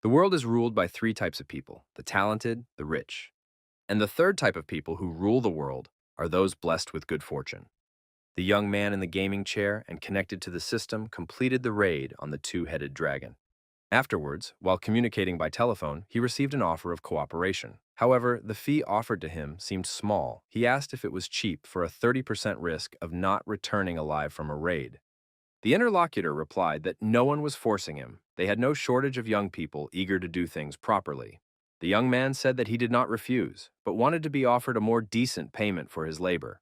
The world is ruled by three types of people: the talented, the rich. And the third type of people who rule the world are those blessed with good fortune. The young man in the gaming chair and connected to the system completed the raid on the two-headed dragon. Afterwards, while communicating by telephone, he received an offer of cooperation. However, the fee offered to him seemed small. He asked if it was cheap for a 30% risk of not returning alive from a raid. The interlocutor replied that no one was forcing him. They had no shortage of young people eager to do things properly. The young man said that he did not refuse, but wanted to be offered a more decent payment for his labor.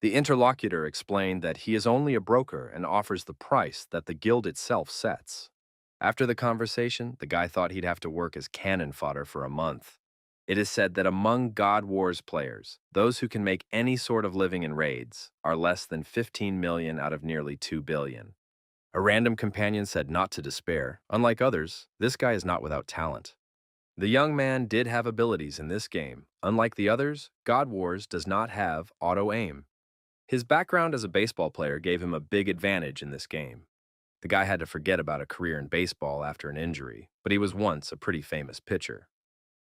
The interlocutor explained that he is only a broker and offers the price that the guild itself sets. After the conversation, the guy thought he'd have to work as cannon fodder for a month. It is said that among God Wars players, those who can make any sort of living in raids are less than 15 million out of nearly 2 billion. A random companion said not to despair. Unlike others, this guy is not without talent. The young man did have abilities in this game. Unlike the others, God Wars does not have auto-aim. His background as a baseball player gave him a big advantage in this game. The guy had to forget about a career in baseball after an injury, but he was once a pretty famous pitcher.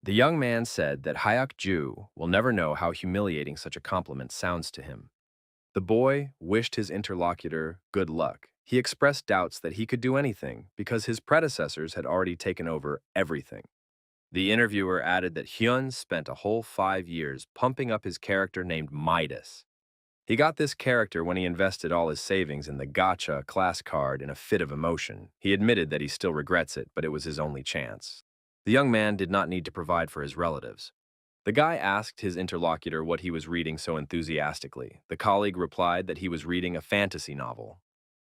The young man said that Hyuk Ju will never know how humiliating such a compliment sounds to him. The boy wished his interlocutor good luck. He expressed doubts that he could do anything because his predecessors had already taken over everything. The interviewer added that Hyun spent a whole 5 years pumping up his character named Midas. He got this character when he invested all his savings in the gacha class card in a fit of emotion. He admitted that he still regrets it, but it was his only chance. The young man did not need to provide for his relatives. The guy asked his interlocutor what he was reading so enthusiastically. The colleague replied that he was reading a fantasy novel.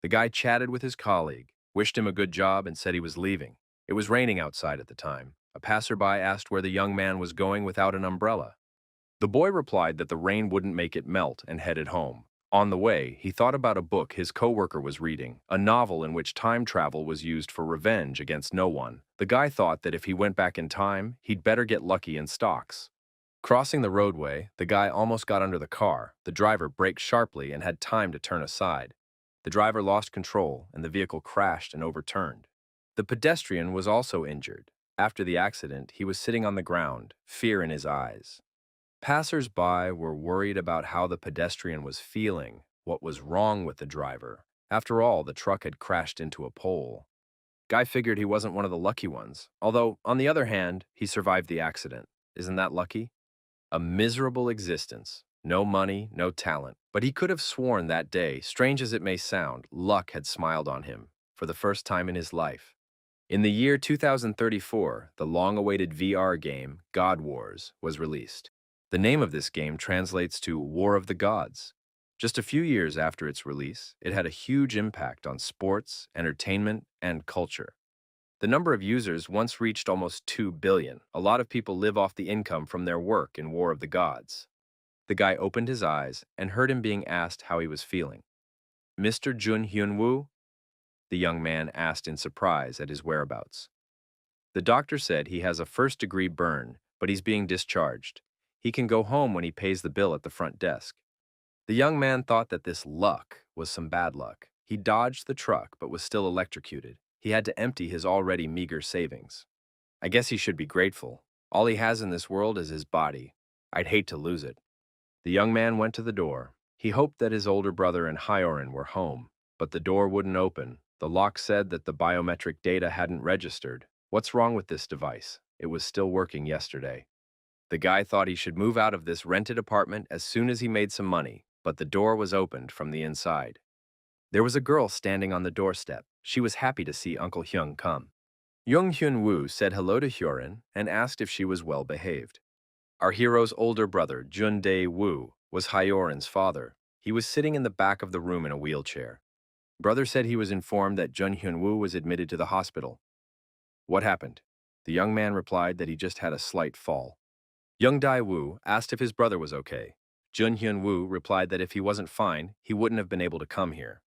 The guy chatted with his colleague, wished him a good job, and said he was leaving. It was raining outside at the time. A passerby asked where the young man was going without an umbrella. The boy replied that the rain wouldn't make it melt and headed home. On the way, he thought about a book his coworker was reading, a novel in which time travel was used for revenge against no one. The guy thought that if he went back in time, he'd better get lucky in stocks. Crossing the roadway, the guy almost got under the car. The driver braked sharply and had time to turn aside. The driver lost control, and the vehicle crashed and overturned. The pedestrian was also injured. After the accident, he was sitting on the ground, fear in his eyes. Passers-by were worried about how the pedestrian was feeling, what was wrong with the driver. After all, the truck had crashed into a pole. Guy figured he wasn't one of the lucky ones, although, on the other hand, he survived the accident. Isn't that lucky? A miserable existence. No money, no talent. But he could have sworn that day, strange as it may sound, luck had smiled on him, for the first time in his life. In the year 2034, the long-awaited VR game, God Wars, was released. The name of this game translates to War of the Gods. Just a few years after its release, it had a huge impact on sports, entertainment, and culture. The number of users once reached almost 2 billion. A lot of people live off the income from their work in War of the Gods. The guy opened his eyes and heard him being asked how he was feeling. Mr. Jun Hyun-woo? The young man asked in surprise at his whereabouts. The doctor said he has a first-degree burn, but he's being discharged. He can go home when he pays the bill at the front desk. The young man thought that this luck was some bad luck. He dodged the truck but was still electrocuted. He had to empty his already meager savings. I guess he should be grateful. All he has in this world is his body. I'd hate to lose it. The young man went to the door. He hoped that his older brother and Hyorin were home, but the door wouldn't open. The lock said that the biometric data hadn't registered. What's wrong with this device? It was still working yesterday. The guy thought he should move out of this rented apartment as soon as he made some money, but the door was opened from the inside. There was a girl standing on the doorstep. She was happy to see Uncle Hyung come. Young Hyun-woo said hello to Hyorin and asked if she was well behaved. Our hero's older brother, Jun Dae-woo, was Hyorin's father. He was sitting in the back of the room in a wheelchair. Brother said he was informed that Jun Hyun-woo was admitted to the hospital. What happened? The young man replied that he just had a slight fall. Young Dae-woo asked if his brother was okay. Jun Hyun-woo replied that if he wasn't fine, he wouldn't have been able to come here.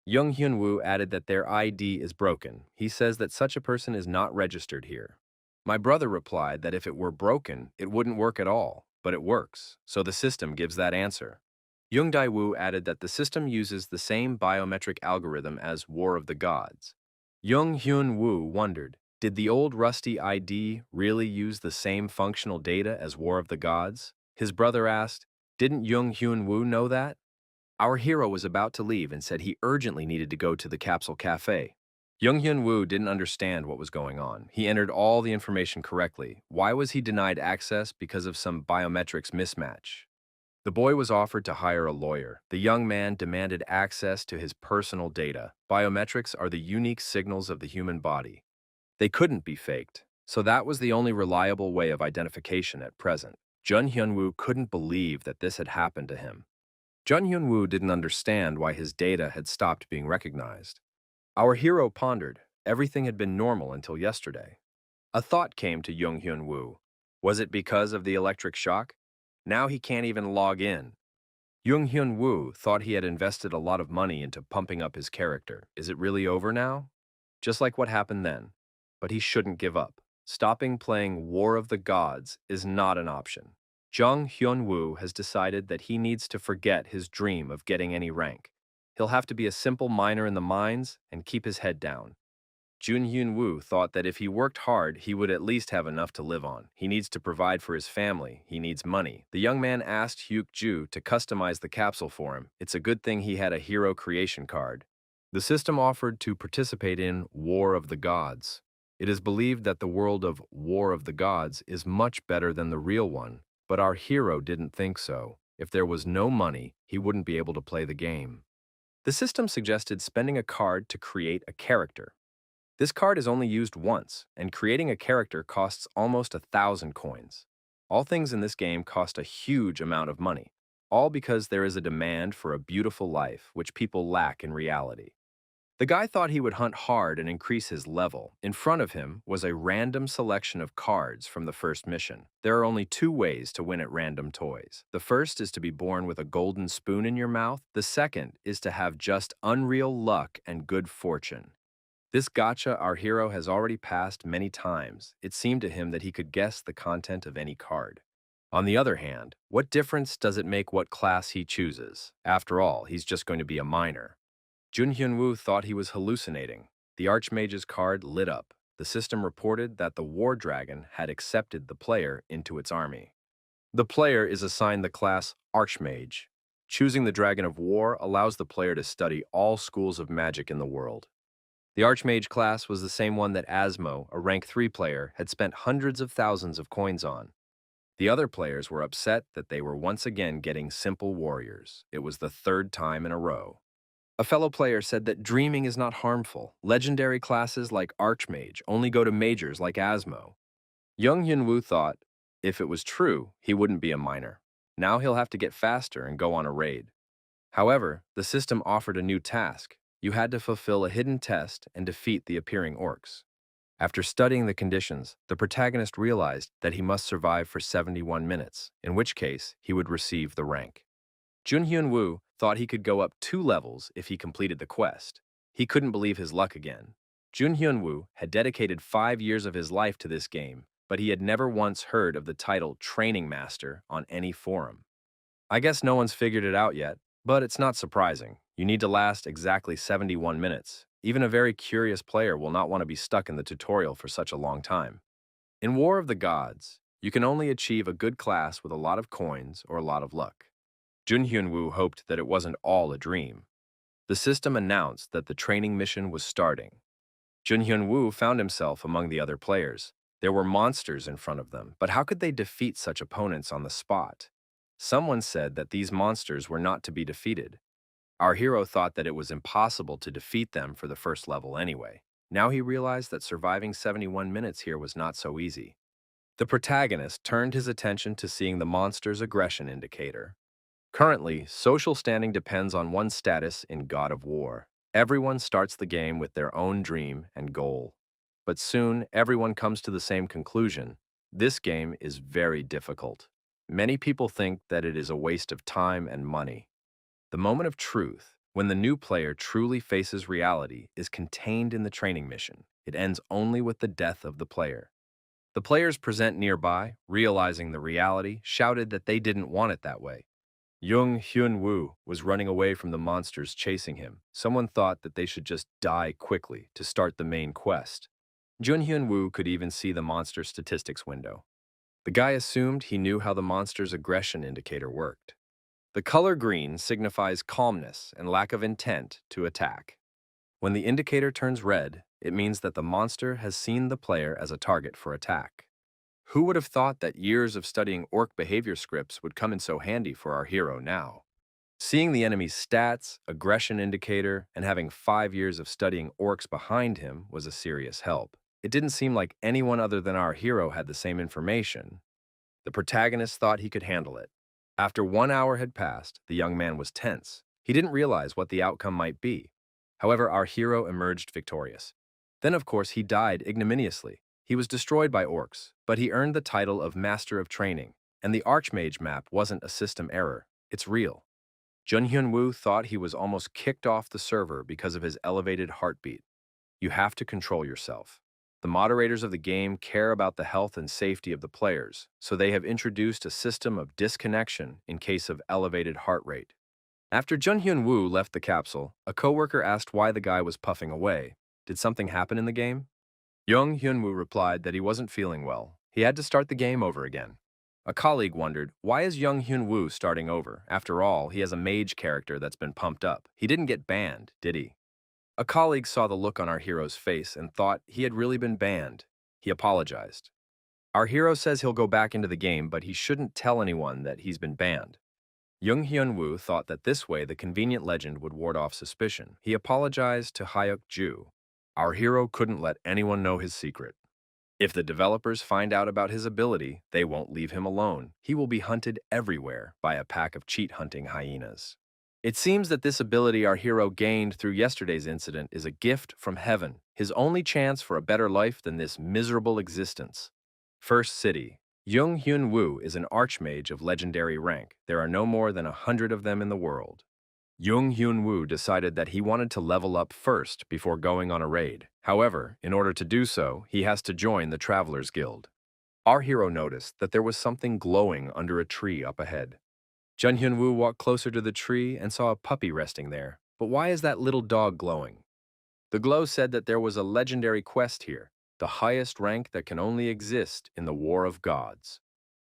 Young Hyun-woo added that their ID is broken. He says that such a person is not registered here. My brother replied that if it were broken, it wouldn't work at all, but it works, so the system gives that answer. Young Dae-woo added that the system uses the same biometric algorithm as War of the Gods. Young Hyun-woo wondered, Did the old rusty ID really use the same functional data as War of the Gods? His brother asked. Didn't Jung Hyun Woo know that? Our hero was about to leave and said he urgently needed to go to the capsule cafe. Jung Hyun Woo didn't understand what was going on. He entered all the information correctly. Why was he denied access? Because of some biometrics mismatch. The boy was offered to hire a lawyer. The young man demanded access to his personal data. Biometrics are the unique signals of the human body. They couldn't be faked, so that was the only reliable way of identification at present. Jun Hyun-woo couldn't believe that this had happened to him. Jun Hyun-woo didn't understand why his data had stopped being recognized. Our hero pondered. Everything had been normal until yesterday. A thought came to Jung Hyun-woo. Was it because of the electric shock? Now he can't even log in. Jung Hyun-woo thought he had invested a lot of money into pumping up his character. Is it really over now? Just like what happened then. But he shouldn't give up. Stopping playing War of the Gods is not an option. Jung Hyun-woo has decided that he needs to forget his dream of getting any rank. He'll have to be a simple miner in the mines and keep his head down. Jun Hyun-woo thought that if he worked hard, he would at least have enough to live on. He needs to provide for his family. He needs money. The young man asked Hyuk-ju to customize the capsule for him. It's a good thing he had a hero creation card. The system offered to participate in War of the Gods. It is believed that the world of War of the Gods is much better than the real one, but our hero didn't think so. If there was no money, he wouldn't be able to play the game. The system suggested spending a card to create a character. This card is only used once, and creating a character costs almost 1,000 coins. All things in this game cost a huge amount of money, all because there is a demand for a beautiful life, which people lack in reality. The guy thought he would hunt hard and increase his level. In front of him was a random selection of cards from the first mission. There are only 2 ways to win at random toys. The first is to be born with a golden spoon in your mouth. The second is to have just unreal luck and good fortune. This gacha our hero has already passed many times. It seemed to him that he could guess the content of any card. On the other hand, what difference does it make what class he chooses? After all, he's just going to be a miner. Jun Hyun-woo thought he was hallucinating. The Archmage's card lit up. The system reported that the War Dragon had accepted the player into its army. The player is assigned the class Archmage. Choosing the Dragon of War allows the player to study all schools of magic in the world. The Archmage class was the same one that Asmo, a rank 3 player, had spent hundreds of thousands of coins on. The other players were upset that they were once again getting simple warriors. It was the 3rd time in a row. A fellow player said that dreaming is not harmful. Legendary classes like Archmage only go to majors like Asmo. Jung Hyun-woo thought, if it was true, he wouldn't be a miner. Now he'll have to get faster and go on a raid. However, the system offered a new task. You had to fulfill a hidden test and defeat the appearing orcs. After studying the conditions, the protagonist realized that he must survive for 71 minutes, in which case he would receive the rank. Jun Hyun-woo thought he could go up 2 levels if he completed the quest. He couldn't believe his luck again. Jun Hyun-woo had dedicated 5 years of his life to this game, but he had never once heard of the title Training Master on any forum. I guess no one's figured it out yet, but it's not surprising. You need to last exactly 71 minutes. Even a very curious player will not want to be stuck in the tutorial for such a long time. In War of the Gods, you can only achieve a good class with a lot of coins or a lot of luck. Jun Hyun-woo hoped that it wasn't all a dream. The system announced that the training mission was starting. Jun Hyun-woo found himself among the other players. There were monsters in front of them, but how could they defeat such opponents on the spot? Someone said that these monsters were not to be defeated. Our hero thought that it was impossible to defeat them for the first level anyway. Now he realized that surviving 71 minutes here was not so easy. The protagonist turned his attention to seeing the monster's aggression indicator. Currently, social standing depends on one's status in God of War. Everyone starts the game with their own dream and goal. But soon, everyone comes to the same conclusion. This game is very difficult. Many people think that it is a waste of time and money. The moment of truth, when the new player truly faces reality, is contained in the training mission. It ends only with the death of the player. The players present nearby, realizing the reality, shouted that they didn't want it that way. Jung Hyun-woo was running away from the monsters chasing him. Someone thought that they should just die quickly to start the main quest. Junhyun Woo could even see the monster statistics window. The guy assumed he knew how the monster's aggression indicator worked. The color green signifies calmness and lack of intent to attack. When the indicator turns red, it means that the monster has seen the player as a target for attack. Who would have thought that years of studying orc behavior scripts would come in so handy for our hero now? Seeing the enemy's stats, aggression indicator, and having 5 years of studying orcs behind him was a serious help. It didn't seem like anyone other than our hero had the same information. The protagonist thought he could handle it. After 1 hour had passed, the young man was tense. He didn't realize what the outcome might be. However, our hero emerged victorious. Then, of course, he died ignominiously. He was destroyed by orcs, but he earned the title of Master of Training, and the Archmage map wasn't a system error. It's real. Junhyun Woo thought he was almost kicked off the server because of his elevated heartbeat. You have to control yourself. The moderators of the game care about the health and safety of the players, so they have introduced a system of disconnection in case of elevated heart rate. After Junhyun Woo left the capsule, a coworker asked why the guy was puffing away. Did something happen in the game? Young Hyun Woo replied that he wasn't feeling well. He had to start the game over again. A colleague wondered, why is Young Hyun Woo starting over? After all, he has a mage character that's been pumped up. He didn't get banned, did he? A colleague saw the look on our hero's face and thought he had really been banned. He apologized. Our hero says he'll go back into the game, but he shouldn't tell anyone that he's been banned. Young Hyun Woo thought that this way the convenient legend would ward off suspicion. He apologized to Hyuk Ju. Our hero couldn't let anyone know his secret. If the developers find out about his ability, they won't leave him alone. He will be hunted everywhere by a pack of cheat-hunting hyenas. It seems that this ability our hero gained through yesterday's incident is a gift from heaven, his only chance for a better life than this miserable existence. First City. Young Hyun Woo is an archmage of legendary rank. There are no more than 100 of them in the world. Young Hyun Woo decided that he wanted to level up first before going on a raid. However, in order to do so, he has to join the Travelers Guild. Our hero noticed that there was something glowing under a tree up ahead. Jun Hyun Woo walked closer to the tree and saw a puppy resting there. But why is that little dog glowing? The glow said that there was a legendary quest here, the highest rank that can only exist in the War of Gods.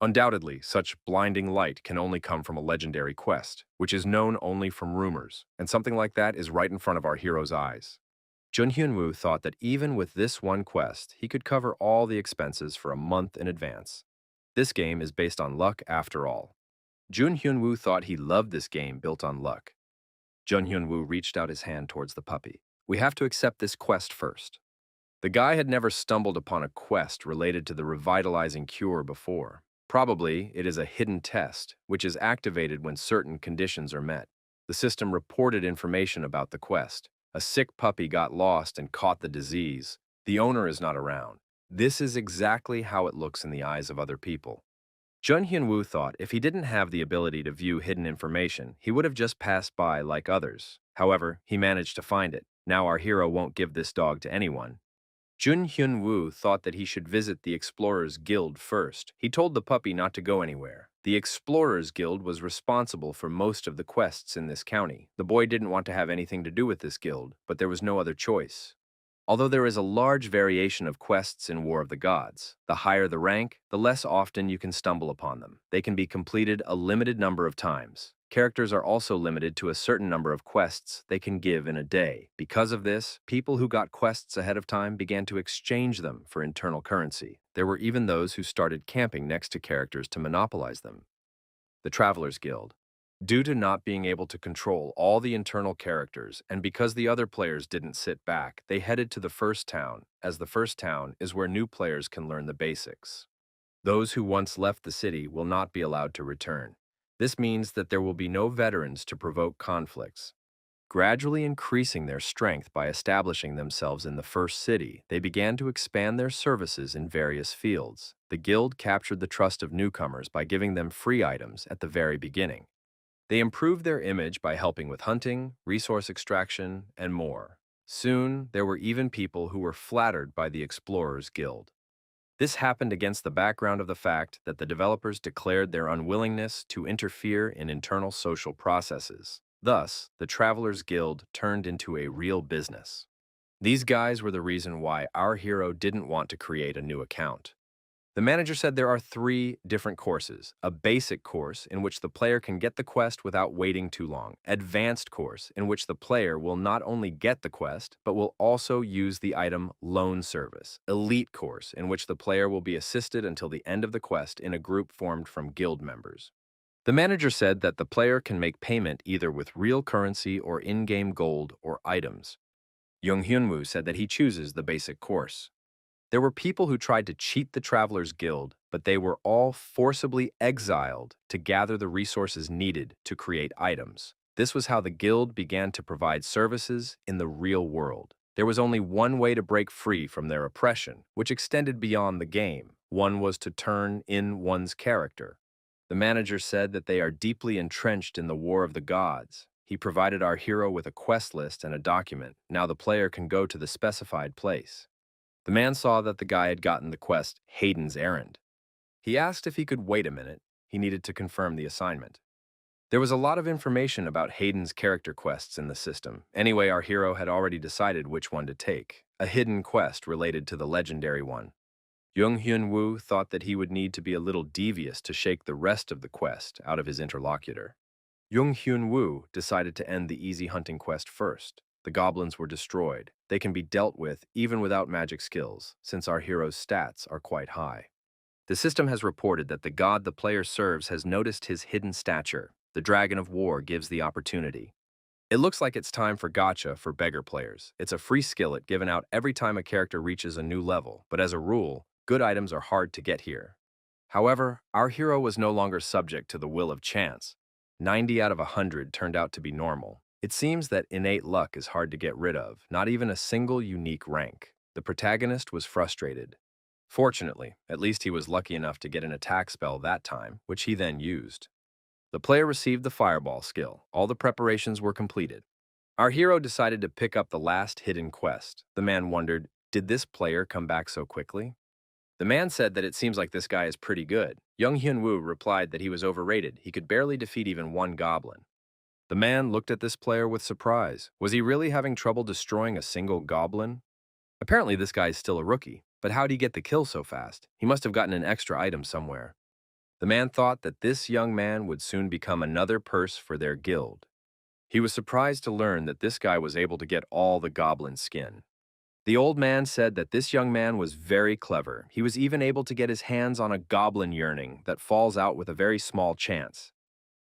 Undoubtedly, such blinding light can only come from a legendary quest, which is known only from rumors, and something like that is right in front of our hero's eyes. Jun Hyun Woo thought that even with this one quest, he could cover all the expenses for a month in advance. This game is based on luck after all. Jun Hyun Woo thought he loved this game built on luck. Jun Hyun Woo reached out his hand towards the puppy. We have to accept this quest first. The guy had never stumbled upon a quest related to the revitalizing cure before. Probably, it is a hidden test, which is activated when certain conditions are met. The system reported information about the quest. A sick puppy got lost and caught the disease. The owner is not around. This is exactly how it looks in the eyes of other people. Jun Hyun Woo thought if he didn't have the ability to view hidden information, he would have just passed by like others. However, he managed to find it. Now our hero won't give this dog to anyone. Jun Hyun Woo thought that he should visit the Explorers Guild first. He told the puppy not to go anywhere. The Explorers Guild was responsible for most of the quests in this county. The boy didn't want to have anything to do with this guild, but there was no other choice. Although there is a large variation of quests in War of the Gods, the higher the rank, the less often you can stumble upon them. They can be completed a limited number of times. Characters are also limited to a certain number of quests they can give in a day. Because of this, people who got quests ahead of time began to exchange them for internal currency. There were even those who started camping next to characters to monopolize them. The Travelers Guild. Due to not being able to control all the internal characters, and because the other players didn't sit back, they headed to the first town, as the first town is where new players can learn the basics. Those who once left the city will not be allowed to return. This means that there will be no veterans to provoke conflicts. Gradually increasing their strength by establishing themselves in the first city, they began to expand their services in various fields. The guild captured the trust of newcomers by giving them free items at the very beginning. They improved their image by helping with hunting, resource extraction, and more. Soon, there were even people who were flattered by the Explorers Guild. This happened against the background of the fact that the developers declared their unwillingness to interfere in internal social processes. Thus, the Travelers Guild turned into a real business. These guys were the reason why our hero didn't want to create a new account. The manager said there are three different courses: a basic course, in which the player can get the quest without waiting too long; advanced course, in which the player will not only get the quest, but will also use the item loan service; elite course, in which the player will be assisted until the end of the quest in a group formed from guild members. The manager said that the player can make payment either with real currency or in-game gold or items. Jung Hyunwoo said that he chooses the basic course. There were people who tried to cheat the Travelers Guild, but they were all forcibly exiled to gather the resources needed to create items. This was how the guild began to provide services in the real world. There was only one way to break free from their oppression, which extended beyond the game. One was to turn in one's character. The manager said that they are deeply entrenched in the War of the Gods. He provided our hero with a quest list and a document. Now the player can go to the specified place. The man saw that the guy had gotten the quest Hayden's Errand. He asked if he could wait a minute. He needed to confirm the assignment. There was a lot of information about Hayden's character quests in the system. Anyway, our hero had already decided which one to take, a hidden quest related to the legendary one. Jung Hyun-woo thought that he would need to be a little devious to shake the rest of the quest out of his interlocutor. Jung Hyun-woo decided to end the easy hunting quest first. The goblins were destroyed. They can be dealt with even without magic skills, since our hero's stats are quite high. The system has reported that the god the player serves has noticed his hidden stature. The Dragon of War gives the opportunity. It looks like it's time for gacha for beggar players. It's a free skillet given out every time a character reaches a new level, but as a rule, good items are hard to get here. However, our hero was no longer subject to the will of chance. 90 out of 100 turned out to be normal. It seems that innate luck is hard to get rid of, not even a single unique rank. The protagonist was frustrated. Fortunately, at least he was lucky enough to get an attack spell that time, which he then used. The player received the fireball skill. All the preparations were completed. Our hero decided to pick up the last hidden quest. The man wondered, did this player come back so quickly? The man said that it seems like this guy is pretty good. Jung Hyun-woo replied that he was overrated. He could barely defeat even one goblin. The man looked at this player with surprise. Was he really having trouble destroying a single goblin? Apparently this guy is still a rookie, but how'd he get the kill so fast? He must have gotten an extra item somewhere. The man thought that this young man would soon become another purse for their guild. He was surprised to learn that this guy was able to get all the goblin skin. The old man said that this young man was very clever. He was even able to get his hands on a goblin yearning that falls out with a very small chance.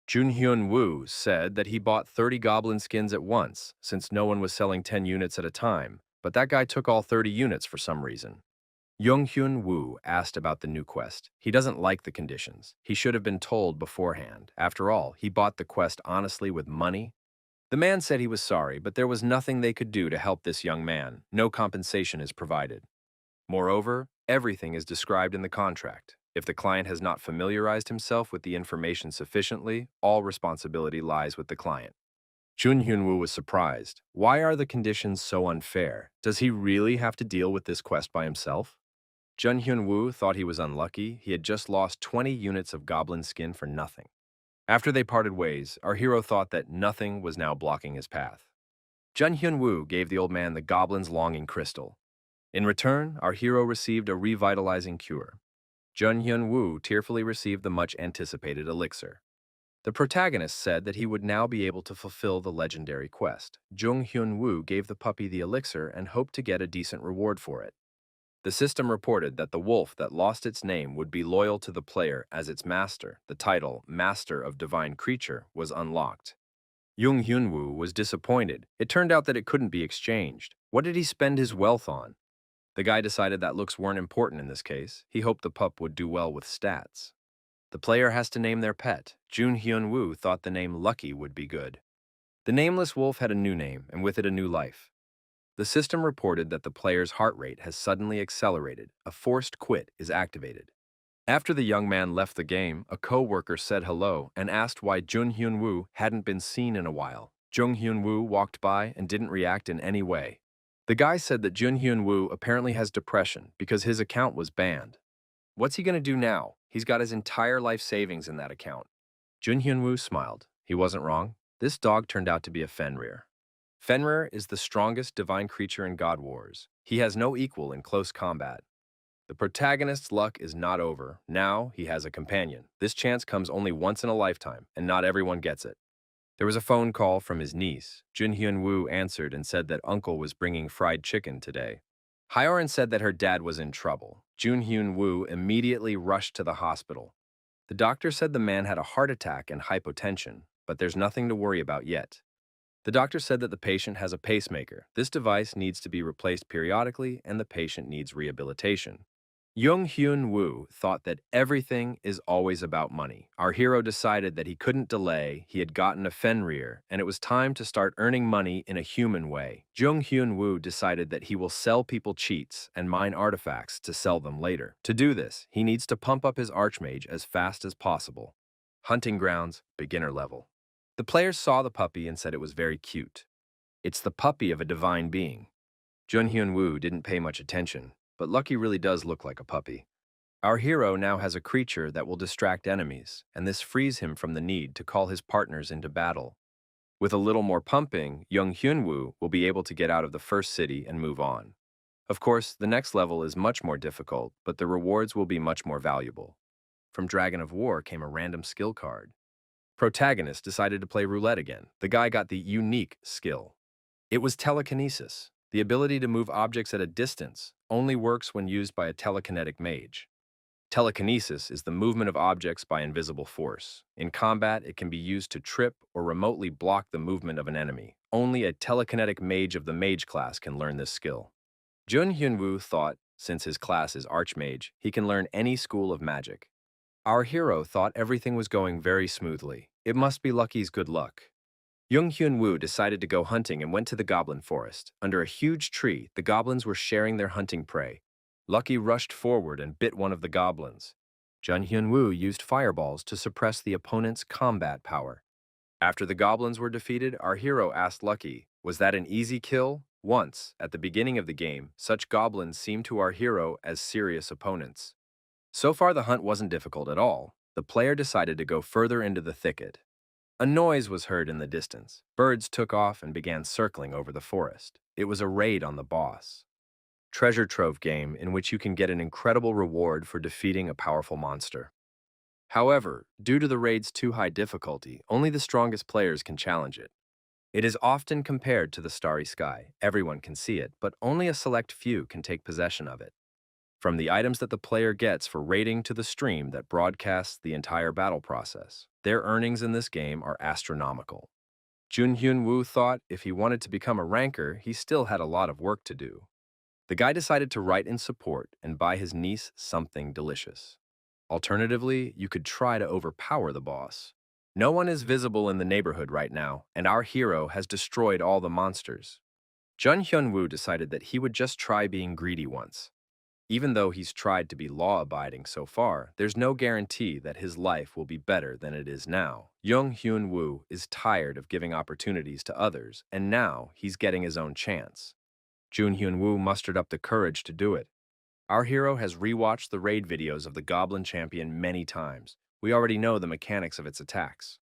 Jun Hyun-woo said that he bought 30 goblin skins at once, since no one was selling 10 units at a time, but that guy took all 30 units for some reason. Jung Hyun-woo asked about the new quest. He doesn't like the conditions. He should have been told beforehand. After all, he bought the quest honestly with money. The man said he was sorry, but there was nothing they could do to help this young man. No compensation is provided. Moreover, everything is described in the contract. If the client has not familiarized himself with the information sufficiently, all responsibility lies with the client. Jun Hyun-woo was surprised. Why are the conditions so unfair? Does he really have to deal with this quest by himself? Jun Hyun-woo thought he was unlucky. He had just lost 20 units of goblin skin for nothing. After they parted ways, our hero thought that nothing was now blocking his path. Jun Hyun-woo gave the old man the goblin's longing crystal. In return, our hero received a revitalizing cure. Jun Hyun-woo tearfully received the much-anticipated elixir. The protagonist said that he would now be able to fulfill the legendary quest. Jung Hyun-woo gave the puppy the elixir and hoped to get a decent reward for it. The system reported that the wolf that lost its name would be loyal to the player as its master. The title, Master of Divine Creature, was unlocked. Jung Hyun-woo was disappointed. It turned out that it couldn't be exchanged. What did he spend his wealth on? The guy decided that looks weren't important in this case. He hoped the pup would do well with stats. The player has to name their pet. Jun Hyun-woo thought the name Lucky would be good. The nameless wolf had a new name, and with it a new life. The system reported that the player's heart rate has suddenly accelerated. A forced quit is activated. After the young man left the game, a co-worker said hello and asked why Jun Hyun-woo hadn't been seen in a while. Jung Hyun-woo walked by and didn't react in any way. The guy said that Jun Hyun-woo apparently has depression because his account was banned. What's he going to do now? He's got his entire life savings in that account. Jun Hyun-woo smiled. He wasn't wrong. This dog turned out to be a Fenrir. Fenrir is the strongest divine creature in God Wars. He has no equal in close combat. The protagonist's luck is not over. Now he has a companion. This chance comes only once in a lifetime, and not everyone gets it. There was a phone call from his niece. Junhyun Woo answered and said that uncle was bringing fried chicken today. Hyorin said that her dad was in trouble. Junhyun Woo immediately rushed to the hospital. The doctor said the man had a heart attack and hypotension, but there's nothing to worry about yet. The doctor said that the patient has a pacemaker. This device needs to be replaced periodically, and the patient needs rehabilitation. Jung Hyun Woo thought that everything is always about money. Our hero decided that he couldn't delay, he had gotten a Fenrir, and it was time to start earning money in a human way. Jung Hyun Woo decided that he will sell people cheats and mine artifacts to sell them later. To do this, he needs to pump up his archmage as fast as possible. Hunting grounds, beginner level. The players saw the puppy and said it was very cute. It's the puppy of a divine being. Jun Hyun Woo didn't pay much attention, but Lucky really does look like a puppy. Our hero now has a creature that will distract enemies, and this frees him from the need to call his partners into battle. With a little more pumping, Jung Hyun Woo will be able to get out of the first city and move on. Of course, the next level is much more difficult, but the rewards will be much more valuable. From Dragon of War came a random skill card. Protagonist decided to play roulette again. The guy got the unique skill. It was telekinesis. The ability to move objects at a distance only works when used by a telekinetic mage. Telekinesis is the movement of objects by invisible force. In combat, it can be used to trip or remotely block the movement of an enemy. Only a telekinetic mage of the mage class can learn this skill. Jun Hyun Woo thought, since his class is archmage, he can learn any school of magic. Our hero thought everything was going very smoothly. It must be Lucky's good luck. Jung Hyun Woo decided to go hunting and went to the goblin forest. Under a huge tree, the goblins were sharing their hunting prey. Lucky rushed forward and bit one of the goblins. Jun Hyun Woo used fireballs to suppress the opponent's combat power. After the goblins were defeated, our hero asked Lucky, "Was that an easy kill?" Once, at the beginning of the game, such goblins seemed to our hero as serious opponents. So far, the hunt wasn't difficult at all. The player decided to go further into the thicket. A noise was heard in the distance. Birds took off and began circling over the forest. It was a raid on the boss. Treasure trove game in which you can get an incredible reward for defeating a powerful monster. However, due to the raid's too high difficulty, only the strongest players can challenge it. It is often compared to the starry sky. Everyone can see it, but only a select few can take possession of it. From the items that the player gets for raiding to the stream that broadcasts the entire battle process, their earnings in this game are astronomical. Jun Hyun Woo thought if he wanted to become a ranker, he still had a lot of work to do. The guy decided to write in support and buy his niece something delicious. Alternatively, you could try to overpower the boss. No one is visible in the neighborhood right now, and our hero has destroyed all the monsters. Jun Hyun Woo decided that he would just try being greedy once. Even though he's tried to be law-abiding so far, there's no guarantee that his life will be better than it is now. Jung Hyun Woo is tired of giving opportunities to others, and now he's getting his own chance. Jun Hyun Woo mustered up the courage to do it. Our hero has rewatched the raid videos of the Goblin Champion many times. We already know the mechanics of its attacks.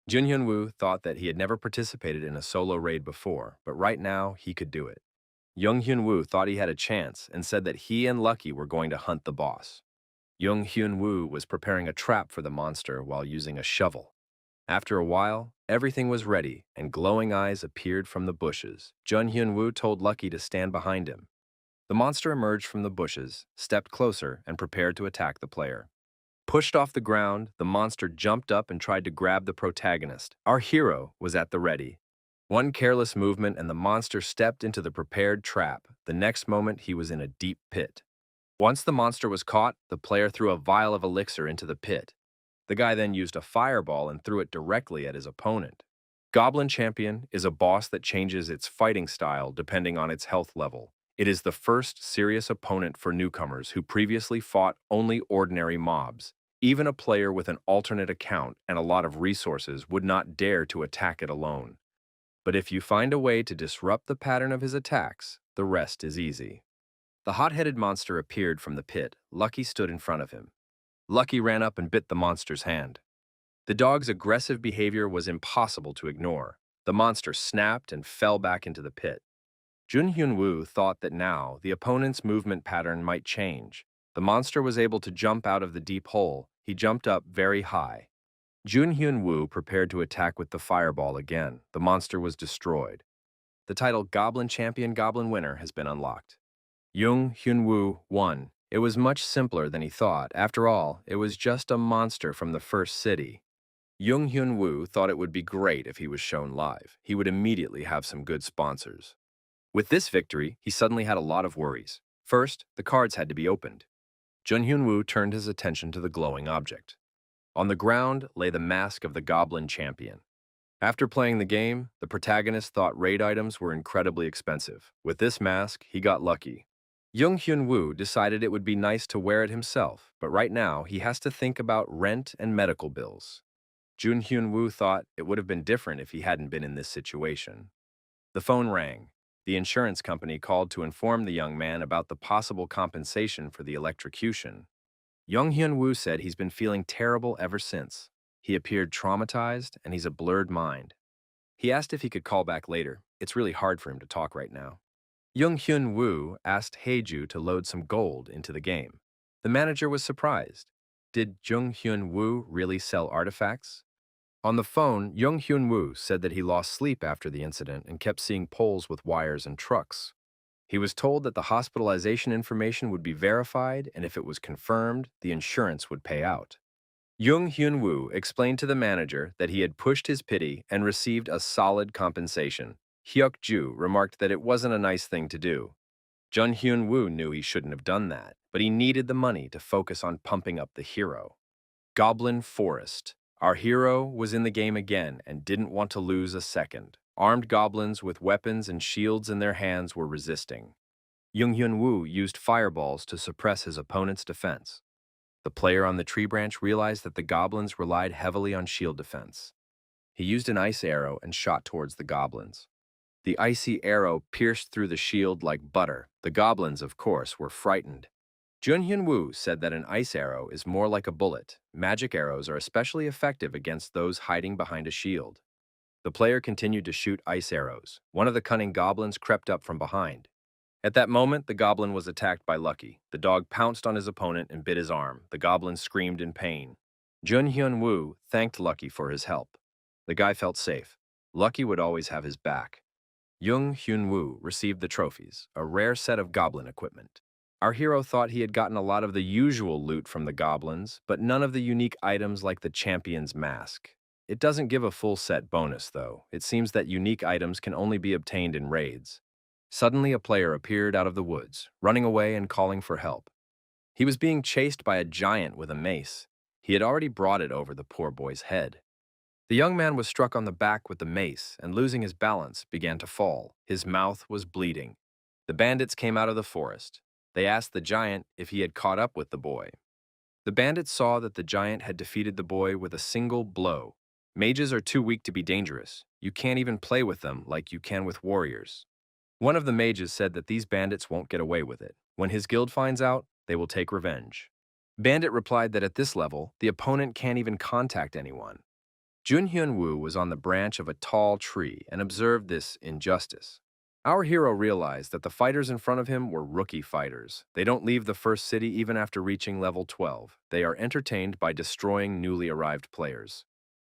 Jun Hyun Woo thought that he had never participated in a solo raid before, but right now he could do it. Jung Hyun Woo thought he had a chance and said that he and Lucky were going to hunt the boss. Jung Hyun Woo was preparing a trap for the monster while using a shovel. After a while, everything was ready and glowing eyes appeared from the bushes. Jun Hyun Woo told Lucky to stand behind him. The monster emerged from the bushes, stepped closer, and prepared to attack the player. Pushed off the ground, the monster jumped up and tried to grab the protagonist. Our hero was at the ready. One careless movement and the monster stepped into the prepared trap. The next moment, he was in a deep pit. Once the monster was caught, the player threw a vial of elixir into the pit. The guy then used a fireball and threw it directly at his opponent. Goblin Champion is a boss that changes its fighting style depending on its health level. It is the first serious opponent for newcomers who previously fought only ordinary mobs. Even a player with an alternate account and a lot of resources would not dare to attack it alone. But if you find a way to disrupt the pattern of his attacks, the rest is easy. The hot-headed monster appeared from the pit. Lucky stood in front of him. Lucky ran up and bit the monster's hand. The dog's aggressive behavior was impossible to ignore. The monster snapped and fell back into the pit. Jun Hyun-woo thought that now the opponent's movement pattern might change. The monster was able to jump out of the deep hole. He jumped up very high. Jun Hyun-woo prepared to attack with the fireball again. The monster was destroyed. The title Goblin Champion Goblin Winner has been unlocked. Jung Hyun-woo won. It was much simpler than he thought. After all, it was just a monster from the first city. Jung Hyun-woo thought it would be great if he was shown live. He would immediately have some good sponsors. With this victory, he suddenly had a lot of worries. First, the cards had to be opened. Jun Hyun-woo turned his attention to the glowing object. On the ground lay the mask of the Goblin Champion. After playing the game, the protagonist thought raid items were incredibly expensive. With this mask, he got lucky. Jung Hyun-woo decided it would be nice to wear it himself, but right now he has to think about rent and medical bills. Jun Hyun-woo thought it would have been different if he hadn't been in this situation. The phone rang. The insurance company called to inform the young man about the possible compensation for the electrocution. Jung Hyun-woo said he's been feeling terrible ever since. He appeared traumatized, and he's a blurred mind. He asked if he could call back later. It's really hard for him to talk right now. Jung Hyun-woo asked Haeju to load some gold into the game. The manager was surprised. Did Jung Hyun-woo really sell artifacts? On the phone, Jung Hyun-woo said that he lost sleep after the incident and kept seeing poles with wires and trucks. He was told that the hospitalization information would be verified, and if it was confirmed, the insurance would pay out. Jung Hyun-woo explained to the manager that he had pushed his pity and received a solid compensation. Hyuk-ju remarked that it wasn't a nice thing to do. Jun Hyun-woo knew he shouldn't have done that, but he needed the money to focus on pumping up the hero. Goblin Forest. Our hero was in the game again and didn't want to lose a second. Armed goblins with weapons and shields in their hands were resisting. Jung Hyun-woo used fireballs to suppress his opponent's defense. The player on the tree branch realized that the goblins relied heavily on shield defense. He used an ice arrow and shot towards the goblins. The icy arrow pierced through the shield like butter. The goblins, of course, were frightened. Jun Hyun-woo said that an ice arrow is more like a bullet. Magic arrows are especially effective against those hiding behind a shield. The player continued to shoot ice arrows. One of the cunning goblins crept up from behind. At that moment, the goblin was attacked by Lucky. The dog pounced on his opponent and bit his arm. The goblin screamed in pain. Jun Hyun-woo thanked Lucky for his help. The guy felt safe. Lucky would always have his back. Jung Hyun-woo received the trophies, a rare set of goblin equipment. Our hero thought he had gotten a lot of the usual loot from the goblins, but none of the unique items like the champion's mask. It doesn't give a full set bonus, though. It seems that unique items can only be obtained in raids. Suddenly, a player appeared out of the woods, running away and calling for help. He was being chased by a giant with a mace. He had already brought it over the poor boy's head. The young man was struck on the back with the mace and, losing his balance, began to fall. His mouth was bleeding. The bandits came out of the forest. They asked the giant if he had caught up with the boy. The bandits saw that the giant had defeated the boy with a single blow. Mages are too weak to be dangerous. You can't even play with them like you can with warriors. One of the mages said that these bandits won't get away with it. When his guild finds out, they will take revenge. Bandit replied that at this level, the opponent can't even contact anyone. Jun Hyun-woo was on the branch of a tall tree and observed this injustice. Our hero realized that the fighters in front of him were rookie fighters. They don't leave the first city even after reaching level 12. They are entertained by destroying newly arrived players.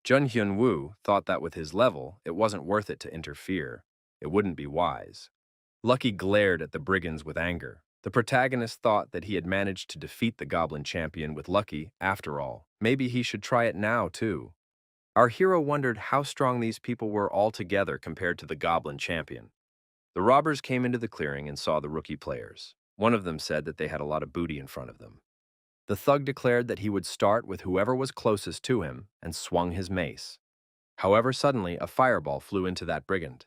Jun Hyun-woo thought that with his level, it wasn't worth it to interfere. It wouldn't be wise. Lucky glared at the brigands with anger. The protagonist thought that he had managed to defeat the Goblin Champion with Lucky after all. Maybe he should try it now, too. Our hero wondered how strong these people were all together compared to the Goblin Champion. The robbers came into the clearing and saw the rookie players. One of them said that they had a lot of booty in front of them. The thug declared that he would start with whoever was closest to him and swung his mace. However, suddenly, a fireball flew into that brigand.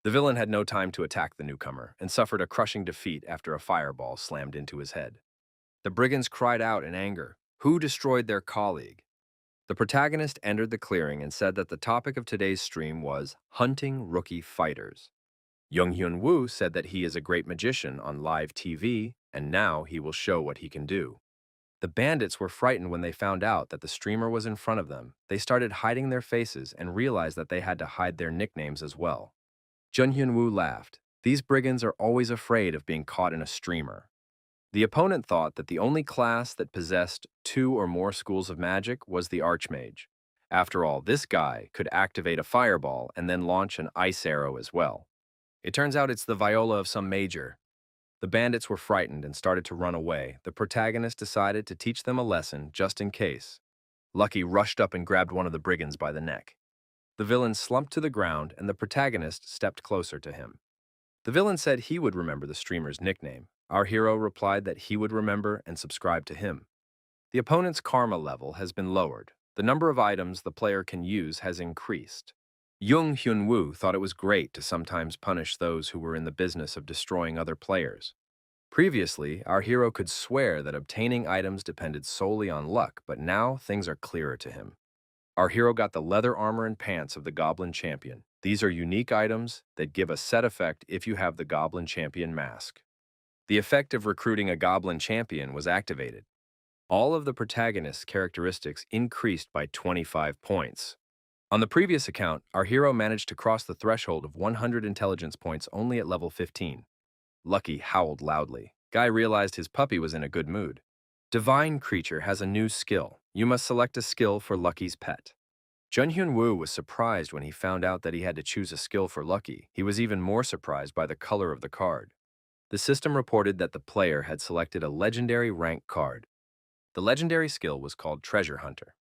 The villain had no time to attack the newcomer and suffered a crushing defeat after a fireball slammed into his head. The brigands cried out in anger. Who destroyed their colleague? The protagonist entered the clearing and said that the topic of today's stream was hunting rookie fighters. Jung Hyun-woo said that he is a great magician on live TV, and now he will show what he can do. The bandits were frightened when they found out that the streamer was in front of them. They started hiding their faces and realized that they had to hide their nicknames as well. Jun Hyun-woo laughed. These brigands are always afraid of being caught in a streamer. The opponent thought that the only class that possessed 2 or more schools of magic was the Archmage. After all, this guy could activate a fireball and then launch an ice arrow as well. It turns out it's the viola of some major. The bandits were frightened and started to run away. The protagonist decided to teach them a lesson just in case. Lucky rushed up and grabbed one of the brigands by the neck. The villain slumped to the ground and the protagonist stepped closer to him. The villain said he would remember the streamer's nickname. Our hero replied that he would remember and subscribe to him. The opponent's karma level has been lowered. The number of items the player can use has increased. Jung Hyun-woo thought it was great to sometimes punish those who were in the business of destroying other players. Previously, our hero could swear that obtaining items depended solely on luck, but now things are clearer to him. Our hero got the leather armor and pants of the Goblin Champion. These are unique items that give a set effect if you have the Goblin Champion mask. The effect of recruiting a Goblin Champion was activated. All of the protagonist's characteristics increased by 25 points. On the previous account, our hero managed to cross the threshold of 100 intelligence points only at level 15. Lucky howled loudly. Guy realized his puppy was in a good mood. Divine Creature has a new skill. You must select a skill for Lucky's pet. Jun Hyun-woo was surprised when he found out that he had to choose a skill for Lucky. He was even more surprised by the color of the card. The system reported that the player had selected a legendary rank card. The legendary skill was called Treasure Hunter.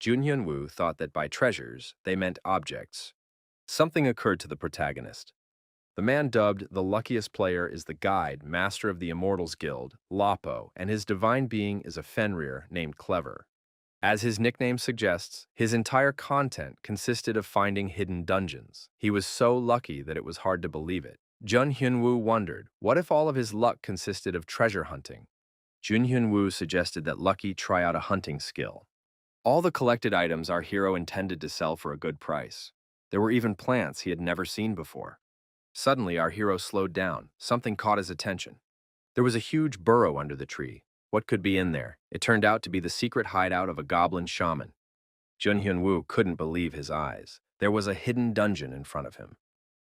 Jun Hyun-woo thought that by treasures, they meant objects. Something occurred to the protagonist. The man dubbed the luckiest player is the guide, master of the Immortals Guild, Lapo, and his divine being is a Fenrir named Clever. As his nickname suggests, his entire content consisted of finding hidden dungeons. He was so lucky that it was hard to believe it. Jun Hyun-woo wondered, what if all of his luck consisted of treasure hunting? Jun Hyun-woo suggested that Lucky try out a hunting skill. All the collected items our hero intended to sell for a good price. There were even plants he had never seen before. Suddenly, our hero slowed down. Something caught his attention. There was a huge burrow under the tree. What could be in there? It turned out to be the secret hideout of a goblin shaman. Jun Hyun-woo couldn't believe his eyes. There was a hidden dungeon in front of him.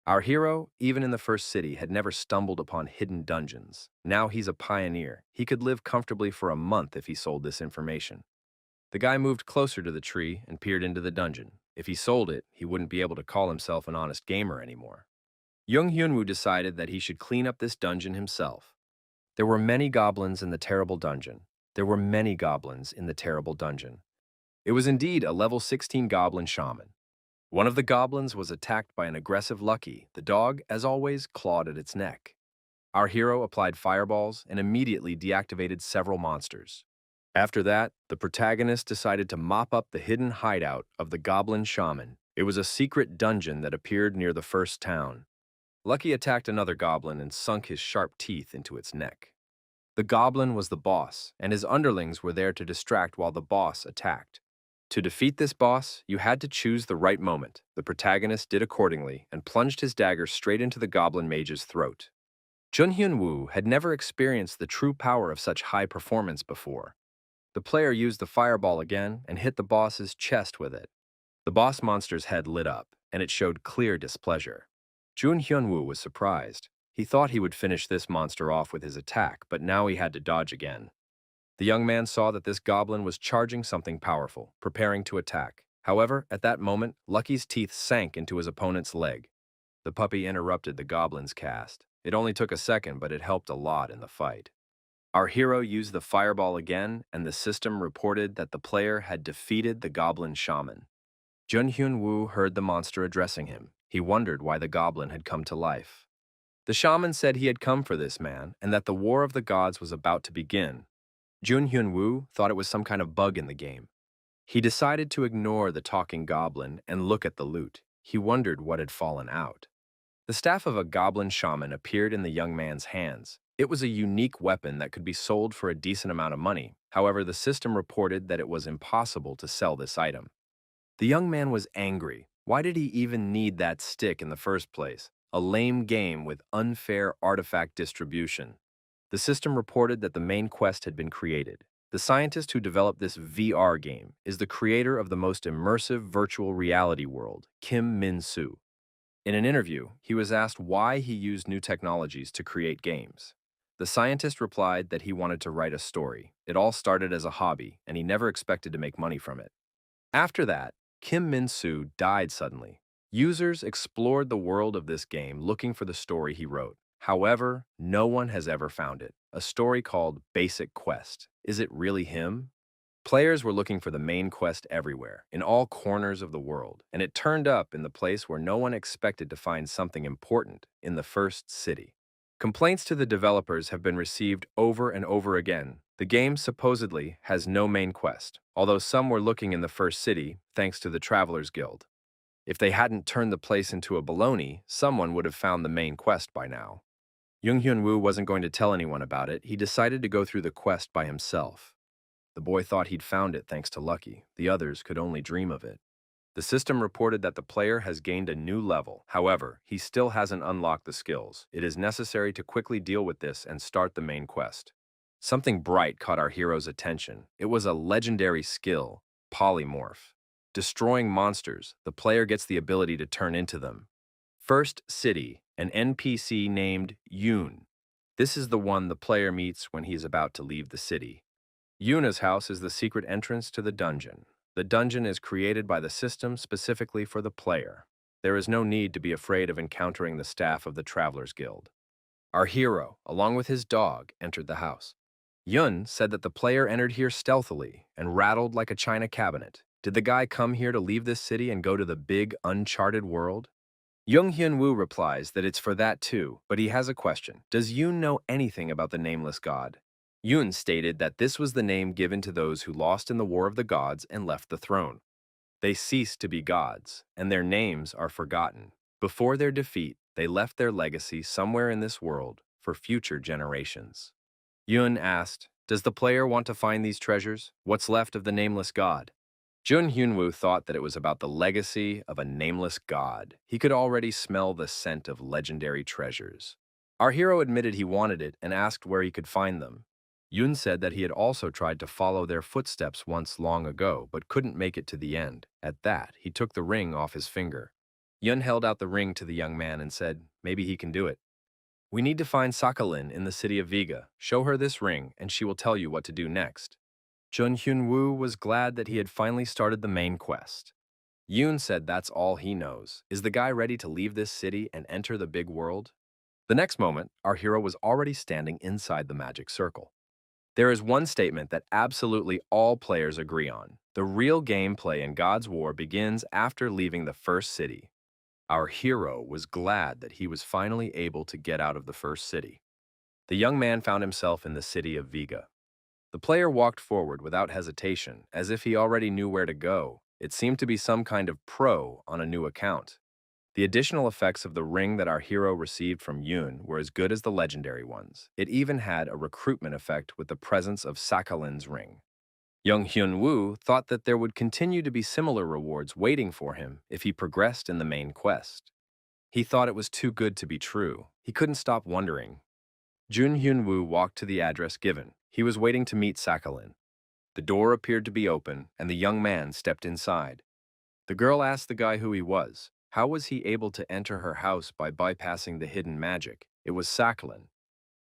Our hero, even in the first city, had never stumbled upon hidden dungeons. Now he's a pioneer. He could live comfortably for a month if he sold this information. The guy moved closer to the tree and peered into the dungeon. If he sold it, he wouldn't be able to call himself an honest gamer anymore. Jung Hyun-woo decided that he should clean up this dungeon himself. There were many goblins in the terrible dungeon. There were many goblins in the terrible dungeon. It was indeed a level 16 goblin shaman. One of the goblins was attacked by an aggressive Lucky. The dog, as always, clawed at its neck. Our hero applied fireballs and immediately deactivated several monsters. After that, the protagonist decided to mop up the hidden hideout of the goblin shaman. It was a secret dungeon that appeared near the first town. Lucky attacked another goblin and sunk his sharp teeth into its neck. The goblin was the boss, and his underlings were there to distract while the boss attacked. To defeat this boss, you had to choose the right moment. The protagonist did accordingly and plunged his dagger straight into the goblin mage's throat. Jun Hyun-woo had never experienced the true power of such high performance before. The player used the fireball again and hit the boss's chest with it. The boss monster's head lit up, and it showed clear displeasure. Jun Hyun-woo was surprised. He thought he would finish this monster off with his attack, but now he had to dodge again. The young man saw that this goblin was charging something powerful, preparing to attack. However, at that moment, Lucky's teeth sank into his opponent's leg. The puppy interrupted the goblin's cast. It only took a second, but it helped a lot in the fight. Our hero used the fireball again, and the system reported that the player had defeated the goblin shaman. Jun Hyun-woo heard the monster addressing him. He wondered why the goblin had come to life. The shaman said he had come for this man, and that the war of the gods was about to begin. Jun Hyun-woo thought it was some kind of bug in the game. He decided to ignore the talking goblin and look at the loot. He wondered what had fallen out. The staff of a goblin shaman appeared in the young man's hands. It was a unique weapon that could be sold for a decent amount of money. However, the system reported that it was impossible to sell this item. The young man was angry. Why did he even need that stick in the first place? A lame game with unfair artifact distribution. The system reported that the main quest had been created. The scientist who developed this VR game is the creator of the most immersive virtual reality world, Kim Min-soo. In an interview, he was asked why he used new technologies to create games. The scientist replied that he wanted to write a story. It all started as a hobby, and he never expected to make money from it. After that, Kim Min-soo died suddenly. Users explored the world of this game looking for the story he wrote. However, no one has ever found it. A story called Basic Quest. Is it really him? Players were looking for the main quest everywhere, in all corners of the world, and it turned up in the place where no one expected to find something important, in the first city. Complaints to the developers have been received over and over again. The game supposedly has no main quest, although some were looking in the first city thanks to the Travelers Guild. If they hadn't turned the place into a baloney, someone would have found the main quest by now. Hyun-woo wasn't going to tell anyone about it. He decided to go through the quest by himself. The boy thought he'd found it thanks to Lucky. The others could only dream of it. The system reported that the player has gained a new level. However, he still hasn't unlocked the skills. It is necessary to quickly deal with this and start the main quest. Something bright caught our hero's attention. It was a legendary skill, polymorph. Destroying monsters, the player gets the ability to turn into them. First City, an NPC named Yoon. This is the one the player meets when he is about to leave the city. Yuna's house is the secret entrance to the dungeon. The dungeon is created by the system specifically for the player. There is no need to be afraid of encountering the staff of the Travelers Guild. Our hero, along with his dog, entered the house. Yun said that the player entered here stealthily and rattled like a china cabinet. Did the guy come here to leave this city and go to the big, uncharted world? Hyun-woo replies that it's for that too, but he has a question. Does Yoon know anything about the nameless god? Yoon stated that this was the name given to those who lost in the War of the Gods and left the throne. They ceased to be gods, and their names are forgotten. Before their defeat, they left their legacy somewhere in this world for future generations. Yoon asked, does the player want to find these treasures? What's left of the nameless god? Jun Hyunwoo thought that it was about the legacy of a nameless god. He could already smell the scent of legendary treasures. Our hero admitted he wanted it and asked where he could find them. Yoon said that he had also tried to follow their footsteps once long ago, but couldn't make it to the end. At that, he took the ring off his finger. Yoon held out the ring to the young man and said, maybe he can do it. We need to find Sakalin in the city of Viga. Show her this ring, and she will tell you what to do next. Jun Hyun-woo was glad that he had finally started the main quest. Yoon said that's all he knows. Is the guy ready to leave this city and enter the big world? The next moment, our hero was already standing inside the magic circle. There is one statement that absolutely all players agree on. The real gameplay in God's War begins after leaving the first city. Our hero was glad that he was finally able to get out of the first city. The young man found himself in the city of Viga. The player walked forward without hesitation, as if he already knew where to go. It seemed to be some kind of pro on a new account. The additional effects of the ring that our hero received from Yoon were as good as the legendary ones. It even had a recruitment effect with the presence of Sakalin's ring. Young Hyun-woo thought that there would continue to be similar rewards waiting for him if he progressed in the main quest. He thought it was too good to be true. He couldn't stop wondering. Jun Hyun-woo walked to the address given. He was waiting to meet Sakalin. The door appeared to be open, and the young man stepped inside. The girl asked the guy who he was. How was he able to enter her house by bypassing the hidden magic? It was Sakalin.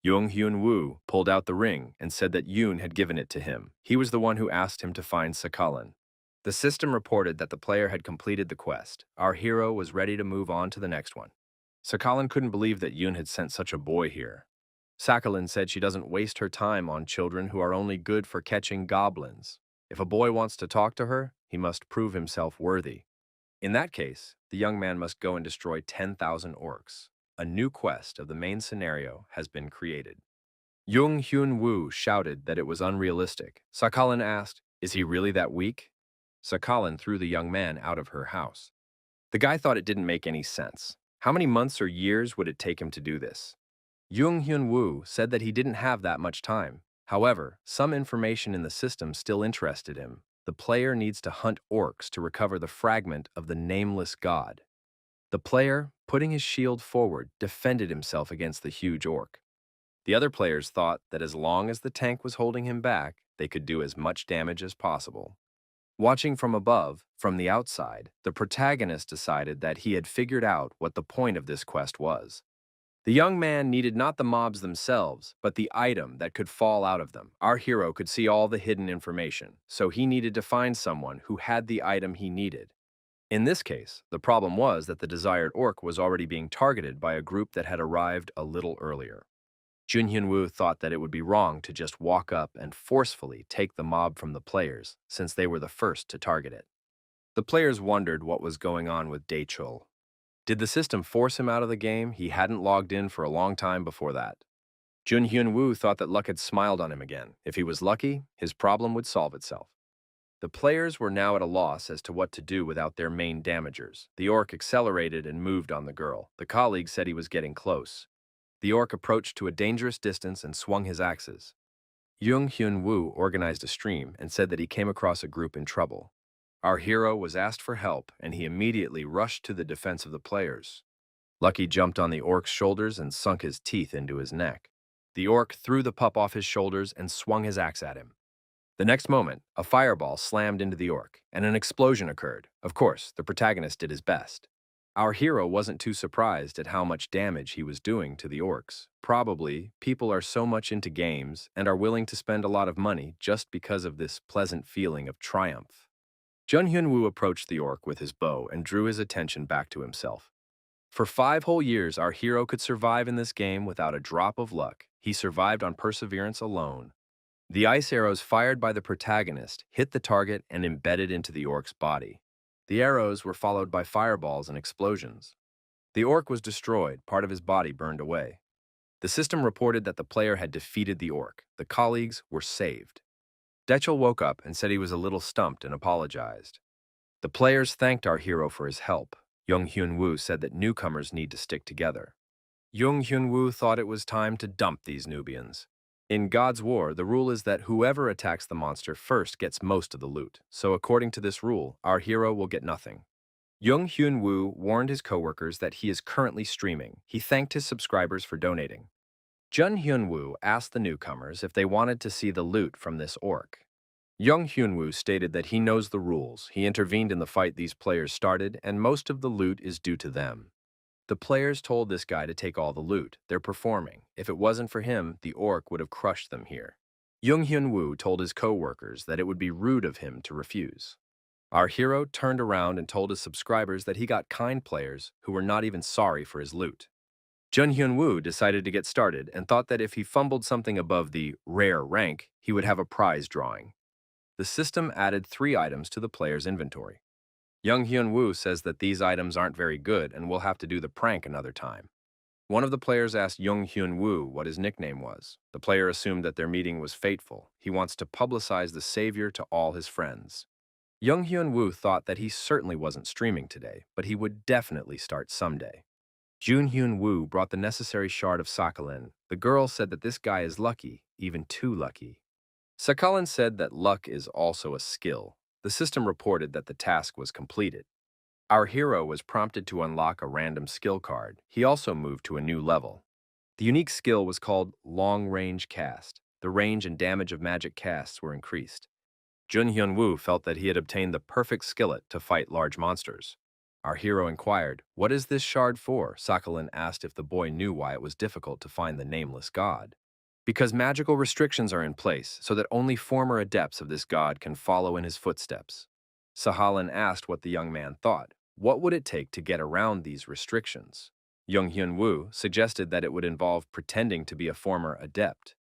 Jung Hyun-woo pulled out the ring and said that Yoon had given it to him. He was the one who asked him to find Sakalin. The system reported that the player had completed the quest. Our hero was ready to move on to the next one. Sakalin couldn't believe that Yoon had sent such a boy here. Sakalin said she doesn't waste her time on children who are only good for catching goblins. If a boy wants to talk to her, he must prove himself worthy. In that case, the young man must go and destroy 10,000 orcs. A new quest of the main scenario has been created. Jung Hyun-woo shouted that it was unrealistic. Sakalin asked, is he really that weak? Sakalin threw the young man out of her house. The guy thought it didn't make any sense. How many months or years would it take him to do this? Jung Hyun-woo said that he didn't have that much time. However, some information in the system still interested him. The player needs to hunt orcs to recover the fragment of the nameless god. The player, putting his shield forward, defended himself against the huge orc. The other players thought that as long as the tank was holding him back, they could do as much damage as possible. Watching from above, from the outside, the protagonist decided that he had figured out what the point of this quest was. The young man needed not the mobs themselves, but the item that could fall out of them. Our hero could see all the hidden information, so he needed to find someone who had the item he needed. In this case, the problem was that the desired orc was already being targeted by a group that had arrived a little earlier. Jun Hyun-woo thought that it would be wrong to just walk up and forcefully take the mob from the players, since they were the first to target it. The players wondered what was going on with Daechul. Did the system force him out of the game? He hadn't logged in for a long time before that. Jun Hyun-woo thought that luck had smiled on him again. If he was lucky, his problem would solve itself. The players were now at a loss as to what to do without their main damagers. The orc accelerated and moved on the girl. The colleague said he was getting close. The orc approached to a dangerous distance and swung his axes. Jung Hyun-woo organized a stream and said that he came across a group in trouble. Our hero was asked for help, and he immediately rushed to the defense of the players. Lucky jumped on the orc's shoulders and sunk his teeth into his neck. The orc threw the pup off his shoulders and swung his axe at him. The next moment, a fireball slammed into the orc, and an explosion occurred. Of course, the protagonist did his best. Our hero wasn't too surprised at how much damage he was doing to the orcs. Probably, people are so much into games and are willing to spend a lot of money just because of this pleasant feeling of triumph. Jun Hyun-woo approached the orc with his bow and drew his attention back to himself. For 5 whole years, our hero could survive in this game without a drop of luck. He survived on perseverance alone. The ice arrows fired by the protagonist hit the target and embedded into the orc's body. The arrows were followed by fireballs and explosions. The orc was destroyed, part of his body burned away. The system reported that the player had defeated the orc. The colleagues were saved. Daechul woke up and said he was a little stumped and apologized. The players thanked our hero for his help. Jung Hyun-woo said that newcomers need to stick together. Jung Hyun-woo thought it was time to dump these Nubians. In God's War, the rule is that whoever attacks the monster first gets most of the loot, so according to this rule, our hero will get nothing. Jung Hyun-woo warned his coworkers that he is currently streaming. He thanked his subscribers for donating. Jun Hyun-woo asked the newcomers if they wanted to see the loot from this orc. Jung Hyun-woo stated that he knows the rules. He intervened in the fight these players started, and most of the loot is due to them. The players told this guy to take all the loot. They're performing. If it wasn't for him, the orc would have crushed them here. Jung Hyun-woo told his co-workers that it would be rude of him to refuse. Our hero turned around and told his subscribers that he got kind players who were not even sorry for his loot. Jun Hyun-woo decided to get started and thought that if he fumbled something above the rare rank, he would have a prize drawing. The system added 3 items to the player's inventory. Jung Hyun-woo says that these items aren't very good and will have to do the prank another time. One of the players asked Jung Hyun-woo what his nickname was. The player assumed that their meeting was fateful. He wants to publicize the savior to all his friends. Jung Hyun-woo thought that he certainly wasn't streaming today, but he would definitely start someday. Jun Hyun-woo brought the necessary shard of Sakhalin. The girl said that this guy is lucky, even too lucky. Sakhalin said that luck is also a skill. The system reported that the task was completed. Our hero was prompted to unlock a random skill card. He also moved to a new level. The unique skill was called Long Range Cast. The range and damage of magic casts were increased. Jun Hyun-woo felt that he had obtained the perfect skillet to fight large monsters. Our hero inquired, "What is this shard for?" Sakhalin asked if the boy knew why it was difficult to find the nameless god. Because magical restrictions are in place, so that only former adepts of this god can follow in his footsteps. Sakhalin asked what the young man thought. What would it take to get around these restrictions? Jung Hyun-woo suggested that it would involve pretending to be a former adept.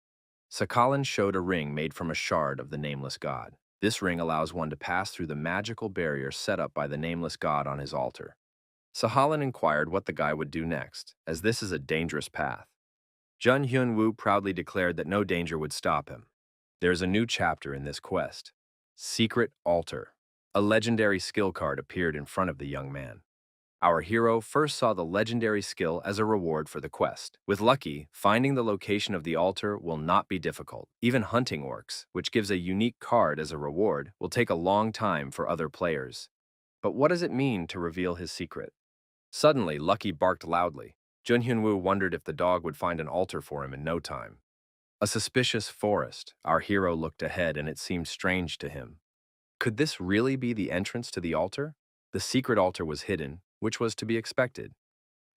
Sakhalin showed a ring made from a shard of the nameless god. This ring allows one to pass through the magical barrier set up by the nameless god on his altar. Sakhalin inquired what the guy would do next, as this is a dangerous path. Jun Hyun-woo proudly declared that no danger would stop him. There's a new chapter in this quest. Secret Altar. A legendary skill card appeared in front of the young man. Our hero first saw the legendary skill as a reward for the quest. With Lucky, finding the location of the altar will not be difficult. Even hunting orcs, which gives a unique card as a reward, will take a long time for other players. But what does it mean to reveal his secret? Suddenly, Lucky barked loudly. Jun Hyun-woo wondered if the dog would find an altar for him in no time. A suspicious forest. Our hero looked ahead and it seemed strange to him. Could this really be the entrance to the altar? The secret altar was hidden, which was to be expected.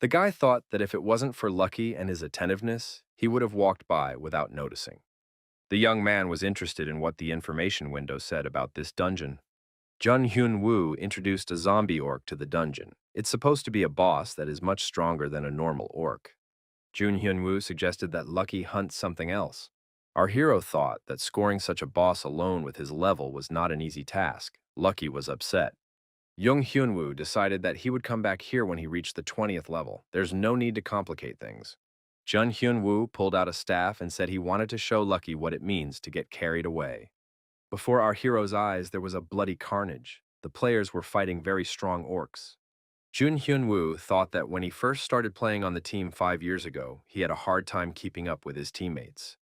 The guy thought that if it wasn't for Lucky and his attentiveness, he would have walked by without noticing. The young man was interested in what the information window said about this dungeon. Jun Hyun-woo introduced a zombie orc to the dungeon. It's supposed to be a boss that is much stronger than a normal orc. Jun Hyun-woo suggested that Lucky hunt something else. Our hero thought that scoring such a boss alone with his level was not an easy task. Lucky was upset. Jung Hyun-woo decided that he would come back here when he reached the 20th level. There's no need to complicate things. Jun Hyun-woo pulled out a staff and said he wanted to show Lucky what it means to get carried away. Before our hero's eyes, there was a bloody carnage. The players were fighting very strong orcs. Jun Hyun-woo thought that when he first started playing on the team 5 years ago, he had a hard time keeping up with his teammates.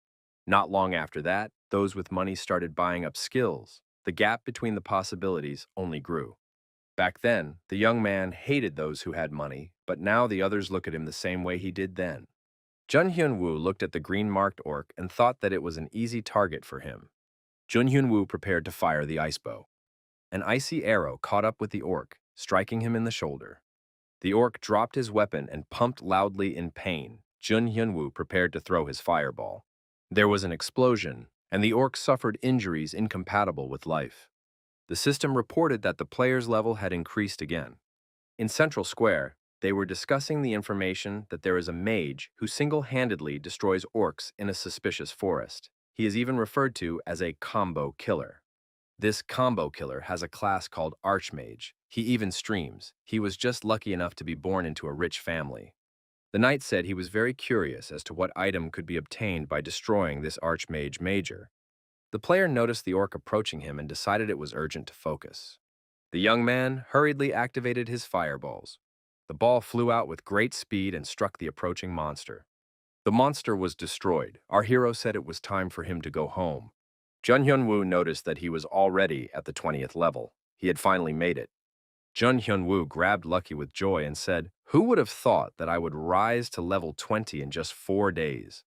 Not long after that, those with money started buying up skills. The gap between the possibilities only grew. Back then, the young man hated those who had money, but now the others look at him the same way he did then. Jun Hyun-woo looked at the green-marked orc and thought that it was an easy target for him. Jun Hyun-woo prepared to fire the ice bow. An icy arrow caught up with the orc, striking him in the shoulder. The orc dropped his weapon and pumped loudly in pain. Jun Hyun-woo prepared to throw his fireball. There was an explosion, and the orc suffered injuries incompatible with life. The system reported that the player's level had increased again. In Central Square, they were discussing the information that there is a mage who single-handedly destroys orcs in a suspicious forest. He is even referred to as a combo killer. This combo killer has a class called Archmage. He even streams. He was just lucky enough to be born into a rich family. The knight said he was very curious as to what item could be obtained by destroying this Archmage Major. The player noticed the orc approaching him and decided it was urgent to focus. The young man hurriedly activated his fireballs. The ball flew out with great speed and struck the approaching monster. The monster was destroyed. Our hero said it was time for him to go home. Jun Hyun-woo noticed that he was already at the 20th level. He had finally made it. Jun Hyun-woo grabbed Lucky with joy and said, "Who would have thought that I would rise to level 20 in just 4 days?"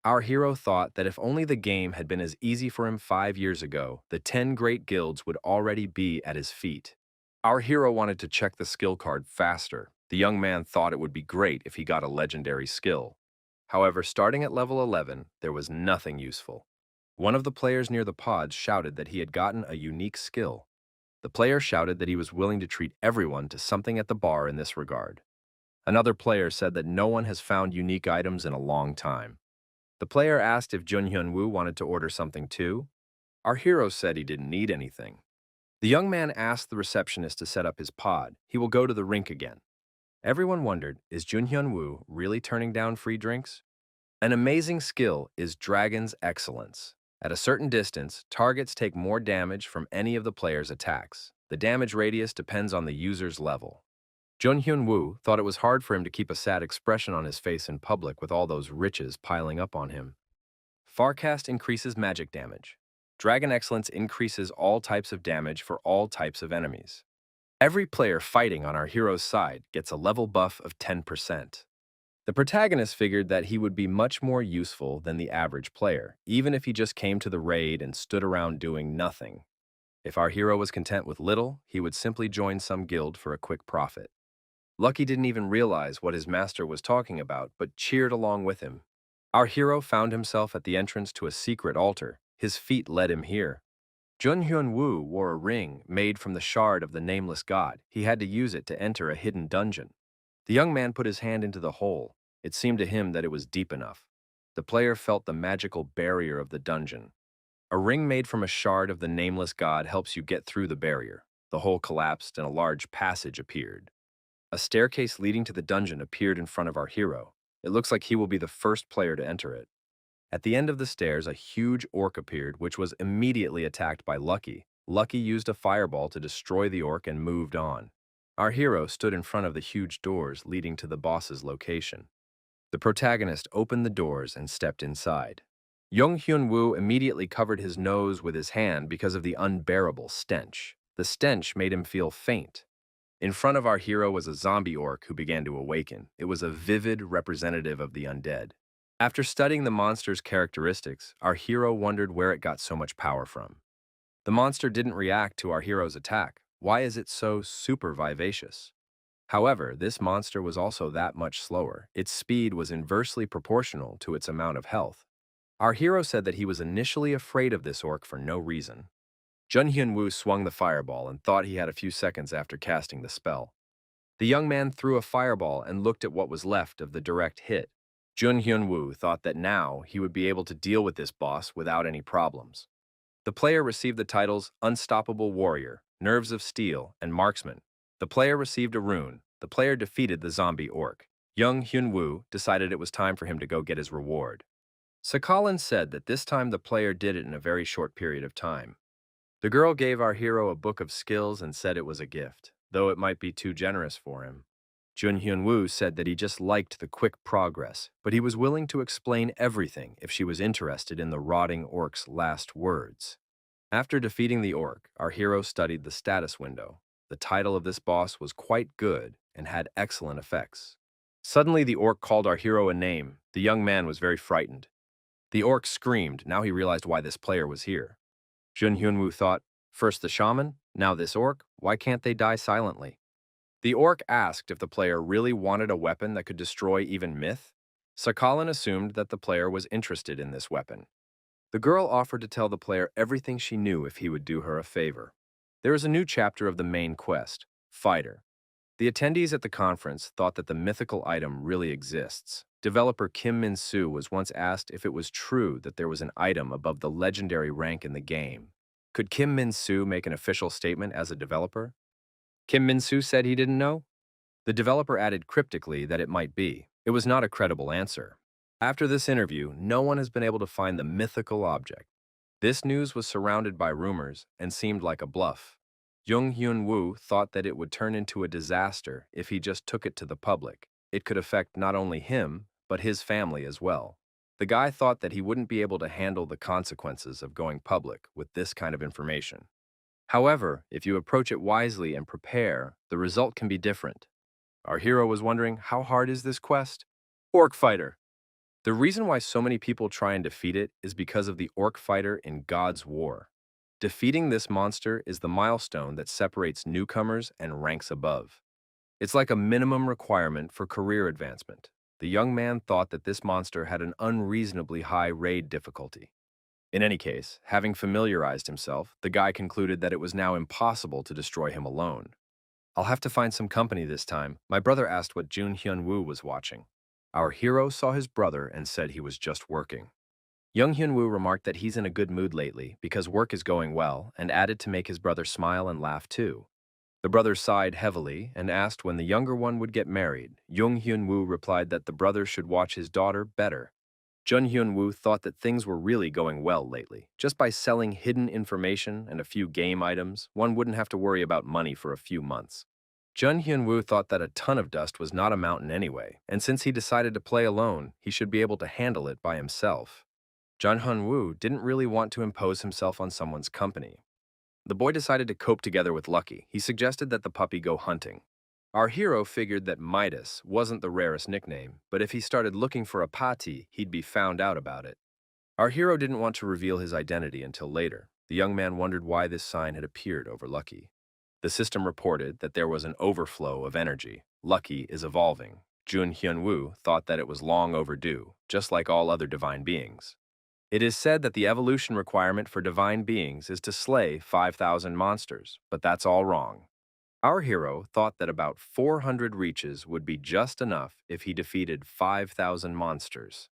Our hero thought that if only the game had been as easy for him 5 years ago, the 10 great guilds would already be at his feet. Our hero wanted to check the skill card faster. The young man thought it would be great if he got a legendary skill. However, starting at level 11, there was nothing useful. One of the players near the pods shouted that he had gotten a unique skill. The player shouted that he was willing to treat everyone to something at the bar in this regard. Another player said that no one has found unique items in a long time. The player asked if Jun Hyun-woo wanted to order something too. Our hero said he didn't need anything. The young man asked the receptionist to set up his pod. He will go to the rink again. Everyone wondered, is Jun Hyun-woo really turning down free drinks? An amazing skill is Dragon's Excellence. At a certain distance, targets take more damage from any of the player's attacks. The damage radius depends on the user's level. Jun Hyun-woo thought it was hard for him to keep a sad expression on his face in public with all those riches piling up on him. Farcast increases magic damage. Dragon Excellence increases all types of damage for all types of enemies. Every player fighting on our hero's side gets a level buff of 10%. The protagonist figured that he would be much more useful than the average player, even if he just came to the raid and stood around doing nothing. If our hero was content with little, he would simply join some guild for a quick profit. Lucky didn't even realize what his master was talking about, but cheered along with him. Our hero found himself at the entrance to a secret altar. His feet led him here. Jun Hyun-woo wore a ring made from the shard of the nameless god. He had to use it to enter a hidden dungeon. The young man put his hand into the hole. It seemed to him that it was deep enough. The player felt the magical barrier of the dungeon. A ring made from a shard of the nameless god helps you get through the barrier. The hole collapsed and a large passage appeared. A staircase leading to the dungeon appeared in front of our hero. It looks like he will be the first player to enter it. At the end of the stairs, a huge orc appeared, which was immediately attacked by Lucky. Lucky used a fireball to destroy the orc and moved on. Our hero stood in front of the huge doors leading to the boss's location. The protagonist opened the doors and stepped inside. Jung Hyun-woo immediately covered his nose with his hand because of the unbearable stench. The stench made him feel faint. In front of our hero was a zombie orc who began to awaken. It was a vivid representative of the undead. After studying the monster's characteristics, our hero wondered where it got so much power from. The monster didn't react to our hero's attack. Why is it so super vivacious? However, this monster was also that much slower. Its speed was inversely proportional to its amount of health. Our hero said that he was initially afraid of this orc for no reason. Jun Hyun-woo swung the fireball and thought he had a few seconds after casting the spell. The young man threw a fireball and looked at what was left of the direct hit. Jun Hyun-woo thought that now he would be able to deal with this boss without any problems. The player received the titles Unstoppable Warrior, Nerves of Steel, and Marksman. The player received a rune. The player defeated the zombie orc. Young Hyun-woo decided it was time for him to go get his reward. Sakhalin said that this time the player did it in a very short period of time. The girl gave our hero a book of skills and said it was a gift, though it might be too generous for him. Jun Hyun-woo said that he just liked the quick progress, but he was willing to explain everything if she was interested in the rotting orc's last words. After defeating the orc, our hero studied the status window. The title of this boss was quite good and had excellent effects. Suddenly the orc called our hero a name. The young man was very frightened. The orc screamed. Now he realized why this player was here. Jun Hyun-woo thought, first the shaman, now this orc, why can't they die silently? The orc asked if the player really wanted a weapon that could destroy even myth. Sakhalin assumed that the player was interested in this weapon. The girl offered to tell the player everything she knew if he would do her a favor. There is a new chapter of the main quest, Fighter. The attendees at the conference thought that the mythical item really exists. Developer Kim Min-soo was once asked if it was true that there was an item above the legendary rank in the game. Could Kim Min-soo make an official statement as a developer? Kim Min-soo said he didn't know. The developer added cryptically that it might be. It was not a credible answer. After this interview, no one has been able to find the mythical object. This news was surrounded by rumors and seemed like a bluff. Jung Hyun-woo thought that it would turn into a disaster if he just took it to the public. It could affect not only him, but his family as well. The guy thought that he wouldn't be able to handle the consequences of going public with this kind of information. However, if you approach it wisely and prepare, the result can be different. Our hero was wondering, how hard is this quest? Orc Fighter. The reason why so many people try and defeat it is because of the Orc Fighter in God's War. Defeating this monster is the milestone that separates newcomers and ranks above. It's like a minimum requirement for career advancement. The young man thought that this monster had an unreasonably high raid difficulty. In any case, having familiarized himself, the guy concluded that it was now impossible to destroy him alone. I'll have to find some company this time. My brother asked what Jun Hyun-woo was watching. Our hero saw his brother and said he was just working. Young Hyun-woo remarked that he's in a good mood lately because work is going well and added to make his brother smile and laugh too. The brother sighed heavily and asked when the younger one would get married. Jung Hyun-woo replied that the brother should watch his daughter better. Jun Hyun-woo thought that things were really going well lately. Just by selling hidden information and a few game items, one wouldn't have to worry about money for a few months. Jun Hyun-woo thought that a ton of dust was not a mountain anyway, and since he decided to play alone, he should be able to handle it by himself. Jun Hyun-woo didn't really want to impose himself on someone's company. The boy decided to cope together with Lucky. He suggested that the puppy go hunting. Our hero figured that Midas wasn't the rarest nickname, but if he started looking for a pati, he'd be found out about it. Our hero didn't want to reveal his identity until later. The young man wondered why this sign had appeared over Lucky. The system reported that there was an overflow of energy. Lucky is evolving. Jun Hyun-woo thought that it was long overdue, just like all other divine beings. It is said that the evolution requirement for divine beings is to slay 5,000 monsters, but that's all wrong. Our hero thought that about 400 reaches would be just enough if he defeated 5,000 monsters.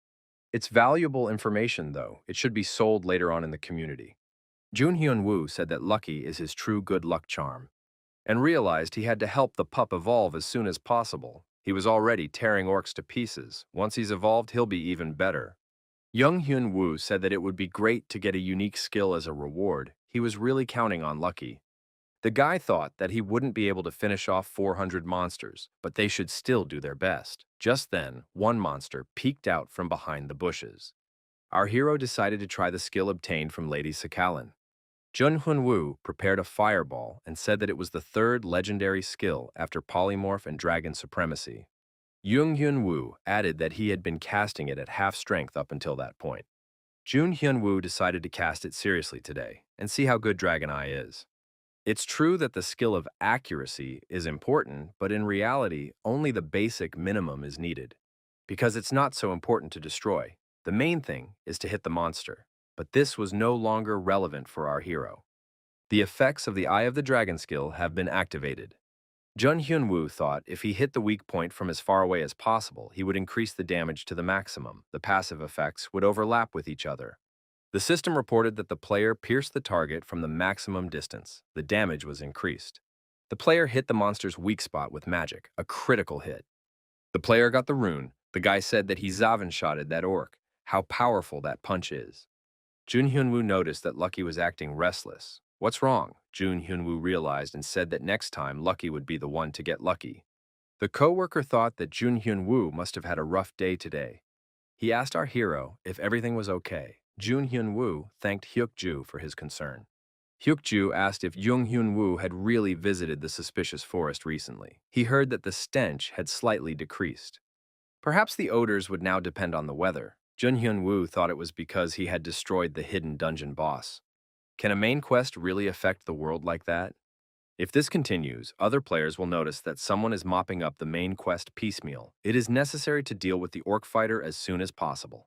It's valuable information, though. It should be sold later on in the community. Jun Hyun-woo said that Lucky is his true good luck charm, and realized he had to help the pup evolve as soon as possible. He was already tearing orcs to pieces. Once he's evolved, he'll be even better. Young Hyun-woo said that it would be great to get a unique skill as a reward. He was really counting on Lucky. The guy thought that he wouldn't be able to finish off 400 monsters, but they should still do their best. Just then, one monster peeked out from behind the bushes. Our hero decided to try the skill obtained from Lady Sakhalin. Jun Hyun-woo prepared a fireball and said that it was the third legendary skill after polymorph and dragon supremacy. Jung Hyun-woo added that he had been casting it at half strength up until that point. Jun Hyun-woo decided to cast it seriously today and see how good Dragon Eye is. It's true that the skill of accuracy is important, but in reality, only the basic minimum is needed. Because it's not so important to destroy. The main thing is to hit the monster. But this was no longer relevant for our hero. The effects of the Eye of the Dragon skill have been activated. Jun Hyun-woo thought if he hit the weak point from as far away as possible, he would increase the damage to the maximum. The passive effects would overlap with each other. The system reported that the player pierced the target from the maximum distance. The damage was increased. The player hit the monster's weak spot with magic, a critical hit. The player got the rune. The guy said that he Zaven-shotted that orc. How powerful that punch is. Jun Hyun-woo noticed that Lucky was acting restless. What's wrong? Jun Hyun-woo realized and said that next time Lucky would be the one to get lucky. The co-worker thought that Jun Hyun-woo must have had a rough day today. He asked our hero if everything was okay. Jun Hyun-woo thanked Hyuk-ju for his concern. Hyuk-ju asked if Jung Hyun-woo had really visited the suspicious forest recently. He heard that the stench had slightly decreased. Perhaps the odors would now depend on the weather. Jun Hyun-woo thought it was because he had destroyed the hidden dungeon boss. Can a main quest really affect the world like that? If this continues, other players will notice that someone is mopping up the main quest piecemeal. It is necessary to deal with the orc fighter as soon as possible.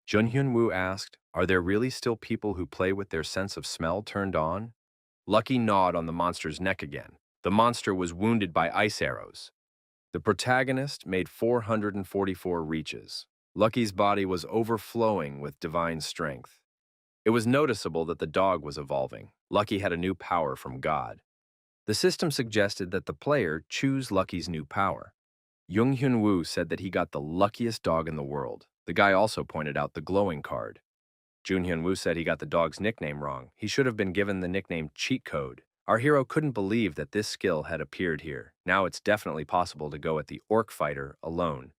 Jun Hyun-woo asked, are there really still people who play with their sense of smell turned on? Lucky gnawed on the monster's neck again. The monster was wounded by ice arrows. The protagonist made 444 reaches. Lucky's body was overflowing with divine strength. It was noticeable that the dog was evolving. Lucky had a new power from God. The system suggested that the player choose Lucky's new power. Jung Hyun-woo said that he got the luckiest dog in the world. The guy also pointed out the glowing card. Jun Hyun-woo said he got the dog's nickname wrong. He should have been given the nickname Cheat Code. Our hero couldn't believe that this skill had appeared here. Now it's definitely possible to go at the orc fighter alone.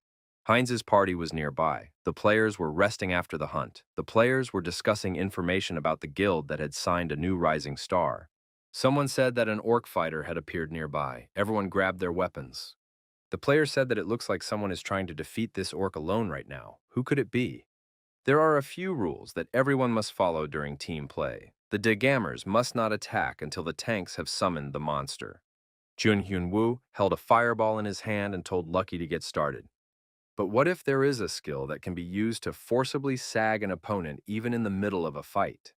Heinz's party was nearby. The players were resting after the hunt. The players were discussing information about the guild that had signed a new rising star. Someone said that an orc fighter had appeared nearby. Everyone grabbed their weapons. The player said that it looks like someone is trying to defeat this orc alone right now. Who could it be? There are a few rules that everyone must follow during team play. The Degammers must not attack until the tanks have summoned the monster. Jun Hyun-woo held a fireball in his hand and told Lucky to get started. But what if there is a skill that can be used to forcibly sag an opponent even in the middle of a fight?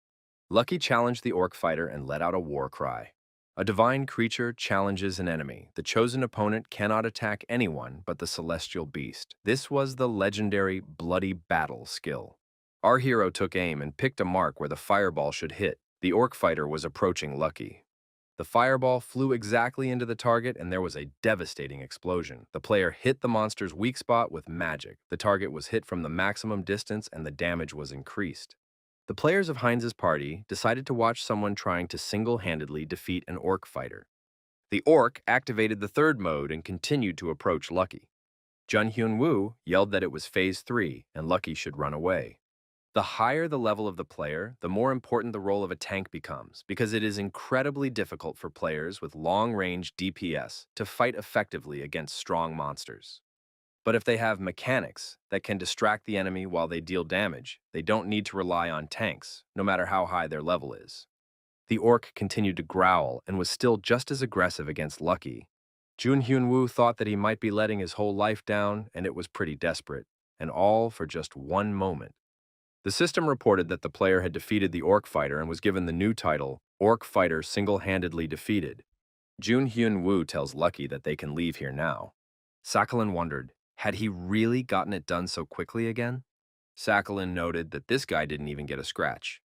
Lucky challenged the orc fighter and let out a war cry. A divine creature challenges an enemy. The chosen opponent cannot attack anyone but the celestial beast. This was the legendary Bloody Battle skill. Our hero took aim and picked a mark where the fireball should hit. The orc fighter was approaching Lucky. The fireball flew exactly into the target and there was a devastating explosion. The player hit the monster's weak spot with magic. The target was hit from the maximum distance and the damage was increased. The players of Heinz's party decided to watch someone trying to single-handedly defeat an orc fighter. The orc activated the third mode and continued to approach Lucky. Jun Hyun-woo yelled that it was Phase 3 and Lucky should run away. The higher the level of the player, the more important the role of a tank becomes, because it is incredibly difficult for players with long-range DPS to fight effectively against strong monsters. But if they have mechanics that can distract the enemy while they deal damage, they don't need to rely on tanks, no matter how high their level is. The orc continued to growl and was still just as aggressive against Lucky. Jun Hyun-woo thought that he might be letting his whole life down, and it was pretty desperate, and all for just one moment. The system reported that the player had defeated the orc fighter and was given the new title, Orc Fighter Single-Handedly Defeated. Jun Hyun-woo tells Lucky that they can leave here now. Sakhalin wondered, had he really gotten it done so quickly again? Sakhalin noted that this guy didn't even get a scratch.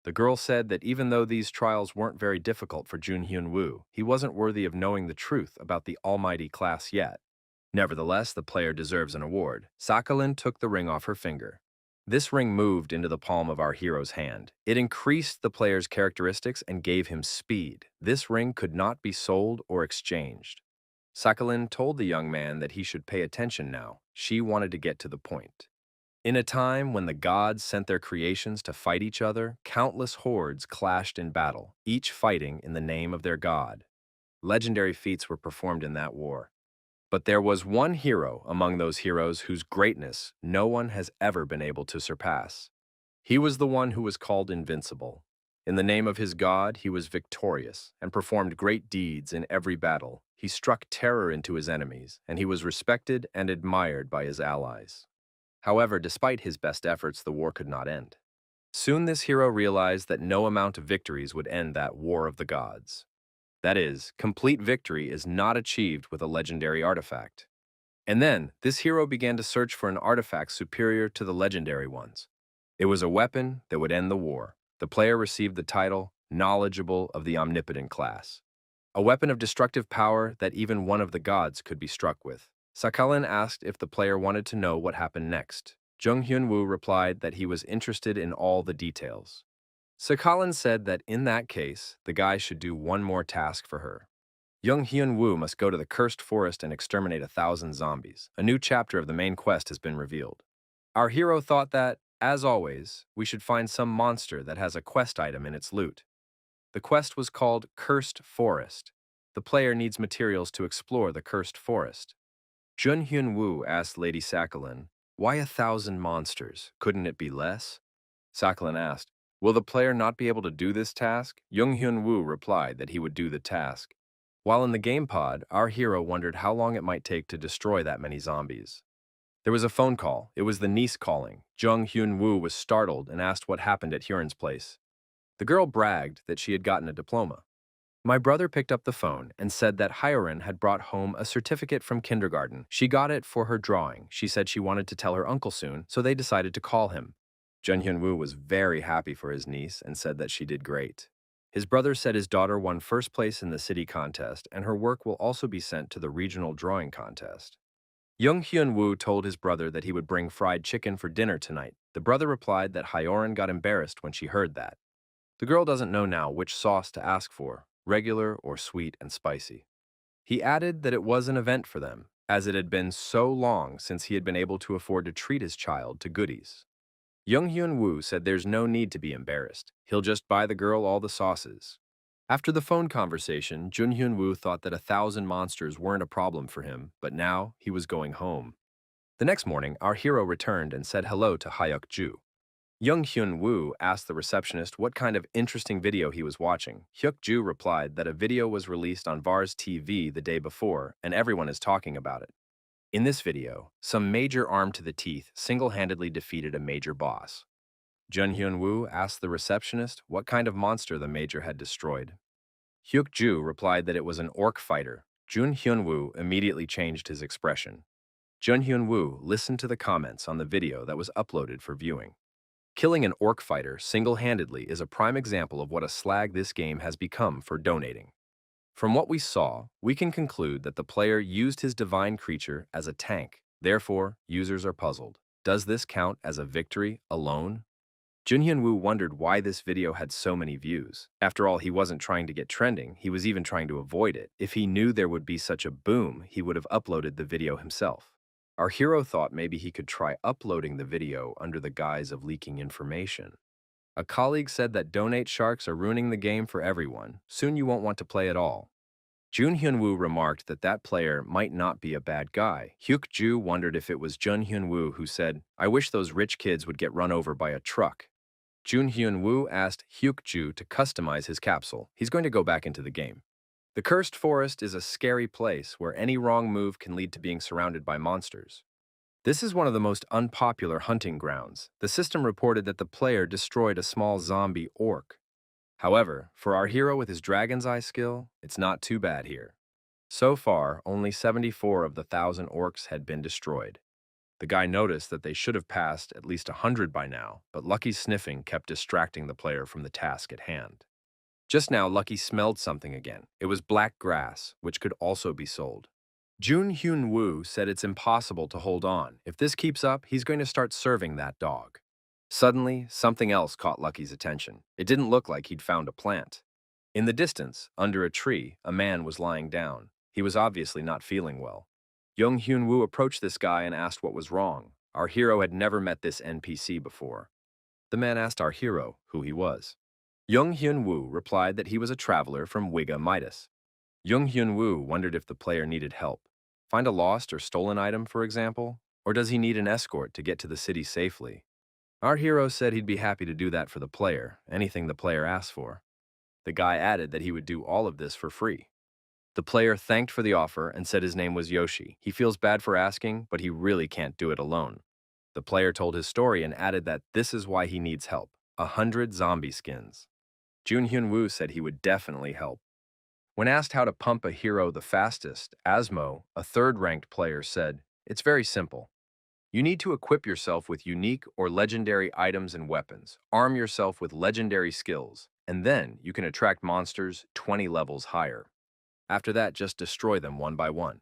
The girl said that even though these trials weren't very difficult for Jun Hyun-woo, he wasn't worthy of knowing the truth about the almighty class yet. Nevertheless, the player deserves an award. Sakhalin took the ring off her finger. This ring moved into the palm of our hero's hand. It increased the player's characteristics and gave him speed. This ring could not be sold or exchanged. Sakhalin told the young man that he should pay attention now. She wanted to get to the point. In a time when the gods sent their creations to fight each other, countless hordes clashed in battle, each fighting in the name of their god. Legendary feats were performed in that war. But there was one hero among those heroes whose greatness no one has ever been able to surpass. He was the one who was called invincible. In the name of his god, he was victorious and performed great deeds in every battle. He struck terror into his enemies, and he was respected and admired by his allies. However, despite his best efforts, the war could not end. Soon this hero realized that no amount of victories would end that war of the gods. That is, complete victory is not achieved with a legendary artifact. And then, this hero began to search for an artifact superior to the legendary ones. It was a weapon that would end the war. The player received the title, Knowledgeable of the Omnipotent class. A weapon of destructive power that even one of the gods could be struck with. Sakhalin asked if the player wanted to know what happened next. Jung Hyun-woo replied that he was interested in all the details. Sakhalin said that in that case, the guy should do one more task for her. Jung Hyun-woo must go to the cursed forest and exterminate 1,000 zombies. A new chapter of the main quest has been revealed. Our hero thought that, as always, we should find some monster that has a quest item in its loot. The quest was called Cursed Forest. The player needs materials to explore the cursed forest. Jun Hyun-woo asked Lady Sakhalin, "Why 1,000 monsters? Couldn't it be less?" Sakhalin asked, "Will the player not be able to do this task?" Jung Hyun-woo replied that he would do the task. While in the game pod, our hero wondered how long it might take to destroy that many zombies. There was a phone call. It was the niece calling. Jung Hyun-woo was startled and asked what happened at Hyun's place. The girl bragged that she had gotten a diploma. My brother picked up the phone and said that Hyorin had brought home a certificate from kindergarten. She got it for her drawing. She said she wanted to tell her uncle soon, so they decided to call him. Jun Hyun-woo was very happy for his niece and said that she did great. His brother said his daughter won first place in the city contest, and her work will also be sent to the regional drawing contest. Jung Hyun-woo told his brother that he would bring fried chicken for dinner tonight. The brother replied that Hyorin got embarrassed when she heard that. The girl doesn't know now which sauce to ask for, regular or sweet and spicy. He added that it was an event for them, as it had been so long since he had been able to afford to treat his child to goodies. Jung Hyun-woo said there's no need to be embarrassed. He'll just buy the girl all the sauces. After the phone conversation, Jun Hyun-woo thought that 1,000 monsters weren't a problem for him, but now he was going home. The next morning, our hero returned and said hello to Hyuk-ju. Jung Hyun-woo asked the receptionist what kind of interesting video he was watching. Hyuk-ju replied that a video was released on VAR's TV the day before, and everyone is talking about it. In this video, some major armed to the teeth single-handedly defeated a major boss. Jun Hyun-woo asked the receptionist what kind of monster the major had destroyed. Hyuk-ju replied that it was an orc fighter. Jun Hyun-woo immediately changed his expression. Jun Hyun-woo listened to the comments on the video that was uploaded for viewing. Killing an orc fighter single-handedly is a prime example of what a slag this game has become for donating. From what we saw, we can conclude that the player used his divine creature as a tank. Therefore, users are puzzled. Does this count as a victory alone? Jun Hyun-woo wondered why this video had so many views. After all, he wasn't trying to get trending, he was even trying to avoid it. If he knew there would be such a boom, he would have uploaded the video himself. Our hero thought maybe he could try uploading the video under the guise of leaking information. A colleague said that donate sharks are ruining the game for everyone. Soon you won't want to play at all. Jun Hyun-woo remarked that that player might not be a bad guy. Hyuk-ju wondered if it was Jun Hyun-woo who said, "I wish those rich kids would get run over by a truck." Jun Hyun-woo asked Hyuk-ju to customize his capsule. He's going to go back into the game. The Cursed Forest is a scary place where any wrong move can lead to being surrounded by monsters. This is one of the most unpopular hunting grounds. The system reported that the player destroyed a small zombie orc. However, for our hero with his Dragon's Eye skill, it's not too bad here. So far, only 74 of the 1,000 orcs had been destroyed. The guy noticed that they should have passed at least 100 by now, but Lucky's sniffing kept distracting the player from the task at hand. Just now, Lucky smelled something again. It was black grass, which could also be sold. Jun Hyun-woo said it's impossible to hold on. If this keeps up, he's going to start serving that dog. Suddenly, something else caught Lucky's attention. It didn't look like he'd found a plant. In the distance, under a tree, a man was lying down. He was obviously not feeling well. Jung Hyun-woo approached this guy and asked what was wrong. Our hero had never met this NPC before. The man asked our hero who he was. Jung Hyun-woo replied that he was a traveler from Wiga Midas. Jung Hyun-woo wondered if the player needed help. Find a lost or stolen item, for example? Or does he need an escort to get to the city safely? Our hero said he'd be happy to do that for the player, anything the player asked for. The guy added that he would do all of this for free. The player thanked for the offer and said his name was Yoshi. He feels bad for asking, but he really can't do it alone. The player told his story and added that this is why he needs help: 100 zombie skins. Jun Hyun-woo said he would definitely help. When asked how to pump a hero the fastest, Asmo, a third-ranked player, said, "It's very simple. You need to equip yourself with unique or legendary items and weapons, arm yourself with legendary skills, and then you can attract monsters 20 levels higher. After that, just destroy them one by one."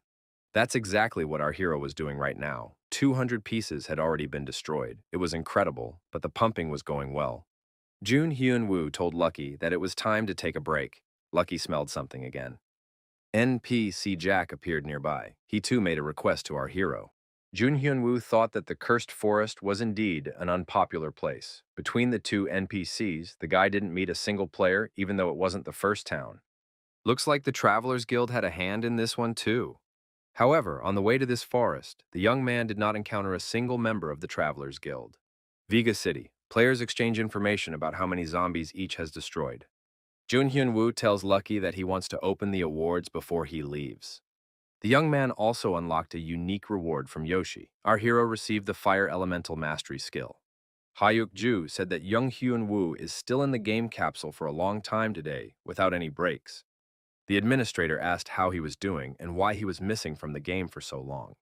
That's exactly what our hero was doing right now. 200 pieces had already been destroyed. It was incredible, but the pumping was going well. Jun Hyun-woo told Lucky that it was time to take a break. Lucky smelled something again. NPC Jack appeared nearby. He too made a request to our hero. Jun Hyun-woo thought that the cursed forest was indeed an unpopular place. Between the two NPCs, the guy didn't meet a single player, even though it wasn't the first town. Looks like the Travelers Guild had a hand in this one too. However, on the way to this forest, the young man did not encounter a single member of the Travelers Guild. Viga City. Players exchange information about how many zombies each has destroyed. Jun Hyun-woo tells Lucky that he wants to open the awards before he leaves. The young man also unlocked a unique reward from Yoshi. Our hero received the Fire Elemental Mastery skill. Hyuk-ju said that Jung Hyun-woo is still in the game capsule for a long time today, without any breaks. The administrator asked how he was doing and why he was missing from the game for so long.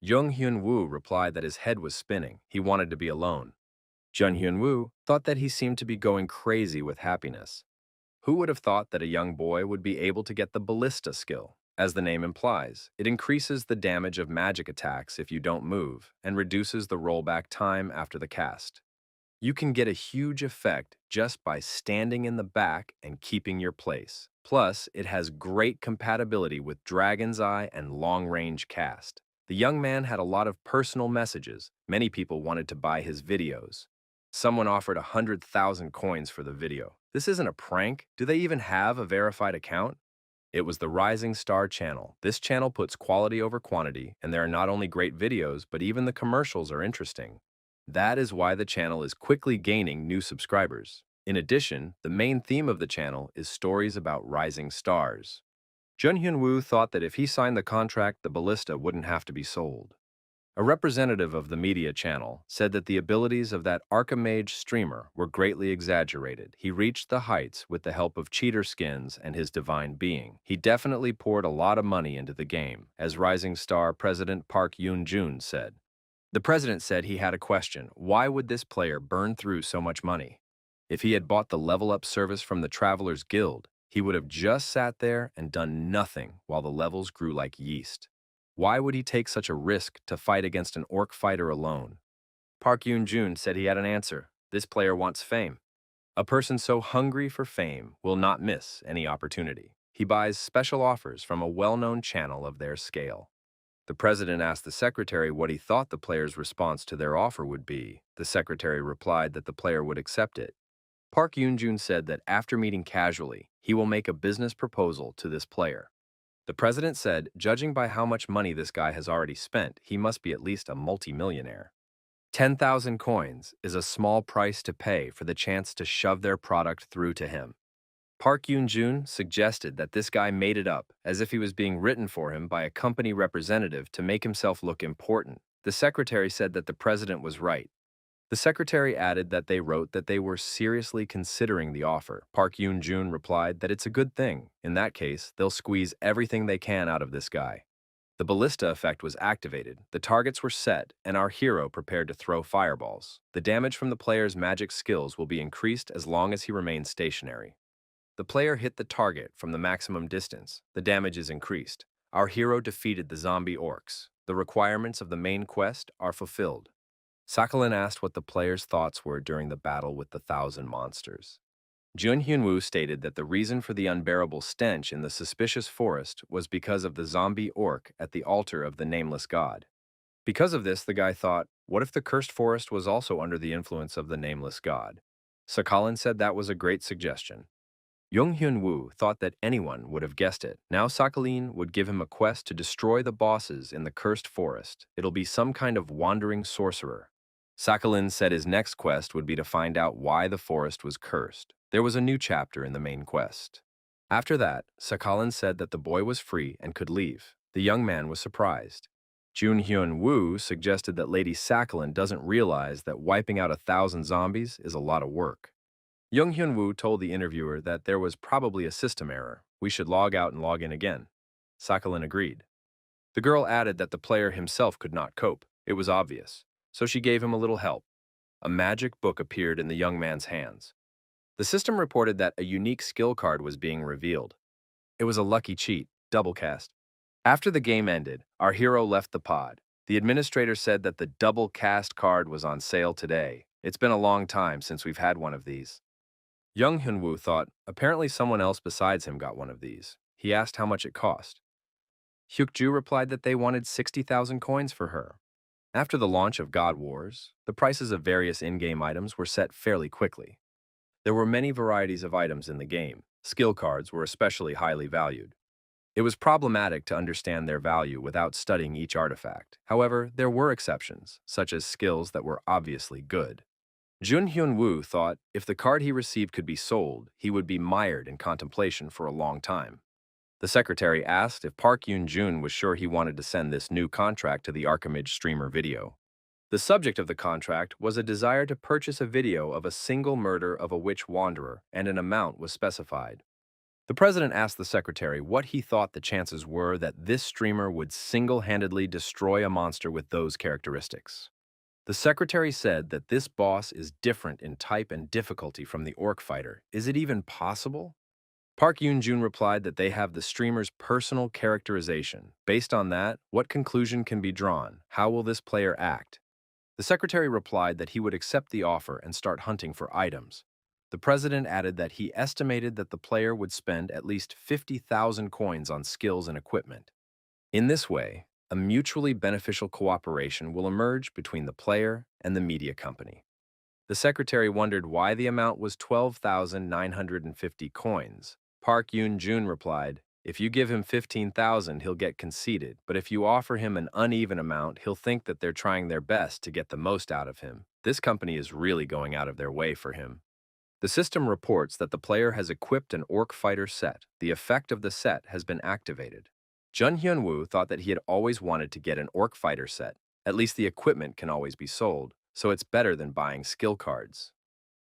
Jung Hyun-woo replied that his head was spinning. He wanted to be alone. Jun Hyun-woo thought that he seemed to be going crazy with happiness. Who would have thought that a young boy would be able to get the Ballista skill? As the name implies, it increases the damage of magic attacks if you don't move and reduces the rollback time after the cast. You can get a huge effect just by standing in the back and keeping your place. Plus, it has great compatibility with Dragon's Eye and long-range cast. The young man had a lot of personal messages. Many people wanted to buy his videos. Someone offered 100,000 coins for the video. This isn't a prank. Do they even have a verified account? It was the Rising Star channel. This channel puts quality over quantity, and there are not only great videos, but even the commercials are interesting. That is why the channel is quickly gaining new subscribers. In addition, the main theme of the channel is stories about rising stars. Jun Hyun-woo thought that if he signed the contract, the Ballista wouldn't have to be sold. A representative of the media channel said that the abilities of that Archimage streamer were greatly exaggerated. He reached the heights with the help of cheater skins and his divine being. He definitely poured a lot of money into the game, as Rising Star President Park Yoon-jun said. The president said he had a question. Why would this player burn through so much money? If he had bought the level up service from the Travelers Guild, he would have just sat there and done nothing while the levels grew like yeast. Why would he take such a risk to fight against an orc fighter alone? Park Yoon-jun said he had an answer. This player wants fame. A person so hungry for fame will not miss any opportunity. He buys special offers from a well-known channel of their scale. The president asked the secretary what he thought the player's response to their offer would be. The secretary replied that the player would accept it. Park Yoon-jun said that after meeting casually, he will make a business proposal to this player. The president said, judging by how much money this guy has already spent, he must be at least a multimillionaire. 10,000 coins is a small price to pay for the chance to shove their product through to him. Park Yoon-jun suggested that this guy made it up, as if he was being written for him by a company representative to make himself look important. The secretary said that the president was right. The secretary added that they wrote that they were seriously considering the offer. Park Yoon-jun replied that it's a good thing. In that case, they'll squeeze everything they can out of this guy. The ballista effect was activated, the targets were set, and our hero prepared to throw fireballs. The damage from the player's magic skills will be increased as long as he remains stationary. The player hit the target from the maximum distance. The damage is increased. Our hero defeated the zombie orcs. The requirements of the main quest are fulfilled. Sakhalin asked what the player's thoughts were during the battle with the 1,000 monsters. Jun Hyun-woo stated that the reason for the unbearable stench in the suspicious forest was because of the zombie orc at the altar of the nameless god. Because of this, the guy thought, What if the cursed forest was also under the influence of the nameless god? Sakhalin said that was a great suggestion. Jung Hyun Woo thought that anyone would have guessed it. Now Sakhalin would give him a quest to destroy the bosses in the cursed forest. It'll be some kind of wandering sorcerer. Sakhalin said his next quest would be to find out why the forest was cursed. There was a new chapter in the main quest. After that, Sakhalin said that the boy was free and could leave. The young man was surprised. Jun Hyun Woo suggested that Lady Sakhalin doesn't realize that wiping out 1,000 zombies is a lot of work. Jung Hyun Woo told the interviewer that there was probably a system error. We should log out and log in again. Sakhalin agreed. The girl added that the player himself could not cope. It was obvious. So she gave him a little help. A magic book appeared in the young man's hands. The system reported that a unique skill card was being revealed. It was a lucky cheat, double cast. After the game ended, our hero left the pod. The administrator said that the double cast card was on sale today. It's been a long time since we've had one of these. Jung Hyun Woo thought, apparently someone else besides him got one of these. He asked how much it cost. Hyuk Ju replied that they wanted 60,000 coins for her. After the launch of God Wars, the prices of various in-game items were set fairly quickly. There were many varieties of items in the game. Skill cards were especially highly valued. It was problematic to understand their value without studying each artifact. However, there were exceptions, such as skills that were obviously good. Jun Hyun Woo thought if the card he received could be sold, he would be mired in contemplation for a long time. The secretary asked if Park Yoon-jun was sure he wanted to send this new contract to the Archimage streamer video. The subject of the contract was a desire to purchase a video of a single murder of a witch wanderer, and an amount was specified. The president asked the secretary what he thought the chances were that this streamer would single-handedly destroy a monster with those characteristics. The secretary said that this boss is different in type and difficulty from the orc fighter. Is it even possible? Park Yoon-jun replied that they have the streamer's personal characterization. Based on that, what conclusion can be drawn? How will this player act? The secretary replied that he would accept the offer and start hunting for items. The president added that he estimated that the player would spend at least 50,000 coins on skills and equipment. In this way, a mutually beneficial cooperation will emerge between the player and the media company. The secretary wondered why the amount was 12,950 coins. Park Yoon-jun replied, if you give him 15,000, he'll get conceited, but if you offer him an uneven amount, he'll think that they're trying their best to get the most out of him. This company is really going out of their way for him. The system reports that the player has equipped an orc fighter set. The effect of the set has been activated. Jun Hyun Woo thought that he had always wanted to get an orc fighter set. At least the equipment can always be sold, so it's better than buying skill cards.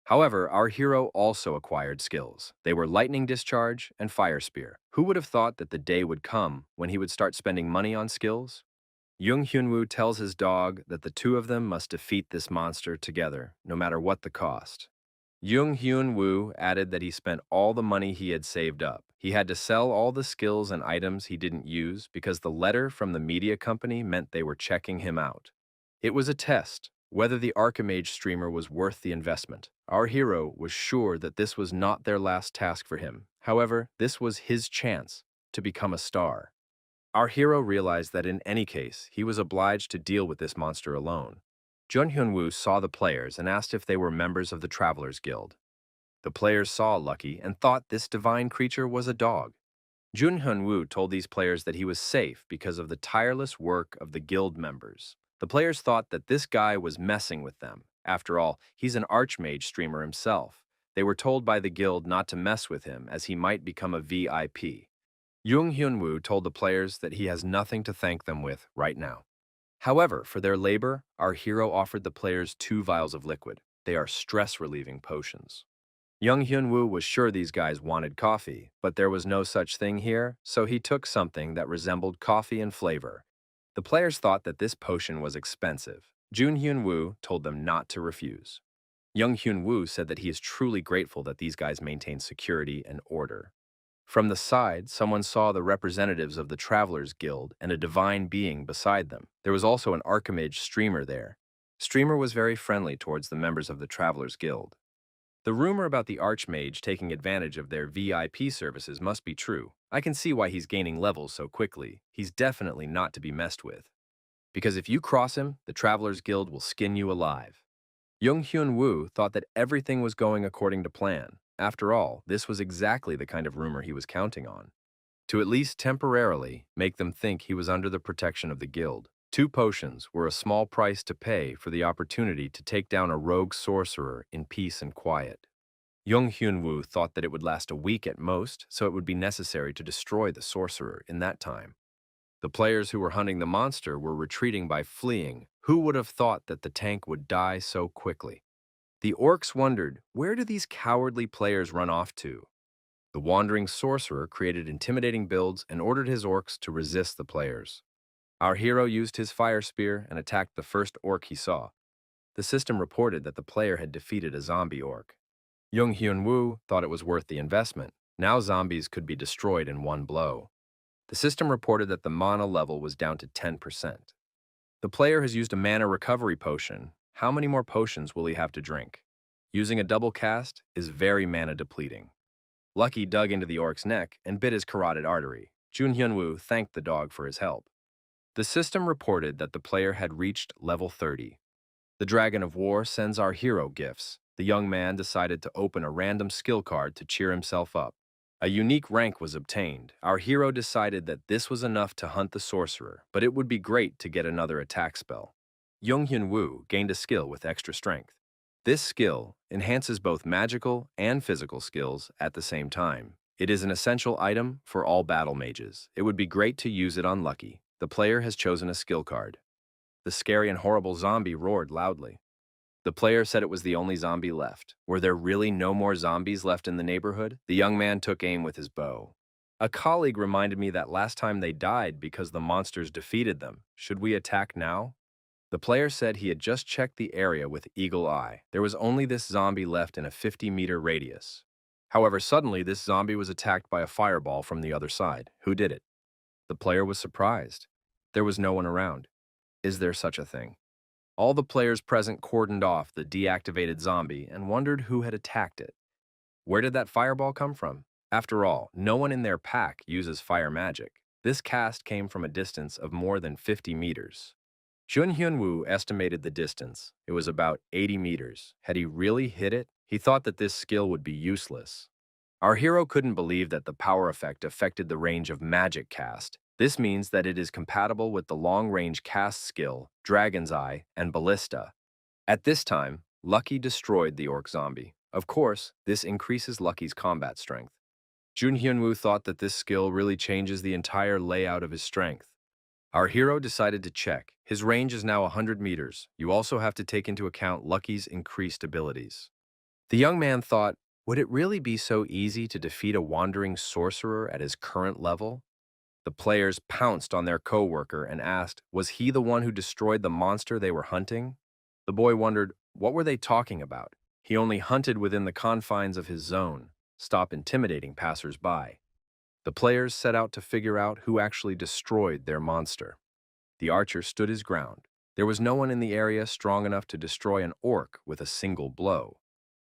However, our hero also acquired skills. They were Lightning Discharge and Fire Spear. Who would have thought that the day would come when he would start spending money on skills? Jung Hyun Woo tells his dog that the two of them must defeat this monster together, no matter what the cost. Jung Hyun Woo added that he spent all the money he had saved up. He had to sell all the skills and items he didn't use because the letter from the media company meant they were checking him out. It was a test, whether the Archimage streamer was worth the investment. Our hero was sure that this was not their last task for him. However, this was his chance to become a star. Our hero realized that in any case, he was obliged to deal with this monster alone. Jun Hyun Woo saw the players and asked if they were members of the Travelers Guild. The players saw Lucky and thought this divine creature was a dog. Jun Hyun Woo told these players that he was safe because of the tireless work of the guild members. The players thought that this guy was messing with them. After all, he's an Archmage streamer himself. They were told by the guild not to mess with him as he might become a VIP. Jung Hyun Woo told the players that he has nothing to thank them with right now. However, for their labor, our hero offered the players 2 vials of liquid. They are stress-relieving potions. Jung Hyun Woo was sure these guys wanted coffee, but there was no such thing here, so he took something that resembled coffee in flavor. The players thought that this potion was expensive. Jun Hyun Woo told them not to refuse. Jung Hyun Woo said that he is truly grateful that these guys maintain security and order. From the side, someone saw the representatives of the Travelers Guild and a divine being beside them. There was also an Archimage streamer there. Streamer was very friendly towards the members of the Travelers Guild. The rumor about the Archmage taking advantage of their VIP services must be true. I can see why he's gaining levels so quickly. He's definitely not to be messed with. because if you cross him, the Travelers Guild will skin you alive. Jung Hyun-woo thought that everything was going according to plan. After all, this was exactly the kind of rumor he was counting on. To at least temporarily make them think he was under the protection of the guild. 2 potions were a small price to pay for the opportunity to take down a rogue sorcerer in peace and quiet. Jung Hyun-woo thought that it would last a week at most, so it would be necessary to destroy the sorcerer in that time. The players who were hunting the monster were retreating by fleeing. Who would have thought that the tank would die so quickly? The orcs wondered, where do these cowardly players run off to? The wandering sorcerer created intimidating builds and ordered his orcs to resist the players. Our hero used his fire spear and attacked the first orc he saw. The system reported that the player had defeated a zombie orc. Jung Hyun-woo thought it was worth the investment. Now zombies could be destroyed in one blow. The system reported that the mana level was down to 10%. The player has used a mana recovery potion. How many more potions will he have to drink? Using a double cast is very mana depleting. Lucky dug into the orc's neck and bit his carotid artery. Jun Hyun-woo thanked the dog for his help. The system reported that the player had reached level 30. The Dragon of War sends our hero gifts. The young man decided to open a random skill card to cheer himself up. A unique rank was obtained. Our hero decided that this was enough to hunt the sorcerer, but it would be great to get another attack spell. Jung Hyun-woo gained a skill with extra strength. This skill enhances both magical and physical skills at the same time. It is an essential item for all battle mages. It would be great to use it on Lucky. The player has chosen a skill card. The scary and horrible zombie roared loudly. The player said it was the only zombie left. Were there really no more zombies left in the neighborhood? The young man took aim with his bow. A colleague reminded me that last time they died because the monsters defeated them. Should we attack now? The player said he had just checked the area with eagle eye. There was only this zombie left in a 50-meter radius. However, suddenly this zombie was attacked by a fireball from the other side. Who did it? The player was surprised. There was no one around. Is there such a thing? All the players present cordoned off the deactivated zombie and wondered who had attacked it. Where did that fireball come from? After all, no one in their pack uses fire magic. This cast came from a distance of more than 50 meters. Jun Hyun-woo estimated the distance. It was about 80 meters. Had he really hit it? He thought that this skill would be useless. Our hero couldn't believe that the power effect affected the range of magic cast. This means that it is compatible with the long-range cast skill, Dragon's Eye, and Ballista. At this time, Lucky destroyed the orc zombie. Of course, this increases Lucky's combat strength. Jun Hyun-woo thought that this skill really changes the entire layout of his strength. Our hero decided to check. His range is now 100 meters. You also have to take into account Lucky's increased abilities. The young man thought, would it really be so easy to defeat a wandering sorcerer at his current level? The players pounced on their co-worker and asked, was he the one who destroyed the monster they were hunting? The boy wondered, what were they talking about? He only hunted within the confines of his zone. Stop intimidating passers-by. The players set out to figure out who actually destroyed their monster. The archer stood his ground. There was no one in the area strong enough to destroy an orc with a single blow.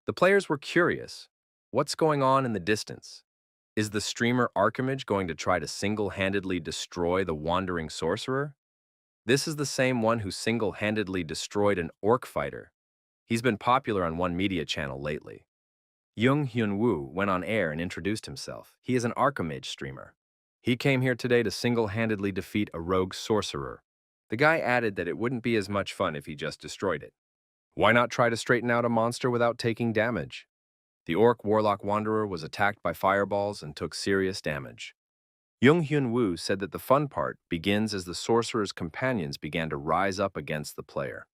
The players were curious. What's going on in the distance? Is the streamer Archimage going to try to single-handedly destroy the wandering sorcerer? This is the same one who single-handedly destroyed an orc fighter. He's been popular on one media channel lately. Jung Hyun-woo went on air and introduced himself. He is an Archimage streamer. He came here today to single-handedly defeat a rogue sorcerer. The guy added that it wouldn't be as much fun if he just destroyed it. Why not try to straighten out a monster without taking damage? The orc warlock wanderer was attacked by fireballs and took serious damage. Jung Hyun-woo said that the fun part begins as the sorcerer's companions began to rise up against the player.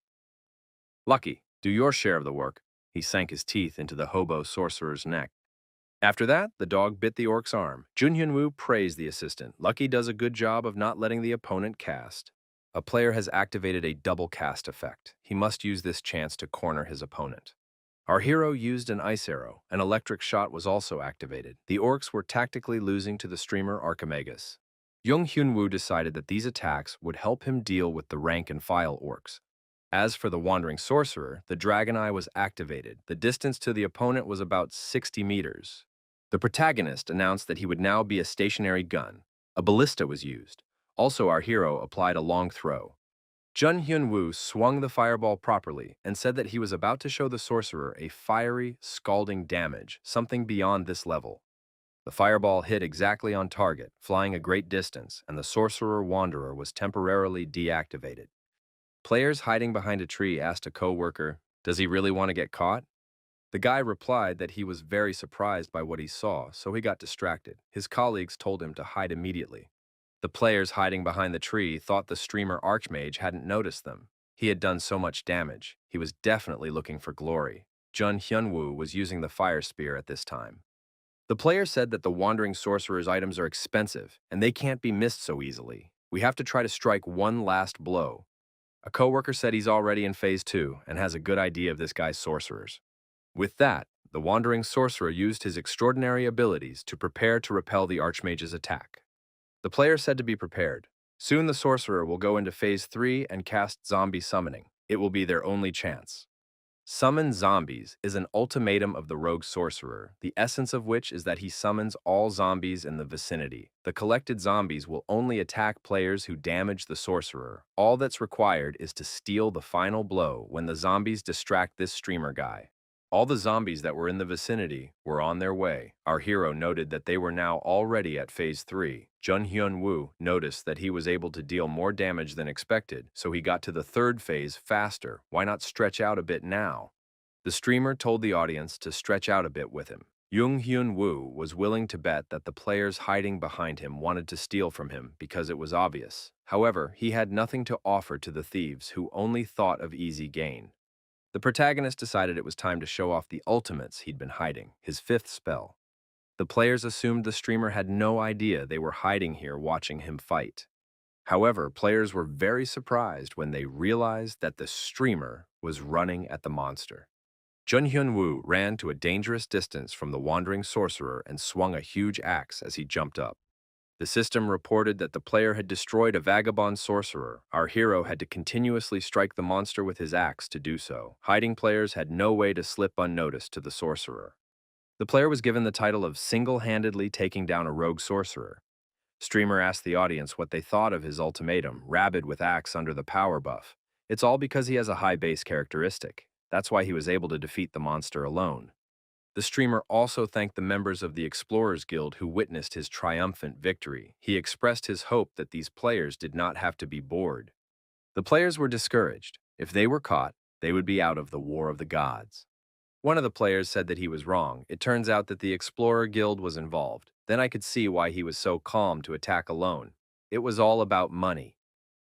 Lucky, do your share of the work. He sank his teeth into the hobo sorcerer's neck. After that, the dog bit the orc's arm. Jun Hyun-woo praised the assistant. Lucky does a good job of not letting the opponent cast. A player has activated a double cast effect. He must use this chance to corner his opponent. Our hero used an ice arrow. An electric shot was also activated. The orcs were tactically losing to the streamer Archimagus. Jung Hyun-woo decided that these attacks would help him deal with the rank and file orcs. As for the wandering sorcerer, the Dragon Eye was activated. The distance to the opponent was about 60 meters. The protagonist announced that he would now be a stationary gun. A ballista was used. Also, our hero applied a long throw. Jun Hyun-woo swung the fireball properly and said that he was about to show the sorcerer a fiery, scalding damage, something beyond this level. The fireball hit exactly on target, flying a great distance, and the sorcerer wanderer was temporarily deactivated. Players hiding behind a tree asked a co-worker, "Does he really want to get caught?" The guy replied that he was very surprised by what he saw, so he got distracted. His colleagues told him to hide immediately. The players hiding behind the tree thought the streamer Archmage hadn't noticed them. He had done so much damage. He was definitely looking for glory. Jun Hyunwoo was using the fire spear at this time. The player said that the wandering sorcerer's items are expensive, and they can't be missed so easily. We have to try to strike one last blow. A coworker said he's already in phase 2 and has a good idea of this guy's sorcerers. With that, the wandering sorcerer used his extraordinary abilities to prepare to repel the Archmage's attack. The player said to be prepared. Soon the sorcerer will go into phase 3 and cast zombie summoning. It will be their only chance. Summon zombies is an ultimatum of the rogue sorcerer, the essence of which is that he summons all zombies in the vicinity. The collected zombies will only attack players who damage the sorcerer. All that's required is to steal the final blow when the zombies distract this streamer guy. All the zombies that were in the vicinity were on their way. Our hero noted that they were now already at phase 3. Jun Hyun-woo noticed that he was able to deal more damage than expected, so he got to the third phase faster. Why not stretch out a bit now? The streamer told the audience to stretch out a bit with him. Jung Hyun-woo was willing to bet that the players hiding behind him wanted to steal from him because it was obvious. However, he had nothing to offer to the thieves who only thought of easy gain. The protagonist decided it was time to show off the ultimates he'd been hiding, his 5th spell. The players assumed the streamer had no idea they were hiding here watching him fight. However, players were very surprised when they realized that the streamer was running at the monster. Jun Hyun-woo ran to a dangerous distance from the wandering sorcerer and swung a huge axe as he jumped up. The system reported that the player had destroyed a vagabond sorcerer. Our hero had to continuously strike the monster with his axe to do so. Hiding players had no way to slip unnoticed to the sorcerer. The player was given the title of single-handedly taking down a rogue sorcerer. Streamer asked the audience what they thought of his ultimatum, rabid with axe under the power buff. It's all because he has a high base characteristic. That's why he was able to defeat the monster alone. The streamer also thanked the members of the Explorers Guild who witnessed his triumphant victory. He expressed his hope that these players did not have to be bored. The players were discouraged. If they were caught, they would be out of the War of the Gods. One of the players said that he was wrong. It turns out that the Explorer Guild was involved. Then I could see why he was so calm to attack alone. It was all about money.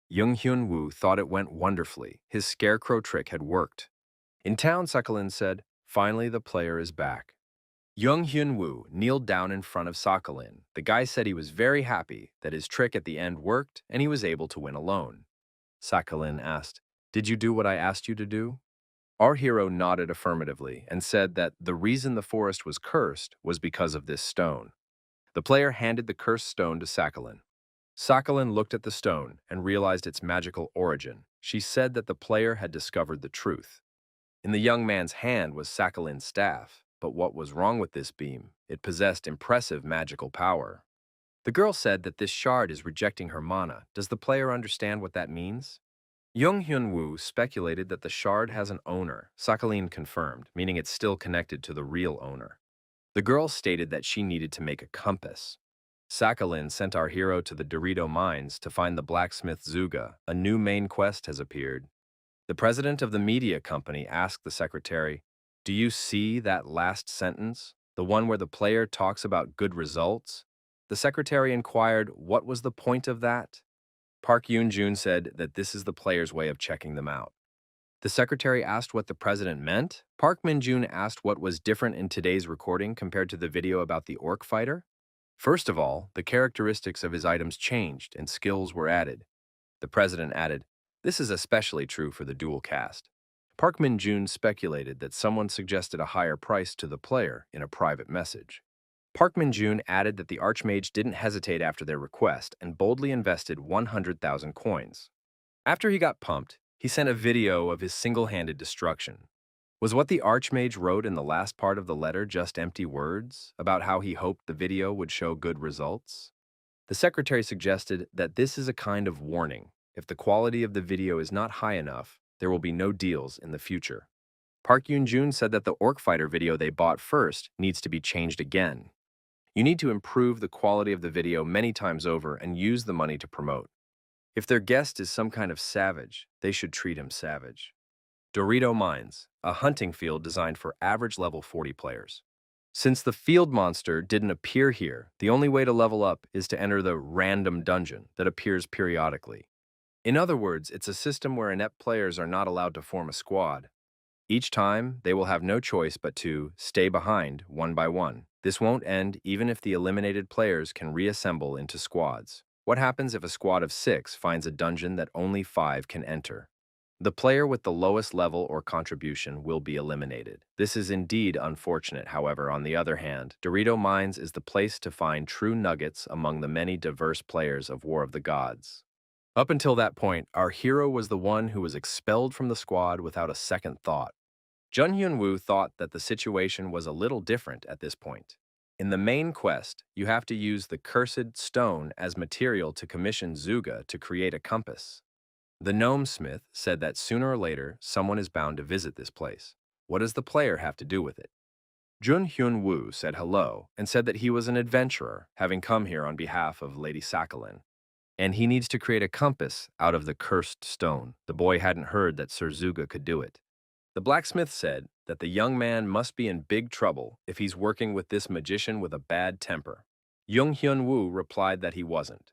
Jung Hyun-woo thought it went wonderfully. His scarecrow trick had worked. In town, Sakhalin said, "Finally, the player is back." Jung Hyun-woo kneeled down in front of Sakhalin. The guy said he was very happy that his trick at the end worked and he was able to win alone. Sakhalin asked, "Did you do what I asked you to do?" Our hero nodded affirmatively and said that the reason the forest was cursed was because of this stone. The player handed the cursed stone to Sakhalin. Sakhalin looked at the stone and realized its magical origin. She said that the player had discovered the truth. In the young man's hand was Sakhalin's staff, but what was wrong with this beam? It possessed impressive magical power. The girl said that this shard is rejecting her mana. Does the player understand what that means? Jung Hyun-woo speculated that the shard has an owner. Sakhalin confirmed, meaning it's still connected to the real owner. The girl stated that she needed to make a compass. Sakhalin sent our hero to the Dorito mines to find the blacksmith Zuga. A new main quest has appeared. The president of the media company asked the secretary, "Do you see that last sentence? The one where the player talks about good results?" The secretary inquired, "What was the point of that?" Park Yoon-jun said that this is the player's way of checking them out. The secretary asked what the president meant. Park Min-jun asked what was different in today's recording compared to the video about the orc fighter. First of all, the characteristics of his items changed and skills were added. The president added, "This is especially true for the dual cast." Park Min-jun speculated that someone suggested a higher price to the player in a private message. Park Min-jun added that the Archmage didn't hesitate after their request and boldly invested 100,000 coins. After he got pumped, he sent a video of his single-handed destruction. Was what the Archmage wrote in the last part of the letter just empty words about how he hoped the video would show good results? The secretary suggested that this is a kind of warning. If the quality of the video is not high enough, there will be no deals in the future. Park Yoon-jun said that the Orc Fighter video they bought first needs to be changed again. You need to improve the quality of the video many times over and use the money to promote. If their guest is some kind of savage, they should treat him savage. Dorito Mines, a hunting field designed for average level 40 players. Since the field monster didn't appear here, the only way to level up is to enter the random dungeon that appears periodically. In other words, it's a system where inept players are not allowed to form a squad. Each time, they will have no choice but to stay behind one by one. This won't end even if the eliminated players can reassemble into squads. What happens if a squad of 6 finds a dungeon that only 5 can enter? The player with the lowest level or contribution will be eliminated. This is indeed unfortunate, however. On the other hand, Dorito Mines is the place to find true nuggets among the many diverse players of War of the Gods. Up until that point, our hero was the one who was expelled from the squad without a second thought. Jun Hyun-woo thought that the situation was a little different at this point. In the main quest, you have to use the cursed stone as material to commission Zuga to create a compass. The gnome smith said that sooner or later, someone is bound to visit this place. What does the player have to do with it? Jun Hyun-woo said hello and said that he was an adventurer, having come here on behalf of Lady Sakhalin. And he needs to create a compass out of the cursed stone. The boy hadn't heard that Sir Zuga could do it. The blacksmith said that the young man must be in big trouble if he's working with this magician with a bad temper. Jung Hyun-woo replied that he wasn't.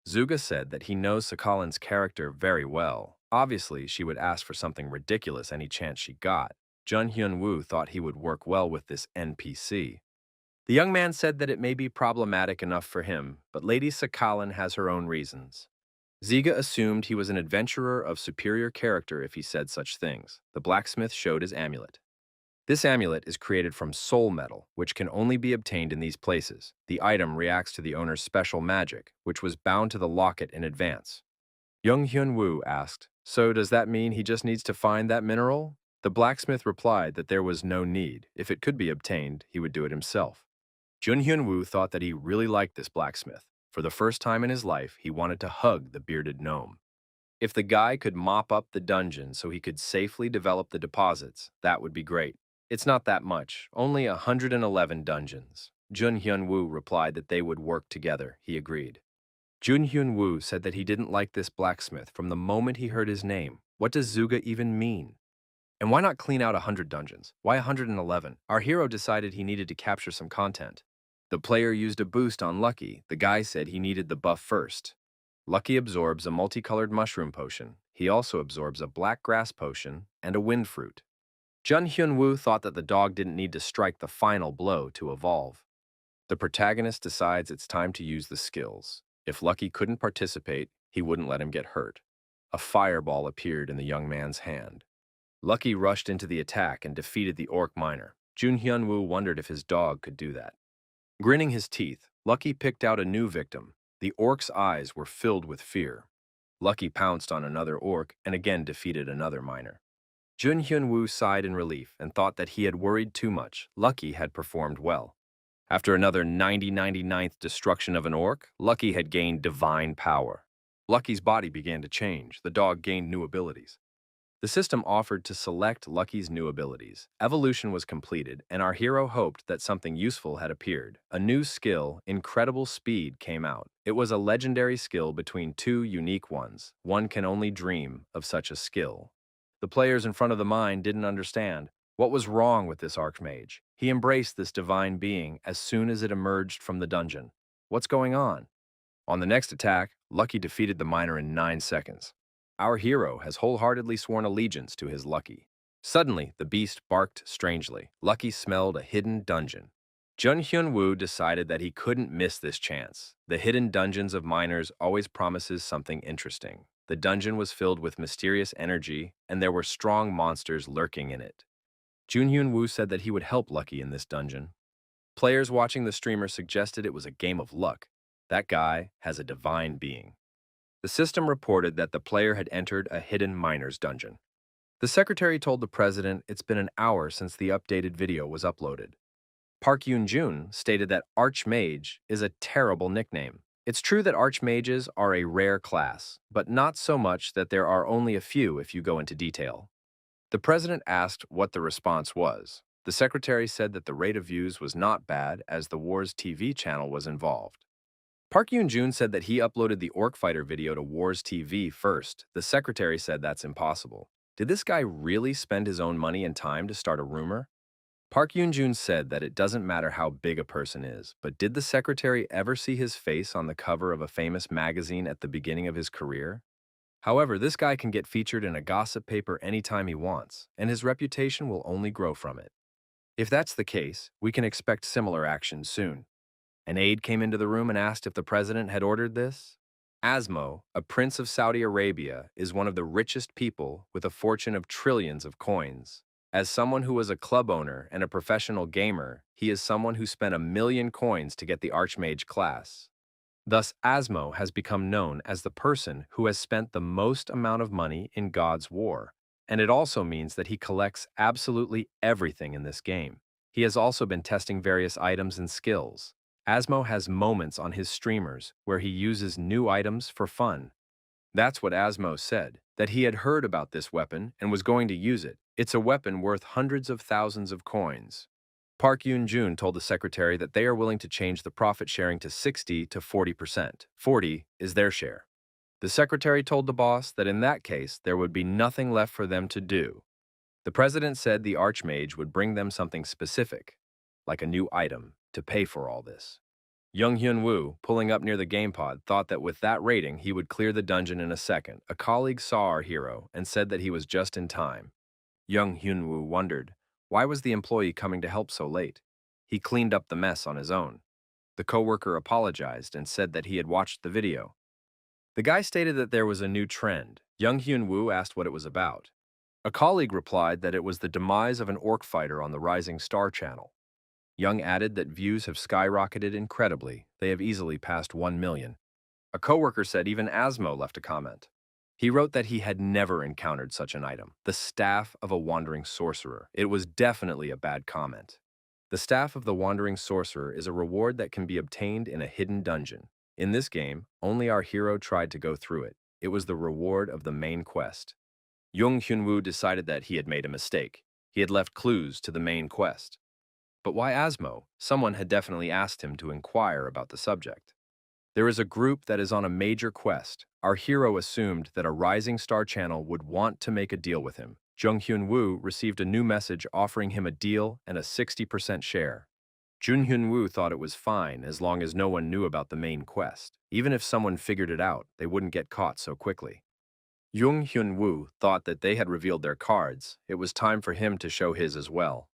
Zuga said that he knows Sakhalin's character very well. Obviously, she would ask for something ridiculous any chance she got. Jun Hyun-woo thought he would work well with this NPC. The young man said that it may be problematic enough for him, but Lady Sakhalin has her own reasons. Ziga assumed he was an adventurer of superior character if he said such things. The blacksmith showed his amulet. This amulet is created from soul metal, which can only be obtained in these places. The item reacts to the owner's special magic, which was bound to the locket in advance. Jung Hyun-woo asked, "So does that mean he just needs to find that mineral?" The blacksmith replied that there was no need. If it could be obtained, he would do it himself. Jun Hyun-woo thought that he really liked this blacksmith. For the first time in his life, he wanted to hug the bearded gnome. If the guy could mop up the dungeon so he could safely develop the deposits, that would be great. It's not that much, only 111 dungeons. Jun Hyun-woo replied that they would work together. He agreed. Jun Hyun-woo said that he didn't like this blacksmith from the moment he heard his name. What does Zuga even mean? And why not clean out 100 dungeons? Why 111? Our hero decided he needed to capture some content. The player used a boost on Lucky. The guy said he needed the buff first. Lucky absorbs a multicolored mushroom potion. He also absorbs a black grass potion and a wind fruit. Jun Hyun-woo thought that the dog didn't need to strike the final blow to evolve. The protagonist decides it's time to use the skills. If Lucky couldn't participate, he wouldn't let him get hurt. A fireball appeared in the young man's hand. Lucky rushed into the attack and defeated the orc miner. Jun Hyun-woo wondered if his dog could do that. Grinning his teeth, Lucky picked out a new victim. The orc's eyes were filled with fear. Lucky pounced on another orc and again defeated another miner. Jun Hyun-woo sighed in relief and thought that he had worried too much. Lucky had performed well. After another 99th destruction of an orc, Lucky had gained divine power. Lucky's body began to change. The dog gained new abilities. The system offered to select Lucky's new abilities. Evolution was completed, and our hero hoped that something useful had appeared. A new skill, Incredible Speed, came out. It was a legendary skill between two unique ones. One can only dream of such a skill. The players in front of the mine didn't understand. What was wrong with this archmage? He embraced this divine being as soon as it emerged from the dungeon. What's going on? On the next attack, Lucky defeated the miner in 9 seconds. Our hero has wholeheartedly sworn allegiance to his Lucky. Suddenly, the beast barked strangely. Lucky smelled a hidden dungeon. Jun Hyun-woo decided that he couldn't miss this chance. The hidden dungeons of miners always promises something interesting. The dungeon was filled with mysterious energy, and there were strong monsters lurking in it. Jun Hyun-woo said that he would help Lucky in this dungeon. Players watching the streamer suggested it was a game of luck. That guy has a divine being. The system reported that the player had entered a hidden miner's dungeon. The secretary told the president it's been an hour since the updated video was uploaded. Park Yoon-jun stated that Archmage is a terrible nickname. It's true that archmages are a rare class, but not so much that there are only a few if you go into detail. The president asked what the response was. The secretary said that the rate of views was not bad as the War's TV channel was involved. Park Yoon-jun said that he uploaded the Orc Fighter video to War's TV first. The secretary said that's impossible. Did this guy really spend his own money and time to start a rumor? Park Yoon-jun said that it doesn't matter how big a person is, but did the secretary ever see his face on the cover of a famous magazine at the beginning of his career? However, this guy can get featured in a gossip paper anytime he wants, and his reputation will only grow from it. If that's the case, we can expect similar action soon. An aide came into the room and asked if the president had ordered this. Asmo, a prince of Saudi Arabia, is one of the richest people with a fortune of trillions of coins. As someone who was a club owner and a professional gamer, he is someone who spent 1 million coins to get the Archmage class. Thus, Asmo has become known as the person who has spent the most amount of money in God's War, and it also means that he collects absolutely everything in this game. He has also been testing various items and skills. Asmo has moments on his streamers where he uses new items for fun. That's what Asmo said, that he had heard about this weapon and was going to use it. It's a weapon worth hundreds of thousands of coins. Park Yoon-jun told the secretary that they are willing to change the profit sharing to 60 to 40%. 40 is their share. The secretary told the boss that in that case, there would be nothing left for them to do. The president said the Archmage would bring them something specific, like a new item, to pay for all this. Young Hyun-woo, pulling up near the game pod, thought that with that rating, he would clear the dungeon in a second. A colleague saw our hero and said that he was just in time. Young Hyun-woo wondered, why was the employee coming to help so late? He cleaned up the mess on his own. The coworker apologized and said that he had watched the video. The guy stated that there was a new trend. Young Hyun-woo asked what it was about. A colleague replied that it was the demise of an orc fighter on the Rising Star channel. Young added that views have skyrocketed incredibly. They have easily passed 1 million. A coworker said even Asmo left a comment. He wrote that he had never encountered such an item, the staff of a wandering sorcerer. It was definitely a bad comment. The staff of the wandering sorcerer is a reward that can be obtained in a hidden dungeon. In this game, only our hero tried to go through it. It was the reward of the main quest. Jung Hyun-woo decided that he had made a mistake. He had left clues to the main quest. But why Asmo? Someone had definitely asked him to inquire about the subject. There is a group that is on a major quest. Our hero assumed that a Rising Star channel would want to make a deal with him. Jung Hyun-woo received a new message offering him a deal and a 60% share. Jun Hyun-woo thought it was fine as long as no one knew about the main quest. Even if someone figured it out, they wouldn't get caught so quickly. Jung Hyun-woo thought that they had revealed their cards. It was time for him to show his as well.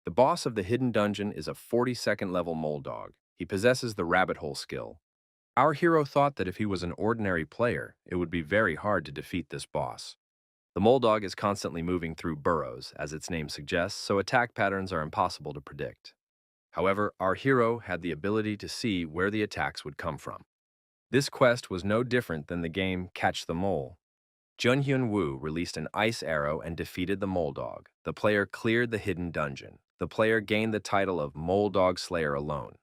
The boss of the hidden dungeon is a 42nd level mole dog. He possesses the rabbit hole skill. Our hero thought that if he was an ordinary player, it would be very hard to defeat this boss. The mole dog is constantly moving through burrows, as its name suggests, so attack patterns are impossible to predict. However, our hero had the ability to see where the attacks would come from. This quest was no different than the game Catch the Mole. Jun Hyun-woo released an ice arrow and defeated the mole dog. The player cleared the hidden dungeon. The player gained the title of Mole Dog Slayer alone.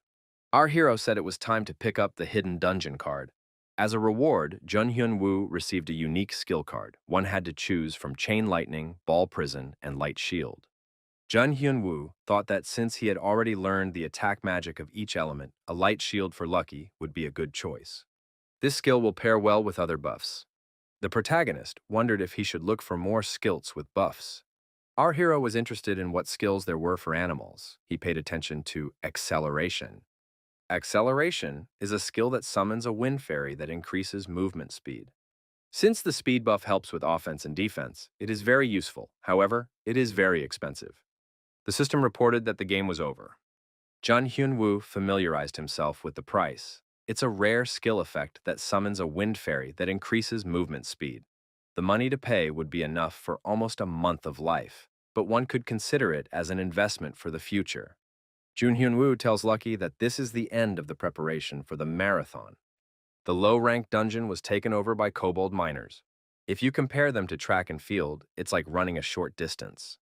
Our hero said it was time to pick up the hidden dungeon card. As a reward, Jun Hyun-woo received a unique skill card. One had to choose from Chain Lightning, Ball Prison, and Light Shield. Jun Hyun-woo thought that since he had already learned the attack magic of each element, a Light Shield for Lucky would be a good choice. This skill will pair well with other buffs. The protagonist wondered if he should look for more skills with buffs. Our hero was interested in what skills there were for animals. He paid attention to acceleration. Acceleration is a skill that summons a wind fairy that increases movement speed. Since the speed buff helps with offense and defense, it is very useful. However, it is very expensive. The system reported that the game was over. Jun Hyun-woo familiarized himself with the price. It's a rare skill effect that summons a wind fairy that increases movement speed. The money to pay would be enough for almost a month of life, but one could consider it as an investment for the future. Jun Hyun-woo tells Lucky that this is the end of the preparation for the marathon. The low-ranked dungeon was taken over by kobold miners. If you compare them to track and field, it's like running a short distance.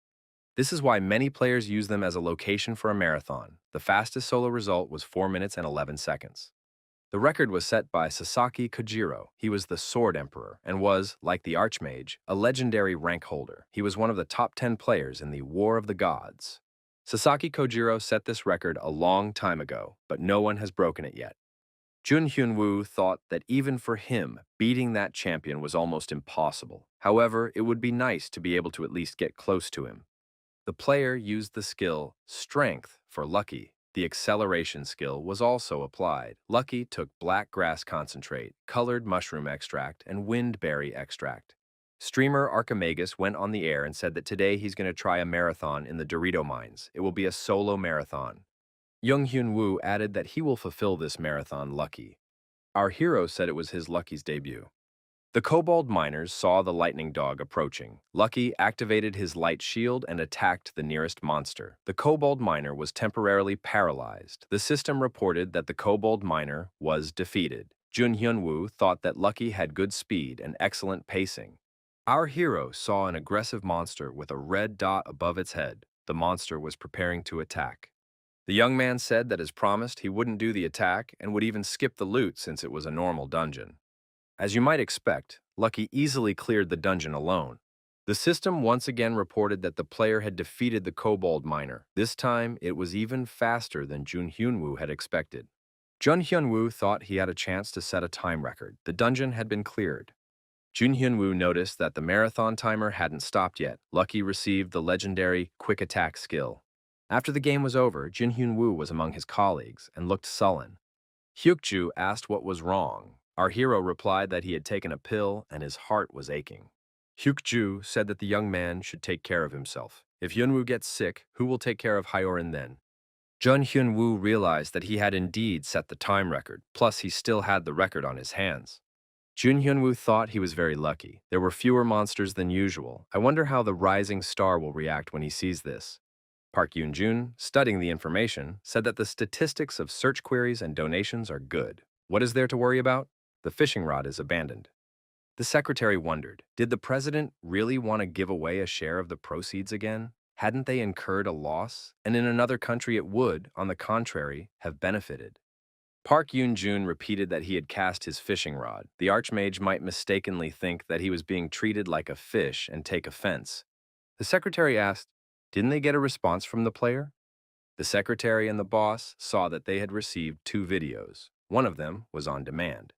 This is why many players use them as a location for a marathon. The fastest solo result was 4 minutes and 11 seconds. The record was set by Sasaki Kojiro. He was the Sword Emperor and was, like the Archmage, a legendary rank holder. He was one of the top 10 players in the War of the Gods. Sasaki Kojiro set this record a long time ago, but no one has broken it yet. Jun Hyun-woo thought that even for him, beating that champion was almost impossible. However, it would be nice to be able to at least get close to him. The player used the skill Strength for Lucky. The acceleration skill was also applied. Lucky took black grass concentrate, colored mushroom extract, and windberry extract. Streamer Archimagus went on the air and said that today he's going to try a marathon in the Dorito mines. It will be a solo marathon. Jung Hyun-woo added that he will fulfill this marathon lucky. Our hero said it was his Lucky's debut. The kobold miners saw the lightning dog approaching. Lucky activated his light shield and attacked the nearest monster. The kobold miner was temporarily paralyzed. The system reported that the kobold miner was defeated. Jun Hyun-woo thought that Lucky had good speed and excellent pacing. Our hero saw an aggressive monster with a red dot above its head. The monster was preparing to attack. The young man said that as promised he wouldn't do the attack and would even skip the loot since it was a normal dungeon. As you might expect, Lucky easily cleared the dungeon alone. The system once again reported that the player had defeated the kobold miner. This time, it was even faster than Jun Hyun-woo had expected. Jun Hyun-woo thought he had a chance to set a time record. The dungeon had been cleared. Jun Hyun-woo noticed that the marathon timer hadn't stopped yet. Lucky received the legendary Quick Attack skill. After the game was over, Jun Hyun-woo was among his colleagues and looked sullen. Hyukju asked what was wrong. Our hero replied that he had taken a pill and his heart was aching. Hyukju said that the young man should take care of himself. If Hyunwoo gets sick, who will take care of Hyorin then? Jun Hyunwoo realized that he had indeed set the time record, plus he still had the record on his hands. Jun Hyunwoo thought he was very lucky. There were fewer monsters than usual. I wonder how the rising star will react when he sees this. Park Yoon-jun, studying the information, said that the statistics of search queries and donations are good. What is there to worry about? The fishing rod is abandoned. The secretary wondered, did the president really want to give away a share of the proceeds again? Hadn't they incurred a loss? And in another country it would, on the contrary, have benefited. Park Yoon-jun repeated that he had cast his fishing rod. The archmage might mistakenly think that he was being treated like a fish and take offense. The secretary asked, didn't they get a response from the player? The secretary and the boss saw that they had received 2 videos. One of them was on demand.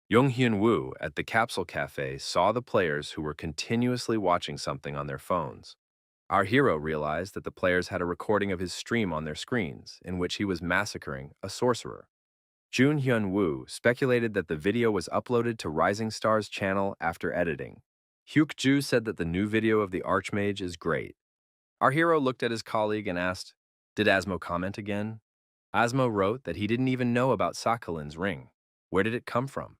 Jung Hyun-woo at the Capsule Cafe saw the players who were continuously watching something on their phones. Our hero realized that the players had a recording of his stream on their screens, in which he was massacring a sorcerer. Jun Hyun-woo speculated that the video was uploaded to Rising Star's channel after editing. Hyuk-ju said that the new video of the Archmage is great. Our hero looked at his colleague and asked, did Asmo comment again? Asmo wrote that he didn't even know about Sakhalin's ring. Where did it come from?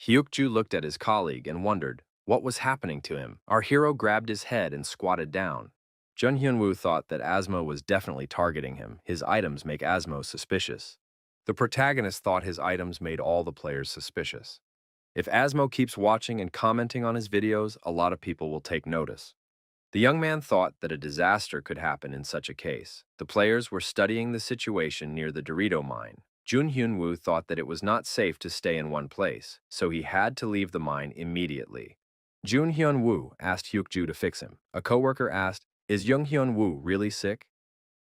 Hyukju looked at his colleague and wondered what was happening to him. Our hero grabbed his head and squatted down. Jun Hyun-woo thought that Asmo was definitely targeting him. His items make Asmo suspicious. The protagonist thought his items made all the players suspicious. If Asmo keeps watching and commenting on his videos, a lot of people will take notice. The young man thought that a disaster could happen in such a case. The players were studying the situation near the Dorito mine. Jun Hyun-woo thought that it was not safe to stay in one place, so he had to leave the mine immediately. Jun Hyun-woo asked Hyuk-ju to fix him. A coworker asked, is Jung Hyun-woo really sick?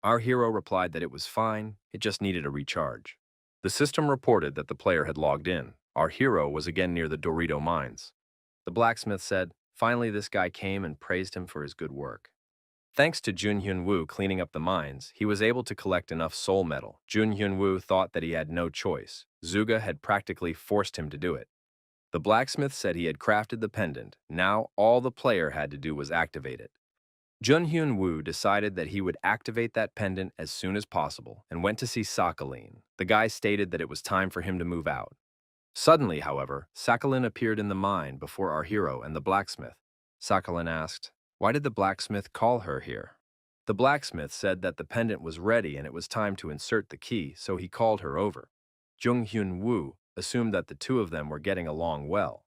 Our hero replied that it was fine, it just needed a recharge. The system reported that the player had logged in. Our hero was again near the Dorito mines. The blacksmith said, finally this guy came and praised him for his good work. Thanks to Jun Hyun-woo cleaning up the mines, he was able to collect enough soul metal. Jun Hyun-woo thought that he had no choice. Zuga had practically forced him to do it. The blacksmith said he had crafted the pendant. Now all the player had to do was activate it. Jun Hyun-woo decided that he would activate that pendant as soon as possible and went to see Sakhalin. The guy stated that it was time for him to move out. Suddenly, however, Sakhalin appeared in the mine before our hero and the blacksmith. Sakhalin asked, why did the blacksmith call her here? The blacksmith said that the pendant was ready and it was time to insert the key, so he called her over. Jung Hyun-woo assumed that the two of them were getting along well.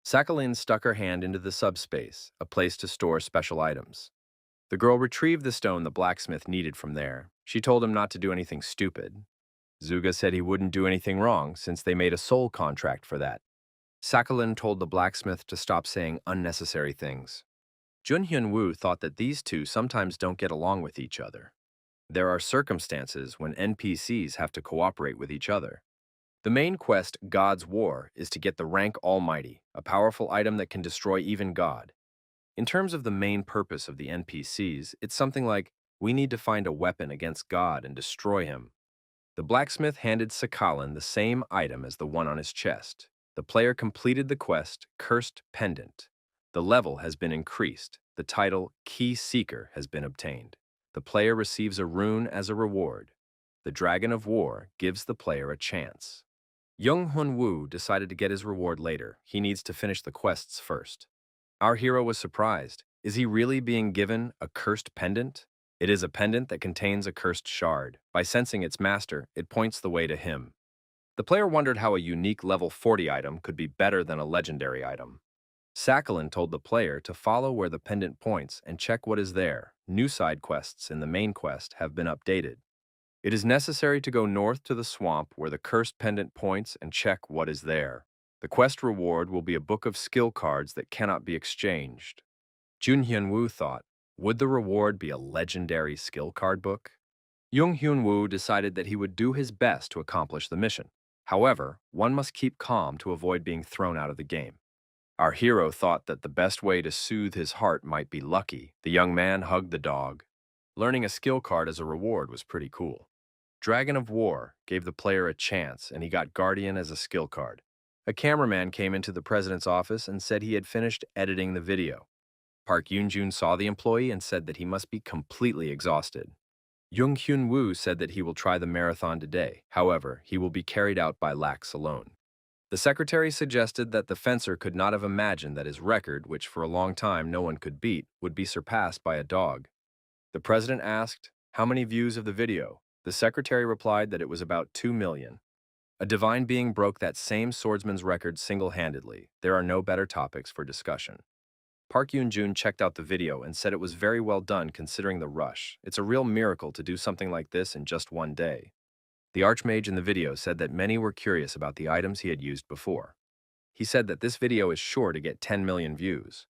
Sakhalin stuck her hand into the subspace, a place to store special items. The girl retrieved the stone the blacksmith needed from there. She told him not to do anything stupid. Zuga said he wouldn't do anything wrong since they made a soul contract for that. Sakhalin told the blacksmith to stop saying unnecessary things. Junhyun Woo thought that these two sometimes don't get along with each other. There are circumstances when NPCs have to cooperate with each other. The main quest, God's War, is to get the rank Almighty, a powerful item that can destroy even God. In terms of the main purpose of the NPCs, it's something like, we need to find a weapon against God and destroy him. The blacksmith handed Sakhalin the same item as the one on his chest. The player completed the quest, Cursed Pendant. The level has been increased. The title, Key Seeker, has been obtained. The player receives a rune as a reward. The Dragon of War gives the player a chance. Young Hun Woo decided to get his reward later. He needs to finish the quests first. Our hero was surprised. Is he really being given a cursed pendant? It is a pendant that contains a cursed shard. By sensing its master, it points the way to him. The player wondered how a unique level 40 item could be better than a legendary item. Sakhalin told the player to follow where the pendant points and check what is there. New side quests in the main quest have been updated. It is necessary to go north to the swamp where the cursed pendant points and check what is there. The quest reward will be a book of skill cards that cannot be exchanged. Jun Hyun Woo thought, would the reward be a legendary skill card book? Jung Hyun Woo decided that he would do his best to accomplish the mission. However, one must keep calm to avoid being thrown out of the game. Our hero thought that the best way to soothe his heart might be lucky. The young man hugged the dog. Learning a skill card as a reward was pretty cool. Dragon of War gave the player a chance, and he got Guardian as a skill card. A cameraman came into the president's office and said he had finished editing the video. Park Yoon-jun saw the employee and said that he must be completely exhausted. Jung Hyun Woo said that he will try the marathon today. However, he will be carried out by Lax alone. The secretary suggested that the fencer could not have imagined that his record, which for a long time no one could beat, would be surpassed by a dog. The president asked, how many views of the video? The secretary replied that it was about 2 million. A divine being broke that same swordsman's record single-handedly. There are no better topics for discussion. Park Yoon-jun checked out the video and said it was very well done considering the rush. It's a real miracle to do something like this in just one day. The archmage in the video said that many were curious about the items he had used before. He said that this video is sure to get 10 million views.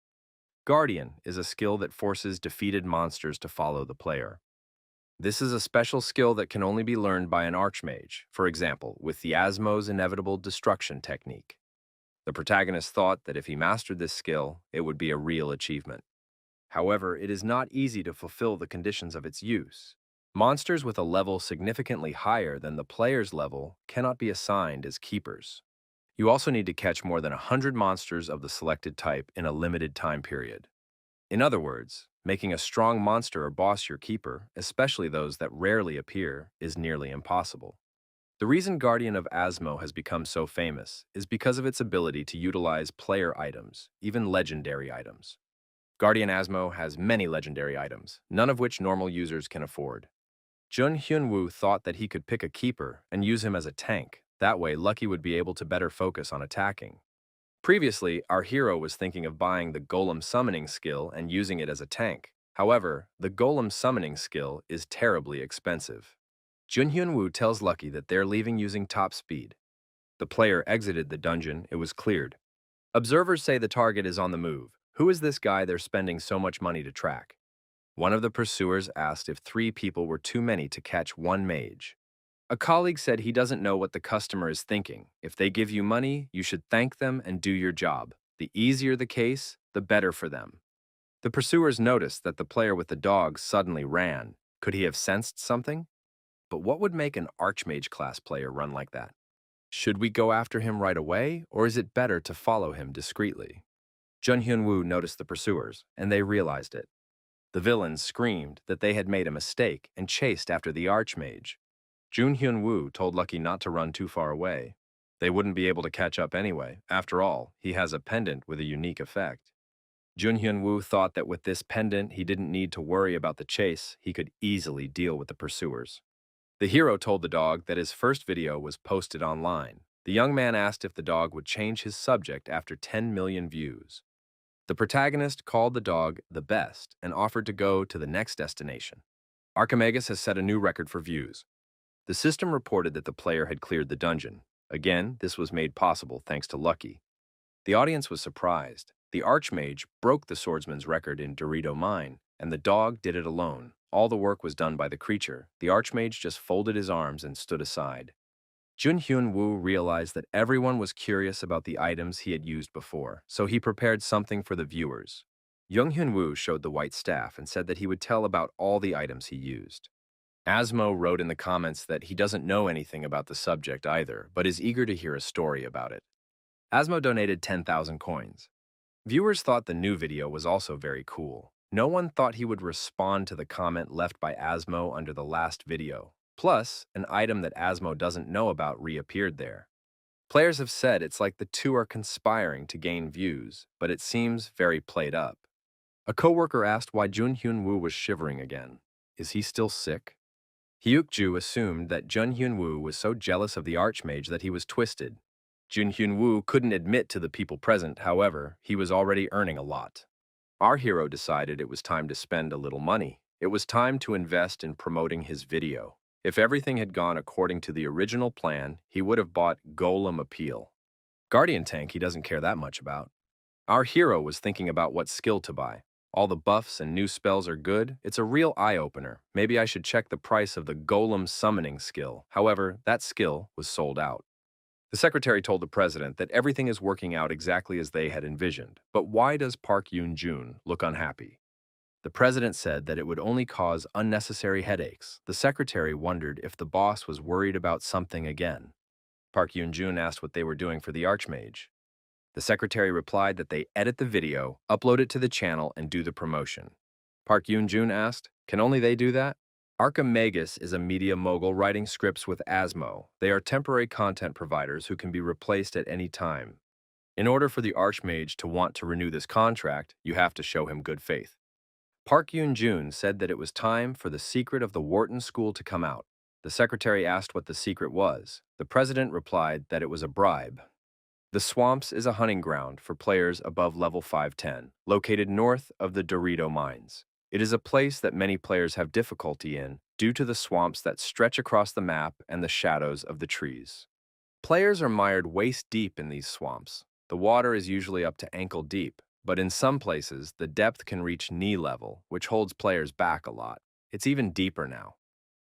Guardian is a skill that forces defeated monsters to follow the player. This is a special skill that can only be learned by an archmage, for example, with the Asmo's inevitable destruction technique. The protagonist thought that if he mastered this skill, it would be a real achievement. However, it is not easy to fulfill the conditions of its use. Monsters with a level significantly higher than the player's level cannot be assigned as keepers. You also need to catch more than 100 monsters of the selected type in a limited time period. In other words, making a strong monster or boss your keeper, especially those that rarely appear, is nearly impossible. The reason Guardian of Asmo has become so famous is because of its ability to utilize player items, even legendary items. Guardian Asmo has many legendary items, none of which normal users can afford. Jun Hyun-woo thought that he could pick a keeper and use him as a tank. That way, Lucky would be able to better focus on attacking. Previously, our hero was thinking of buying the Golem Summoning skill and using it as a tank. However, the Golem Summoning skill is terribly expensive. Jun Hyun-woo tells Lucky that they're leaving using top speed. The player exited the dungeon. It was cleared. Observers say the target is on the move. Who is this guy they're spending so much money to track? One of the pursuers asked if 3 people were too many to catch one mage. A colleague said he doesn't know what the customer is thinking. If they give you money, you should thank them and do your job. The easier the case, the better for them. The pursuers noticed that the player with the dog suddenly ran. Could he have sensed something? But what would make an Archmage class player run like that? Should we go after him right away, or is it better to follow him discreetly? Jun Hyun-woo noticed the pursuers, and they realized it. The villains screamed that they had made a mistake and chased after the Archmage. Jun Hyun-woo told Lucky not to run too far away. They wouldn't be able to catch up anyway. After all, he has a pendant with a unique effect. Jun Hyun-woo thought that with this pendant, he didn't need to worry about the chase. He could easily deal with the pursuers. The hero told the dog that his first video was posted online. The young man asked if the dog would change his subject after 10 million views. The protagonist called the dog the best and offered to go to the next destination. Archimegas has set a new record for views. The system reported that the player had cleared the dungeon. Again, this was made possible thanks to Lucky. The audience was surprised. The Archmage broke the swordsman's record in Dorito Mine, and the dog did it alone. All the work was done by the creature. The Archmage just folded his arms and stood aside. Junhyun Woo realized that everyone was curious about the items he had used before, so he prepared something for the viewers. Hyun Woo showed the white staff and said that he would tell about all the items he used. Asmo wrote in the comments that he doesn't know anything about the subject either, but is eager to hear a story about it. Asmo donated 10,000 coins. Viewers thought the new video was also very cool. No one thought he would respond to the comment left by Asmo under the last video. Plus, an item that Asmo doesn't know about reappeared there. Players have said it's like the two are conspiring to gain views, but it seems very played up. A coworker asked why Junhyun Woo was shivering again. Is he still sick? Hyuk-ju assumed that Junhyun Woo was so jealous of the Archmage that he was twisted. Junhyun Woo couldn't admit to the people present, however, he was already earning a lot. Our hero decided it was time to spend a little money. It was time to invest in promoting his video. If everything had gone according to the original plan, he would have bought Golem Appeal. Guardian Tank he doesn't care that much about. Our hero was thinking about what skill to buy. All the buffs and new spells are good. It's a real eye-opener. Maybe I should check the price of the Golem Summoning skill. However, that skill was sold out. The secretary told the president that everything is working out exactly as they had envisioned. But why does Park Yoon-jun look unhappy? The president said that it would only cause unnecessary headaches. The secretary wondered if the boss was worried about something again. Park Yoon-jun asked what they were doing for the Archmage. The secretary replied that they edit the video, upload it to the channel, and do the promotion. Park Yoon-jun asked, can only they do that? Arkham Magus is a media mogul writing scripts with Asmo. They are temporary content providers who can be replaced at any time. In order for the Archmage to want to renew this contract, you have to show him good faith. Park Yoon-jun said that it was time for the secret of the Wharton School to come out. The secretary asked what the secret was. The president replied that it was a bribe. The Swamps is a hunting ground for players above level 510, located north of the Dorito Mines. It is a place that many players have difficulty in due to the swamps that stretch across the map and the shadows of the trees. Players are mired waist-deep in these swamps. The water is usually up to ankle deep, but in some places, the depth can reach knee level, which holds players back a lot. It's even deeper now.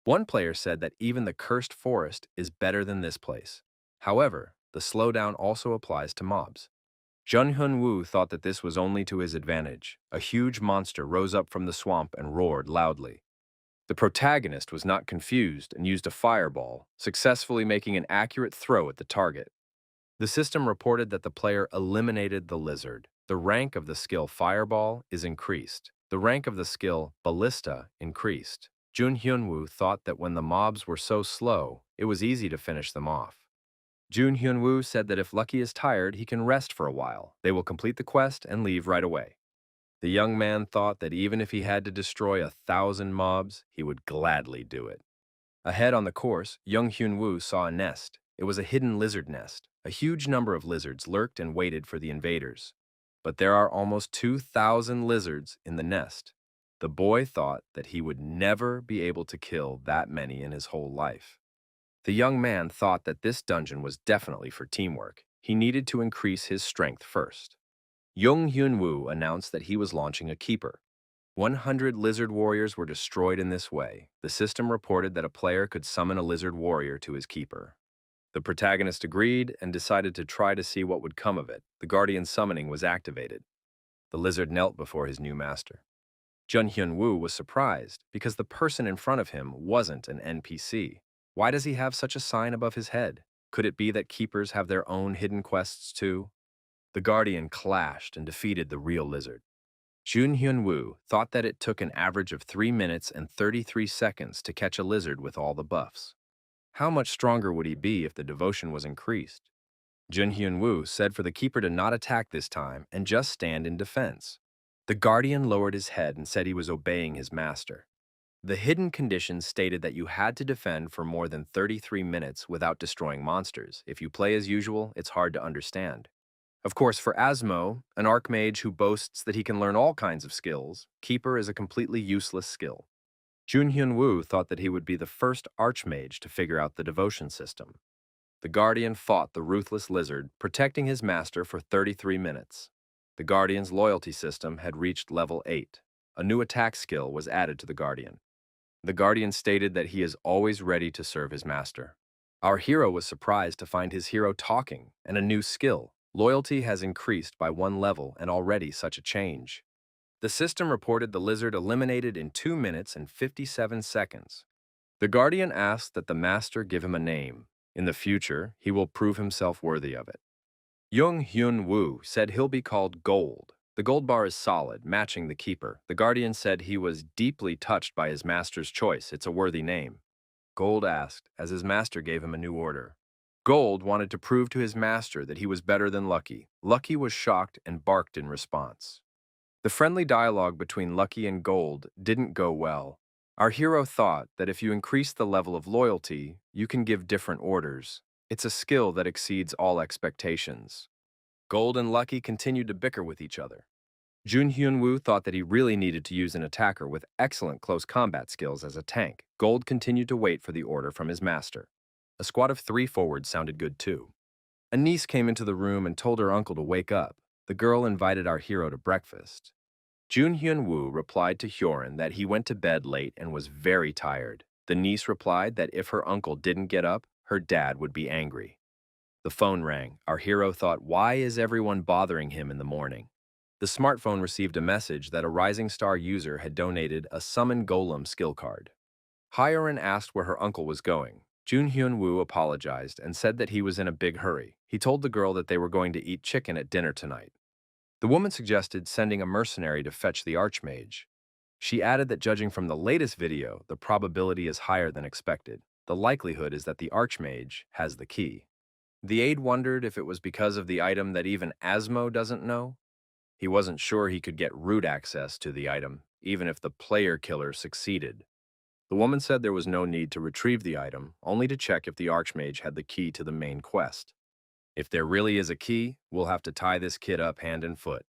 One player said that even the cursed forest is better than this place. However, the slowdown also applies to mobs. Junhyun Woo thought that this was only to his advantage. A huge monster rose up from the swamp and roared loudly. The protagonist was not confused and used a fireball, successfully making an accurate throw at the target. The system reported that the player eliminated the lizard. The rank of the skill Fireball is increased. The rank of the skill Ballista increased. Junhyun Woo thought that when the mobs were so slow, it was easy to finish them off. Junhyun Woo said that if Lucky is tired, he can rest for a while. They will complete the quest and leave right away. The young man thought that even if he had to destroy 1,000 mobs, he would gladly do it. Ahead on the course, Young Hyun Woo saw a nest. It was a hidden lizard nest. A huge number of lizards lurked and waited for the invaders. But there are almost 2,000 lizards in the nest. The boy thought that he would never be able to kill that many in his whole life. The young man thought that this dungeon was definitely for teamwork. He needed to increase his strength first. Young Hyun Woo announced that he was launching a keeper. 100 lizard warriors were destroyed in this way. The system reported that a player could summon a lizard warrior to his keeper. The protagonist agreed and decided to try to see what would come of it. The guardian summoning was activated. The lizard knelt before his new master. Junhyun Woo was surprised because the person in front of him wasn't an NPC. Why does he have such a sign above his head? Could it be that keepers have their own hidden quests too? The guardian clashed and defeated the real lizard. Junhyun Woo thought that it took an average of 3 minutes and 33 seconds to catch a lizard with all the buffs. How much stronger would he be if the devotion was increased? Junhyun Woo said for the keeper to not attack this time and just stand in defense. The guardian lowered his head and said he was obeying his master. The hidden conditions stated that you had to defend for more than 33 minutes without destroying monsters. If you play as usual, it's hard to understand. Of course, for Asmo, an archmage who boasts that he can learn all kinds of skills, Keeper is a completely useless skill. Jun Hyun-woo thought that he would be the first archmage to figure out the devotion system. The Guardian fought the ruthless lizard, protecting his master for 33 minutes. The Guardian's loyalty system had reached level 8. A new attack skill was added to the Guardian. The Guardian stated that he is always ready to serve his master. Our hero was surprised to find his hero talking and a new skill. Loyalty has increased by 1 level and already such a change. The system reported the lizard eliminated in 2 minutes and 57 seconds. The Guardian asked that the master give him a name. In the future, he will prove himself worthy of it. Jung Hyun-woo said he'll be called Gold. The gold bar is solid, matching the keeper. The Guardian said he was deeply touched by his master's choice. It's a worthy name. Gold asked, as his master gave him a new order. Gold wanted to prove to his master that he was better than Lucky. Lucky was shocked and barked in response. The friendly dialogue between Lucky and Gold didn't go well. Our hero thought that if you increase the level of loyalty, you can give different orders. It's a skill that exceeds all expectations. Gold and Lucky continued to bicker with each other. Jun Hyun-woo thought that he really needed to use an attacker with excellent close combat skills as a tank. Gold continued to wait for the order from his master. A squad of 3 forwards sounded good too. A niece came into the room and told her uncle to wake up. The girl invited our hero to breakfast. Jun Hyun-woo replied to Hyorin that he went to bed late and was very tired. The niece replied that if her uncle didn't get up, her dad would be angry. The phone rang. Our hero thought, why is everyone bothering him in the morning? The smartphone received a message that a Rising Star user had donated a Summon Golem skill card. Hyorin asked where her uncle was going. Jun Hyun-woo apologized and said that he was in a big hurry. He told the girl that they were going to eat chicken at dinner tonight. The woman suggested sending a mercenary to fetch the archmage. She added that judging from the latest video, the probability is higher than expected. The likelihood is that the archmage has the key. The aide wondered if it was because of the item that even Asmo doesn't know. He wasn't sure he could get root access to the item, even if the player killer succeeded. The woman said there was no need to retrieve the item, only to check if the archmage had the key to the main quest. If there really is a key, we'll have to tie this kid up hand and foot.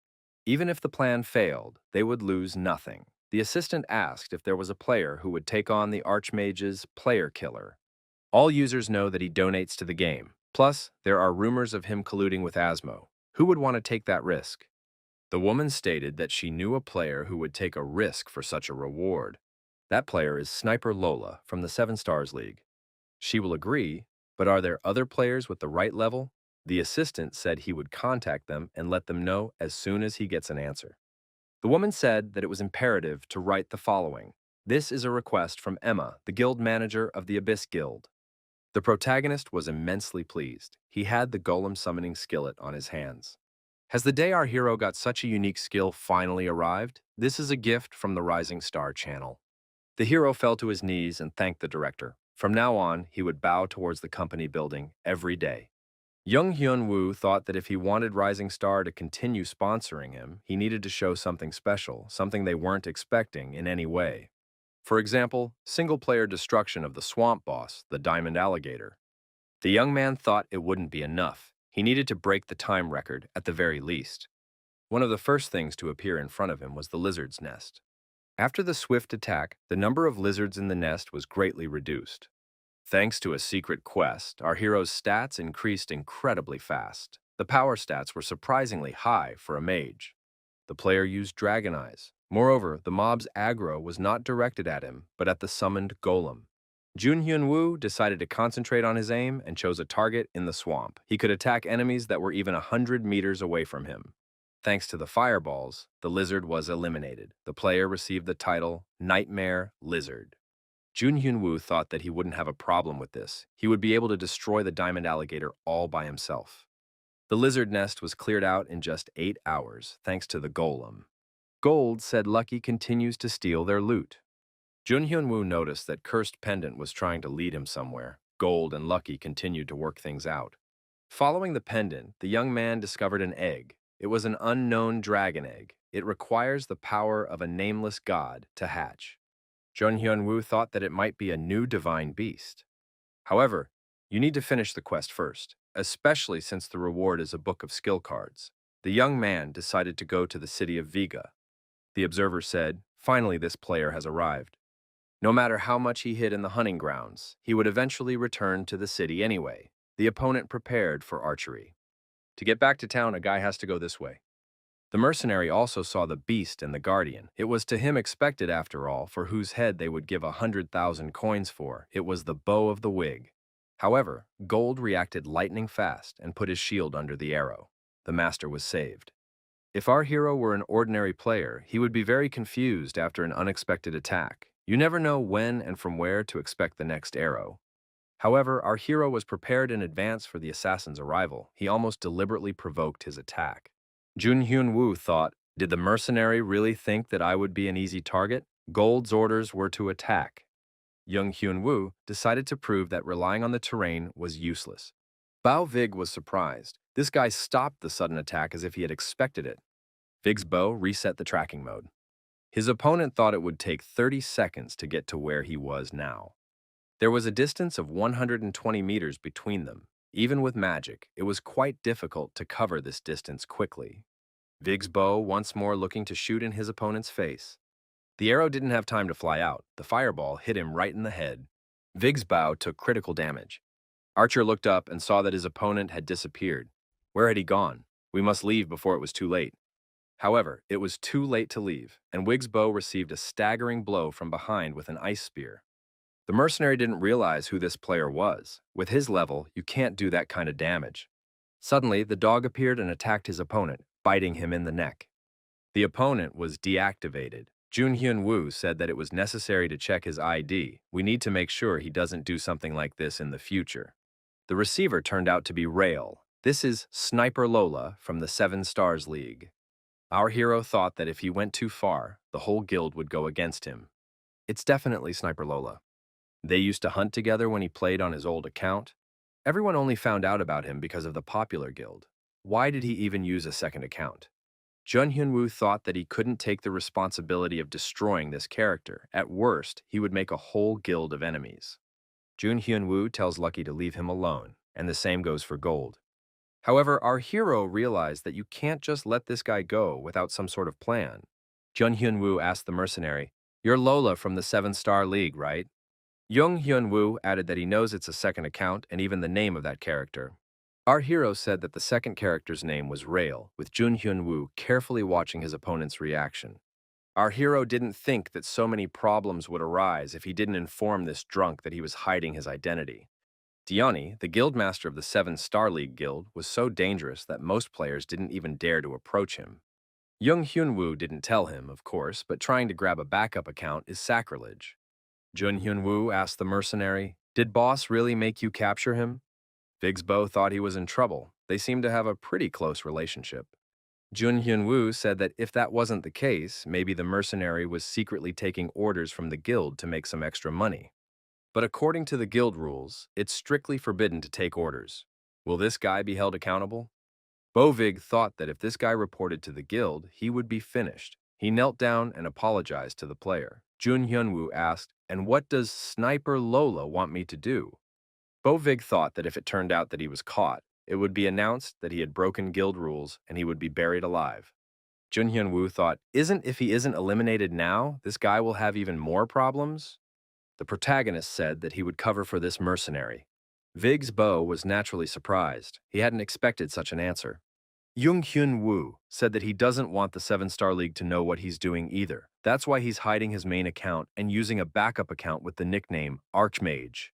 Even if the plan failed, they would lose nothing. The assistant asked if there was a player who would take on the archmage's player killer. All users know that he donates to the game. Plus, there are rumors of him colluding with Asmo. Who would want to take that risk? The woman stated that she knew a player who would take a risk for such a reward. That player is Sniper Lola from the 7 Stars League. She will agree, but are there other players with the right level? The assistant said he would contact them and let them know as soon as he gets an answer. The woman said that it was imperative to write the following. This is a request from Emma, the guild manager of the Abyss Guild. The protagonist was immensely pleased. He had the golem summoning skillet on his hands. Has the day our hero got such a unique skill finally arrived? This is a gift from the Rising Star channel. The hero fell to his knees and thanked the director. From now on, he would bow towards the company building every day. Jung Hyun-woo thought that if he wanted Rising Star to continue sponsoring him, he needed to show something special, something they weren't expecting in any way. For example, single-player destruction of the swamp boss, the diamond alligator. The young man thought it wouldn't be enough. He needed to break the time record at the very least. One of the first things to appear in front of him was the lizard's nest. After the swift attack, the number of lizards in the nest was greatly reduced. Thanks to a secret quest, our hero's stats increased incredibly fast. The power stats were surprisingly high for a mage. The player used Dragon Eyes. Moreover, the mob's aggro was not directed at him, but at the summoned golem. Jun Hyun-woo decided to concentrate on his aim and chose a target in the swamp. He could attack enemies that were even 100 meters away from him. Thanks to the fireballs, the lizard was eliminated. The player received the title Nightmare Lizard. Jun Hyun-woo thought that he wouldn't have a problem with this. He would be able to destroy the diamond alligator all by himself. The lizard nest was cleared out in just 8 hours, thanks to the golem. Gold said Lucky continues to steal their loot. Jun Hyun-woo noticed that Cursed Pendant was trying to lead him somewhere. Gold and Lucky continued to work things out. Following the pendant, the young man discovered an egg. It was an unknown dragon egg. It requires the power of a nameless god to hatch. Jun Hyun-woo thought that it might be a new divine beast. However, you need to finish the quest first, especially since the reward is a book of skill cards. The young man decided to go to the city of Viga. The observer said, "Finally, this player has arrived." No matter how much he hid in the hunting grounds, he would eventually return to the city anyway. The opponent prepared for archery. To get back to town, a guy has to go this way. The mercenary also saw the beast and the guardian. It was to him expected, after all, for whose head they would give 100,000 coins for. It was the bow of the wig. However, Gold reacted lightning fast and put his shield under the arrow. The master was saved. If our hero were an ordinary player, he would be very confused after an unexpected attack. You never know when and from where to expect the next arrow. However, our hero was prepared in advance for the assassin's arrival. He almost deliberately provoked his attack. Jun Hyun-woo thought, did the mercenary really think that I would be an easy target? Gold's orders were to attack. Young Hyun-woo decided to prove that relying on the terrain was useless. Bao Vig was surprised. This guy stopped the sudden attack as if he had expected it. Vig's bow reset the tracking mode. His opponent thought it would take 30 seconds to get to where he was now. There was a distance of 120 meters between them. Even with magic, it was quite difficult to cover this distance quickly. Vig's bow once more looking to shoot in his opponent's face. The arrow didn't have time to fly out. The fireball hit him right in the head. Vig's bow took critical damage. Archer looked up and saw that his opponent had disappeared. Where had he gone? We must leave before it was too late. However, it was too late to leave, and Vig's bow received a staggering blow from behind with an ice spear. The mercenary didn't realize who this player was. With his level, you can't do that kind of damage. Suddenly, the dog appeared and attacked his opponent, biting him in the neck. The opponent was deactivated. Jun Hyun-woo said that it was necessary to check his ID. We need to make sure he doesn't do something like this in the future. The receiver turned out to be Rail. This is Sniper Lola from the 7 Stars League. Our hero thought that if he went too far, the whole guild would go against him. It's definitely Sniper Lola. They used to hunt together when he played on his old account. Everyone only found out about him because of the popular guild. Why did he even use a second account? Jun Hyun-woo thought that he couldn't take the responsibility of destroying this character. At worst, he would make a whole guild of enemies. Jun Hyun-woo tells Lucky to leave him alone, and the same goes for Gold. However, our hero realized that you can't just let this guy go without some sort of plan. Jun Hyun-woo asked the mercenary, "You're Lola from the 7 Star League, right?" Jung Hyun-woo added that he knows it's a second account and even the name of that character. Our hero said that the second character's name was Rail, with Jun Hyun-woo carefully watching his opponent's reaction. Our hero didn't think that so many problems would arise if he didn't inform this drunk that he was hiding his identity. Diony, the guildmaster of the 7 Star League Guild, was so dangerous that most players didn't even dare to approach him. Jung Hyun-woo didn't tell him, of course, but trying to grab a backup account is sacrilege. Jun Hyun-woo asked the mercenary, "Did boss really make you capture him?" Vig's bow thought he was in trouble. They seemed to have a pretty close relationship. Jun Hyun-woo said that if that wasn't the case, maybe the mercenary was secretly taking orders from the guild to make some extra money. But according to the guild rules, it's strictly forbidden to take orders. Will this guy be held accountable? Bovig thought that if this guy reported to the guild, he would be finished. He knelt down and apologized to the player. Jun Hyun-woo asked, "And what does Sniper Lola want me to do?" Bovig thought that if it turned out that he was caught, it would be announced that he had broken guild rules and he would be buried alive. Jun Hyun-woo thought, if he isn't eliminated now, this guy will have even more problems? The protagonist said that he would cover for this mercenary. Vig's bow was naturally surprised. He hadn't expected such an answer. Jung Hyun-woo said that he doesn't want the 7 Star League to know what he's doing either. That's why he's hiding his main account and using a backup account with the nickname Archmage.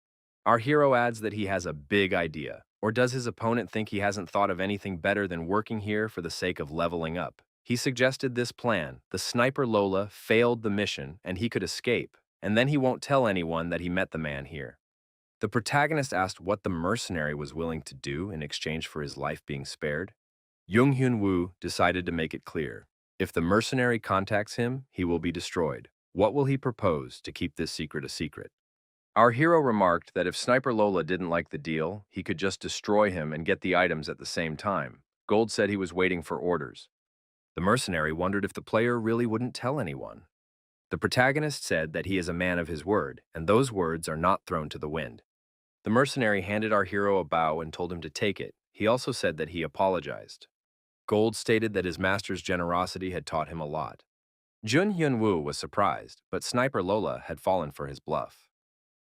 Our hero adds that he has a big idea. Or does his opponent think he hasn't thought of anything better than working here for the sake of leveling up? He suggested this plan. The Sniper Lola failed the mission and he could escape, and then he won't tell anyone that he met the man here. The protagonist asked what the mercenary was willing to do in exchange for his life being spared. Jung Hyun-woo decided to make it clear. If the mercenary contacts him, he will be destroyed. What will he propose to keep this secret a secret? Our hero remarked that if Sniper Lola didn't like the deal, he could just destroy him and get the items at the same time. Gold said he was waiting for orders. The mercenary wondered if the player really wouldn't tell anyone. The protagonist said that he is a man of his word, and those words are not thrown to the wind. The mercenary handed our hero a bow and told him to take it. He also said that he apologized. Gold stated that his master's generosity had taught him a lot. Jun Hyun-woo was surprised, but Sniper Lola had fallen for his bluff.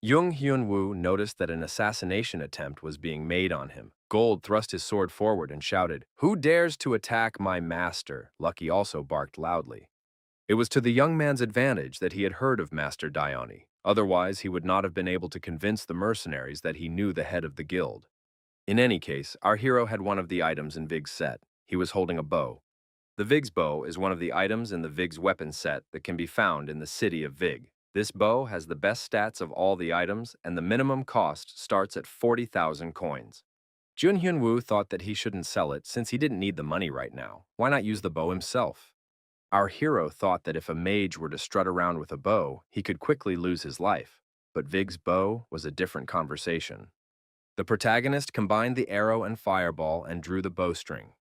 Jung Hyun-woo noticed that an assassination attempt was being made on him. Gold thrust his sword forward and shouted, "Who dares to attack my master?" Lucky also barked loudly. It was to the young man's advantage that he had heard of Master Dione. Otherwise, he would not have been able to convince the mercenaries that he knew the head of the guild. In any case, our hero had one of the items in Vig's set. He was holding a bow. The Vig's bow is one of the items in the Vig's weapon set that can be found in the city of Vig. This bow has the best stats of all the items, and the minimum cost starts at 40,000 coins. Jun Hyun-woo thought that he shouldn't sell it since he didn't need the money right now. Why not use the bow himself? Our hero thought that if a mage were to strut around with a bow, he could quickly lose his life. But Vig's bow was a different conversation. The protagonist combined the arrow and fireball and drew the bowstring.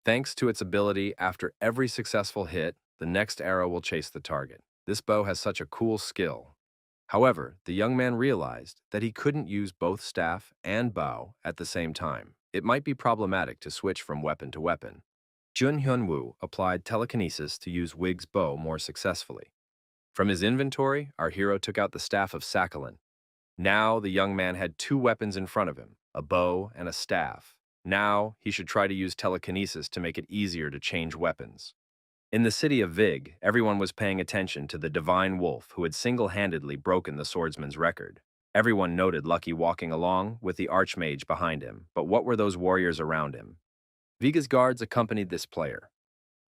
Thanks to its ability, after every successful hit, the next arrow will chase the target. This bow has such a cool skill. However, the young man realized that he couldn't use both staff and bow at the same time. It might be problematic to switch from weapon to weapon. Jun Hyun-woo applied telekinesis to use Wig's bow more successfully. From his inventory, our hero took out the staff of Sakhalin. Now the young man had two weapons in front of him, a bow and a staff. Now he should try to use telekinesis to make it easier to change weapons. In the city of Vig, everyone was paying attention to the divine wolf who had single-handedly broken the swordsman's record. Everyone noted Lucky walking along with the archmage behind him, but what were those warriors around him? Viga's guards accompanied this player.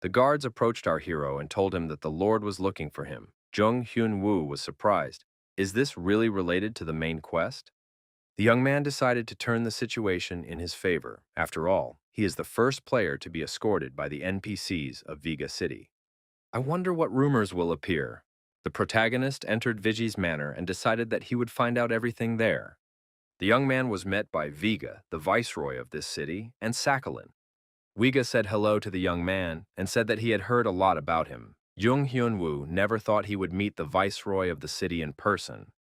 The guards approached our hero and told him that the Lord was looking for him. Jung Hyun-woo was surprised. Is this really related to the main quest? The young man decided to turn the situation in his favor. After all, he is the first player to be escorted by the NPCs of Viga City. I wonder what rumors will appear. The protagonist entered Vigi's manor and decided that he would find out everything there. The young man was met by Viga, the viceroy of this city, and Sakhalin. Viga said hello to the young man and said that he had heard a lot about him. Jung Hyun-woo never thought he would meet the viceroy of the city in person.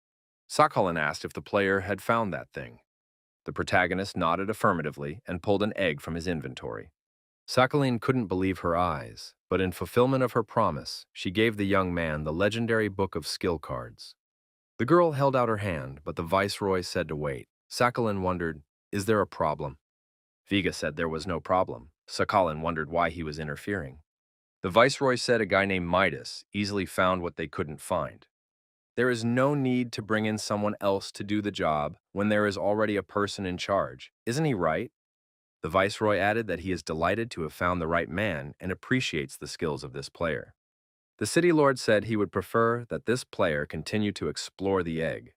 Sakhalin asked if the player had found that thing. The protagonist nodded affirmatively and pulled an egg from his inventory. Sakhalin couldn't believe her eyes, but in fulfillment of her promise, she gave the young man the legendary book of skill cards. The girl held out her hand, but the viceroy said to wait. Sakhalin wondered, is there a problem? Viga said there was no problem. Sakhalin wondered why he was interfering. The viceroy said a guy named Midas easily found what they couldn't find. There is no need to bring in someone else to do the job when there is already a person in charge. Isn't he right? The viceroy added that he is delighted to have found the right man and appreciates the skills of this player. The city lord said he would prefer that this player continue to explore the egg.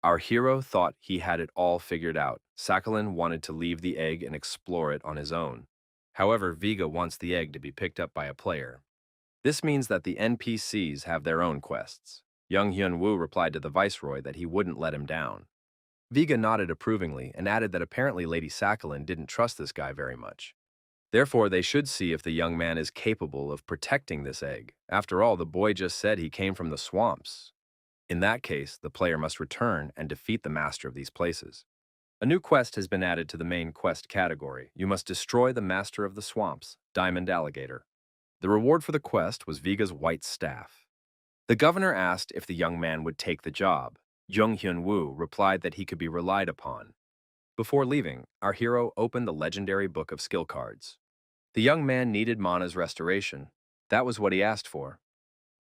Our hero thought he had it all figured out. Sakhalin wanted to leave the egg and explore it on his own. However, Viga wants the egg to be picked up by a player. This means that the NPCs have their own quests. Jung Hyun-woo replied to the viceroy that he wouldn't let him down. Viga nodded approvingly and added that apparently Lady Sakhalin didn't trust this guy very much. Therefore, they should see if the young man is capable of protecting this egg. After all, the boy just said he came from the swamps. In that case, the player must return and defeat the master of these places. A new quest has been added to the main quest category. You must destroy the master of the swamps, Diamond Alligator. The reward for the quest was Viga's white staff. The governor asked if the young man would take the job. Jung Hyun-woo replied that he could be relied upon. Before leaving, our hero opened the legendary book of skill cards. The young man needed mana's restoration. That was what he asked for.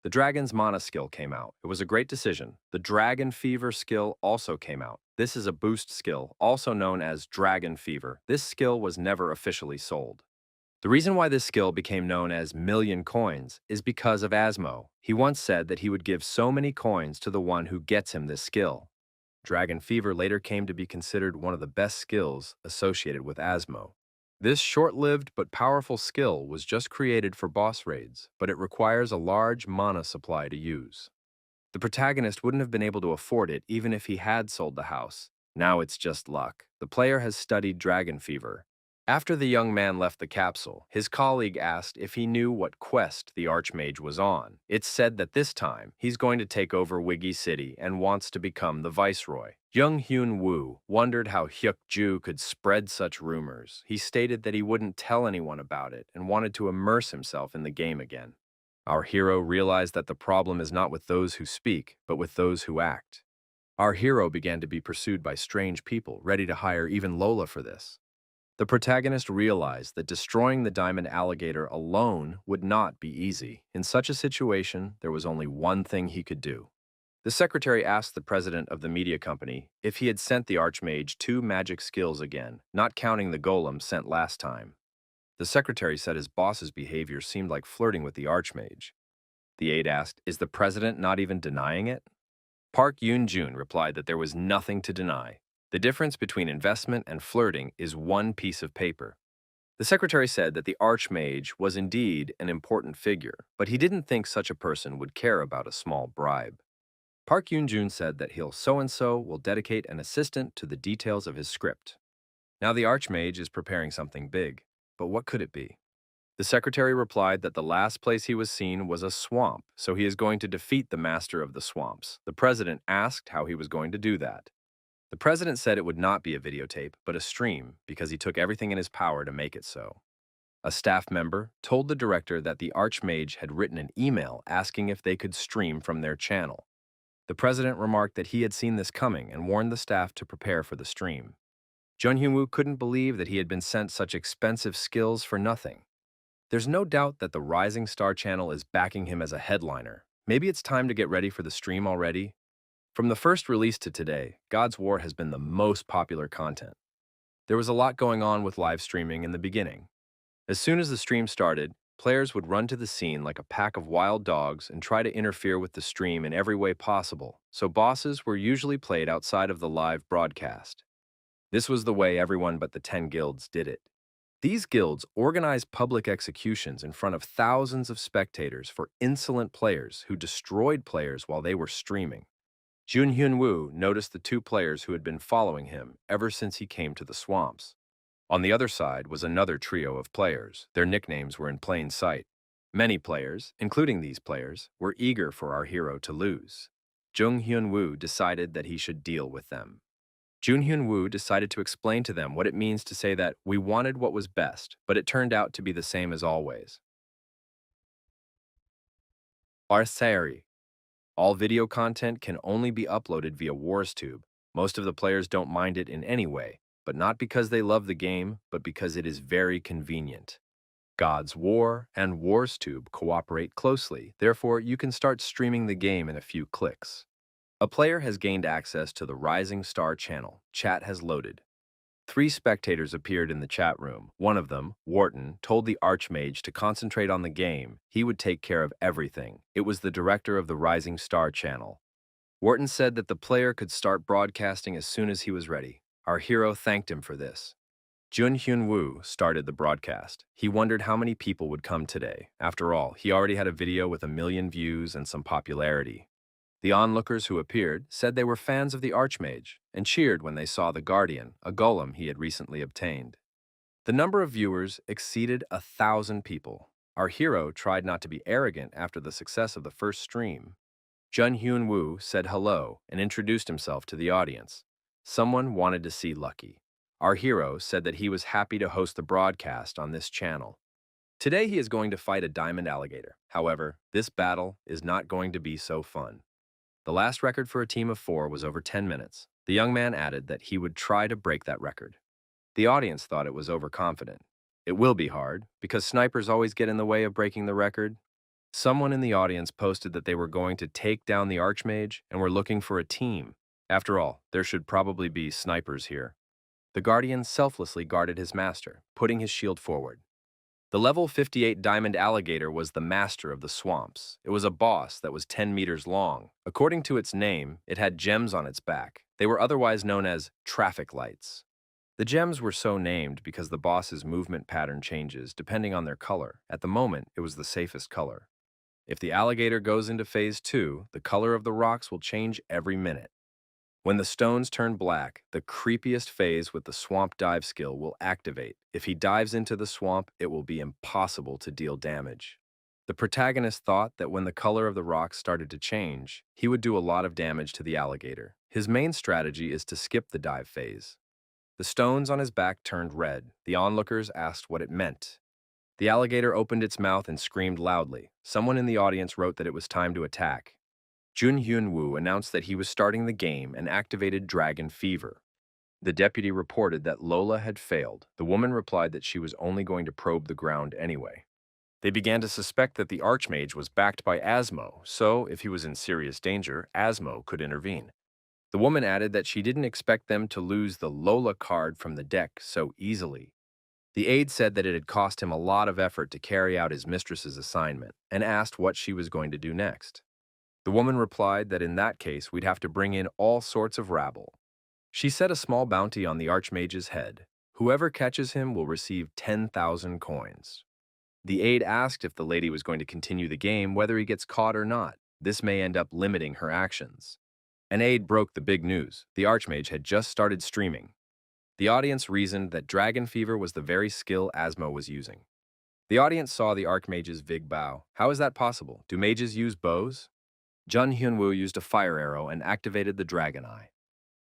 The dragon's mana skill came out. It was a great decision. The dragon fever skill also came out. This is a boost skill, also known as dragon fever. This skill was never officially sold. The reason why this skill became known as million coins is because of Asmo. He once said that he would give so many coins to the one who gets him this skill. Dragon Fever later came to be considered one of the best skills associated with Asmo. This short-lived but powerful skill was just created for boss raids, but it requires a large mana supply to use. The protagonist wouldn't have been able to afford it even if he had sold the house. Now it's just luck. The player has studied Dragon Fever. After the young man left the capsule, his colleague asked if he knew what quest the Archmage was on. It's said that this time, he's going to take over Wiggy City and wants to become the viceroy. Jung Hyun-woo wondered how Hyuk-ju could spread such rumors. He stated that he wouldn't tell anyone about it and wanted to immerse himself in the game again. Our hero realized that the problem is not with those who speak, but with those who act. Our hero began to be pursued by strange people, ready to hire even Lola for this. The protagonist realized that destroying the diamond alligator alone would not be easy. In such a situation, there was only one thing he could do. The secretary asked the president of the media company if he had sent the archmage 2 magic skills again, not counting the golem sent last time. The secretary said his boss's behavior seemed like flirting with the archmage. The aide asked, "Is the president not even denying it?" Park Yoon-jun replied that there was nothing to deny. The difference between investment and flirting is one piece of paper. The secretary said that the archmage was indeed an important figure, but he didn't think such a person would care about a small bribe. Park Yoon-jun said that he'll so-and-so will dedicate an assistant to the details of his script. Now the archmage is preparing something big, but what could it be? The secretary replied that the last place he was seen was a swamp, so he is going to defeat the master of the swamps. The president asked how he was going to do that. The president said it would not be a videotape, but a stream, because he took everything in his power to make it so. A staff member told the director that the archmage had written an email asking if they could stream from their channel. The president remarked that he had seen this coming and warned the staff to prepare for the stream. Jun Hyun-woo couldn't believe that he had been sent such expensive skills for nothing. There's no doubt that the Rising Star channel is backing him as a headliner. Maybe it's time to get ready for the stream already? From the first release to today, God's War has been the most popular content. There was a lot going on with live streaming in the beginning. As soon as the stream started, players would run to the scene like a pack of wild dogs and try to interfere with the stream in every way possible, so bosses were usually played outside of the live broadcast. This was the way everyone but the 10 guilds did it. These guilds organized public executions in front of thousands of spectators for insolent players who destroyed players while they were streaming. Jun Hyun-woo noticed the 2 players who had been following him ever since he came to the swamps. On the other side was another trio of players. Their nicknames were in plain sight. Many players, including these players, were eager for our hero to lose. Jung Hyun-woo decided that he should deal with them. Jun Hyun-woo decided to explain to them what it means to say that we wanted what was best, but it turned out to be the same as always. Mercenary. All video content can only be uploaded via WarsTube. Most of the players don't mind it in any way, but not because they love the game, but because it is very convenient. God's War and WarsTube cooperate closely, therefore you can start streaming the game in a few clicks. A player has gained access to the Rising Star channel. Chat has loaded. 3 spectators appeared in the chat room. One of them, Wharton, told the Archmage to concentrate on the game. He would take care of everything. It was the director of the Rising Star channel. Wharton said that the player could start broadcasting as soon as he was ready. Our hero thanked him for this. Jun Hyun-woo started the broadcast. He wondered how many people would come today. After all, he already had a video with 1 million views and some popularity. The onlookers who appeared said they were fans of the Archmage and cheered when they saw the Guardian, a golem he had recently obtained. The number of viewers exceeded 1,000 people. Our hero tried not to be arrogant after the success of the first stream. Jun Hyun-woo said hello and introduced himself to the audience. Someone wanted to see Lucky. Our hero said that he was happy to host the broadcast on this channel. Today he is going to fight a diamond alligator. However, this battle is not going to be so fun. The last record for a team of 4 was over 10 minutes. The young man added that he would try to break that record. The audience thought it was overconfident. It will be hard, because snipers always get in the way of breaking the record. Someone in the audience posted that they were going to take down the Archmage and were looking for a team. After all, there should probably be snipers here. The Guardian selflessly guarded his master, putting his shield forward. The level 58 diamond alligator was the master of the swamps. It was a boss that was 10 meters long. According to its name, it had gems on its back. They were otherwise known as traffic lights. The gems were so named because the boss's movement pattern changes depending on their color. At the moment, it was the safest color. If the alligator goes into phase 2, the color of the rocks will change every minute. When the stones turn black, the creepiest phase with the swamp dive skill will activate. If he dives into the swamp, it will be impossible to deal damage. The protagonist thought that when the color of the rocks started to change, he would do a lot of damage to the alligator. His main strategy is to skip the dive phase. The stones on his back turned red. The onlookers asked what it meant. The alligator opened its mouth and screamed loudly. Someone in the audience wrote that it was time to attack. Jun Hyun-woo announced that he was starting the game and activated Dragon Fever. The deputy reported that Lola had failed. The woman replied that she was only going to probe the ground anyway. They began to suspect that the Archmage was backed by Asmo, so if he was in serious danger, Asmo could intervene. The woman added that she didn't expect them to lose the Lola card from the deck so easily. The aide said that it had cost him a lot of effort to carry out his mistress's assignment and asked what she was going to do next. The woman replied that in that case we'd have to bring in all sorts of rabble. She set a small bounty on the Archmage's head. Whoever catches him will receive 10,000 coins. The aide asked if the lady was going to continue the game whether he gets caught or not. This may end up limiting her actions. An aide broke the big news. The Archmage had just started streaming. The audience reasoned that Dragon Fever was the very skill Asmo was using. The audience saw the Archmage's Vig bow. How is that possible? Do mages use bows? Jun Hyun-woo used a fire arrow and activated the Dragon Eye.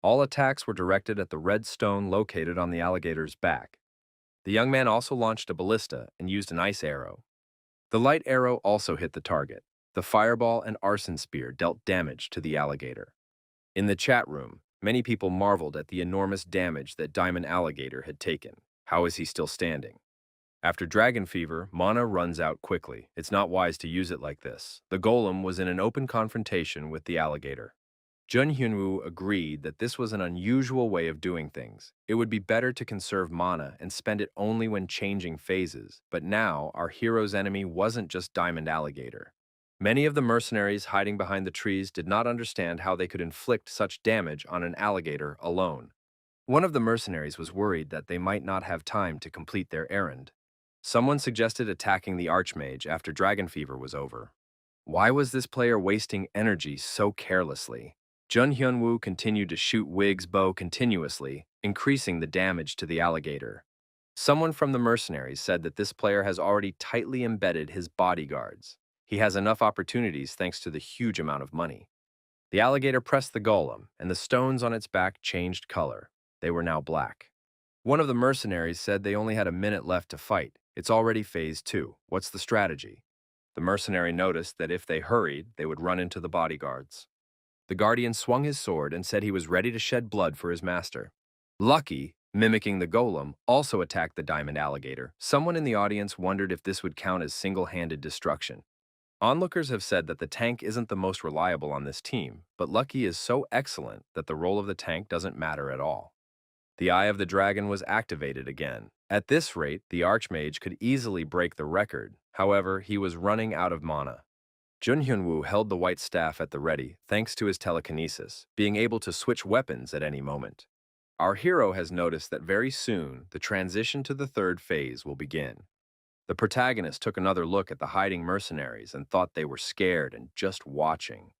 All attacks were directed at the red stone located on the alligator's back. The young man also launched a ballista and used an ice arrow. The light arrow also hit the target. The fireball and arson spear dealt damage to the alligator. In the chat room, many people marveled at the enormous damage that Diamond Alligator had taken. How is he still standing? After Dragon Fever, mana runs out quickly. It's not wise to use it like this. The golem was in an open confrontation with the alligator. Jun Hyun-woo agreed that this was an unusual way of doing things. It would be better to conserve mana and spend it only when changing phases. But now, our hero's enemy wasn't just Diamond Alligator. Many of the mercenaries hiding behind the trees did not understand how they could inflict such damage on an alligator alone. One of the mercenaries was worried that they might not have time to complete their errand. Someone suggested attacking the Archmage after Dragon Fever was over. Why was this player wasting energy so carelessly? Jun Hyun-woo continued to shoot Wig's bow continuously, increasing the damage to the alligator. Someone from the mercenaries said that this player has already tightly embedded his bodyguards. He has enough opportunities thanks to the huge amount of money. The alligator pressed the golem, and the stones on its back changed color. They were now black. One of the mercenaries said they only had a minute left to fight. It's already phase 2. What's the strategy? The mercenary noticed that if they hurried, they would run into the bodyguards. The guardian swung his sword and said he was ready to shed blood for his master. Lucky, mimicking the golem, also attacked the diamond alligator. Someone in the audience wondered if this would count as single-handed destruction. Onlookers have said that the tank isn't the most reliable on this team, but Lucky is so excellent that the role of the tank doesn't matter at all. The Eye of the Dragon was activated again. At this rate, the Archmage could easily break the record. However, he was running out of mana. Jun Hyun-woo held the white staff at the ready thanks to his telekinesis, being able to switch weapons at any moment. Our hero has noticed that very soon, the transition to the third phase will begin. The protagonist took another look at the hiding mercenaries and thought they were scared and just watching.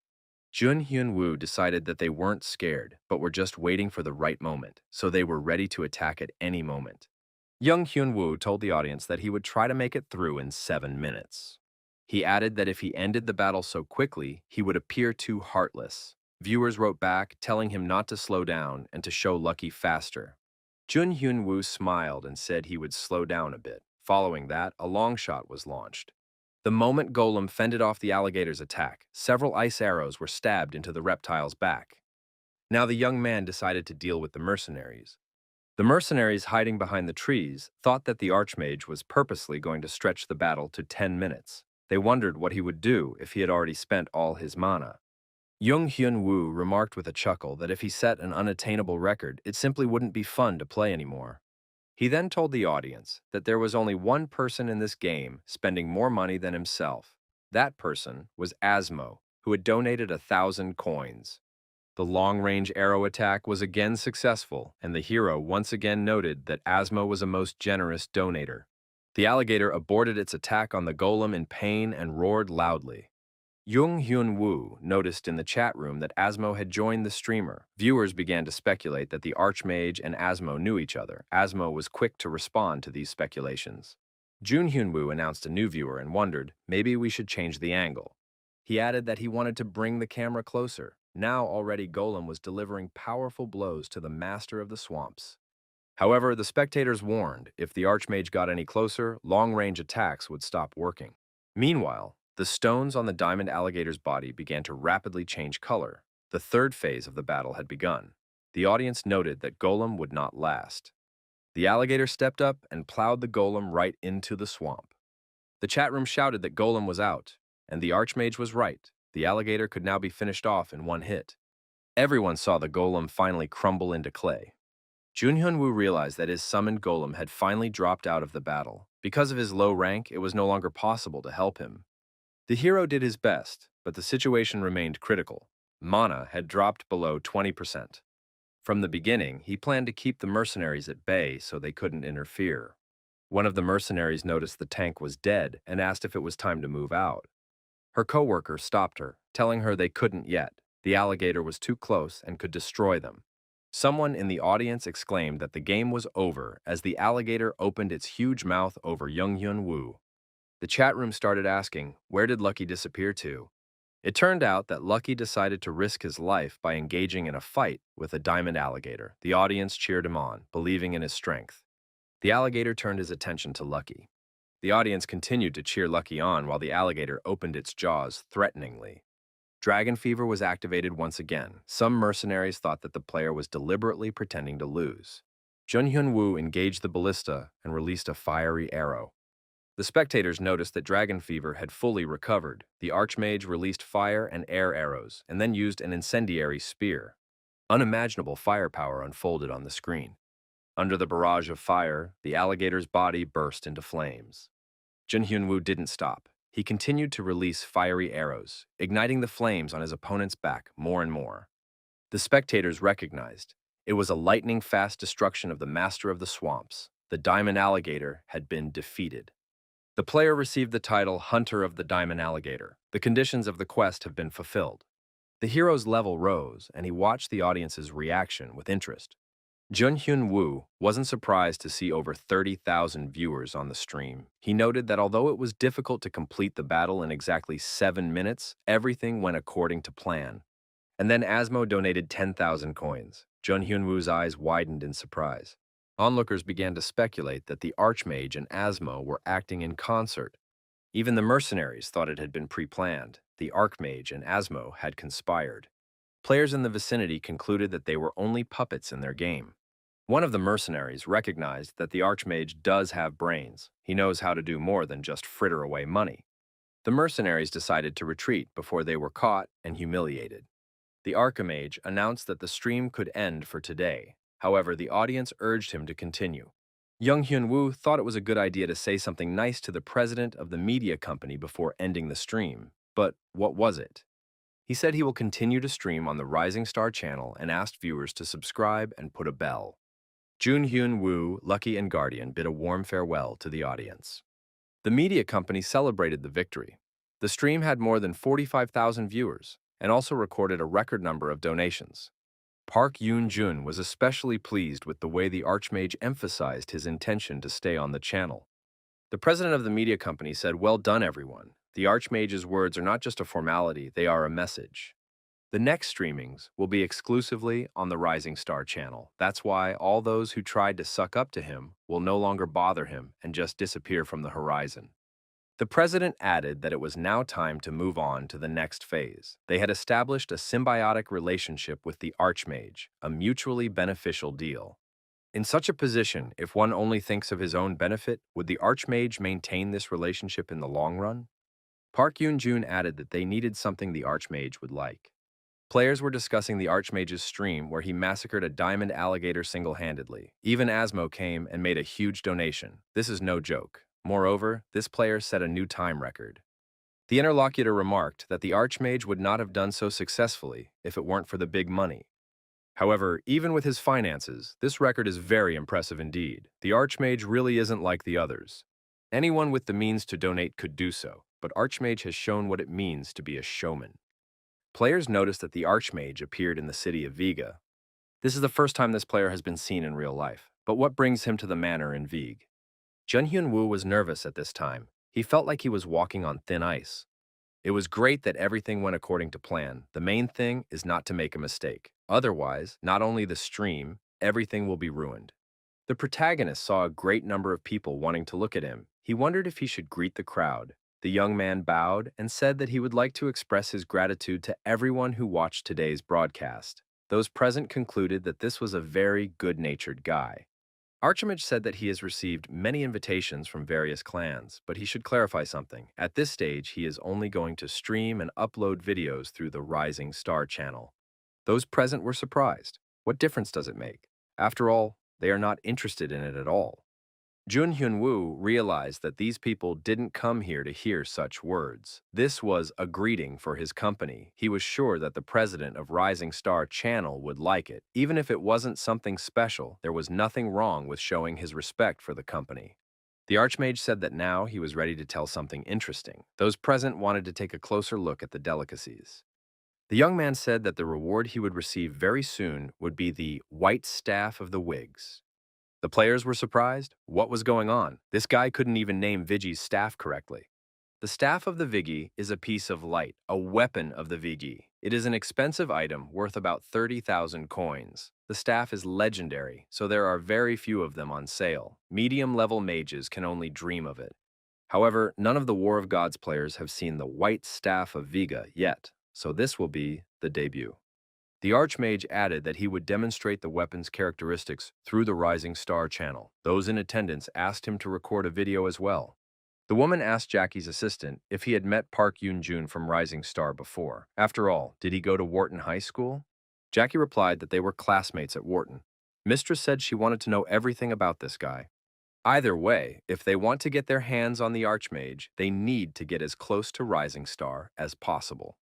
Jun Hyun-woo decided that they weren't scared, but were just waiting for the right moment, so they were ready to attack at any moment. Young Hyun-woo told the audience that he would try to make it through in 7 minutes. He added that if he ended the battle so quickly, he would appear too heartless. Viewers wrote back, telling him not to slow down and to show Lucky faster. Jun Hyun-woo smiled and said he would slow down a bit. Following that, a long shot was launched. The moment Golem fended off the alligator's attack, several ice arrows were stabbed into the reptile's back. Now the young man decided to deal with the mercenaries. The mercenaries hiding behind the trees thought that the Archmage was purposely going to stretch the battle to 10 minutes. They wondered what he would do if he had already spent all his mana. Jung Hyun-woo remarked with a chuckle that if he set an unattainable record, it simply wouldn't be fun to play anymore. He then told the audience that there was only one person in this game spending more money than himself. That person was Asmo, who had donated 1,000 coins. The long-range arrow attack was again successful, and the hero once again noted that Asmo was a most generous donator. The alligator aborted its attack on the golem in pain and roared loudly. Jung Hyun-woo noticed in the chat room that Asmo had joined the streamer. Viewers began to speculate that the Archmage and Asmo knew each other. Asmo was quick to respond to these speculations. Jun Hyun-woo announced a new viewer and wondered, maybe we should change the angle. He added that he wanted to bring the camera closer. Now already Golem was delivering powerful blows to the master of the swamps. However, the spectators warned if the Archmage got any closer, long-range attacks would stop working. Meanwhile, the stones on the diamond alligator's body began to rapidly change color. The third phase of the battle had begun. The audience noted that Golem would not last. The alligator stepped up and plowed the Golem right into the swamp. The chat room shouted that Golem was out, and the Archmage was right. The alligator could now be finished off in one hit. Everyone saw the Golem finally crumble into clay. Junhyun-woo realized that his summoned Golem had finally dropped out of the battle. Because of his low rank, it was no longer possible to help him. The hero did his best, but the situation remained critical. Mana had dropped below 20%. From the beginning, he planned to keep the mercenaries at bay so they couldn't interfere. One of the mercenaries noticed the tank was dead and asked if it was time to move out. Her coworker stopped her, telling her they couldn't yet. The alligator was too close and could destroy them. Someone in the audience exclaimed that the game was over as the alligator opened its huge mouth over Junghyun-woo. The chat room started asking, where did Lucky disappear to? It turned out that Lucky decided to risk his life by engaging in a fight with a diamond alligator. The audience cheered him on, believing in his strength. The alligator turned his attention to Lucky. The audience continued to cheer Lucky on while the alligator opened its jaws threateningly. Dragon fever was activated once again. Some mercenaries thought that the player was deliberately pretending to lose. Junhyun-woo engaged the ballista and released a fiery arrow. The spectators noticed that Dragon Fever had fully recovered. The Archmage released fire and air arrows, and then used an incendiary spear. Unimaginable firepower unfolded on the screen. Under the barrage of fire, the alligator's body burst into flames. Junhyun-woo didn't stop. He continued to release fiery arrows, igniting the flames on his opponent's back more and more. The spectators recognized it was a lightning-fast destruction of the master of the swamps. The diamond alligator had been defeated. The player received the title Hunter of the Diamond Alligator. The conditions of the quest have been fulfilled. The hero's level rose, and he watched the audience's reaction with interest. Junhyun-woo wasn't surprised to see over 30,000 viewers on the stream. He noted that although it was difficult to complete the battle in exactly 7 minutes, everything went according to plan. And then Asmo donated 10,000 coins. Junhyun-woo's eyes widened in surprise. Onlookers began to speculate that the Archmage and Asmo were acting in concert. Even the mercenaries thought it had been pre-planned. The Archmage and Asmo had conspired. Players in the vicinity concluded that they were only puppets in their game. One of the mercenaries recognized that the Archmage does have brains. He knows how to do more than just fritter away money. The mercenaries decided to retreat before they were caught and humiliated. The Archmage announced that the stream could end for today. However, the audience urged him to continue. Junghyun-woo thought it was a good idea to say something nice to the president of the media company before ending the stream. But what was it? He said he will continue to stream on the Rising Star channel and asked viewers to subscribe and put a bell. Junhyun-woo, Lucky, and Guardian bid a warm farewell to the audience. The media company celebrated the victory. The stream had more than 45,000 viewers and also recorded a record number of donations. Park Yoon-jun was especially pleased with the way the Archmage emphasized his intention to stay on the channel. The president of the media company said, "Well done, everyone. The Archmage's words are not just a formality, they are a message." The next streamings will be exclusively on the Rising Star channel. That's why all those who tried to suck up to him will no longer bother him and just disappear from the horizon. The president added that it was now time to move on to the next phase. They had established a symbiotic relationship with the Archmage, a mutually beneficial deal. In such a position, if one only thinks of his own benefit, would the Archmage maintain this relationship in the long run? Park Yoon-jun added that they needed something the Archmage would like. Players were discussing the Archmage's stream where he massacred a diamond alligator single-handedly. Even Asmo came and made a huge donation. This is no joke. Moreover, this player set a new time record. The interlocutor remarked that the Archmage would not have done so successfully if it weren't for the big money. However, even with his finances, this record is very impressive indeed. The Archmage really isn't like the others. Anyone with the means to donate could do so, but Archmage has shown what it means to be a showman. Players noticed that the Archmage appeared in the city of Vega. This is the first time this player has been seen in real life, but what brings him to the manor in Vega? Junhyun-woo was nervous at this time. He felt like he was walking on thin ice. It was great that everything went according to plan. The main thing is not to make a mistake. Otherwise, not only the stream, everything will be ruined. The protagonist saw a great number of people wanting to look at him. He wondered if he should greet the crowd. The young man bowed and said that he would like to express his gratitude to everyone who watched today's broadcast. Those present concluded that this was a very good-natured guy. Archimage said that he has received many invitations from various clans, but he should clarify something. At this stage, he is only going to stream and upload videos through the Rising Star channel. Those present were surprised. What difference does it make? After all, they are not interested in it at all. Jun Hyun-woo realized that these people didn't come here to hear such words. This was a greeting for his company. He was sure that the president of Rising Star Channel would like it. Even if it wasn't something special, there was nothing wrong with showing his respect for the company. The Archmage said that now he was ready to tell something interesting. Those present wanted to take a closer look at the delicacies. The young man said that the reward he would receive very soon would be the white staff of the Whigs. The players were surprised. What was going on? This guy couldn't even name Vigi's staff correctly. The staff of the Vigi is a piece of light, a weapon of the Vigi. It is an expensive item worth about 30,000 coins. The staff is legendary, so there are very few of them on sale. Medium-level mages can only dream of it. However, none of the War of Gods players have seen the white staff of Viga yet, so this will be the debut. The Archmage added that he would demonstrate the weapon's characteristics through the Rising Star channel. Those in attendance asked him to record a video as well. The woman asked Jackie's assistant if he had met Park Yoon-jun from Rising Star before. After all, did he go to Wharton High School? Jackie replied that they were classmates at Wharton. Mistress said she wanted to know everything about this guy. Either way, if they want to get their hands on the Archmage, they need to get as close to Rising Star as possible.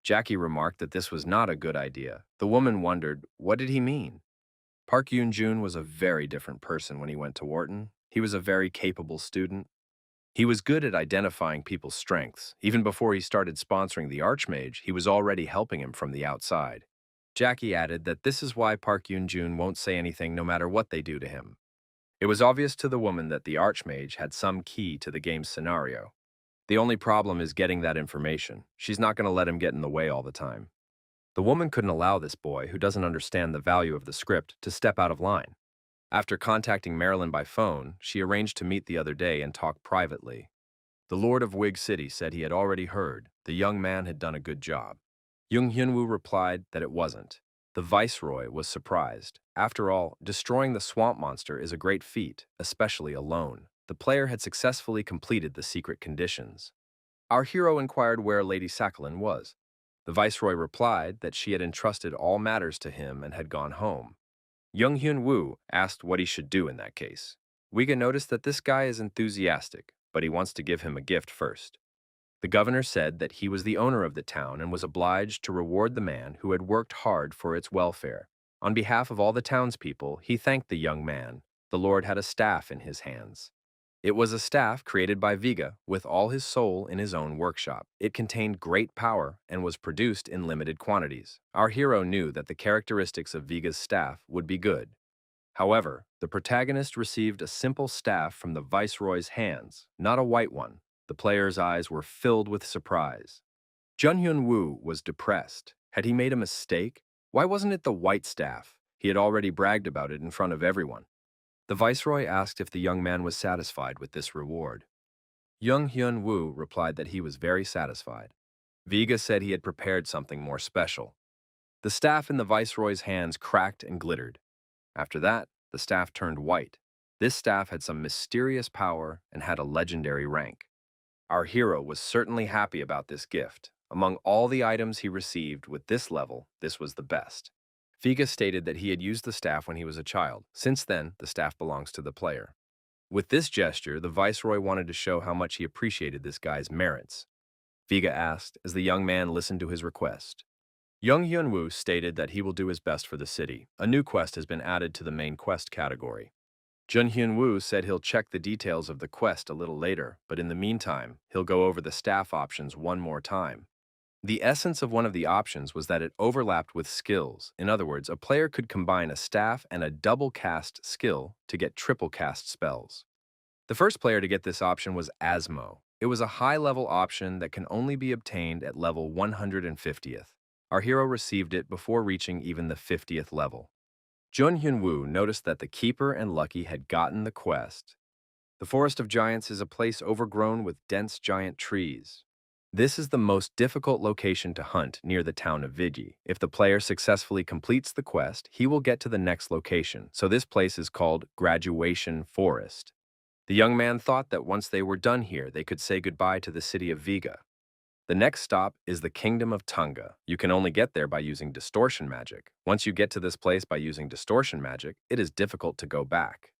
Jackie remarked that this was not a good idea. The woman wondered, what did he mean? Park Yoon-jun was a very different person when he went to Wharton. He was a very capable student. He was good at identifying people's strengths. Even before he started sponsoring the Archmage, he was already helping him from the outside. Jackie added that this is why Park Yoon-jun won't say anything no matter what they do to him. It was obvious to the woman that the Archmage had some key to the game's scenario. The only problem is getting that information. She's not going to let him get in the way all the time. The woman couldn't allow this boy, who doesn't understand the value of the script, to step out of line. After contacting Marilyn by phone, she arranged to meet the other day and talk privately. The Lord of Wig City said he had already heard the young man had done a good job. Jung Hyun-woo replied that it wasn't. The Viceroy was surprised. After all, destroying the swamp monster is a great feat, especially alone. The player had successfully completed the secret conditions. Our hero inquired where Lady Sakhalin was. The Viceroy replied that she had entrusted all matters to him and had gone home. Jung Hyun-woo asked what he should do in that case. Wiga noticed that this guy is enthusiastic, but he wants to give him a gift first. The governor said that he was the owner of the town and was obliged to reward the man who had worked hard for its welfare. On behalf of all the townspeople, he thanked the young man. The Lord had a staff in his hands. It was a staff created by Viga with all his soul in his own workshop. It contained great power and was produced in limited quantities. Our hero knew that the characteristics of Viga's staff would be good. However, the protagonist received a simple staff from the Viceroy's hands, not a white one. The player's eyes were filled with surprise. Jun Hyun-woo was depressed. Had he made a mistake? Why wasn't it the white staff? He had already bragged about it in front of everyone. The Viceroy asked if the young man was satisfied with this reward. Jung Hyun-woo replied that he was very satisfied. Viga said he had prepared something more special. The staff in the Viceroy's hands cracked and glittered. After that, the staff turned white. This staff had some mysterious power and had a legendary rank. Our hero was certainly happy about this gift. Among all the items he received with this level, this was the best. Viga stated that he had used the staff when he was a child. Since then, the staff belongs to the player. With this gesture, the Viceroy wanted to show how much he appreciated this guy's merits. Viga asked as the young man listened to his request. Jung Hyun-woo stated that he will do his best for the city. A new quest has been added to the main quest category. Jun Hyun-woo said he'll check the details of the quest a little later, but in the meantime, he'll go over the staff options one more time. The essence of one of the options was that it overlapped with skills. In other words, a player could combine a staff and a double cast skill to get triple cast spells. The first player to get this option was Asmo. It was a high-level option that can only be obtained at level 150th. Our hero received it before reaching even the 50th level. Jun Hyun-woo noticed that the Keeper and Lucky had gotten the quest. The Forest of Giants is a place overgrown with dense giant trees. This is the most difficult location to hunt near the town of Vigi. If the player successfully completes the quest, he will get to the next location, so this place is called Graduation Forest. The young man thought that once they were done here, they could say goodbye to the city of Viga. The next stop is the Kingdom of Tunga. You can only get there by using distortion magic. Once you get to this place by using distortion magic, it is difficult to go back.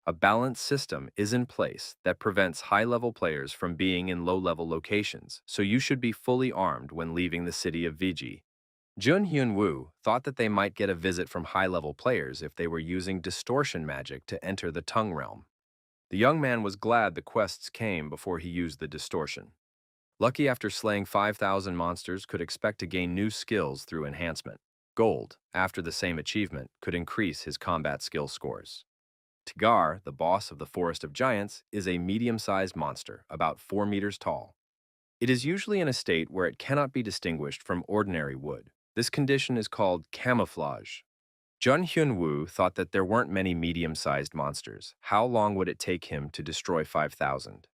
A balanced system is in place that prevents high-level players from being in low-level locations, so you should be fully armed when leaving the city of Vigi. Jun Hyun-woo thought that they might get a visit from high-level players if they were using distortion magic to enter the Tung realm. The young man was glad the quests came before he used the distortion. Lucky, after slaying 5,000 monsters, could expect to gain new skills through enhancement. Gold, after the same achievement, could increase his combat skill scores. Tigar, the boss of the Forest of Giants, is a medium-sized monster, about 4 meters tall. It is usually in a state where it cannot be distinguished from ordinary wood. This condition is called camouflage. Jun Hyun-woo thought that there weren't many medium-sized monsters. How long would it take him to destroy 5,000?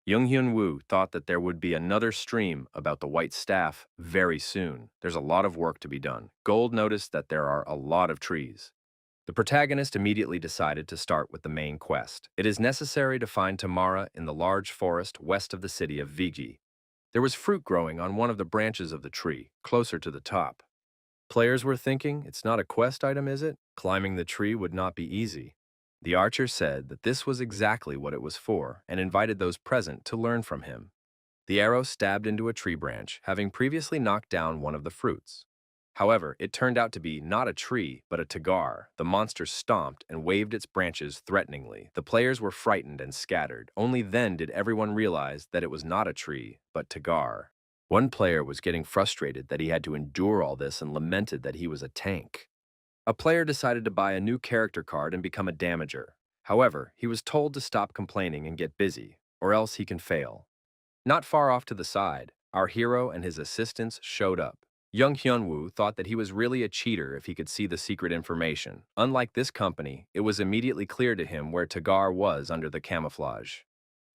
Jung Hyun-woo thought that there would be another stream about the white staff very soon. There's a lot of work to be done. Gold noticed that there are a lot of trees. The protagonist immediately decided to start with the main quest. It is necessary to find Tamara in the large forest west of the city of Vigi. There was fruit growing on one of the branches of the tree, closer to the top. Players were thinking, it's not a quest item, is it? Climbing the tree would not be easy. The archer said that this was exactly what it was for and invited those present to learn from him. The arrow stabbed into a tree branch, having previously knocked down one of the fruits. However, it turned out to be not a tree, but a tigar. The monster stomped and waved its branches threateningly. The players were frightened and scattered. Only then did everyone realize that it was not a tree, but tigar. One player was getting frustrated that he had to endure all this and lamented that he was a tank. A player decided to buy a new character card and become a damager. However, he was told to stop complaining and get busy, or else he can fail. Not far off to the side, our hero and his assistants showed up. Jung Hyun-woo thought that he was really a cheater if he could see the secret information. Unlike this company, it was immediately clear to him where Tigar was under the camouflage.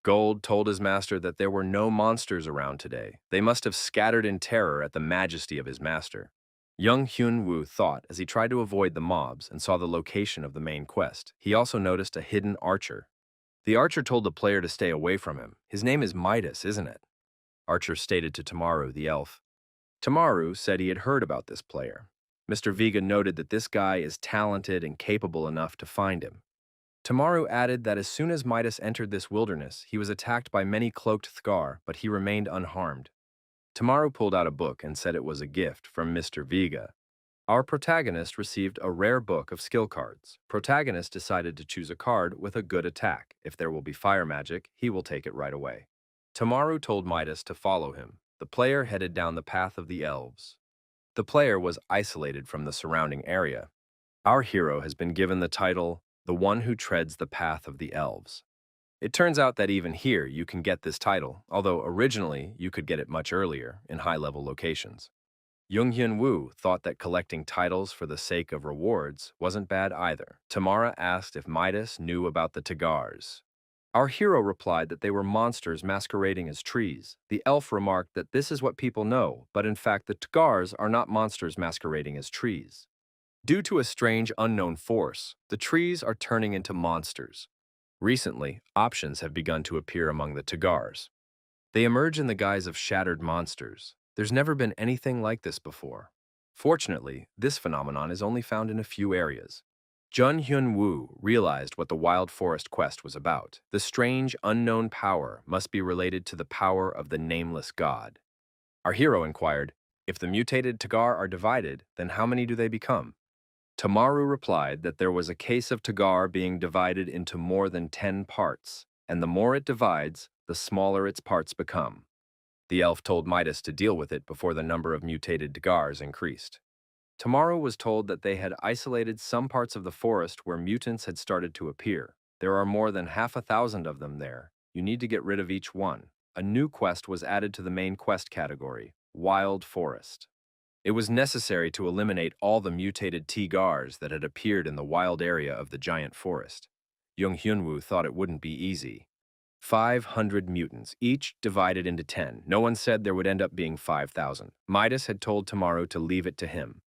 Gold told his master that there were no monsters around today. They must have scattered in terror at the majesty of his master. Jung Hyun-woo thought as he tried to avoid the mobs and saw the location of the main quest. He also noticed a hidden archer. The archer told the player to stay away from him. His name is Midas, isn't it? Archer stated to Tamaru, the elf. Tamaru said he had heard about this player. Mr. Vega noted that this guy is talented and capable enough to find him. Tamaru added that as soon as Midas entered this wilderness, he was attacked by many cloaked Thgar, but he remained unharmed. Tamaru pulled out a book and said it was a gift from Mr. Vega. Our protagonist received a rare book of skill cards. Protagonist decided to choose a card with a good attack. If there will be fire magic, he will take it right away. Tamaru told Midas to follow him. The player headed down the path of the elves. The player was isolated from the surrounding area. Our hero has been given the title, The One Who Treads the Path of the Elves. It turns out that even here you can get this title, although originally you could get it much earlier in high-level locations. Jung Hyun-woo thought that collecting titles for the sake of rewards wasn't bad either. Tamara asked if Midas knew about the Tigars. Our hero replied that they were monsters masquerading as trees. The elf remarked that this is what people know, but in fact the Tigars are not monsters masquerading as trees. Due to a strange unknown force, the trees are turning into monsters. Recently, options have begun to appear among the Tigars. They emerge in the guise of shattered monsters. There's never been anything like this before. Fortunately, this phenomenon is only found in a few areas. Jun Hyun-woo realized what the Wild Forest quest was about. The strange, unknown power must be related to the power of the nameless god. Our hero inquired, if the mutated Tigar are divided, then how many do they become? Tamaru replied that there was a case of Tigar being divided into more than 10 parts, and the more it divides, the smaller its parts become. The elf told Midas to deal with it before the number of mutated Tigars increased. Tamaru was told that they had isolated some parts of the forest where mutants had started to appear. There are more than 1,000 of them there. You need to get rid of each one. A new quest was added to the main quest category, Wild Forest. It was necessary to eliminate all the mutated tigars that had appeared in the wild area of the giant forest. Jung Hyunwoo thought it wouldn't be easy. 500 mutants, each divided into 10. No one said there would end up being 5,000. Midas had told Tomorrow to leave it to him.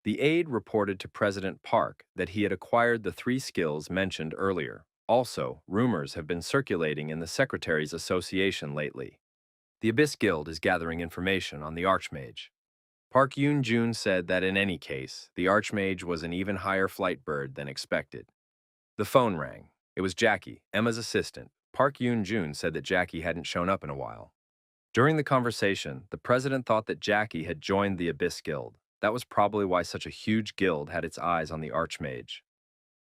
The aide reported to President Park that he had acquired the 3 skills mentioned earlier. Also, rumors have been circulating in the Secretaries' Association lately. The Abyss Guild is gathering information on the Archmage. Park Yoon-jun said that in any case, the Archmage was an even higher flight bird than expected. The phone rang. It was Jackie, Emma's assistant. Park Yoon-jun said that Jackie hadn't shown up in a while. During the conversation, the president thought that Jackie had joined the Abyss Guild. That was probably why such a huge guild had its eyes on the Archmage.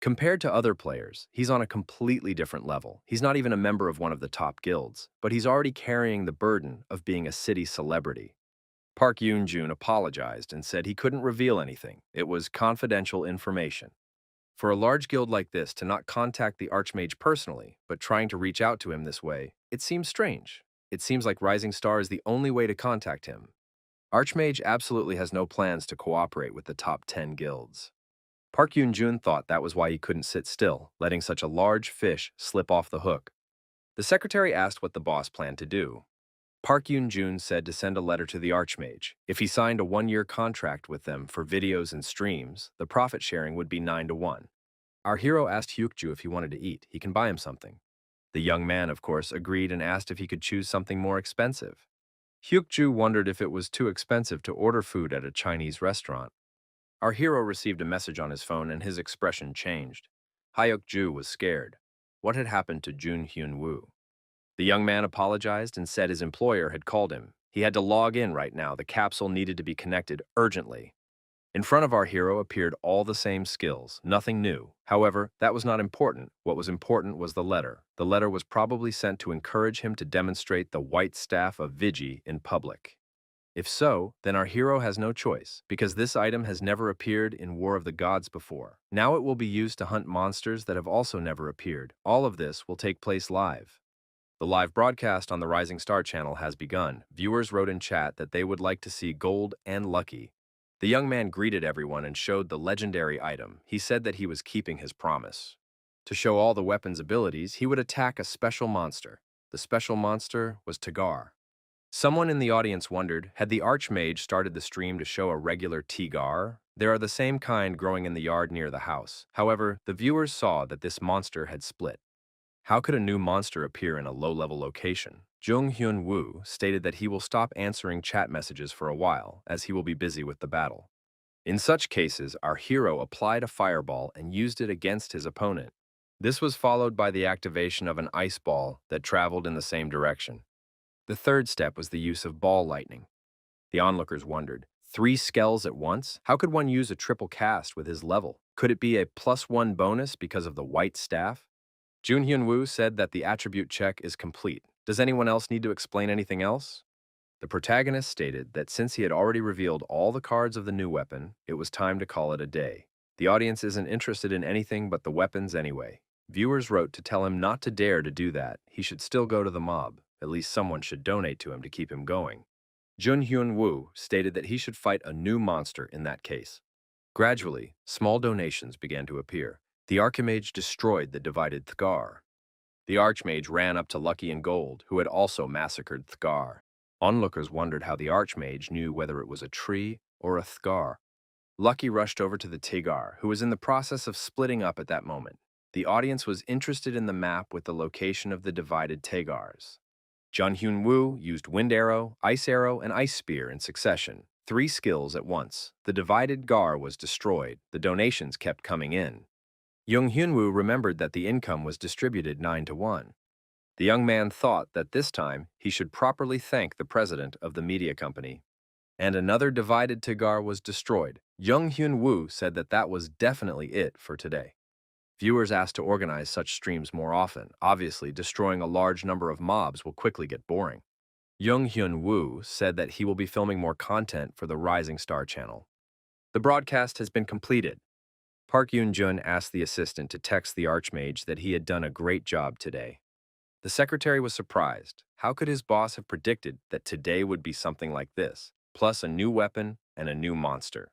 Compared to other players, he's on a completely different level. He's not even a member of one of the top guilds, but he's already carrying the burden of being a city celebrity. Park Yoon-jun apologized and said he couldn't reveal anything. It was confidential information. For a large guild like this to not contact the Archmage personally, but trying to reach out to him this way, it seems strange. It seems like Rising Star is the only way to contact him. Archmage absolutely has no plans to cooperate with the top 10 guilds. Park Yoon-jun thought that was why he couldn't sit still, letting such a large fish slip off the hook. The secretary asked what the boss planned to do. Park Yoon-jun said to send a letter to the Archmage. If he signed a 1-year contract with them for videos and streams, the profit sharing would be 9-1. Our hero asked Hyukju if he wanted to eat. He can buy him something. The young man, of course, agreed and asked if he could choose something more expensive. Hyukju wondered if it was too expensive to order food at a Chinese restaurant. Our hero received a message on his phone and his expression changed. Hyukju was scared. What had happened to Jun Hyun-woo? The young man apologized and said his employer had called him. He had to log in right now. The capsule needed to be connected urgently. In front of our hero appeared all the same skills, nothing new. However, that was not important. What was important was the letter. The letter was probably sent to encourage him to demonstrate the white staff of Vigi in public. If so, then our hero has no choice, because this item has never appeared in War of the Gods before. Now it will be used to hunt monsters that have also never appeared. All of this will take place live. The live broadcast on the Rising Star channel has begun. Viewers wrote in chat that they would like to see Gold and Lucky. The young man greeted everyone and showed the legendary item. He said that he was keeping his promise. To show all the weapons' abilities, he would attack a special monster. The special monster was Tigar. Someone in the audience wondered, had the Archmage started the stream to show a regular Tigar? There are the same kind growing in the yard near the house. However, the viewers saw that this monster had split. How could a new monster appear in a low-level location? Jung Hyun-woo stated that he will stop answering chat messages for a while, as he will be busy with the battle. In such cases, our hero applied a fireball and used it against his opponent. This was followed by the activation of an ice ball that traveled in the same direction. The third step was the use of ball lightning. The onlookers wondered, 3 skells at once? How could one use a triple cast with his level? Could it be a +1 bonus because of the white staff? Jun Hyun-woo said that the attribute check is complete. Does anyone else need to explain anything else? The protagonist stated that since he had already revealed all the cards of the new weapon, it was time to call it a day. The audience isn't interested in anything but the weapons anyway. Viewers wrote to tell him not to dare to do that. He should still go to the mob. At least someone should donate to him to keep him going. Jun Hyun-woo stated that he should fight a new monster in that case. Gradually, small donations began to appear. The Archimage destroyed the divided Thgar. The Archmage ran up to Lucky and Gold, who had also massacred Thgar. Onlookers wondered how the Archmage knew whether it was a tree or a Thgar. Lucky rushed over to the Tigar, who was in the process of splitting up at that moment. The audience was interested in the map with the location of the divided Tagars. Jun Hyun-woo used Wind Arrow, Ice Arrow, and Ice Spear in succession, 3 skills at once. The divided Gar was destroyed. The donations kept coming in. Jung Hyun-woo remembered that the income was distributed 9-1. The young man thought that this time he should properly thank the president of the media company. And another divided Tigar was destroyed. Jung Hyun-woo said that that was definitely it for today. Viewers asked to organize such streams more often. Obviously, destroying a large number of mobs will quickly get boring. Jung Hyun-woo said that he will be filming more content for the Rising Star channel. The broadcast has been completed. Park Yoon-jun asked the assistant to text the Archmage that he had done a great job today. The secretary was surprised. How could his boss have predicted that today would be something like this, plus a new weapon and a new monster.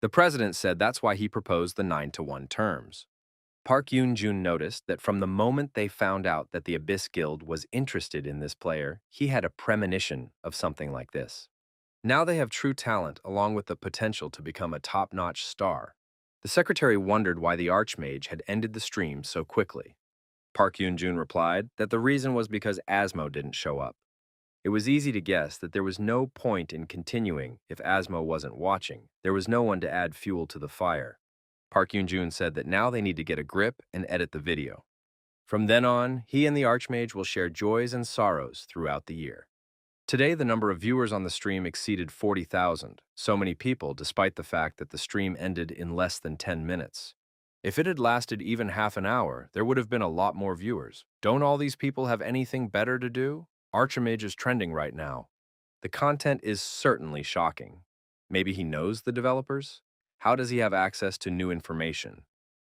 The president said that's why he proposed the 9-to-1 terms. Park Yoon-jun noticed that from the moment they found out that the Abyss Guild was interested in this player, he had a premonition of something like this. Now they have true talent along with the potential to become a top-notch star. The secretary wondered why the Archmage had ended the stream so quickly. Park Yoon-jun replied that the reason was because Asmo didn't show up. It was easy to guess that there was no point in continuing if Asmo wasn't watching. There was no one to add fuel to the fire. Park Yoon-jun said that now they need to get a grip and edit the video. From then on, he and the Archmage will share joys and sorrows throughout the year. Today, the number of viewers on the stream exceeded 40,000, so many people despite the fact that the stream ended in less than 10 minutes. If it had lasted even half an hour, there would have been a lot more viewers. Don't all these people have anything better to do? Archimage is trending right now. The content is certainly shocking. Maybe he knows the developers? How does he have access to new information?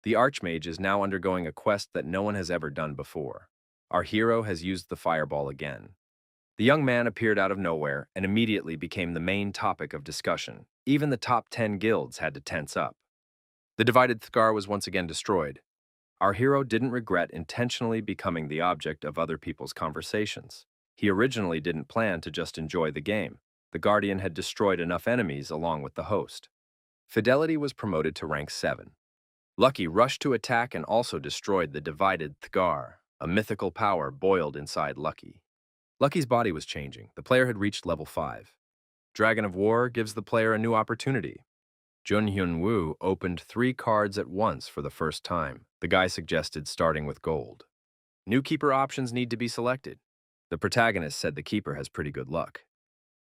The Archmage is now undergoing a quest that no one has ever done before. Our hero has used the fireball again. The young man appeared out of nowhere and immediately became the main topic of discussion. Even the top 10 guilds had to tense up. The divided Thgar was once again destroyed. Our hero didn't regret intentionally becoming the object of other people's conversations. He originally didn't plan to just enjoy the game. The Guardian had destroyed enough enemies along with the host. Fidelity was promoted to rank 7. Lucky rushed to attack and also destroyed the divided Thgar, a mythical power boiled inside Lucky. Lucky's body was changing. The player had reached level 5. Dragon of War gives the player a new opportunity. Jun Hyun-woo opened 3 cards at once for the first time. The guy suggested starting with gold. New keeper options need to be selected. The protagonist said the keeper has pretty good luck.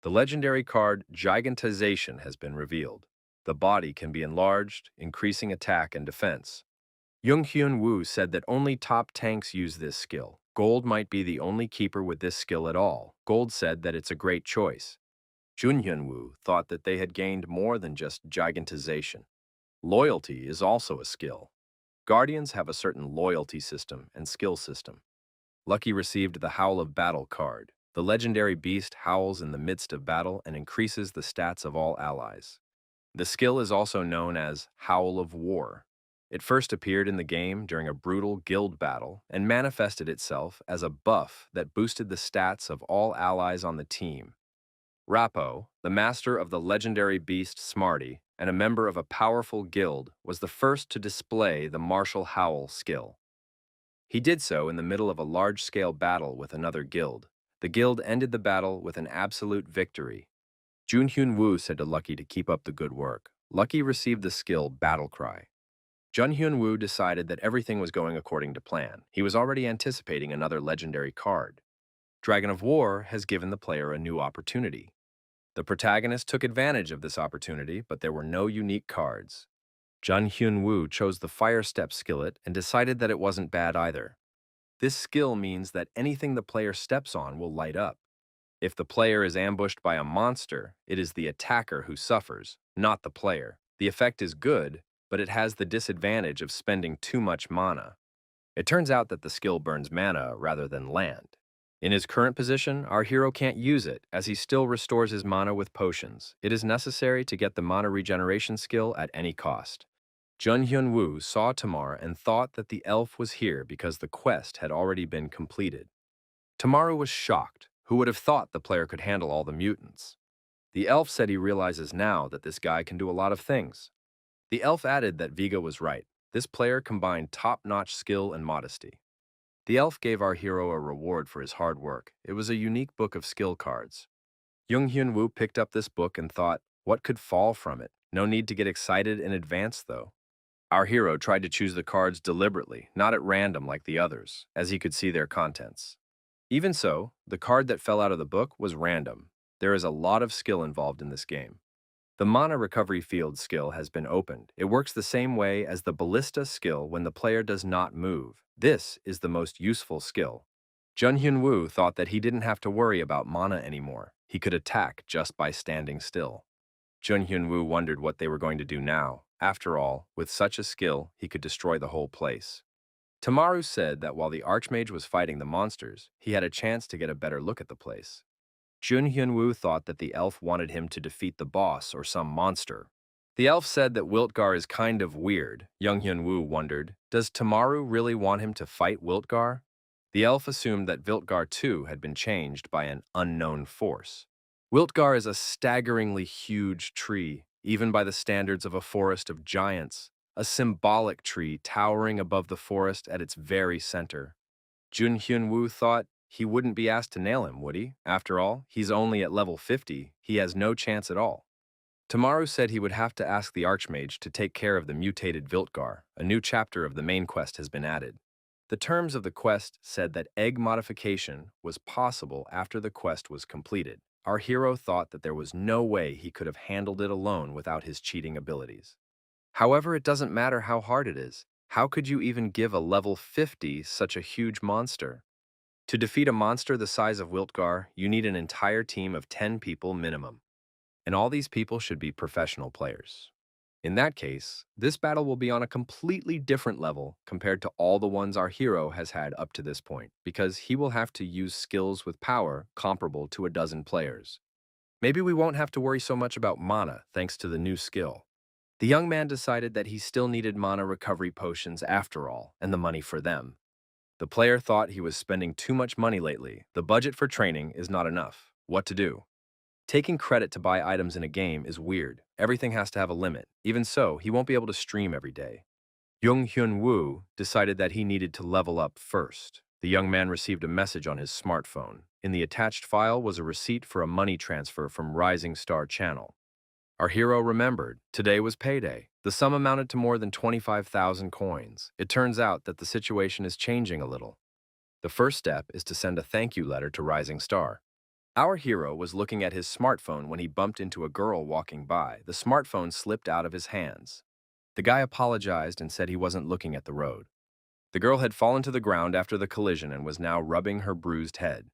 The legendary card Gigantization has been revealed. The body can be enlarged, increasing attack and defense. Jung Hyun-woo said that only top tanks use this skill. Gold might be the only keeper with this skill at all. Gold said that it's a great choice. Jun Hyun-woo thought that they had gained more than just gigantization. Loyalty is also a skill. Guardians have a certain loyalty system and skill system. Lucky received the Howl of Battle card. The legendary beast howls in the midst of battle and increases the stats of all allies. The skill is also known as Howl of War. It first appeared in the game during a brutal guild battle and manifested itself as a buff that boosted the stats of all allies on the team. Rappo, the master of the legendary beast Smarty and a member of a powerful guild, was the first to display the martial howl skill. He did so in the middle of a large-scale battle with another guild. The guild ended the battle with an absolute victory. Jun Hyun-woo said to Lucky to keep up the good work. Lucky received the skill Battle Cry. Jun Hyun-woo decided that everything was going according to plan. He was already anticipating another legendary card. Dragon of War has given the player a new opportunity. The protagonist took advantage of this opportunity, but there were no unique cards. Jun Hyun-woo chose the Fire Step skillet and decided that it wasn't bad either. This skill means that anything the player steps on will light up. If the player is ambushed by a monster, it is the attacker who suffers, not the player. The effect is good, but it has the disadvantage of spending too much mana. It turns out that the skill burns mana rather than land. In his current position, our hero can't use it, as he still restores his mana with potions. It is necessary to get the mana regeneration skill at any cost. Jun Hyun-woo saw Tamar and thought that the elf was here because the quest had already been completed. Tamaru was shocked. Who would have thought the player could handle all the mutants? The elf said he realizes now that this guy can do a lot of things. The elf added that Viga was right. This player combined top-notch skill and modesty. The elf gave our hero a reward for his hard work. It was a unique book of skill cards. Jung Hyun-woo picked up this book and thought, what could fall from it? No need to get excited in advance, though. Our hero tried to choose the cards deliberately, not at random like the others, as he could see their contents. Even so, the card that fell out of the book was random. There is a lot of skill involved in this game. The Mana Recovery Field skill has been opened. It works the same way as the Ballista skill when the player does not move. This is the most useful skill. Jun Hyun-woo thought that he didn't have to worry about mana anymore. He could attack just by standing still. Jun Hyun-woo wondered what they were going to do now. After all, with such a skill, he could destroy the whole place. Tamaru said that while the Archmage was fighting the monsters, he had a chance to get a better look at the place. Jun Hyun-woo thought that the elf wanted him to defeat the boss or some monster. The elf said that Wiltgar is kind of weird. Young Hyun-woo wondered, does Tamaru really want him to fight Wiltgar? The elf assumed that Wiltgar too had been changed by an unknown force. Wiltgar is a staggeringly huge tree, even by the standards of a forest of giants, a symbolic tree towering above the forest at its very center. Jun Hyun-woo thought he wouldn't be asked to nail him, would he? After all, he's only at level 50, he has no chance at all. Tamaru said he would have to ask the Archmage to take care of the mutated Viltgar. A new chapter of the main quest has been added. The terms of the quest said that egg modification was possible after the quest was completed. Our hero thought that there was no way he could have handled it alone without his cheating abilities. However, it doesn't matter how hard it is. How could you even give a level 50 such a huge monster? To defeat a monster the size of Wiltgar, you need an entire team of 10 people minimum. And all these people should be professional players. In that case, this battle will be on a completely different level compared to all the ones our hero has had up to this point, because he will have to use skills with power comparable to a dozen players. Maybe we won't have to worry so much about mana thanks to the new skill. The young man decided that he still needed mana recovery potions after all, and the money for them. The player thought he was spending too much money lately. The budget for training is not enough. What to do? Taking credit to buy items in a game is weird. Everything has to have a limit. Even so, he won't be able to stream every day. Jung Hyun-woo decided that he needed to level up first. The young man received a message on his smartphone. In the attached file was a receipt for a money transfer from Rising Star Channel. Our hero remembered. Today was payday. The sum amounted to more than 25,000 coins. It turns out that the situation is changing a little. The first step is to send a thank you letter to Rising Star. Our hero was looking at his smartphone when he bumped into a girl walking by. The smartphone slipped out of his hands. The guy apologized and said he wasn't looking at the road. The girl had fallen to the ground after the collision and was now rubbing her bruised head.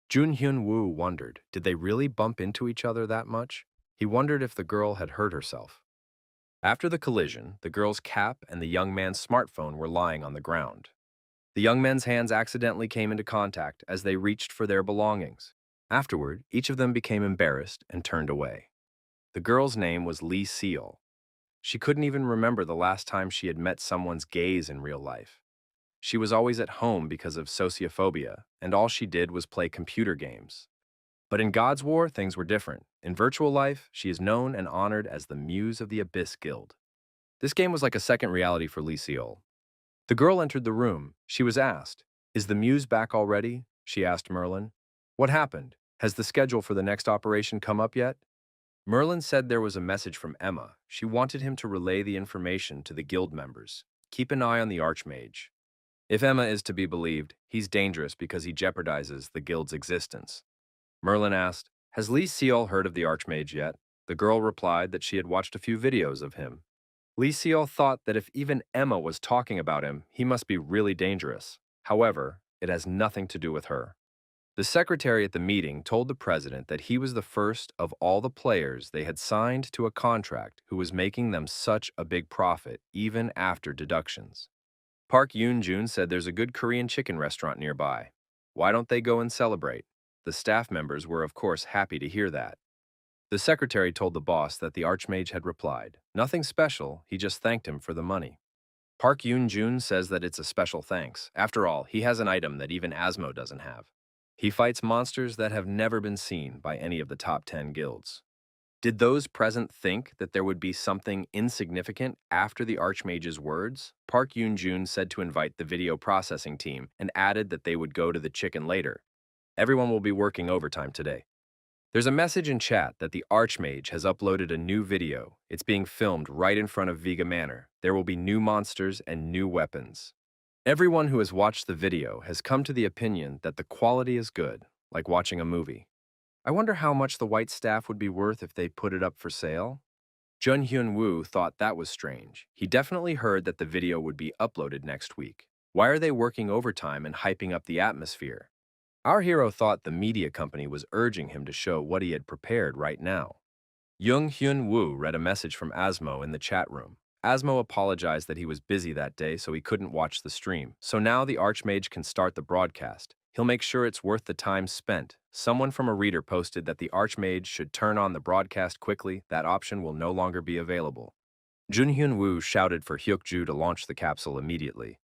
Jun Hyun-woo wondered, did they really bump into each other that much? He wondered if the girl had hurt herself. After the collision, the girl's cap and the young man's smartphone were lying on the ground. The young men's hands accidentally came into contact as they reached for their belongings. Afterward, each of them became embarrassed and turned away. The girl's name was Lee Seal. She couldn't even remember the last time she had met someone's gaze in real life. She was always at home because of sociophobia, and all she did was play computer games. But in God's War, things were different. In virtual life, she is known and honored as the Muse of the Abyss Guild. This game was like a second reality for Lee Seal. The girl entered the room. She was asked, "Is the Muse back already?" She asked Merlin. "What happened? Has the schedule for the next operation come up yet?" Merlin said there was a message from Emma. She wanted him to relay the information to the guild members. Keep an eye on the Archmage. If Emma is to be believed, he's dangerous because he jeopardizes the guild's existence. Merlin asked, "Has Lee Seal heard of the Archmage yet?" The girl replied that she had watched a few videos of him. Lee Seal thought that if even Emma was talking about him, he must be really dangerous. However, it has nothing to do with her. The secretary at the meeting told the president that he was the first of all the players they had signed to a contract who was making them such a big profit, even after deductions. Park Yoon-jun said there's a good Korean chicken restaurant nearby. Why don't they go and celebrate? The staff members were, of course, happy to hear that. The secretary told the boss that the Archmage had replied. Nothing special, he just thanked him for the money. Park Yoon-jun says that it's a special thanks. After all, he has an item that even Asmo doesn't have. He fights monsters that have never been seen by any of the top 10 guilds. Did those present think that there would be something insignificant after the Archmage's words? Park Yoon-jun said to invite the video processing team and added that they would go to the chicken later. Everyone will be working overtime today. There's a message in chat that the Archmage has uploaded a new video. It's being filmed right in front of Vega Manor. There will be new monsters and new weapons. Everyone who has watched the video has come to the opinion that the quality is good, like watching a movie. I wonder how much the white staff would be worth if they put it up for sale? Jun Hyun-woo thought that was strange. He definitely heard that the video would be uploaded next week. Why are they working overtime and hyping up the atmosphere? Our hero thought the media company was urging him to show what he had prepared right now. Jung Hyun-woo read a message from Asmo in the chat room. Asmo apologized that he was busy that day so he couldn't watch the stream, so now the Archmage can start the broadcast. He'll make sure it's worth the time spent. Someone from a reader posted that the Archmage should turn on the broadcast quickly. That option will no longer be available. Junhyun Woo shouted for Hyukju to launch the capsule immediately.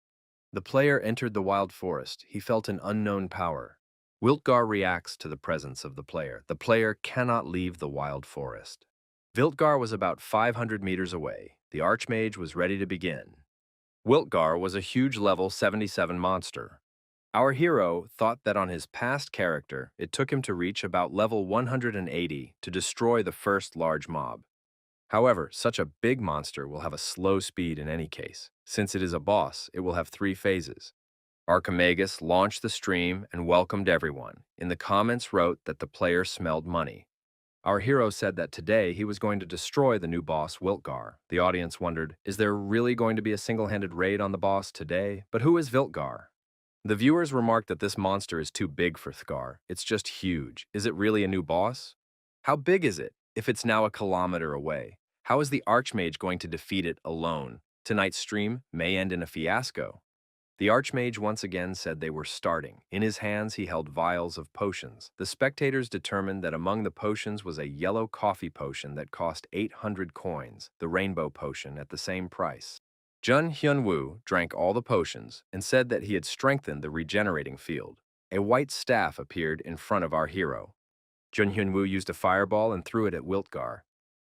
The player entered the wild forest. He felt an unknown power. Wiltgar reacts to the presence of the player. The player cannot leave the wild forest. Wiltgar was about 500 meters away. The Archmage was ready to begin. Wiltgar was a huge level 77 monster. Our hero thought that on his past character, it took him to reach about level 180 to destroy the first large mob. However, such a big monster will have a slow speed in any case. Since it is a boss, it will have 3 phases. Archimagus launched the stream and welcomed everyone. In the comments wrote that the player smelled money. Our hero said that today he was going to destroy the new boss, Wiltgar. The audience wondered, is there really going to be a single-handed raid on the boss today? But who is Wiltgar? The viewers remarked that this monster is too big for Thgar. It's just huge. Is it really a new boss? How big is it, if it's now a kilometer away? How is the Archmage going to defeat it alone? Tonight's stream may end in a fiasco. The Archmage once again said they were starting. In his hands, he held vials of potions. The spectators determined that among the potions was a yellow coffee potion that cost 800 coins, the rainbow potion at the same price. Jun Hyun-woo drank all the potions and said that he had strengthened the regenerating field. A white staff appeared in front of our hero. Jun Hyun-woo used a fireball and threw it at Wiltgar.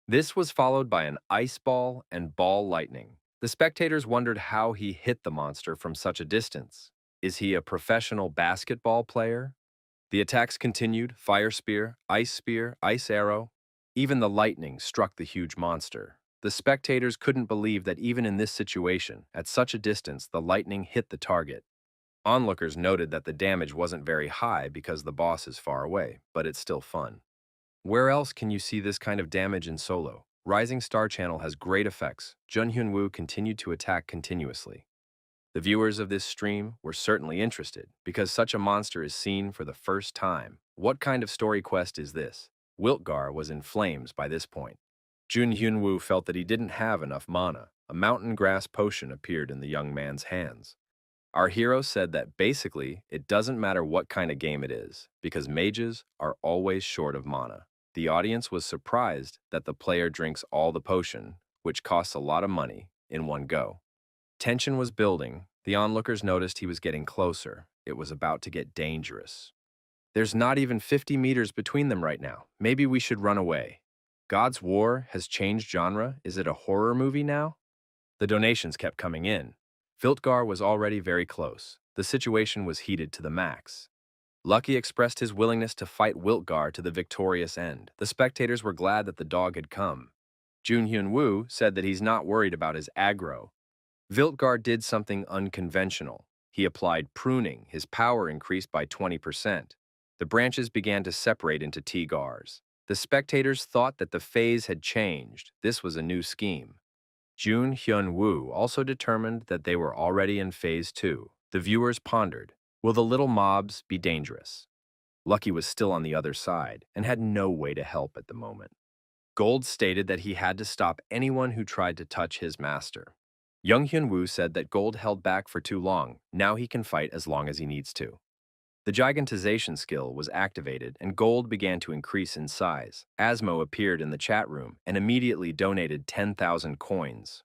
This was followed by an ice ball and ball lightning. The spectators wondered how he hit the monster from such a distance. Is he a professional basketball player? The attacks continued: fire spear, ice arrow. Even the lightning struck the huge monster. The spectators couldn't believe that even in this situation, at such a distance, the lightning hit the target. Onlookers noted that the damage wasn't very high because the boss is far away, but it's still fun. Where else can you see this kind of damage in solo? Rising Star Channel has great effects. Jun Hyun-woo continued to attack continuously. The viewers of this stream were certainly interested because such a monster is seen for the first time. What kind of story quest is this? Wiltgar was in flames by this point. Jun Hyun-woo felt that he didn't have enough mana. A mountain grass potion appeared in the young man's hands. Our hero said that basically it doesn't matter what kind of game it is because mages are always short of mana. The audience was surprised that the player drinks all the potion, which costs a lot of money, in one go. Tension was building. The onlookers noticed he was getting closer. It was about to get dangerous. There's not even 50 meters between them right now. Maybe we should run away. God's War has changed genre. Is it a horror movie now? The donations kept coming in. Wiltgar was already very close. The situation was heated to the max. Lucky expressed his willingness to fight Wiltgar to the victorious end. The spectators were glad that the dog had come. Jun Hyun-woo said that he's not worried about his aggro. Wiltgar did something unconventional. He applied pruning. His power increased by 20%. The branches began to separate into T-gars. The spectators thought that the phase had changed. This was a new scheme. Jun Hyun-woo also determined that they were already in phase 2. The viewers pondered, will the little mobs be dangerous? Lucky was still on the other side and had no way to help at the moment. Gold stated that he had to stop anyone who tried to touch his master. Young Hyun-woo said that Gold held back for too long. Now he can fight as long as he needs to. The gigantization skill was activated and Gold began to increase in size. Asmo appeared in the chat room and immediately donated 10,000 coins.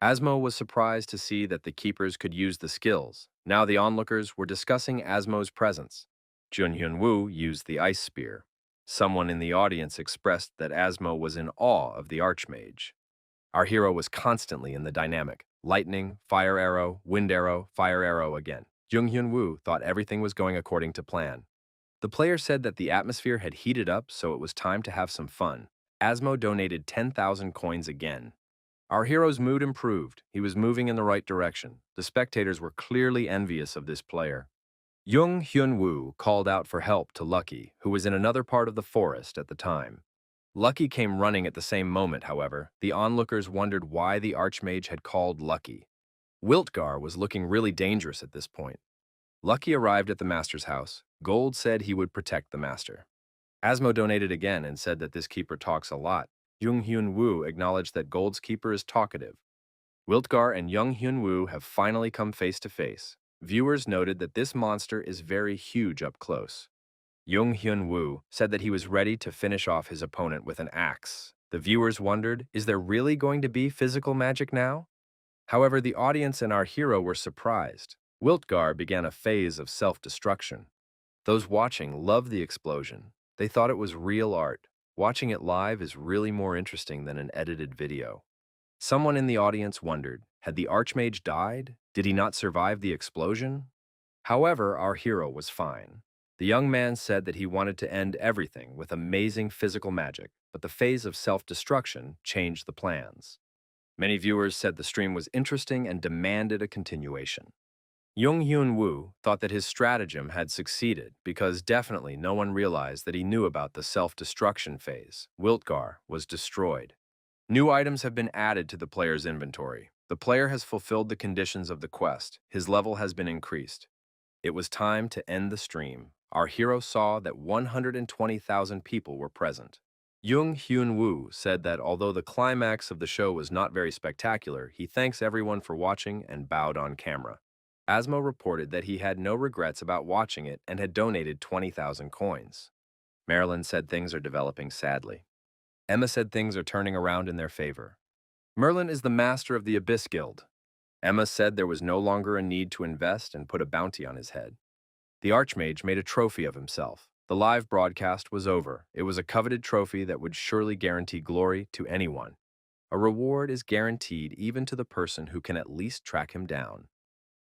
Asmo was surprised to see that the keepers could use the skills. Now the onlookers were discussing Asmo's presence. Jun Hyun-woo used the ice spear. Someone in the audience expressed that Asmo was in awe of the Archmage. Our hero was constantly in the dynamic. Lightning, fire arrow, wind arrow, fire arrow again. Jung Hyun-woo thought everything was going according to plan. The player said that the atmosphere had heated up, so it was time to have some fun. Asmo donated 10,000 coins again. Our hero's mood improved. He was moving in the right direction. The spectators were clearly envious of this player. Jung Hyun-woo called out for help to Lucky, who was in another part of the forest at the time. Lucky came running at the same moment, however. The onlookers wondered why the Archmage had called Lucky. Wiltgar was looking really dangerous at this point. Lucky arrived at the master's house. Gold said he would protect the master. Asmo donated again and said that this keeper talks a lot. Jung Hyun-woo acknowledged that Gold's keeper is talkative. Wiltgar and Jung Hyun-woo have finally come face to face. Viewers noted that this monster is very huge up close. Jung Hyun-woo said that he was ready to finish off his opponent with an axe. The viewers wondered, is there really going to be physical magic now? However, the audience and our hero were surprised. Wiltgar began a phase of self-destruction. Those watching loved the explosion. They thought it was real art. Watching it live is really more interesting than an edited video. Someone in the audience wondered, had the Archmage died? Did he not survive the explosion? However, our hero was fine. The young man said that he wanted to end everything with amazing physical magic, but the phase of self-destruction changed the plans. Many viewers said the stream was interesting and demanded a continuation. Jung Hyun-woo thought that his stratagem had succeeded because definitely no one realized that he knew about the self-destruction phase. Wiltgar was destroyed. New items have been added to the player's inventory. The player has fulfilled the conditions of the quest. His level has been increased. It was time to end the stream. Our hero saw that 120,000 people were present. Jung Hyun-woo said that although the climax of the show was not very spectacular, he thanks everyone for watching and bowed on camera. Asmo reported that he had no regrets about watching it and had donated 20,000 coins. Marilyn said things are developing sadly. Emma said things are turning around in their favor. Merlin is the master of the Abyss Guild. Emma said there was no longer a need to invest and put a bounty on his head. The Archmage made a trophy of himself. The live broadcast was over. It was a coveted trophy that would surely guarantee glory to anyone. A reward is guaranteed even to the person who can at least track him down.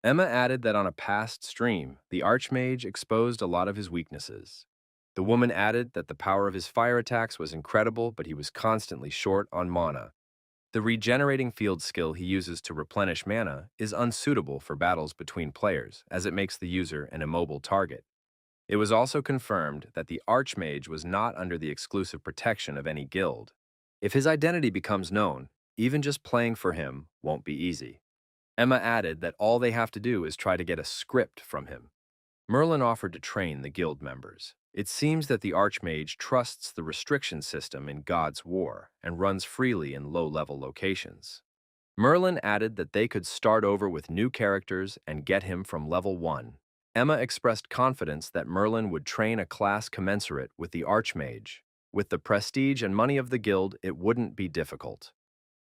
Emma added that on a past stream, the Archmage exposed a lot of his weaknesses. The woman added that the power of his fire attacks was incredible, but he was constantly short on mana. The regenerating field skill he uses to replenish mana is unsuitable for battles between players, as it makes the user an immobile target. It was also confirmed that the Archmage was not under the exclusive protection of any guild. If his identity becomes known, even just playing for him won't be easy. Emma added that all they have to do is try to get a script from him. Merlin offered to train the guild members. It seems that the Archmage trusts the restriction system in God's War and runs freely in low-level locations. Merlin added that they could start over with new characters and get him from level 1. Emma expressed confidence that Merlin would train a class commensurate with the Archmage. With the prestige and money of the guild, it wouldn't be difficult.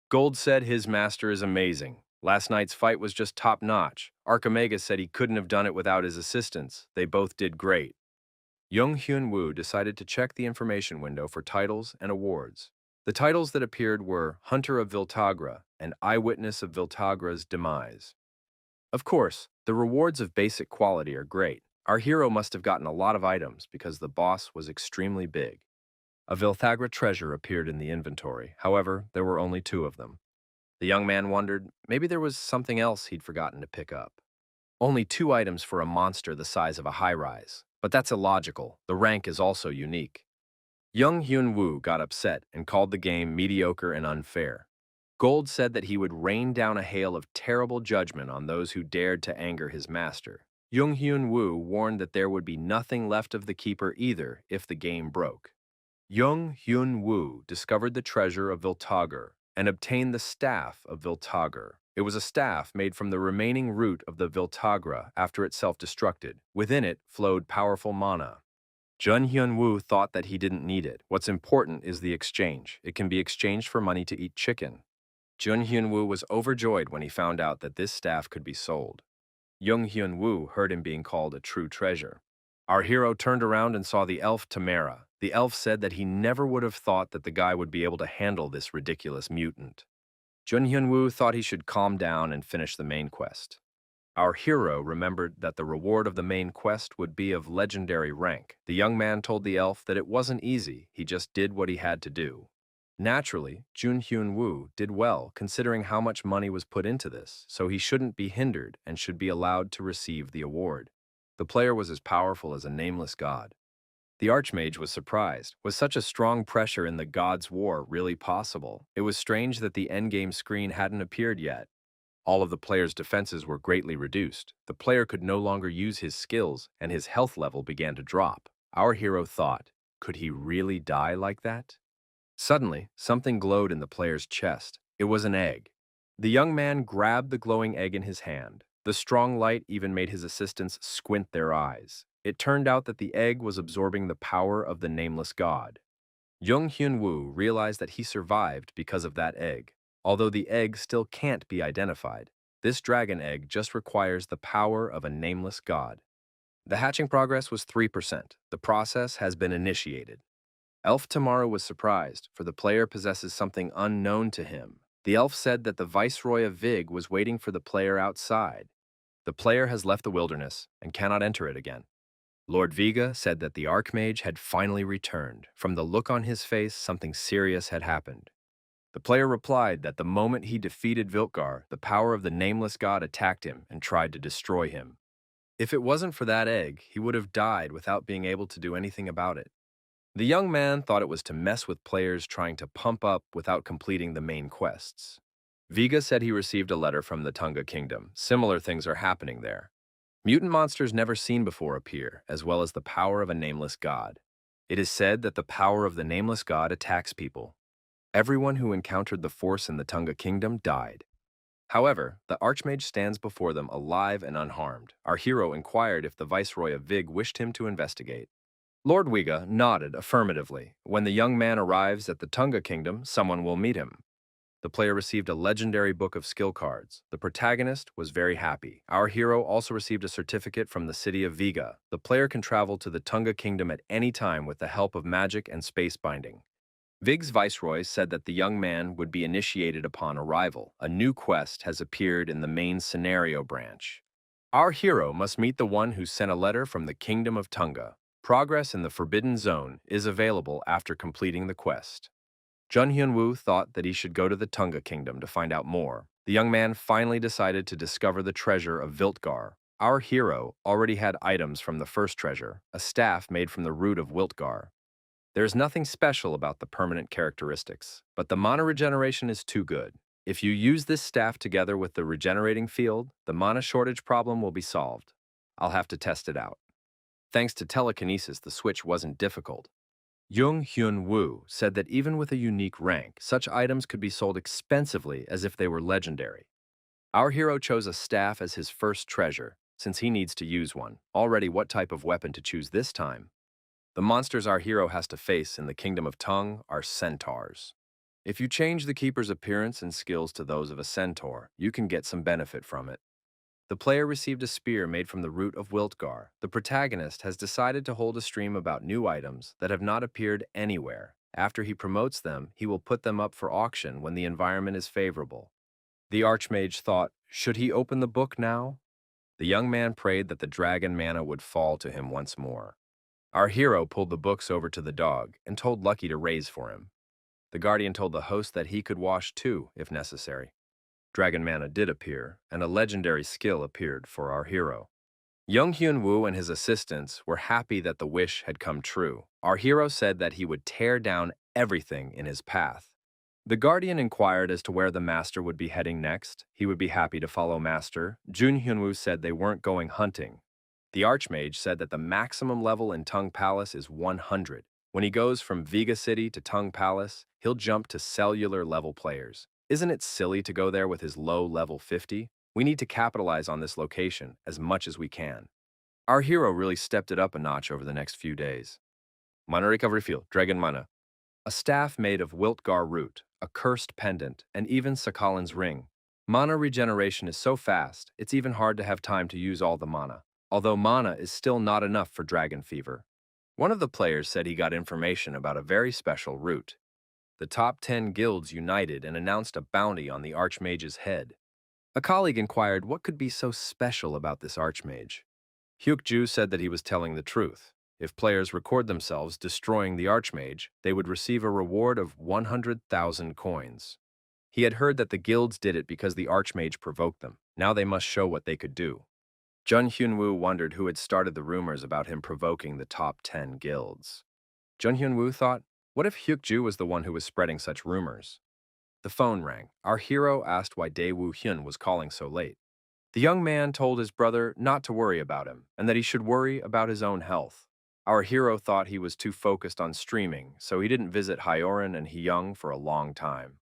Gold said his master is amazing. Last night's fight was just top-notch. Archimega said he couldn't have done it without his assistance. They both did great. Jung Hyun-woo decided to check the information window for titles and awards. The titles that appeared were Hunter of Viltagra and Eyewitness of Viltagra's Demise. Of course, the rewards of basic quality are great. Our hero must have gotten a lot of items because the boss was extremely big. A Vilthagra treasure appeared in the inventory. However, there were only 2 of them. The young man wondered, maybe there was something else he'd forgotten to pick up. Only 2 items for a monster the size of a high-rise. But that's illogical. The rank is also unique. Jung Hyun-woo got upset and called the game mediocre and unfair. Gold said that he would rain down a hail of terrible judgment on those who dared to anger his master. Jung Hyun-woo warned that there would be nothing left of the Keeper either if the game broke. Jung Hyun-woo discovered the treasure of Viltagr and obtained the Staff of Viltagr. It was a staff made from the remaining root of the Viltagra after it self-destructed. Within it flowed powerful mana. Jun Hyun-woo thought that he didn't need it. What's important is the exchange. It can be exchanged for money to eat chicken. Jun Hyun-woo was overjoyed when he found out that this staff could be sold. Jung Hyun-woo heard him being called a true treasure. Our hero turned around and saw the elf Tamara. The elf said that he never would have thought that the guy would be able to handle this ridiculous mutant. Jun Hyun-woo thought he should calm down and finish the main quest. Our hero remembered that the reward of the main quest would be of legendary rank. The young man told the elf that it wasn't easy, he just did what he had to do. Naturally, Jun Hyun-woo did well considering how much money was put into this, so he shouldn't be hindered and should be allowed to receive the award. The player was as powerful as a nameless god. The Archmage was surprised. Was such a strong pressure in the God's War really possible? It was strange that the endgame screen hadn't appeared yet. All of the player's defenses were greatly reduced. The player could no longer use his skills, and his health level began to drop. Our hero thought, could he really die like that? Suddenly, something glowed in the player's chest. It was an egg. The young man grabbed the glowing egg in his hand. The strong light even made his assistants squint their eyes. It turned out that the egg was absorbing the power of the nameless god. Jung Hyun-woo realized that he survived because of that egg. Although the egg still can't be identified, this dragon egg just requires the power of a nameless god. The hatching progress was 3%. The process has been initiated. Elf Tamaru was surprised, for the player possesses something unknown to him. The elf said that the Viceroy of Vig was waiting for the player outside. The player has left the wilderness and cannot enter it again. Lord Viga said that the Archmage had finally returned. From the look on his face, something serious had happened. The player replied that the moment he defeated Viltgar, the power of the nameless god attacked him and tried to destroy him. If it wasn't for that egg, he would have died without being able to do anything about it. The young man thought it was to mess with players trying to pump up without completing the main quests. Viga said he received a letter from the Tunga Kingdom. Similar things are happening there. Mutant monsters never seen before appear, as well as the power of a nameless god. It is said that the power of the nameless god attacks people. Everyone who encountered the force in the Tunga Kingdom died. However, the Archmage stands before them alive and unharmed. Our hero inquired if the Viceroy of Vig wished him to investigate. Lord Wiga nodded affirmatively. When the young man arrives at the Tunga Kingdom, someone will meet him. The player received a legendary book of skill cards. The protagonist was very happy. Our hero also received a certificate from the city of Viga. The player can travel to the Tunga Kingdom at any time with the help of magic and space binding. Vig's viceroy said that the young man would be initiated upon arrival. A new quest has appeared in the main scenario branch. Our hero must meet the one who sent a letter from the Kingdom of Tunga. Progress in the Forbidden Zone is available after completing the quest. Jun Hyun-woo thought that he should go to the Tunga Kingdom to find out more. The young man finally decided to discover the treasure of Viltgar. Our hero already had items from the first treasure, a staff made from the root of Wiltgar. There is nothing special about the permanent characteristics, but the mana regeneration is too good. If you use this staff together with the regenerating field, the mana shortage problem will be solved. I'll have to test it out. Thanks to telekinesis, the switch wasn't difficult. Jung Hyun-woo said that even with a unique rank, such items could be sold expensively as if they were legendary. Our hero chose a staff as his first treasure, since he needs to use one. Already, what type of weapon to choose this time? The monsters our hero has to face in the Kingdom of Tung are centaurs. If you change the keeper's appearance and skills to those of a centaur, you can get some benefit from it. The player received a spear made from the root of Wiltgar. The protagonist has decided to hold a stream about new items that have not appeared anywhere. After he promotes them, he will put them up for auction when the environment is favorable. The Archmage thought, should he open the book now? The young man prayed that the dragon mana would fall to him once more. Our hero pulled the books over to the dog and told Lucky to raise for him. The guardian told the host that he could wash too, if necessary. Dragon mana did appear, and a legendary skill appeared for our hero. Jung Hyun-woo and his assistants were happy that the wish had come true. Our hero said that he would tear down everything in his path. The guardian inquired as to where the master would be heading next. He would be happy to follow master. Jun Hyun-woo said they weren't going hunting. The Archmage said that the maximum level in Tung Palace is 100. When he goes from Viga City to Tung Palace, he'll jump to cellular level players. Isn't it silly to go there with his low level 50? We need to capitalize on this location as much as we can. Our hero really stepped it up a notch over the next few days. Mana recovery field, Dragon Mana. A staff made of Wiltgar root, a cursed pendant, and even Sakalin's ring. Mana regeneration is so fast, it's even hard to have time to use all the mana. Although mana is still not enough for Dragon Fever. One of the players said he got information about a very special root. The top 10 guilds united and announced a bounty on the Archmage's head. A colleague inquired what could be so special about this Archmage. Hyuk-ju said that he was telling the truth. If players record themselves destroying the Archmage, they would receive a reward of 100,000 coins. He had heard that the guilds did it because the Archmage provoked them. Now they must show what they could do. Jun Hyun-woo wondered who had started the rumors about him provoking the top 10 guilds. Jun Hyun-woo thought, what if Hyuk-ju was the one who was spreading such rumors? The phone rang. Our hero asked why Dae-woo-hyun was calling so late. The young man told his brother not to worry about him, and that he should worry about his own health. Our hero thought he was too focused on streaming, so he didn't visit Hyorin and Hyung for a long time.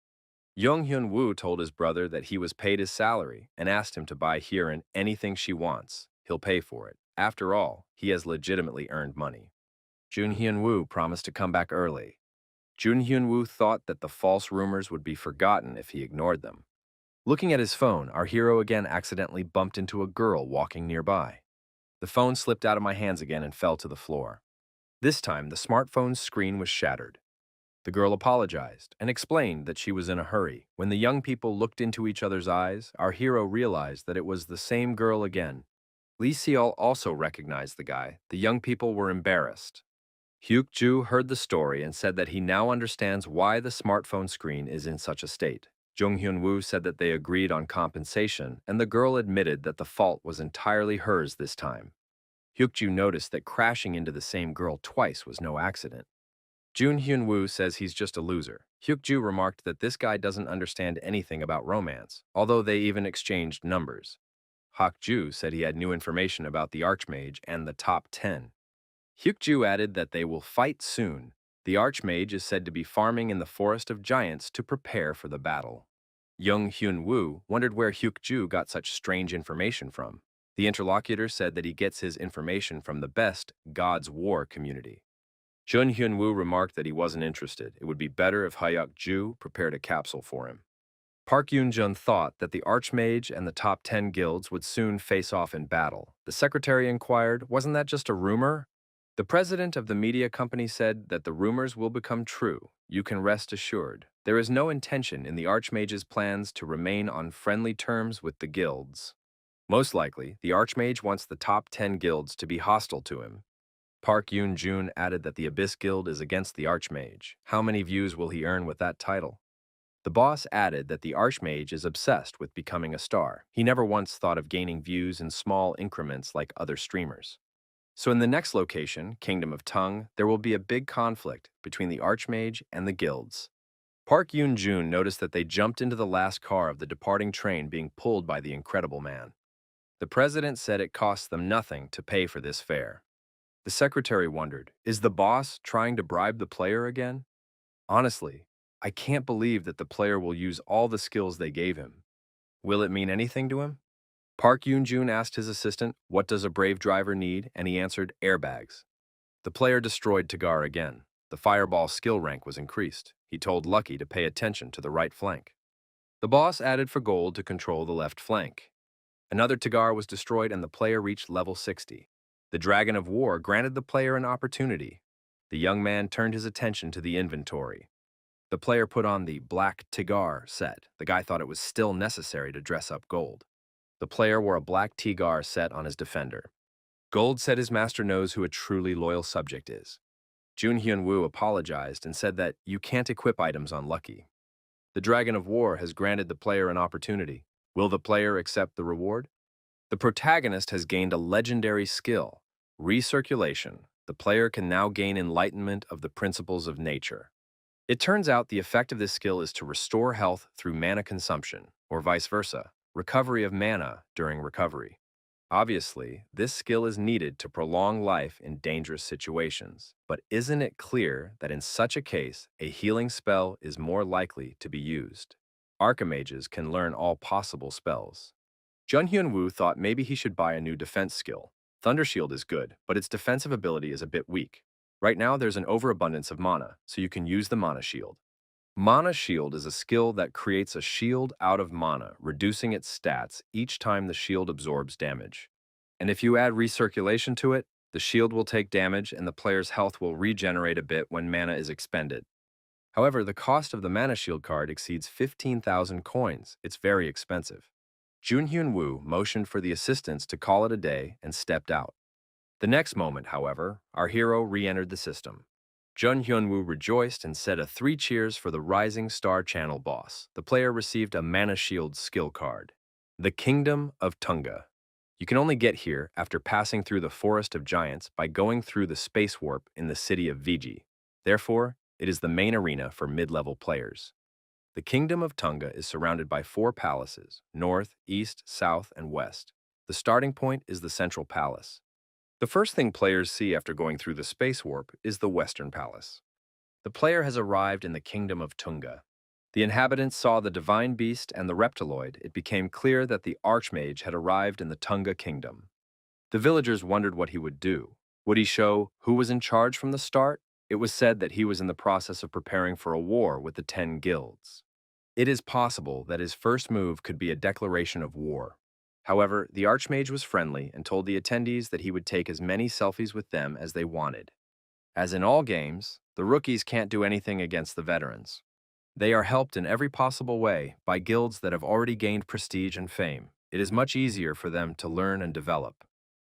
Young Hyun Woo told his brother that he was paid his salary and asked him to buy Hyun anything she wants. He'll pay for it. After all, he has legitimately earned money. Jun Hyun Woo promised to come back early. Jun Hyun Woo thought that the false rumors would be forgotten if he ignored them. Looking at his phone, our hero again accidentally bumped into a girl walking nearby. The phone slipped out of my hands again and fell to the floor. This time, the smartphone's screen was shattered. The girl apologized and explained that she was in a hurry. When the young people looked into each other's eyes, our hero realized that it was the same girl again. Lee Seol also recognized the guy. The young people were embarrassed. Hyuk-ju heard the story and said that he now understands why the smartphone screen is in such a state. Jung Hyun-woo said that they agreed on compensation, and the girl admitted that the fault was entirely hers this time. Hyuk-ju noticed that crashing into the same girl twice was no accident. Jun Hyun-woo says he's just a loser. Hyuk-ju remarked that this guy doesn't understand anything about romance, although they even exchanged numbers. Hak-ju said he had new information about the Archmage and the top 10. Hyuk-ju added that they will fight soon. The Archmage is said to be farming in the Forest of Giants to prepare for the battle. Young Hyun-woo wondered where Hyuk-ju got such strange information from. The interlocutor said that he gets his information from the best God's War community. Jun Hyun-woo remarked that he wasn't interested. It would be better if Hyuk-ju prepared a capsule for him. Park Yoon-jun thought that the Archmage and the top 10 guilds would soon face off in battle. The secretary inquired, wasn't that just a rumor? The president of the media company said that the rumors will become true. You can rest assured. There is no intention in the Archmage's plans to remain on friendly terms with the guilds. Most likely, the Archmage wants the top 10 guilds to be hostile to him. Park Yoon-jun added that the Abyss Guild is against the Archmage. How many views will he earn with that title? The boss added that the Archmage is obsessed with becoming a star. He never once thought of gaining views in small increments like other streamers. So in the next location, Kingdom of Tongue, there will be a big conflict between the Archmage and the guilds. Park Yoon-jun noticed that they jumped into the last car of the departing train being pulled by the Incredible Man. The president said it costs them nothing to pay for this fare. The secretary wondered, is the boss trying to bribe the player again? Honestly, I can't believe that the player will use all the skills they gave him. Will it mean anything to him? Park Yoon-jun asked his assistant, what does a brave driver need? And he answered, airbags. The player destroyed Tagar again. The fireball skill rank was increased. He told Lucky to pay attention to the right flank. The boss added for gold to control the left flank. Another Tagar was destroyed and the player reached level 60. The Dragon of War granted the player an opportunity. The young man turned his attention to the inventory. The player put on the Black Tagar set. The guy thought it was still necessary to dress up gold. The player wore a black Tagar set on his defender. Gold said his master knows who a truly loyal subject is. Jun Hyun-woo apologized and said that you can't equip items on Lucky. The Dragon of War has granted the player an opportunity. Will the player accept the reward? The protagonist has gained a legendary skill, recirculation. The player can now gain enlightenment of the principles of nature. It turns out the effect of this skill is to restore health through mana consumption, or vice versa, recovery of mana during recovery. Obviously, this skill is needed to prolong life in dangerous situations, but isn't it clear that in such a case, a healing spell is more likely to be used? Archimages can learn all possible spells. Jun Hyun-woo thought maybe he should buy a new defense skill. Thunder Shield is good, but its defensive ability is a bit weak. Right now, there's an overabundance of mana, so you can use the Mana Shield. Mana Shield is a skill that creates a shield out of mana, reducing its stats each time the shield absorbs damage. And if you add recirculation to it, the shield will take damage and the player's health will regenerate a bit when mana is expended. However, the cost of the Mana Shield card exceeds 15,000 coins. It's very expensive. Jun Hyun-woo motioned for the assistants to call it a day and stepped out. The next moment, however, our hero re-entered the system. Jun Hyun-woo rejoiced and said 3 cheers for the Rising Star Channel boss. The player received a Mana Shield skill card. The Kingdom of Tunga. You can only get here after passing through the Forest of Giants by going through the space warp in the city of Viji. Therefore, it is the main arena for mid-level players. The Kingdom of Tunga is surrounded by 4 palaces, north, east, south, and west. The starting point is the central palace. The first thing players see after going through the space warp is the Western Palace. The player has arrived in the Kingdom of Tunga. The inhabitants saw the divine beast and the reptiloid. It became clear that the archmage had arrived in the Tunga kingdom. The villagers wondered what he would do. Would he show who was in charge from the start? It was said that he was in the process of preparing for a war with the 10 guilds. It is possible that his first move could be a declaration of war. However, the archmage was friendly and told the attendees that he would take as many selfies with them as they wanted. As in all games, the rookies can't do anything against the veterans. They are helped in every possible way by guilds that have already gained prestige and fame. It is much easier for them to learn and develop.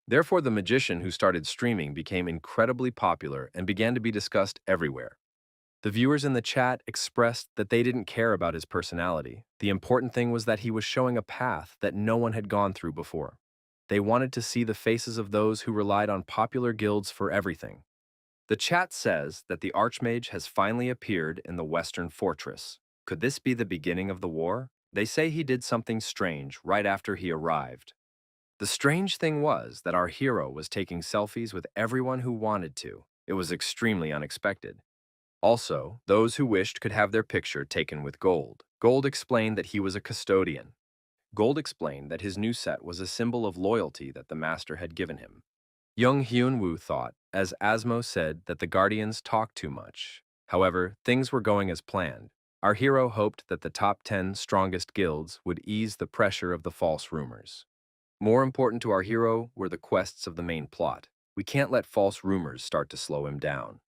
Therefore, the magician who started streaming became incredibly popular and began to be discussed everywhere. The viewers in the chat expressed that they didn't care about his personality. The important thing was that he was showing a path that no one had gone through before. They wanted to see the faces of those who relied on popular guilds for everything. The chat says that the Archmage has finally appeared in the Western Fortress. Could this be the beginning of the war? They say he did something strange right after he arrived. The strange thing was that our hero was taking selfies with everyone who wanted to. It was extremely unexpected. Also, those who wished could have their picture taken with Gold. Gold explained that he was a custodian. Gold explained that his new set was a symbol of loyalty that the master had given him. Young Hyun-woo thought, as Asmo said, that the Guardians talked too much. However, things were going as planned. Our hero hoped that the top 10 strongest guilds would ease the pressure of the false rumors. More important to our hero were the quests of the main plot. We can't let false rumors start to slow him down.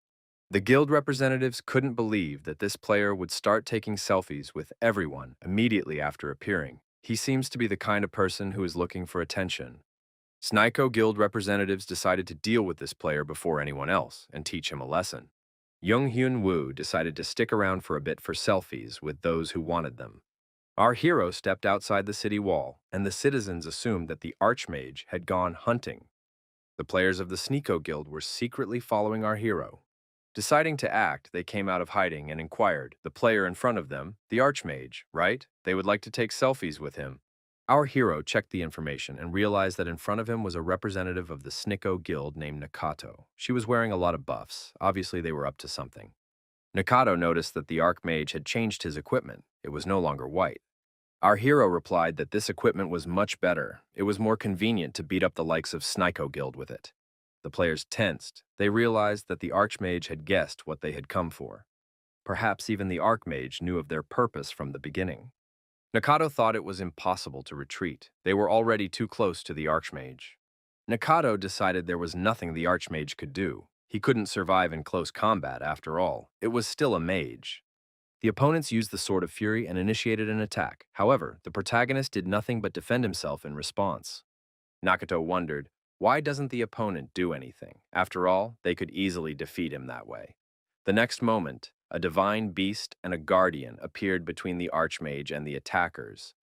The guild representatives couldn't believe that this player would start taking selfies with everyone immediately after appearing. He seems to be the kind of person who is looking for attention. Snico guild representatives decided to deal with this player before anyone else and teach him a lesson. Young Hyun Woo decided to stick around for a bit for selfies with those who wanted them. Our hero stepped outside the city wall, and the citizens assumed that the Archmage had gone hunting. The players of the Sneeko Guild were secretly following our hero. Deciding to act, they came out of hiding and inquired, the player in front of them, the Archmage, right? They would like to take selfies with him. Our hero checked the information and realized that in front of him was a representative of the Sneeko Guild named Nakato. She was wearing a lot of buffs. Obviously, they were up to something. Nakato noticed that the Archmage had changed his equipment. It was no longer white. Our hero replied that this equipment was much better. It was more convenient to beat up the likes of Sneeko Guild with it. The players tensed. They realized that the Archmage had guessed what they had come for. Perhaps even the Archmage knew of their purpose from the beginning. Nakato thought it was impossible to retreat. They were already too close to the Archmage. Nakato decided there was nothing the Archmage could do. He couldn't survive in close combat, after all. It was still a mage. The opponents used the Sword of Fury and initiated an attack. However, the protagonist did nothing but defend himself in response. Nakato wondered, why doesn't the opponent do anything? After all, they could easily defeat him that way. The next moment, a divine beast and a guardian appeared between the Archmage and the attackers.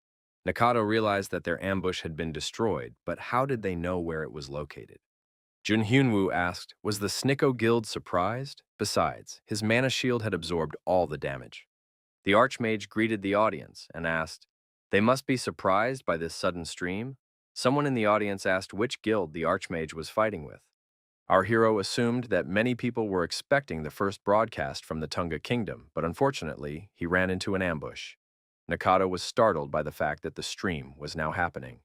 Nakato realized that their ambush had been destroyed, but how did they know where it was located? Jun Hyunwoo asked, was the Sneeko Guild surprised? Besides, his mana shield had absorbed all the damage. The Archmage greeted the audience and asked, they must be surprised by this sudden stream? Someone in the audience asked which guild the Archmage was fighting with. Our hero assumed that many people were expecting the first broadcast from the Tunga Kingdom, but unfortunately, he ran into an ambush. Nakato was startled by the fact that the stream was now happening.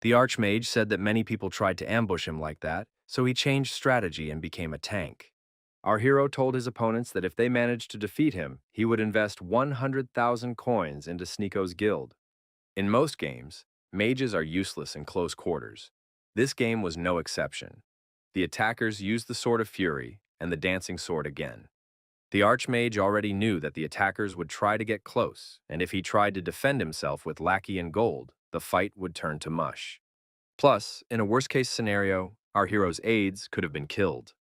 The Archmage said that many people tried to ambush him like that, so he changed strategy and became a tank. Our hero told his opponents that if they managed to defeat him, he would invest 100,000 coins into Sneeko's guild. In most games, mages are useless in close quarters. This game was no exception. The attackers used the Sword of Fury and the Dancing Sword again. The Archmage already knew that the attackers would try to get close, and if he tried to defend himself with lackey and gold, the fight would turn to mush. Plus, in a worst-case scenario, our hero's aides could have been killed.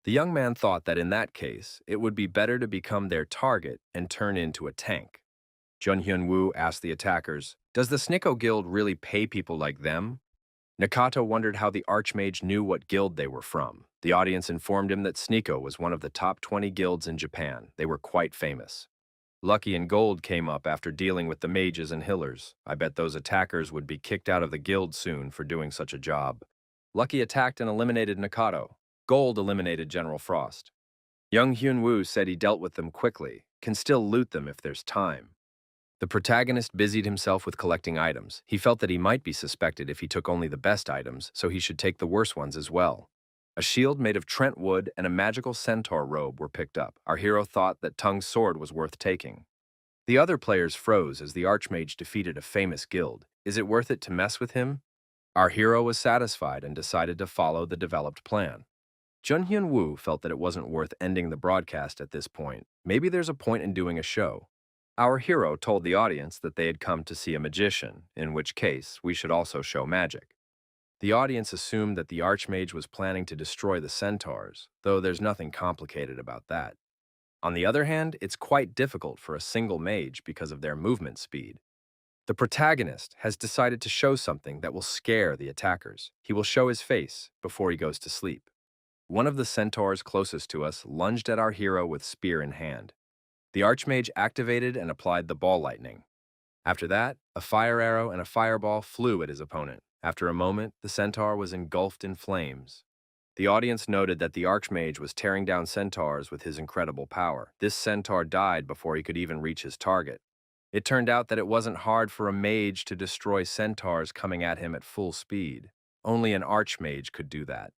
The young man thought that in that case, it would be better to become their target and turn into a tank. Jun Hyun-woo asked the attackers, does the Sneeko Guild really pay people like them? Nakato wondered how the Archmage knew what guild they were from. The audience informed him that Sneeko was one of the top 20 guilds in Japan. They were quite famous. Lucky and Gold came up after dealing with the mages and healers. I bet those attackers would be kicked out of the guild soon for doing such a job. Lucky attacked and eliminated Nakato. Gold eliminated General Frost. Young Hyun-woo said he dealt with them quickly. can still loot them if there's time. The protagonist busied himself with collecting items. He felt that he might be suspected if he took only the best items, so he should take the worst ones as well. A shield made of Trent wood and a magical centaur robe were picked up. Our hero thought that Tung's sword was worth taking. The other players froze as the Archmage defeated a famous guild. Is it worth it to mess with him? Our hero was satisfied and decided to follow the developed plan. Junhyun Woo felt that it wasn't worth ending the broadcast at this point. Maybe there's a point in doing a show. Our hero told the audience that they had come to see a magician, in which case we should also show magic. The audience assumed that the Archmage was planning to destroy the centaurs, though there's nothing complicated about that. On the other hand, it's quite difficult for a single mage because of their movement speed. The protagonist has decided to show something that will scare the attackers. He will show his face before he goes to sleep. One of the centaurs closest to us lunged at our hero with spear in hand. The Archmage activated and applied the ball lightning. After that, a fire arrow and a fireball flew at his opponent. After a moment, the centaur was engulfed in flames. The audience noted that the Archmage was tearing down centaurs with his incredible power. This centaur died before he could even reach his target. It turned out that it wasn't hard for a mage to destroy centaurs coming at him at full speed. Only an Archmage could do that.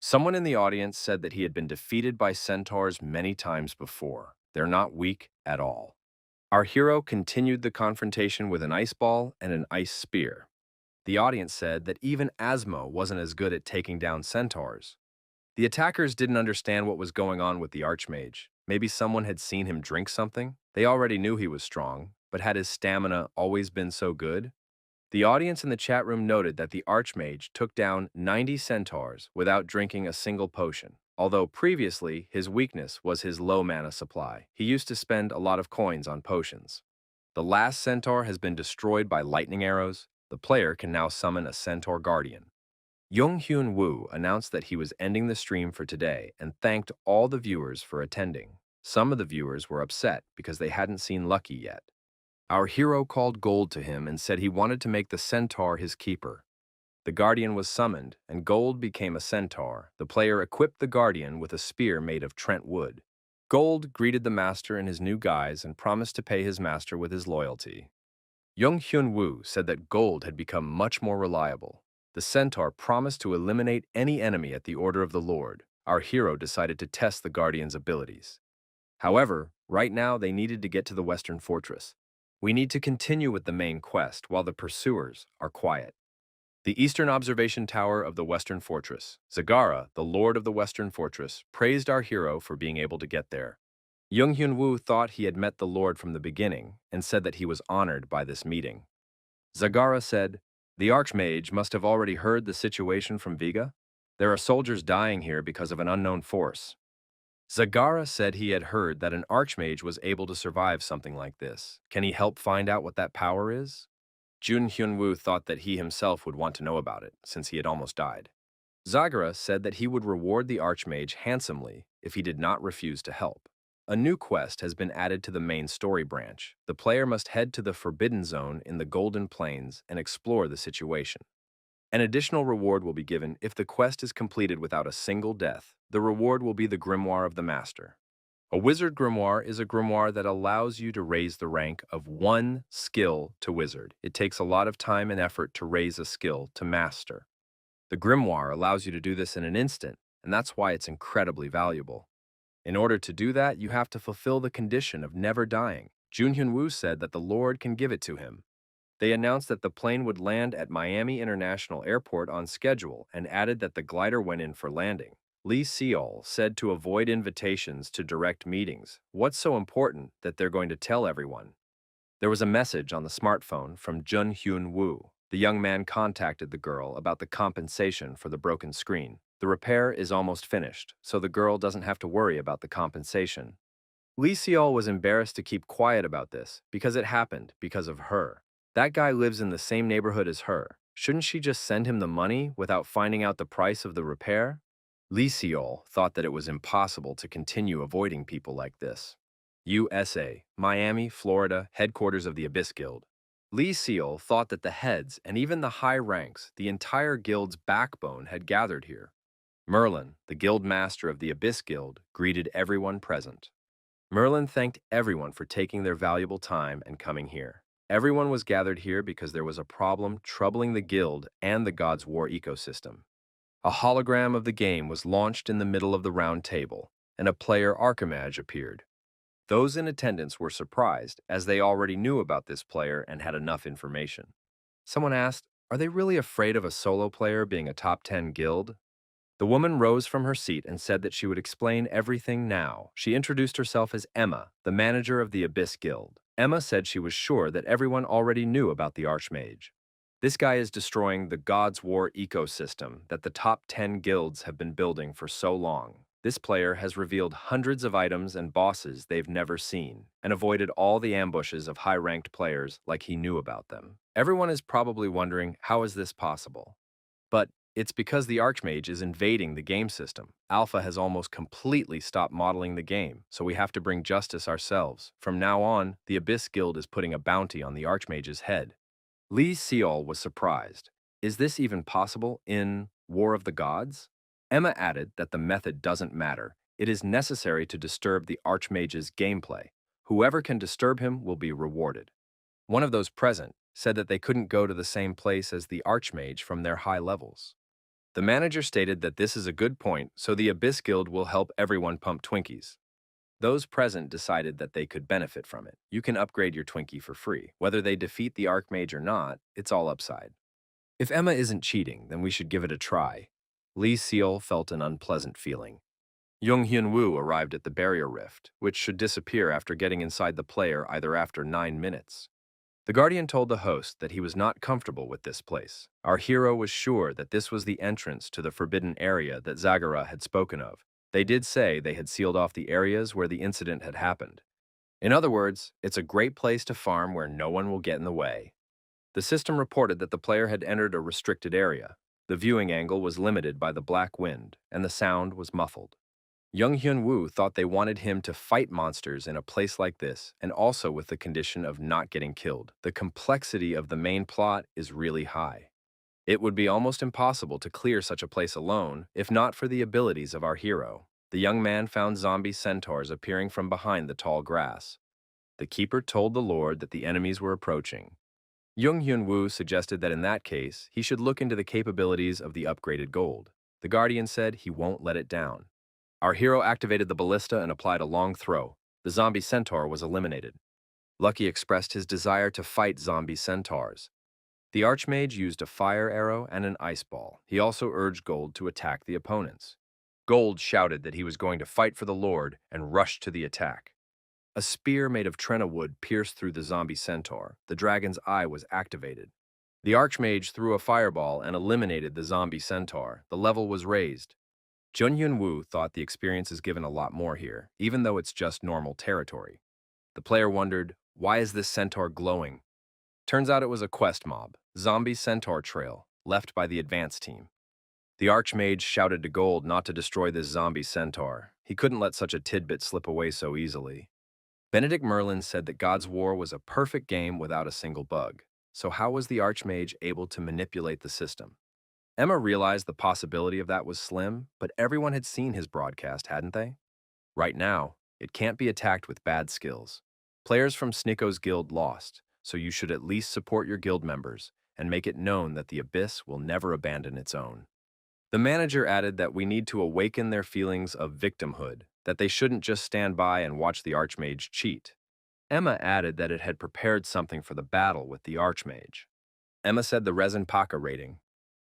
Someone in the audience said that he had been defeated by centaurs many times before. They're not weak at all. Our hero continued the confrontation with an ice ball and an ice spear. The audience said that even Asmo wasn't as good at taking down centaurs. The attackers didn't understand what was going on with the Archmage. Maybe someone had seen him drink something? They already knew he was strong, but had his stamina always been so good? The audience in the chat room noted that the Archmage took down 90 centaurs without drinking a single potion, although previously his weakness was his low mana supply. He used to spend a lot of coins on potions. The last centaur has been destroyed by lightning arrows. The player can now summon a centaur guardian. Hyun Woo announced that he was ending the stream for today and thanked all the viewers for attending. Some of the viewers were upset because they hadn't seen Lucky yet. Our hero called Gold to him and said he wanted to make the centaur his keeper. The guardian was summoned, and Gold became a centaur. The player equipped the guardian with a spear made of Trent wood. Gold greeted the master in his new guise and promised to pay his master with his loyalty. Hyun Woo said that Gold had become much more reliable. The centaur promised to eliminate any enemy at the order of the Lord. Our hero decided to test the guardian's abilities. However, right now they needed to get to the Western Fortress. We need to continue with the main quest while the pursuers are quiet. The Eastern Observation Tower of the Western Fortress. Zagara, the Lord of the Western Fortress, praised our hero for being able to get there. Hyun Woo thought he had met the Lord from the beginning and said that he was honored by this meeting. Zagara said, "The Archmage must have already heard the situation from Viga. There are soldiers dying here because of an unknown force." Zagara said he had heard that an Archmage was able to survive something like this. Can he help find out what that power is? Hyun Woo thought that he himself would want to know about it, since he had almost died. Zagara said that he would reward the Archmage handsomely if he did not refuse to help. A new quest has been added to the main story branch. The player must head to the Forbidden Zone in the Golden Plains and explore the situation. An additional reward will be given if the quest is completed without a single death. The reward will be the Grimoire of the Master. A Wizard Grimoire is a grimoire that allows you to raise the rank of one skill to Wizard. It takes a lot of time and effort to raise a skill to Master. The Grimoire allows you to do this in an instant, and that's why it's incredibly valuable. In order to do that, you have to fulfill the condition of never dying. Junhyun Woo said that the Lord can give it to him. They announced that the plane would land at Miami International Airport on schedule and added that the glider went in for landing. Lee Seol said to avoid invitations to direct meetings. What's so important that they're going to tell everyone? There was a message on the smartphone from Junhyun Woo. The young man contacted the girl about the compensation for the broken screen. The repair is almost finished, so the girl doesn't have to worry about the compensation. Lee Seol was embarrassed to keep quiet about this because it happened because of her. That guy lives in the same neighborhood as her. Shouldn't she just send him the money without finding out the price of the repair? Lee Seol thought that it was impossible to continue avoiding people like this. USA, Miami, Florida, headquarters of the Abyss Guild. Lee Seol thought that the heads and even the high ranks, the entire guild's backbone, had gathered here. Merlin, the guild master of the Abyss Guild, greeted everyone present. Merlin thanked everyone for taking their valuable time and coming here. Everyone was gathered here because there was a problem troubling the guild and the God's War ecosystem. A hologram of the game was launched in the middle of the round table, and a player Archimage appeared. Those in attendance were surprised, as they already knew about this player and had enough information. Someone asked, "Are they really afraid of a solo player being a top 10 guild?" The woman rose from her seat and said that she would explain everything now. She introduced herself as Emma, the manager of the Abyss Guild. Emma said she was sure that everyone already knew about the Archmage. This guy is destroying the God's War ecosystem that the top 10 guilds have been building for so long. This player has revealed hundreds of items and bosses they've never seen, and avoided all the ambushes of high-ranked players like he knew about them. Everyone is probably wondering, how is this possible? But it's because the Archmage is invading the game system. Alpha has almost completely stopped modeling the game, so we have to bring justice ourselves. From now on, the Abyss Guild is putting a bounty on the Archmage's head. Lee Seol was surprised. Is this even possible in War of the Gods? Emma added that the method doesn't matter. It is necessary to disturb the Archmage's gameplay. Whoever can disturb him will be rewarded. One of those present said that they couldn't go to the same place as the Archmage from their high levels. The manager stated that this is a good point, so the Abyss Guild will help everyone pump Twinkies. Those present decided that they could benefit from it. You can upgrade your Twinkie for free. Whether they defeat the Archmage or not, it's all upside. If Emma isn't cheating, then we should give it a try. Lee Seol felt an unpleasant feeling. Jung Hyun Woo arrived at the barrier rift, which should disappear after getting inside the player either after 9 minutes. The Guardian told the host that he was not comfortable with this place. Our hero was sure that this was the entrance to the forbidden area that Zagara had spoken of. They did say they had sealed off the areas where the incident had happened. In other words, it's a great place to farm where no one will get in the way. The system reported that the player had entered a restricted area. The viewing angle was limited by the black wind, and the sound was muffled. Jung Hyun Woo thought they wanted him to fight monsters in a place like this, and also with the condition of not getting killed. The complexity of the main plot is really high. It would be almost impossible to clear such a place alone, if not for the abilities of our hero. The young man found zombie centaurs appearing from behind the tall grass. The keeper told the lord that the enemies were approaching. Jung Hyun Woo suggested that in that case, he should look into the capabilities of the upgraded gold. The Guardian said he won't let it down. Our hero activated the ballista and applied a long throw. The zombie centaur was eliminated. Lucky expressed his desire to fight zombie centaurs. The Archmage used a fire arrow and an ice ball. He also urged Gold to attack the opponents. Gold shouted that he was going to fight for the Lord and rushed to the attack. A spear made of Trenna wood pierced through the zombie centaur. The dragon's eye was activated. The Archmage threw a fireball and eliminated the zombie centaur. The level was raised. Jun Hyun Woo thought the experience is given a lot more here, even though it's just normal territory. The player wondered, why is this centaur glowing? Turns out it was a quest mob, Zombie Centaur Trail, left by the advance team. The Archmage shouted to Gold not to destroy this zombie centaur. He couldn't let such a tidbit slip away so easily. Benedict Merlin said that God's War was a perfect game without a single bug. So how was the Archmage able to manipulate the system? Emma realized the possibility of that was slim, but everyone had seen his broadcast, hadn't they? Right now, it can't be attacked with bad skills. Players from Snicko's guild lost, so you should at least support your guild members and make it known that the Abyss will never abandon its own. The manager added that we need to awaken their feelings of victimhood, that they shouldn't just stand by and watch the Archmage cheat. Emma added that it had prepared something for the battle with the Archmage. Emma said the Resin Paka rating.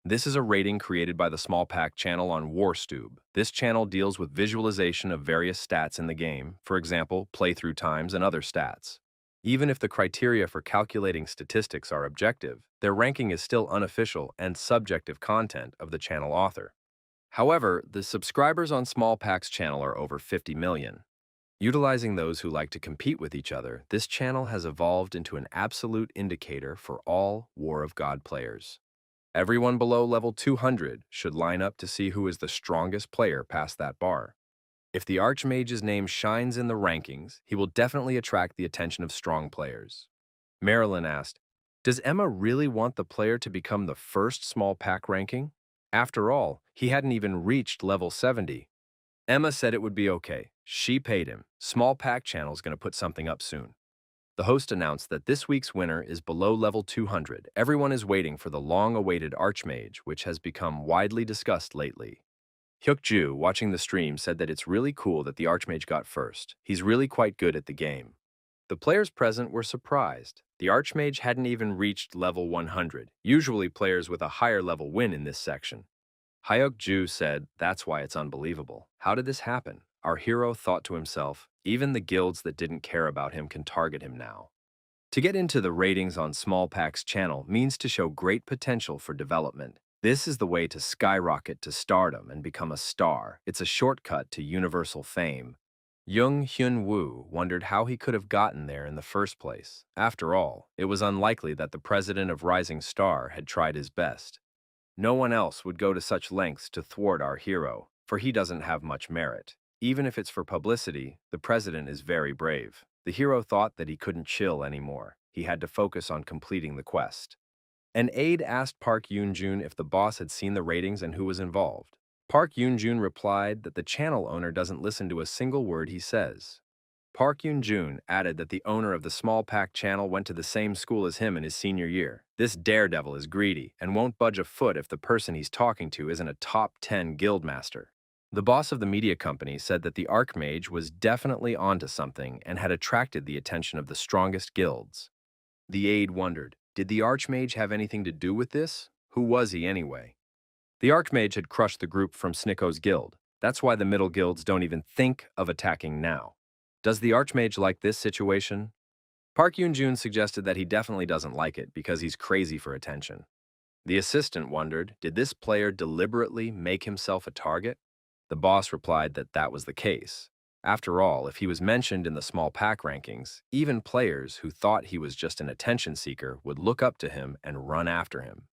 This is a rating created by the Small Pack channel on WarStube. This channel deals with visualization of various stats in the game, for example, playthrough times and other stats. Even if the criteria for calculating statistics are objective, their ranking is still unofficial and subjective content of the channel author. However, the subscribers on Small Pack's channel are over 50 million. Utilizing those who like to compete with each other, this channel has evolved into an absolute indicator for all War of God players. Everyone below level 200 should line up to see who is the strongest player past that bar. If the Archmage's name shines in the rankings, he will definitely attract the attention of strong players. Marilyn asked, does Emma really want the player to become the first small pack ranking? After all, he hadn't even reached level 70. Emma said it would be okay. She paid him. Small Pack Channel's gonna put something up soon. The host announced that this week's winner is below level 200. Everyone is waiting for the long-awaited Archmage, which has become widely discussed lately. Hyuk-ju, watching the stream, said that it's really cool that the Archmage got first. He's really quite good at the game. The players present were surprised. The Archmage hadn't even reached level 100. Usually players with a higher level win in this section. Hyuk-ju said, "That's why it's unbelievable. How did this happen?" Our hero thought to himself, even the guilds that didn't care about him can target him now. To get into the ratings on Small Pack's channel means to show great potential for development. This is the way to skyrocket to stardom and become a star. It's a shortcut to universal fame. Jung Hyun-woo wondered how he could have gotten there in the first place. After all, it was unlikely that the president of Rising Star had tried his best. No one else would go to such lengths to thwart our hero, for he doesn't have much merit. Even if it's for publicity, the president is very brave. The hero thought that he couldn't chill anymore. He had to focus on completing the quest. An aide asked Park Yoon-jun if the boss had seen the ratings and who was involved. Park Yoon-jun replied that the channel owner doesn't listen to a single word he says. Park Yoon-jun added that the owner of the Small Pack channel went to the same school as him in his senior year. This daredevil is greedy and won't budge a foot if the person he's talking to isn't a top 10 guildmaster. The boss of the media company said that the Archmage was definitely onto something and had attracted the attention of the strongest guilds. The aide wondered, did the Archmage have anything to do with this? Who was he anyway? The Archmage had crushed the group from Snicko's guild. That's why the middle guilds don't even think of attacking now. Does the Archmage like this situation? Park Yoon-jun suggested that he definitely doesn't like it because he's crazy for attention. The assistant wondered, did this player deliberately make himself a target? The boss replied that that was the case. After all, if he was mentioned in the small pack rankings, even players who thought he was just an attention seeker would look up to him and run after him.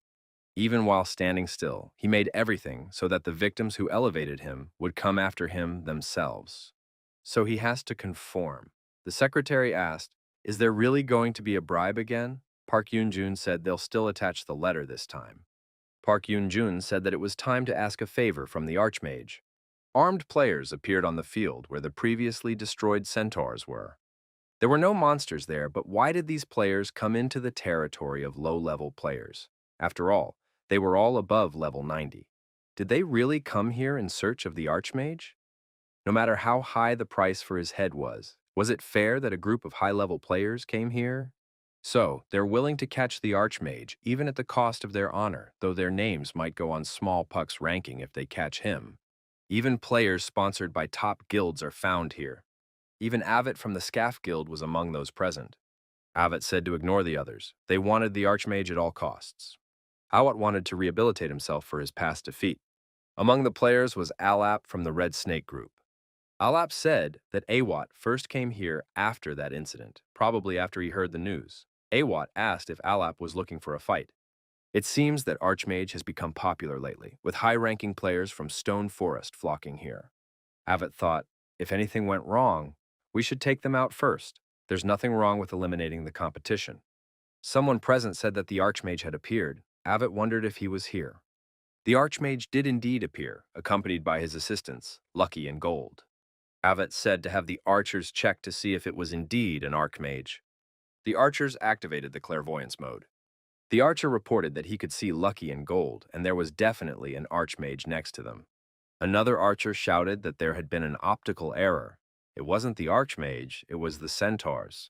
Even while standing still, he made everything so that the victims who elevated him would come after him themselves. So he has to conform. The secretary asked, is there really going to be a bribe again? Park Yoon-jun said they'll still attach the letter this time. Park Yoon-jun said that it was time to ask a favor from the Archmage. Armed players appeared on the field where the previously destroyed centaurs were. There were no monsters there, but why did these players come into the territory of low-level players? After all, they were all above level 90. Did they really come here in search of the Archmage? No matter how high the price for his head was it fair that a group of high-level players came here? So, they're willing to catch the Archmage, even at the cost of their honor, though their names might go on Small Puck's ranking if they catch him. Even players sponsored by top guilds are found here. Even Avit from the Scaff Guild was among those present. Avit said to ignore the others. They wanted the Archmage at all costs. Awat wanted to rehabilitate himself for his past defeat. Among the players was Alap from the Red Snake Group. Alap said that Awat first came here after that incident, probably after he heard the news. Awat asked if Alap was looking for a fight. It seems that Archmage has become popular lately, with high-ranking players from Stone Forest flocking here. Avit thought, if anything went wrong, we should take them out first. There's nothing wrong with eliminating the competition. Someone present said that the Archmage had appeared. Avit wondered if he was here. The Archmage did indeed appear, accompanied by his assistants, Lucky and Gold. Avit said to have the archers check to see if it was indeed an Archmage. The archers activated the clairvoyance mode. The archer reported that he could see Lucky and Gold, and there was definitely an Archmage next to them. Another archer shouted that there had been an optical error. It wasn't the Archmage, it was the centaurs.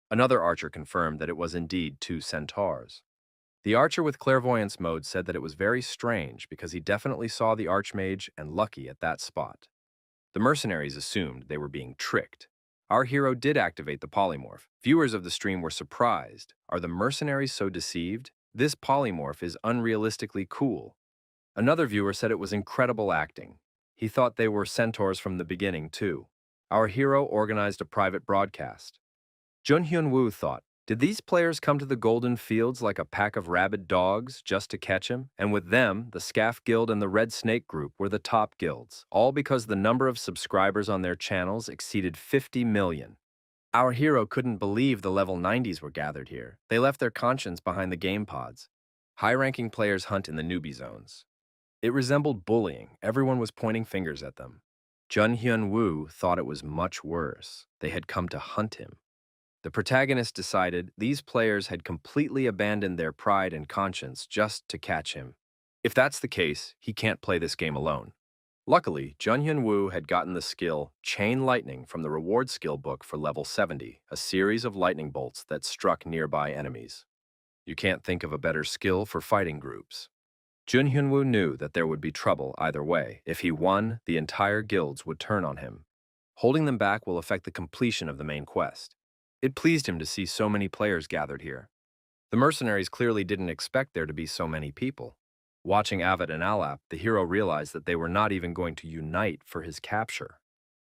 Another archer confirmed that it was indeed two centaurs. The archer with clairvoyance mode said that it was very strange because he definitely saw the Archmage and Lucky at that spot. The mercenaries assumed they were being tricked. Our hero did activate the polymorph. Viewers of the stream were surprised. Are the mercenaries so deceived? This polymorph is unrealistically cool. Another viewer said it was incredible acting. He thought they were centaurs from the beginning, too. Our hero organized a private broadcast. Jun Hyun-woo thought, did these players come to the Golden Fields like a pack of rabid dogs just to catch him? And with them, the Scaff Guild and the Red Snake Group were the top guilds, all because the number of subscribers on their channels exceeded 50 million. Our hero couldn't believe the level 90s were gathered here. They left their conscience behind the game pods. High-ranking players hunt in the newbie zones. It resembled bullying. Everyone was pointing fingers at them. Jun Hyun-woo thought it was much worse. They had come to hunt him. The protagonist decided these players had completely abandoned their pride and conscience just to catch him. If that's the case, he can't play this game alone. Luckily, Jun Hyun-woo had gotten the skill Chain Lightning from the reward skill book for level 70, a series of lightning bolts that struck nearby enemies. You can't think of a better skill for fighting groups. Jun Hyun-woo knew that there would be trouble either way. If he won, the entire guilds would turn on him. Holding them back will affect the completion of the main quest. It pleased him to see so many players gathered here. The mercenaries clearly didn't expect there to be so many people. Watching Avid and Alap, the hero realized that they were not even going to unite for his capture.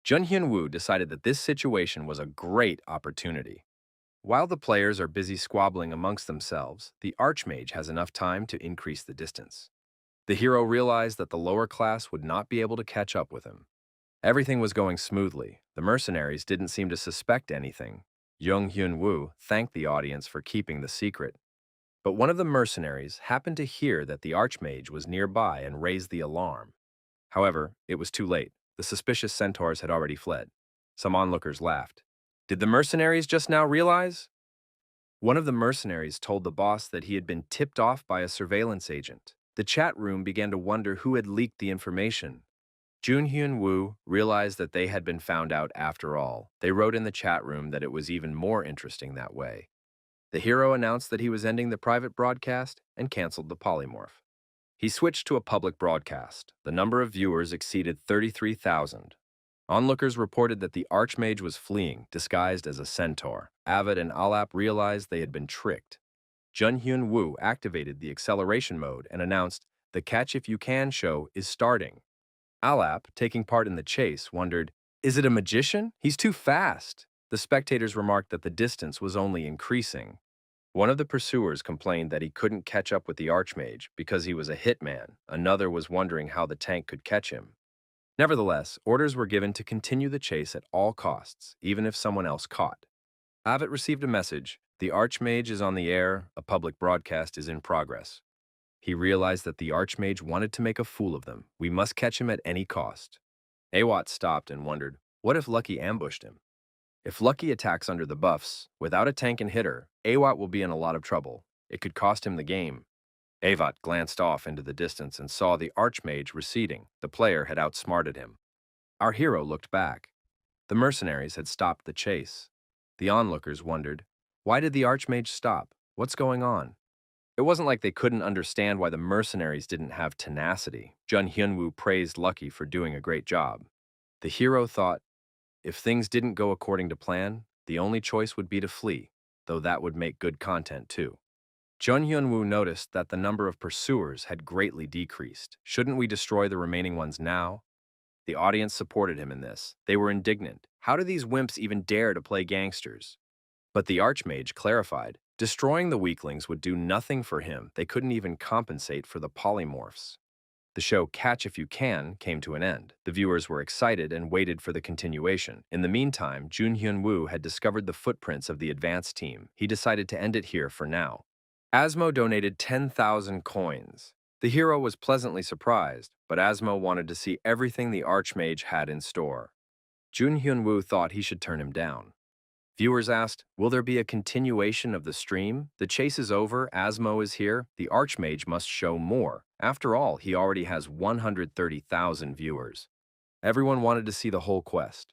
Jun Hyun-woo decided that this situation was a great opportunity. While the players are busy squabbling amongst themselves, the Archmage has enough time to increase the distance. The hero realized that the lower class would not be able to catch up with him. Everything was going smoothly. The mercenaries didn't seem to suspect anything. Jung Hyun-woo thanked the audience for keeping the secret. But one of the mercenaries happened to hear that the Archmage was nearby and raised the alarm. However, it was too late. The suspicious centaurs had already fled. Some onlookers laughed. Did the mercenaries just now realize? One of the mercenaries told the boss that he had been tipped off by a surveillance agent. The chat room began to wonder who had leaked the information. Jun Hyun-woo realized that they had been found out after all. They wrote in the chat room that it was even more interesting that way. The hero announced that he was ending the private broadcast and canceled the polymorph. He switched to a public broadcast. The number of viewers exceeded 33,000. Onlookers reported that the Archmage was fleeing, disguised as a centaur. Avid and Alap realized they had been tricked. Jun Hyun-woo activated the acceleration mode and announced, "The Catch If You Can show is starting." Alap, taking part in the chase, wondered, "Is it a magician? He's too fast." The spectators remarked that the distance was only increasing. One of the pursuers complained that he couldn't catch up with the Archmage because he was a hitman. Another was wondering how the tank could catch him. Nevertheless, orders were given to continue the chase at all costs, even if someone else caught. Abbott received a message, "The Archmage is on the air, a public broadcast is in progress." He realized that the Archmage wanted to make a fool of them. We must catch him at any cost. Awat stopped and wondered, what if Lucky ambushed him? If Lucky attacks under the buffs, without a tank and hitter, Awat will be in a lot of trouble. It could cost him the game. Awat glanced off into the distance and saw the Archmage receding. The player had outsmarted him. Our hero looked back. The mercenaries had stopped the chase. The onlookers wondered, why did the Archmage stop? What's going on? It wasn't like they couldn't understand why the mercenaries didn't have tenacity. Jun Hyun-woo praised Lucky for doing a great job. The hero thought, if things didn't go according to plan, the only choice would be to flee, though that would make good content too. Jun Hyun-woo noticed that the number of pursuers had greatly decreased. Shouldn't we destroy the remaining ones now? The audience supported him in this. They were indignant. How do these wimps even dare to play gangsters? But the Archmage clarified, destroying the weaklings would do nothing for him. They couldn't even compensate for the polymorphs. The show Catch If You Can came to an end. The viewers were excited and waited for the continuation. In the meantime, Jun Hyun-woo had discovered the footprints of the advanced team. He decided to end it here for now. Asmo donated 10,000 coins. The hero was pleasantly surprised, but Asmo wanted to see everything the Archmage had in store. Jun Hyun-woo thought he should turn him down. Viewers asked, will there be a continuation of the stream? The chase is over, Asmo is here, the Archmage must show more. After all, he already has 130,000 viewers. Everyone wanted to see the whole quest.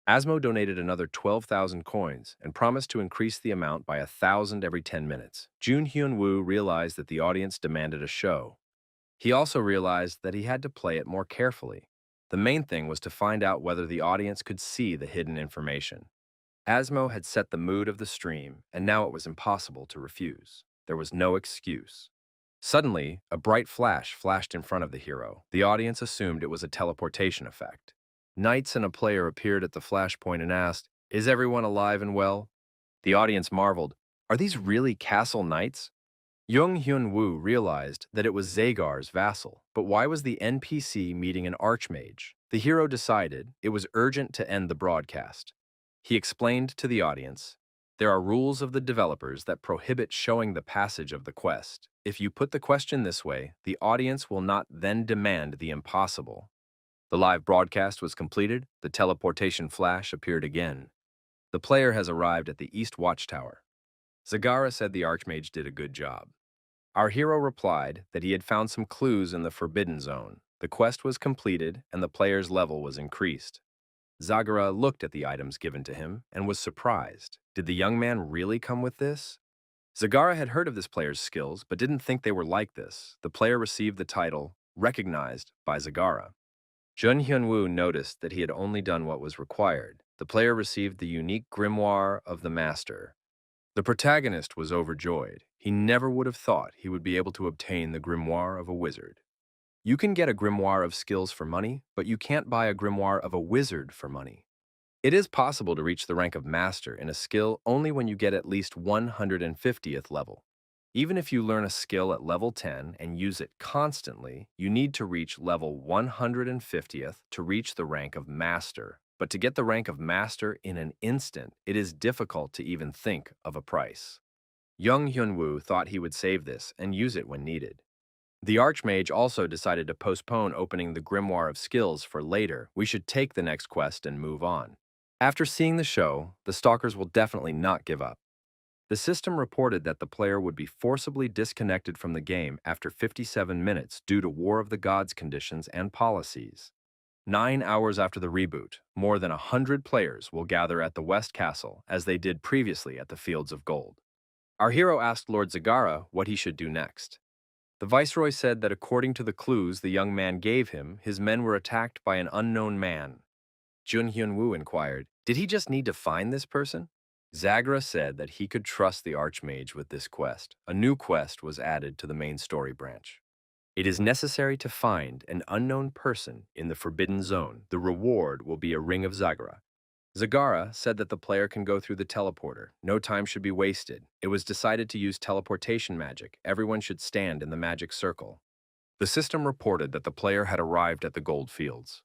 Asmo donated another 12,000 coins and promised to increase the amount by 1,000 every 10 minutes. Jun Hyun-woo realized that the audience demanded a show. He also realized that he had to play it more carefully. The main thing was to find out whether the audience could see the hidden information. Asmo had set the mood of the stream, and now it was impossible to refuse. There was no excuse. Suddenly, a bright flash flashed in front of the hero. The audience assumed it was a teleportation effect. Knights and a player appeared at the flashpoint and asked, is everyone alive and well? The audience marveled, are these really castle knights? Jung Hyun-woo realized that it was Zagar's vassal, but why was the NPC meeting an Archmage? The hero decided it was urgent to end the broadcast. He explained to the audience, there are rules of the developers that prohibit showing the passage of the quest. If you put the question this way, the audience will not then demand the impossible. The live broadcast was completed, the teleportation flash appeared again. The player has arrived at the East Watchtower. Zagara said the Archmage did a good job. Our hero replied that he had found some clues in the Forbidden Zone. The quest was completed and the player's level was increased. Zagara looked at the items given to him and was surprised. Did the young man really come with this? Zagara had heard of this player's skills, but didn't think they were like this. The player received the title, recognized by Zagara. Jun Hyunwoo noticed that he had only done what was required. The player received the unique grimoire of the master. The protagonist was overjoyed. He never would have thought he would be able to obtain the grimoire of a wizard. You can get a grimoire of skills for money, but you can't buy a grimoire of a wizard for money. It is possible to reach the rank of master in a skill only when you get at least 150th level. Even if you learn a skill at level 10 and use it constantly, you need to reach level 150th to reach the rank of master. But to get the rank of master in an instant, it is difficult to even think of a price. Young Hyunwoo thought he would save this and use it when needed. The Archmage also decided to postpone opening the Grimoire of Skills for later. We should take the next quest and move on. After seeing the show, the stalkers will definitely not give up. The system reported that the player would be forcibly disconnected from the game after 57 minutes due to War of the Gods conditions and policies. 9 hours after the reboot, more than 100 players will gather at the West Castle as they did previously at the Fields of Gold. Our hero asked Lord Zagara what he should do next. The Viceroy said that according to the clues the young man gave him, his men were attacked by an unknown man. Jun Hyunwoo inquired, did he just need to find this person? Zagara said that he could trust the Archmage with this quest. A new quest was added to the main story branch. It is necessary to find an unknown person in the Forbidden Zone. The reward will be a Ring of Zagara. Zagara said that the player can go through the teleporter. No time should be wasted. It was decided to use teleportation magic. Everyone should stand in the magic circle. The system reported that the player had arrived at the gold fields.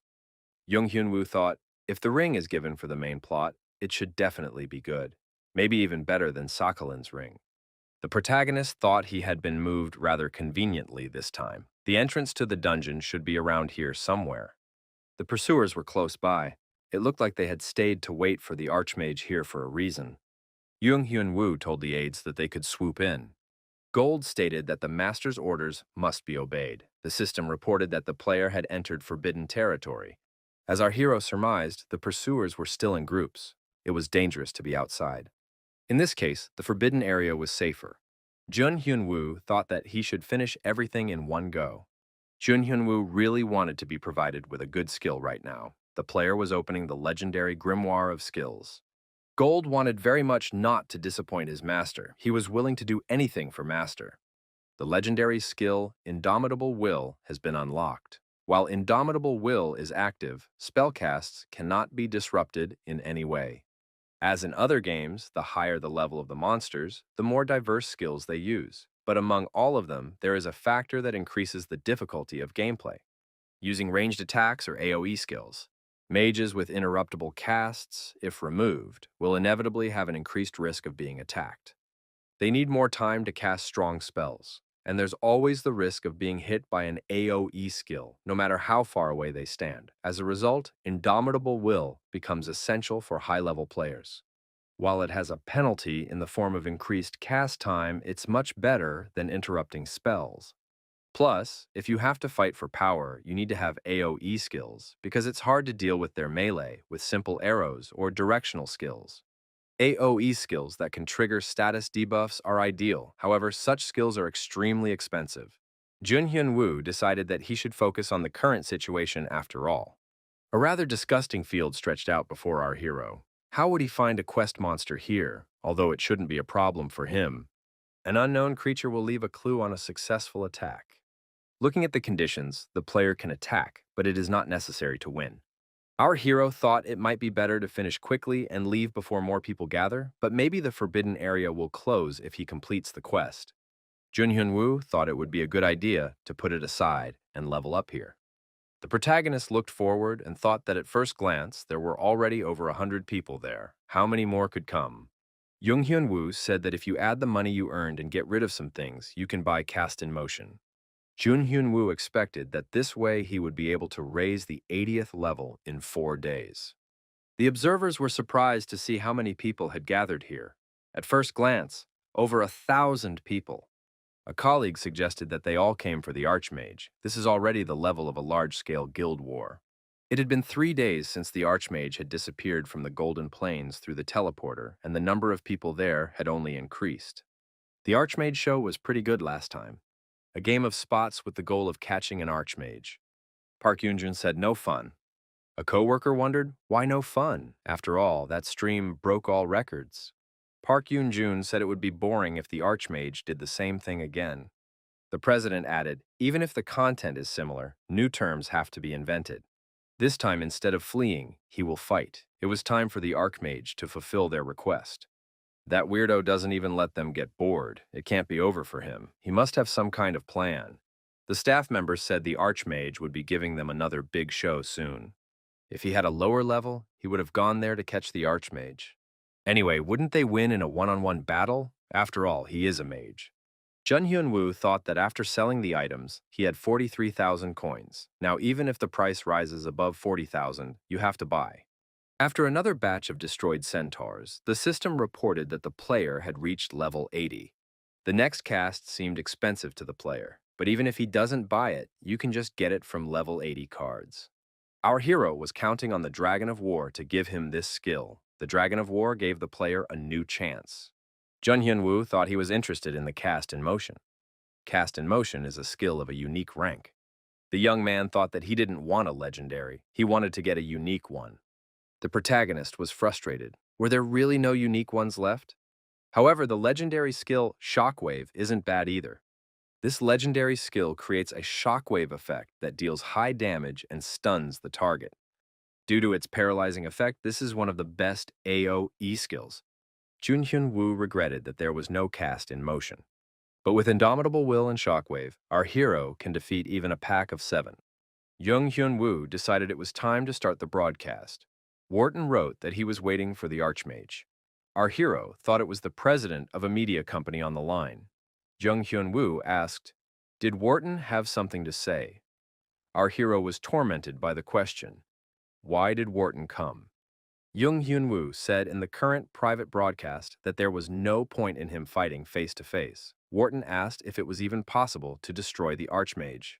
Jung Hyunwoo thought, if the ring is given for the main plot, it should definitely be good. Maybe even better than Sokolin's ring. The protagonist thought he had been moved rather conveniently this time. The entrance to the dungeon should be around here somewhere. The pursuers were close by. It looked like they had stayed to wait for the Archmage here for a reason. Jung Hyun-woo told the aides that they could swoop in. Gold stated that the master's orders must be obeyed. The system reported that the player had entered forbidden territory. As our hero surmised, the pursuers were still in groups. It was dangerous to be outside. In this case, the forbidden area was safer. Jun Hyun-woo thought that he should finish everything in one go. Jun Hyun-woo really wanted to be provided with a good skill right now. The player was opening the legendary Grimoire of Skills. Gold wanted very much not to disappoint his master. He was willing to do anything for master. The legendary skill, Indomitable Will, has been unlocked. While Indomitable Will is active, spellcasts cannot be disrupted in any way. As in other games, the higher the level of the monsters, the more diverse skills they use. But among all of them, there is a factor that increases the difficulty of gameplay. Using ranged attacks or AoE skills. Mages with interruptible casts, if removed, will inevitably have an increased risk of being attacked. They need more time to cast strong spells, and there's always the risk of being hit by an AoE skill, no matter how far away they stand. As a result, Indomitable Will becomes essential for high-level players. While it has a penalty in the form of increased cast time, it's much better than interrupting spells. Plus, if you have to fight for power, you need to have AoE skills, because it's hard to deal with their melee with simple arrows or directional skills. AoE skills that can trigger status debuffs are ideal, however, such skills are extremely expensive. Jun Hyun-woo decided that he should focus on the current situation after all. A rather disgusting field stretched out before our hero. How would he find a quest monster here, although it shouldn't be a problem for him? An unknown creature will leave a clue on a successful attack. Looking at the conditions, the player can attack, but it is not necessary to win. Our hero thought it might be better to finish quickly and leave before more people gather, but maybe the forbidden area will close if he completes the quest. Jun Hyun-woo thought it would be a good idea to put it aside and level up here. The protagonist looked forward and thought that at first glance there were already over 100 people there. How many more could come? Jung Hyun-woo said that if you add the money you earned and get rid of some things, you can buy Cast in Motion. Jun Hyun-woo expected that this way he would be able to raise the 80th level in 4 days. The observers were surprised to see how many people had gathered here. At first glance, over 1,000 people. A colleague suggested that they all came for the Archmage. This is already the level of a large-scale guild war. It had been 3 days since the Archmage had disappeared from the Golden Plains through the teleporter, and the number of people there had only increased. The Archmage show was pretty good last time. A game of spots with the goal of catching an Archmage. Park Yoonjun said no fun. A coworker wondered, why no fun? After all, that stream broke all records. Park Yoon-jun said it would be boring if the Archmage did the same thing again. The president added, even if the content is similar, new terms have to be invented. This time, instead of fleeing, he will fight. It was time for the Archmage to fulfill their request. That weirdo doesn't even let them get bored. It can't be over for him. He must have some kind of plan. The staff members said the Archmage would be giving them another big show soon. If he had a lower level, he would have gone there to catch the Archmage. Anyway, wouldn't they win in a one-on-one battle? After all, he is a mage. Jun Hyun-woo thought that after selling the items, he had 43,000 coins. Now, even if the price rises above 40,000, you have to buy. After another batch of destroyed centaurs, the system reported that the player had reached level 80. The next cast seemed expensive to the player, but even if he doesn't buy it, you can just get it from level 80 cards. Our hero was counting on the Dragon of War to give him this skill. The Dragon of War gave the player a new chance. Jun Hyun-woo thought he was interested in the Cast in Motion. Cast in Motion is a skill of a unique rank. The young man thought that he didn't want a legendary. He wanted to get a unique one. The protagonist was frustrated. Were there really no unique ones left? However, the legendary skill Shockwave isn't bad either. This legendary skill creates a shockwave effect that deals high damage and stuns the target. Due to its paralyzing effect, this is one of the best AoE skills. Jun Hyun-woo regretted that there was no Cast in Motion. But with indomitable will and shockwave, our hero can defeat even a pack of 7. Jung Hyun-woo decided it was time to start the broadcast. Wharton wrote that he was waiting for the Archmage. Our hero thought it was the president of a media company on the line. Jung Hyun-woo asked, "Did Wharton have something to say?" Our hero was tormented by the question, "Why did Wharton come?" Jung Hyun-woo said in the current private broadcast that there was no point in him fighting face-to-face. Wharton asked if it was even possible to destroy the Archmage.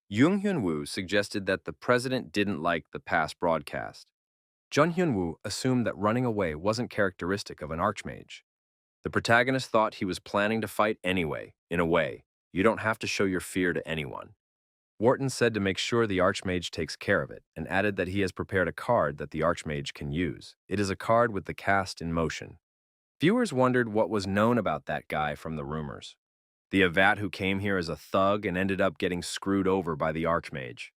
Jung Hyun-woo suggested that the president didn't like the past broadcast. Jun Hyun-woo assumed that running away wasn't characteristic of an Archmage. The protagonist thought he was planning to fight anyway. In a way, you don't have to show your fear to anyone. Wharton said to make sure the Archmage takes care of it, and added that he has prepared a card that the Archmage can use. It is a card with the Cast in Motion. Viewers wondered what was known about that guy from the rumors. The Avat who came here as a thug and ended up getting screwed over by the Archmage.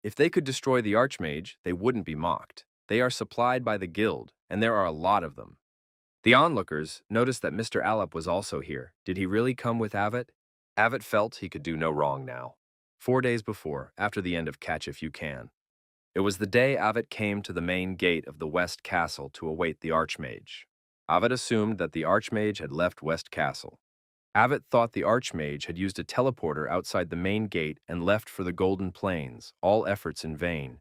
If they could destroy the Archmage, they wouldn't be mocked. They are supplied by the guild, and there are a lot of them. The onlookers noticed that Mr. Alap was also here. Did he really come with Avat? Avat felt he could do no wrong now. 4 days before, after the end of Catch If You Can. It was the day Avat came to the main gate of the West Castle to await the Archmage. Avat assumed that the Archmage had left West Castle. Avat thought the Archmage had used a teleporter outside the main gate and left for the Golden Plains, all efforts in vain.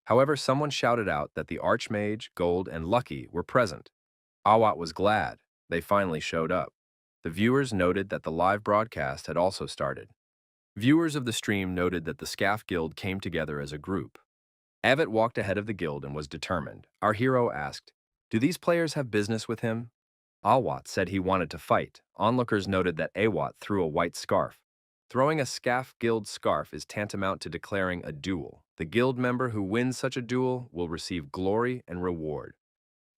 However, someone shouted out that the Archmage, Gold, and Lucky were present. Awat was glad. They finally showed up. The viewers noted that the live broadcast had also started. Viewers of the stream noted that the Scaff Guild came together as a group. Avat walked ahead of the guild and was determined. Our hero asked, "Do these players have business with him?" Awat said he wanted to fight. Onlookers noted that Awat threw a white scarf. Throwing a Scaff Guild scarf is tantamount to declaring a duel. The guild member who wins such a duel will receive glory and reward.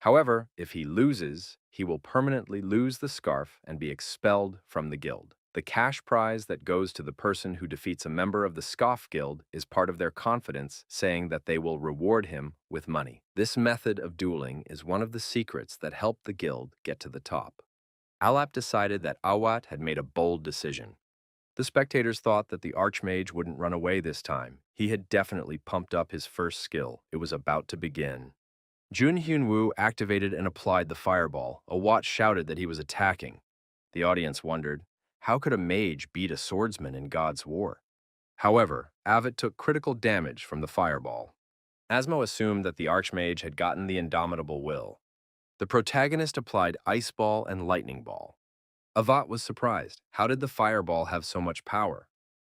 However, if he loses, he will permanently lose the scarf and be expelled from the guild. The cash prize that goes to the person who defeats a member of the Scaff Guild is part of their confidence, saying that they will reward him with money. This method of dueling is one of the secrets that help the guild get to the top. Alap decided that Awat had made a bold decision. The spectators thought that the Archmage wouldn't run away this time. He had definitely pumped up his first skill. It was about to begin. Jun Hyun-woo activated and applied the fireball. Awat shouted that he was attacking. The audience wondered, how could a mage beat a swordsman in God's War? However, Avat took critical damage from the fireball. Asmo assumed that the Archmage had gotten the indomitable will. The protagonist applied Ice Ball and Lightning Ball. Avat was surprised. How did the fireball have so much power?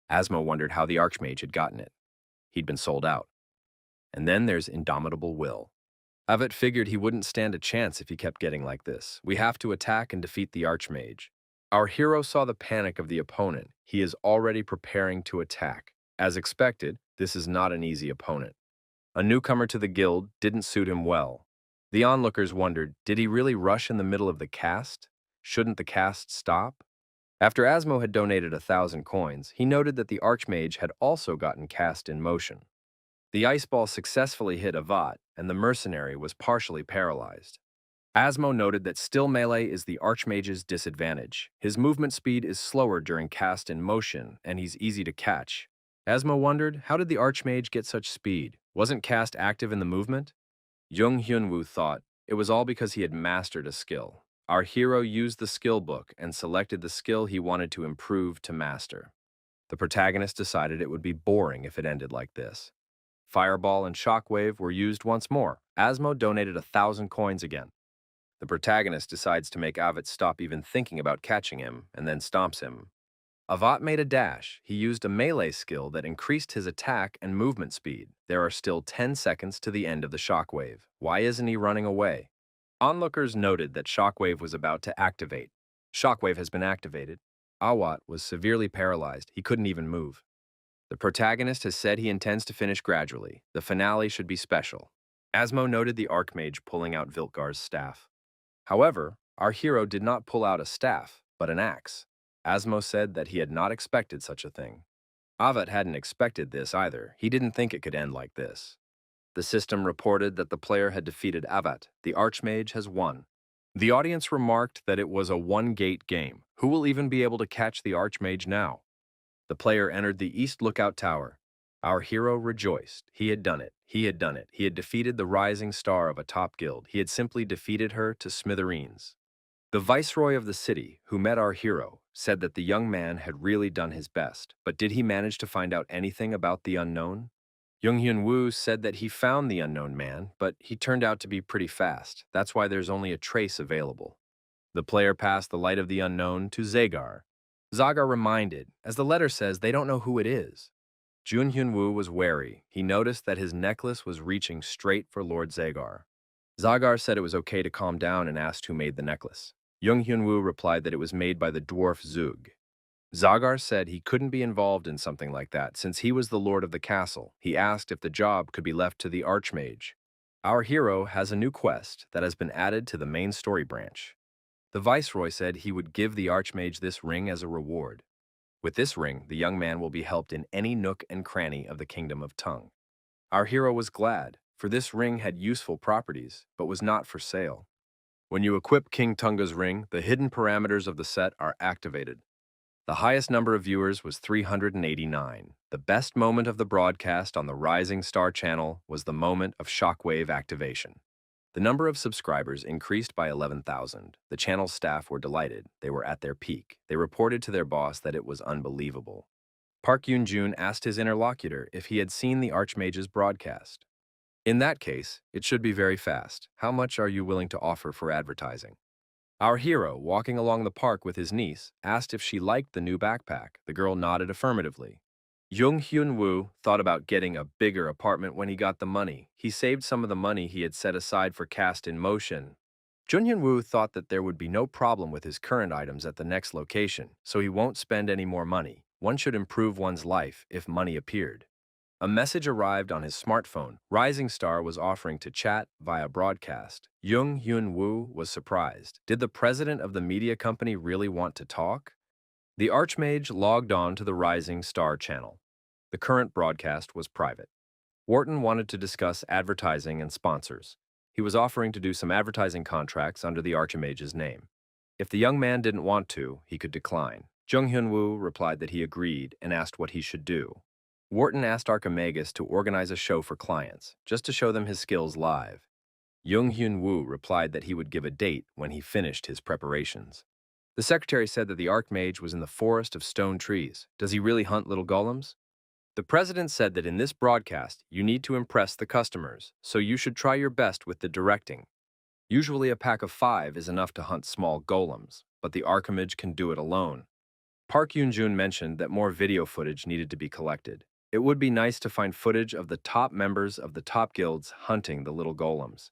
Asmo wondered how the Archmage had gotten it. He'd been sold out. And then there's indomitable will. Avat figured he wouldn't stand a chance if he kept getting like this. We have to attack and defeat the Archmage. Our hero saw the panic of the opponent. He is already preparing to attack. As expected, this is not an easy opponent. A newcomer to the guild didn't suit him well. The onlookers wondered, did he really rush in the middle of the cast? Shouldn't the cast stop? After Asmo had donated 1,000 coins, he noted that the Archmage had also gotten cast in motion. The ice ball successfully hit Avat, and the mercenary was partially paralyzed. Asmo noted that still melee is the Archmage's disadvantage. His movement speed is slower during cast in motion, and he's easy to catch. Asmo wondered, how did the Archmage get such speed? Wasn't cast active in the movement? Jung Hyunwoo thought it was all because he had mastered a skill. Our hero used the skill book and selected the skill he wanted to improve to master. The protagonist decided it would be boring if it ended like this. Fireball and Shockwave were used once more. Asmo donated 1,000 coins again. The protagonist decides to make Avat stop even thinking about catching him, and then stomps him. Avat made a dash. He used a melee skill that increased his attack and movement speed. There are still 10 seconds to the end of the Shockwave. Why isn't he running away? Onlookers noted that Shockwave was about to activate. Shockwave has been activated. Awat was severely paralyzed. He couldn't even move. The protagonist has said he intends to finish gradually. The finale should be special. Asmo noted the Archmage pulling out Viltgar's staff. However, our hero did not pull out a staff, but an axe. Asmo said that he had not expected such a thing. Avat hadn't expected this either. He didn't think it could end like this. The system reported that the player had defeated Avat. The Archmage has won. The audience remarked that it was a one-gate game. Who will even be able to catch the Archmage now? The player entered the East Lookout Tower. Our hero rejoiced. He had done it. He had done it. He had defeated the rising star of a top guild. He had simply defeated her to smithereens. The viceroy of the city, who met our hero, said that the young man had really done his best. But did he manage to find out anything about the unknown? Jung Hyun-woo said that he found the unknown man, but he turned out to be pretty fast. That's why there's only a trace available. The player passed the light of the unknown to Zagar. Zagar reminded, as the letter says, they don't know who it is. Jun Hyun-woo was wary. He noticed that his necklace was reaching straight for Lord Zagar. Zagar said it was okay to calm down and asked who made the necklace. Jung Hyun-woo replied that it was made by the dwarf Zug. Zagar said he couldn't be involved in something like that since he was the lord of the castle. He asked if the job could be left to the Archmage. Our hero has a new quest that has been added to the main story branch. The viceroy said he would give the Archmage this ring as a reward. With this ring, the young man will be helped in any nook and cranny of the Kingdom of Tung. Our hero was glad, for this ring had useful properties, but was not for sale. When you equip King Tunga's ring, the hidden parameters of the set are activated. The highest number of viewers was 389. The best moment of the broadcast on the Rising Star channel was the moment of Shockwave activation. The number of subscribers increased by 11,000. The channel's staff were delighted. They were at their peak. They reported to their boss that it was unbelievable. Park Yoon-jun asked his interlocutor if he had seen the Archmage's broadcast. In that case, it should be very fast. How much are you willing to offer for advertising? Our hero, walking along the park with his niece, asked if she liked the new backpack. The girl nodded affirmatively. Jung Hyun-woo thought about getting a bigger apartment when he got the money. He saved some of the money he had set aside for cast in motion. Jung Hyun-woo thought that there would be no problem with his current items at the next location, so he won't spend any more money. One should improve one's life if money appeared. A message arrived on his smartphone. Rising Star was offering to chat via broadcast. Jung Hyun-woo was surprised. Did the president of the media company really want to talk? The Archmage logged on to the Rising Star channel. The current broadcast was private. Wharton wanted to discuss advertising and sponsors. He was offering to do some advertising contracts under the Archmage's name. If the young man didn't want to, he could decline. Jung Hyun-woo replied that he agreed and asked what he should do. Wharton asked Archimagus to organize a show for clients, just to show them his skills live. Jung Hyun-woo replied that he would give a date when he finished his preparations. The secretary said that the Archmage was in the forest of stone trees. Does he really hunt little golems? The president said that in this broadcast, you need to impress the customers, so you should try your best with the directing. Usually a pack of 5 is enough to hunt small golems, but the Archimage can do it alone. Park Yoon-jun mentioned that more video footage needed to be collected. It would be nice to find footage of the top members of the top guilds hunting the little golems.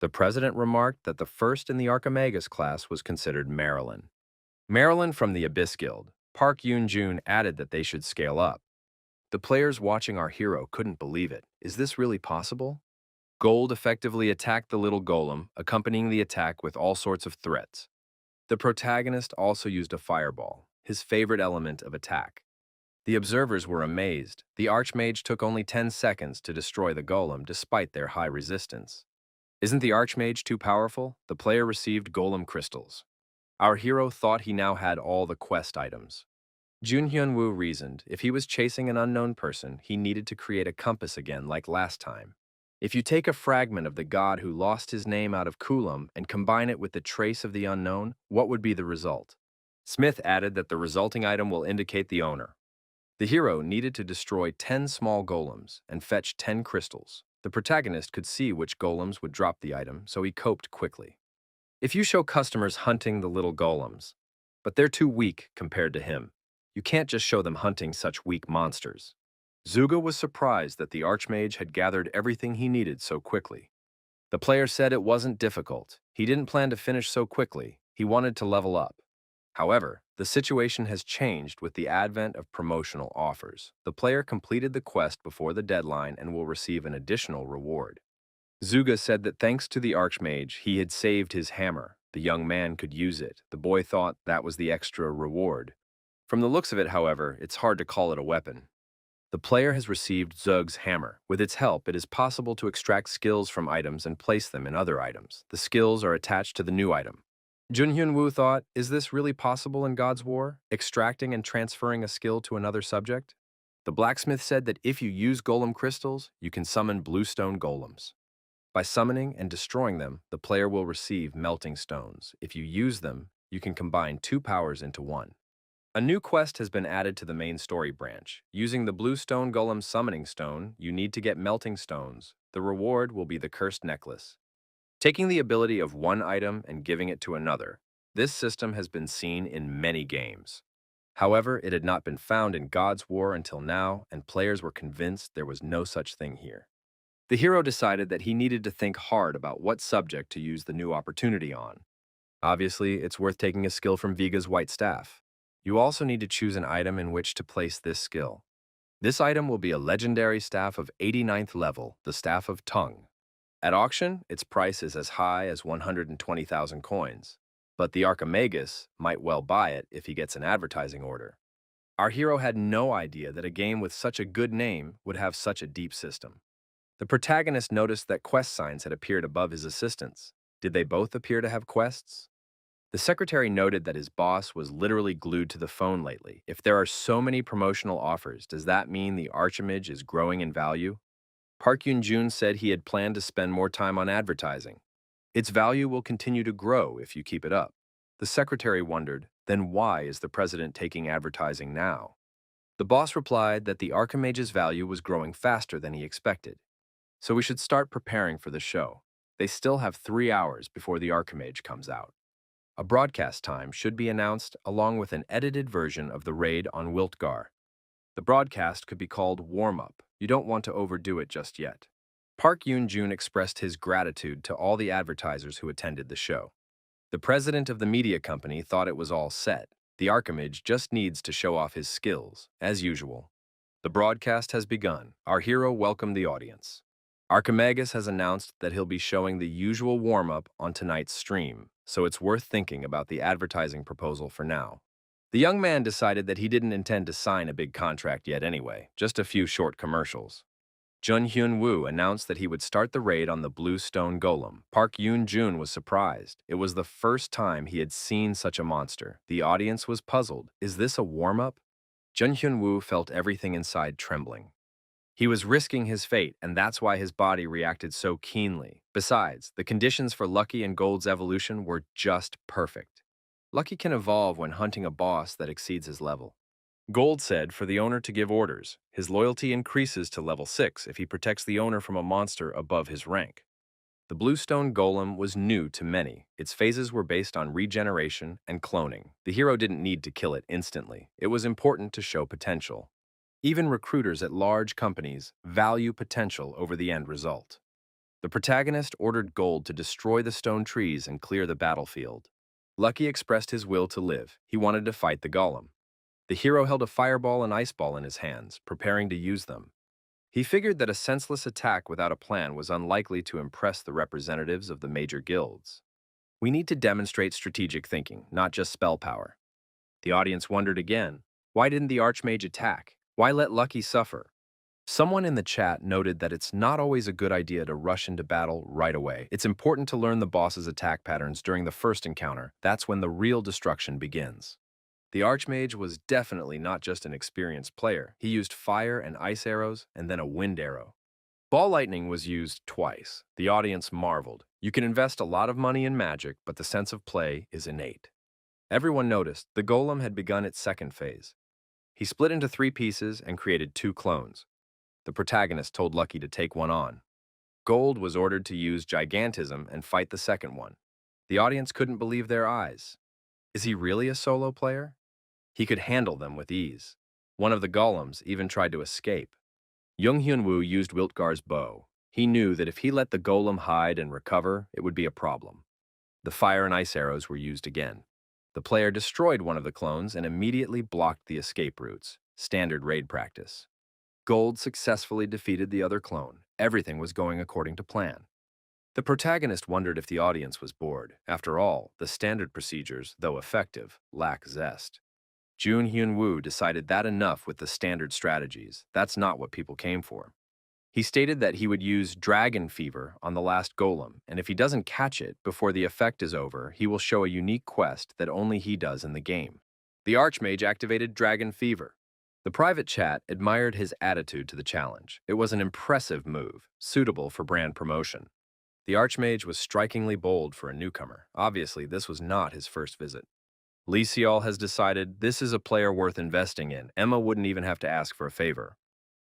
The president remarked that the first in the Archimagus class was considered Marilyn. Marilyn from the Abyss Guild. Park Yoon-jun added that they should scale up. The players watching our hero couldn't believe it. Is this really possible? Gold effectively attacked the little golem, accompanying the attack with all sorts of threats. The protagonist also used a fireball, his favorite element of attack. The observers were amazed. The Archmage took only 10 seconds to destroy the golem despite their high resistance. Isn't the Archmage too powerful? The player received golem crystals. Our hero thought he now had all the quest items. Jun Hyun-woo reasoned if he was chasing an unknown person, he needed to create a compass again like last time. If you take a fragment of the god who lost his name out of Kulam and combine it with the trace of the unknown, what would be the result? Smith added that the resulting item will indicate the owner. The hero needed to destroy 10 small golems and fetch 10 crystals. The protagonist could see which golems would drop the item, so he coped quickly. If you show customers hunting the little golems, but they're too weak compared to him, you can't just show them hunting such weak monsters. Zuga was surprised that the Archmage had gathered everything he needed so quickly. The player said it wasn't difficult. He didn't plan to finish so quickly. He wanted to level up. However, the situation has changed with the advent of promotional offers. The player completed the quest before the deadline and will receive an additional reward. Zuga said that thanks to the Archmage, he had saved his hammer. The young man could use it. The boy thought that was the extra reward. From the looks of it, however, it's hard to call it a weapon. The player has received Zug's hammer. With its help, it is possible to extract skills from items and place them in other items. The skills are attached to the new item. Jun Hyun-woo thought, is this really possible in God's War? Extracting and transferring a skill to another subject? The blacksmith said that if you use golem crystals, you can summon bluestone golems. By summoning and destroying them, the player will receive melting stones. If you use them, you can combine 2 powers into 1. A new quest has been added to the main story branch. Using the bluestone golem summoning stone, you need to get melting stones. The reward will be the cursed necklace. Taking the ability of one item and giving it to another. This system has been seen in many games. However, it had not been found in God's War until now, and players were convinced there was no such thing here. The hero decided that he needed to think hard about what subject to use the new opportunity on. Obviously, it's worth taking a skill from Viga's white staff. You also need to choose an item in which to place this skill. This item will be a legendary staff of 89th level, the Staff of Tongue. At auction, its price is as high as 120,000 coins, but the Archimagus might well buy it if he gets an advertising order. Our hero had no idea that a game with such a good name would have such a deep system. The protagonist noticed that quest signs had appeared above his assistants. Did they both appear to have quests? The secretary noted that his boss was literally glued to the phone lately. If there are so many promotional offers, does that mean the Archimage is growing in value? Park Yoon-jun said he had planned to spend more time on advertising. Its value will continue to grow if you keep it up. The secretary wondered, then why is the president taking advertising now? The boss replied that the Archimage's value was growing faster than he expected. So we should start preparing for the show. They still have 3 hours before the Archimage comes out. A broadcast time should be announced along with an edited version of the raid on Wiltgar. The broadcast could be called Warm-Up. You don't want to overdo it just yet. Park Yoon-jun expressed his gratitude to all the advertisers who attended the show. The president of the media company thought it was all set. The Archimage just needs to show off his skills, as usual. The broadcast has begun. Our hero welcomed the audience. Archimagus has announced that he'll be showing the usual warm-up on tonight's stream, so it's worth thinking about the advertising proposal for now. The young man decided that he didn't intend to sign a big contract yet anyway, just a few short commercials. Jun Hyun-woo announced that he would start the raid on the Blue Stone Golem. Park Yoon-jun was surprised. It was the first time he had seen such a monster. The audience was puzzled. Is this a warm-up? Jun Hyun-woo felt everything inside trembling. He was risking his fate, and that's why his body reacted so keenly. Besides, the conditions for Lucky and Gold's evolution were just perfect. Lucky can evolve when hunting a boss that exceeds his level. Gold said for the owner to give orders. His loyalty increases to level 6 if he protects the owner from a monster above his rank. The Bluestone Golem was new to many. Its phases were based on regeneration and cloning. The hero didn't need to kill it instantly. It was important to show potential. Even recruiters at large companies value potential over the end result. The protagonist ordered Gold to destroy the stone trees and clear the battlefield. Lucky expressed his will to live. He wanted to fight the golem. The hero held a fireball and ice ball in his hands, preparing to use them. He figured that a senseless attack without a plan was unlikely to impress the representatives of the major guilds. We need to demonstrate strategic thinking, not just spell power. The audience wondered again, why didn't the Archmage attack? Why let Lucky suffer? Someone in the chat noted that it's not always a good idea to rush into battle right away. It's important to learn the boss's attack patterns during the first encounter. That's when the real destruction begins. The Archmage was definitely not just an experienced player. He used fire and ice arrows and then a wind arrow. Ball lightning was used twice. The audience marveled. You can invest a lot of money in magic, but the sense of play is innate. Everyone noticed the golem had begun its second phase. He split into 3 pieces and created 2 clones. The protagonist told Lucky to take one on. Gold was ordered to use gigantism and fight the second one. The audience couldn't believe their eyes. Is he really a solo player? He could handle them with ease. One of the golems even tried to escape. Jung Hyun-woo used Wiltgar's bow. He knew that if he let the golem hide and recover, it would be a problem. The fire and ice arrows were used again. The player destroyed one of the clones and immediately blocked the escape routes, standard raid practice. Gold successfully defeated the other clone. Everything was going according to plan. The protagonist wondered if the audience was bored. After all, the standard procedures, though effective, lack zest. Jun Hyun-woo decided that enough with the standard strategies. That's not what people came for. He stated that he would use Dragon Fever on the last golem, and if he doesn't catch it before the effect is over, he will show a unique quest that only he does in the game. The Archmage activated Dragon Fever. The private chat admired his attitude to the challenge. It was an impressive move, suitable for brand promotion. The Archmage was strikingly bold for a newcomer. Obviously, this was not his first visit. Lee Seol has decided this is a player worth investing in. Emma wouldn't even have to ask for a favor.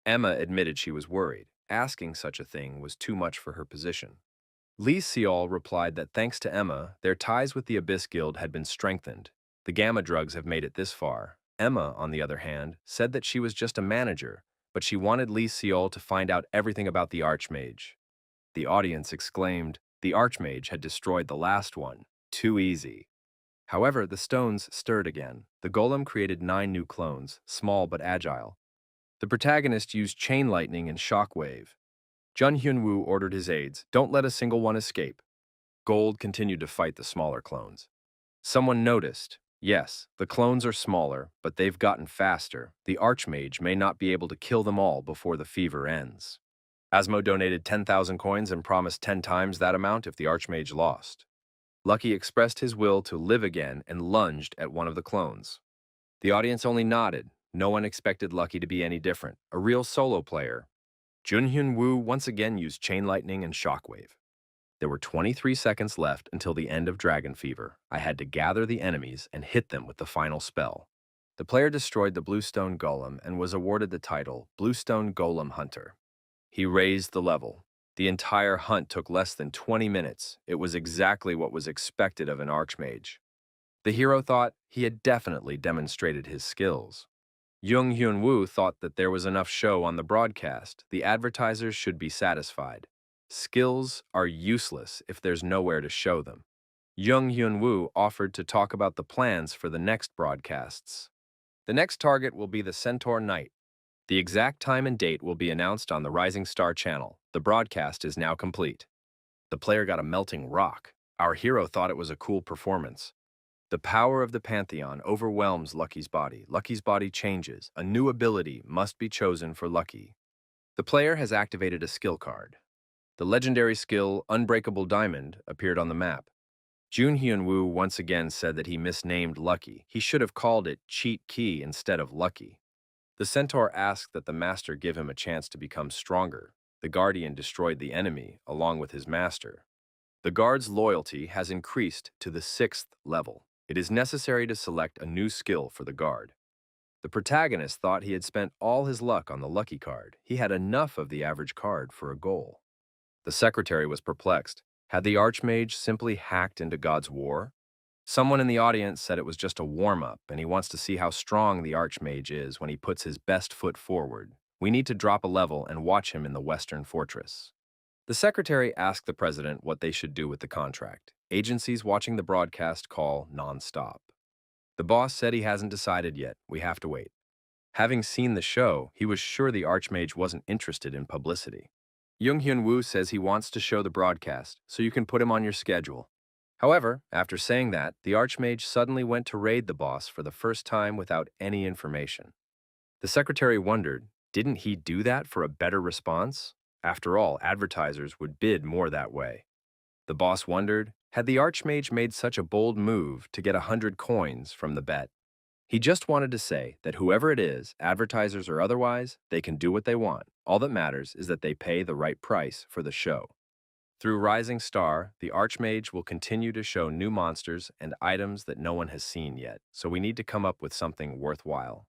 Emma admitted she was worried. Asking such a thing was too much for her position. Lee Seol replied that thanks to Emma, their ties with the Abyss Guild had been strengthened. The Gamma drugs have made it this far. Emma, on the other hand, said that she was just a manager, but she wanted Lee Seol to find out everything about the Archmage. The audience exclaimed, the Archmage had destroyed the last one. Too easy. However, the stones stirred again. The golem created 9 new clones, small but agile. The protagonist used chain lightning and shockwave. Jun Hyun-woo ordered his aides, don't let a single one escape. Gold continued to fight the smaller clones. Someone noticed, yes, the clones are smaller, but they've gotten faster. The Archmage may not be able to kill them all before the fever ends. Asmo donated 10,000 coins and promised 10 times that amount if the Archmage lost. Lucky expressed his will to live again and lunged at one of the clones. The audience only nodded. No one expected Lucky to be any different. A real solo player. Jun Hyun-woo once again used Chain Lightning and Shockwave. There were 23 seconds left until the end of Dragon Fever. I had to gather the enemies and hit them with the final spell. The player destroyed the Bluestone Golem and was awarded the title Bluestone Golem Hunter. He raised the level. The entire hunt took less than 20 minutes. It was exactly what was expected of an Archmage. The hero thought he had definitely demonstrated his skills. Jung Hyun-woo thought that there was enough show on the broadcast. The advertisers should be satisfied. Skills are useless if there's nowhere to show them. Jung Hyun-woo offered to talk about the plans for the next broadcasts. The next target will be the Centaur Knight. The exact time and date will be announced on the Rising Star channel. The broadcast is now complete. The player got a melting rock. Our hero thought it was a cool performance. The power of the Pantheon overwhelms Lucky's body. Lucky's body changes. A new ability must be chosen for Lucky. The player has activated a skill card. The legendary skill, Unbreakable Diamond, appeared on the map. Jun Hyun-woo once again said that he misnamed Lucky. He should have called it Cheat Key instead of Lucky. The centaur asked that the master give him a chance to become stronger. The guardian destroyed the enemy, along with his master. The guard's loyalty has increased to the 6th level. It is necessary to select a new skill for the guard. The protagonist thought he had spent all his luck on the lucky card. He had enough of the average card for a goal. The secretary was perplexed. Had the archmage simply hacked into God's war? Someone in the audience said it was just a warm-up, and he wants to see how strong the archmage is when he puts his best foot forward. We need to drop a level and watch him in the Western Fortress. The secretary asked the president what they should do with the contract. Agencies watching the broadcast call non-stop. The boss said he hasn't decided yet. We have to wait. Having seen the show, he was sure the archmage wasn't interested in publicity. Jung Hyun-woo says he wants to show the broadcast, so you can put him on your schedule. However, after saying that, the archmage suddenly went to raid the boss for the first time without any information. The secretary wondered, didn't he do that for a better response? After all, advertisers would bid more that way. The boss wondered, had the archmage made such a bold move to get 100 coins from the bet? He just wanted to say that whoever it is, advertisers or otherwise, they can do what they want. All that matters is that they pay the right price for the show. Through Rising Star, the Archmage will continue to show new monsters and items that no one has seen yet, so we need to come up with something worthwhile.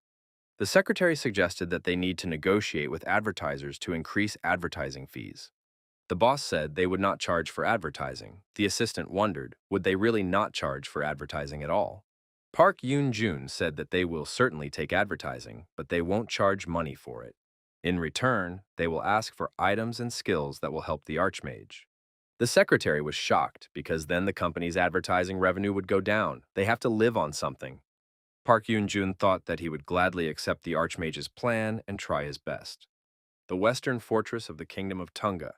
The secretary suggested that they need to negotiate with advertisers to increase advertising fees. The boss said they would not charge for advertising. The assistant wondered, would they really not charge for advertising at all? Park Yoon-jun said that they will certainly take advertising, but they won't charge money for it. In return, they will ask for items and skills that will help the Archmage. The secretary was shocked because then the company's advertising revenue would go down. They have to live on something. Park Yoon-jun thought that he would gladly accept the Archmage's plan and try his best. The Western Fortress of the Kingdom of Tunga.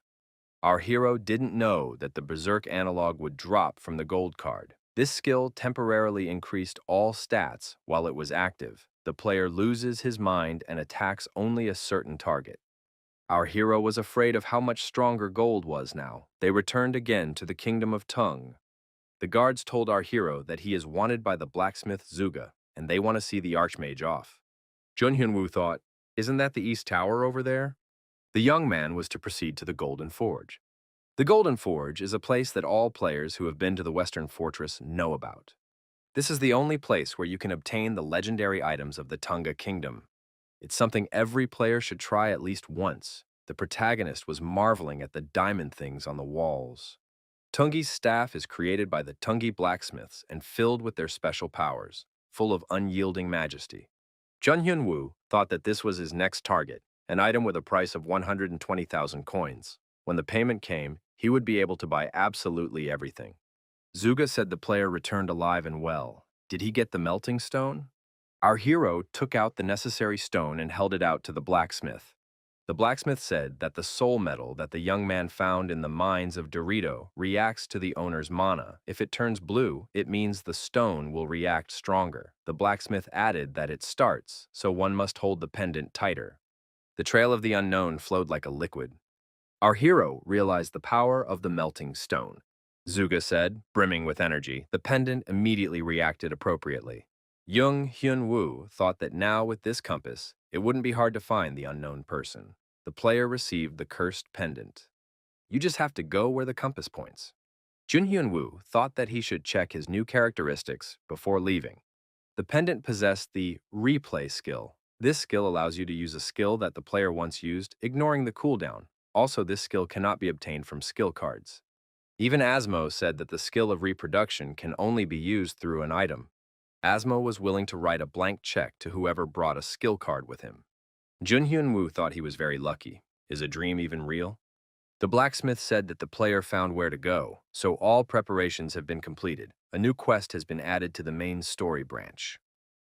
Our hero didn't know that the Berserk analog would drop from the gold card. This skill temporarily increased all stats while it was active. The player loses his mind and attacks only a certain target. Our hero was afraid of how much stronger gold was now. They returned again to the Kingdom of Tung. The guards told our hero that he is wanted by the blacksmith Zuga, and they want to see the Archmage off. Jun Hyun-woo thought, isn't that the East Tower over there? The young man was to proceed to the Golden Forge. The Golden Forge is a place that all players who have been to the Western Fortress know about. This is the only place where you can obtain the legendary items of the Tunga Kingdom. It's something every player should try at least once. The protagonist was marveling at the diamond things on the walls. Tungi's staff is created by the Tungi blacksmiths and filled with their special powers, full of unyielding majesty. Jun Hyun-woo thought that this was his next target, an item with a price of 120,000 coins. When the payment came, he would be able to buy absolutely everything. Zuga said the player returned alive and well. Did he get the melting stone? Our hero took out the necessary stone and held it out to the blacksmith. The blacksmith said that the soul metal that the young man found in the mines of Dorito reacts to the owner's mana. If it turns blue, it means the stone will react stronger. The blacksmith added that it starts, so one must hold the pendant tighter. The trail of the unknown flowed like a liquid. Our hero realized the power of the melting stone. Zuga said, brimming with energy. The pendant immediately reacted appropriately. Jung Hyun-woo thought that now with this compass, it wouldn't be hard to find the unknown person. The player received the cursed pendant. You just have to go where the compass points. Jun Hyun-woo thought that he should check his new characteristics before leaving. The pendant possessed the replay skill. This skill allows you to use a skill that the player once used, ignoring the cooldown. Also, this skill cannot be obtained from skill cards. Even Asmo said that the skill of reproduction can only be used through an item. Asmo was willing to write a blank check to whoever brought a skill card with him. Jun Hyun-woo thought he was very lucky. Is a dream even real? The blacksmith said that the player found where to go, so all preparations have been completed. A new quest has been added to the main story branch.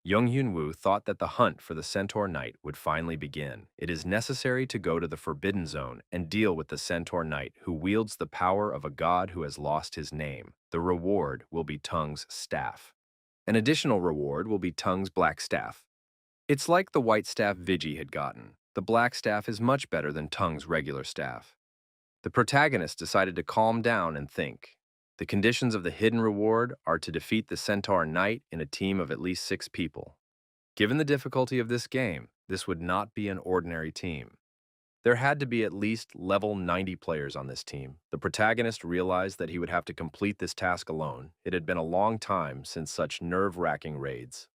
Jung Hyun-woo thought that the hunt for the Centaur Knight would finally begin. It is necessary to go to the Forbidden Zone and deal with the Centaur Knight who wields the power of a god who has lost his name. The reward will be Tung's staff. An additional reward will be Tung's black staff. It's like the white staff Vigi had gotten. The black staff is much better than Tung's regular staff. The protagonist decided to calm down and think. The conditions of the hidden reward are to defeat the Centaur Knight in a team of at least 6 people. Given the difficulty of this game, this would not be an ordinary team. There had to be at least level 90 players on this team. The protagonist realized that he would have to complete this task alone. It had been a long time since such nerve-wracking raids.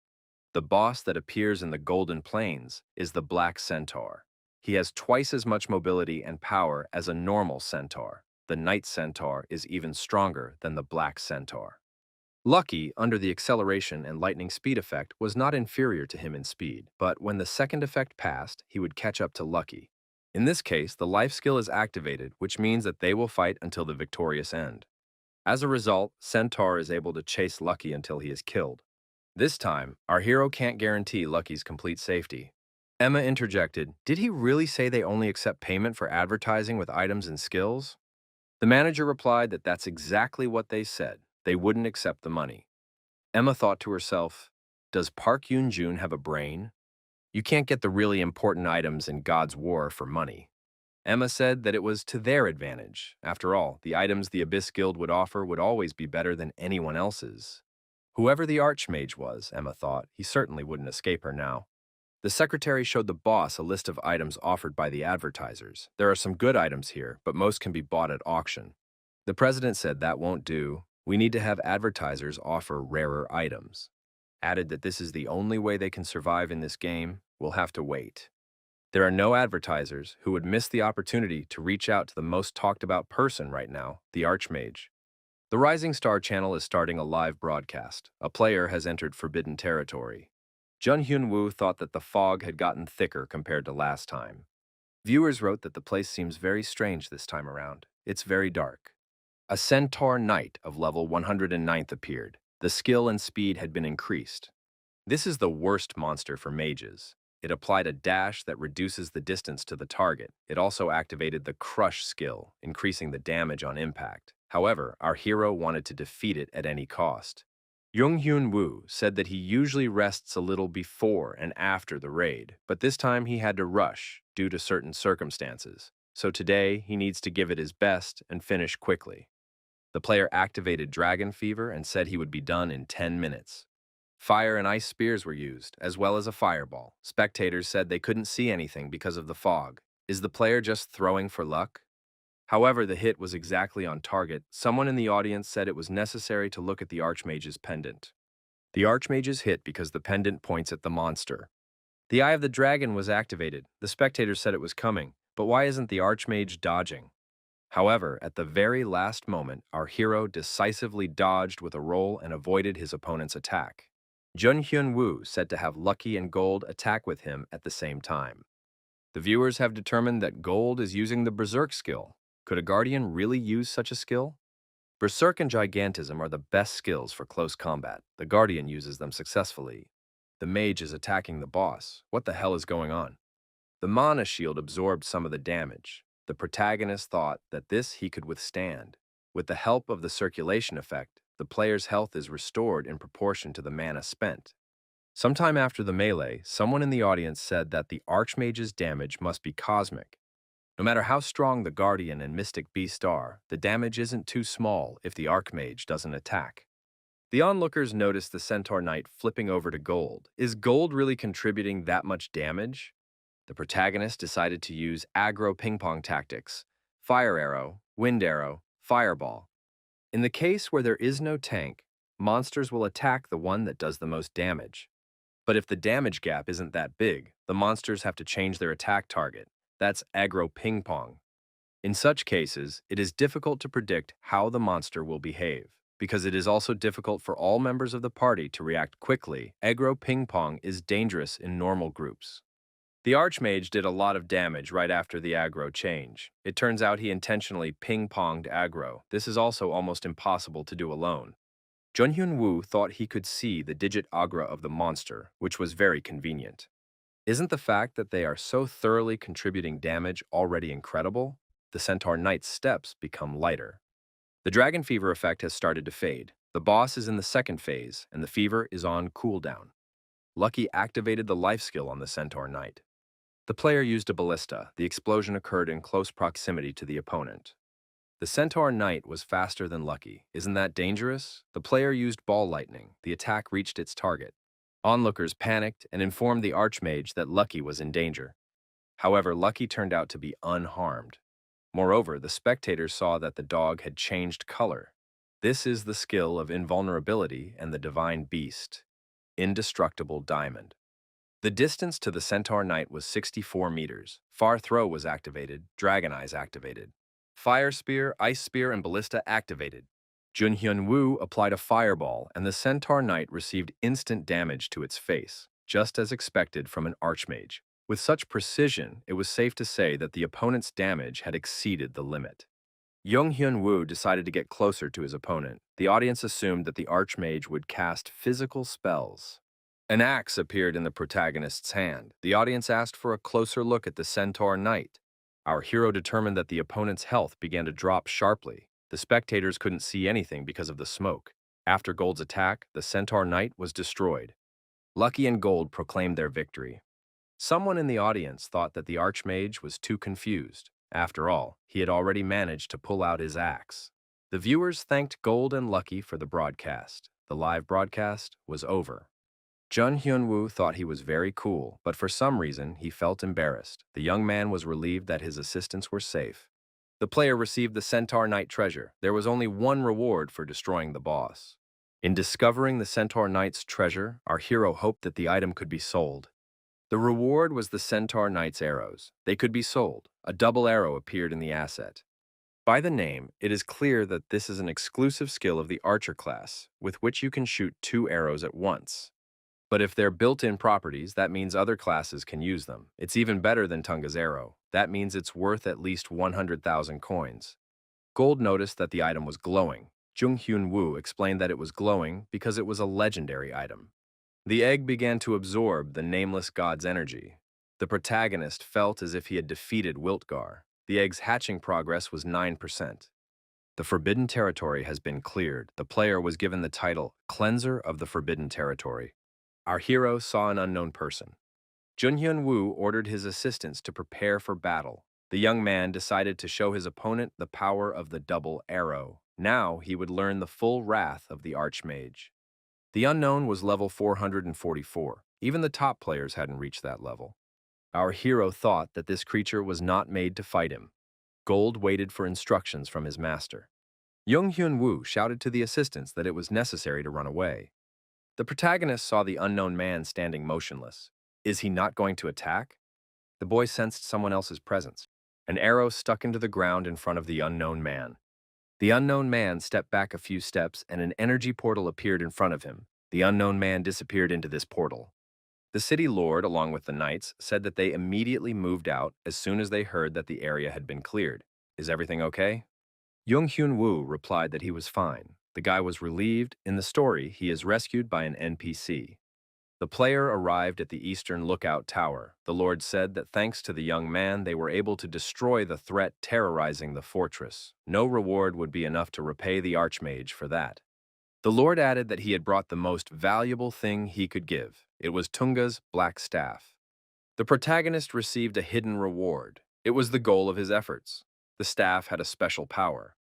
The boss that appears in the Golden Plains is the Black Centaur. He has twice as much mobility and power as a normal centaur. The Night Centaur is even stronger than the Black Centaur. Lucky, under the acceleration and lightning speed effect, was not inferior to him in speed, but when the second effect passed, he would catch up to Lucky. In this case, the life skill is activated, which means that they will fight until the victorious end. As a result, Centaur is able to chase Lucky until he is killed. This time, our hero can't guarantee Lucky's complete safety. Emma interjected, "Did he really say they only accept payment for advertising with items and skills?" The manager replied that that's exactly what they said. They wouldn't accept the money. Emma thought to herself, does Park Yoon-jun have a brain? You can't get the really important items in God's War for money. Emma said that it was to their advantage. After all, the items the Abyss Guild would offer would always be better than anyone else's. Whoever the Archmage was, Emma thought, he certainly wouldn't escape her now. The secretary showed the boss a list of items offered by the advertisers. There are some good items here, but most can be bought at auction. The president said that won't do. We need to have advertisers offer rarer items. Added that this is the only way they can survive in this game. We'll have to wait. There are no advertisers who would miss the opportunity to reach out to the most talked about person right now, the Archmage. The Rising Star channel is starting a live broadcast. A player has entered forbidden territory. Jun Hyun-woo thought that the fog had gotten thicker compared to last time. Viewers wrote that the place seems very strange this time around. It's very dark. A Centaur Knight of level 109th appeared. The skill and speed had been increased. This is the worst monster for mages. It applied a dash that reduces the distance to the target. It also activated the Crush skill, increasing the damage on impact. However, our hero wanted to defeat it at any cost. Jung Hyun-woo said that he usually rests a little before and after the raid, but this time he had to rush due to certain circumstances. So today, he needs to give it his best and finish quickly. The player activated Dragon Fever and said he would be done in 10 minutes. Fire and ice spears were used, as well as a fireball. Spectators said they couldn't see anything because of the fog. Is the player just throwing for luck? However, the hit was exactly on target. Someone in the audience said it was necessary to look at the Archmage's pendant. The Archmage's hit because the pendant points at the monster. The Eye of the Dragon was activated. The spectators said it was coming, but why isn't the Archmage dodging? However, at the very last moment, our hero decisively dodged with a roll and avoided his opponent's attack. Jun Hyun-woo said to have Lucky and Gold attack with him at the same time. The viewers have determined that Gold is using the Berserk skill. Could a Guardian really use such a skill? Berserk and Gigantism are the best skills for close combat. The Guardian uses them successfully. The Mage is attacking the boss. What the hell is going on? The Mana Shield absorbed some of the damage. The protagonist thought that this he could withstand. With the help of the circulation effect, the player's health is restored in proportion to the mana spent. Sometime after the melee, someone in the audience said that the Archmage's damage must be cosmic. No matter how strong the Guardian and Mystic Beast are, the damage isn't too small if the Archmage doesn't attack. The onlookers noticed the Centaur Knight flipping over to Gold. Is Gold really contributing that much damage? The protagonist decided to use aggro ping-pong tactics: Fire Arrow, Wind Arrow, Fireball. In the case where there is no tank, monsters will attack the one that does the most damage. But if the damage gap isn't that big, the monsters have to change their attack target. That's aggro ping-pong. In such cases, it is difficult to predict how the monster will behave. Because it is also difficult for all members of the party to react quickly, aggro ping-pong is dangerous in normal groups. The Archmage did a lot of damage right after the aggro change. It turns out he intentionally ping-ponged aggro. This is also almost impossible to do alone. Jun Hyun-woo thought he could see the digit aggro of the monster, which was very convenient. Isn't the fact that they are so thoroughly contributing damage already incredible? The Centaur Knight's steps become lighter. The Dragon Fever effect has started to fade. The boss is in the second phase, and the fever is on cooldown. Lucky activated the life skill on the Centaur Knight. The player used a ballista. The explosion occurred in close proximity to the opponent. The Centaur Knight was faster than Lucky. Isn't that dangerous? The player used ball lightning. The attack reached its target. Onlookers panicked and informed the Archmage that Lucky was in danger. However, Lucky turned out to be unharmed. Moreover, the spectators saw that the dog had changed color. This is the skill of invulnerability and the divine beast. indestructible diamond. The distance to the Centaur Knight was 64 meters. Far Throw was activated, Dragon Eyes activated. Fire Spear, Ice Spear, and Ballista activated. Junhyun Woo applied a fireball, and the Centaur Knight received instant damage to its face, just as expected from an Archmage. With such precision, it was safe to say that the opponent's damage had exceeded the limit. Hyun Woo decided to get closer to his opponent. The audience assumed that the Archmage would cast physical spells. An axe appeared in the protagonist's hand. The audience asked for a closer look at the Centaur Knight. Our hero determined that the opponent's health began to drop sharply. The spectators couldn't see anything because of the smoke. After Gold's attack, the Centaur Knight was destroyed. Lucky and Gold proclaimed their victory. Someone in the audience thought that the Archmage was too confused. After all, he had already managed to pull out his axe. The viewers thanked Gold and Lucky for the broadcast. The live broadcast was over. Jun Hyun-woo thought he was very cool, but for some reason, he felt embarrassed. The young man was relieved that his assistants were safe. The player received the Centaur Knight treasure. There was only one reward for destroying the boss. In discovering the Centaur Knight's treasure, our hero hoped that the item could be sold. The reward was the Centaur Knight's arrows. They could be sold. A double arrow appeared in the asset. By the name, it is clear that this is an exclusive skill of the Archer class, with which you can shoot 2 arrows at once. But if they're built-in properties, that means other classes can use them. It's even better than Tunga's arrow. That means it's worth at least 100,000 coins. Gold noticed that the item was glowing. Jung Hyun-woo explained that it was glowing because it was a legendary item. The egg began to absorb the nameless god's energy. The protagonist felt as if he had defeated Wiltgar. The egg's hatching progress was 9%. The Forbidden Territory has been cleared. The player was given the title Cleanser of the Forbidden Territory. Our hero saw an unknown person. Junhyun Woo ordered his assistants to prepare for battle. The young man decided to show his opponent the power of the double arrow. Now he would learn the full wrath of the Archmage. The unknown was level 444. Even the top players hadn't reached that level. Our hero thought that this creature was not made to fight him. Gold waited for instructions from his master. Jung Hyun Woo shouted to the assistants that it was necessary to run away. The protagonist saw the unknown man standing motionless. Is he not going to attack? The boy sensed someone else's presence. An arrow stuck into the ground in front of the unknown man. The unknown man stepped back a few steps and an energy portal appeared in front of him. The unknown man disappeared into this portal. The city lord, along with the knights, said that they immediately moved out as soon as they heard that the area had been cleared. Is everything okay? Jung Hyun Woo replied that he was fine. The guy was relieved. In the story, he is rescued by an NPC. The player arrived at the Eastern Lookout Tower. The Lord said that thanks to the young man, they were able to destroy the threat terrorizing the fortress. No reward would be enough to repay the Archmage for that. The Lord added that he had brought the most valuable thing he could give. It was Tunga's black staff. The protagonist received a hidden reward. It was the goal of his efforts. The staff had a special power.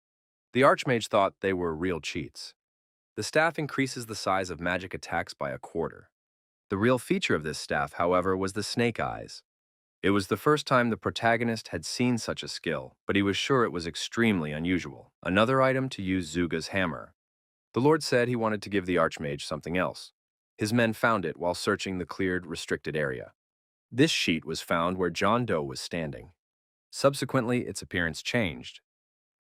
The Archmage thought they were real cheats. The staff increases the size of magic attacks by 1/4. The real feature of this staff, however, was the snake eyes. It was the first time the protagonist had seen such a skill, but he was sure it was extremely unusual. Another item to use Zuga's hammer. The Lord said he wanted to give the Archmage something else. His men found it while searching the cleared, restricted area. This sheet was found where John Doe was standing. Subsequently, its appearance changed.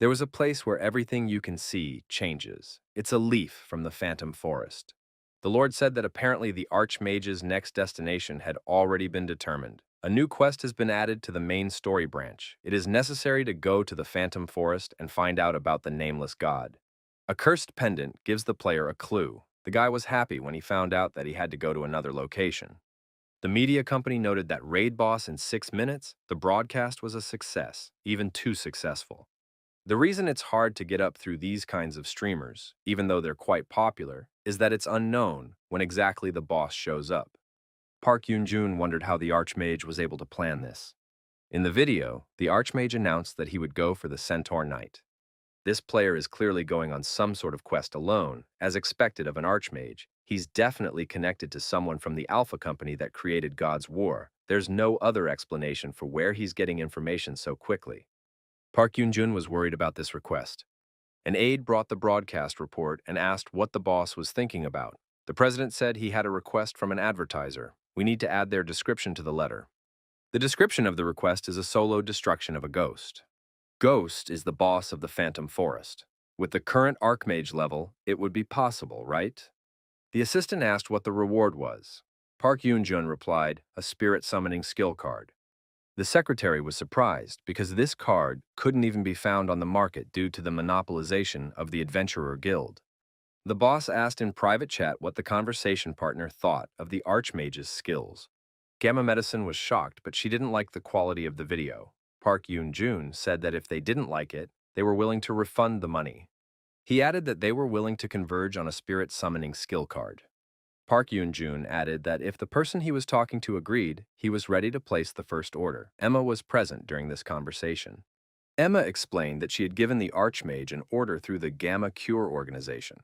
There was a place where everything you can see changes. It's a leaf from the Phantom Forest. The Lord said that apparently the Archmage's next destination had already been determined. A new quest has been added to the main story branch. It is necessary to go to the Phantom Forest and find out about the nameless god. A cursed pendant gives the player a clue. The guy was happy when he found out that he had to go to another location. The media company noted that Raid Boss in 6 minutes, the broadcast was a success, even too successful. The reason it's hard to get up through these kinds of streamers, even though they're quite popular, is that it's unknown when exactly the boss shows up. Park Yoon-jun wondered how the Archmage was able to plan this. In the video, the Archmage announced that he would go for the Centaur Knight. This player is clearly going on some sort of quest alone. As expected of an Archmage, he's definitely connected to someone from the Alpha Company that created God's War. There's no other explanation for where he's getting information so quickly. Park Yoon-jun was worried about this request. An aide brought the broadcast report and asked what the boss was thinking about. The president said he had a request from an advertiser. We need to add their description to the letter. The description of the request is a solo destruction of a ghost. Ghost is the boss of the Phantom Forest. With the current Archmage level, it would be possible, right? The assistant asked what the reward was. Park Yoon-jun replied, a spirit summoning skill card. The secretary was surprised because this card couldn't even be found on the market due to the monopolization of the Adventurer Guild. The boss asked in private chat what the conversation partner thought of the Archmage's skills. Gamma Medicine was shocked, but she didn't like the quality of the video. Park Yoon-jun said that if they didn't like it, they were willing to refund the money. He added that they were willing to converge on a spirit summoning skill card. Park Yoon-jun added that if the person he was talking to agreed, he was ready to place the first order. Emma was present during this conversation. Emma explained that she had given the Archmage an order through the Gamma Cure organization.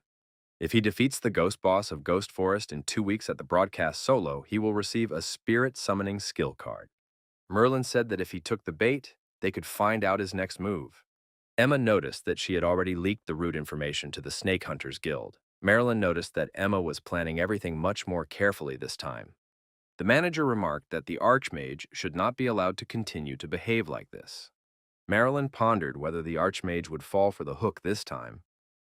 If he defeats the ghost boss of Ghost Forest in 2 weeks at the broadcast solo, he will receive a spirit summoning skill card. Merlin said that if he took the bait, they could find out his next move. Emma noticed that she had already leaked the route information to the Snake Hunters Guild. Marilyn noticed that Emma was planning everything much more carefully this time. The manager remarked that the Archmage should not be allowed to continue to behave like this. Marilyn pondered whether the Archmage would fall for the hook this time.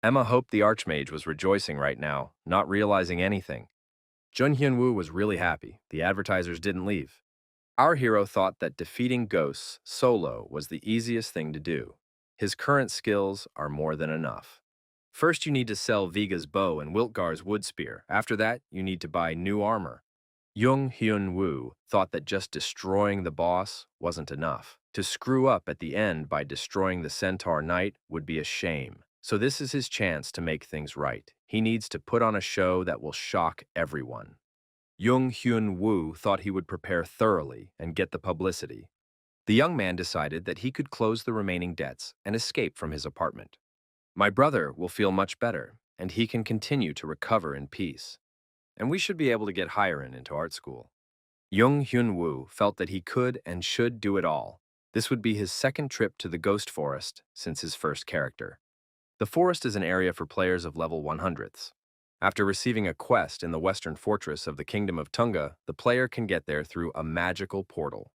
Emma hoped the Archmage was rejoicing right now, not realizing anything. Jun Hyun-woo was really happy. The advertisers didn't leave. Our hero thought that defeating ghosts solo was the easiest thing to do. His current skills are more than enough. First, you need to sell Viga's bow and Wiltgar's wood spear. After that, you need to buy new armor. Jung Hyun-woo thought that just destroying the boss wasn't enough. To screw up at the end by destroying the Centaur Knight would be a shame. So this is his chance to make things right. He needs to put on a show that will shock everyone. Jung Hyun-woo thought he would prepare thoroughly and get the publicity. The young man decided that he could close the remaining debts and escape from his apartment. My brother will feel much better, and he can continue to recover in peace. And we should be able to get Hiren into art school. Jung Hyun-woo felt that he could and should do it all. This would be his second trip to the Ghost Forest since his first character. The forest is an area for players of level 100ths. After receiving a quest in the western fortress of the Kingdom of Tunga, the player can get there through a magical portal.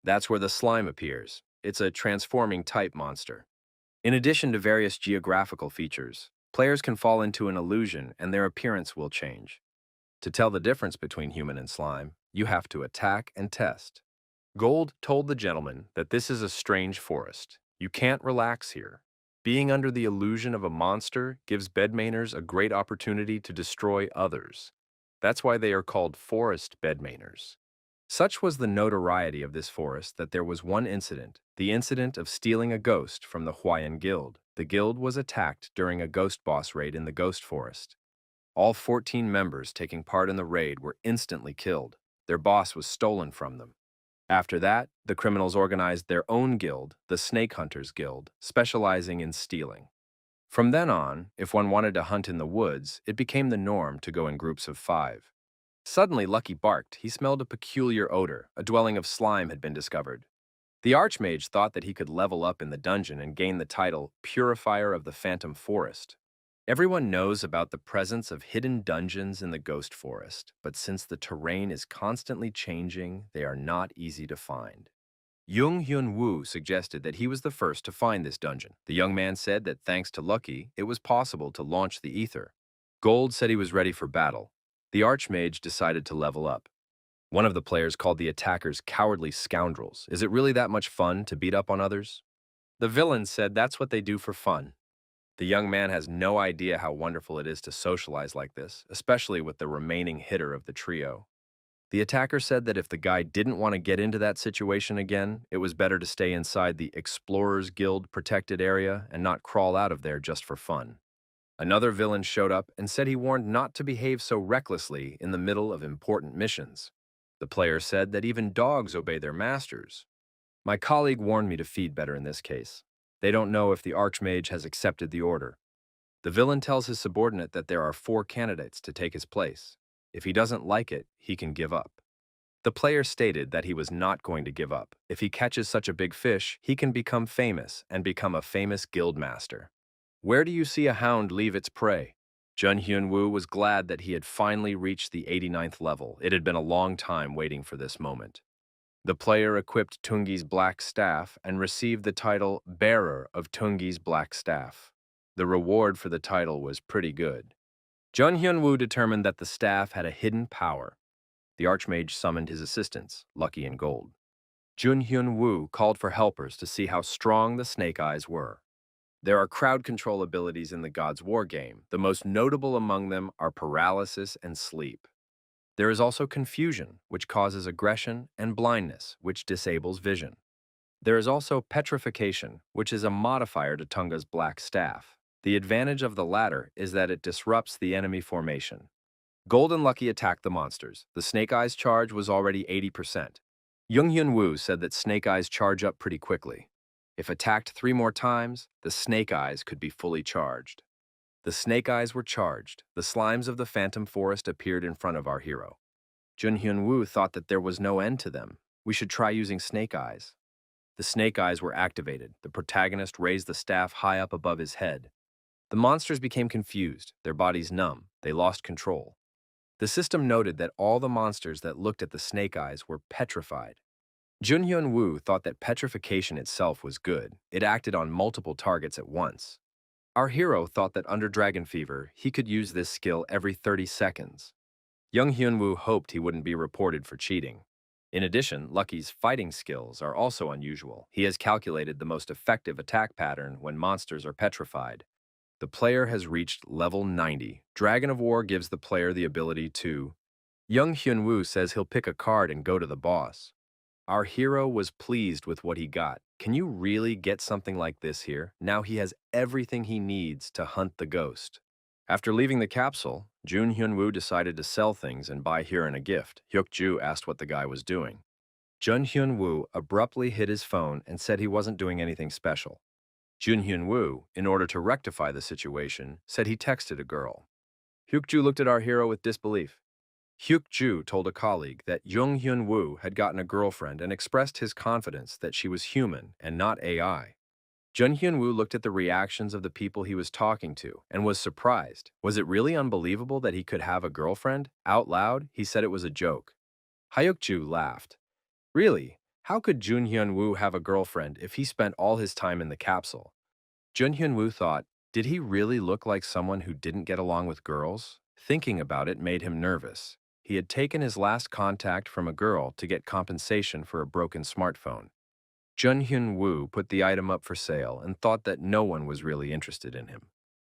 That's where the slime appears. It's a transforming type monster. In addition to various geographical features, players can fall into an illusion and their appearance will change. To tell the difference between human and slime, you have to attack and test. Gold told the gentleman that this is a strange forest. You can't relax here. Being under the illusion of a monster gives bedmaners a great opportunity to destroy others. That's why they are called forest bedmaners. Such was the notoriety of this forest that there was one incident, the incident of stealing a ghost from the Huayan Guild. The guild was attacked during a ghost boss raid in the Ghost Forest. All 14 members taking part in the raid were instantly killed. Their boss was stolen from them. After that, the criminals organized their own guild, the Snake Hunters Guild, specializing in stealing. From then on, if one wanted to hunt in the woods, it became the norm to go in groups of 5. Suddenly, Lucky barked. He smelled a peculiar odor. A dwelling of slime had been discovered. The Archmage thought that he could level up in the dungeon and gain the title Purifier of the Phantom Forest. Everyone knows about the presence of hidden dungeons in the Ghost Forest, but since the terrain is constantly changing, they are not easy to find. Jung Hyun-woo suggested that he was the first to find this dungeon. The young man said that thanks to Lucky, it was possible to launch the ether. Gold said he was ready for battle. The Archmage decided to level up. One of the players called the attackers cowardly scoundrels. Is it really that much fun to beat up on others? The villain said that's what they do for fun. The young man has no idea how wonderful it is to socialize like this, especially with the remaining hitter of the trio. The attacker said that if the guy didn't want to get into that situation again, it was better to stay inside the Explorers Guild protected area and not crawl out of there just for fun. Another villain showed up and said he warned not to behave so recklessly in the middle of important missions. The player said that even dogs obey their masters. My colleague warned me to feed better in this case. They don't know if the Archmage has accepted the order. The villain tells his subordinate that there are 4 candidates to take his place. If he doesn't like it, he can give up. The player stated that he was not going to give up. If he catches such a big fish, he can become famous and become a famous guild master. Where do you see a hound leave its prey? Jun Hyun-woo was glad that he had finally reached the 89th level. It had been a long time waiting for this moment. The player equipped Tungi's black staff and received the title Bearer of Tungi's Black Staff. The reward for the title was pretty good. Jun Hyun-woo determined that the staff had a hidden power. The Archmage summoned his assistants, Lucky and Gold. Jun Hyun-woo called for helpers to see how strong the Snake Eyes were. There are crowd control abilities in the God's War game. The most notable among them are paralysis and sleep. There is also confusion, which causes aggression, and blindness, which disables vision. There is also petrification, which is a modifier to Tunga's black staff. The advantage of the latter is that it disrupts the enemy formation. Gold and Lucky attacked the monsters. The Snake Eyes charge was already 80%. Jung Hyun-woo said that Snake Eyes charge up pretty quickly. If attacked 3 more times, the Snake Eyes could be fully charged. The Snake Eyes were charged. The slimes of the Phantom Forest appeared in front of our hero. Jun Hyun-woo thought that there was no end to them. We should try using Snake Eyes. The Snake Eyes were activated. The protagonist raised the staff high up above his head. The monsters became confused, their bodies numb. They lost control. The system noted that all the monsters that looked at the Snake Eyes were petrified. Jun Hyun-woo thought that petrification itself was good. It acted on multiple targets at once. Our hero thought that under Dragon Fever, he could use this skill every 30 seconds. Jung Hyun-woo hoped he wouldn't be reported for cheating. In addition, Lucky's fighting skills are also unusual. He has calculated the most effective attack pattern when monsters are petrified. The player has reached level 90. Dragon of War gives the player the ability to... Jung Hyun-woo says he'll pick a card and go to the boss. Our hero was pleased with what he got. Can you really get something like this here? Now he has everything he needs to hunt the ghost. After leaving the capsule, Jun Hyun-woo decided to sell things and buy Hyun a gift. Hyuk-ju asked what the guy was doing. Jun Hyun-woo abruptly hid his phone and said he wasn't doing anything special. Jun Hyun-woo, in order to rectify the situation, said he texted a girl. Hyuk-ju looked at our hero with disbelief. Hyuk-ju told a colleague that Jung Hyun-woo had gotten a girlfriend and expressed his confidence that she was human and not AI. Jun Hyun-woo looked at the reactions of the people he was talking to and was surprised. Was it really unbelievable that he could have a girlfriend? Out loud, he said it was a joke. Hyuk-ju laughed. Really? How could Jun Hyun-woo have a girlfriend if he spent all his time in the capsule? Jun Hyun-woo thought, did he really look like someone who didn't get along with girls? Thinking about it made him nervous. He had taken his last contact from a girl to get compensation for a broken smartphone. Jun Hyun-woo put the item up for sale and thought that no one was really interested in him.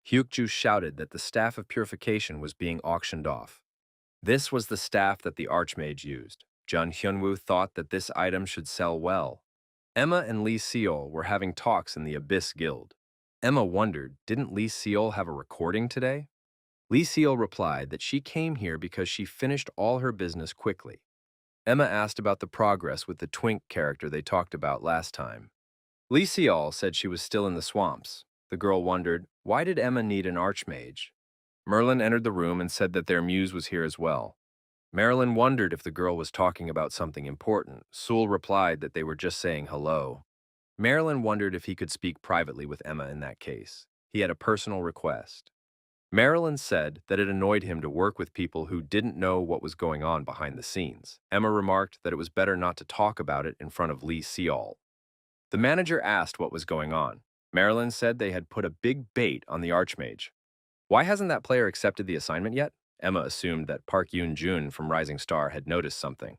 Hyuk-ju shouted that the staff of purification was being auctioned off. This was the staff that the Archmage used. Jun Hyun-woo thought that this item should sell well. Emma and Lee Seol were having talks in the Abyss Guild. Emma wondered, didn't Lee Seol have a recording today? Lee Seol replied that she came here because she finished all her business quickly. Emma asked about the progress with the Twink character they talked about last time. Lee Seol said she was still in the swamps. The girl wondered, why did Emma need an Archmage? Merlin entered the room and said that their muse was here as well. Marilyn wondered if the girl was talking about something important. Sewell replied that they were just saying hello. Marilyn wondered if he could speak privately with Emma in that case. He had a personal request. Marilyn said that it annoyed him to work with people who didn't know what was going on behind the scenes. Emma remarked that it was better not to talk about it in front of Lee Seol. The manager asked what was going on. Marilyn said they had put a big bait on the Archmage. Why hasn't that player accepted the assignment yet? Emma assumed that Park Yoon-jun from Rising Star had noticed something.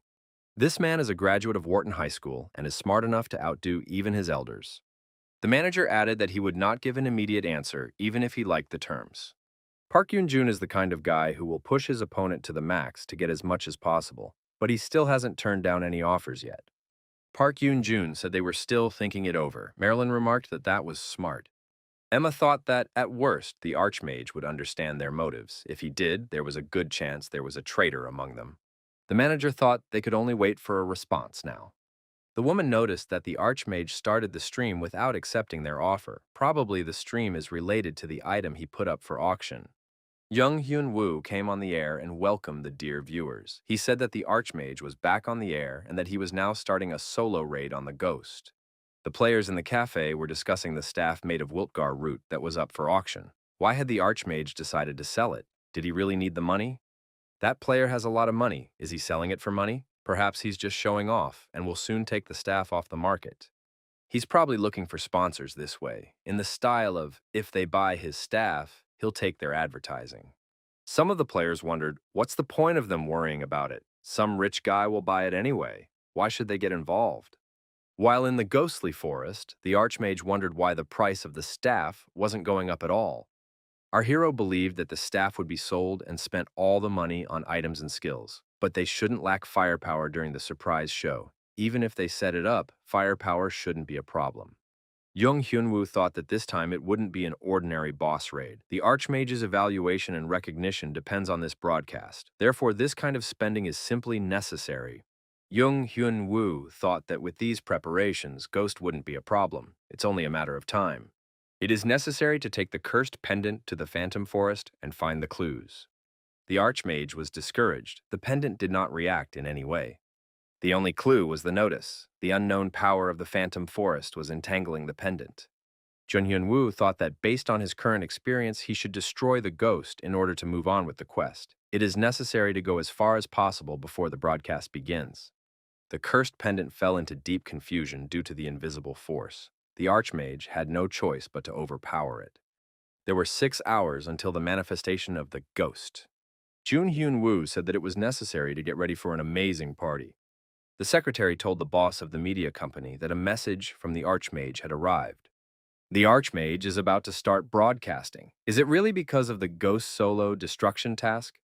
This man is a graduate of Wharton High School and is smart enough to outdo even his elders. The manager added that he would not give an immediate answer, even if he liked the terms. Park Yoon-jun is the kind of guy who will push his opponent to the max to get as much as possible, but he still hasn't turned down any offers yet. Park Yoon-jun said they were still thinking it over. Marilyn remarked that that was smart. Emma thought that, at worst, the Archmage would understand their motives. If he did, there was a good chance there was a traitor among them. The manager thought they could only wait for a response now. The woman noticed that the Archmage started the stream without accepting their offer. Probably the stream is related to the item he put up for auction. Jung Hyun-woo came on the air and welcomed the dear viewers. He said that the Archmage was back on the air and that he was now starting a solo raid on the ghost. The players in the cafe were discussing the staff made of Wiltgar root that was up for auction. Why had the Archmage decided to sell it? Did he really need the money? That player has a lot of money. Is he selling it for money? Perhaps he's just showing off and will soon take the staff off the market. He's probably looking for sponsors this way, in the style of, if they buy his staff, he'll take their advertising. Some of the players wondered, what's the point of them worrying about it? Some rich guy will buy it anyway. Why should they get involved? While in the ghostly forest, the Archmage wondered why the price of the staff wasn't going up at all. Our hero believed that the staff would be sold and spent all the money on items and skills, but they shouldn't lack firepower during the surprise show. Even if they set it up, firepower shouldn't be a problem. Jung Hyun-woo thought that this time it wouldn't be an ordinary boss raid. The Archmage's evaluation and recognition depends on this broadcast. Therefore, this kind of spending is simply necessary. Jung Hyun-woo thought that with these preparations, Ghost wouldn't be a problem. It's only a matter of time. It is necessary to take the cursed pendant to the Phantom Forest and find the clues. The Archmage was discouraged. The pendant did not react in any way. The only clue was the notice. The unknown power of the Phantom Forest was entangling the pendant. Jun Hyun-woo thought that based on his current experience, he should destroy the ghost in order to move on with the quest. It is necessary to go as far as possible before the broadcast begins. The cursed pendant fell into deep confusion due to the invisible force. The Archmage had no choice but to overpower it. There were 6 hours until the manifestation of the ghost. Jun Hyun-woo said that it was necessary to get ready for an amazing party. The secretary told the boss of the media company that a message from the Archmage had arrived. The Archmage is about to start broadcasting. Is it really because of the ghost solo destruction task?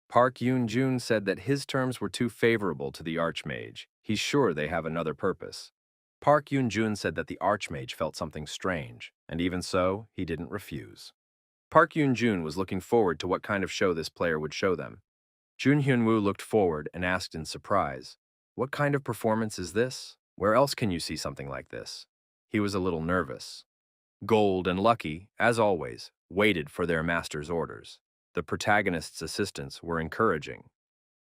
Park Yoon-jun said that his terms were too favorable to the Archmage. He's sure they have another purpose. Park Yoon-jun said that the Archmage felt something strange, and even so, he didn't refuse. Park Yoon-jun was looking forward to what kind of show this player would show them. Jun Hyun-woo looked forward and asked in surprise, "What kind of performance is this? Where else can you see something like this?" He was a little nervous. Gold and Lucky, as always, waited for their master's orders. The protagonist's assistants were encouraging.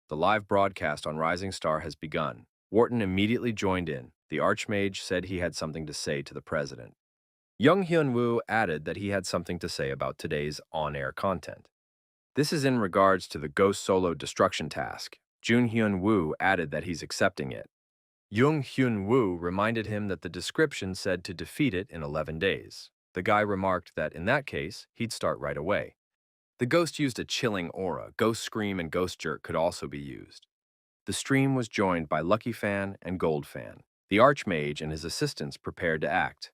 The live broadcast on Rising Star has begun. Wharton immediately joined in. The Archmage said he had something to say to the president. Jung Hyun-woo added that he had something to say about today's on-air content. This is in regards to the ghost solo destruction task. Jun Hyun-woo added that he's accepting it. Jung Hyun-woo reminded him that the description said to defeat it in 11 days. The guy remarked that in that case, he'd start right away. The ghost used a chilling aura. Ghost Scream and Ghost Jerk could also be used. The stream was joined by Lucky Fan and Gold Fan. The Archmage and his assistants prepared to act.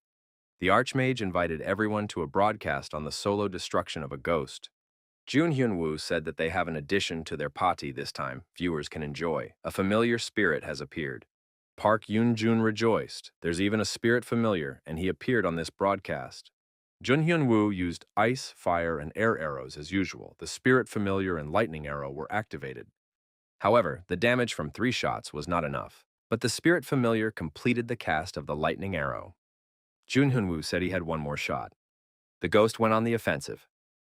The Archmage invited everyone to a broadcast on the solo destruction of a ghost. Jun Hyun-woo said that they have an addition to their party this time viewers can enjoy. A familiar spirit has appeared. Park Yoon-jun rejoiced. There's even a spirit familiar, and he appeared on this broadcast. Jun Hyun-woo used ice, fire, and air arrows as usual. The spirit familiar and lightning arrow were activated. However, the damage from 3 shots was not enough, but the spirit familiar completed the cast of the lightning arrow. Jun Hyun-woo said he had one more shot. The ghost went on the offensive.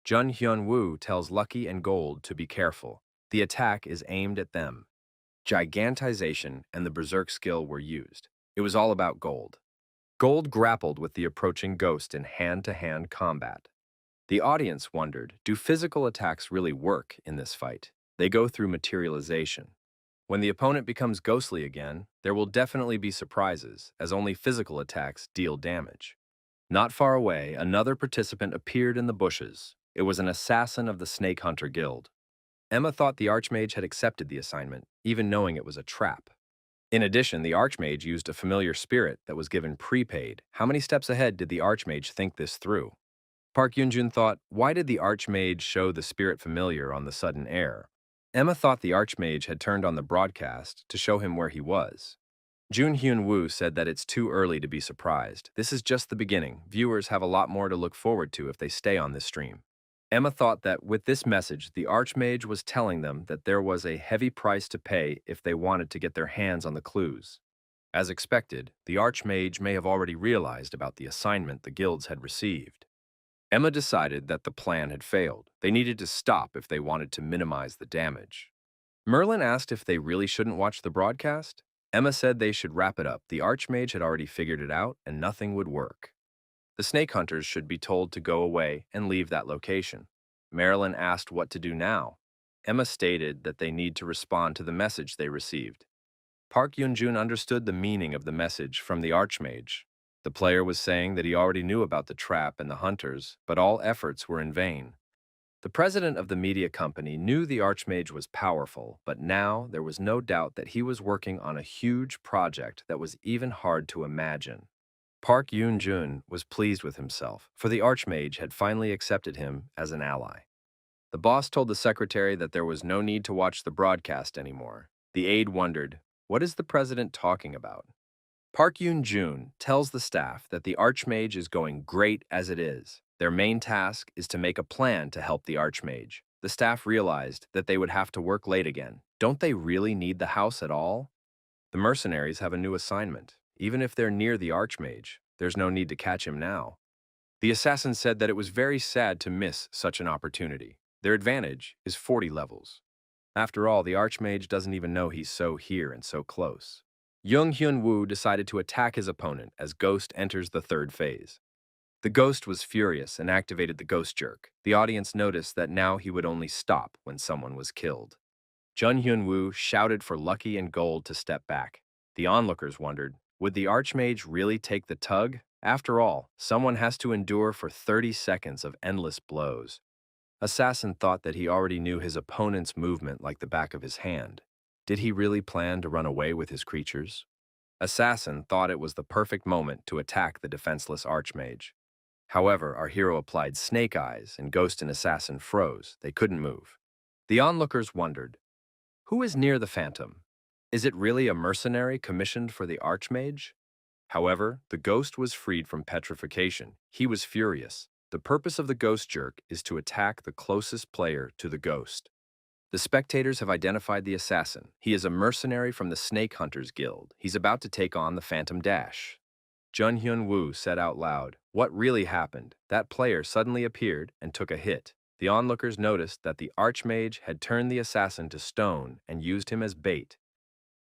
Jun Hyun-woo tells Lucky and Gold to be careful. The attack is aimed at them. Gigantization and the Berserk skill were used. It was all about Gold. Gold grappled with the approaching ghost in hand-to-hand combat. The audience wondered, do physical attacks really work in this fight? They go through materialization. When the opponent becomes ghostly again, there will definitely be surprises, as only physical attacks deal damage. Not far away, another participant appeared in the bushes. It was an assassin of the Snake Hunter Guild. Emma thought the Archmage had accepted the assignment, even knowing it was a trap. In addition, the Archmage used a familiar spirit that was given prepaid. How many steps ahead did the Archmage think this through? Park Yoon-jun thought, why did the Archmage show the spirit familiar on the sudden air? Emma thought the Archmage had turned on the broadcast to show him where he was. Jun Hyun-woo said that it's too early to be surprised. This is just the beginning. Viewers have a lot more to look forward to if they stay on this stream. Emma thought that with this message, the Archmage was telling them that there was a heavy price to pay if they wanted to get their hands on the clues. As expected, the Archmage may have already realized about the assignment the guilds had received. Emma decided that the plan had failed. They needed to stop if they wanted to minimize the damage. Merlin asked if they really shouldn't watch the broadcast. Emma said they should wrap it up. The Archmage had already figured it out, and nothing would work. The snake hunters should be told to go away and leave that location. Marilyn asked what to do now. Emma stated that they need to respond to the message they received. Park Yoon-jun understood the meaning of the message from the Archmage. The player was saying that he already knew about the trap and the hunters, but all efforts were in vain. The president of the media company knew the Archmage was powerful, but now there was no doubt that he was working on a huge project that was even hard to imagine. Park Yoon-jun was pleased with himself, for the Archmage had finally accepted him as an ally. The boss told the secretary that there was no need to watch the broadcast anymore. The aide wondered, what is the president talking about? Park Yoon-jun tells the staff that the Archmage is going great as it is. Their main task is to make a plan to help the Archmage. The staff realized that they would have to work late again. Don't they really need the house at all? The mercenaries have a new assignment. Even if they're near the Archmage, there's no need to catch him now. The assassin said that it was very sad to miss such an opportunity. Their advantage is 40 levels. After all, the Archmage doesn't even know he's so here and so close. Jung Hyun-woo decided to attack his opponent as Ghost enters the third phase. The Ghost was furious and activated the Ghost Jerk. The audience noticed that now he would only stop when someone was killed. Jun Hyun-woo shouted for Lucky and Gold to step back. The onlookers wondered, would the Archmage really take the tug? After all, someone has to endure for 30 seconds of endless blows. Assassin thought that he already knew his opponent's movement like the back of his hand. Did he really plan to run away with his creatures? Assassin thought it was the perfect moment to attack the defenseless Archmage. However, our hero applied snake eyes and Ghost and Assassin froze. They couldn't move. The onlookers wondered, who is near the Phantom? Is it really a mercenary commissioned for the Archmage? However, the Ghost was freed from petrification. He was furious. The purpose of the Ghost Jerk is to attack the closest player to the Ghost. The spectators have identified the assassin. He is a mercenary from the Snake Hunters Guild. He's about to take on the Phantom Dash. Jun Hyun-woo said out loud, what really happened? That player suddenly appeared and took a hit. The onlookers noticed that the Archmage had turned the assassin to stone and used him as bait.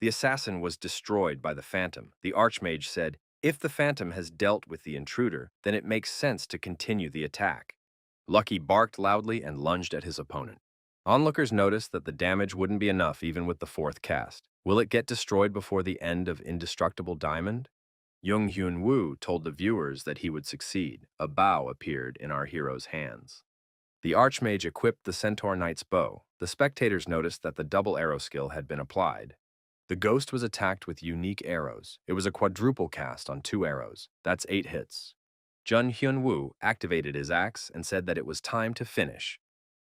The assassin was destroyed by the Phantom. The Archmage said, if the Phantom has dealt with the intruder, then it makes sense to continue the attack. Lucky barked loudly and lunged at his opponent. Onlookers noticed that the damage wouldn't be enough even with the fourth cast. Will it get destroyed before the end of Indestructible Diamond? Jung Hyun-woo told the viewers that he would succeed. A bow appeared in our hero's hands. The Archmage equipped the Centaur Knight's bow. The spectators noticed that the double arrow skill had been applied. The Ghost was attacked with unique arrows. It was a quadruple cast on 2 arrows. That's 8 hits. Jun Hyun-woo activated his axe and said that it was time to finish.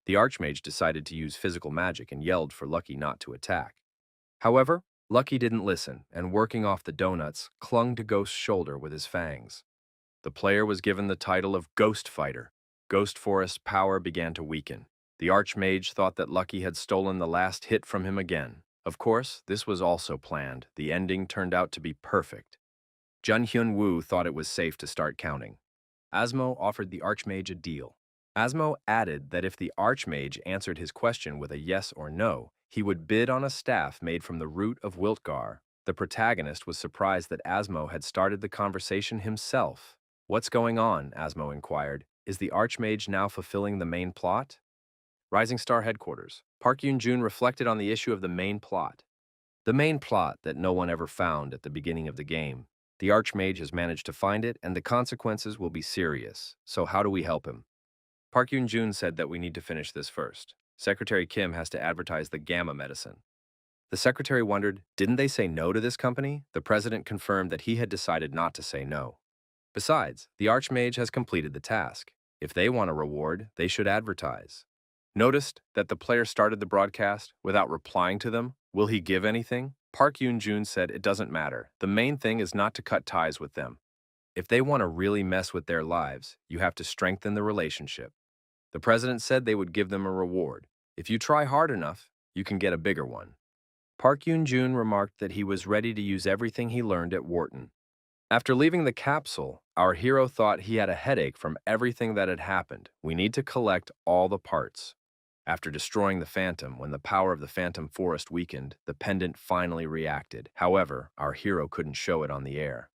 The Archmage decided to use physical magic and yelled for Lucky not to attack. However, Lucky didn't listen, and working off the donuts, clung to Ghost's shoulder with his fangs. The player was given the title of Ghost Fighter. Ghost Forest's power began to weaken. The Archmage thought that Lucky had stolen the last hit from him again. Of course, this was also planned. The ending turned out to be perfect. Jun Hyun-woo thought it was safe to start counting. Asmo offered the Archmage a deal. Asmo added that if the Archmage answered his question with a yes or no, he would bid on a staff made from the root of Wiltgar. The protagonist was surprised that Asmo had started the conversation himself. What's going on? Asmo inquired. Is the Archmage now fulfilling the main plot? Rising Star Headquarters. Park Yoon-jun reflected on the issue of the main plot. The main plot that no one ever found at the beginning of the game. The Archmage has managed to find it, and the consequences will be serious. So how do we help him? Park Yoon-jun said that we need to finish this first. Secretary Kim has to advertise the Gamma medicine. The secretary wondered, didn't they say no to this company? The president confirmed that he had decided not to say no. Besides, the Archmage has completed the task. If they want a reward, they should advertise. Noticed that the player started the broadcast without replying to them. Will he give anything? Park Yoon-jun said it doesn't matter. The main thing is not to cut ties with them. If they want to really mess with their lives, you have to strengthen the relationship. The president said they would give them a reward. If you try hard enough, you can get a bigger one. Park Yoon-jun remarked that he was ready to use everything he learned at Wharton. After leaving the capsule, our hero thought he had a headache from everything that had happened. We need to collect all the parts. After destroying the Phantom, when the power of the Phantom Forest weakened, the pendant finally reacted. However, our hero couldn't show it on the air.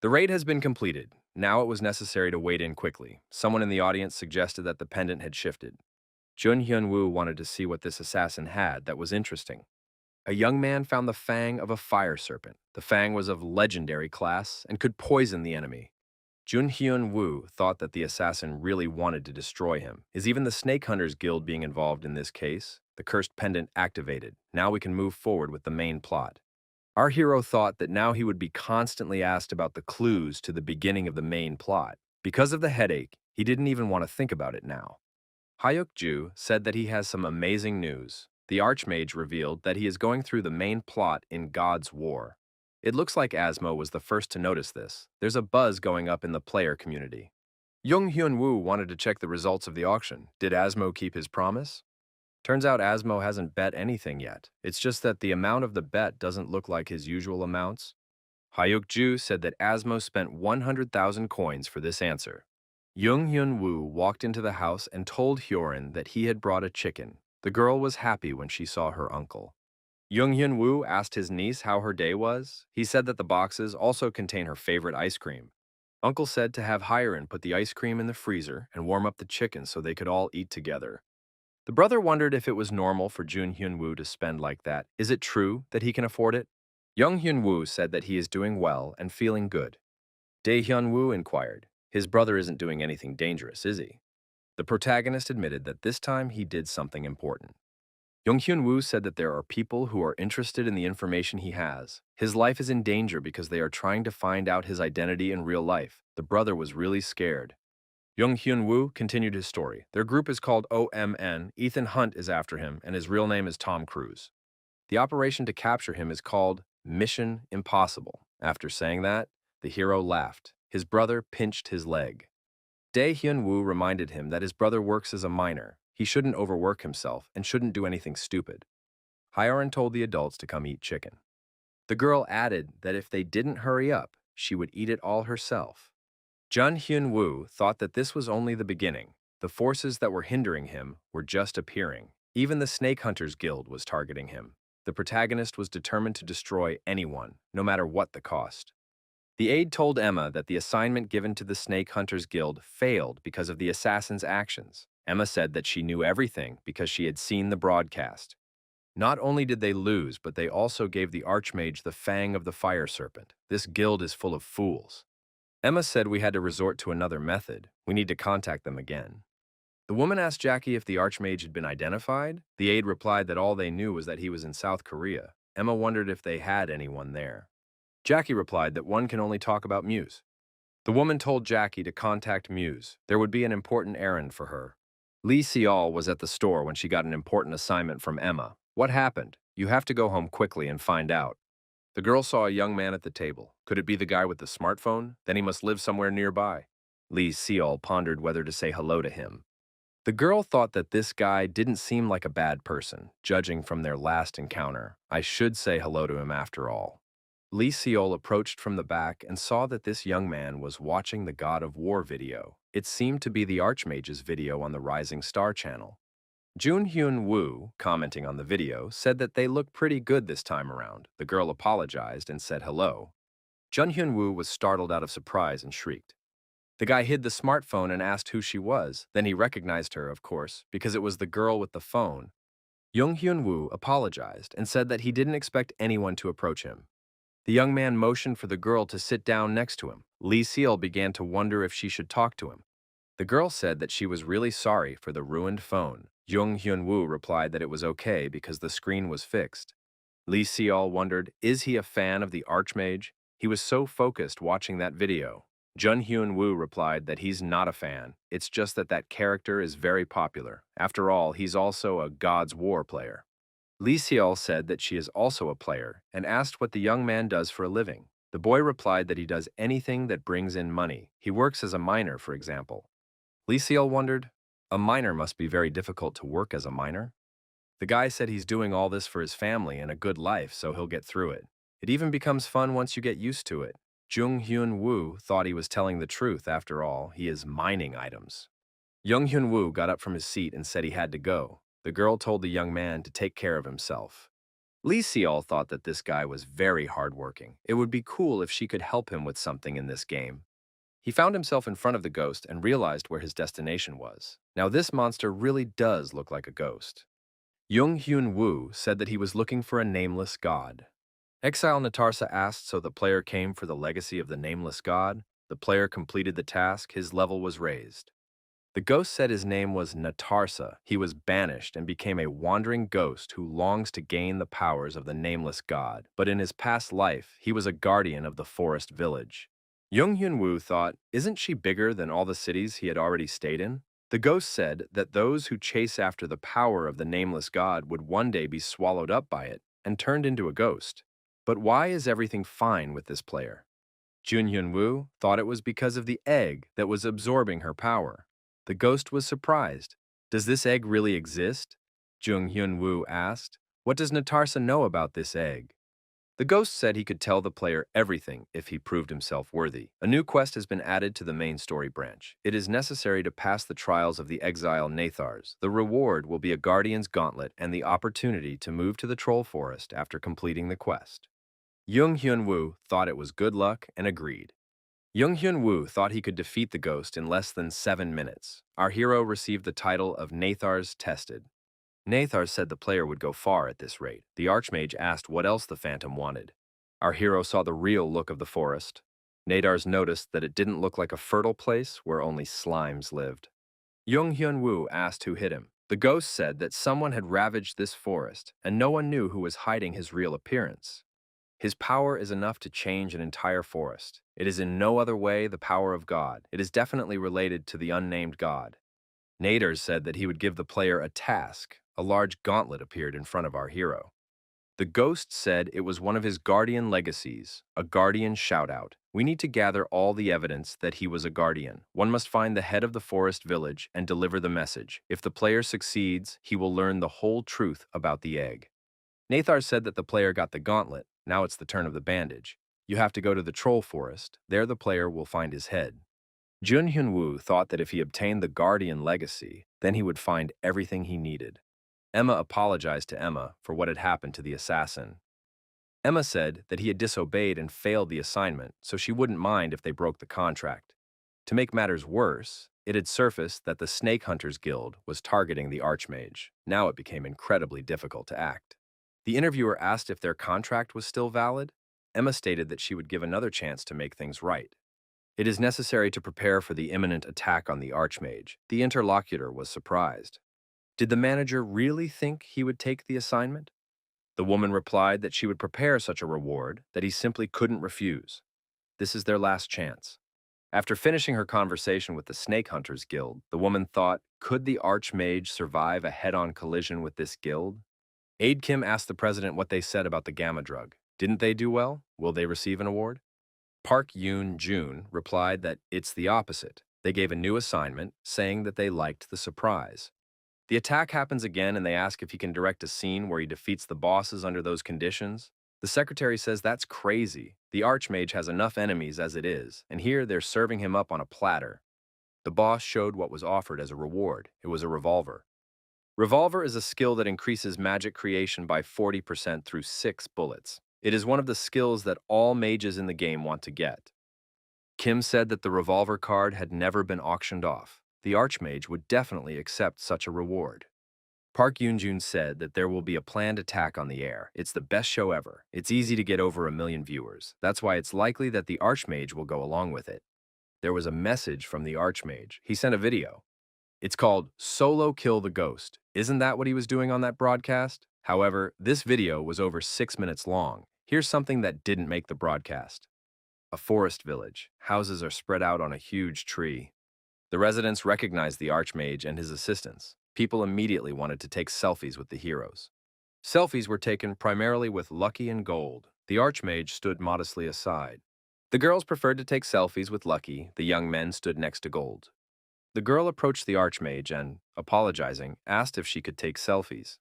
The raid has been completed. Now it was necessary to wade in quickly. Someone in the audience suggested that the pendant had shifted. Jun Hyun-woo wanted to see what this assassin had that was interesting. A young man found the fang of a fire serpent. The fang was of legendary class and could poison the enemy. Jun Hyun-woo thought that the assassin really wanted to destroy him. Is even the Snake Hunters Guild being involved in this case? The cursed pendant activated. Now we can move forward with the main plot. Our hero thought that now he would be constantly asked about the clues to the beginning of the main plot. Because of the headache, he didn't even want to think about it now. Hyuk-ju said that he has some amazing news. The Archmage revealed that he is going through the main plot in God's War. It looks like Asmo was the first to notice this. There's a buzz going up in the player community. Jung Hyun-woo wanted to check the results of the auction. Did Asmo keep his promise? Turns out Asmo hasn't bet anything yet. It's just that the amount of the bet doesn't look like his usual amounts. Hyuk-ju said that Asmo spent 100,000 coins for this answer. Jung Hyun-woo walked into the house and told Hyorin that he had brought a chicken. The girl was happy when she saw her uncle. Jung Hyun-woo asked his niece how her day was. He said that the boxes also contain her favorite ice cream. Uncle said to have Hyorin put the ice cream in the freezer and warm up the chicken so they could all eat together. The brother wondered if it was normal for Jun Hyun-woo to spend like that. Is it true that he can afford it? Jung Hyun-woo said that he is doing well and feeling good. Dae Hyun-woo inquired. His brother isn't doing anything dangerous, is he? The protagonist admitted that this time he did something important. Jung Hyun-woo said that there are people who are interested in the information he has. His life is in danger because they are trying to find out his identity in real life. The brother was really scared. Jung Hyun-woo continued his story. Their group is called OMN. Ethan Hunt is after him, and his real name is Tom Cruise. The operation to capture him is called Mission Impossible. After saying that, the hero laughed. His brother pinched his leg. Dae Hyun-woo reminded him that his brother works as a miner. He shouldn't overwork himself and shouldn't do anything stupid. Hyorin told the adults to come eat chicken. The girl added that if they didn't hurry up, she would eat it all herself. Jun Hyun-woo thought that this was only the beginning. The forces that were hindering him were just appearing. Even the Snake Hunters Guild was targeting him. The protagonist was determined to destroy anyone, no matter what the cost. The aide told Emma that the assignment given to the Snake Hunters Guild failed because of the assassin's actions. Emma said that she knew everything because she had seen the broadcast. Not only did they lose, but they also gave the Archmage the fang of the fire serpent. This guild is full of fools. Emma said we had to resort to another method. We need to contact them again. The woman asked Jackie if the Archmage had been identified. The aide replied that all they knew was that he was in South Korea. Emma wondered if they had anyone there. Jackie replied that one can only talk about Muse. The woman told Jackie to contact Muse. There would be an important errand for her. Lee Seol was at the store when she got an important assignment from Emma. What happened? You have to go home quickly and find out. The girl saw a young man at the table. Could it be the guy with the smartphone? Then he must live somewhere nearby. Lee Seol pondered whether to say hello to him. The girl thought that this guy didn't seem like a bad person, judging from their last encounter. I should say hello to him after all. Lee Seol approached from the back and saw that this young man was watching the God of War video. It seemed to be the Archmage's video on the Rising Star channel. Jun Hyun-woo, commenting on the video, said that they look pretty good this time around. The girl apologized and said hello. Jun Hyun-woo was startled out of surprise and shrieked. The guy hid the smartphone and asked who she was. Then he recognized her, of course, because it was the girl with the phone. Jung Hyun-woo apologized and said that he didn't expect anyone to approach him. The young man motioned for the girl to sit down next to him. Lee Seol began to wonder if she should talk to him. The girl said that she was really sorry for the ruined phone. Jung Hyun-woo replied that it was okay because the screen was fixed. Lee Seol wondered, is he a fan of the Archmage? He was so focused watching that video. Jun Hyun-woo replied that he's not a fan. It's just that that character is very popular. After all, he's also a God's War player. Lee Seol said that she is also a player and asked what the young man does for a living. The boy replied that he does anything that brings in money. He works as a miner, for example. Lee Seol wondered, a miner must be very difficult to work as a miner. The guy said he's doing all this for his family and a good life, so he'll get through it. It even becomes fun once you get used to it. Jung Hyun-woo thought he was telling the truth. After all, he is mining items. Jung Hyun-woo got up from his seat and said he had to go. The girl told the young man to take care of himself. Lee Seol thought that this guy was very hardworking. It would be cool if she could help him with something in this game. He found himself in front of the ghost and realized where his destination was. Now this monster really does look like a ghost. Jung Hyun Woo said that he was looking for a nameless god. Exile Natarsa asked, so the player came for the legacy of the nameless god. The player completed the task, his level was raised. The ghost said his name was Natarsa. He was banished and became a wandering ghost who longs to gain the powers of the nameless god. But in his past life, he was a guardian of the forest village. Jung Hyun Woo thought, isn't she bigger than all the cities he had already stayed in? The ghost said that those who chase after the power of the nameless god would one day be swallowed up by it and turned into a ghost. But why is everything fine with this player? Jun Hyun Woo thought it was because of the egg that was absorbing her power. The ghost was surprised. Does this egg really exist? Jung Hyun Woo asked. What does Natarsa know about this egg? The ghost said he could tell the player everything if he proved himself worthy. A new quest has been added to the main story branch. It is necessary to pass the trials of the exile Nathars. The reward will be a guardian's gauntlet and the opportunity to move to the troll forest after completing the quest. Jung Hyun Woo thought it was good luck and agreed. Jung Hyun Woo thought he could defeat the ghost in less than 7 minutes. Our hero received the title of Nathars Tested. Nathar said the player would go far at this rate. The Archmage asked what else the Phantom wanted. Our hero saw the real look of the forest. Nathars noticed that it didn't look like a fertile place where only slimes lived. Jung Hyun Woo asked who hit him. The ghost said that someone had ravaged this forest, and no one knew who was hiding his real appearance. His power is enough to change an entire forest. It is in no other way the power of God. It is definitely related to the unnamed God. Nader said that he would give the player a task. A large gauntlet appeared in front of our hero. The ghost said it was one of his guardian legacies, a guardian shout-out. We need to gather all the evidence that he was a guardian. One must find the head of the forest village and deliver the message. If the player succeeds, he will learn the whole truth about the egg. Nathar said that the player got the gauntlet. Now it's the turn of the bandage. You have to go to the troll forest. There the player will find his head. Jun Hyun Woo thought that if he obtained the guardian legacy, then he would find everything he needed. Emma apologized to Emma for what had happened to the assassin. Emma said that he had disobeyed and failed the assignment, so she wouldn't mind if they broke the contract. To make matters worse, it had surfaced that the Snake Hunters Guild was targeting the Archmage. Now it became incredibly difficult to act. The interviewer asked if their contract was still valid. Emma stated that she would give another chance to make things right. It is necessary to prepare for the imminent attack on the Archmage. The interlocutor was surprised. Did the manager really think he would take the assignment? The woman replied that she would prepare such a reward that he simply couldn't refuse. This is their last chance. After finishing her conversation with the Snake Hunters Guild, the woman thought, could the Archmage survive a head-on collision with this guild? Aide Kim asked the president what they said about the gamma drug. Didn't they do well? Will they receive an award? Park Yoon Jun replied that it's the opposite. They gave a new assignment, saying that they liked the surprise. The attack happens again and they ask if he can direct a scene where he defeats the bosses under those conditions. The secretary says that's crazy. The Archmage has enough enemies as it is, and here they're serving him up on a platter. The boss showed what was offered as a reward. It was a revolver. Revolver is a skill that increases magic creation by 40% through 6 bullets. It is one of the skills that all mages in the game want to get. Kim said that the revolver card had never been auctioned off. The Archmage would definitely accept such a reward. Park Yoon-jun said that there will be a planned attack on the air. It's the best show ever. It's easy to get over 1 million viewers. That's why it's likely that the Archmage will go along with it. There was a message from the Archmage. He sent a video. It's called Solo Kill the Ghost. Isn't that what he was doing on that broadcast? However, this video was over 6 minutes long. Here's something that didn't make the broadcast. A forest village. Houses are spread out on a huge tree. The residents recognized the Archmage and his assistants. People immediately wanted to take selfies with the heroes. Selfies were taken primarily with Lucky and Gold. The Archmage stood modestly aside. The girls preferred to take selfies with Lucky. The young men stood next to Gold. The girl approached the Archmage and, apologizing, asked if she could take selfies.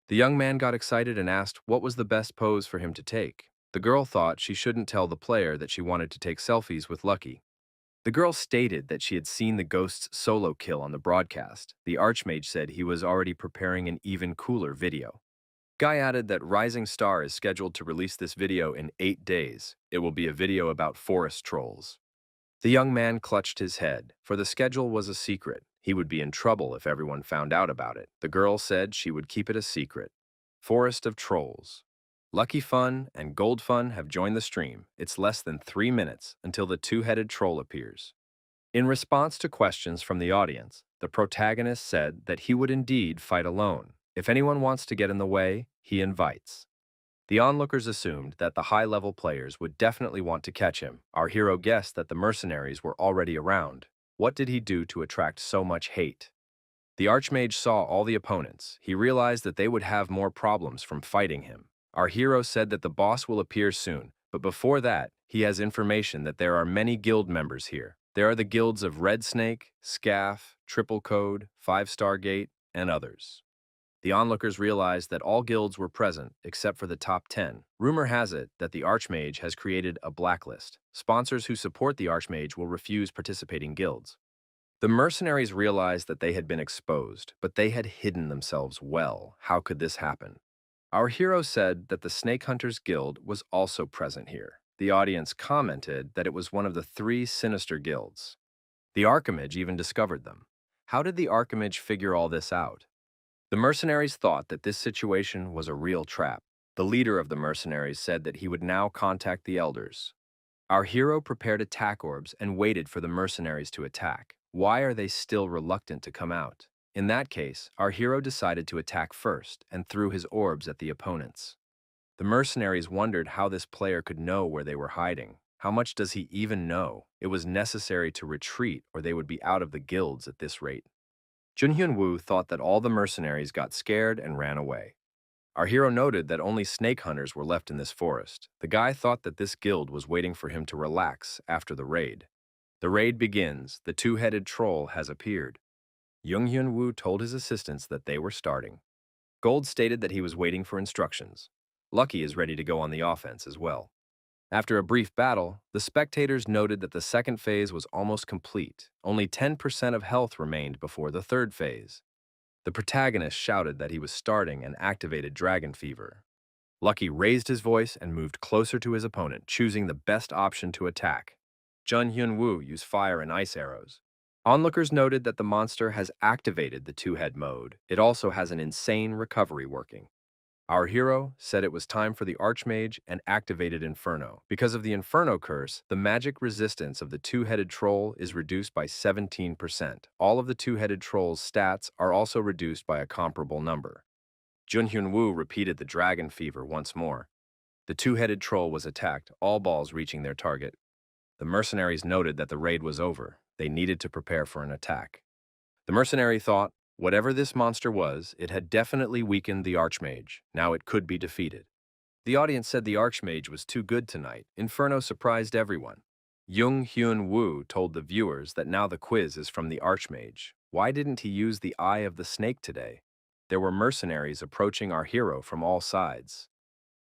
The young man got excited and asked what was the best pose for him to take. The girl thought she shouldn't tell the player that she wanted to take selfies with Lucky. The girl stated that she had seen the ghost's solo kill on the broadcast. The Archmage said he was already preparing an even cooler video. Guy added that Rising Star is scheduled to release this video in 8 days. It will be a video about forest trolls. The young man clutched his head, for the schedule was a secret. He would be in trouble if everyone found out about it. The girl said she would keep it a secret. Forest of Trolls. Lucky Fun and Gold Fun have joined the stream. It's less than 3 minutes until the two-headed troll appears. In response to questions from the audience, the protagonist said that he would indeed fight alone. If anyone wants to get in the way, he invites. The onlookers assumed that the high-level players would definitely want to catch him. Our hero guessed that the mercenaries were already around. What did he do to attract so much hate? The Archmage saw all the opponents. He realized that they would have more problems from fighting him. Our hero said that the boss will appear soon, but before that, he has information that there are many guild members here. There are the guilds of Red Snake, Scaff, Triple Code, 5-Star Gate, and others. The onlookers realized that all guilds were present except for the top 10. Rumor has it that the Archmage has created a blacklist. Sponsors who support the Archmage will refuse participating guilds. The mercenaries realized that they had been exposed, but they had hidden themselves well. How could this happen? Our hero said that the Snake Hunters Guild was also present here. The audience commented that it was one of the 3 sinister guilds. The Archimage even discovered them. How did the Archimage figure all this out? The mercenaries thought that this situation was a real trap. The leader of the mercenaries said that he would now contact the elders. Our hero prepared attack orbs and waited for the mercenaries to attack. Why are they still reluctant to come out? In that case, our hero decided to attack first and threw his orbs at the opponents. The mercenaries wondered how this player could know where they were hiding. How much does he even know? It was necessary to retreat or they would be out of the guilds at this rate. Junhyun Woo thought that all the mercenaries got scared and ran away. Our hero noted that only snake hunters were left in this forest. The guy thought that this guild was waiting for him to relax after the raid. The raid begins. The two-headed troll has appeared. Junghyun Woo told his assistants that they were starting. Gold stated that he was waiting for instructions. Lucky is ready to go on the offense as well. After a brief battle, the spectators noted that the second phase was almost complete. Only 10% of health remained before the third phase. The protagonist shouted that he was starting and activated Dragon Fever. Lucky raised his voice and moved closer to his opponent, choosing the best option to attack. Jun Hyun Woo used fire and ice arrows. Onlookers noted that the monster has activated the two-head mode. It also has an insane recovery working. Our hero said it was time for the Archmage and activated Inferno. Because of the Inferno curse, the magic resistance of the two-headed troll is reduced by 17%. All of the two-headed troll's stats are also reduced by a comparable number. Junhyun Woo repeated the Dragon Fever once more. The two-headed troll was attacked, all balls reaching their target. The mercenaries noted that the raid was over. They needed to prepare for an attack. The mercenary thought, whatever this monster was, it had definitely weakened the Archmage. Now it could be defeated. The audience said the Archmage was too good tonight. Inferno surprised everyone. Jung Hyun Woo told the viewers that now the quiz is from the Archmage. Why didn't he use the Eye of the Snake today? There were mercenaries approaching our hero from all sides.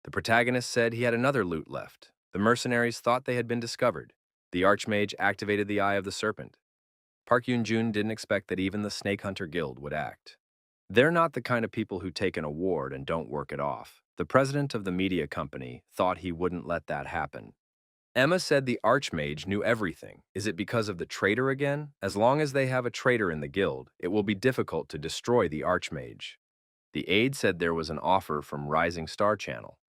The protagonist said he had another loot left. The mercenaries thought they had been discovered. The Archmage activated the Eye of the Serpent. Park Yoon-jun didn't expect that even the Snake Hunter Guild would act. They're not the kind of people who take an award and don't work it off. The president of the media company thought he wouldn't let that happen. Emma said the Archmage knew everything. Is it because of the traitor again? As long as they have a traitor in the guild, it will be difficult to destroy the Archmage. The aide said there was an offer from Rising Star Channel.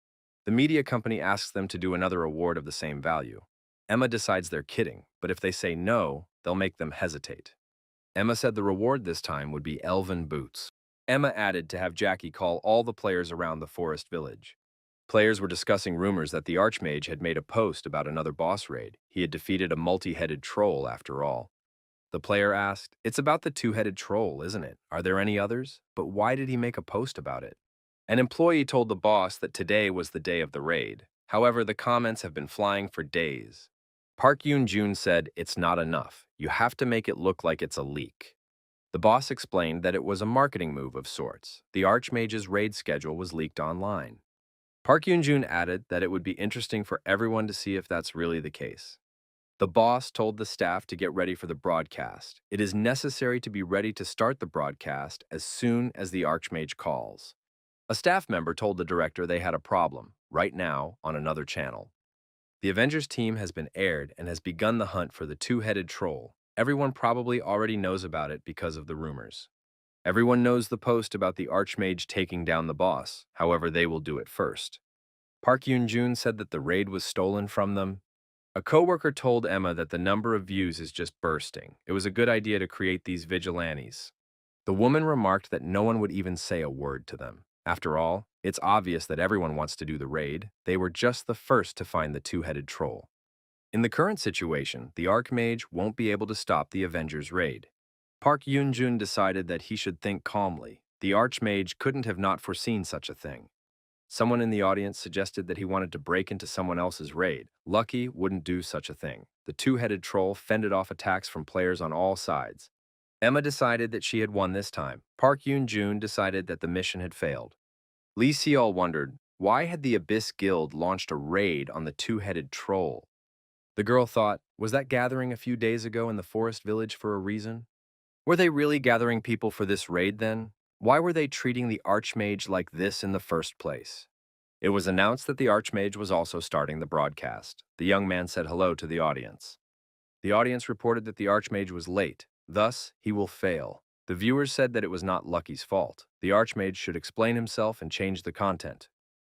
The media company asks them to do another award of the same value. Emma decides they're kidding, but if they say no, they'll make them hesitate. Emma said the reward this time would be elven boots. Emma added to have Jackie call all the players around the forest village. Players were discussing rumors that the Archmage had made a post about another boss raid. He had defeated a multi-headed troll after all. The player asked, "It's about the two-headed troll, isn't it? Are there any others? But why did he make a post about it?" An employee told the boss that today was the day of the raid. However, the comments have been flying for days. Park Yoon-jun said, "It's not enough. You have to make it look like it's a leak." The boss explained that it was a marketing move of sorts. The Archmage's raid schedule was leaked online. Park Yoon-jun added that it would be interesting for everyone to see if that's really the case. The boss told the staff to get ready for the broadcast. It is necessary to be ready to start the broadcast as soon as the Archmage calls. A staff member told the director they had a problem, right now, on another channel. The Avengers team has been aired and has begun the hunt for the two-headed troll. Everyone probably already knows about it because of the rumors. Everyone knows the post about the Archmage taking down the boss, however they will do it first. Park Yoon-jun said that the raid was stolen from them. A coworker told Emma that the number of views is just bursting. It was a good idea to create these vigilantes. The woman remarked that no one would even say a word to them. After all, it's obvious that everyone wants to do the raid. They were just the first to find the two-headed troll. In the current situation, the Archmage won't be able to stop the Avengers raid. Park Yoon-jun decided that he should think calmly. The Archmage couldn't have not foreseen such a thing. Someone in the audience suggested that he wanted to break into someone else's raid. Lucky wouldn't do such a thing. The two-headed troll fended off attacks from players on all sides. Emma decided that she had won this time. Park Yoon-jun decided that the mission had failed. Lee Seol wondered, why had the Abyss Guild launched a raid on the two-headed troll? The girl thought, was that gathering a few days ago in the forest village for a reason? Were they really gathering people for this raid then? Why were they treating the Archmage like this in the first place? It was announced that the Archmage was also starting the broadcast. The young man said hello to the audience. The audience reported that the Archmage was late, thus he will fail. The viewers said that it was not Lucky's fault. The Archmage should explain himself and change the content.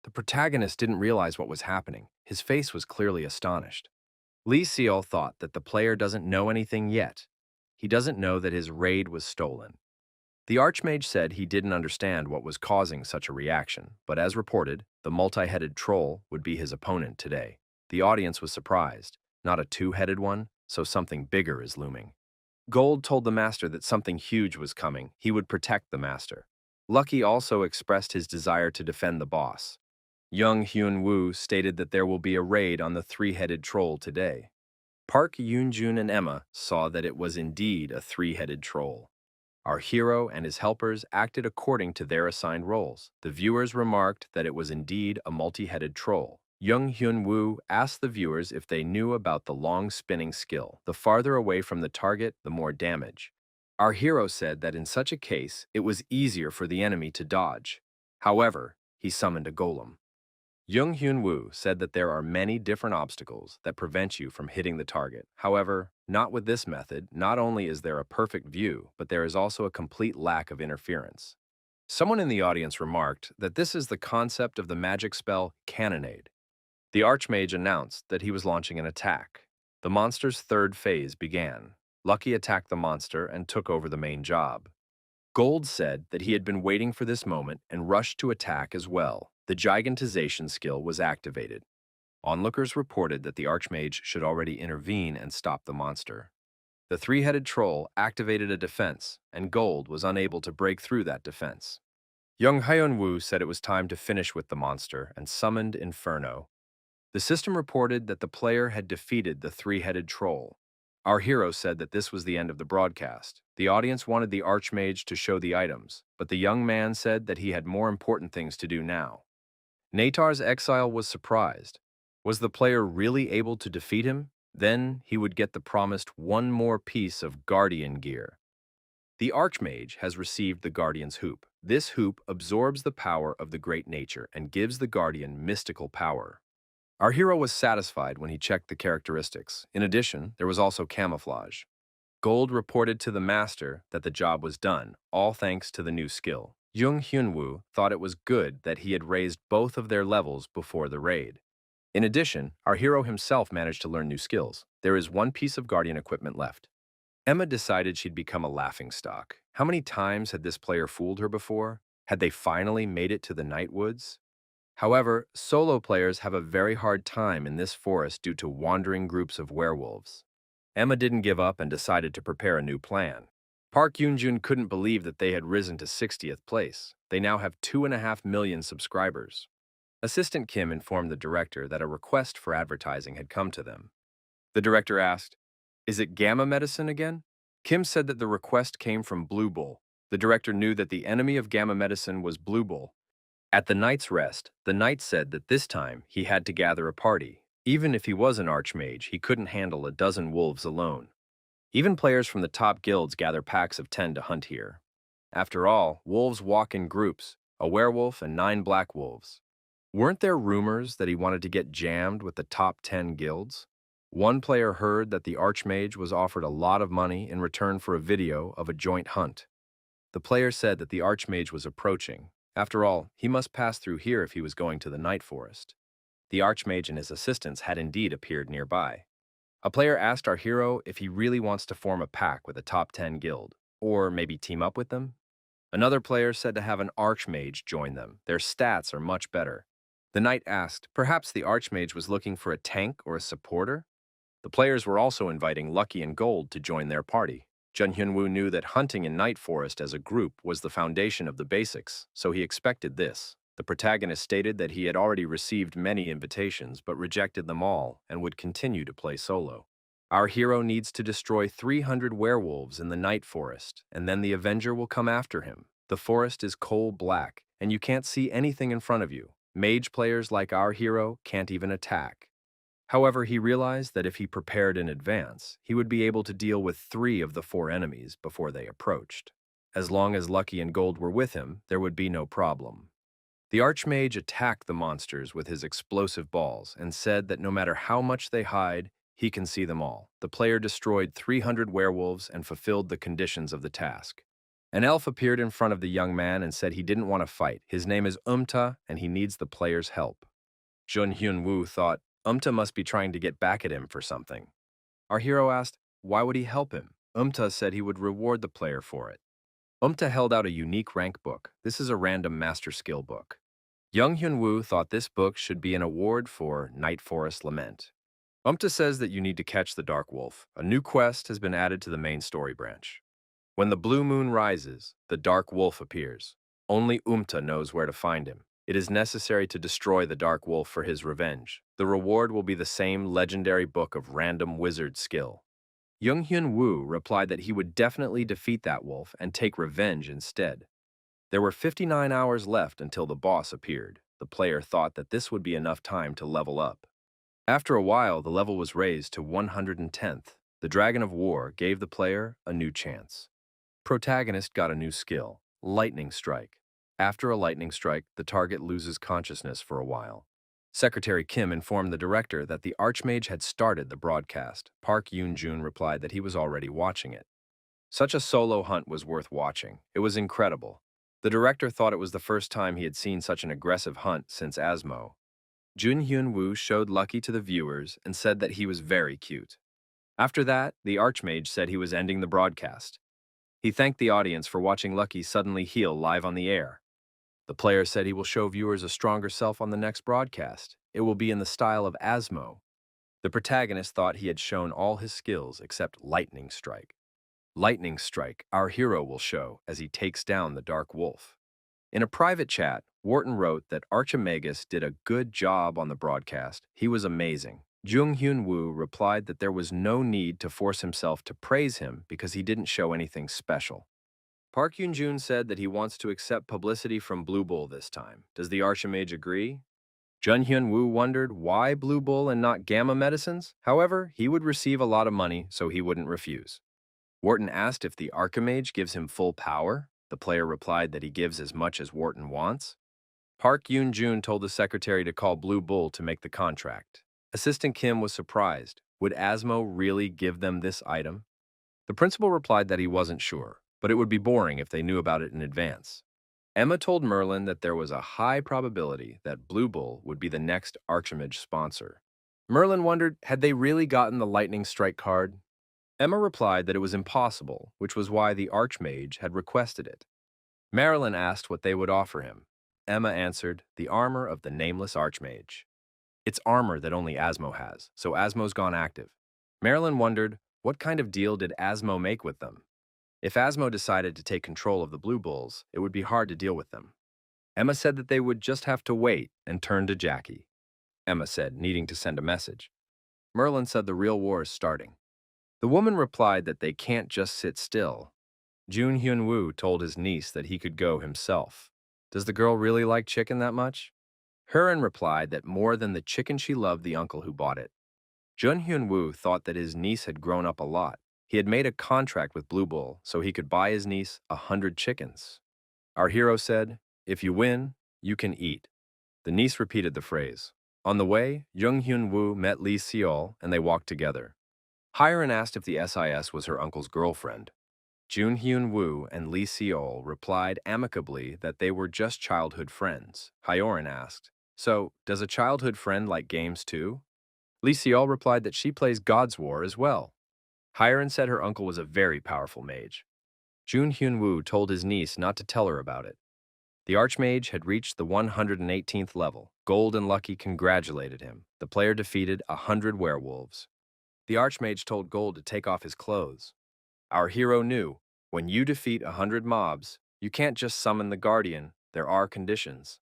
The protagonist didn't realize what was happening. His face was clearly astonished. Lee Seol thought that the player doesn't know anything yet. He doesn't know that his raid was stolen. The Archmage said he didn't understand what was causing such a reaction, but as reported, the multi-headed troll would be his opponent today. The audience was surprised. Not a two-headed one, so something bigger is looming. Gold told the master that something huge was coming. He would protect the master. Lucky also expressed his desire to defend the boss. Young Hyun-woo stated that there will be a raid on the three-headed troll today. Park Yoon-jun and Emma saw that it was indeed a three-headed troll. Our hero and his helpers acted according to their assigned roles. The viewers remarked that it was indeed a multi-headed troll. Young Hyun-woo asked the viewers if they knew about the long spinning skill. The farther away from the target, the more damage. Our hero said that in such a case, it was easier for the enemy to dodge. However, he summoned a golem. Young Hyun-woo said that there are many different obstacles that prevent you from hitting the target. However, not with this method. Not only is there a perfect view, but there is also a complete lack of interference. Someone in the audience remarked that this is the concept of the magic spell Cannonade. The Archmage announced that he was launching an attack. The monster's third phase began. Lucky attacked the monster and took over the main job. Gold said that he had been waiting for this moment and rushed to attack as well. The gigantization skill was activated. Onlookers reported that the Archmage should already intervene and stop the monster. The three-headed troll activated a defense, and Gold was unable to break through that defense. Young Hyun-woo said it was time to finish with the monster and summoned Inferno. The system reported that the player had defeated the three-headed troll. Our hero said that this was the end of the broadcast. The audience wanted the Archmage to show the items, but the young man said that he had more important things to do now. Natar's exile was surprised. Was the player really able to defeat him? Then he would get the promised one more piece of Guardian gear. The Archmage has received the Guardian's hoop. This hoop absorbs the power of the Great Nature and gives the Guardian mystical power. Our hero was satisfied when he checked the characteristics. In addition, there was also camouflage. Gold reported to the master that the job was done, all thanks to the new skill. Jung Hyun-woo thought it was good that he had raised both of their levels before the raid. In addition, our hero himself managed to learn new skills. There is one piece of Guardian equipment left. Emma decided she'd become a laughingstock. How many times had this player fooled her before? Had they finally made it to the Nightwoods? However, solo players have a very hard time in this forest due to wandering groups of werewolves. Emma didn't give up and decided to prepare a new plan. Park Yoon-jun couldn't believe that they had risen to 60th place. They now have 2.5 million subscribers. Assistant Kim informed the director that a request for advertising had come to them. The director asked, "Is it Gamma Medicine again?" Kim said that the request came from Blue Bull. The director knew that the enemy of Gamma Medicine was Blue Bull. At the night's rest, the knight said that this time he had to gather a party. Even if he was an archmage, he couldn't handle a dozen wolves alone. Even players from the top guilds gather packs of 10 to hunt here. After all, wolves walk in groups, a werewolf and 9 black wolves. Weren't there rumors that he wanted to get jammed with the top 10 guilds? One player heard that the Archmage was offered a lot of money in return for a video of a joint hunt. The player said that the Archmage was approaching. After all, he must pass through here if he was going to the Night Forest. The Archmage and his assistants had indeed appeared nearby. A player asked our hero if he really wants to form a pack with a top 10 guild, or maybe team up with them. Another player said to have an Archmage join them. Their stats are much better. The knight asked, perhaps the Archmage was looking for a tank or a supporter? The players were also inviting Lucky and Gold to join their party. Jun Hyunwoo knew that hunting in Night Forest as a group was the foundation of the basics, so he expected this. The protagonist stated that he had already received many invitations but rejected them all and would continue to play solo. Our hero needs to destroy 300 werewolves in the Night Forest, and then the Avenger will come after him. The forest is coal black, and you can't see anything in front of you. Mage players like our hero can't even attack. However, he realized that if he prepared in advance, he would be able to deal with 3 of the 4 enemies before they approached. As long as Lucky and Gold were with him, there would be no problem. The Archmage attacked the monsters with his explosive balls and said that no matter how much they hide, he can see them all. The player destroyed 300 werewolves and fulfilled the conditions of the task. An elf appeared in front of the young man and said he didn't want to fight. His name is Umta, and he needs the player's help. Jun Hyun-woo thought, Umta must be trying to get back at him for something. Our hero asked, why would he help him? Umta said he would reward the player for it. Umta held out a unique rank book. This is a random master skill book. Young Hyun-woo thought this book should be an award for Night Forest Lament. Umta says that you need to catch the Dark Wolf. A new quest has been added to the main story branch. When the blue moon rises, the Dark Wolf appears. Only Umta knows where to find him. It is necessary to destroy the Dark Wolf for his revenge. The reward will be the same legendary book of random wizard skill. Young Hyun-woo replied that he would definitely defeat that wolf and take revenge instead. There were 59 hours left until the boss appeared. The player thought that this would be enough time to level up. After a while, the level was raised to 110th. The Dragon of War gave the player a new chance. Protagonist got a new skill, Lightning Strike. After a lightning strike, the target loses consciousness for a while. Secretary Kim informed the director that the Archmage had started the broadcast. Park Yoon-jun replied that he was already watching it. Such a solo hunt was worth watching. It was incredible. The director thought it was the first time he had seen such an aggressive hunt since Asmo. Jun Hyun-woo showed Lucky to the viewers and said that he was very cute. After that, the Archmage said he was ending the broadcast. He thanked the audience for watching Lucky suddenly heal live on the air. The player said he will show viewers a stronger self on the next broadcast. It will be in the style of Asmo. The protagonist thought he had shown all his skills except Lightning Strike. Lightning Strike, our hero will show as he takes down the Dark Wolf. In a private chat, Wharton wrote that Archimagus did a good job on the broadcast. He was amazing. Jung Hyun-woo replied that there was no need to force himself to praise him because he didn't show anything special. Park Yoon-jun said that he wants to accept publicity from Blue Bull this time. Does the Archimage agree? Jun Hyun-woo wondered why Blue Bull and not Gamma Medicines. However, he would receive a lot of money, so he wouldn't refuse. Wharton asked if the Archimage gives him full power. The player replied that he gives as much as Wharton wants. Park Yoon-jun told the secretary to call Blue Bull to make the contract. Assistant Kim was surprised. Would Asmo really give them this item? The principal replied that he wasn't sure, but it would be boring if they knew about it in advance. Emma told Merlin that there was a high probability that Blue Bull would be the next Archimage sponsor. Merlin wondered, had they really gotten the Lightning Strike card? Emma replied that it was impossible, which was why the Archmage had requested it. Marilyn asked what they would offer him. Emma answered, the armor of the nameless Archmage. It's armor that only Asmo has, so Asmo's gone active. Marilyn wondered, what kind of deal did Asmo make with them? If Asmo decided to take control of the Blue Bulls, it would be hard to deal with them. Emma said that they would just have to wait and turn to Jackie. Emma said, needing to send a message. Merlin said the real war is starting. The woman replied that they can't just sit still. Jun Hyun-woo told his niece that he could go himself. Does the girl really like chicken that much? Hurin replied that more than the chicken she loved the uncle who bought it. Jun Hyun-woo thought that his niece had grown up a lot. He had made a contract with Blue Bull so he could buy his niece 100 chickens. Our hero said, if you win, you can eat. The niece repeated the phrase. On the way, Jung Hyun-woo met Lee Seol and they walked together. Hyerin asked if the SIS was her uncle's girlfriend. Jun Hyun-woo and Lee Seol replied amicably that they were just childhood friends. Hyorin asked, so, does a childhood friend like games too? Lee Seol replied that she plays God's War as well. Hyerin said her uncle was a very powerful mage. Jun Hyun-woo told his niece not to tell her about it. The Archmage had reached the 118th level. Gold and Lucky congratulated him. The player defeated 100 werewolves. The Archmage told Gold to take off his clothes. Our hero knew, when you defeat 100 mobs, you can't just summon the Guardian, there are conditions.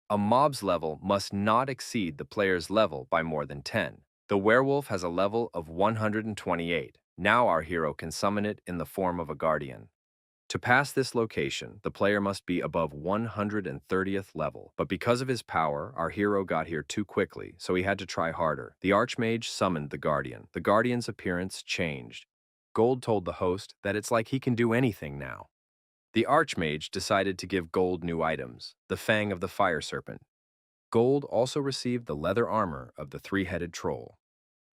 A mob's level must not exceed the player's level by more than 10. The werewolf has a level of 128. Now our hero can summon it in the form of a Guardian. To pass this location, the player must be above 130th level, but because of his power, our hero got here too quickly, so he had to try harder. The Archmage summoned the Guardian. The Guardian's appearance changed. Gold told the host that it's like he can do anything now. The Archmage decided to give Gold new items, the Fang of the Fire Serpent. Gold also received the leather armor of the three-headed troll.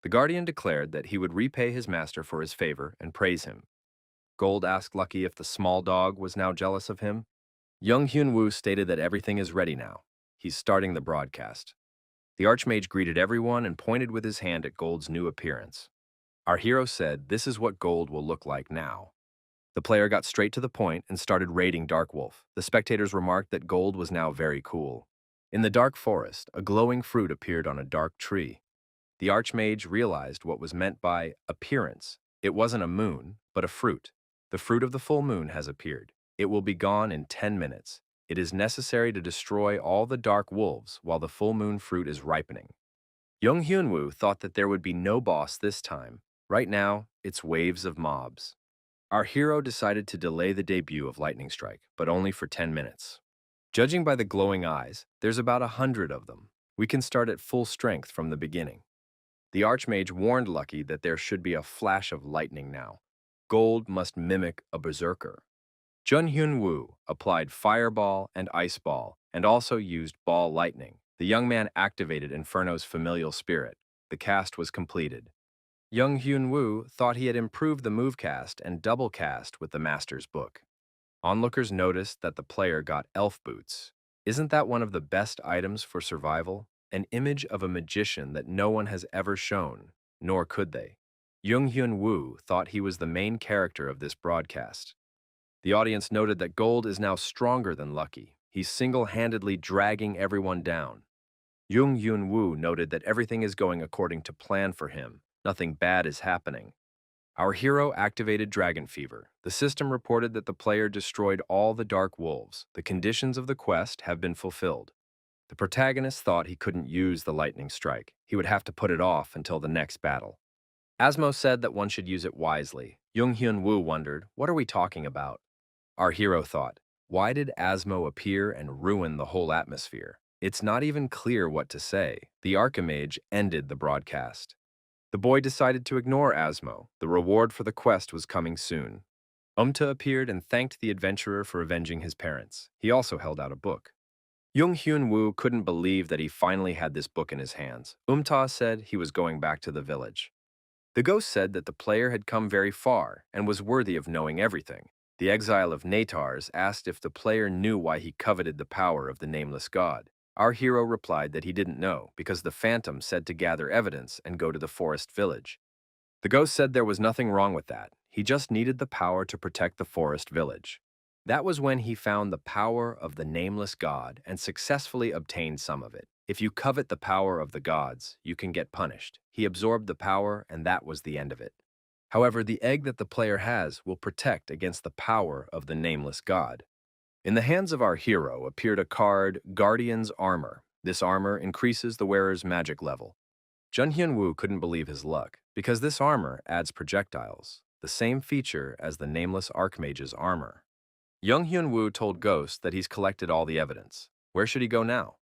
The Guardian declared that he would repay his master for his favor and praise him. Gold asked Lucky if the small dog was now jealous of him. Jung Hyun-woo stated that everything is ready now. He's starting the broadcast. The Archmage greeted everyone and pointed with his hand at Gold's new appearance. Our hero said this is what Gold will look like now. The player got straight to the point and started raiding Darkwolf. The spectators remarked that Gold was now very cool. In the dark forest, a glowing fruit appeared on a dark tree. The Archmage realized what was meant by appearance. It wasn't a moon, but a fruit. The fruit of the full moon has appeared. It will be gone in 10 minutes. It is necessary to destroy all the dark wolves while the full moon fruit is ripening. Jung Hyun-woo thought that there would be no boss this time. Right now, it's waves of mobs. Our hero decided to delay the debut of Lightning Strike, but only for 10 minutes. Judging by the glowing eyes, there's about 100 of them. We can start at full strength from the beginning. The Archmage warned Lucky that there should be a flash of lightning now. Gold must mimic a berserker. Jun Hyun-woo applied Fireball and Ice Ball and also used Ball Lightning. The young man activated Inferno's familial spirit. The cast was completed. Jung Hyun-woo thought he had improved the move cast and double cast with the Master's Book. Onlookers noticed that the player got elf boots. Isn't that one of the best items for survival? An image of a magician that no one has ever shown, nor could they. Jung Hyun-woo thought he was the main character of this broadcast. The audience noted that Gold is now stronger than Lucky. He's single-handedly dragging everyone down. Jung Hyun-woo noted that everything is going according to plan for him. Nothing bad is happening. Our hero activated Dragon Fever. The system reported that the player destroyed all the dark wolves. The conditions of the quest have been fulfilled. The protagonist thought he couldn't use the lightning strike. He would have to put it off until the next battle. Asmo said that one should use it wisely. Jung Hyun-woo wondered, what are we talking about? Our hero thought, why did Asmo appear and ruin the whole atmosphere? It's not even clear what to say. The Archimage ended the broadcast. The boy decided to ignore Asmo. The reward for the quest was coming soon. Umta appeared and thanked the adventurer for avenging his parents. He also held out a book. Jung Hyun-woo couldn't believe that he finally had this book in his hands. Umta said he was going back to the village. The ghost said that the player had come very far and was worthy of knowing everything. The exile of Natars asked if the player knew why he coveted the power of the nameless god. Our hero replied that he didn't know because the phantom said to gather evidence and go to the forest village. The ghost said there was nothing wrong with that. He just needed the power to protect the forest village. That was when he found the power of the nameless god and successfully obtained some of it. If you covet the power of the gods, you can get punished. He absorbed the power, and that was the end of it. However, the egg that the player has will protect against the power of the nameless god. In the hands of our hero appeared a card, Guardian's Armor. This armor increases the wearer's magic level. Jun Hyun-woo couldn't believe his luck, because this armor adds projectiles, the same feature as the nameless Archmage's armor. Jung Hyun-woo told Ghost that he's collected all the evidence. Where should he go now?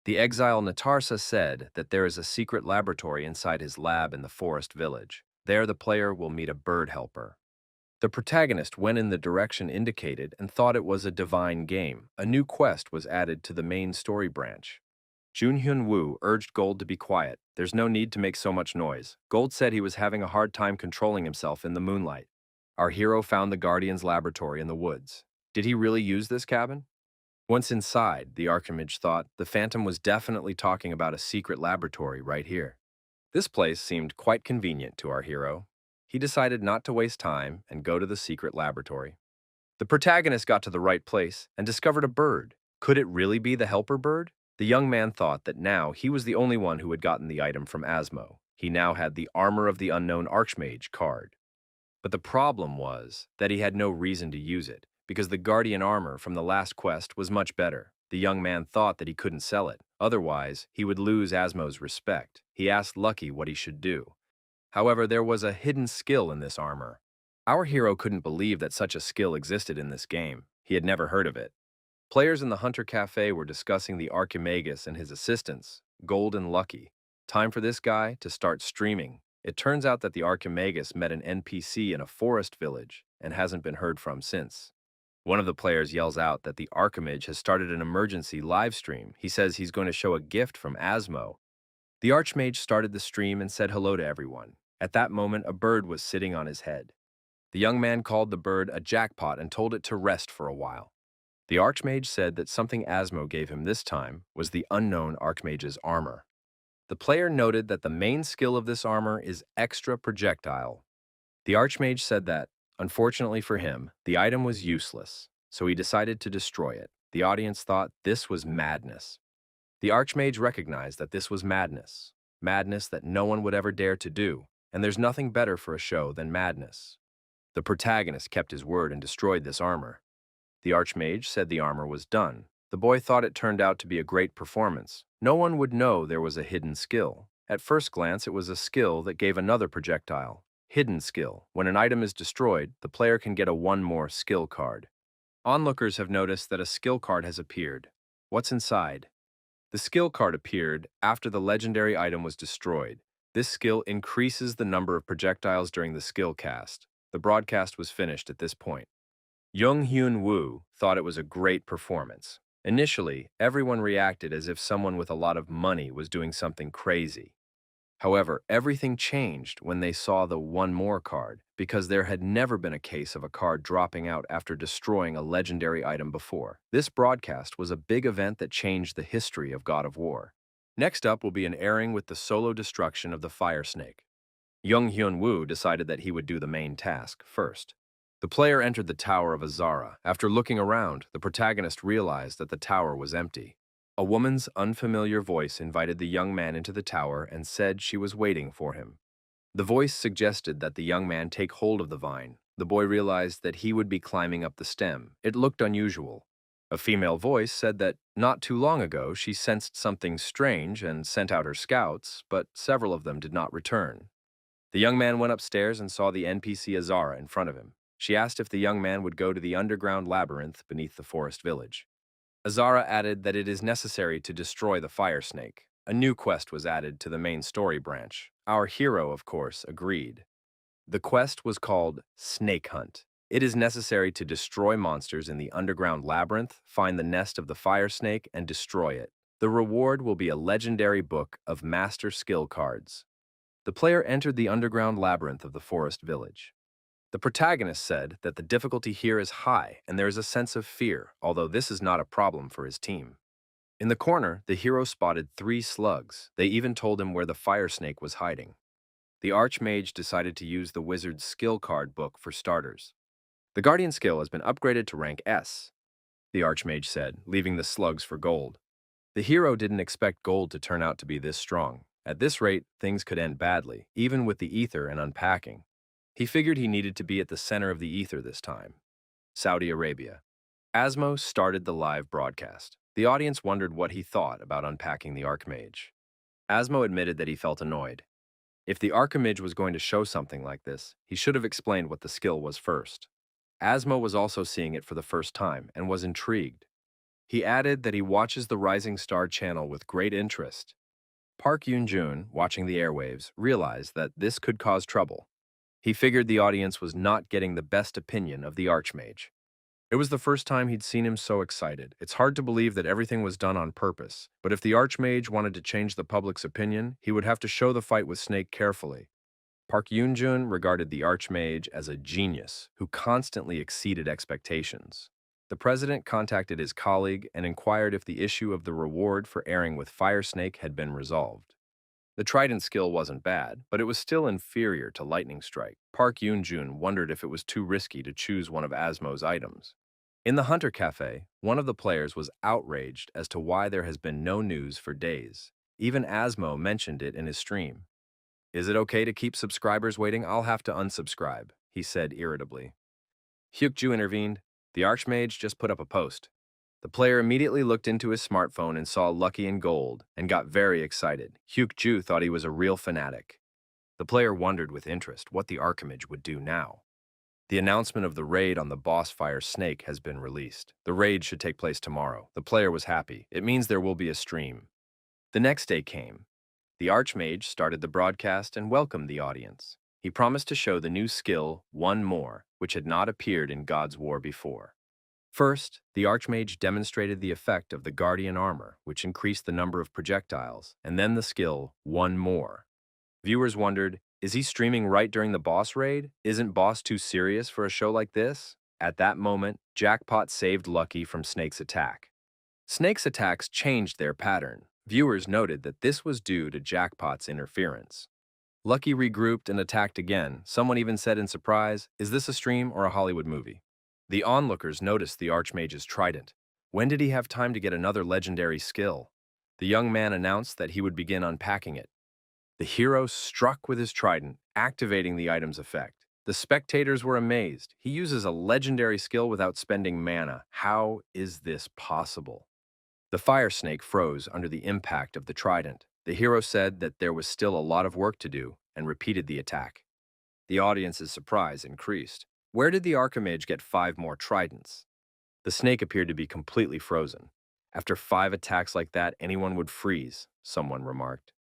The exile Natarsa said that there is a secret laboratory inside his lab in the forest village. There the player will meet a bird helper. The protagonist went in the direction indicated and thought it was a divine game. A new quest was added to the main story branch. Junhyun Woo urged Gold to be quiet. There's no need to make so much noise. Gold said he was having a hard time controlling himself in the moonlight. Our hero found the Guardian's laboratory in the woods. Did he really use this cabin? Once inside, the Archimage thought the Phantom was definitely talking about a secret laboratory right here. This place seemed quite convenient to our hero. He decided not to waste time and go to the secret laboratory. The protagonist got to the right place and discovered a bird. Could it really be the helper bird? The young man thought that now he was the only one who had gotten the item from Asmo. He now had the Armor of the Unknown Archmage card. But the problem was that he had no reason to use it, because the Guardian armor from the last quest was much better. The young man thought that he couldn't sell it. Otherwise, he would lose Asmo's respect. He asked Lucky what he should do. However, there was a hidden skill in this armor. Our hero couldn't believe that such a skill existed in this game. He had never heard of it. Players in the Hunter Cafe were discussing the Archimagus and his assistants, Gold and Lucky. Time for this guy to start streaming. It turns out that the Archimagus met an NPC in a forest village and hasn't been heard from since. One of the players yells out that the Archimage has started an emergency live stream. He says he's going to show a gift from Asmo. The Archmage started the stream and said hello to everyone. At that moment, a bird was sitting on his head. The young man called the bird a jackpot and told it to rest for a while. The Archmage said that something Asmo gave him this time was the unknown Archmage's armor. The player noted that the main skill of this armor is extra projectile. The Archmage said that, unfortunately for him, the item was useless, so he decided to destroy it. The audience thought this was madness. The Archmage recognized that this was madness that no one would ever dare to do, and there's nothing better for a show than madness. The protagonist kept his word and destroyed this armor. The Archmage said the armor was done. The boy thought it turned out to be a great performance. No one would know there was a hidden skill. At first glance, it was a skill that gave another projectile. Hidden skill. When an item is destroyed, the player can get a one more skill card. Onlookers have noticed that a skill card has appeared. What's inside? The skill card appeared after the legendary item was destroyed. This skill increases the number of projectiles during the skill cast. The broadcast was finished at this point. Jung-hyun Woo thought it was a great performance. Initially, everyone reacted as if someone with a lot of money was doing something crazy. However, everything changed when they saw the one more card, because there had never been a case of a card dropping out after destroying a legendary item before. This broadcast was a big event that changed the history of God of War. Next up will be an airing with the solo destruction of the Fire Snake. Jung-hyun Woo decided that he would do the main task first. The player entered the Tower of Azara. After looking around, the protagonist realized that the tower was empty. A woman's unfamiliar voice invited the young man into the tower and said she was waiting for him. The voice suggested that the young man take hold of the vine. The boy realized that he would be climbing up the stem. It looked unusual. A female voice said that not too long ago she sensed something strange and sent out her scouts, but several of them did not return. The young man went upstairs and saw the NPC Azara in front of him. She asked if the young man would go to the underground labyrinth beneath the forest village. Azara added that it is necessary to destroy the fire snake. A new quest was added to the main story branch. Our hero, of course, agreed. The quest was called Snake Hunt. It is necessary to destroy monsters in the underground labyrinth, find the nest of the fire snake, and destroy it. The reward will be a legendary book of master skill cards. The player entered the underground labyrinth of the forest village. The protagonist said that the difficulty here is high and there is a sense of fear, although this is not a problem for his team. In the corner, the hero spotted 3 slugs. They even told him where the fire snake was hiding. The Archmage decided to use the wizard's skill card book for starters. The Guardian skill has been upgraded to rank S, the Archmage said, leaving the slugs for gold. The hero didn't expect gold to turn out to be this strong. At this rate, things could end badly, even with the ether and unpacking. He figured he needed to be at the center of the ether this time. Saudi Arabia. Asmo started the live broadcast. The audience wondered what he thought about unpacking the Archmage. Asmo admitted that he felt annoyed. If the Archimage was going to show something like this, he should have explained what the skill was first. Asmo was also seeing it for the first time and was intrigued. He added that he watches the Rising Star channel with great interest. Park Yoon-jun, watching the airwaves, realized that this could cause trouble. He figured the audience was not getting the best opinion of the Archmage. It was the first time he'd seen him so excited. It's hard to believe that everything was done on purpose, but if the Archmage wanted to change the public's opinion, he would have to show the fight with Snake carefully. Park Yoon-jun regarded the Archmage as a genius who constantly exceeded expectations. The president contacted his colleague and inquired if the issue of the reward for airing with Fire Snake had been resolved. The Trident skill wasn't bad, but it was still inferior to Lightning Strike. Park Yoon-jun wondered if it was too risky to choose one of Asmo's items. In the Hunter Cafe, one of the players was outraged as to why there has been no news for days. Even Asmo mentioned it in his stream. "Is it okay to keep subscribers waiting? I'll have to unsubscribe," he said irritably. Hyukju intervened. "The Archmage just put up a post." The player immediately looked into his smartphone and saw Lucky in gold and got very excited. Hyukju thought he was a real fanatic. The player wondered with interest what the Archmage would do now. The announcement of the raid on the boss Fire Snake has been released. The raid should take place tomorrow. The player was happy. It means there will be a stream. The next day came. The Archmage started the broadcast and welcomed the audience. He promised to show the new skill, One More, which had not appeared in God's War before. First, the Archmage demonstrated the effect of the Guardian armor, which increased the number of projectiles, and then the skill, One More. Viewers wondered, is he streaming right during the boss raid? Isn't boss too serious for a show like this? At that moment, Jackpot saved Lucky from Snake's attack. Snake's attacks changed their pattern. Viewers noted that this was due to Jackpot's interference. Lucky regrouped and attacked again. Someone even said in surprise, "Is this a stream or a Hollywood movie?" The onlookers noticed the Archmage's trident. When did he have time to get another legendary skill? The young man announced that he would begin unpacking it. The hero struck with his trident, activating the item's effect. The spectators were amazed. He uses a legendary skill without spending mana. How is this possible? The Fire Snake froze under the impact of the trident. The hero said that there was still a lot of work to do and repeated the attack. The audience's surprise increased. Where did the Archmage get 5 more tridents? The snake appeared to be completely frozen. After 5 attacks like that, anyone would freeze, someone remarked.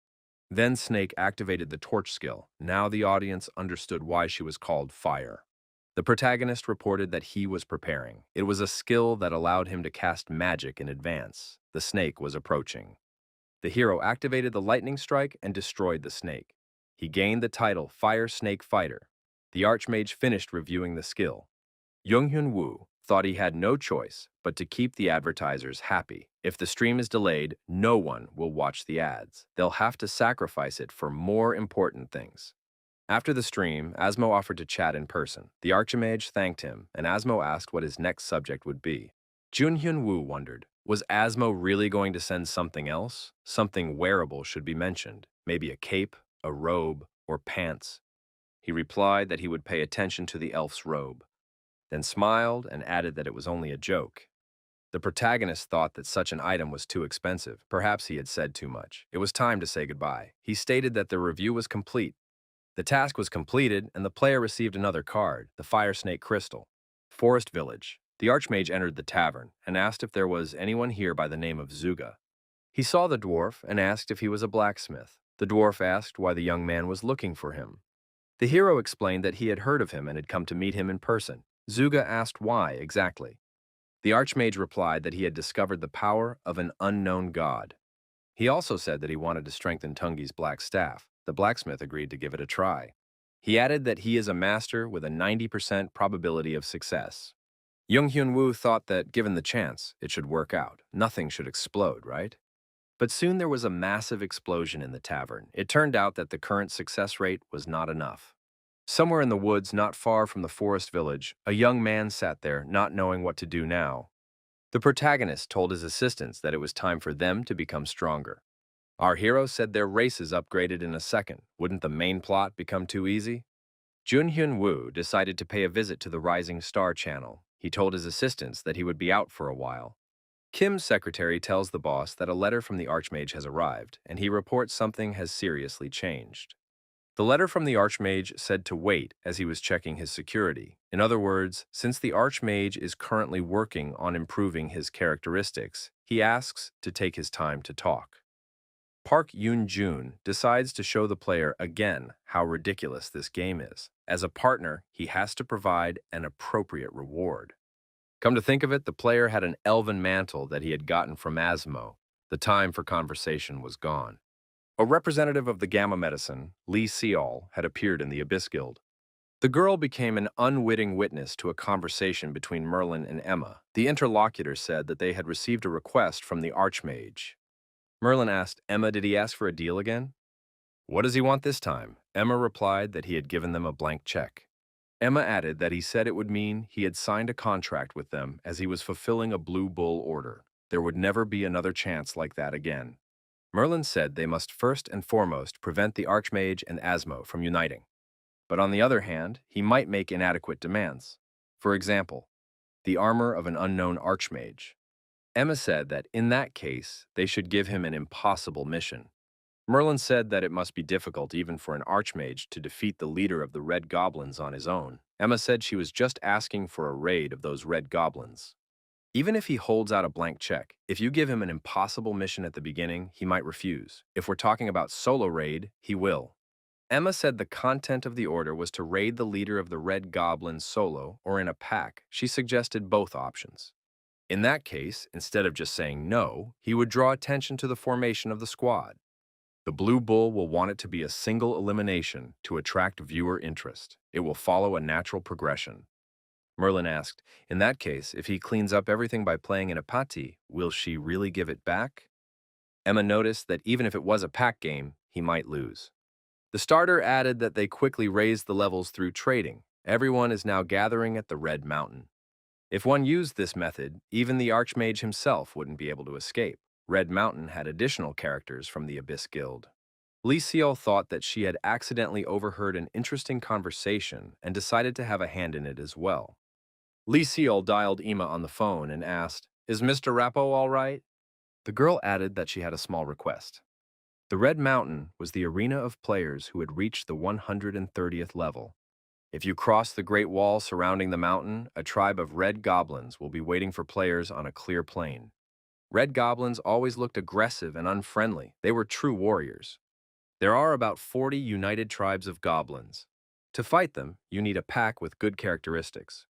Then Snake activated the torch skill. Now the audience understood why she was called Fire. The protagonist reported that he was preparing. It was a skill that allowed him to cast magic in advance. The snake was approaching. The hero activated the lightning strike and destroyed the snake. He gained the title Fire Snake Fighter. The Archmage finished reviewing the skill. Junghyun Woo thought he had no choice but to keep the advertisers happy. If the stream is delayed, no one will watch the ads. They'll have to sacrifice it for more important things. After the stream, Asmo offered to chat in person. The Archmage thanked him, and Asmo asked what his next subject would be. Junhyun Woo wondered, was Asmo really going to send something else? Something wearable should be mentioned, maybe a cape, a robe, or pants. He replied that he would pay attention to the elf's robe, then smiled and added that it was only a joke. The protagonist thought that such an item was too expensive. Perhaps he had said too much. It was time to say goodbye. He stated that the review was complete. The task was completed, and the player received another card, the Fire Snake Crystal. Forest Village. The Archmage entered the tavern and asked if there was anyone here by the name of Zuga. He saw the dwarf and asked if he was a blacksmith. The dwarf asked why the young man was looking for him. The hero explained that he had heard of him and had come to meet him in person. Zuga asked why exactly. The Archmage replied that he had discovered the power of an unknown god. He also said that he wanted to strengthen Tungi's black staff. The blacksmith agreed to give it a try. He added that he is a master with a 90% probability of success. Junghyun Woo thought that, given the chance, it should work out. Nothing should explode, right? But soon there was a massive explosion in the tavern. It turned out that the current success rate was not enough. Somewhere in the woods not far from the forest village, a young man sat there, not knowing what to do now. The protagonist told his assistants that it was time for them to become stronger. Our hero said their races upgraded in a second. Wouldn't the main plot become too easy? Junhyun Woo decided to pay a visit to the Rising Star channel. He told his assistants that he would be out for a while. Kim's secretary tells the boss that a letter from the Archmage has arrived, and he reports something has seriously changed. The letter from the Archmage said to wait as he was checking his security. In other words, since the Archmage is currently working on improving his characteristics, he asks to take his time to talk. Park Yoon-jun decides to show the player again how ridiculous this game is. As a partner, he has to provide an appropriate reward. Come to think of it, the player had an elven mantle that he had gotten from Asmo. The time for conversation was gone. A representative of the Gamma Medicine, Lee Seol, had appeared in the Abyss Guild. The girl became an unwitting witness to a conversation between Merlin and Emma. The interlocutor said that they had received a request from the Archmage. Merlin asked Emma, did he ask for a deal again? What does he want this time? Emma replied that he had given them a blank check. Emma added that he said it would mean he had signed a contract with them as he was fulfilling a Blue Bull order. There would never be another chance like that again. Merlin said they must first and foremost prevent the Archmage and Asmo from uniting. But on the other hand, he might make inadequate demands. For example, the armor of an unknown Archmage. Emma said that in that case, they should give him an impossible mission. Merlin said that it must be difficult even for an Archmage to defeat the leader of the Red Goblins on his own. Emma said she was just asking for a raid of those Red Goblins. Even if he holds out a blank check, if you give him an impossible mission at the beginning, he might refuse. If we're talking about solo raid, he will. Emma said the content of the order was to raid the leader of the Red Goblins solo or in a pack. She suggested both options. In that case, instead of just saying no, he would draw attention to the formation of the squad. The Blue Bull will want it to be a single elimination to attract viewer interest. It will follow a natural progression. Merlin asked, in that case, if he cleans up everything by playing in a party, will she really give it back? Emma noticed that even if it was a pack game, he might lose. The starter added that they quickly raised the levels through trading. Everyone is now gathering at the Red Mountain. If one used this method, even the Archmage himself wouldn't be able to escape. Red Mountain had additional characters from the Abyss Guild. Lee Seol thought that she had accidentally overheard an interesting conversation and decided to have a hand in it as well. Lee Seol dialed Emma on the phone and asked, "Is Mr. Rappo all right?" The girl added that she had a small request. The Red Mountain was the arena of players who had reached the 130th level. If you cross the Great Wall surrounding the mountain, a tribe of red goblins will be waiting for players on a clear plain. Red goblins always looked aggressive and unfriendly. They were true warriors. There are about 40 united tribes of goblins. To fight them, you need a pack with good characteristics.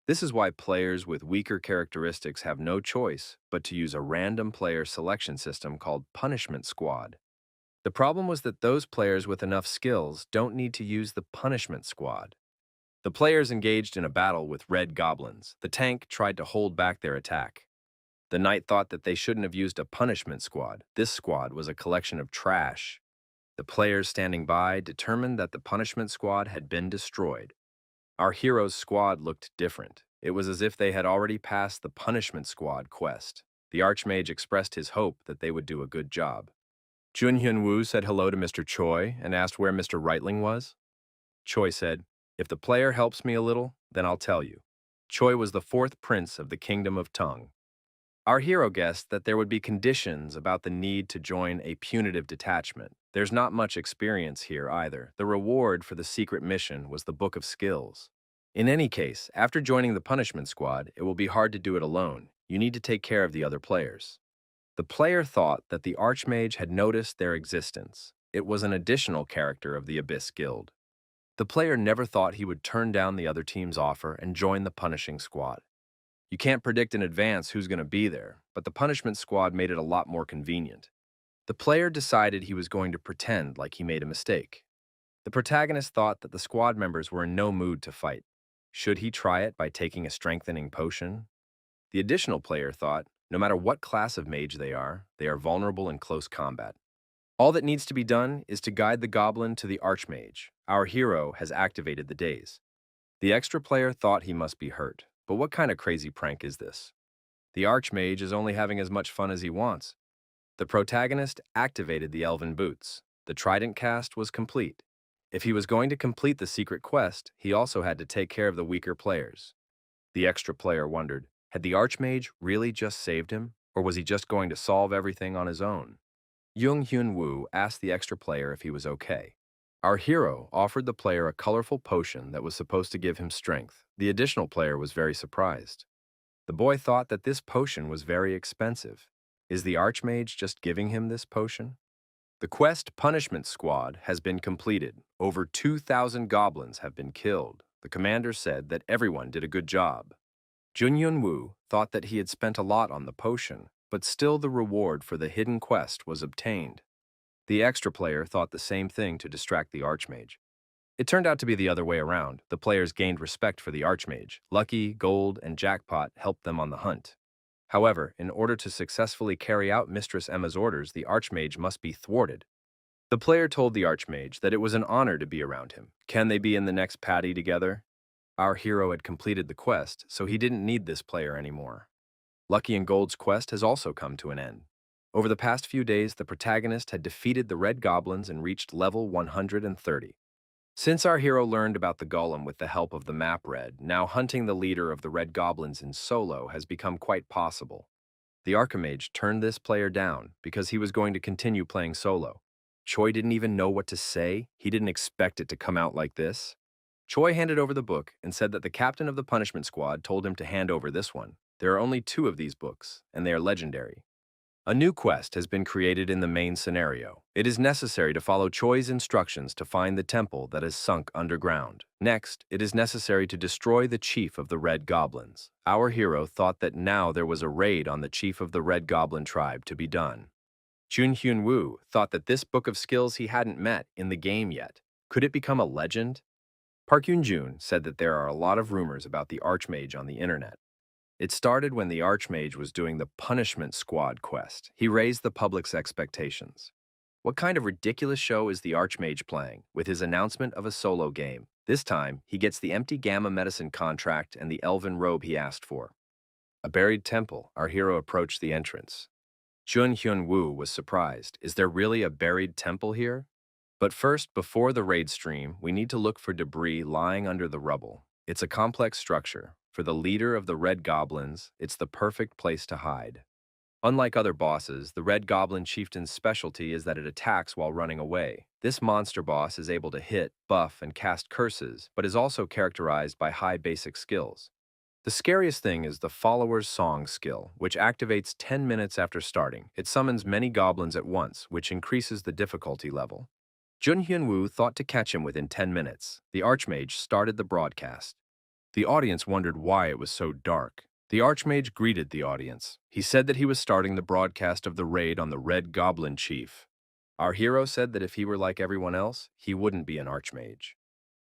This is why players with weaker characteristics have no choice but to use a random player selection system called Punishment Squad. The problem was that those players with enough skills don't need to use the Punishment Squad. The players engaged in a battle with red goblins. The tank tried to hold back their attack. The knight thought that they shouldn't have used a Punishment Squad. This squad was a collection of trash. The players standing by determined that the Punishment Squad had been destroyed. Our hero's squad looked different. It was as if they had already passed the Punishment Squad quest. The Archmage expressed his hope that they would do a good job. Jun Hyun-woo said hello to Mr. Choi and asked where Mr. Reitling was. Choi said, "If the player helps me a little, then I'll tell you." Choi was the fourth prince of the Kingdom of Tung. Our hero guessed that there would be conditions about the need to join a punitive detachment. There's not much experience here either. The reward for the secret mission was the Book of Skills. In any case, after joining the Punishment Squad, it will be hard to do it alone. You need to take care of the other players. The player thought that the Archmage had noticed their existence. It was an additional character of the Abyss Guild. The player never thought he would turn down the other team's offer and join the Punishing Squad. You can't predict in advance who's going to be there, but the Punishment Squad made it a lot more convenient. The player decided he was going to pretend like he made a mistake. The protagonist thought that the squad members were in no mood to fight. Should he try it by taking a strengthening potion? The additional player thought, no matter what class of mage they are vulnerable in close combat. All that needs to be done is to guide the goblin to the Archmage. Our hero has activated the daze. The extra player thought he must be hurt, but what kind of crazy prank is this? The Archmage is only having as much fun as he wants. The protagonist activated the elven boots. The trident cast was complete. If he was going to complete the secret quest, he also had to take care of the weaker players. The extra player wondered, had the Archmage really just saved him, or was he just going to solve everything on his own? Jung Hyun-woo asked the extra player if he was okay. Our hero offered the player a colorful potion that was supposed to give him strength. The additional player was very surprised. The boy thought that this potion was very expensive. Is the Archmage just giving him this potion? The quest Punishment Squad has been completed. Over 2,000 goblins have been killed. The commander said that everyone did a good job. Junhyun Woo thought that he had spent a lot on the potion, but still the reward for the hidden quest was obtained. The extra player thought the same thing to distract the Archmage. It turned out to be the other way around. The players gained respect for the Archmage. Lucky, Gold, and Jackpot helped them on the hunt. However, in order to successfully carry out Mistress Emma's orders, the Archmage must be thwarted. The player told the Archmage that it was an honor to be around him. Can they be in the next patty together? Our hero had completed the quest, so he didn't need this player anymore. Lucky and Gold's quest has also come to an end. Over the past few days, the protagonist had defeated the Red Goblins and reached level 130. Since our hero learned about the golem with the help of the map Red, now hunting the leader of the Red Goblins in solo has become quite possible. The Archimage turned this player down because he was going to continue playing solo. Choi didn't even know what to say. He didn't expect it to come out like this. Choi handed over the book and said that the captain of the punishment squad told him to hand over this one. There are only 2 of these books, and they are legendary. A new quest has been created in the main scenario. It is necessary to follow Choi's instructions to find the temple that is sunk underground. Next, it is necessary to destroy the chief of the Red Goblins. Our hero thought that now there was a raid on the chief of the Red Goblin tribe to be done. Junhyun Woo thought that this book of skills he hadn't met in the game yet. Could it become a legend? Park Yoon-jun said that there are a lot of rumors about the Archmage on the internet. It started when the Archmage was doing the Punishment Squad quest. He raised the public's expectations. What kind of ridiculous show is the Archmage playing, with his announcement of a solo game? This time, he gets the empty Gamma medicine contract and the elven robe he asked for. A buried temple. Our hero approached the entrance. Jun Hyun Woo was surprised. Is there really a buried temple here? But first, before the raid stream, we need to look for debris lying under the rubble. It's a complex structure. For the leader of the Red Goblins, it's the perfect place to hide. Unlike other bosses, the Red Goblin chieftain's specialty is that it attacks while running away. This monster boss is able to hit, buff, and cast curses, but is also characterized by high basic skills. The scariest thing is the Follower's Song skill, which activates 10 minutes after starting. It summons many goblins at once, which increases the difficulty level. Jun Hyun Woo thought to catch him within 10 minutes. The Archmage started the broadcast. The audience wondered why it was so dark. The Archmage greeted the audience. He said that he was starting the broadcast of the raid on the Red Goblin Chief. Our hero said that if he were like everyone else, he wouldn't be an Archmage.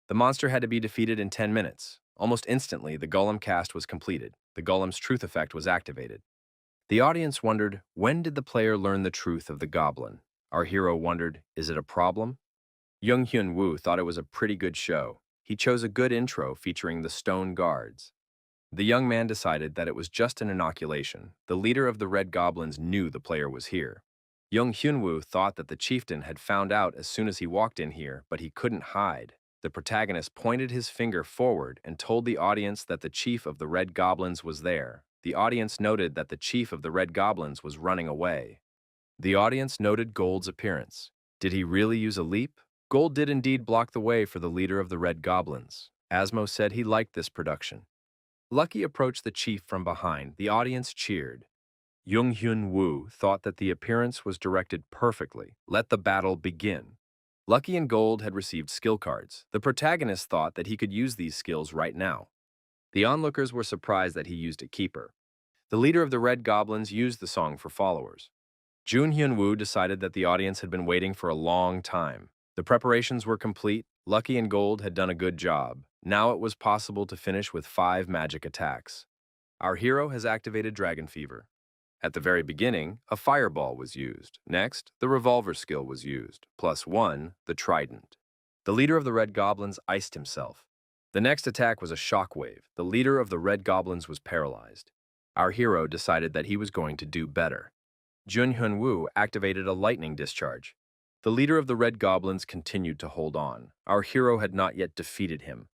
The monster had to be defeated in 10 minutes. Almost instantly, the golem cast was completed. The golem's truth effect was activated. The audience wondered, when did the player learn the truth of the goblin? Our hero wondered, is it a problem? Jung Hyun Woo thought it was a pretty good show. He chose a good intro featuring the stone guards. The young man decided that it was just an inoculation. The leader of the Red Goblins knew the player was here. Jung Hyun Woo thought that the chieftain had found out as soon as he walked in here, but he couldn't hide. The protagonist pointed his finger forward and told the audience that the chief of the Red Goblins was there. The audience noted that the chief of the Red Goblins was running away. The audience noted Gold's appearance. Did he really use a leap? Gold did indeed block the way for the leader of the Red Goblins. Asmo said he liked this production. Lucky approached the chief from behind. The audience cheered. Jung Hyun Woo thought that the appearance was directed perfectly. Let the battle begin. Lucky and Gold had received skill cards. The protagonist thought that he could use these skills right now. The onlookers were surprised that he used a keeper. The leader of the Red Goblins used the song for followers. Jun Hyun Woo decided that the audience had been waiting for a long time. The preparations were complete. Lucky and Gold had done a good job. Now it was possible to finish with 5 magic attacks. Our hero has activated Dragon Fever. At the very beginning, a fireball was used. Next, the revolver skill was used. +1, the trident. The leader of the Red Goblins iced himself. The next attack was a shockwave. The leader of the Red Goblins was paralyzed. Our hero decided that he was going to do better. Jun Hyun Woo activated a lightning discharge. The leader of the Red Goblins continued to hold on. Our hero had not yet defeated him.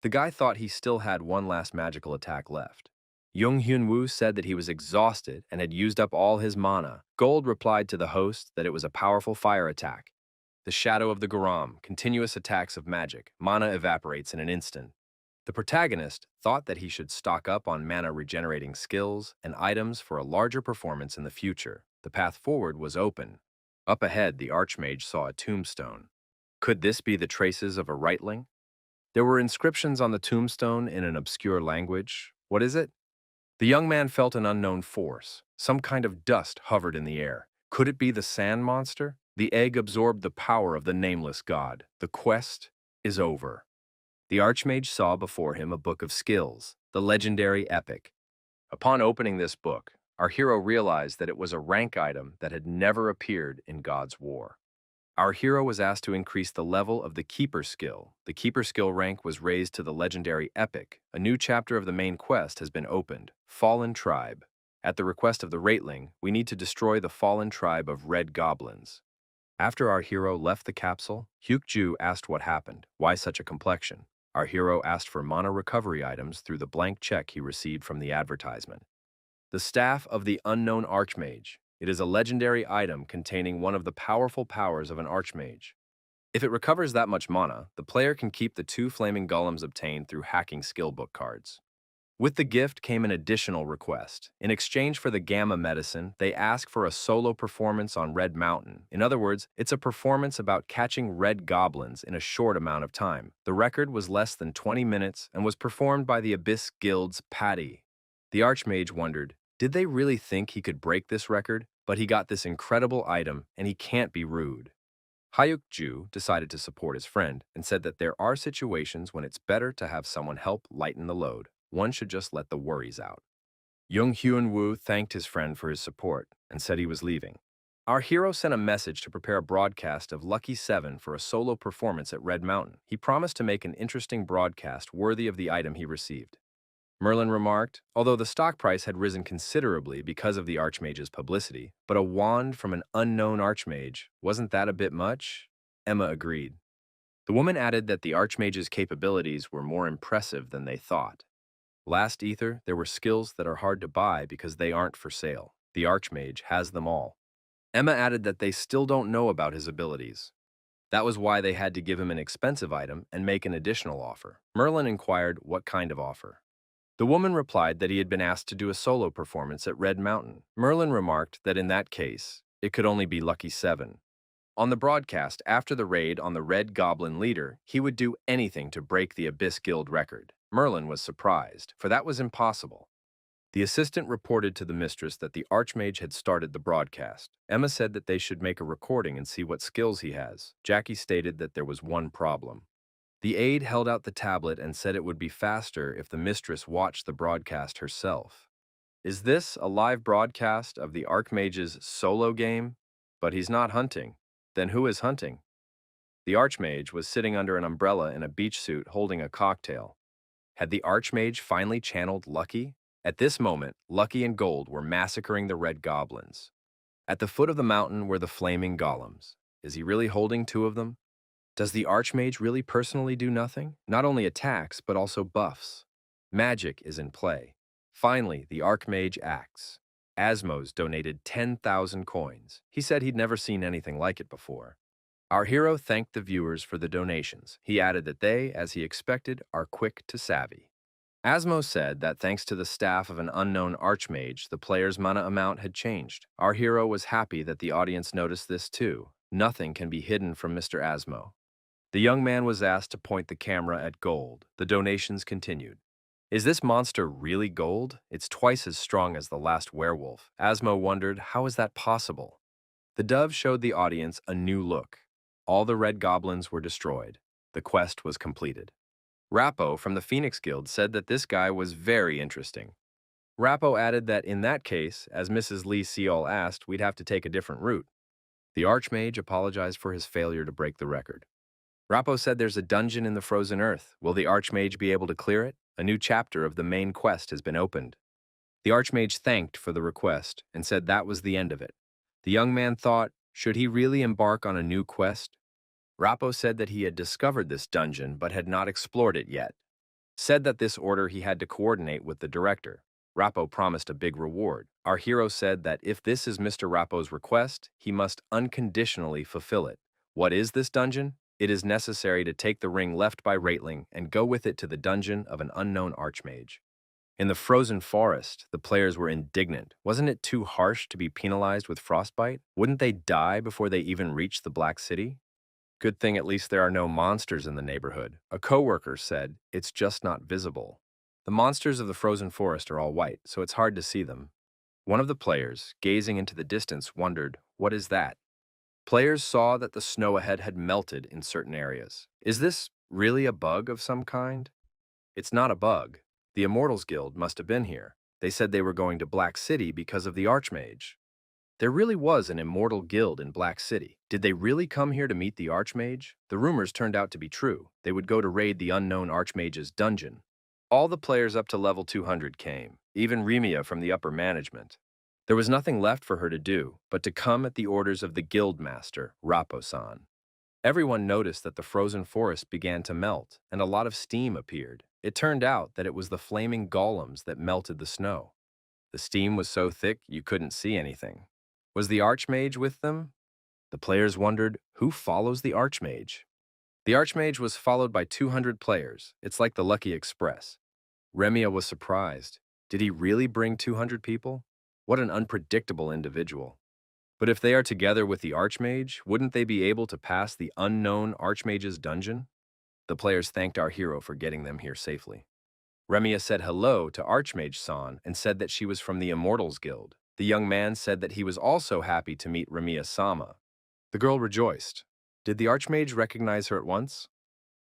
The guy thought he still had one last magical attack left. Jung Hyun Woo said that he was exhausted and had used up all his mana. Gold replied to the host that it was a powerful fire attack. The Shadow of the Garam, continuous attacks of magic. Mana evaporates in an instant. The protagonist thought that he should stock up on mana regenerating skills and items for a larger performance in the future. The path forward was open. Up ahead, the Archmage saw a tombstone. Could this be the traces of a rightling? There were inscriptions on the tombstone in an obscure language. What is it? The young man felt an unknown force. Some kind of dust hovered in the air. Could it be the sand monster? The egg absorbed the power of the nameless god. The quest is over. The Archmage saw before him a book of skills, the legendary epic. Upon opening this book, our hero realized that it was a rank item that had never appeared in God's War. Our hero was asked to increase the level of the Keeper skill. The Keeper skill rank was raised to the legendary Epic. A new chapter of the main quest has been opened, Fallen Tribe. At the request of the Ratling, we need to destroy the fallen tribe of Red Goblins. After our hero left the capsule, Hyuk-ju asked what happened, why such a complexion. Our hero asked for mana recovery items through the blank check he received from the advertisement. The Staff of the Unknown Archmage. It is a legendary item containing one of the powerful powers of an Archmage. If it recovers that much mana, the player can keep the 2 flaming golems obtained through hacking skill book cards. With the gift came an additional request. In exchange for the Gamma medicine, they ask for a solo performance on Red Mountain. In other words, it's a performance about catching red goblins in a short amount of time. The record was less than 20 minutes and was performed by the Abyss Guild's Patty. The Archmage wondered, did they really think he could break this record? But he got this incredible item, and he can't be rude. Hyuk-ju decided to support his friend and said that there are situations when it's better to have someone help lighten the load. One should just let the worries out. Jung-hyun-woo thanked his friend for his support and said he was leaving. Our hero sent a message to prepare a broadcast of Lucky 7 for a solo performance at Red Mountain. He promised to make an interesting broadcast worthy of the item he received. Merlin remarked, although the stock price had risen considerably because of the Archmage's publicity, but a wand from an unknown Archmage, wasn't that a bit much? Emma agreed. The woman added that the Archmage's capabilities were more impressive than they thought. Last Ether, there were skills that are hard to buy because they aren't for sale. The Archmage has them all. Emma added that they still don't know about his abilities. That was why they had to give him an expensive item and make an additional offer. Merlin inquired what kind of offer. The woman replied that he had been asked to do a solo performance at Red Mountain. Merlin remarked that in that case, it could only be Lucky 7. On the broadcast after the raid on the Red Goblin leader, he would do anything to break the Abyss Guild record. Merlin was surprised, for that was impossible. The assistant reported to the mistress that the Archmage had started the broadcast. Emma said that they should make a recording and see what skills he has. Jackie stated that there was one problem. The aide held out the tablet and said it would be faster if the mistress watched the broadcast herself. Is this a live broadcast of the Archmage's solo game? But he's not hunting. Then who is hunting? The Archmage was sitting under an umbrella in a beach suit holding a cocktail. Had the Archmage finally channeled Lucky? At this moment, Lucky and Gold were massacring the Red Goblins. At the foot of the mountain were the flaming golems. Is he really holding 2 of them? Does the Archmage really personally do nothing? Not only attacks, but also buffs. Magic is in play. Finally, the Archmage acts. Asmos donated 10,000 coins. He said he'd never seen anything like it before. Our hero thanked the viewers for the donations. He added that they, as he expected, are quick to savvy. Asmo said that thanks to the staff of an unknown Archmage, the player's mana amount had changed. Our hero was happy that the audience noticed this too. Nothing can be hidden from Mr. Asmo. The young man was asked to point the camera at Gold. The donations continued. Is this monster really gold? It's twice as strong as the last werewolf. Asmo wondered, how is that possible? The dove showed the audience a new look. All the red goblins were destroyed. The quest was completed. Rappo from the Phoenix Guild said that this guy was very interesting. Rappo added that in that case, as Mrs. Lee Seol asked, we'd have to take a different route. The Archmage apologized for his failure to break the record. Rappo said there's a dungeon in the frozen earth. Will the Archmage be able to clear it? A new chapter of the main quest has been opened. The Archmage thanked for the request and said that was the end of it. The young man thought, should he really embark on a new quest? Rappo said that he had discovered this dungeon but had not explored it yet. Said that this order he had to coordinate with the director. Rappo promised a big reward. Our hero said that if this is Mr. Rappo's request, he must unconditionally fulfill it. What is this dungeon? It is necessary to take the ring left by Ratling and go with it to the dungeon of an unknown Archmage. In the frozen forest, the players were indignant. Wasn't it too harsh to be penalized with frostbite? Wouldn't they die before they even reached the Black City? Good thing at least there are no monsters in the neighborhood. A coworker said, it's just not visible. The monsters of the frozen forest are all white, so it's hard to see them. One of the players, gazing into the distance, wondered, "What is that?" Players saw that the snow ahead had melted in certain areas. Is this really a bug of some kind? It's not a bug. The Immortals Guild must have been here. They said they were going to Black City because of the Archmage. There really was an immortal guild in Black City. Did they really come here to meet the Archmage? The rumors turned out to be true. They would go to raid the unknown Archmage's dungeon. All the players up to level 200 came, even Remia from the upper management. There was nothing left for her to do but to come at the orders of the guild master, Rapo-san. Everyone noticed that the frozen forest began to melt, and a lot of steam appeared. It turned out that it was the flaming golems that melted the snow. The steam was so thick you couldn't see anything. Was the Archmage with them? The players wondered, who follows the Archmage? The Archmage was followed by 200 players. It's like the Lucky Express. Remia was surprised. Did he really bring 200 people? What an unpredictable individual. But if they are together with the Archmage, wouldn't they be able to pass the unknown Archmage's dungeon? The players thanked our hero for getting them here safely. Remia said hello to Archmage-san and said that she was from the Immortals Guild. The young man said that he was also happy to meet Remia-sama. The girl rejoiced. Did the Archmage recognize her at once?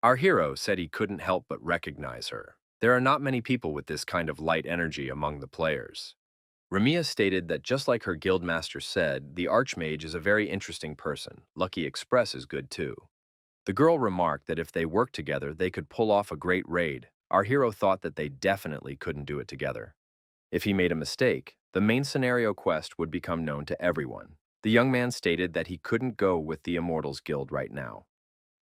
Our hero said he couldn't help but recognize her. There are not many people with this kind of light energy among the players. Remia stated that just like her guildmaster said, the Archmage is a very interesting person. Lucky Express is good too. The girl remarked that if they worked together, they could pull off a great raid. Our hero thought that they definitely couldn't do it together. If he made a mistake, the main scenario quest would become known to everyone. The young man stated that he couldn't go with the Immortals Guild right now.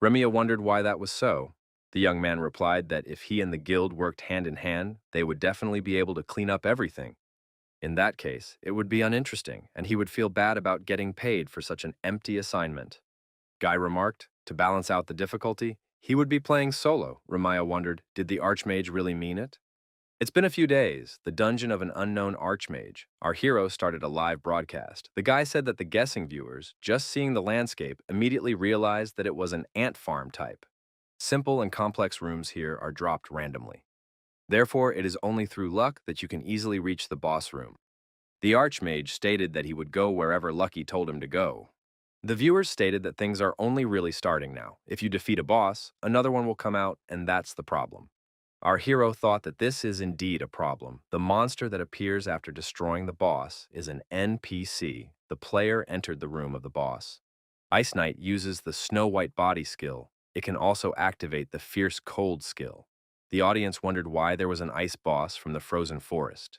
Remia wondered why that was so. The young man replied that if he and the guild worked hand in hand, they would definitely be able to clean up everything. In that case, it would be uninteresting, and he would feel bad about getting paid for such an empty assignment. Guy remarked, to balance out the difficulty, he would be playing solo. Remia wondered, did the Archmage really mean it? It's been a few days, the dungeon of an unknown Archmage. Our hero started a live broadcast. The guy said that the guessing viewers, just seeing the landscape, immediately realized that it was an ant farm type. Simple and complex rooms here are dropped randomly. Therefore, it is only through luck that you can easily reach the boss room. The Archmage stated that he would go wherever Lucky told him to go. The viewers stated that things are only really starting now. If you defeat a boss, another one will come out, and that's the problem. Our hero thought that this is indeed a problem. The monster that appears after destroying the boss is an NPC. The player entered the room of the boss. Ice Knight uses the Snow White body skill. It can also activate the Fierce Cold skill. The audience wondered why there was an ice boss from the frozen forest.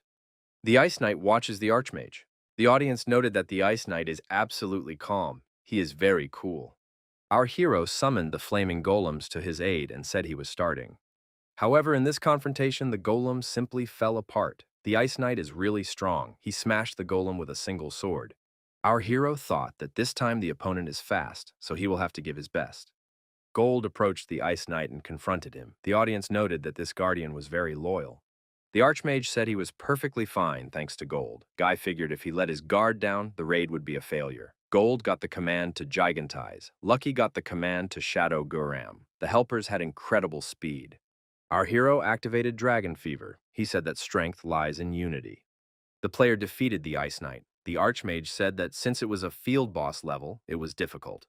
The Ice Knight watches the Archmage. The audience noted that the Ice Knight is absolutely calm. He is very cool. Our hero summoned the flaming golems to his aid and said he was starting. However, in this confrontation, the golem simply fell apart. The Ice Knight is really strong. He smashed the golem with a single sword. Our hero thought that this time the opponent is fast, so he will have to give his best. Gold approached the Ice Knight and confronted him. The audience noted that this guardian was very loyal. The Archmage said he was perfectly fine thanks to Gold. Guy figured if he let his guard down, the raid would be a failure. Gold got the command to gigantize. Lucky got the command to shadow Guram. The helpers had incredible speed. Our hero activated Dragon Fever. He said that strength lies in unity. The player defeated the Ice Knight. The Archmage said that since it was a field boss level, it was difficult.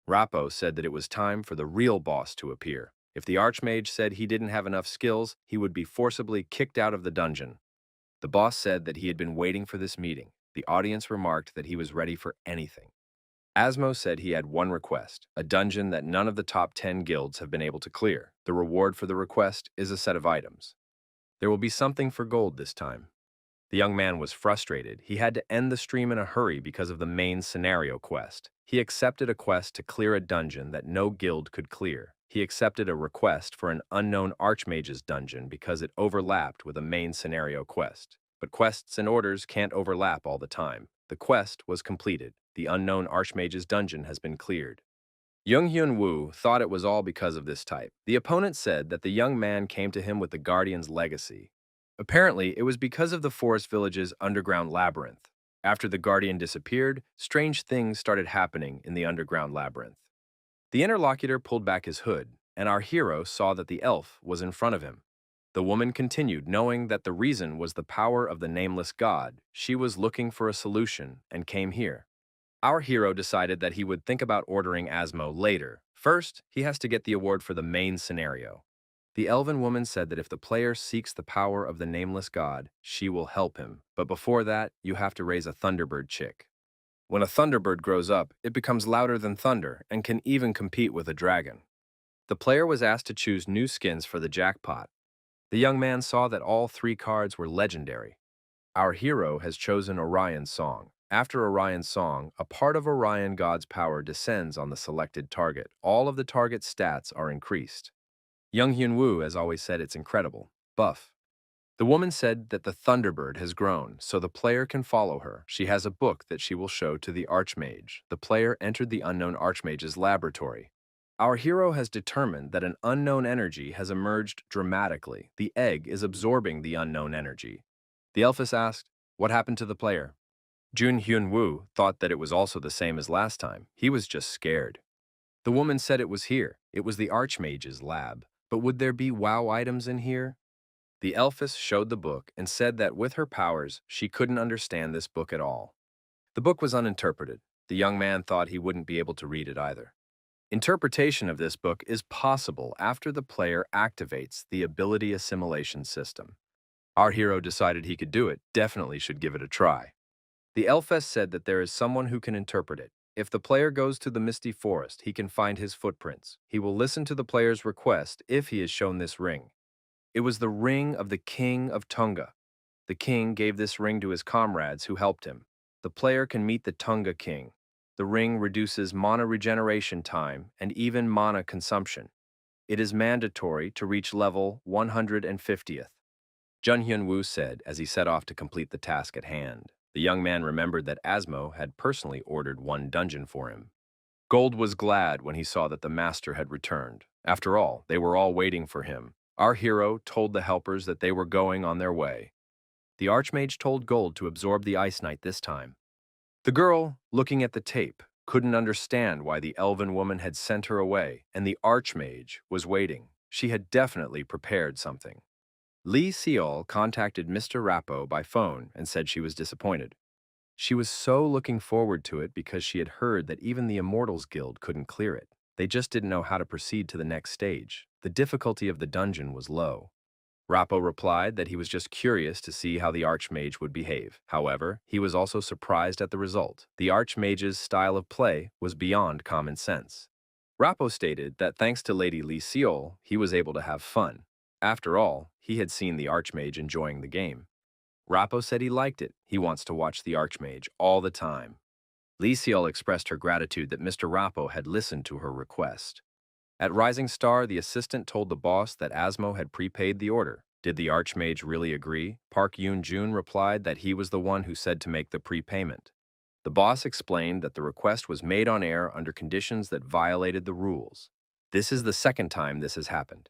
Rappo said that it was time for the real boss to appear. If the Archmage said he didn't have enough skills, he would be forcibly kicked out of the dungeon. The boss said that he had been waiting for this meeting. The audience remarked that he was ready for anything. Asmo said he had one request, a dungeon that none of the top 10 guilds have been able to clear. The reward for the request is a set of items. There will be something for Gold this time. The young man was frustrated. He had to end the stream in a hurry because of the main scenario quest. He accepted a quest to clear a dungeon that no guild could clear. He accepted a request for an unknown Archmage's dungeon because it overlapped with a main scenario quest. But quests and orders can't overlap all the time. The quest was completed. The unknown Archmage's dungeon has been cleared. Hyun Woo thought it was all because of this type. The opponent said that the young man came to him with the Guardian's legacy. Apparently, it was because of the forest village's underground labyrinth. After the Guardian disappeared, strange things started happening in the underground labyrinth. The interlocutor pulled back his hood, and our hero saw that the elf was in front of him. The woman continued, knowing that the reason was the power of the nameless god. She was looking for a solution and came here. Our hero decided that he would think about ordering Asmo later. First, he has to get the award for the main scenario. The elven woman said that if the player seeks the power of the nameless god, she will help him. But before that, you have to raise a thunderbird chick. When a thunderbird grows up, it becomes louder than thunder and can even compete with a dragon. The player was asked to choose new skins for the jackpot. The young man saw that all 3 cards were legendary. Our hero has chosen Orion's Song. After Orion's Song, a part of Orion God's power descends on the selected target. All of the target's stats are increased. Young Hyun-woo has always said it's incredible. Buff. The woman said that the Thunderbird has grown, so the player can follow her. She has a book that she will show to the Archmage. The player entered the unknown Archmage's laboratory. Our hero has determined that an unknown energy has emerged dramatically. The egg is absorbing the unknown energy. The Elfess asked, "What happened to the player?" Jun Hyun-woo thought that it was also the same as last time. He was just scared. The woman said it was here. It was the Archmage's lab. But would there be WoW items in here? The Elfess showed the book and said that with her powers, she couldn't understand this book at all. The book was uninterpreted. The young man thought he wouldn't be able to read it either. Interpretation of this book is possible after the player activates the ability assimilation system. Our hero decided he could do it, definitely should give it a try. The Elfess said that there is someone who can interpret it. If the player goes to the Misty Forest, he can find his footprints. He will listen to the player's request if he is shown this ring. It was the ring of the King of Tunga. The king gave this ring to his comrades who helped him. The player can meet the Tunga king. The ring reduces mana regeneration time and even mana consumption. It is mandatory to reach level 150th. Jun Hyun-woo said as he set off to complete the task at hand. The young man remembered that Asmo had personally ordered 1 dungeon for him. Gold was glad when he saw that the master had returned. After all, they were all waiting for him. Our hero told the helpers that they were going on their way. The Archmage told Gold to absorb the Ice Knight this time. The girl, looking at the tape, couldn't understand why the elven woman had sent her away, and the Archmage was waiting. She had definitely prepared something. Lee Seol contacted Mr. Rappo by phone and said she was disappointed. She was so looking forward to it because she had heard that even the Immortals Guild couldn't clear it. They just didn't know how to proceed to the next stage. The difficulty of the dungeon was low. Rappo replied that he was just curious to see how the Archmage would behave. However, he was also surprised at the result. The Archmage's style of play was beyond common sense. Rappo stated that thanks to Lady Lee Seol, he was able to have fun. After all, he had seen the Archmage enjoying the game. Rappo said he liked it. He wants to watch the Archmage all the time. Lee Seol expressed her gratitude that Mr. Rappo had listened to her request. At Rising Star, the assistant told the boss that Asmo had prepaid the order. Did the Archmage really agree? Park Yoon-jun replied that he was the one who said to make the prepayment. The boss explained that the request was made on air under conditions that violated the rules. This is the second time this has happened.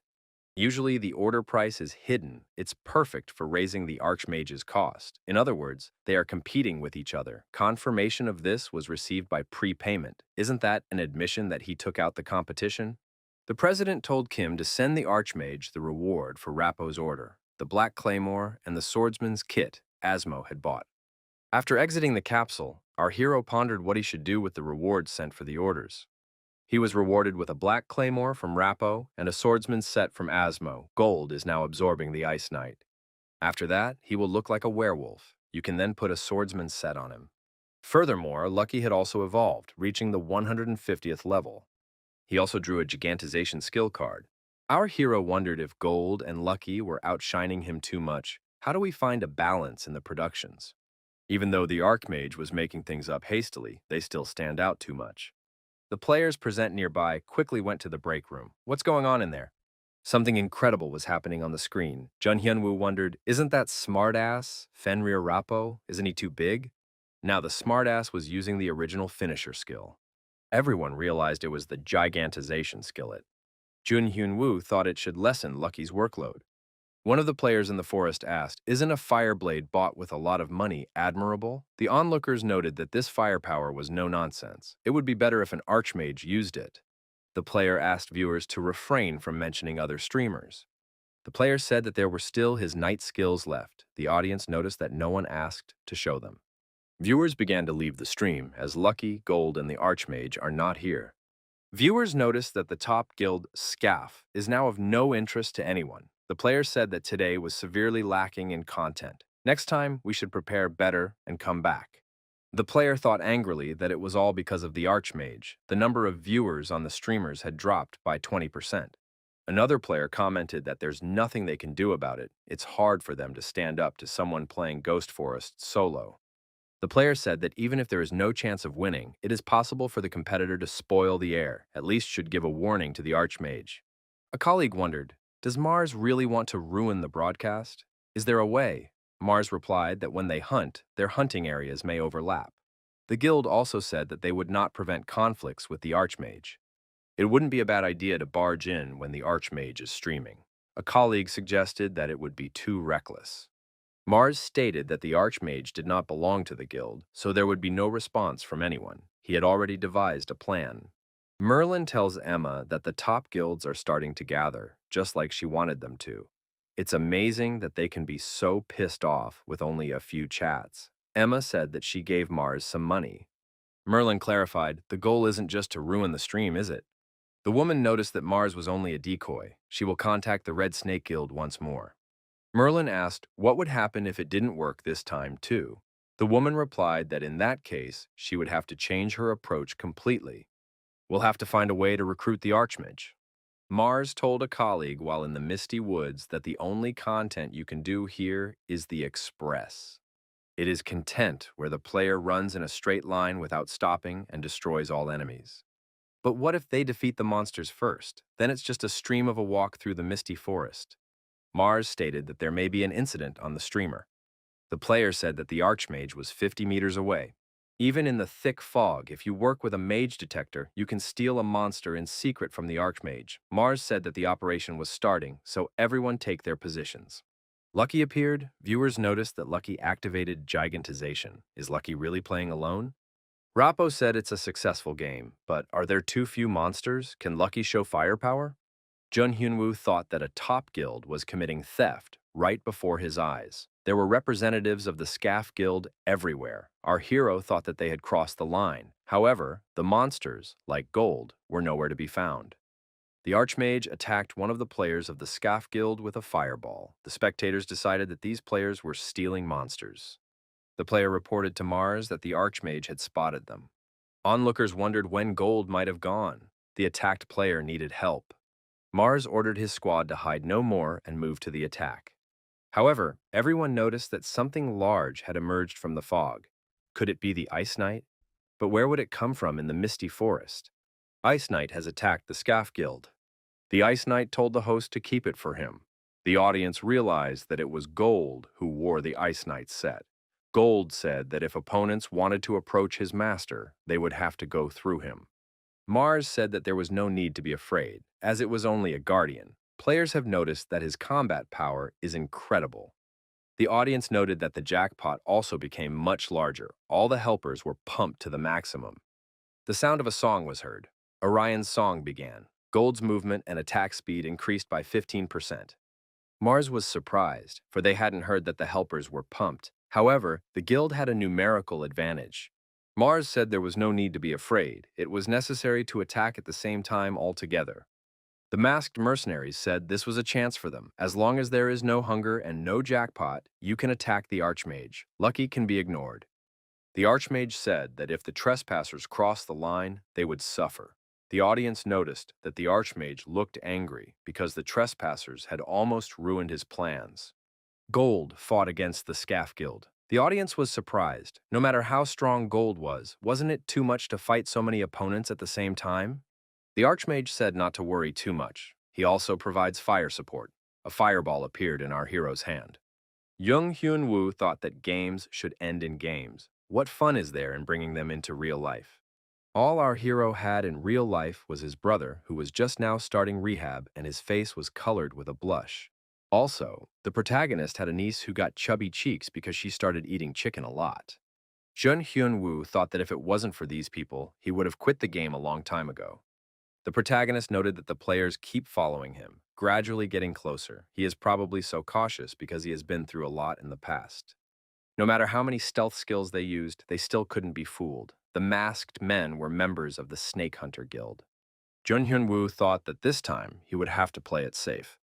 Usually the order price is hidden. It's perfect for raising the Archmage's cost. In other words, they are competing with each other. Confirmation of this was received by prepayment. Isn't that an admission that he took out the competition? The president told Kim to send the Archmage the reward for Rappo's order, the Black Claymore and the Swordsman's kit Asmo had bought. After exiting the capsule, our hero pondered what he should do with the rewards sent for the orders. He was rewarded with a Black Claymore from Rappo and a Swordsman's set from Asmo. Gold is now absorbing the Ice Knight. After that, he will look like a werewolf. You can then put a Swordsman's set on him. Furthermore, Lucky had also evolved, reaching the 150th level. He also drew a Gigantization skill card. Our hero wondered if Gold and Lucky were outshining him too much. How do we find a balance in the productions? Even though the Archmage was making things up hastily, they still stand out too much. The players present nearby quickly went to the break room. What's going on in there? Something incredible was happening on the screen. Jun Hyun-woo wondered, isn't that smartass Fenrir Rappo? Isn't he too big? Now the smartass was using the original finisher skill. Everyone realized it was the Gigantization skillet. Jun Hyun-woo thought it should lessen Lucky's workload. One of the players in the forest asked, isn't a fireblade bought with a lot of money admirable? The onlookers noted that this firepower was no nonsense. It would be better if an Archmage used it. The player asked viewers to refrain from mentioning other streamers. The player said that there were still his knight skills left. The audience noticed that no one asked to show them. Viewers began to leave the stream as Lucky, Gold, and the Archmage are not here. Viewers noticed that the top guild, Scaff, is now of no interest to anyone. The player said that today was severely lacking in content. Next time, we should prepare better and come back. The player thought angrily that it was all because of the Archmage. The number of viewers on the streamers had dropped by 20%. Another player commented that there's nothing they can do about it. It's hard for them to stand up to someone playing Ghost Forest solo. The player said that even if there is no chance of winning, it is possible for the competitor to spoil the air, at least should give a warning to the Archmage. A colleague wondered, does Mars really want to ruin the broadcast? Is there a way? Mars replied that when they hunt, their hunting areas may overlap. The guild also said that they would not prevent conflicts with the Archmage. It wouldn't be a bad idea to barge in when the Archmage is streaming. A colleague suggested that it would be too reckless. Mars stated that the Archmage did not belong to the guild, so there would be no response from anyone. He had already devised a plan. Merlin tells Emma that the top guilds are starting to gather, just like she wanted them to. It's amazing that they can be so pissed off with only a few chats. Emma said that she gave Mars some money. Merlin clarified, the goal isn't just to ruin the stream, is it? The woman noticed that Mars was only a decoy. She will contact the Red Snake Guild once more. Merlin asked what would happen if it didn't work this time too. The woman replied that in that case, she would have to change her approach completely. We'll have to find a way to recruit the Archmage. Mars told a colleague while in the misty woods that the only content you can do here is the Express. It is content where the player runs in a straight line without stopping and destroys all enemies. But what if they defeat the monsters first? Then it's just a stream of a walk through the misty forest. Mars stated that there may be an incident on the streamer. The player said that the Archmage was 50 meters away. Even in the thick fog, if you work with a mage detector, you can steal a monster in secret from the Archmage. Mars said that the operation was starting, so everyone take their positions. Lucky appeared. Viewers noticed that Lucky activated gigantization. Is Lucky really playing alone? Rappo said it's a successful game, but are there too few monsters? Can Lucky show firepower? Jun Hyunwoo thought that a top guild was committing theft right before his eyes. There were representatives of the Scaff Guild everywhere. Our hero thought that they had crossed the line. However, the monsters, like gold, were nowhere to be found. The Archmage attacked one of the players of the Scaff Guild with a fireball. The spectators decided that these players were stealing monsters. The player reported to Mars that the Archmage had spotted them. Onlookers wondered when gold might have gone. The attacked player needed help. Mars ordered his squad to hide no more and move to the attack. However, everyone noticed that something large had emerged from the fog. Could it be the Ice Knight? But where would it come from in the misty forest? Ice Knight has attacked the Scaff Guild. The Ice Knight told the host to keep it for him. The audience realized that it was Gold who wore the Ice Knight set. Gold said that if opponents wanted to approach his master, they would have to go through him. Mars said that there was no need to be afraid, as it was only a guardian. Players have noticed that his combat power is incredible. The audience noted that the jackpot also became much larger. All the helpers were pumped to the maximum. The sound of a song was heard. Orion's song began. Gold's movement and attack speed increased by 15%. Mars was surprised, for they hadn't heard that the helpers were pumped. However, the guild had a numerical advantage. Mars said there was no need to be afraid. It was necessary to attack at the same time altogether. The masked mercenaries said this was a chance for them. As long as there is no hunger and no jackpot, you can attack the Archmage. Lucky can be ignored. The Archmage said that if the trespassers crossed the line, they would suffer. The audience noticed that the Archmage looked angry because the trespassers had almost ruined his plans. Gold fought against the Scaff Guild. The audience was surprised. No matter how strong Gold was, wasn't it too much to fight so many opponents at the same time? The Archmage said not to worry too much. He also provides fire support. A fireball appeared in our hero's hand. Jung Hyun-woo thought that games should end in games. What fun is there in bringing them into real life? All our hero had in real life was his brother, who was just now starting rehab, and his face was colored with a blush. Also, the protagonist had a niece who got chubby cheeks because she started eating chicken a lot. Jun Hyun-woo thought that if it wasn't for these people, he would have quit the game a long time ago. The protagonist noted that the players keep following him. gradually getting closer. He is probably so cautious because he has been through a lot in the past. No matter how many stealth skills they used, they still couldn't be fooled. The masked men were members of the Snake Hunter Guild. Jun Hyun-woo thought that this time he would have to play it safe.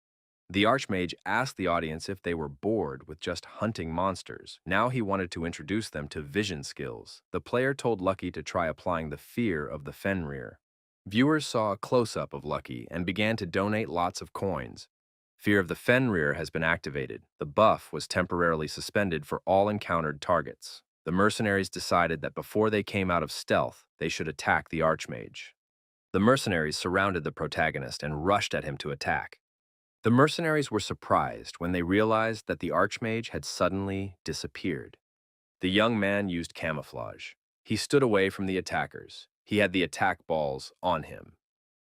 The Archmage asked the audience if they were bored with just hunting monsters. Now he wanted to introduce them to vision skills. The player told Lucky to try applying the fear of the Fenrir. Viewers saw a close-up of Lucky and began to donate lots of coins. Fear of the Fenrir has been activated. The buff was temporarily suspended for all encountered targets. The mercenaries decided that before they came out of stealth, they should attack the Archmage. The mercenaries surrounded the protagonist and rushed at him to attack. The mercenaries were surprised when they realized that the Archmage had suddenly disappeared. The young man used camouflage. He stood away from the attackers. He had the attack balls on him.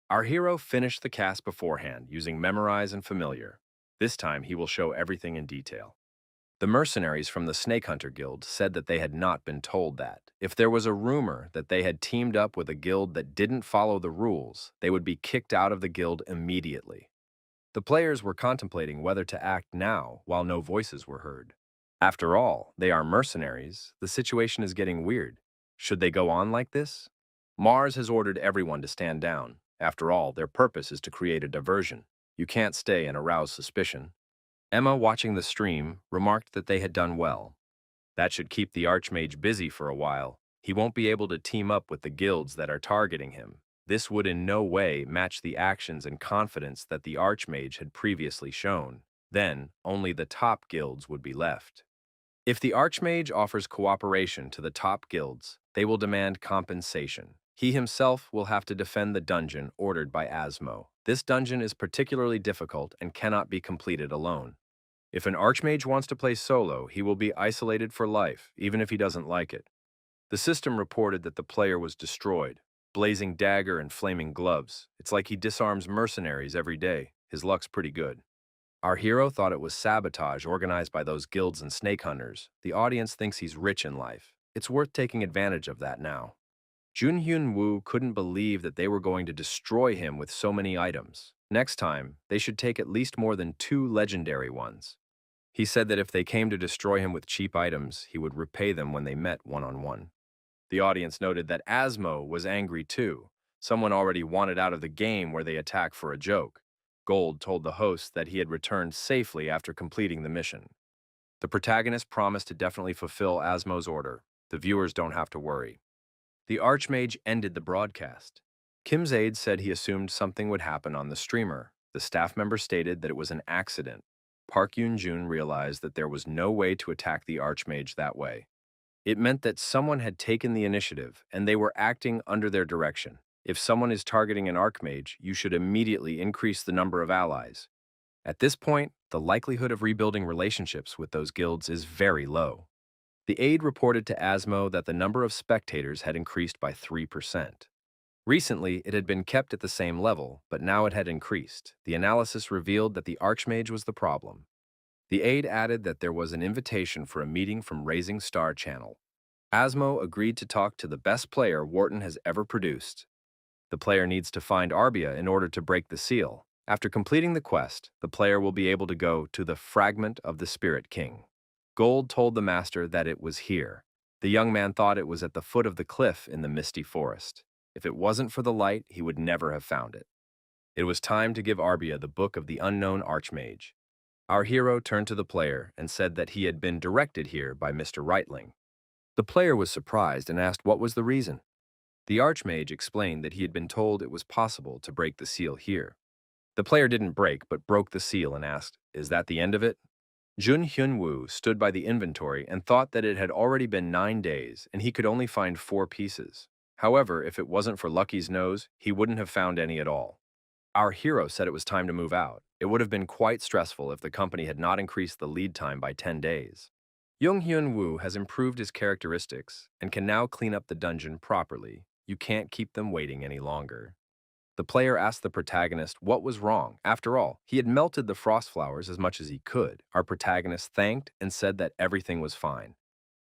Our hero finished the cast beforehand using Memorize and Familiar. This time he will show everything in detail. The mercenaries from the Snake Hunter Guild said that they had not been told that. If there was a rumor that they had teamed up with a guild that didn't follow the rules, they would be kicked out of the guild immediately. The players were contemplating whether to act now while no voices were heard. After all, they are mercenaries. The situation is getting weird. Should they go on like this? Mars has ordered everyone to stand down. After all, their purpose is to create a diversion. You can't stay and arouse suspicion. Emma, watching the stream, remarked that they had done well. That should keep the Archmage busy for a while. He won't be able to team up with the guilds that are targeting him. This would in no way match the actions and confidence that the Archmage had previously shown. Then, only the top guilds would be left. If the Archmage offers cooperation to the top guilds, they will demand compensation. He himself will have to defend the dungeon ordered by Asmo. This dungeon is particularly difficult and cannot be completed alone. If an Archmage wants to play solo, he will be isolated for life, even if he doesn't like it. The system reported that the player was destroyed. Blazing dagger and flaming gloves. It's like he disarms mercenaries every day. His luck's pretty good. Our hero thought it was sabotage organized by those guilds and snake hunters. The audience thinks he's rich in life. It's worth taking advantage of that now. Jun Hyun-woo couldn't believe that they were going to destroy him with so many items. Next time, they should take at least more than 2 legendary ones. He said that if they came to destroy him with cheap items, he would repay them when they met one-on-one. The audience noted that Asmo was angry too. Someone already wanted out of the game where they attack for a joke. Gold told the host that he had returned safely after completing the mission. The protagonist promised to definitely fulfill Asmo's order. The viewers don't have to worry. The Archmage ended the broadcast. Kim's aide said he assumed something would happen on the streamer. The staff member stated that it was an accident. Park Yoon-jun realized that there was no way to attack the Archmage that way. It meant that someone had taken the initiative, and they were acting under their direction. If someone is targeting an Archmage, you should immediately increase the number of allies. At this point, the likelihood of rebuilding relationships with those guilds is very low. The aide reported to Asmo that the number of spectators had increased by 3%. Recently, it had been kept at the same level, but now it had increased. The analysis revealed that the Archmage was the problem. The aide added that there was an invitation for a meeting from Raising Star Channel. Asmo agreed to talk to the best player Wharton has ever produced. The player needs to find Arbia in order to break the seal. After completing the quest, the player will be able to go to the Fragment of the Spirit King. Gold told the master that it was here. The young man thought it was at the foot of the cliff in the misty forest. If it wasn't for the light, he would never have found it. It was time to give Arbia the Book of the Unknown Archmage. Our hero turned to the player and said that he had been directed here by Mr. Reitling. The player was surprised and asked what was the reason. The Archmage explained that he had been told it was possible to break the seal here. The player didn't break, but broke the seal and asked, "Is that the end of it?" Jun Hyun-woo stood by the inventory and thought that it had already been 9 days and he could only find 4 pieces. However, if it wasn't for Lucky's nose, he wouldn't have found any at all. Our hero said it was time to move out. It would have been quite stressful if the company had not increased the lead time by 10 days. Jung Hyun-woo has improved his characteristics and can now clean up the dungeon properly. You can't keep them waiting any longer. The player asked the protagonist what was wrong. After all, he had melted the frost flowers as much as he could. Our protagonist thanked and said that everything was fine.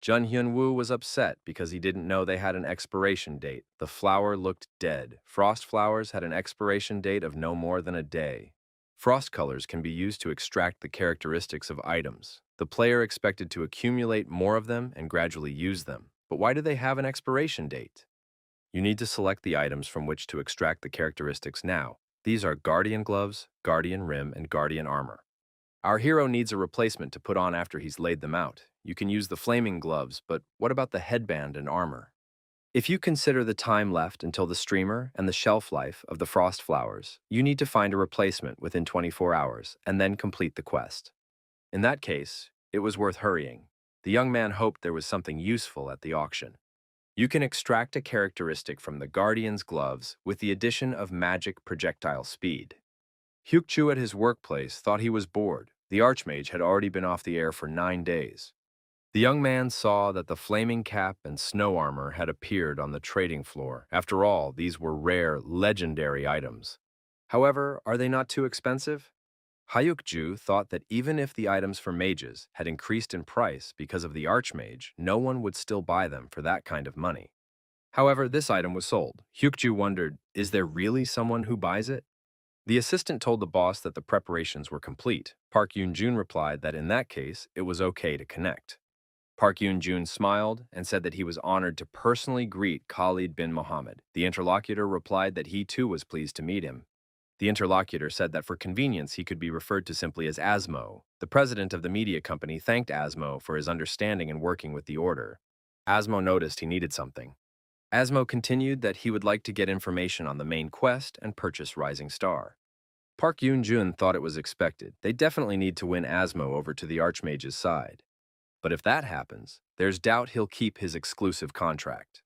Jun Hyun-woo was upset because he didn't know they had an expiration date. The flower looked dead. Frost flowers had an expiration date of no more than a day. Frost colors can be used to extract the characteristics of items. The player expected to accumulate more of them and gradually use them. But why do they have an expiration date? You need to select the items from which to extract the characteristics now. These are Guardian Gloves, Guardian Rim, and Guardian Armor. Our hero needs a replacement to put on after he's laid them out. You can use the Flaming Gloves, but what about the headband and armor? If you consider the time left until the streamer and the shelf life of the frost flowers, you need to find a replacement within 24 hours and then complete the quest. In that case, it was worth hurrying. The young man hoped there was something useful at the auction. You can extract a characteristic from the Guardian's gloves with the addition of magic projectile speed. Hyukju at his workplace thought he was bored. The Archmage had already been off the air for 9 days. The young man saw that the flaming cap and snow armor had appeared on the trading floor. After all, these were rare, legendary items. However, are they not too expensive? Hyukju thought that even if the items for mages had increased in price because of the Archmage, no one would still buy them for that kind of money. However, this item was sold. Hyukju wondered, is there really someone who buys it? The assistant told the boss that the preparations were complete. Park Yoon-jun replied that in that case, it was okay to connect. Park Yoon-jun smiled and said that he was honored to personally greet Khalid bin Mohammed. The interlocutor replied that he too was pleased to meet him. The interlocutor said that for convenience he could be referred to simply as Asmo. The president of the media company thanked Asmo for his understanding in working with the order. Asmo noticed he needed something. Asmo continued that he would like to get information on the main quest and purchase Rising Star. Park Yoon-jun thought it was expected. They definitely need to win Asmo over to the Archmage's side. But if that happens, there's doubt he'll keep his exclusive contract.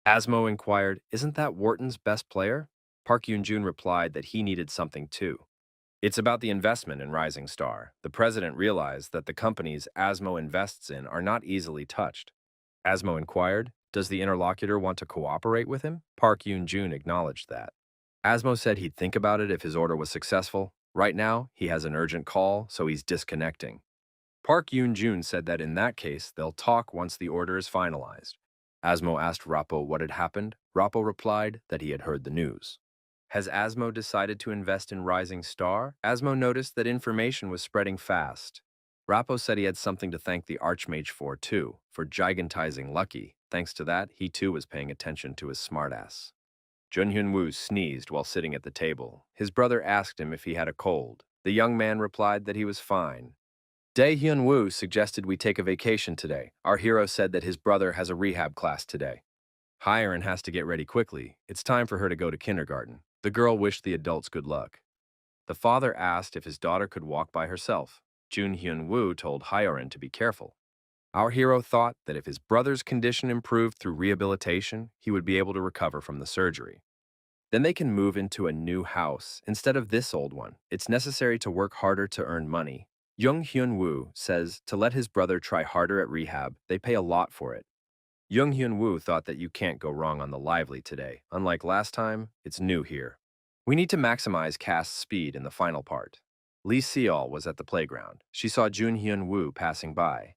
Asmo inquired, isn't that Wharton's best player? Park Yoon-jun replied that he needed something too. It's about the investment in Rising Star. The president realized that the companies Asmo invests in are not easily touched. Asmo inquired, does the interlocutor want to cooperate with him? Park Yoon-jun acknowledged that. Asmo said he'd think about it if his order was successful. Right now, he has an urgent call, so he's disconnecting. Park Yoon-jun said that in that case, they'll talk once the order is finalized. Asmo asked Rappo what had happened. Rappo replied that he had heard the news. Has Asmo decided to invest in Rising Star? Asmo noticed that information was spreading fast. Rappo said he had something to thank the Archmage for, too, for gigantizing Lucky. Thanks to that, he too was paying attention to his smartass. Jun Hyun-woo sneezed while sitting at the table. His brother asked him if he had a cold. The young man replied that he was fine. Dae Hyun-woo suggested we take a vacation today. Our hero said that his brother has a rehab class today. Hyerin has to get ready quickly. It's time for her to go to kindergarten. The girl wished the adults good luck. The father asked if his daughter could walk by herself. Jun Hyun-woo told Hyerin to be careful. Our hero thought that if his brother's condition improved through rehabilitation, he would be able to recover from the surgery. Then they can move into a new house instead of this old one. It's necessary to work harder to earn money. Jung Hyun-woo says to let his brother try harder at rehab. They pay a lot for it. Jung Hyun-woo thought that you can't go wrong on the lively today. Unlike last time, it's new here. We need to maximize cast speed in the final part. Lee Seol was at the playground. She saw Jun Hyun-woo passing by.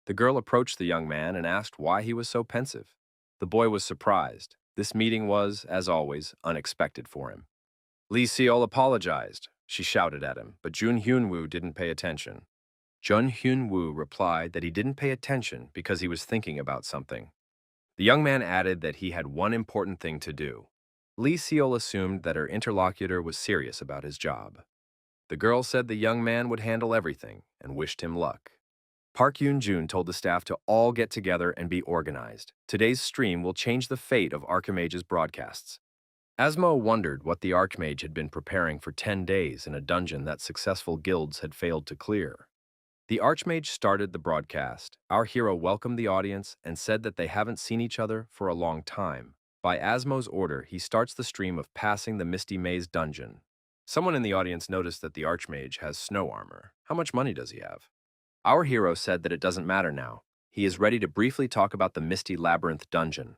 The girl approached the young man and asked why he was so pensive. The boy was surprised. This meeting was, as always, unexpected for him. Lee Seol apologized. She shouted at him, but Jun Hyun-woo didn't pay attention. Jun Hyun-woo replied that he didn't pay attention because he was thinking about something. The young man added that he had one important thing to do. Lee Seol assumed that her interlocutor was serious about his job. The girl said the young man would handle everything and wished him luck. Park Yoon-jun told the staff to all get together and be organized. Today's stream will change the fate of Archimage's broadcasts. Asmo wondered what the Archmage had been preparing for 10 days in a dungeon that successful guilds had failed to clear. The Archmage started the broadcast. Our hero welcomed the audience and said that they haven't seen each other for a long time. By Asmo's order, he starts the stream of passing the Misty Maze dungeon. Someone in the audience noticed that the Archmage has snow armor. How much money does he have? Our hero said that it doesn't matter now. He is ready to briefly talk about the Misty Labyrinth dungeon.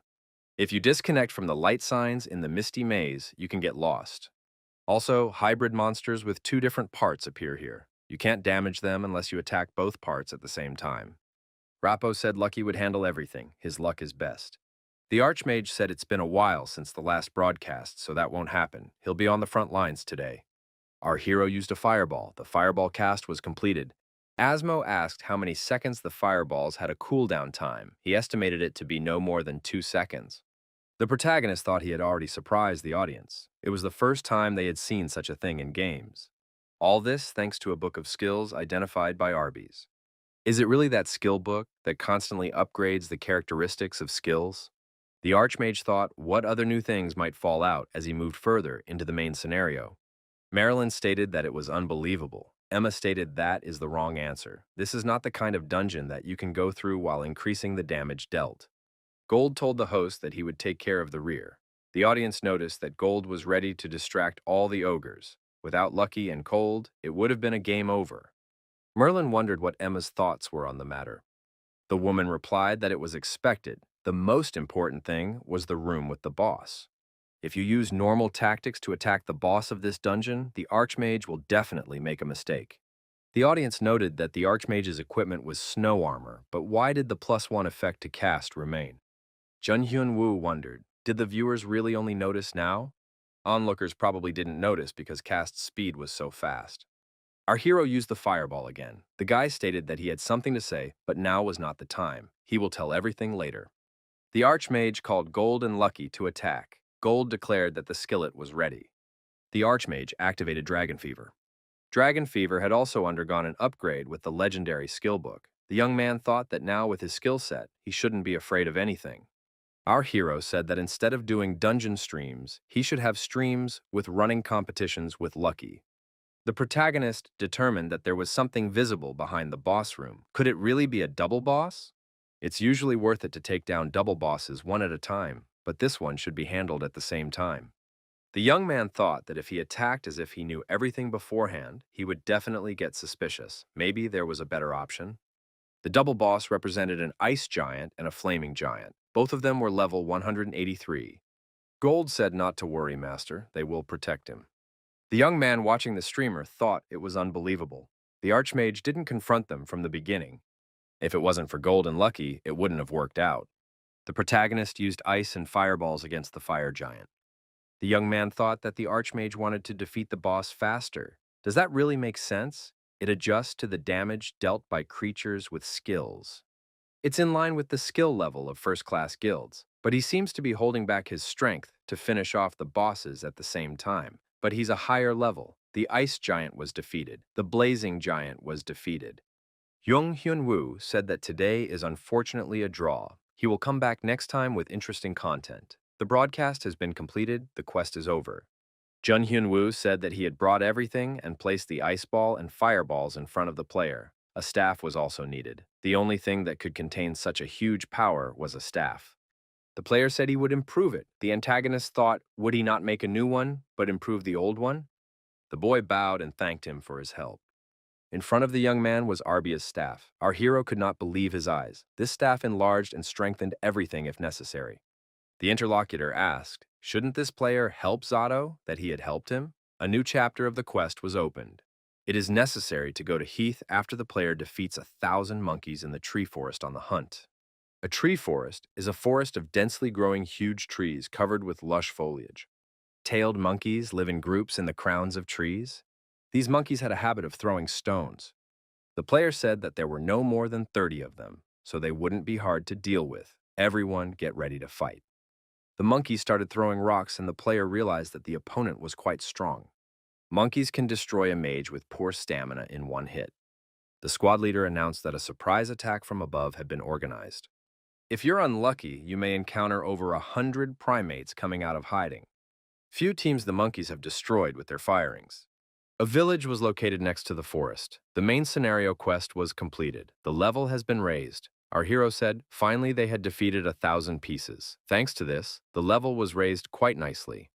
If you disconnect from the light signs in the Misty Maze, you can get lost. Also, hybrid monsters with 2 different parts appear here. You can't damage them unless you attack both parts at the same time. Rappo said Lucky would handle everything. His luck is best. The Archmage said it's been a while since the last broadcast, so that won't happen. He'll be on the front lines today. Our hero used a fireball. The fireball cast was completed. Asmo asked how many seconds the fireballs had a cooldown time. He estimated it to be no more than 2 seconds. The protagonist thought he had already surprised the audience. It was the first time they had seen such a thing in games. All this thanks to a book of skills identified by Arby's. Is it really that skill book that constantly upgrades the characteristics of skills? The Archmage thought what other new things might fall out as he moved further into the main scenario. Marilyn stated that it was unbelievable. Emma stated that is the wrong answer. This is not the kind of dungeon that you can go through while increasing the damage dealt. Gold told the host that he would take care of the rear. The audience noticed that Gold was ready to distract all the ogres. Without Lucky and Cold, it would have been a game over. Merlin wondered what Emma's thoughts were on the matter. The woman replied that it was expected. The most important thing was the room with the boss. If you use normal tactics to attack the boss of this dungeon, the Archmage will definitely make a mistake. The audience noted that the Archmage's equipment was snow armor, but why did the +1 effect to cast remain? Jun Hyun Woo wondered, did the viewers really only notice now? Onlookers probably didn't notice because cast speed was so fast. Our hero used the fireball again. The guy stated that he had something to say, but now was not the time. He will tell everything later. The Archmage called Gold and Lucky to attack. Gold declared that the skillet was ready. The Archmage activated Dragon Fever. Dragon Fever had also undergone an upgrade with the legendary skill book. The young man thought that now with his skill set, he shouldn't be afraid of anything. Our hero said that instead of doing dungeon streams, he should have streams with running competitions with Lucky. The protagonist determined that there was something visible behind the boss room. Could it really be a double boss? It's usually worth it to take down double bosses one at a time, but this one should be handled at the same time. The young man thought that if he attacked as if he knew everything beforehand, he would definitely get suspicious. Maybe there was a better option. The double boss represented an ice giant and a flaming giant. Both of them were level 183. Gold said not to worry, master. They will protect him. The young man watching the streamer thought it was unbelievable. The Archmage didn't confront them from the beginning. If it wasn't for Gold and Lucky, it wouldn't have worked out. The protagonist used ice and fireballs against the fire giant. The young man thought that the Archmage wanted to defeat the boss faster. Does that really make sense? It adjusts to the damage dealt by creatures with skills. It's in line with the skill level of first-class guilds, but he seems to be holding back his strength to finish off the bosses at the same time. But he's a higher level. The ice giant was defeated. The blazing giant was defeated. Jung Hyun Woo said that today is unfortunately a draw. He will come back next time with interesting content. The broadcast has been completed. The quest is over. Jun Hyun Woo said that he had brought everything and placed the ice ball and fireballs in front of the player. A staff was also needed. The only thing that could contain such a huge power was a staff. The player said he would improve it. The antagonist thought, would he not make a new one, but improve the old one? The boy bowed and thanked him for his help. In front of the young man was Arbia's staff. Our hero could not believe his eyes. This staff enlarged and strengthened everything if necessary. The interlocutor asked, shouldn't this player help Zato that he had helped him? A new chapter of the quest was opened. It is necessary to go to Heath after the player defeats 1,000 monkeys in the tree forest on the hunt. A tree forest is a forest of densely growing huge trees covered with lush foliage. Tailed monkeys live in groups in the crowns of trees. These monkeys had a habit of throwing stones. The player said that there were no more than 30 of them, so they wouldn't be hard to deal with. Everyone get ready to fight. The monkeys started throwing rocks and the player realized that the opponent was quite strong. Monkeys can destroy a mage with poor stamina in one hit. The squad leader announced that a surprise attack from above had been organized. If you're unlucky, you may encounter over 100 primates coming out of hiding. Few teams the monkeys have destroyed with their firings. A village was located next to the forest. The main scenario quest was completed. The level has been raised. Our hero said, finally they had defeated 1,000 pieces. Thanks to this, the level was raised quite nicely.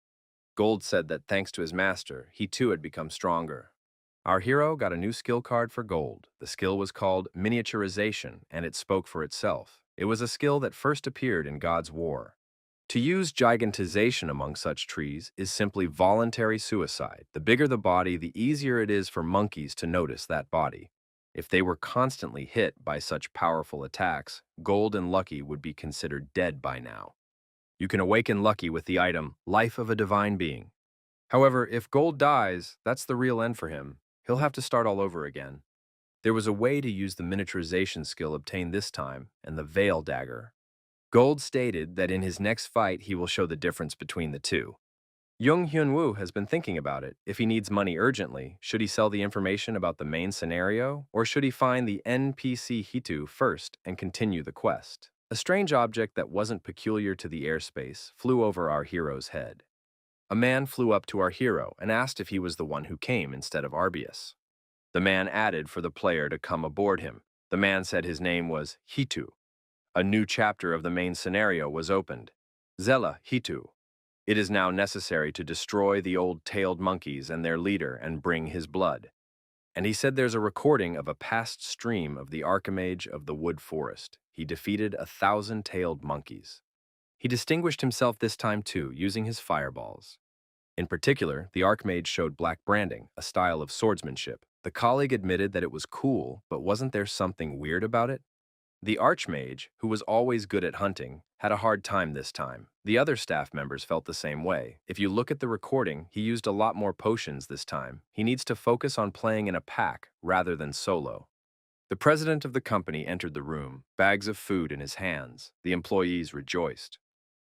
Gold said that thanks to his master, he too had become stronger. Our hero got a new skill card for Gold. The skill was called miniaturization, and it spoke for itself. It was a skill that first appeared in God's War. To use gigantization among such trees is simply voluntary suicide. The bigger the body, the easier it is for monkeys to notice that body. If they were constantly hit by such powerful attacks, Gold and Lucky would be considered dead by now. You can awaken Lucky with the item Life of a Divine Being. However, if Gold dies, that's the real end for him. He'll have to start all over again. There was a way to use the miniaturization skill obtained this time, and the Veil Dagger. Gold stated that in his next fight he will show the difference between the two. Jung Hyun-woo has been thinking about it. If he needs money urgently, should he sell the information about the main scenario, or should he find the NPC Hitu first and continue the quest? A strange object that wasn't peculiar to the airspace flew over our hero's head. A man flew up to our hero and asked if he was the one who came instead of Arbius. The man added for the player to come aboard him. The man said his name was Hitu. A new chapter of the main scenario was opened. Zella Hitu. It is now necessary to destroy the old tailed monkeys and their leader and bring his blood. And he said there's a recording of a past stream of the Archimage of the Wood Forest. He defeated 1,000-tailed monkeys. He distinguished himself this time too, using his fireballs. In particular, the Archmage showed black branding, a style of swordsmanship. The colleague admitted that it was cool, but wasn't there something weird about it? The Archmage, who was always good at hunting, had a hard time this time. The other staff members felt the same way. If you look at the recording, he used a lot more potions this time. He needs to focus on playing in a pack rather than solo. The president of the company entered the room, bags of food in his hands. The employees rejoiced.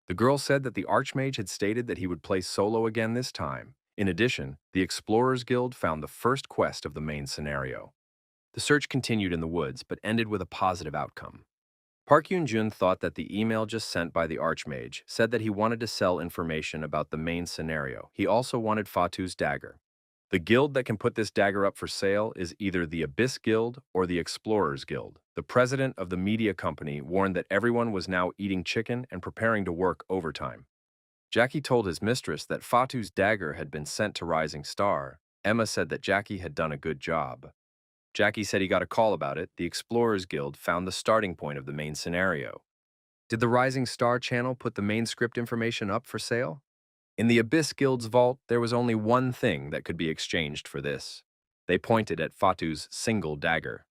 The girl said that the Archmage had stated that he would play solo again this time. In addition, the Explorers Guild found the first quest of the main scenario. The search continued in the woods, but ended with a positive outcome. Park Yoon-jun thought that the email just sent by the Archmage said that he wanted to sell information about the main scenario. He also wanted Fatu's dagger. The guild that can put this dagger up for sale is either the Abyss Guild or the Explorers Guild. The president of the media company warned that everyone was now eating chicken and preparing to work overtime. Jackie told his mistress that Fatu's dagger had been sent to Rising Star. Emma said that Jackie had done a good job. Jackie said he got a call about it. The Explorers Guild found the starting point of the main scenario. Did the Rising Star channel put the main script information up for sale? In the Abyss Guild's vault, there was only one thing that could be exchanged for this. They pointed at Fatu's single dagger.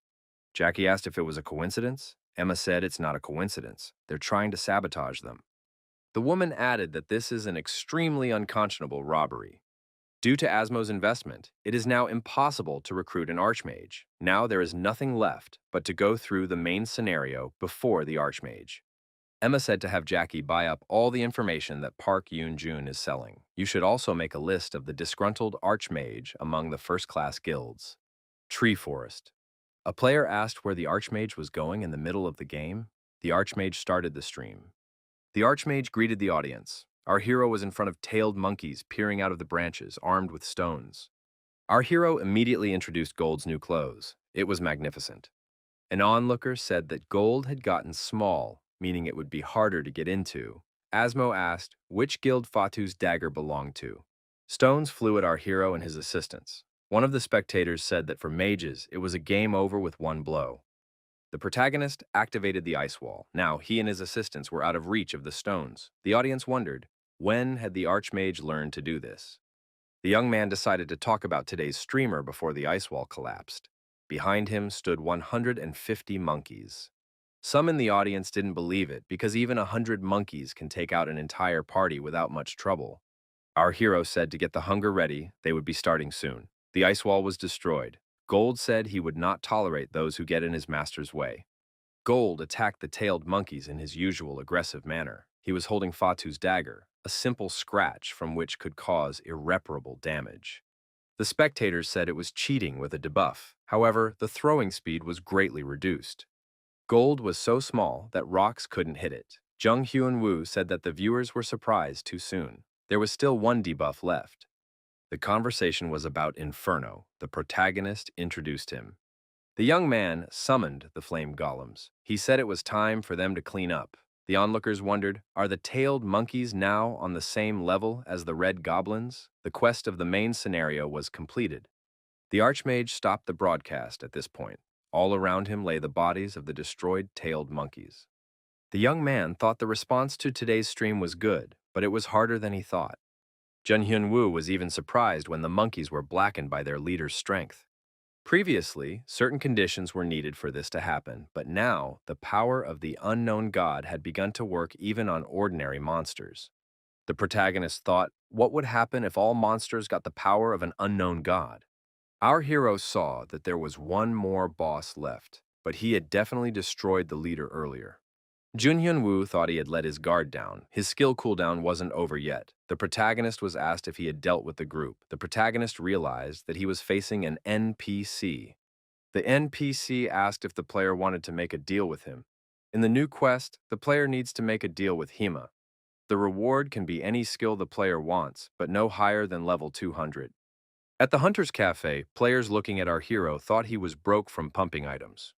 Jackie asked if it was a coincidence. Emma said it's not a coincidence. They're trying to sabotage them. The woman added that this is an extremely unconscionable robbery. Due to Asmo's investment, it is now impossible to recruit an Archmage. Now there is nothing left but to go through the main scenario before the Archmage. Emma said to have Jackie buy up all the information that Park Yoon-jun is selling. You should also make a list of the disgruntled Archmage among the first-class guilds. Tree Forest. A player asked where the Archmage was going in the middle of the game. The Archmage started the stream. The Archmage greeted the audience. Our hero was in front of tailed monkeys peering out of the branches, armed with stones. Our hero immediately introduced Gold's new clothes. It was magnificent. An onlooker said that Gold had gotten small, meaning it would be harder to get into. Asmo asked which guild Fatu's dagger belonged to. Stones flew at our hero and his assistants. One of the spectators said that for mages, it was a game over with one blow. The protagonist activated the ice wall. Now he and his assistants were out of reach of the stones. The audience wondered, when had the Archmage learned to do this? The young man decided to talk about today's streamer before the ice wall collapsed. Behind him stood 150 monkeys. Some in the audience didn't believe it because even 100 monkeys can take out an entire party without much trouble. Our hero said to get the hunger ready, they would be starting soon. The ice wall was destroyed. Gold said he would not tolerate those who get in his master's way. Gold attacked the tailed monkeys in his usual aggressive manner. He was holding Fatu's dagger, a simple scratch from which could cause irreparable damage. The spectators said it was cheating with a debuff. However, the throwing speed was greatly reduced. Gold was so small that rocks couldn't hit it. Jung Hyun-woo said that the viewers were surprised too soon. There was still one debuff left. The conversation was about Inferno. The protagonist introduced him. The young man summoned the flame golems. He said it was time for them to clean up. The onlookers wondered, are the tailed monkeys now on the same level as the red goblins? The quest of the main scenario was completed. The Archmage stopped the broadcast at this point. All around him lay the bodies of the destroyed tailed monkeys. The young man thought the response to today's stream was good, but it was harder than he thought. Jun Hyun-woo was even surprised when the monkeys were blackened by their leader's strength. Previously, certain conditions were needed for this to happen, but now the power of the unknown god had begun to work even on ordinary monsters. The protagonist thought, what would happen if all monsters got the power of an unknown god? Our hero saw that there was one more boss left, but he had definitely destroyed the leader earlier. Junhyun Woo thought he had let his guard down. His skill cooldown wasn't over yet. The protagonist was asked if he had dealt with the group. The protagonist realized that he was facing an NPC. The NPC asked if the player wanted to make a deal with him. In the new quest, the player needs to make a deal with Hima. The reward can be any skill the player wants, but no higher than level 200. At the Hunter's Cafe, players looking at our hero thought he was broke from pumping items.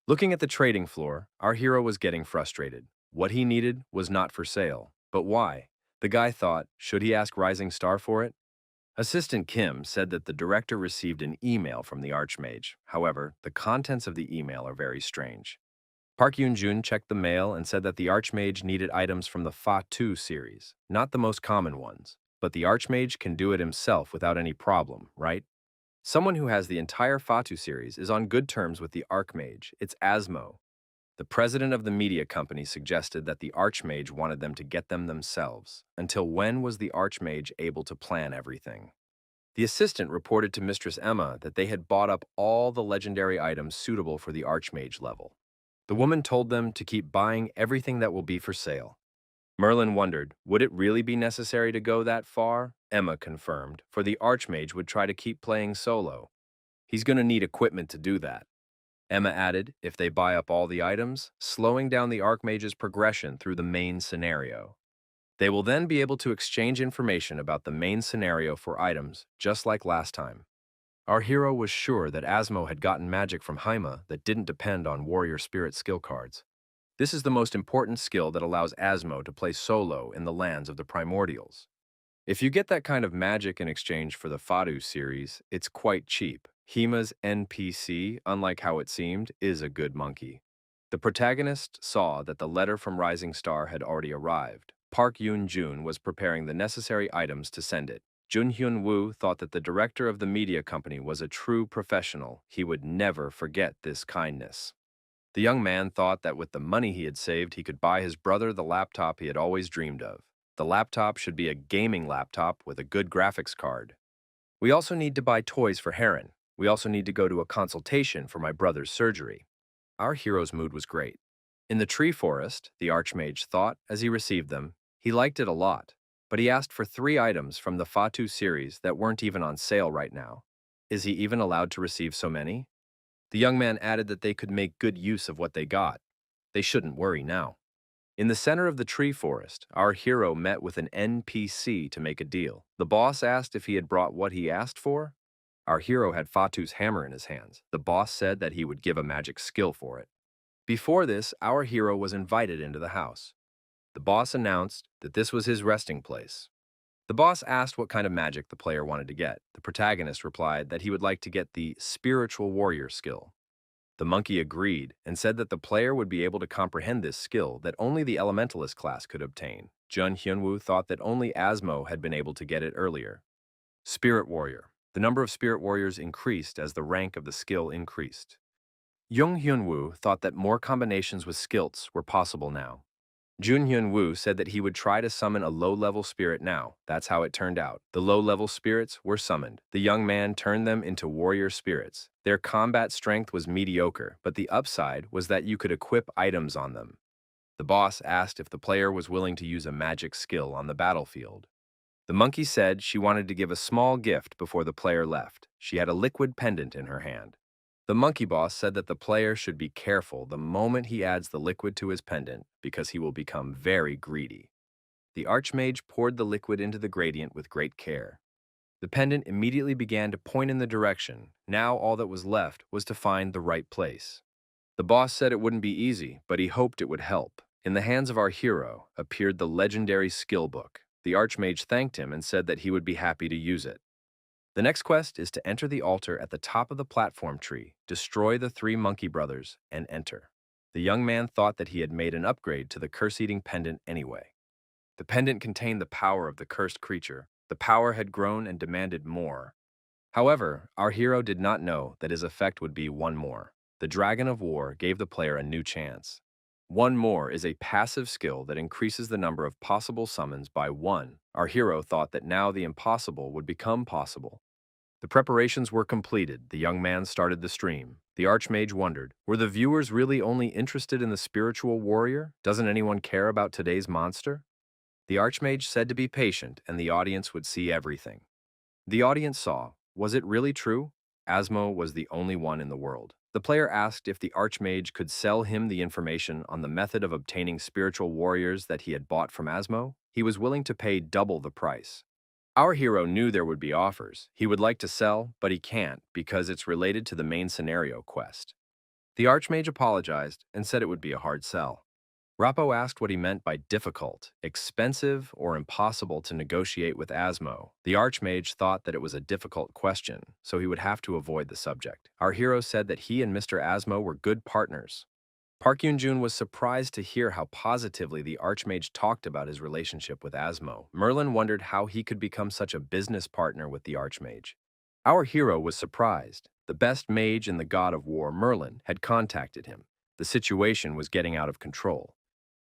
Looking at the trading floor, our hero was getting frustrated. What he needed was not for sale. But why? The guy thought, should he ask Rising Star for it? Assistant Kim said that the director received an email from the Archmage. However, the contents of the email are very strange. Park Yoon-jun checked the mail and said that the Archmage needed items from the Fa 2 series, not the most common ones. But the Archmage can do it himself without any problem, right? Someone who has the entire Fatu series is on good terms with the Archmage. It's Asmo. The president of the media company suggested that the Archmage wanted them to get them themselves. Until when was the Archmage able to plan everything? The assistant reported to Mistress Emma that they had bought up all the legendary items suitable for the Archmage level. The woman told them to keep buying everything that will be for sale. Merlin wondered, would it really be necessary to go that far? Emma confirmed, for the Archmage would try to keep playing solo. He's going to need equipment to do that. Emma added, if they buy up all the items, slowing down the Archmage's progression through the main scenario. They will then be able to exchange information about the main scenario for items, just like last time. Our hero was sure that Asmo had gotten magic from Haima that didn't depend on warrior spirit skill cards. This is the most important skill that allows Asmo to play solo in the lands of the primordials. If you get that kind of magic in exchange for the Fadu series, it's quite cheap. Hima's NPC, unlike how it seemed, is a good monkey. The protagonist saw that the letter from Rising Star had already arrived. Park Yoon-jun was preparing the necessary items to send it. Junhyun Woo thought that the director of the media company was a true professional. He would never forget this kindness. The young man thought that with the money he had saved, he could buy his brother the laptop he had always dreamed of. The laptop should be a gaming laptop with a good graphics card. We also need to buy toys for Heron. We also need to go to a consultation for my brother's surgery. Our hero's mood was great. In the tree forest, the Archmage thought, as he received them, he liked it a lot, but he asked for 3 items from the Fatu series that weren't even on sale right now. Is he even allowed to receive so many? The young man added that they could make good use of what they got. They shouldn't worry now. In the center of the tree forest, our hero met with an NPC to make a deal. The boss asked if he had brought what he asked for. Our hero had Fatu's hammer in his hands. The boss said that he would give a magic skill for it. Before this, our hero was invited into the house. The boss announced that this was his resting place. The boss asked what kind of magic the player wanted to get. The protagonist replied that he would like to get the spiritual warrior skill. The monkey agreed and said that the player would be able to comprehend this skill that only the elementalist class could obtain. Jun Hyunwoo thought that only Asmo had been able to get it earlier. Spirit Warrior. The number of Spirit Warriors increased as the rank of the skill increased. Jung Hyunwoo thought that more combinations with skills were possible now. Jun Hyun-woo said that he would try to summon a low-level spirit now. That's how it turned out. The low-level spirits were summoned. The young man turned them into warrior spirits. Their combat strength was mediocre, but the upside was that you could equip items on them. The boss asked if the player was willing to use a magic skill on the battlefield. The monkey said she wanted to give a small gift before the player left. She had a liquid pendant in her hand. The monkey boss said that the player should be careful the moment he adds the liquid to his pendant because he will become very greedy. The Archmage poured the liquid into the gradient with great care. The pendant immediately began to point in the direction. Now all that was left was to find the right place. The boss said it wouldn't be easy, but he hoped it would help. In the hands of our hero appeared the legendary skill book. The Archmage thanked him and said that he would be happy to use it. The next quest is to enter the altar at the top of the platform tree, destroy the 3 monkey brothers, and enter. The young man thought that he had made an upgrade to the curse-eating pendant anyway. The pendant contained the power of the cursed creature. The power had grown and demanded more. However, our hero did not know that his effect would be one more. The Dragon of War gave the player a new chance. One more is a passive skill that increases the number of possible summons by one. Our hero thought that now the impossible would become possible. The preparations were completed. The young man started the stream. The archmage wondered, were the viewers really only interested in the spiritual warrior? Doesn't anyone care about today's monster? The archmage said to be patient and the audience would see everything. The audience saw. Was it really true? Asmo was the only one in the world. The player asked if the archmage could sell him the information on the method of obtaining spiritual warriors that he had bought from Asmo. He was willing to pay double the price. Our hero knew there would be offers. He would like to sell, but he can't because it's related to the main scenario quest. The archmage apologized and said it would be a hard sell. Rappo asked what he meant by difficult, expensive, or impossible to negotiate with Asmo. The archmage thought that it was a difficult question, so he would have to avoid the subject. Our hero said that he and Mr. Asmo were good partners. Park Yoon-jun was surprised to hear how positively the archmage talked about his relationship with Asmo. Merlin wondered how he could become such a business partner with the archmage. Our hero was surprised. The best mage in the god of war, Merlin, had contacted him. The situation was getting out of control.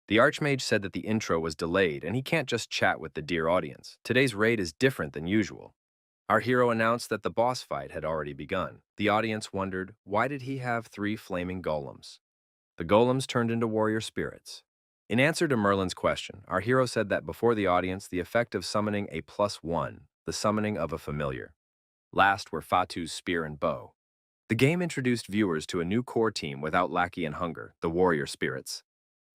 The archmage said that the intro was delayed and he can't just chat with the dear audience. Today's raid is different than usual. Our hero announced that the boss fight had already begun. The audience wondered, why did he have 3 flaming golems? The golems turned into warrior spirits. In answer to Merlin's question, our hero said that before the audience, the effect of summoning a +1, the summoning of a familiar. Last were Fatu's spear and bow. The game introduced viewers to a new core team without lackey and hunger, the warrior spirits.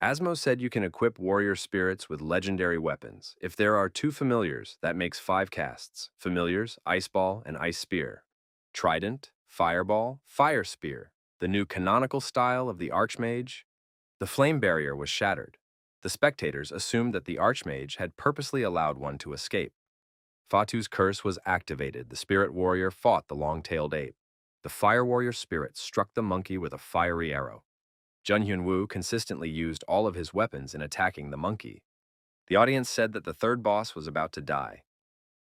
Asmo said you can equip warrior spirits with legendary weapons. If there are 2 familiars, that makes 5 casts. Familiars, Ice Ball and Ice Spear. Trident, Fireball, Fire Spear. The new canonical style of the Archmage. The flame barrier was shattered. The spectators assumed that the Archmage had purposely allowed one to escape. Fatu's curse was activated. The spirit warrior fought the long-tailed ape. The fire warrior spirit struck the monkey with a fiery arrow. Jun Hyun-woo consistently used all of his weapons in attacking the monkey. The audience said that the third boss was about to die.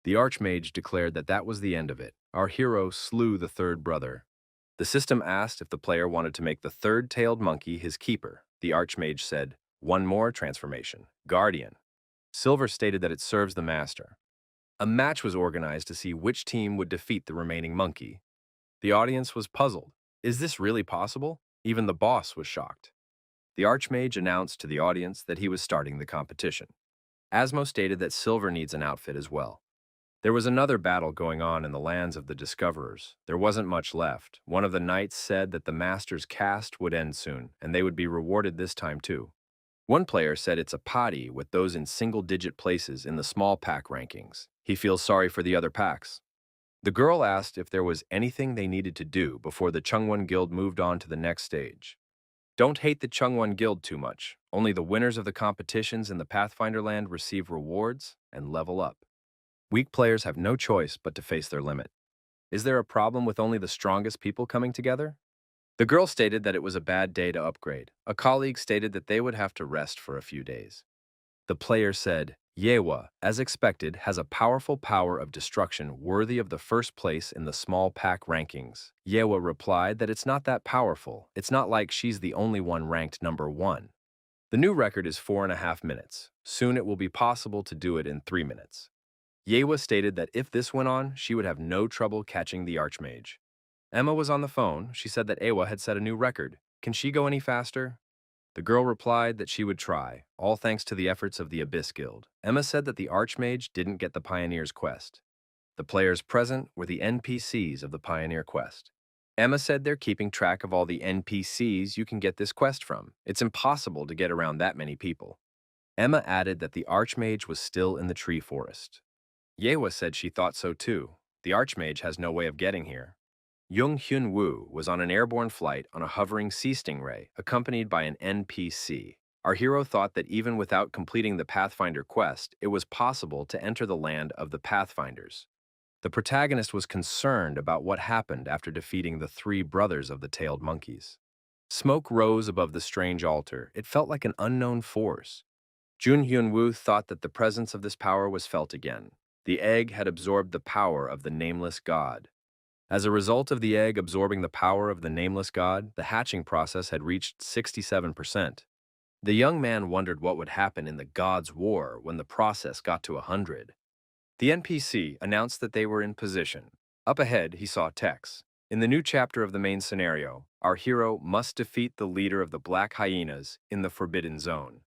The Archmage declared that that was the end of it. Our hero slew the third brother. The system asked if the player wanted to make the third-tailed monkey his keeper. The Archmage said, one more transformation, Guardian. Silver stated that it serves the master. A match was organized to see which team would defeat the remaining monkey. The audience was puzzled. Is this really possible? Even the boss was shocked. The Archmage announced to the audience that he was starting the competition. Asmo stated that Silver needs an outfit as well. There was another battle going on in the lands of the Discoverers. There wasn't much left. One of the knights said that the master's caste would end soon, and they would be rewarded this time too. One player said it's a potty with those in single-digit places in the small pack rankings. He feels sorry for the other packs. The girl asked if there was anything they needed to do before the Chungwon Guild moved on to the next stage. Don't hate the Chungwon Guild too much. Only the winners of the competitions in the Pathfinder land receive rewards and level up. Weak players have no choice but to face their limit. Is there a problem with only the strongest people coming together? The girl stated that it was a bad day to upgrade. A colleague stated that they would have to rest for a few days. The player said, Yewa, as expected, has a powerful power of destruction worthy of the first place in the small pack rankings. Yewa replied that it's not that powerful. It's not like she's the only one ranked number 1. The new record is 4.5 minutes. Soon it will be possible to do it in 3 minutes. Yewa stated that if this went on, she would have no trouble catching the Archmage. Emma was on the phone. She said that Ewa had set a new record. Can she go any faster? The girl replied that she would try, all thanks to the efforts of the Abyss Guild. Emma said that the Archmage didn't get the Pioneer's quest. The players present were the NPCs of the Pioneer quest. Emma said they're keeping track of all the NPCs you can get this quest from. It's impossible to get around that many people. Emma added that the Archmage was still in the tree forest. Yewa said she thought so too. The Archmage has no way of getting here. Jung Hyun-woo was on an airborne flight on a hovering sea stingray, accompanied by an NPC. Our hero thought that even without completing the Pathfinder quest, it was possible to enter the land of the Pathfinders. The protagonist was concerned about what happened after defeating the 3 brothers of the tailed monkeys. Smoke rose above the strange altar. It felt like an unknown force. Jun Hyun-woo thought that the presence of this power was felt again. The egg had absorbed the power of the nameless god. As a result of the egg absorbing the power of the nameless god, the hatching process had reached 67%. The young man wondered what would happen in the God's War when the process got to 100. The NPC announced that they were in position. Up ahead, he saw Tex. In the new chapter of the main scenario, our hero must defeat the leader of the Black Hyenas in the Forbidden Zone.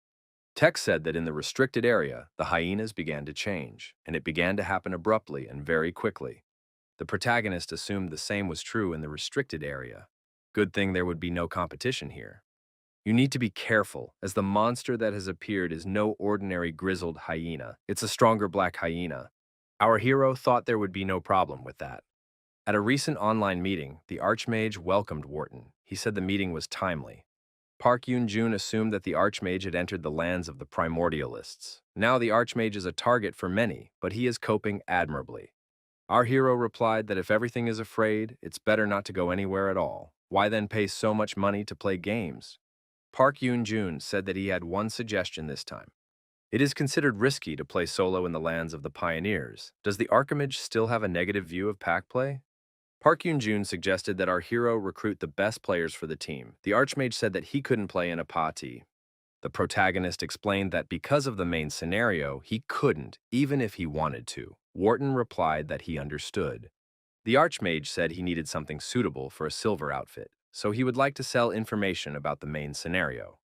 Tex said that in the restricted area, the hyenas began to change, and it began to happen abruptly and very quickly. The protagonist assumed the same was true in the restricted area. Good thing there would be no competition here. You need to be careful, as the monster that has appeared is no ordinary grizzled hyena. It's a stronger black hyena. Our hero thought there would be no problem with that. At a recent online meeting, the Archmage welcomed Wharton. He said the meeting was timely. Park Yoon-jun assumed that the Archmage had entered the lands of the Primordialists. Now the Archmage is a target for many, but he is coping admirably. Our hero replied that if everything is afraid, it's better not to go anywhere at all. Why then pay so much money to play games? Park Yoon-jun said that he had one suggestion this time. It is considered risky to play solo in the lands of the pioneers. Does the Archmage still have a negative view of pack play? Park Yoon-jun suggested that our hero recruit the best players for the team. The Archmage said that he couldn't play in a party. The protagonist explained that because of the main scenario, he couldn't, even if he wanted to. Wharton replied that he understood. The Archmage said he needed something suitable for a silver outfit, so he would like to sell information about the main scenario.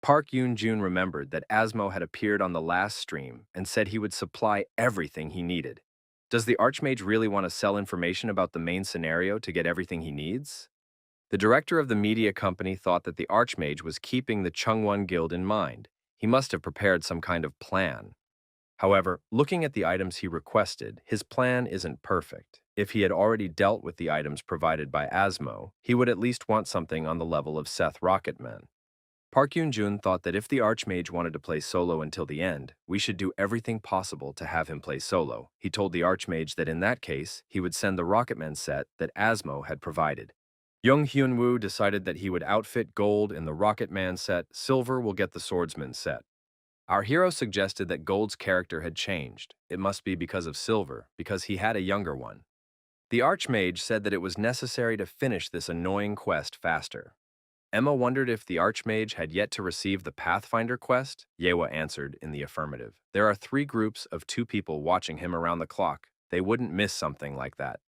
Park Yoon-jun remembered that Asmo had appeared on the last stream and said he would supply everything he needed. Does the Archmage really want to sell information about the main scenario to get everything he needs? The director of the media company thought that the Archmage was keeping the Chungwon Guild in mind. He must have prepared some kind of plan. However, looking at the items he requested, his plan isn't perfect. If he had already dealt with the items provided by Asmo, he would at least want something on the level of Seth Rocketman. Park Yoon-jun thought that if the Archmage wanted to play solo until the end, we should do everything possible to have him play solo. He told the Archmage that in that case, he would send the Rocketman set that Asmo had provided. Young Hyun-woo decided that he would outfit Gold in the Rocketman set, Silver will get the Swordsman set. Our hero suggested that Gold's character had changed. It must be because of Silver, because he had a younger one. The Archmage said that it was necessary to finish this annoying quest faster. Emma wondered if the Archmage had yet to receive the Pathfinder quest. Yewa answered in the affirmative. There are 3 groups of 2 people watching him around the clock. They wouldn't miss something like that.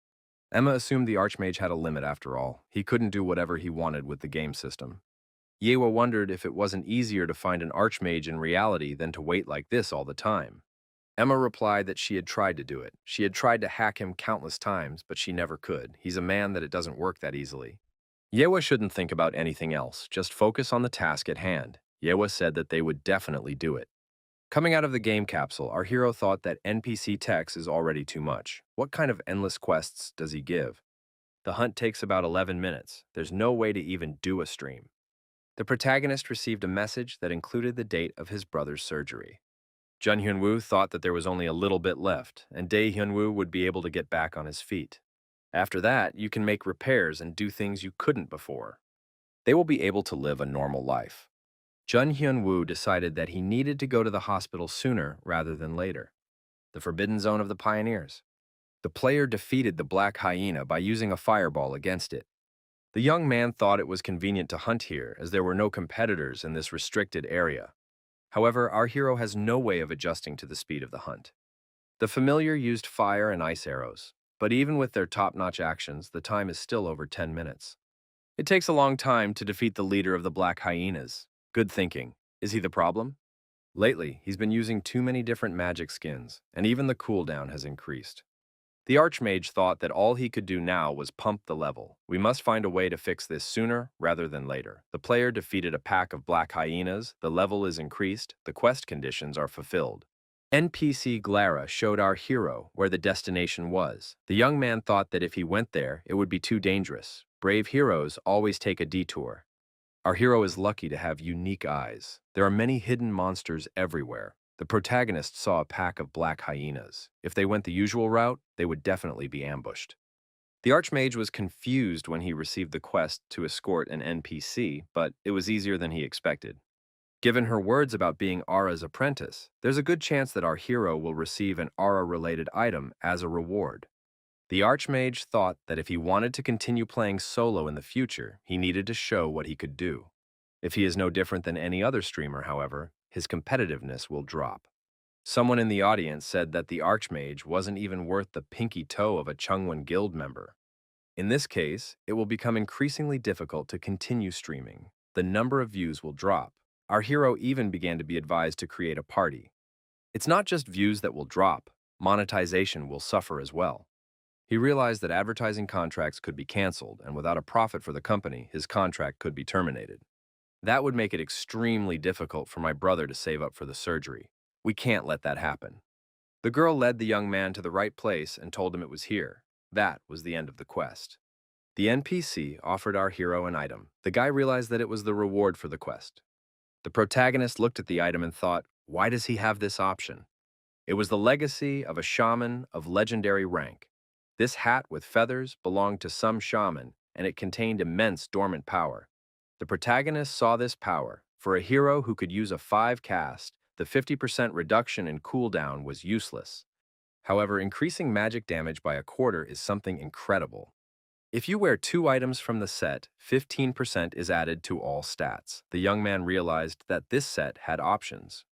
Emma assumed the Archmage had a limit after all. He couldn't do whatever he wanted with the game system. Yewa wondered if it wasn't easier to find an Archmage in reality than to wait like this all the time. Emma replied that she had tried to do it. She had tried to hack him countless times, but she never could. He's a man that it doesn't work that easily. Yewa shouldn't think about anything else, just focus on the task at hand. Yewa said that they would definitely do it. Coming out of the game capsule, our hero thought that NPC Tex is already too much. What kind of endless quests does he give? The hunt takes about 11 minutes. There's no way to even do a stream. The protagonist received a message that included the date of his brother's surgery. Jun Hyun-woo thought that there was only a little bit left, and Dae Hyun-woo would be able to get back on his feet. After that, you can make repairs and do things you couldn't before. They will be able to live a normal life. Jun Hyun-woo decided that he needed to go to the hospital sooner rather than later. The Forbidden Zone of the Pioneers. The player defeated the Black Hyena by using a fireball against it. The young man thought it was convenient to hunt here as there were no competitors in this restricted area. However, our hero has no way of adjusting to the speed of the hunt. The familiar used fire and ice arrows, but even with their top-notch actions, the time is still over 10 minutes. It takes a long time to defeat the leader of the Black Hyenas. Good thinking. Is he the problem? Lately, he's been using too many different magic skins, and even the cooldown has increased. The Archmage thought that all he could do now was pump the level. We must find a way to fix this sooner rather than later. The player defeated a pack of black hyenas, the level is increased, the quest conditions are fulfilled. NPC Glara showed our hero where the destination was. The young man thought that if he went there, it would be too dangerous. Brave heroes always take a detour. Our hero is lucky to have unique eyes. There are many hidden monsters everywhere. The protagonist saw a pack of black hyenas. If they went the usual route, they would definitely be ambushed. The Archmage was confused when he received the quest to escort an NPC, but it was easier than he expected. Given her words about being Ara's apprentice, there's a good chance that our hero will receive an Ara-related item as a reward. The Archmage thought that if he wanted to continue playing solo in the future, he needed to show what he could do. If he is no different than any other streamer, however, his competitiveness will drop. Someone in the audience said that the Archmage wasn't even worth the pinky toe of a Chungwon Guild member. In this case, it will become increasingly difficult to continue streaming. The number of views will drop. Our hero even began to be advised to create a party. It's not just views that will drop, monetization will suffer as well. He realized that advertising contracts could be canceled, and without a profit for the company, his contract could be terminated. That would make it extremely difficult for my brother to save up for the surgery. We can't let that happen. The girl led the young man to the right place and told him it was here. That was the end of the quest. The NPC offered our hero an item. The guy realized that it was the reward for the quest. The protagonist looked at the item and thought, why does he have this option? It was the legacy of a shaman of legendary rank. This hat with feathers belonged to some shaman, and it contained immense dormant power. The protagonist saw this power. For a hero who could use a 5 cast, the 50% reduction in cooldown was useless. However, increasing magic damage by a quarter is something incredible. If you wear 2 items from the set, 15% is added to all stats. The young man realized that this set had options.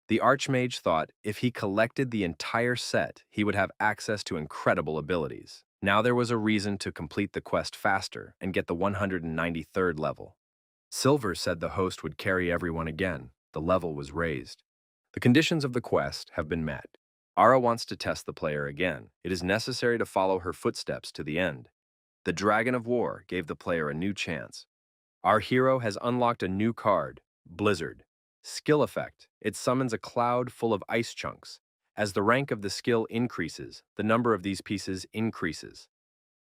The Archmage thought if he collected the entire set, he would have access to incredible abilities. Now there was a reason to complete the quest faster and get the 193rd level. Silver said the host would carry everyone again. The level was raised. The conditions of the quest have been met. Ara wants to test the player again. It is necessary to follow her footsteps to the end. The Dragon of War gave the player a new chance. Our hero has unlocked a new card, Blizzard. Skill effect. It summons a cloud full of ice chunks. As the rank of the skill increases, the number of these pieces increases.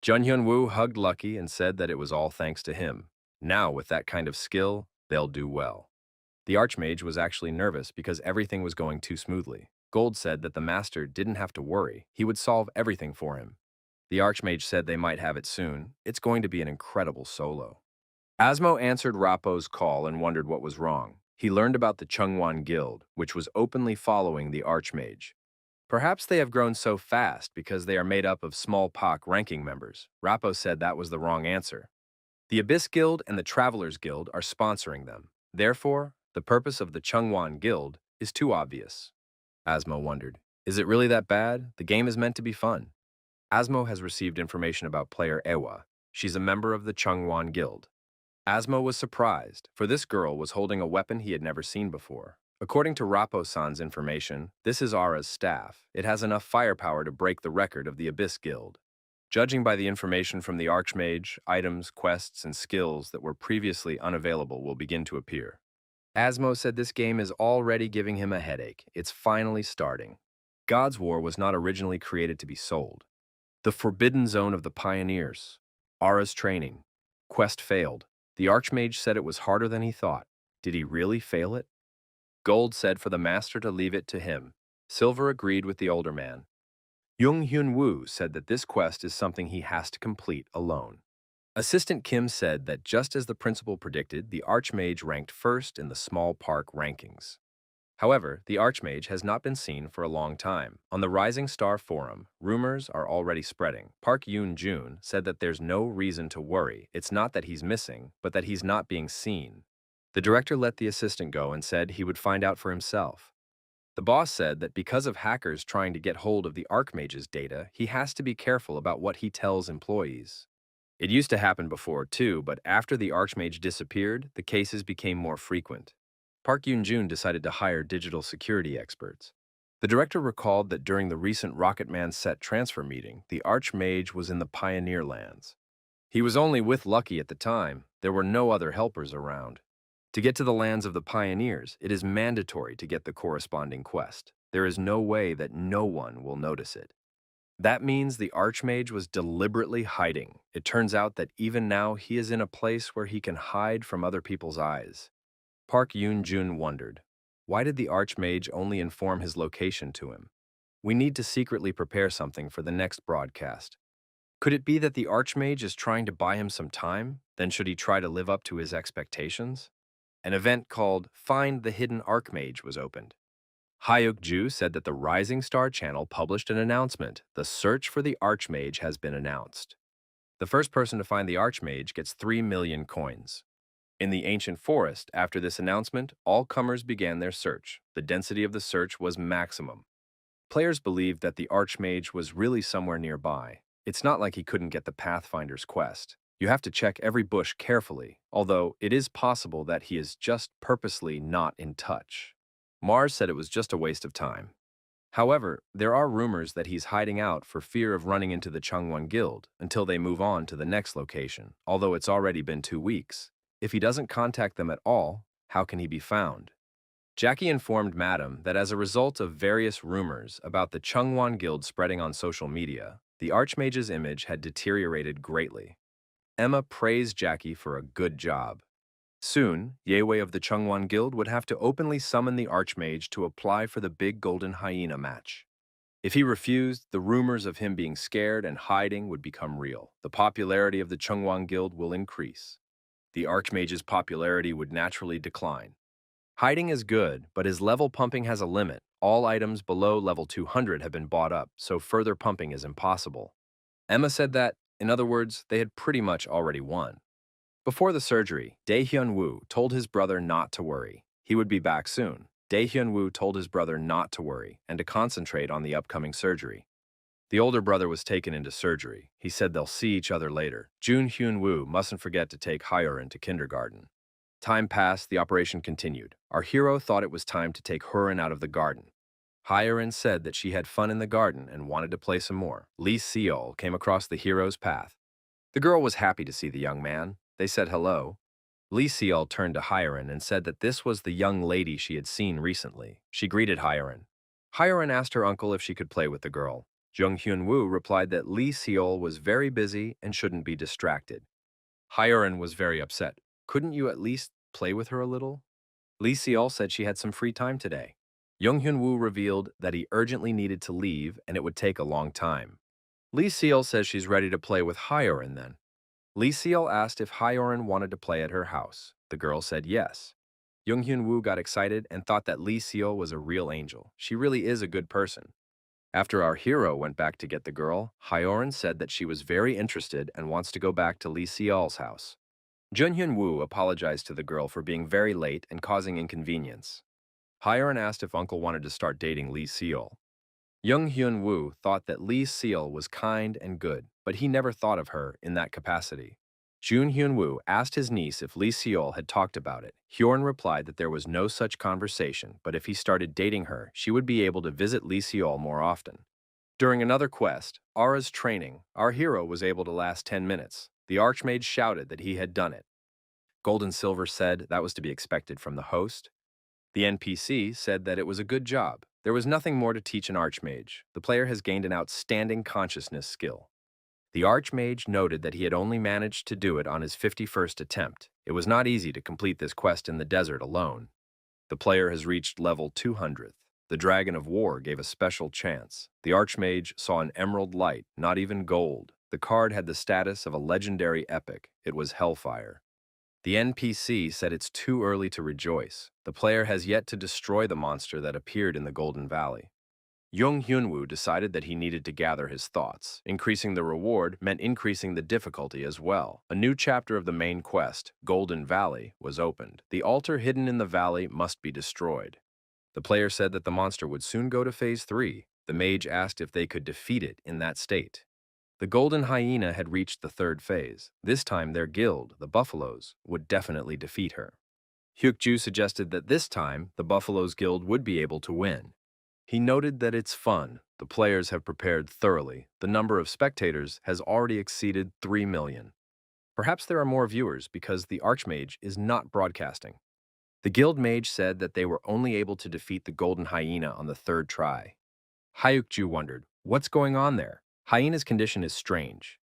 Jun Hyun-woo hugged Lucky and said that it was all thanks to him. Now, with that kind of skill, they'll do well. The Archmage was actually nervous because everything was going too smoothly. Gold said that the master didn't have to worry. He would solve everything for him. The Archmage said they might have it soon. It's going to be an incredible solo. Asmo answered Rappo's call and wondered what was wrong. He learned about the Chungwon Guild, which was openly following the Archmage. Perhaps they have grown so fast because they are made up of small POC ranking members. Rappo said that was the wrong answer. The Abyss Guild and the Travelers Guild are sponsoring them. Therefore, the purpose of the Chungwon Guild is too obvious. Asmo wondered, is it really that bad? The game is meant to be fun. Asmo has received information about player Ewa. She's a member of the Chungwon Guild. Asmo was surprised, for this girl was holding a weapon he had never seen before. According to Rappo-san's information, this is Ara's staff. It has enough firepower to break the record of the Abyss Guild. Judging by the information from the Archmage, items, quests, and skills that were previously unavailable will begin to appear. Asmo said this game is already giving him a headache. It's finally starting. God's War was not originally created to be sold. The Forbidden Zone of the Pioneers. Ara's training. Quest failed. The Archmage said it was harder than he thought. Did he really fail it? Gold said for the master to leave it to him. Silver agreed with the older man. Jung Hyun-woo said that this quest is something he has to complete alone. Assistant Kim said that just as the principal predicted, the Archmage ranked first in the small park rankings. However, the Archmage has not been seen for a long time. On the Rising Star forum, rumors are already spreading. Park Yoon-jun said that there's no reason to worry. It's not that he's missing, but that he's not being seen. The director let the assistant go and said he would find out for himself. The boss said that because of hackers trying to get hold of the Archmage's data, he has to be careful about what he tells employees. It used to happen before, too, but after the Archmage disappeared, the cases became more frequent. Park Yoon-jun decided to hire digital security experts. The director recalled that during the recent Rocketman set transfer meeting, the Archmage was in the Pioneer lands. He was only with Lucky at the time. There were no other helpers around. To get to the lands of the Pioneers, it is mandatory to get the corresponding quest. There is no way that no one will notice it. That means the Archmage was deliberately hiding. It turns out that even now he is in a place where he can hide from other people's eyes. Park Yoon-jun wondered, why did the Archmage only inform his location to him? We need to secretly prepare something for the next broadcast. Could it be that the Archmage is trying to buy him some time? Then should he try to live up to his expectations? An event called Find the Hidden Archmage was opened. Hyuk-ju said that the Rising Star channel published an announcement. The search for the Archmage has been announced. The first person to find the Archmage gets 3 million coins. In the ancient forest, after this announcement, all comers began their search. The density of the search was maximum. Players believed that the Archmage was really somewhere nearby. It's not like he couldn't get the Pathfinder's quest. You have to check every bush carefully, although it is possible that he is just purposely not in touch. Mars said it was just a waste of time. However, there are rumors that he's hiding out for fear of running into the Changwon Guild until they move on to the next location, although it's already been 2 weeks. If he doesn't contact them at all, how can he be found? Jackie informed Madam that as a result of various rumors about the Changwon Guild spreading on social media, the Archmage's image had deteriorated greatly. Emma praised Jackie for a good job. Soon, Yewei of the Changwon Guild would have to openly summon the Archmage to apply for the big golden hyena match. If he refused, the rumors of him being scared and hiding would become real. The popularity of the Changwon Guild will increase. The Archmage's popularity would naturally decline. Hiding is good, but his level pumping has a limit. All items below level 200 have been bought up, so further pumping is impossible. Emma said that, in other words, they had pretty much already won. Before the surgery, Dae-hyun-woo told his brother not to worry. He would be back soon. Dae-hyun-woo told his brother not to worry and to concentrate on the upcoming surgery. The older brother was taken into surgery. He said they'll see each other later. Jun-hyun-woo mustn't forget to take Hyorin to kindergarten. Time passed, the operation continued. Our hero thought it was time to take Hurin out of the garden. Hyorin said that she had fun in the garden and wanted to play some more. Lee Seol came across the hero's path. The girl was happy to see the young man. They said hello. Lee Seol turned to Hyorin and said that this was the young lady she had seen recently. She greeted Hyorin. Hyorin asked her uncle if she could play with the girl. Jung Hyun-woo replied that Lee Seol was very busy and shouldn't be distracted. Hyorin was very upset. Couldn't you at least play with her a little? Lee Seol said she had some free time today. Jung Hyun-woo revealed that he urgently needed to leave and it would take a long time. Lee Seol says she's ready to play with Hyorin then. Lee Seol asked if Hyorin wanted to play at her house. The girl said yes. Jung Hyun-woo got excited and thought that Lee Seol was a real angel. She really is a good person. After our hero went back to get the girl, Hyorin said that she was very interested and wants to go back to Lee Seol's house. Jun Hyun-woo apologized to the girl for being very late and causing inconvenience. Hyorin asked if Uncle wanted to start dating Lee Seol. Jung Hyun-woo thought that Lee Seol was kind and good, but he never thought of her in that capacity. Jun Hyun-woo asked his niece if Lee Seol had talked about it. Hyorin replied that there was no such conversation, but if he started dating her, she would be able to visit Lee Seol more often. During another quest, Ara's training, our hero was able to last 10 minutes. The Archmage shouted that he had done it. Gold and Silver said that was to be expected from the host. The NPC said that it was a good job. There was nothing more to teach an Archmage. The player has gained an outstanding consciousness skill. The Archmage noted that he had only managed to do it on his 51st attempt. It was not easy to complete this quest in the desert alone. The player has reached level 200th. The Dragon of War gave a special chance. The Archmage saw an emerald light, not even gold. The card had the status of a legendary epic. It was Hellfire. The NPC said it's too early to rejoice. The player has yet to destroy the monster that appeared in the Golden Valley. Jung Hyun-woo decided that he needed to gather his thoughts. Increasing the reward meant increasing the difficulty as well. A new chapter of the main quest, Golden Valley, was opened. The altar hidden in the valley must be destroyed. The player said that the monster would soon go to Phase 3. The mage asked if they could defeat it in that state. The golden hyena had reached the 3rd phase. This time their guild, the Buffaloes, would definitely defeat her. Hyuk-ju suggested that this time the Buffaloes Guild would be able to win. He noted that it's fun. The players have prepared thoroughly. The number of spectators has already exceeded 3 million. Perhaps there are more viewers because the Archmage is not broadcasting. The guild mage said that they were only able to defeat the golden hyena on the 3rd try. Hyuk-ju wondered, what's going on there? Hyena's condition is strange.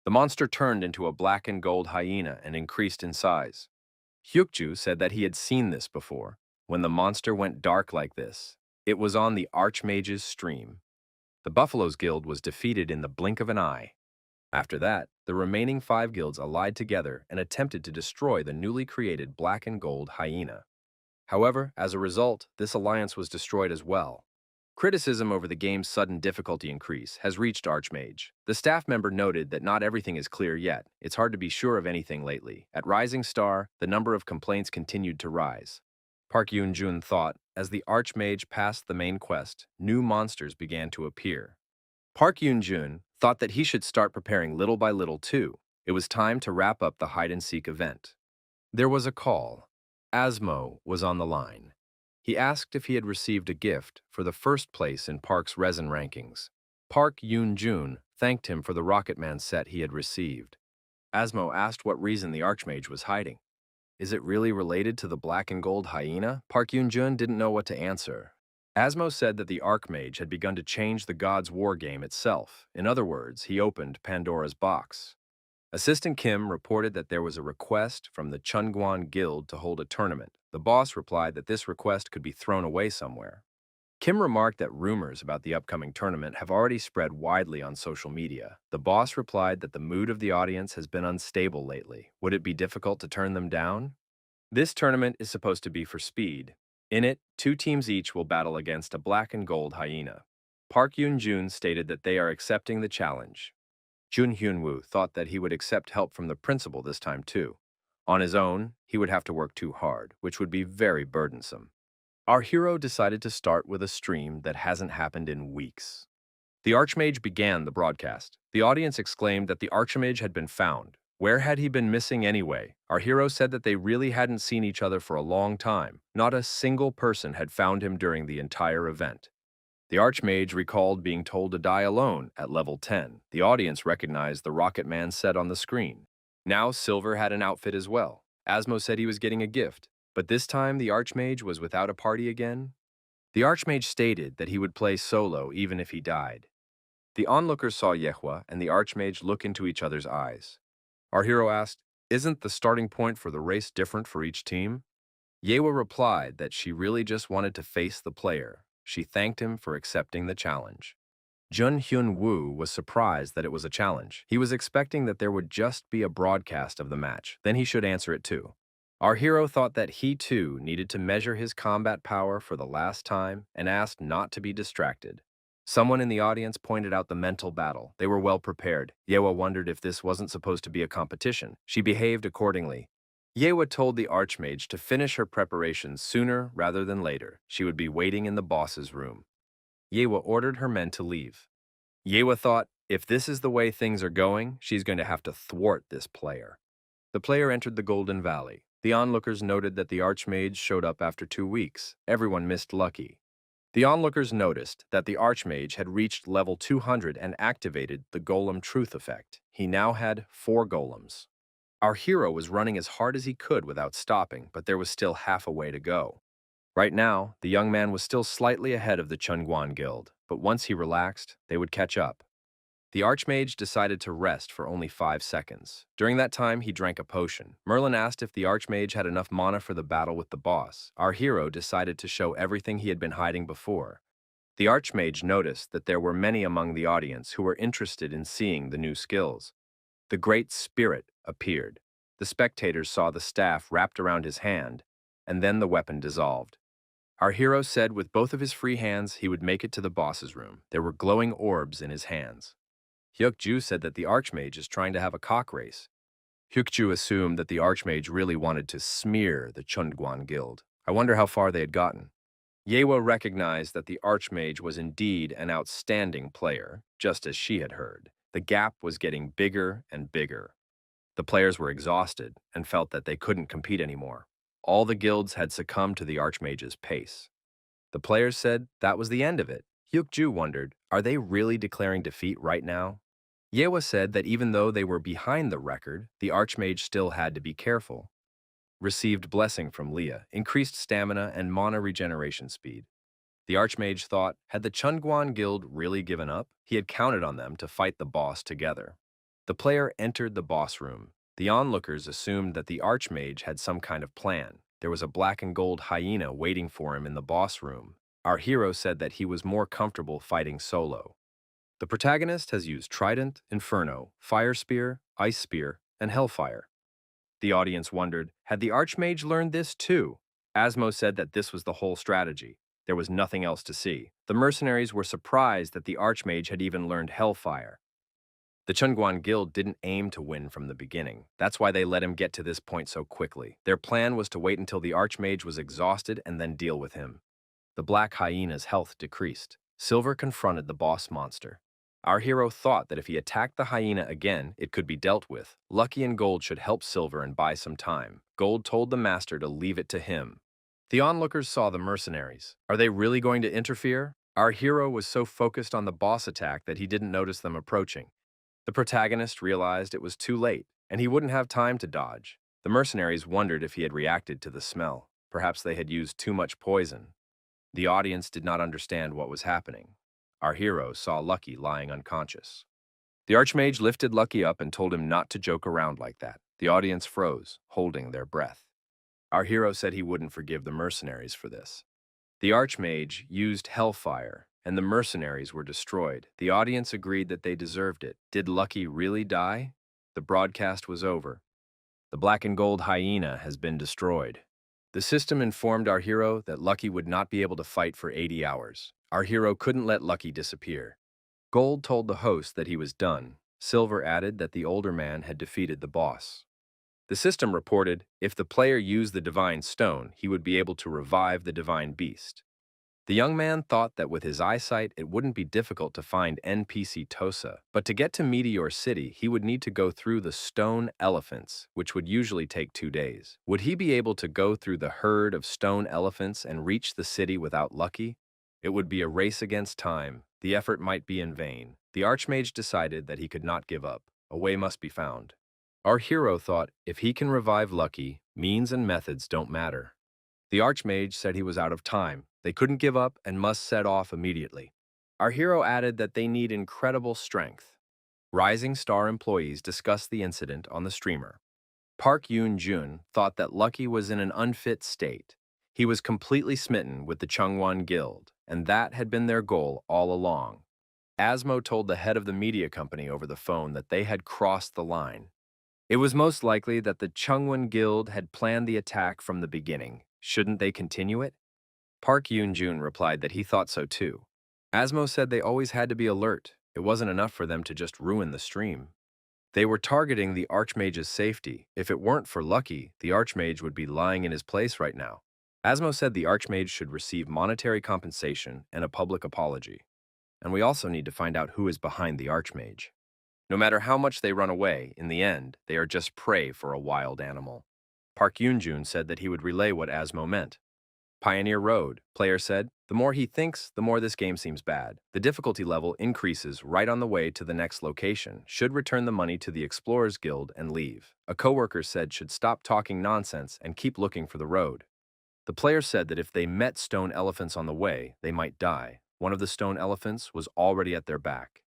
The monster turned into a black and gold hyena and increased in size. Hyuk-ju said that he had seen this before. When the monster went dark like this, it was on the Archmage's stream. The Buffaloes Guild was defeated in the blink of an eye. After that, the remaining 5 guilds allied together and attempted to destroy the newly created black and gold hyena. However, as a result, this alliance was destroyed as well. Criticism over the game's sudden difficulty increase has reached Archmage. The staff member noted that not everything is clear yet. It's hard to be sure of anything lately. At Rising Star, the number of complaints continued to rise. Park Yoon-jun thought, as the Archmage passed the main quest, new monsters began to appear. Park Yoon-jun thought that he should start preparing little by little too. It was time to wrap up the hide-and-seek event. There was a call. Asmo was on the line. He asked if he had received a gift for the first place in Park's resin rankings. Park Yoon-jun thanked him for the Rocketman set he had received. Asmo asked what reason the Archmage was hiding. Is it really related to the black and gold hyena? Park Yoon-jun didn't know what to answer. Asmo said that the Archmage had begun to change the God's War game itself. In other words, he opened Pandora's box. Assistant Kim reported that there was a request from the Chungwan Guild to hold a tournament. The boss replied that this request could be thrown away somewhere. Kim remarked that rumors about the upcoming tournament have already spread widely on social media. The boss replied that the mood of the audience has been unstable lately. Would it be difficult to turn them down? This tournament is supposed to be for speed. In it, 2 teams each will battle against a black and gold hyena. Park Yoon-jun stated that they are accepting the challenge. Jun Hyun-woo thought that he would accept help from the principal this time too. On his own, he would have to work too hard, which would be very burdensome. Our hero decided to start with a stream that hasn't happened in weeks. The Archmage began the broadcast. The audience exclaimed that the Archmage had been found. Where had he been missing anyway? Our hero said that they really hadn't seen each other for a long time. Not a single person had found him during the entire event. The Archmage recalled being told to die alone at level 10. The audience recognized the Rocketman set on the screen. Now Silver had an outfit as well. Asmo said he was getting a gift, but this time the Archmage was without a party again. The Archmage stated that he would play solo even if he died. The onlookers saw Yehua and the Archmage look into each other's eyes. Our hero asked, "Isn't the starting point for the race different for each team?" Yewa replied that she really just wanted to face the player. She thanked him for accepting the challenge. Jun Hyun-woo was surprised that it was a challenge. He was expecting that there would just be a broadcast of the match, then he should answer it too. Our hero thought that he too needed to measure his combat power for the last time and asked not to be distracted. Someone in the audience pointed out the mental battle. They were well prepared. Yewa wondered if this wasn't supposed to be a competition. She behaved accordingly. Yewa told the Archmage to finish her preparations sooner rather than later. She would be waiting in the boss's room. Yewa ordered her men to leave. Yewa thought, if this is the way things are going, she's going to have to thwart this player. The player entered the Golden Valley. The onlookers noted that the Archmage showed up after 2 weeks. Everyone missed Lucky. The onlookers noticed that the Archmage had reached level 200 and activated the Golem Truth effect. He now had 4 golems. Our hero was running as hard as he could without stopping, but there was still half a way to go. Right now, the young man was still slightly ahead of the Chungwan Guild, but once he relaxed, they would catch up. The Archmage decided to rest for only 5 seconds. During that time, he drank a potion. Merlin asked if the Archmage had enough mana for the battle with the boss. Our hero decided to show everything he had been hiding before. The Archmage noticed that there were many among the audience who were interested in seeing the new skills. The Great Spirit appeared. The spectators saw the staff wrapped around his hand, and then the weapon dissolved. Our hero said with both of his free hands he would make it to the boss's room. There were glowing orbs in his hands. Hyuk-ju said that the Archmage is trying to have a cock race. Hyuk-ju assumed that the Archmage really wanted to smear the Chungwan Guild. I wonder how far they had gotten. Yewa recognized that the Archmage was indeed an outstanding player, just as she had heard. The gap was getting bigger and bigger. The players were exhausted and felt that they couldn't compete anymore. All the guilds had succumbed to the Archmage's pace. The players said that was the end of it. Hyuk-ju wondered, are they really declaring defeat right now? Yewa said that even though they were behind the record, the Archmage still had to be careful. Received blessing from Leah, increased stamina and mana regeneration speed. The Archmage thought, had the Chungwan Guild really given up? He had counted on them to fight the boss together. The player entered the boss room. The onlookers assumed that the Archmage had some kind of plan. There was a black and gold hyena waiting for him in the boss room. Our hero said that he was more comfortable fighting solo. The protagonist has used Trident, Inferno, Fire Spear, Ice Spear, and Hellfire. The audience wondered, had the Archmage learned this too? Asmo said that this was the whole strategy. There was nothing else to see. The mercenaries were surprised that the Archmage had even learned Hellfire. The Chunguan Guild didn't aim to win from the beginning. That's why they let him get to this point so quickly. Their plan was to wait until the Archmage was exhausted and then deal with him. The Black Hyena's health decreased. Silver confronted the boss monster. Our hero thought that if he attacked the hyena again, it could be dealt with. Lucky and Gold should help Silver and buy some time. Gold told the master to leave it to him. The onlookers saw the mercenaries. Are they really going to interfere? Our hero was so focused on the boss attack that he didn't notice them approaching. The protagonist realized it was too late, and he wouldn't have time to dodge. The mercenaries wondered if he had reacted to the smell. Perhaps they had used too much poison. The audience did not understand what was happening. Our hero saw Lucky lying unconscious. The Archmage lifted Lucky up and told him not to joke around like that. The audience froze, holding their breath. Our hero said he wouldn't forgive the mercenaries for this. The Archmage used Hellfire, and the mercenaries were destroyed. The audience agreed that they deserved it. Did Lucky really die? The broadcast was over. The Black and Gold Hyena has been destroyed. The system informed our hero that Lucky would not be able to fight for 80 hours. Our hero couldn't let Lucky disappear. Gold told the host that he was done. Silver added that the older man had defeated the boss. The system reported if the player used the Divine Stone, he would be able to revive the Divine Beast. The young man thought that with his eyesight, it wouldn't be difficult to find NPC Tosa, but to get to Meteor City, he would need to go through the stone elephants, which would usually take 2 days. Would he be able to go through the herd of stone elephants and reach the city without Lucky? It would be a race against time. The effort might be in vain. The Archmage decided that he could not give up. A way must be found. Our hero thought if he can revive Lucky, means and methods don't matter. The Archmage said he was out of time. They couldn't give up and must set off immediately. Our hero added that they need incredible strength. Rising Star employees discussed the incident on the streamer. Park Yoon-jun thought that Lucky was in an unfit state. He was completely smitten with the Chungwon Guild, and that had been their goal all along. Asmo told the head of the media company over the phone that they had crossed the line. It was most likely that the Chungwon Guild had planned the attack from the beginning. Shouldn't they continue it? Park Yoon-jun replied that he thought so too. Asmo said they always had to be alert. It wasn't enough for them to just ruin the stream. They were targeting the Archmage's safety. If it weren't for Lucky, the Archmage would be lying in his place right now. Asmo said the Archmage should receive monetary compensation and a public apology. And we also need to find out who is behind the Archmage. No matter how much they run away, in the end, they are just prey for a wild animal. Park Yoon-jun said that he would relay what Asmo meant. Pioneer Road, player said, the more he thinks, the more this game seems bad. The difficulty level increases right on the way to the next location, should return the money to the Explorers Guild and leave. A coworker said should stop talking nonsense and keep looking for the road. The player said that if they met stone elephants on the way, they might die. One of the stone elephants was already at their back.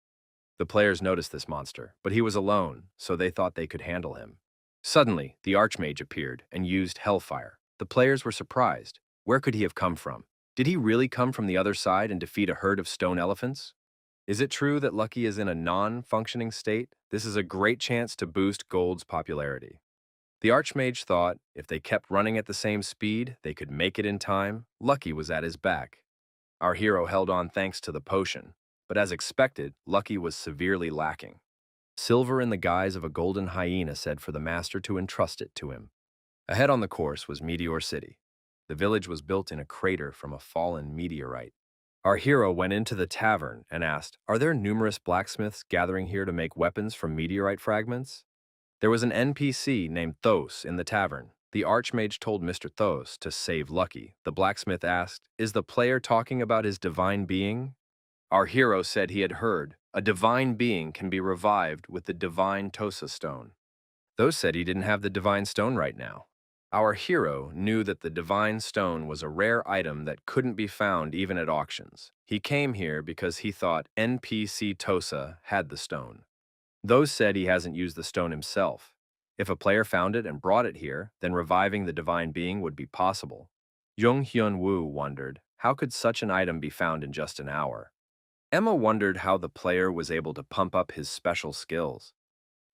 The players noticed this monster, but he was alone, so they thought they could handle him. Suddenly, the Archmage appeared and used Hellfire. The players were surprised. Where could he have come from? Did he really come from the other side and defeat a herd of stone elephants? Is it true that Lucky is in a non-functioning state? This is a great chance to boost Gold's popularity. The Archmage thought if they kept running at the same speed, they could make it in time. Lucky was at his back. Our hero held on thanks to the potion, but as expected, Lucky was severely lacking. Silver in the guise of a golden hyena said for the master to entrust it to him. Ahead on the course was Meteor City. The village was built in a crater from a fallen meteorite. Our hero went into the tavern and asked, "Are there numerous blacksmiths gathering here to make weapons from meteorite fragments?" There was an NPC named Thos in the tavern. The Archmage told Mr. Thos to save Lucky. The blacksmith asked, "Is the player talking about his divine being?" Our hero said he had heard, a divine being can be revived with the divine Tosa stone. Thos said he didn't have the divine stone right now. Our hero knew that the divine stone was a rare item that couldn't be found even at auctions. He came here because he thought NPC Tosa had the stone. Those said he hasn't used the stone himself. If a player found it and brought it here, then reviving the divine being would be possible. Jung Hyun-woo wondered, how could such an item be found in just an hour? Emma wondered how the player was able to pump up his special skills.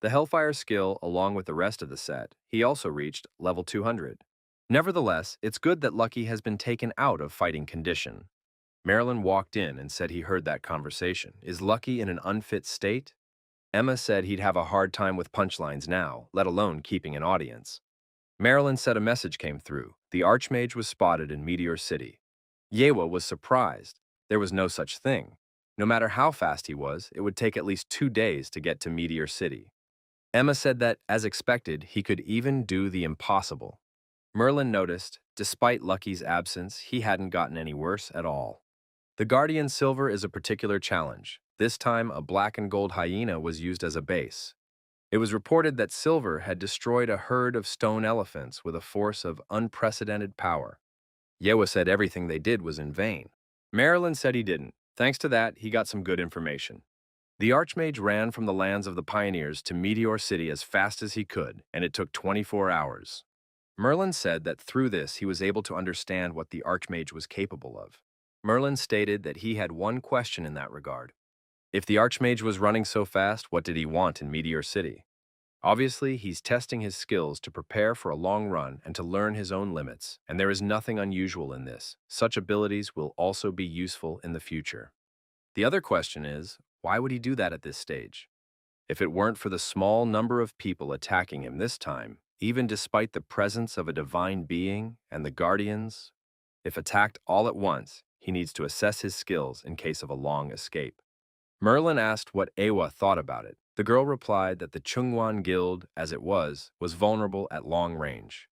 The Hellfire skill, along with the rest of the set, he also reached level 200. Nevertheless, it's good that Lucky has been taken out of fighting condition. Marilyn walked in and said he heard that conversation. Is Lucky in an unfit state? Emma said he'd have a hard time with punchlines now, let alone keeping an audience. Marilyn said a message came through. The Archmage was spotted in Meteor City. Yewa was surprised. There was no such thing. No matter how fast he was, it would take at least 2 days to get to Meteor City. Emma said that, as expected, he could even do the impossible. Merlin noticed, despite Lucky's absence, he hadn't gotten any worse at all. The Guardian Silver is a particular challenge. This time, a black and gold hyena was used as a base. It was reported that Silver had destroyed a herd of stone elephants with a force of unprecedented power. Yewa said everything they did was in vain. Marilyn said he didn't. Thanks to that, he got some good information. The Archmage ran from the lands of the pioneers to Meteor City as fast as he could, and it took 24 hours. Merlin said that through this he was able to understand what the Archmage was capable of. Merlin stated that he had one question in that regard. If the Archmage was running so fast, what did he want in Meteor City? Obviously, he's testing his skills to prepare for a long run and to learn his own limits, and there is nothing unusual in this. Such abilities will also be useful in the future. The other question is, why would he do that at this stage? If it weren't for the small number of people attacking him this time, even despite the presence of a divine being and the guardians, if attacked all at once, he needs to assess his skills in case of a long escape. Merlin asked what Awa thought about it. The girl replied that the Chungwan Guild, as it was vulnerable at long range.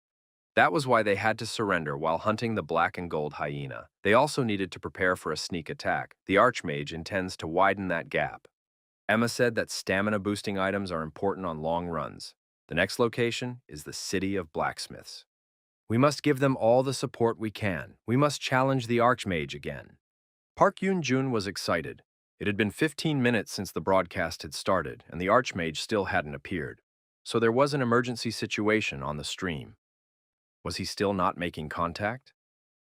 That was why they had to surrender while hunting the black and gold hyena. They also needed to prepare for a sneak attack. The Archmage intends to widen that gap. Emma said that stamina-boosting items are important on long runs. The next location is the City of Blacksmiths. We must give them all the support we can. We must challenge the Archmage again. Park Yoon-jun was excited. It had been 15 minutes since the broadcast had started, and the Archmage still hadn't appeared. So there was an emergency situation on the stream. Was he still not making contact?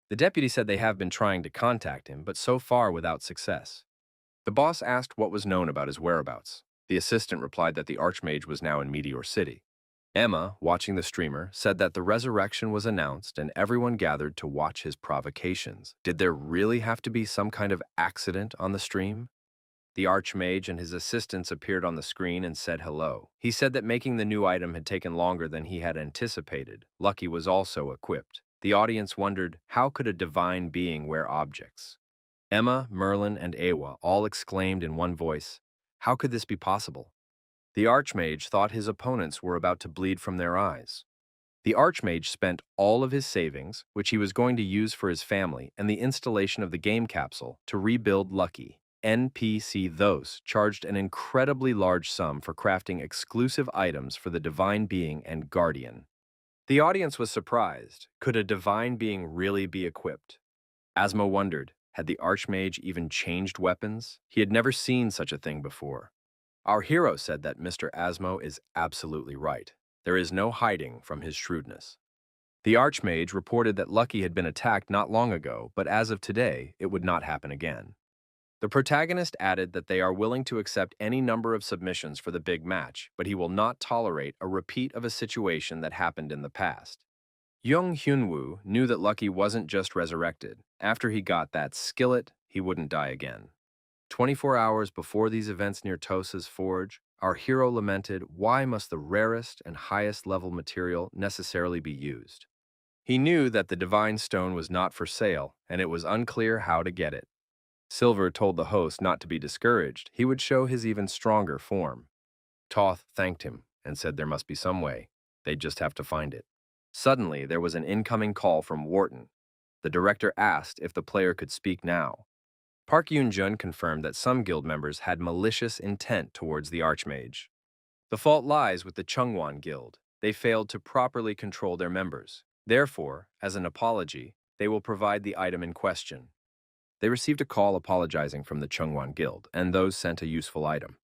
The deputy said they have been trying to contact him, but so far without success. The boss asked what was known about his whereabouts. The assistant replied that the Archmage was now in Meteor City. Emma, watching the streamer, said that the resurrection was announced and everyone gathered to watch his provocations. Did there really have to be some kind of accident on the stream? The Archmage and his assistants appeared on the screen and said hello. He said that making the new item had taken longer than he had anticipated. Lucky was also equipped. The audience wondered, how could a divine being wear objects? Emma, Merlin, and Awa all exclaimed in one voice, how could this be possible? The Archmage thought his opponents were about to bleed from their eyes. The Archmage spent all of his savings, which he was going to use for his family, and the installation of the game capsule to rebuild Lucky. NPC those charged an incredibly large sum for crafting exclusive items for the divine being and guardian. The audience was surprised. Could a divine being really be equipped? Asmo wondered, had the Archmage even changed weapons? He had never seen such a thing before. Our hero said that Mr. Asmo is absolutely right. There is no hiding from his shrewdness. The Archmage reported that Lucky had been attacked not long ago, but as of today, it would not happen again. The protagonist added that they are willing to accept any number of submissions for the big match, but he will not tolerate a repeat of a situation that happened in the past. Young Hyunwoo knew that Lucky wasn't just resurrected. After he got that skillet, he wouldn't die again. 24 hours before these events near Tosa's forge, our hero lamented, why must the rarest and highest level material necessarily be used? He knew that the divine stone was not for sale, and it was unclear how to get it. Silver told the host not to be discouraged. He would show his even stronger form. Toth thanked him and said there must be some way. They'd just have to find it. Suddenly, there was an incoming call from Wharton. The director asked if the player could speak now. Park Yoon-jun confirmed that some guild members had malicious intent towards the Archmage. The fault lies with the Chungwan Guild. They failed to properly control their members. Therefore, as an apology, they will provide the item in question. They received a call apologizing from the Chungwan Guild, and those sent a useful item.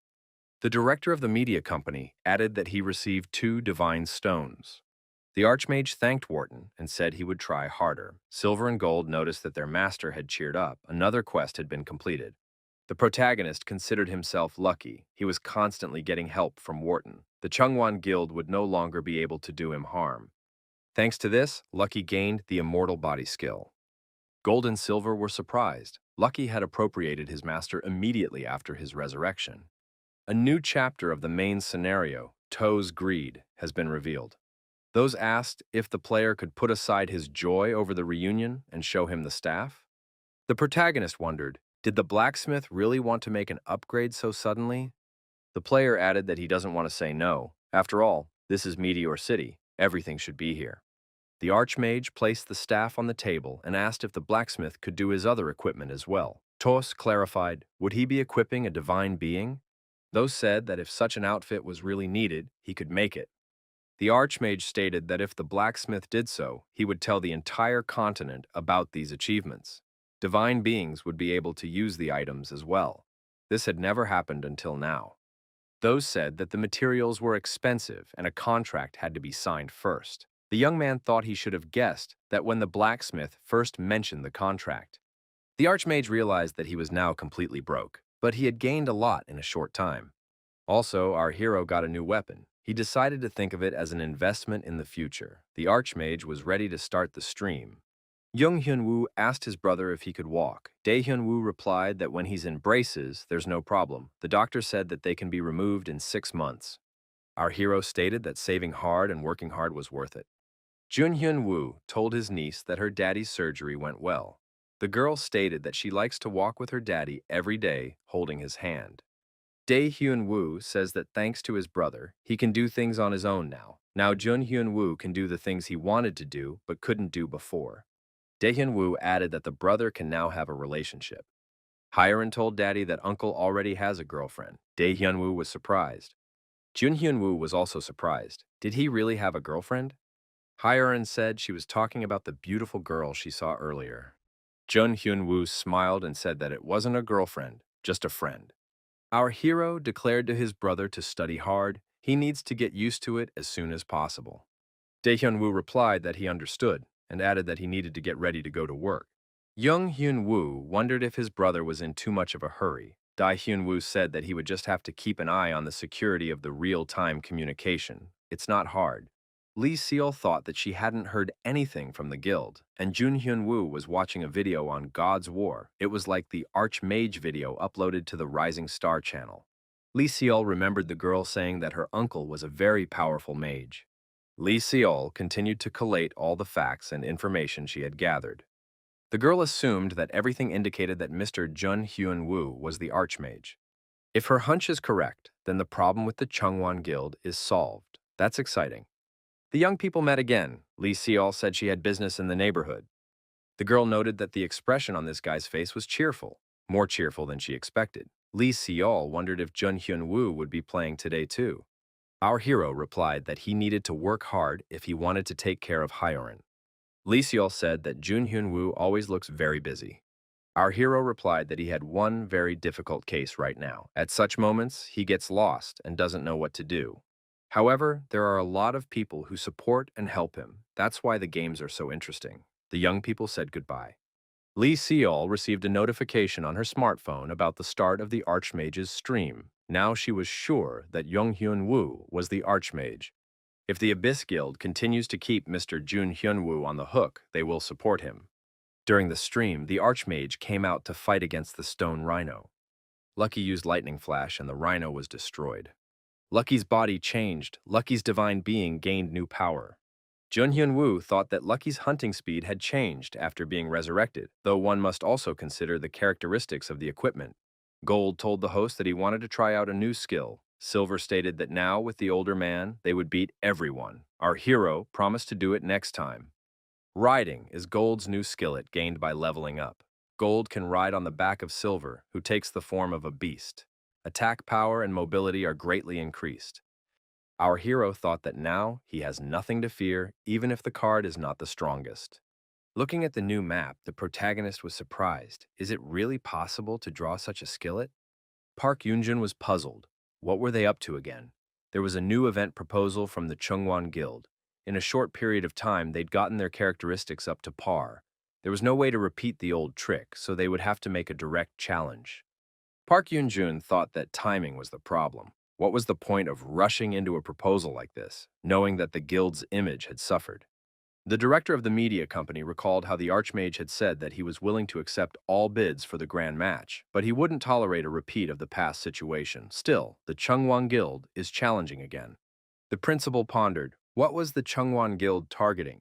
The director of the media company added that he received 2 divine stones. The Archmage thanked Wharton and said he would try harder. Silver and Gold noticed that their master had cheered up. Another quest had been completed. The protagonist considered himself lucky. He was constantly getting help from Wharton. The Chungwan Guild would no longer be able to do him harm. Thanks to this, Lucky gained the immortal body skill. Gold and Silver were surprised. Lucky had appropriated his master immediately after his resurrection. A new chapter of the main scenario, Toe's Greed, has been revealed. Those asked if the player could put aside his joy over the reunion and show him the staff. The protagonist wondered, did the blacksmith really want to make an upgrade so suddenly? The player added that he doesn't want to say no. After all, this is Meteor City. Everything should be here. The Archmage placed the staff on the table and asked if the blacksmith could do his other equipment as well. Tos clarified, would he be equipping a divine being? Those said that if such an outfit was really needed, he could make it. The Archmage stated that if the blacksmith did so, he would tell the entire continent about these achievements. Divine beings would be able to use the items as well. This had never happened until now. Those said that the materials were expensive and a contract had to be signed first. The young man thought he should have guessed that when the blacksmith first mentioned the contract. The Archmage realized that he was now completely broke, but he had gained a lot in a short time. Also, our hero got a new weapon. He decided to think of it as an investment in the future. The Archmage was ready to start the stream. Young Hyun-woo asked his brother if he could walk. Dae Hyun-woo replied that when he's in braces, there's no problem. The doctor said that they can be removed in 6 months. Our hero stated that saving hard and working hard was worth it. Jun Hyun-woo told his niece that her daddy's surgery went well. The girl stated that she likes to walk with her daddy every day, holding his hand. Dae Hyun-woo says that thanks to his brother, he can do things on his own now. Now Jun Hyun-woo can do the things he wanted to do but couldn't do before. Dae Hyun-woo added that the brother can now have a relationship. Hyerin told daddy that uncle already has a girlfriend. Dae Hyun-woo was surprised. Jun Hyun-woo was also surprised. Did he really have a girlfriend? Hyerin said she was talking about the beautiful girl she saw earlier. Jun Hyun-woo smiled and said that it wasn't a girlfriend, just a friend. Our hero declared to his brother to study hard. He needs to get used to it as soon as possible. Dae Hyun-woo replied that he understood and added that he needed to get ready to go to work. Young Hyun-woo wondered if his brother was in too much of a hurry. Dae Hyun-woo said that he would just have to keep an eye on the security of the real-time communication. It's not hard. Lee Seol thought that she hadn't heard anything from the guild, and Jun Hyun-woo was watching a video on God's War. It was like the Archmage video uploaded to the Rising Star channel. Lee Seol remembered the girl saying that her uncle was a very powerful mage. Lee Seol continued to collate all the facts and information she had gathered. The girl assumed that everything indicated that Mr. Jun Hyun-woo was the Archmage. If her hunch is correct, then the problem with the Chungwon Guild is solved. That's exciting. The young people met again. Lee Seol said she had business in the neighborhood. The girl noted that the expression on this guy's face was cheerful, more cheerful than she expected. Lee Seol wondered if Jun Hyun-woo would be playing today too. Our hero replied that he needed to work hard if he wanted to take care of Hyerin. Lee Seol said that Jun Hyun-woo always looks very busy. Our hero replied that he had one very difficult case right now. At such moments, he gets lost and doesn't know what to do. However, there are a lot of people who support and help him. That's why the games are so interesting. The young people said goodbye. Lee Seol received a notification on her smartphone about the start of the Archmage's stream. Now she was sure that Young Hyun-woo was the Archmage. If the Abyss Guild continues to keep Mr. Jun Hyun-woo on the hook, they will support him. During the stream, the Archmage came out to fight against the Stone Rhino. Lucky used Lightning Flash and the Rhino was destroyed. Lucky's body changed. Lucky's divine being gained new power. Jun Hyun-woo thought that Lucky's hunting speed had changed after being resurrected, though one must also consider the characteristics of the equipment. Gold told the host that he wanted to try out a new skill. Silver stated that now, with the older man, they would beat everyone. Our hero promised to do it next time. Riding is Gold's new skillet gained by leveling up. Gold can ride on the back of Silver, who takes the form of a beast. Attack power and mobility are greatly increased. Our hero thought that now he has nothing to fear, even if the card is not the strongest. Looking at the new map, the protagonist was surprised. Is it really possible to draw such a skillet? Park Yoonjun was puzzled. What were they up to again? There was a new event proposal from the Chungwon Guild. In a short period of time, they'd gotten their characteristics up to par. There was no way to repeat the old trick, so they would have to make a direct challenge. Park Yoon-jun thought that timing was the problem. What was the point of rushing into a proposal like this, knowing that the guild's image had suffered? The director of the media company recalled how the Archmage had said that he was willing to accept all bids for the grand match, but he wouldn't tolerate a repeat of the past situation. Still, the Chungwon Guild is challenging again. The principal pondered, what was the Chungwon Guild targeting?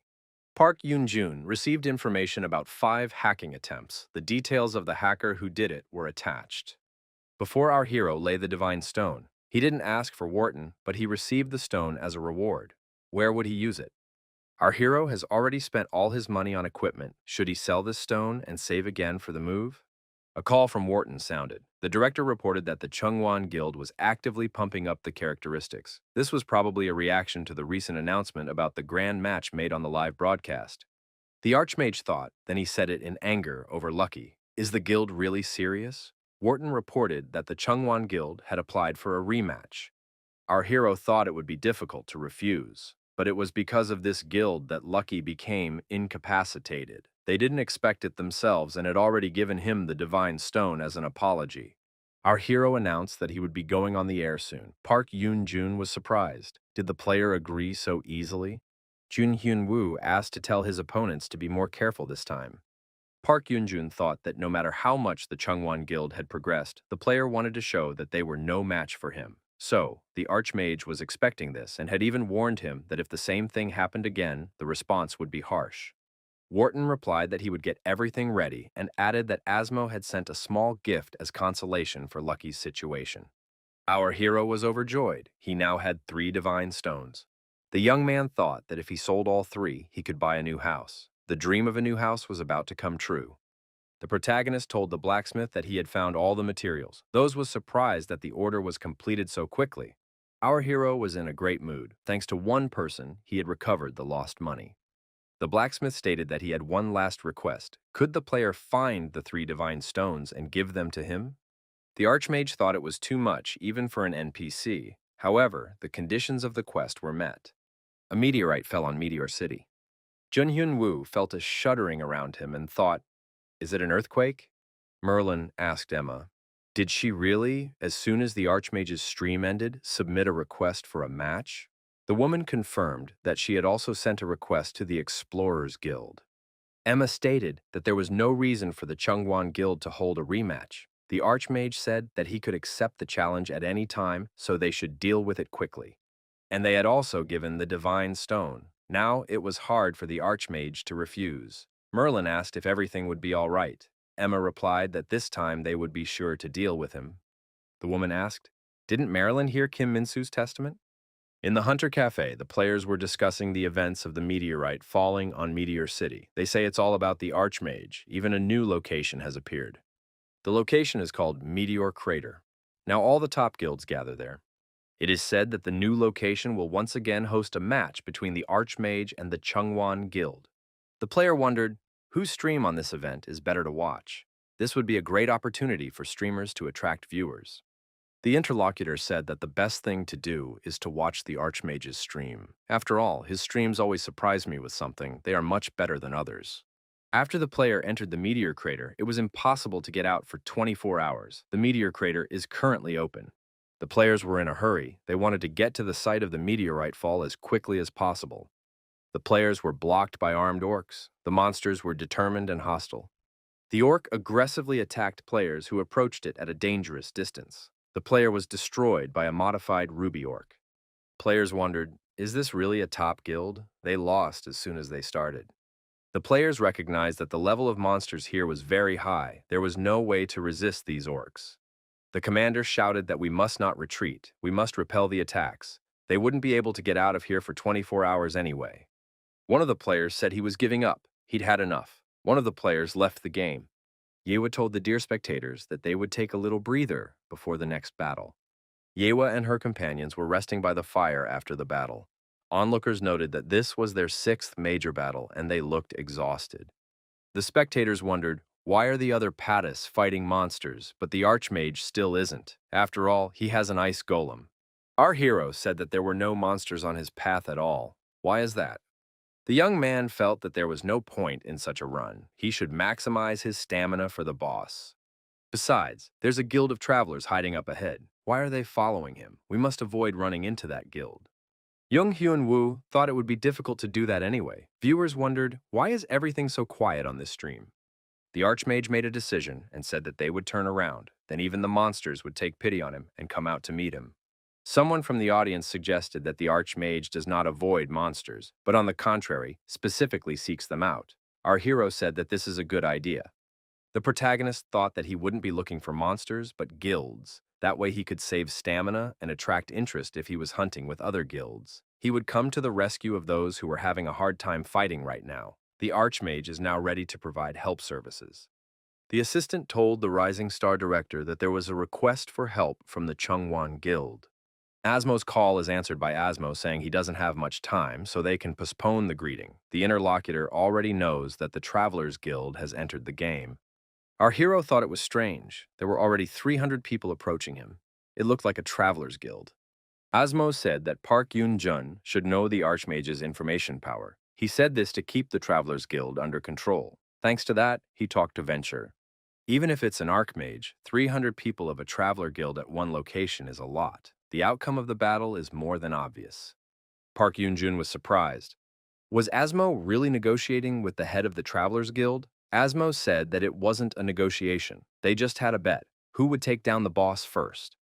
Park Yoon-jun received information about 5 hacking attempts. The details of the hacker who did it were attached. Before our hero lay the divine stone, he didn't ask for Wharton, but he received the stone as a reward. Where would he use it? Our hero has already spent all his money on equipment. Should he sell this stone and save again for the move? A call from Wharton sounded. The director reported that the Chungwon Guild was actively pumping up the characteristics. This was probably a reaction to the recent announcement about the grand match made on the live broadcast. The Archmage thought, then he said it in anger over Lucky. Is the guild really serious? Wharton reported that the Chungwon Guild had applied for a rematch. Our hero thought it would be difficult to refuse, but it was because of this guild that Lucky became incapacitated. They didn't expect it themselves and had already given him the divine stone as an apology. Our hero announced that he would be going on the air soon. Park Yoon-jun was surprised. Did the player agree so easily? Jun Hyun-woo asked to tell his opponents to be more careful this time. Park Yoon-jun thought that no matter how much the Chungwon Guild had progressed, the player wanted to show that they were no match for him. So, the Archmage was expecting this and had even warned him that if the same thing happened again, the response would be harsh. Wharton replied that he would get everything ready and added that Asmo had sent a small gift as consolation for Lucky's situation. Our hero was overjoyed. He now had 3 divine stones. The young man thought that if he sold all 3, he could buy a new house. The dream of a new house was about to come true. The protagonist told the blacksmith that he had found all the materials. Those was surprised that the order was completed so quickly. Our hero was in a great mood. Thanks to one person, he had recovered the lost money. The blacksmith stated that he had one last request. Could the player find the 3 divine stones and give them to him? The Archmage thought it was too much, even for an NPC. However, the conditions of the quest were met. A meteorite fell on Meteor City. Jun Hyun-woo felt a shuddering around him and thought, is it an earthquake? Merlin asked Emma. Did she really, as soon as the Archmage's stream ended, submit a request for a match? The woman confirmed that she had also sent a request to the Explorers Guild. Emma stated that there was no reason for the Chungwon Guild to hold a rematch. The Archmage said that he could accept the challenge at any time, so they should deal with it quickly. And they had also given the Divine Stone. Now it was hard for the Archmage to refuse. Merlin asked if everything would be all right. Emma replied that this time they would be sure to deal with him. The woman asked, didn't Marilyn hear Kim Min-soo's testament? In the Hunter Cafe, the players were discussing the events of the meteorite falling on Meteor City. They say it's all about the Archmage. Even a new location has appeared. The location is called Meteor Crater. Now all the top guilds gather there. It is said that the new location will once again host a match between the Archmage and the Chungwon Guild. The player wondered, whose stream on this event is better to watch? This would be a great opportunity for streamers to attract viewers. The interlocutor said that the best thing to do is to watch the Archmage's stream. After all, his streams always surprise me with something. They are much better than others. After the player entered the meteor crater, it was impossible to get out for 24 hours. The meteor crater is currently open. The players were in a hurry. They wanted to get to the site of the meteorite fall as quickly as possible. The players were blocked by armed orcs. The monsters were determined and hostile. The orc aggressively attacked players who approached it at a dangerous distance. The player was destroyed by a modified ruby orc. Players wondered, is this really a top guild? They lost as soon as they started. The players recognized that the level of monsters here was very high. There was no way to resist these orcs. The commander shouted that we must not retreat. We must repel the attacks. They wouldn't be able to get out of here for 24 hours anyway. One of the players said he was giving up. He'd had enough. One of the players left the game. Yewa told the dear spectators that they would take a little breather before the next battle. Yewa and her companions were resting by the fire after the battle. Onlookers noted that this was their 6th major battle, and they looked exhausted. The spectators wondered, why are the other Pattis fighting monsters, but the Archmage still isn't? After all, he has an ice golem. Our hero said that there were no monsters on his path at all. Why is that? The young man felt that there was no point in such a run. He should maximize his stamina for the boss. Besides, there's a guild of travelers hiding up ahead. Why are they following him? We must avoid running into that guild. Jung Hyun Woo thought it would be difficult to do that anyway. Viewers wondered, why is everything so quiet on this stream? The Archmage made a decision and said that they would turn around, then even the monsters would take pity on him and come out to meet him. Someone from the audience suggested that the Archmage does not avoid monsters, but on the contrary, specifically seeks them out. Our hero said that this is a good idea. The protagonist thought that he wouldn't be looking for monsters, but guilds. That way he could save stamina and attract interest if he was hunting with other guilds. He would come to the rescue of those who were having a hard time fighting right now. The Archmage is now ready to provide help services. The assistant told the Rising Star director that there was a request for help from the Chungwon Guild. Asmo's call is answered by Asmo saying he doesn't have much time, so they can postpone the greeting. The interlocutor already knows that the Travelers Guild has entered the game. Our hero thought it was strange. There were already 300 people approaching him. It looked like a Travelers Guild. Asmo said that Park Yoon-jun should know the Archmage's information power. He said this to keep the Travelers Guild under control. Thanks to that, he talked to Venture. Even if it's an Archmage, 300 people of a Traveler Guild at one location is a lot. The outcome of the battle is more than obvious. Park Yoon-jun was surprised. Was Asmo really negotiating with the head of the Travelers Guild? Asmo said that it wasn't a negotiation. They just had a bet. Who would take down the boss first?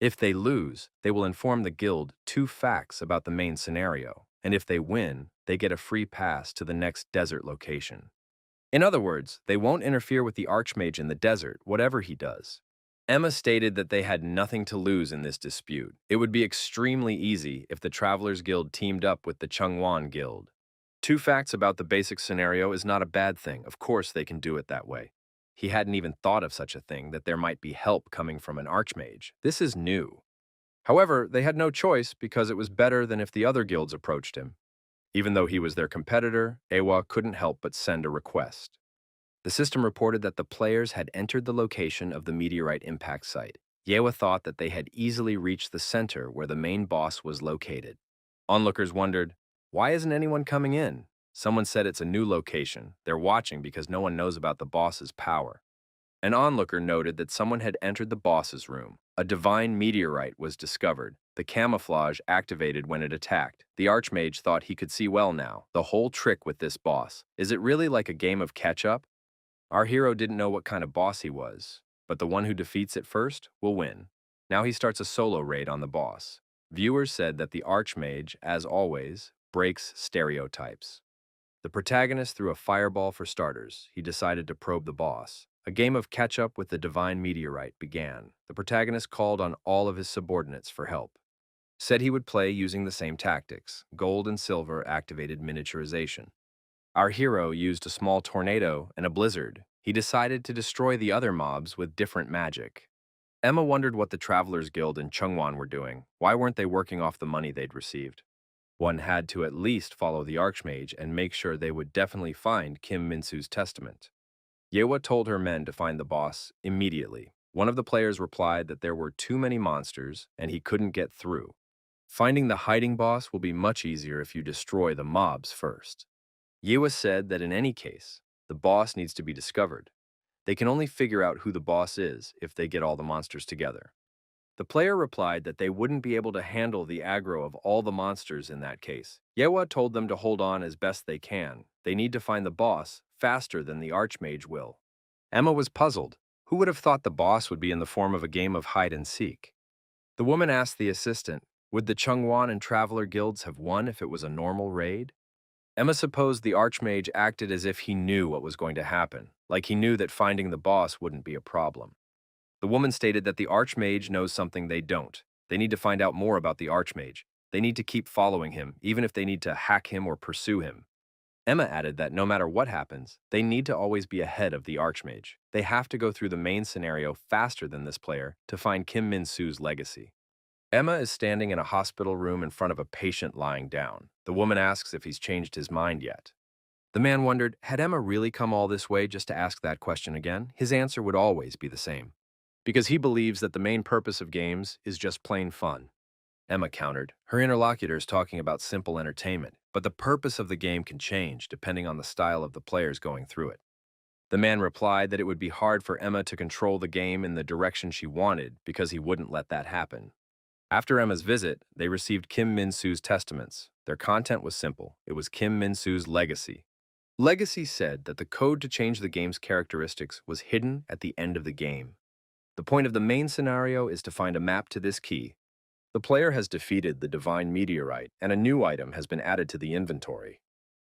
If they lose, they will inform the guild 2 facts about the main scenario, and if they win, they get a free pass to the next desert location. In other words, they won't interfere with the Archmage in the desert, whatever he does. Emma stated that they had nothing to lose in this dispute. It would be extremely easy if the Travelers Guild teamed up with the Chungwon Guild. 2 facts about the basic scenario is not a bad thing. Of course they can do it that way. He hadn't even thought of such a thing, that there might be help coming from an Archmage. This is new. However, they had no choice because it was better than if the other guilds approached him. Even though he was their competitor, Ewa couldn't help but send a request. The system reported that the players had entered the location of the meteorite impact site. Yewa thought that they had easily reached the center where the main boss was located. Onlookers wondered, why isn't anyone coming in? Someone said it's a new location. They're watching because no one knows about the boss's power. An onlooker noted that someone had entered the boss's room. A divine meteorite was discovered. The camouflage activated when it attacked. The Archmage thought he could see well now. The whole trick with this boss. Is it really like a game of catch-up? Our hero didn't know what kind of boss he was, but the one who defeats it first will win. Now he starts a solo raid on the boss. Viewers said that the Archmage, as always, breaks stereotypes. The protagonist threw a fireball for starters. He decided to probe the boss. A game of catch-up with the divine meteorite began. The protagonist called on all of his subordinates for help. Said he would play using the same tactics. Gold and silver activated miniaturization. Our hero used a small tornado and a blizzard. He decided to destroy the other mobs with different magic. Emma wondered what the Travelers Guild and Chungwon were doing. Why weren't they working off the money they'd received? One had to at least follow the Archmage and make sure they would definitely find Kim Min-soo's testament. Yewa told her men to find the boss immediately. One of the players replied that there were too many monsters and he couldn't get through. Finding the hiding boss will be much easier if you destroy the mobs first. Yewa said that in any case, the boss needs to be discovered. They can only figure out who the boss is if they get all the monsters together. The player replied that they wouldn't be able to handle the aggro of all the monsters in that case. Yewa told them to hold on as best they can. They need to find the boss faster than the Archmage will. Emma was puzzled. Who would have thought the boss would be in the form of a game of hide and seek? The woman asked the assistant, would the Chungwon and Traveler Guilds have won if it was a normal raid? Emma supposed the Archmage acted as if he knew what was going to happen, like he knew that finding the boss wouldn't be a problem. The woman stated that the Archmage knows something they don't. They need to find out more about the Archmage. They need to keep following him, even if they need to hack him or pursue him. Emma added that no matter what happens, they need to always be ahead of the Archmage. They have to go through the main scenario faster than this player to find Kim Min-soo's legacy. Emma is standing in a hospital room in front of a patient lying down. The woman asks if he's changed his mind yet. The man wondered, had Emma really come all this way just to ask that question again? His answer would always be the same. Because he believes that the main purpose of games is just plain fun. Emma countered. Her interlocutor is talking about simple entertainment, but the purpose of the game can change depending on the style of the players going through it. The man replied that it would be hard for Emma to control the game in the direction she wanted because he wouldn't let that happen. After Emma's visit, they received Kim Min-soo's testaments. Their content was simple. It was Kim Min-soo's legacy. Legacy said that the code to change the game's characteristics was hidden at the end of the game. The point of the main scenario is to find a map to this key. The player has defeated the divine meteorite, and a new item has been added to the inventory.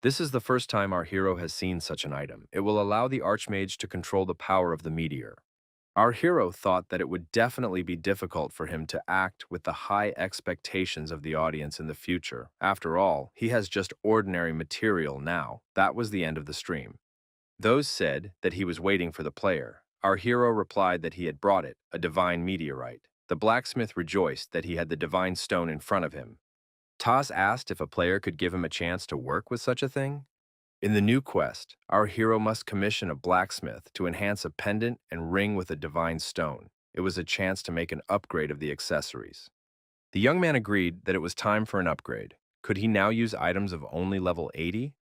This is the first time our hero has seen such an item. It will allow the Archmage to control the power of the meteor. Our hero thought that it would definitely be difficult for him to act with the high expectations of the audience in the future. After all, he has just ordinary material now. That was the end of the stream. Those said that he was waiting for the player. Our hero replied that he had brought it, a divine meteorite. The blacksmith rejoiced that he had the divine stone in front of him. Tas asked if a player could give him a chance to work with such a thing. In the new quest, our hero must commission a blacksmith to enhance a pendant and ring with a divine stone. It was a chance to make an upgrade of the accessories. The young man agreed that it was time for an upgrade. Could he now use items of only level 80?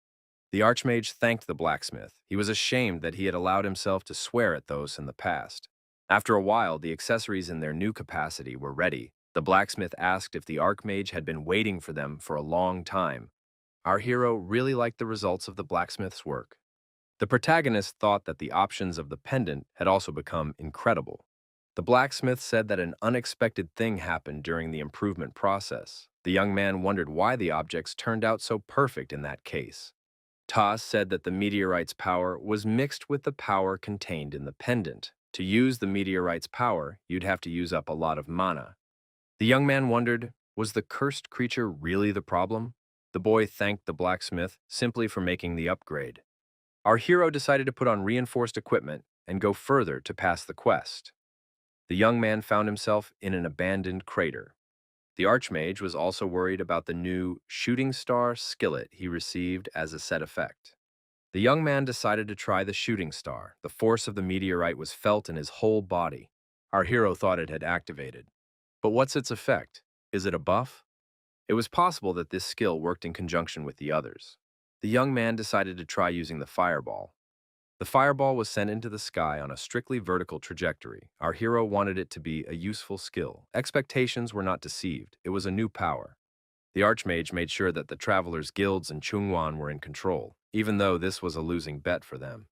The Archmage thanked the blacksmith. He was ashamed that he had allowed himself to swear at those in the past. After a while, the accessories in their new capacity were ready. The blacksmith asked if the Archmage had been waiting for them for a long time. Our hero really liked the results of the blacksmith's work. The protagonist thought that the options of the pendant had also become incredible. The blacksmith said that an unexpected thing happened during the improvement process. The young man wondered why the objects turned out so perfect in that case. Tas said that the meteorite's power was mixed with the power contained in the pendant. To use the meteorite's power, you'd have to use up a lot of mana. The young man wondered, was the cursed creature really the problem? The boy thanked the blacksmith simply for making the upgrade. Our hero decided to put on reinforced equipment and go further to pass the quest. The young man found himself in an abandoned crater. The Archmage was also worried about the new shooting star skillet he received as a set effect. The young man decided to try the shooting star. The force of the meteorite was felt in his whole body. Our hero thought it had activated. But what's its effect? Is it a buff? It was possible that this skill worked in conjunction with the others. The young man decided to try using the fireball. The fireball was sent into the sky on a strictly vertical trajectory. Our hero wanted it to be a useful skill. Expectations were not deceived. It was a new power. The Archmage made sure that the Travelers' Guilds and Chungwan were in control, even though this was a losing bet for them.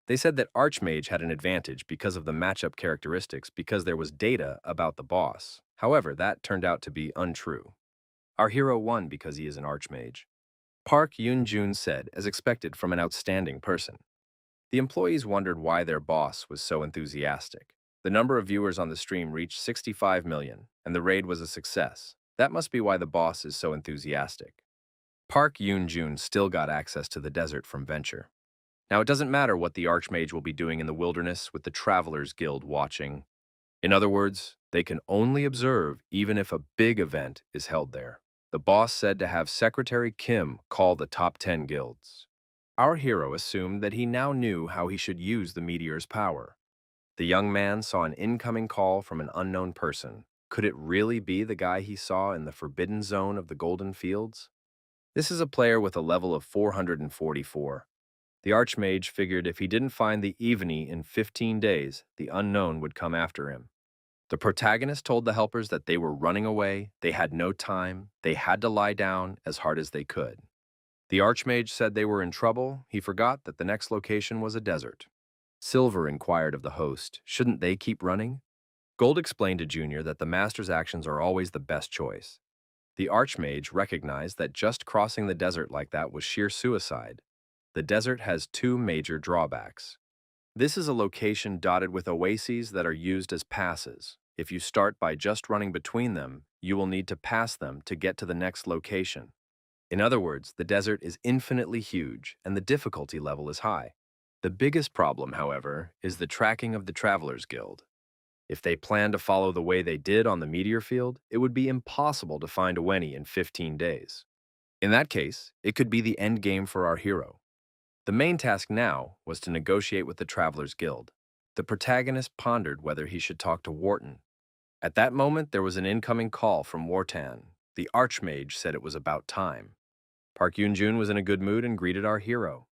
They said that Archmage had an advantage because of the matchup characteristics because there was data about the boss. However, that turned out to be untrue. Our hero won because he is an Archmage. Park Yoon-jun said, as expected from an outstanding person. The employees wondered why their boss was so enthusiastic. The number of viewers on the stream reached 65 million, and the raid was a success. That must be why the boss is so enthusiastic. Park Yoon-jun still got access to the desert from Venture. Now, it doesn't matter what the Archmage will be doing in the wilderness with the Travelers Guild watching. In other words, they can only observe even if a big event is held there. The boss said to have Secretary Kim call the top 10 guilds. Our hero assumed that he now knew how he should use the meteor's power. The young man saw an incoming call from an unknown person. Could it really be the guy he saw in the forbidden zone of the Golden Fields? This is a player with a level of 444. The Archmage figured if he didn't find the Evany in 15 days, the unknown would come after him. The protagonist told the helpers that they were running away, they had no time, they had to lie down as hard as they could. The Archmage said they were in trouble. He forgot that the next location was a desert. Silver inquired of the host, shouldn't they keep running? Gold explained to Junior that the Master's actions are always the best choice. The Archmage recognized that just crossing the desert like that was sheer suicide. The desert has two major drawbacks. This is a location dotted with oases that are used as passes. If you start by just running between them, you will need to pass them to get to the next location. In other words, the desert is infinitely huge and the difficulty level is high. The biggest problem, however, is the tracking of the Travelers Guild. If they plan to follow the way they did on the meteor field, it would be impossible to find a Weni in 15 days. In that case, it could be the end game for our hero. The main task now was to negotiate with the Travelers Guild. The protagonist pondered whether he should talk to Wharton. At that moment, there was an incoming call from Wharton. The Archmage said it was about time. Park Yoon-jun was in a good mood and greeted our hero.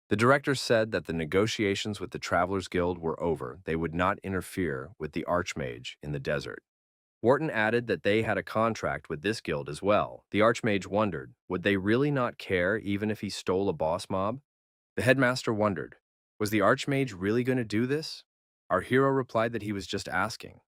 The director said that the negotiations with the Travelers Guild were over. They would not interfere with the Archmage in the desert. Wharton added that they had a contract with this guild as well. The Archmage wondered, would they really not care even if he stole a boss mob? The headmaster wondered, was the Archmage really going to do this? Our hero replied that he was just asking.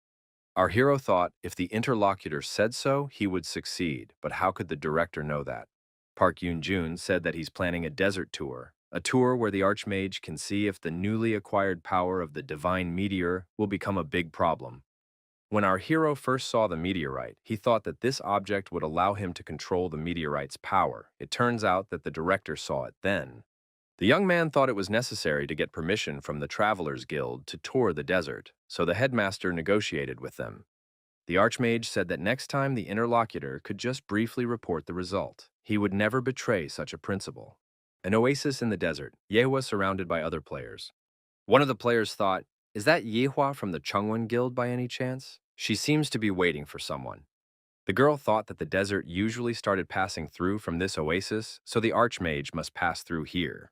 Our hero thought if the interlocutor said so, he would succeed, but how could the director know that? Park Yoon-jun said that he's planning a desert tour, a tour where the Archmage can see if the newly acquired power of the divine meteor will become a big problem. When our hero first saw the meteorite, he thought that this object would allow him to control the meteorite's power. It turns out that the director saw it then. The young man thought it was necessary to get permission from the Travelers Guild to tour the desert, so the headmaster negotiated with them. The Archmage said that next time the interlocutor could just briefly report the result. He would never betray such a principle. An oasis in the desert, Yehua surrounded by other players. One of the players thought, is that Yehua from the Chungwon Guild by any chance? She seems to be waiting for someone. The girl thought that the desert usually started passing through from this oasis, so the Archmage must pass through here.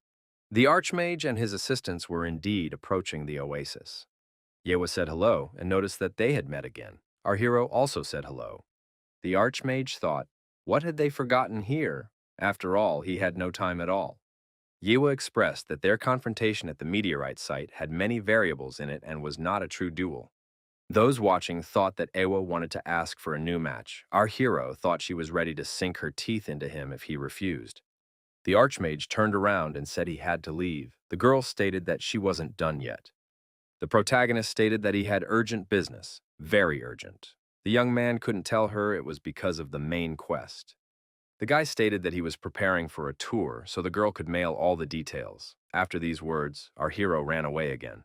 The Archmage and his assistants were indeed approaching the oasis. Yewa said hello and noticed that they had met again. Our hero also said hello. The Archmage thought, what had they forgotten here? After all, he had no time at all. Yewa expressed that their confrontation at the meteorite site had many variables in it and was not a true duel. Those watching thought that Ewa wanted to ask for a new match. Our hero thought she was ready to sink her teeth into him if he refused. The Archmage turned around and said he had to leave. The girl stated that she wasn't done yet. The protagonist stated that he had urgent business, very urgent. The young man couldn't tell her it was because of the main quest. The guy stated that he was preparing for a tour, so the girl could mail all the details. After these words, our hero ran away again.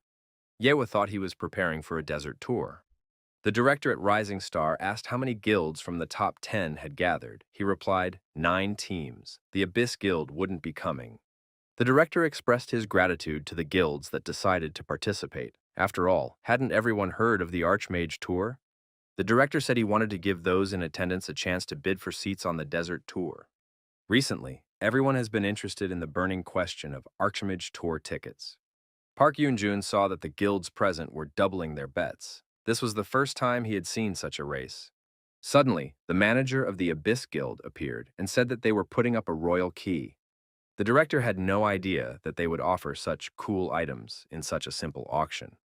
Yewa thought he was preparing for a desert tour. The director at Rising Star asked how many guilds from the top 10 had gathered. He replied, 9 teams. The Abyss Guild wouldn't be coming. The director expressed his gratitude to the guilds that decided to participate. After all, hadn't everyone heard of the Archmage tour? The director said he wanted to give those in attendance a chance to bid for seats on the desert tour. Recently, everyone has been interested in the burning question of Archmage tour tickets. Park Yoon-jun saw that the guilds present were doubling their bets. This was the first time he had seen such a race. Suddenly, the manager of the Abyss Guild appeared and said that they were putting up a royal key. The director had no idea that they would offer such cool items in such a simple auction.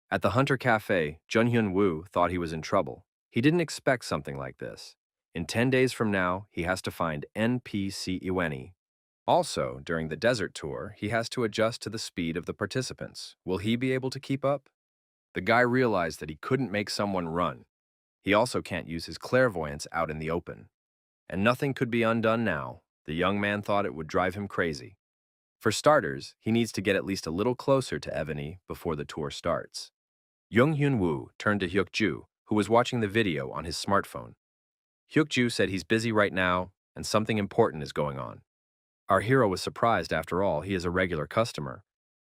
At the Hunter Cafe, Jun-hyun Woo thought he was in trouble. He didn't expect something like this. In 10 days from now, he has to find NPC Iweni. Also, during the desert tour, he has to adjust to the speed of the participants. Will he be able to keep up? The guy realized that he couldn't make someone run. He also can't use his clairvoyance out in the open. And nothing could be undone now. The young man thought it would drive him crazy. For starters, he needs to get at least a little closer to Evany before the tour starts. Young-hyun Woo turned to Hyuk-ju, who was watching the video on his smartphone. Hyuk-ju said he's busy right now, and something important is going on. Our hero was surprised after all, he is a regular customer.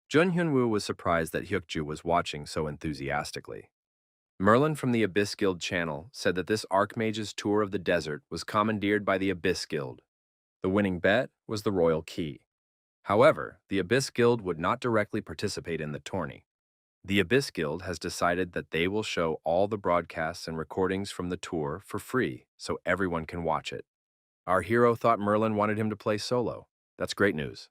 Jun-hyun Woo was surprised that Hyuk-ju was watching so enthusiastically. Merlin from the Abyss Guild channel said that this Archmage's tour of the desert was commandeered by the Abyss Guild. The winning bet was the royal key. However, the Abyss Guild would not directly participate in the tourney. The Abyss Guild has decided that they will show all the broadcasts and recordings from the tour for free, so everyone can watch it. Our hero thought Merlin wanted him to play solo. That's great news.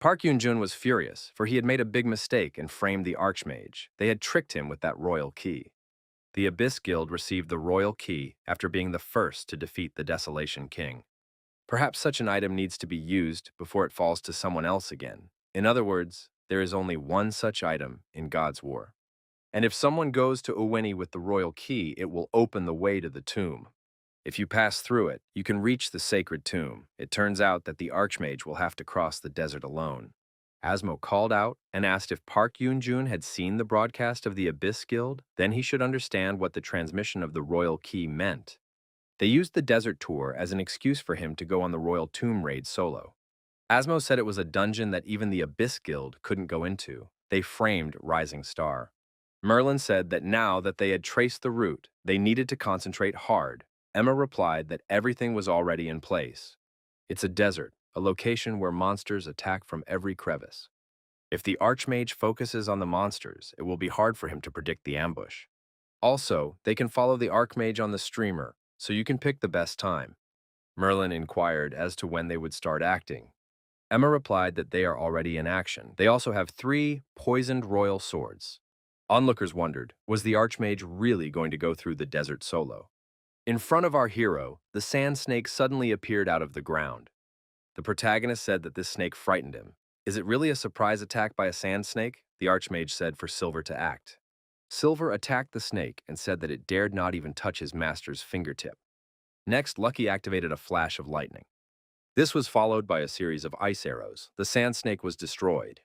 Park Yoon-jun was furious, for he had made a big mistake and framed the Archmage. They had tricked him with that royal key. The Abyss Guild received the royal key after being the first to defeat the Desolation King. Perhaps such an item needs to be used before it falls to someone else again. In other words, there is only one such item in God's War. And if someone goes to Uweni with the royal key, it will open the way to the tomb. If you pass through it, you can reach the sacred tomb. It turns out that the Archmage will have to cross the desert alone. Asmo called out and asked if Park Yoon-jun had seen the broadcast of the Abyss Guild, then he should understand what the transmission of the royal key meant. They used the desert tour as an excuse for him to go on the royal tomb raid solo. Asmo said it was a dungeon that even the Abyss Guild couldn't go into. They framed Rising Star. Merlin said that now that they had traced the route, they needed to concentrate hard. Emma replied that everything was already in place. It's a desert, a location where monsters attack from every crevice. If the Archmage focuses on the monsters, it will be hard for him to predict the ambush. Also, they can follow the Archmage on the streamer, so you can pick the best time. Merlin inquired as to when they would start acting. Emma replied that they are already in action. They also have 3 poisoned royal swords. Onlookers wondered, was the Archmage really going to go through the desert solo? In front of our hero, the sand snake suddenly appeared out of the ground. The protagonist said that this snake frightened him. Is it really a surprise attack by a sand snake? The Archmage said for Silver to act. Silver attacked the snake and said that it dared not even touch his master's fingertip. Next, Lucky activated a flash of lightning. This was followed by a series of ice arrows. The sand snake was destroyed.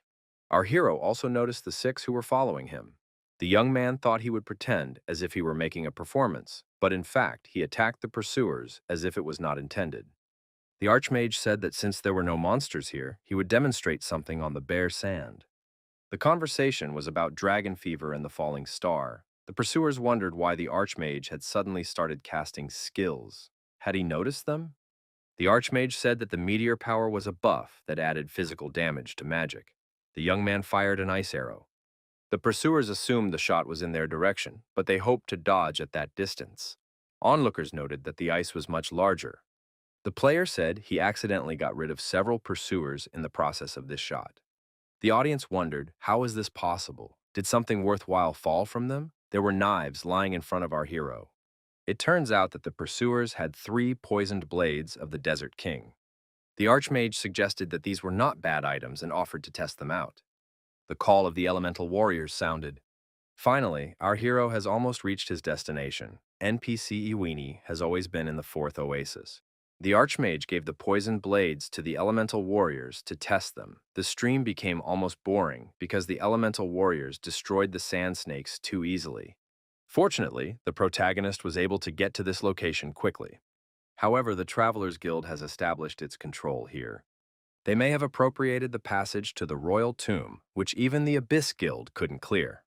Our hero also noticed the 6 who were following him. The young man thought he would pretend as if he were making a performance, but in fact, he attacked the pursuers as if it was not intended. The Archmage said that since there were no monsters here, he would demonstrate something on the bare sand. The conversation was about dragon fever and the falling star. The pursuers wondered why the Archmage had suddenly started casting skills. Had he noticed them? The Archmage said that the meteor power was a buff that added physical damage to magic. The young man fired an ice arrow. The pursuers assumed the shot was in their direction, but they hoped to dodge at that distance. Onlookers noted that the ice was much larger. The player said he accidentally got rid of several pursuers in the process of this shot. The audience wondered, how is this possible? Did something worthwhile fall from them? There were knives lying in front of our hero. It turns out that the pursuers had 3 poisoned blades of the Desert King. The Archmage suggested that these were not bad items and offered to test them out. The call of the elemental warriors sounded. Finally, our hero has almost reached his destination. NPC Iwini has always been in the 4th oasis. The Archmage gave the poisoned blades to the elemental warriors to test them. The stream became almost boring because the elemental warriors destroyed the sand snakes too easily. Fortunately, the protagonist was able to get to this location quickly. However, the Travelers Guild has established its control here. They may have appropriated the passage to the royal tomb, which even the Abyss Guild couldn't clear.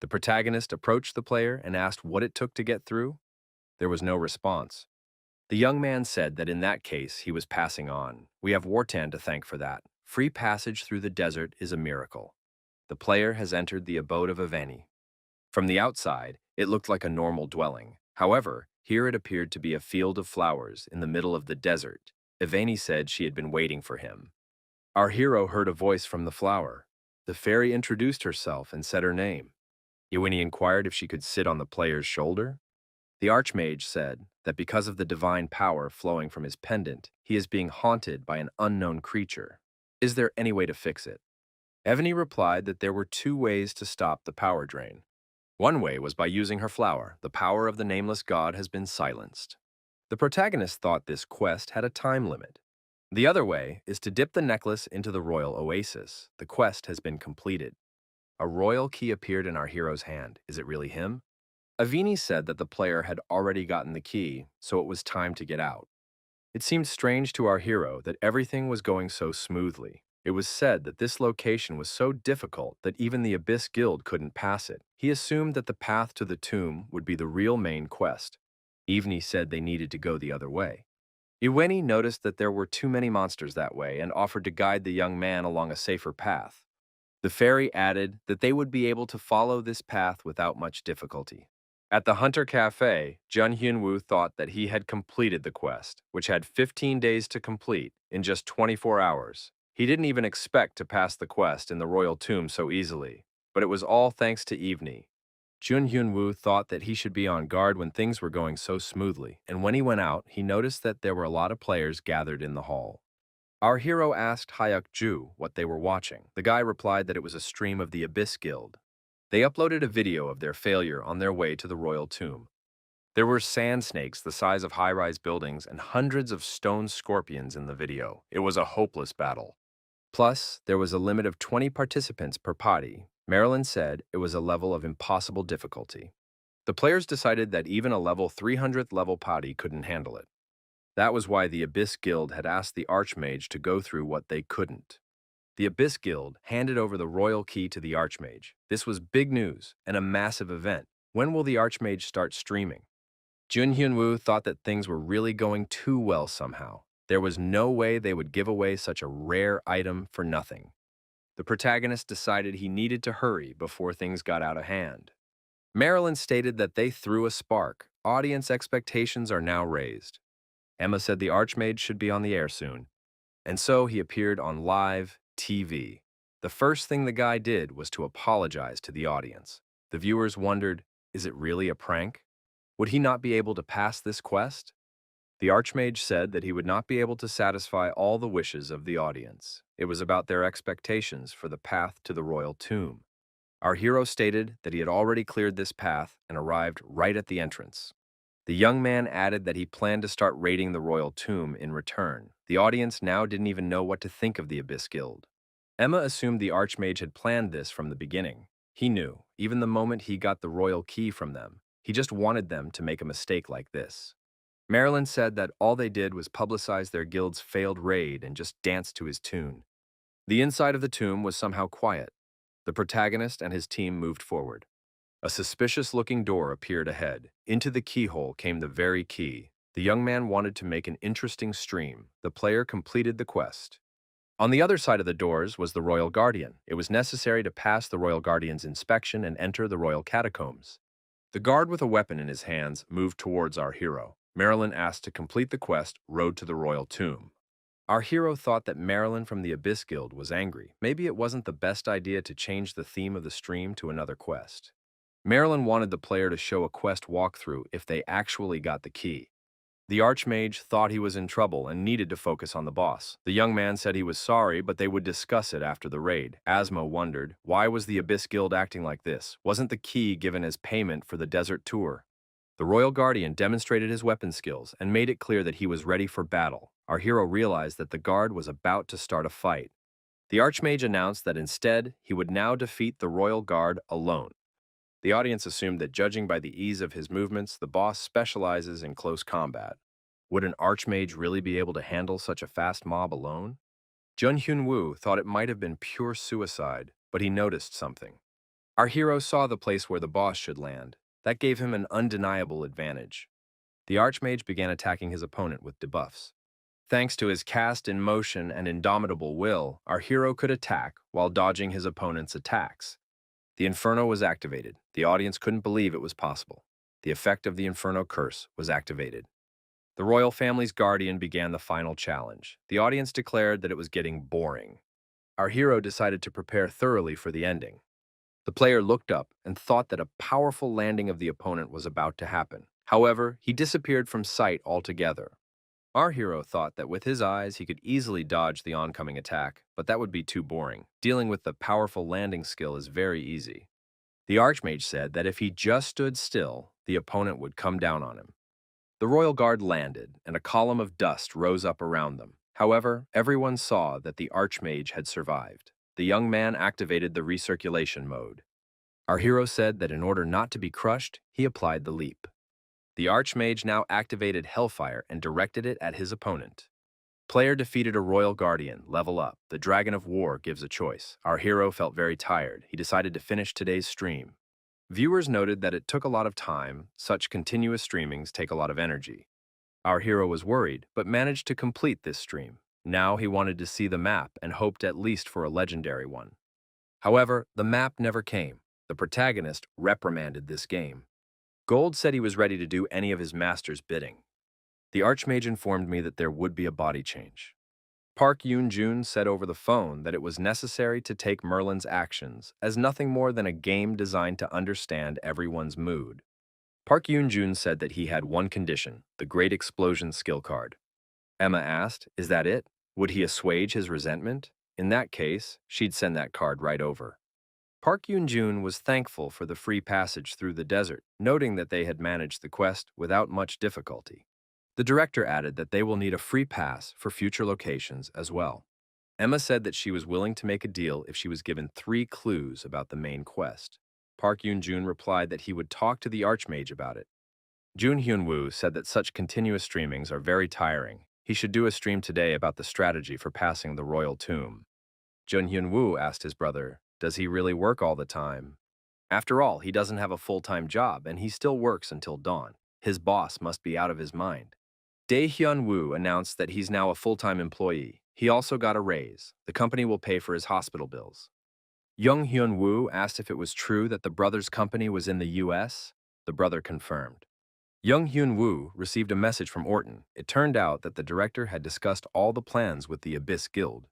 The protagonist approached the player and asked what it took to get through. There was no response. The young man said that in that case, he was passing on. We have Wartan to thank for that. Free passage through the desert is a miracle. The player has entered the abode of Aveni. From the outside, it looked like a normal dwelling. However, here it appeared to be a field of flowers in the middle of the desert. Aveni said she had been waiting for him. Our hero heard a voice from the flower. The fairy introduced herself and said her name. Iwini inquired if she could sit on the player's shoulder. The Archmage said that because of the divine power flowing from his pendant, he is being haunted by an unknown creature. Is there any way to fix it? Evany replied that there were 2 ways to stop the power drain. One way was by using her flower. The power of the nameless god has been silenced. The protagonist thought this quest had a time limit. The other way is to dip the necklace into the royal oasis. The quest has been completed. A royal key appeared in our hero's hand. Is it really him? Avini said that the player had already gotten the key, so it was time to get out. It seemed strange to our hero that everything was going so smoothly. It was said that this location was so difficult that even the Abyss Guild couldn't pass it. He assumed that the path to the tomb would be the real main quest. Evney said they needed to go the other way. Iweni noticed that there were too many monsters that way and offered to guide the young man along a safer path. The fairy added that they would be able to follow this path without much difficulty. At the Hunter Cafe, Jun Hyun-woo thought that he had completed the quest, which had 15 days to complete, in just 24 hours. He didn't even expect to pass the quest in the royal tomb so easily, but it was all thanks to Evney. Jun Hyun-woo thought that he should be on guard when things were going so smoothly, and when he went out, he noticed that there were a lot of players gathered in the hall. Our hero asked Hyuk-ju what they were watching. The guy replied that it was a stream of the Abyss Guild. They uploaded a video of their failure on their way to the royal tomb. There were sand snakes the size of high-rise buildings and hundreds of stone scorpions in the video. It was a hopeless battle. Plus, there was a limit of 20 participants per party. Marilyn said it was a level of impossible difficulty. The players decided that even a level 300th level party couldn't handle it. That was why the Abyss Guild had asked the Archmage to go through what they couldn't. The Abyss Guild handed over the royal key to the Archmage. This was big news and a massive event. When will the Archmage start streaming? Jun Hyun-woo thought that things were really going too well somehow. There was no way they would give away such a rare item for nothing. The protagonist decided he needed to hurry before things got out of hand. Marilyn stated that they threw a spark. Audience expectations are now raised. Emma said the Archmage should be on the air soon, and so he appeared on live TV. The first thing the guy did was to apologize to the audience. The viewers wondered, is it really a prank? Would he not be able to pass this quest? The Archmage said that he would not be able to satisfy all the wishes of the audience. It was about their expectations for the path to the royal tomb. Our hero stated that he had already cleared this path and arrived right at the entrance. The young man added that he planned to start raiding the royal tomb in return. The audience now didn't even know what to think of the Abyss Guild. Emma assumed the Archmage had planned this from the beginning. He knew, even the moment he got the royal key from them. He just wanted them to make a mistake like this. Marilyn said that all they did was publicize their guild's failed raid and just dance to his tune. The inside of the tomb was somehow quiet. The protagonist and his team moved forward. A suspicious-looking door appeared ahead. Into the keyhole came the very key. The young man wanted to make an interesting stream. The player completed the quest. On the other side of the doors was the Royal Guardian. It was necessary to pass the Royal Guardian's inspection and enter the Royal Catacombs. The guard with a weapon in his hands moved towards our hero. Marilyn asked to complete the quest, Road to the Royal Tomb. Our hero thought that Marilyn from the Abyss Guild was angry. Maybe it wasn't the best idea to change the theme of the stream to another quest. Marilyn wanted the player to show a quest walkthrough if they actually got the key. The Archmage thought he was in trouble and needed to focus on the boss. The young man said he was sorry, but they would discuss it after the raid. Asmo wondered, why was the Abyss Guild acting like this? Wasn't the key given as payment for the desert tour? The Royal Guardian demonstrated his weapon skills and made it clear that he was ready for battle. Our hero realized that the guard was about to start a fight. The Archmage announced that instead, he would now defeat the Royal Guard alone. The audience assumed that judging by the ease of his movements, the boss specializes in close combat. Would an Archmage really be able to handle such a fast mob alone? Jun Hyun-woo thought it might have been pure suicide, but he noticed something. Our hero saw the place where the boss should land. That gave him an undeniable advantage. The Archmage began attacking his opponent with debuffs. Thanks to his cast in motion and indomitable will, our hero could attack while dodging his opponent's attacks. The Inferno was activated. The audience couldn't believe it was possible. The effect of the Inferno curse was activated. The royal family's guardian began the final challenge. The audience declared that it was getting boring. Our hero decided to prepare thoroughly for the ending. The player looked up and thought that a powerful landing of the opponent was about to happen. However, he disappeared from sight altogether. Our hero thought that with his eyes he could easily dodge the oncoming attack, but that would be too boring. Dealing with the powerful landing skill is very easy. The Archmage said that if he just stood still, the opponent would come down on him. The Royal Guard landed, and a column of dust rose up around them. However, everyone saw that the Archmage had survived. The young man activated the recirculation mode. Our hero said that in order not to be crushed, he applied the leap. The Archmage now activated Hellfire and directed it at his opponent. Player defeated a Royal Guardian, level up. The Dragon of War gives a choice. Our hero felt very tired. He decided to finish today's stream. Viewers noted that it took a lot of time. Such continuous streamings take a lot of energy. Our hero was worried, but managed to complete this stream. Now he wanted to see the map and hoped at least for a legendary one. However, the map never came. The protagonist reprimanded this game. Gold said he was ready to do any of his master's bidding. The Archmage informed me that there would be a body change. Park Yoon-jun said over the phone that it was necessary to take Merlin's actions as nothing more than a game designed to understand everyone's mood. Park Yoon-jun said that he had one condition, the Great Explosion skill card. Emma asked, is that it? Would he assuage his resentment? In that case, she'd send that card right over. Park Yoon-jun was thankful for the free passage through the desert, noting that they had managed the quest without much difficulty. The director added that they will need a free pass for future locations as well. Emma said that she was willing to make a deal if she was given 3 clues about the main quest. Park Yoon-jun replied that he would talk to the Archmage about it. Jun Hyun-woo said that such continuous streamings are very tiring. He should do a stream today about the strategy for passing the royal tomb. Jun Hyun-woo asked his brother, does he really work all the time? After all, he doesn't have a full-time job, and he still works until dawn. His boss must be out of his mind. Dae Hyun-woo announced that he's now a full-time employee. He also got a raise. The company will pay for his hospital bills. Young Hyun-woo asked if it was true that the brother's company was in the US. The brother confirmed. Young Hyun-woo received a message from Orton. It turned out that the director had discussed all the plans with the Abyss Guild.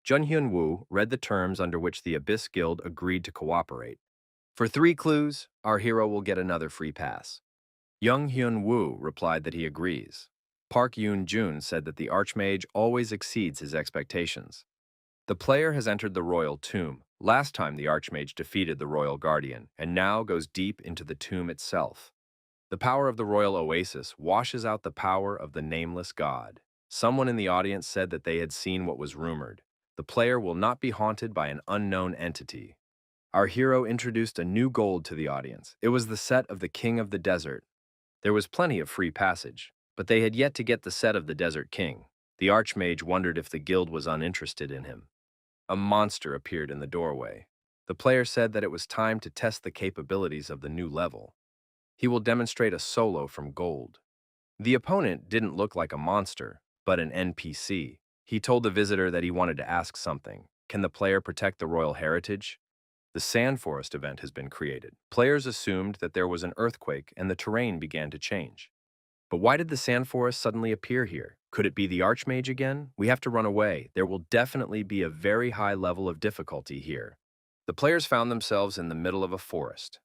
Jun Hyun-woo read the terms under which the Abyss Guild agreed to cooperate. For 3 clues, our hero will get another free pass. Young Hyun-woo replied that he agrees. Park Yoon-jun said that the Archmage always exceeds his expectations. The player has entered the Royal Tomb. Last time the Archmage defeated the Royal Guardian, and now goes deep into the tomb itself. The power of the Royal Oasis washes out the power of the nameless god. Someone in the audience said that they had seen what was rumored. The player will not be haunted by an unknown entity. Our hero introduced a new gold to the audience. It was the set of the King of the Desert. There was plenty of free passage, but they had yet to get the set of the Desert King. The Archmage wondered if the guild was uninterested in him. A monster appeared in the doorway. The player said that it was time to test the capabilities of the new level. He will demonstrate a solo from gold. The opponent didn't look like a monster, but an NPC. He told the visitor that he wanted to ask something. Can the player protect the royal heritage? The Sand Forest event has been created. Players assumed that there was an earthquake and the terrain began to change. But why did the Sand Forest suddenly appear here? Could it be the Archmage again? We have to run away. There will definitely be a very high level of difficulty here. The players found themselves in the middle of a forest.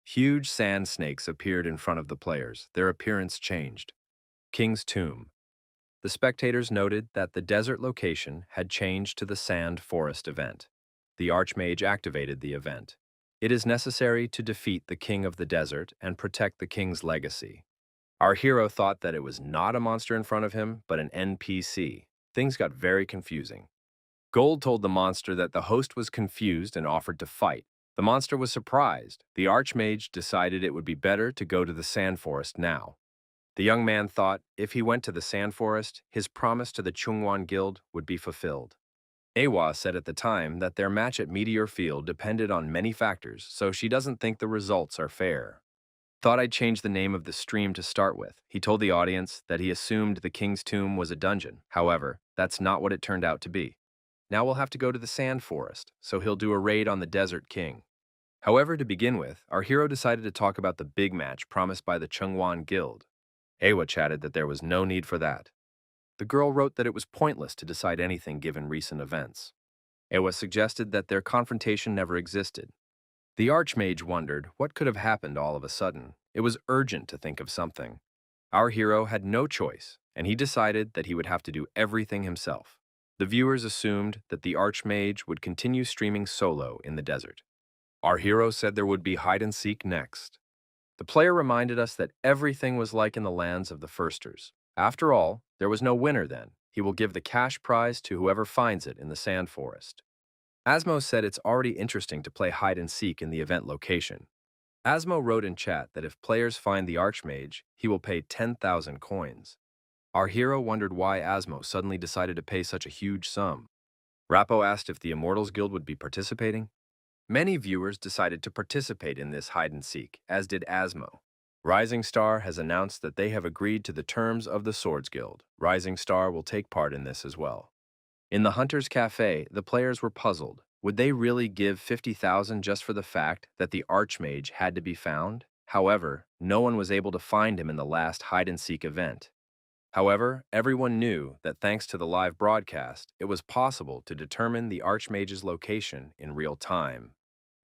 Huge sand snakes appeared in front of the players. Their appearance changed. King's Tomb. The spectators noted that the desert location had changed to the Sand Forest event. The Archmage activated the event. It is necessary to defeat the King of the Desert and protect the King's legacy. Our hero thought that it was not a monster in front of him, but an NPC. Things got very confusing. Gold told the monster that the host was confused and offered to fight. The monster was surprised. The Archmage decided it would be better to go to the Sand Forest now. The young man thought if he went to the Sand Forest, his promise to the Chungwon Guild would be fulfilled. Awa said at the time that their match at Meteor Field depended on many factors, so she doesn't think the results are fair. Thought I'd change the name of the stream to start with. He told the audience that he assumed the King's Tomb was a dungeon. However, that's not what it turned out to be. Now we'll have to go to the Sand Forest, so he'll do a raid on the Desert King. However, to begin with, our hero decided to talk about the big match promised by the Chungwon Guild. Awa chatted that there was no need for that. The girl wrote that it was pointless to decide anything given recent events. Awa suggested that their confrontation never existed. The Archmage wondered what could have happened all of a sudden. It was urgent to think of something. Our hero had no choice, and he decided that he would have to do everything himself. The viewers assumed that the Archmage would continue streaming solo in the desert. Our hero said there would be hide-and-seek next. The player reminded us that everything was like in the lands of the Firsters. After all, there was no winner then. He will give the cash prize to whoever finds it in the Sand Forest. Asmo said it's already interesting to play hide-and-seek in the event location. Asmo wrote in chat that if players find the Archmage, he will pay 10,000 coins. Our hero wondered why Asmo suddenly decided to pay such a huge sum. Rappo asked if the Immortals Guild would be participating. Many viewers decided to participate in this hide-and-seek, as did Asmo. Rising Star has announced that they have agreed to the terms of the Swords Guild. Rising Star will take part in this as well. In the Hunter's Cafe, the players were puzzled. Would they really give 50,000 just for the fact that the Archmage had to be found? However, no one was able to find him in the last hide-and-seek event. However, everyone knew that thanks to the live broadcast, it was possible to determine the Archmage's location in real time.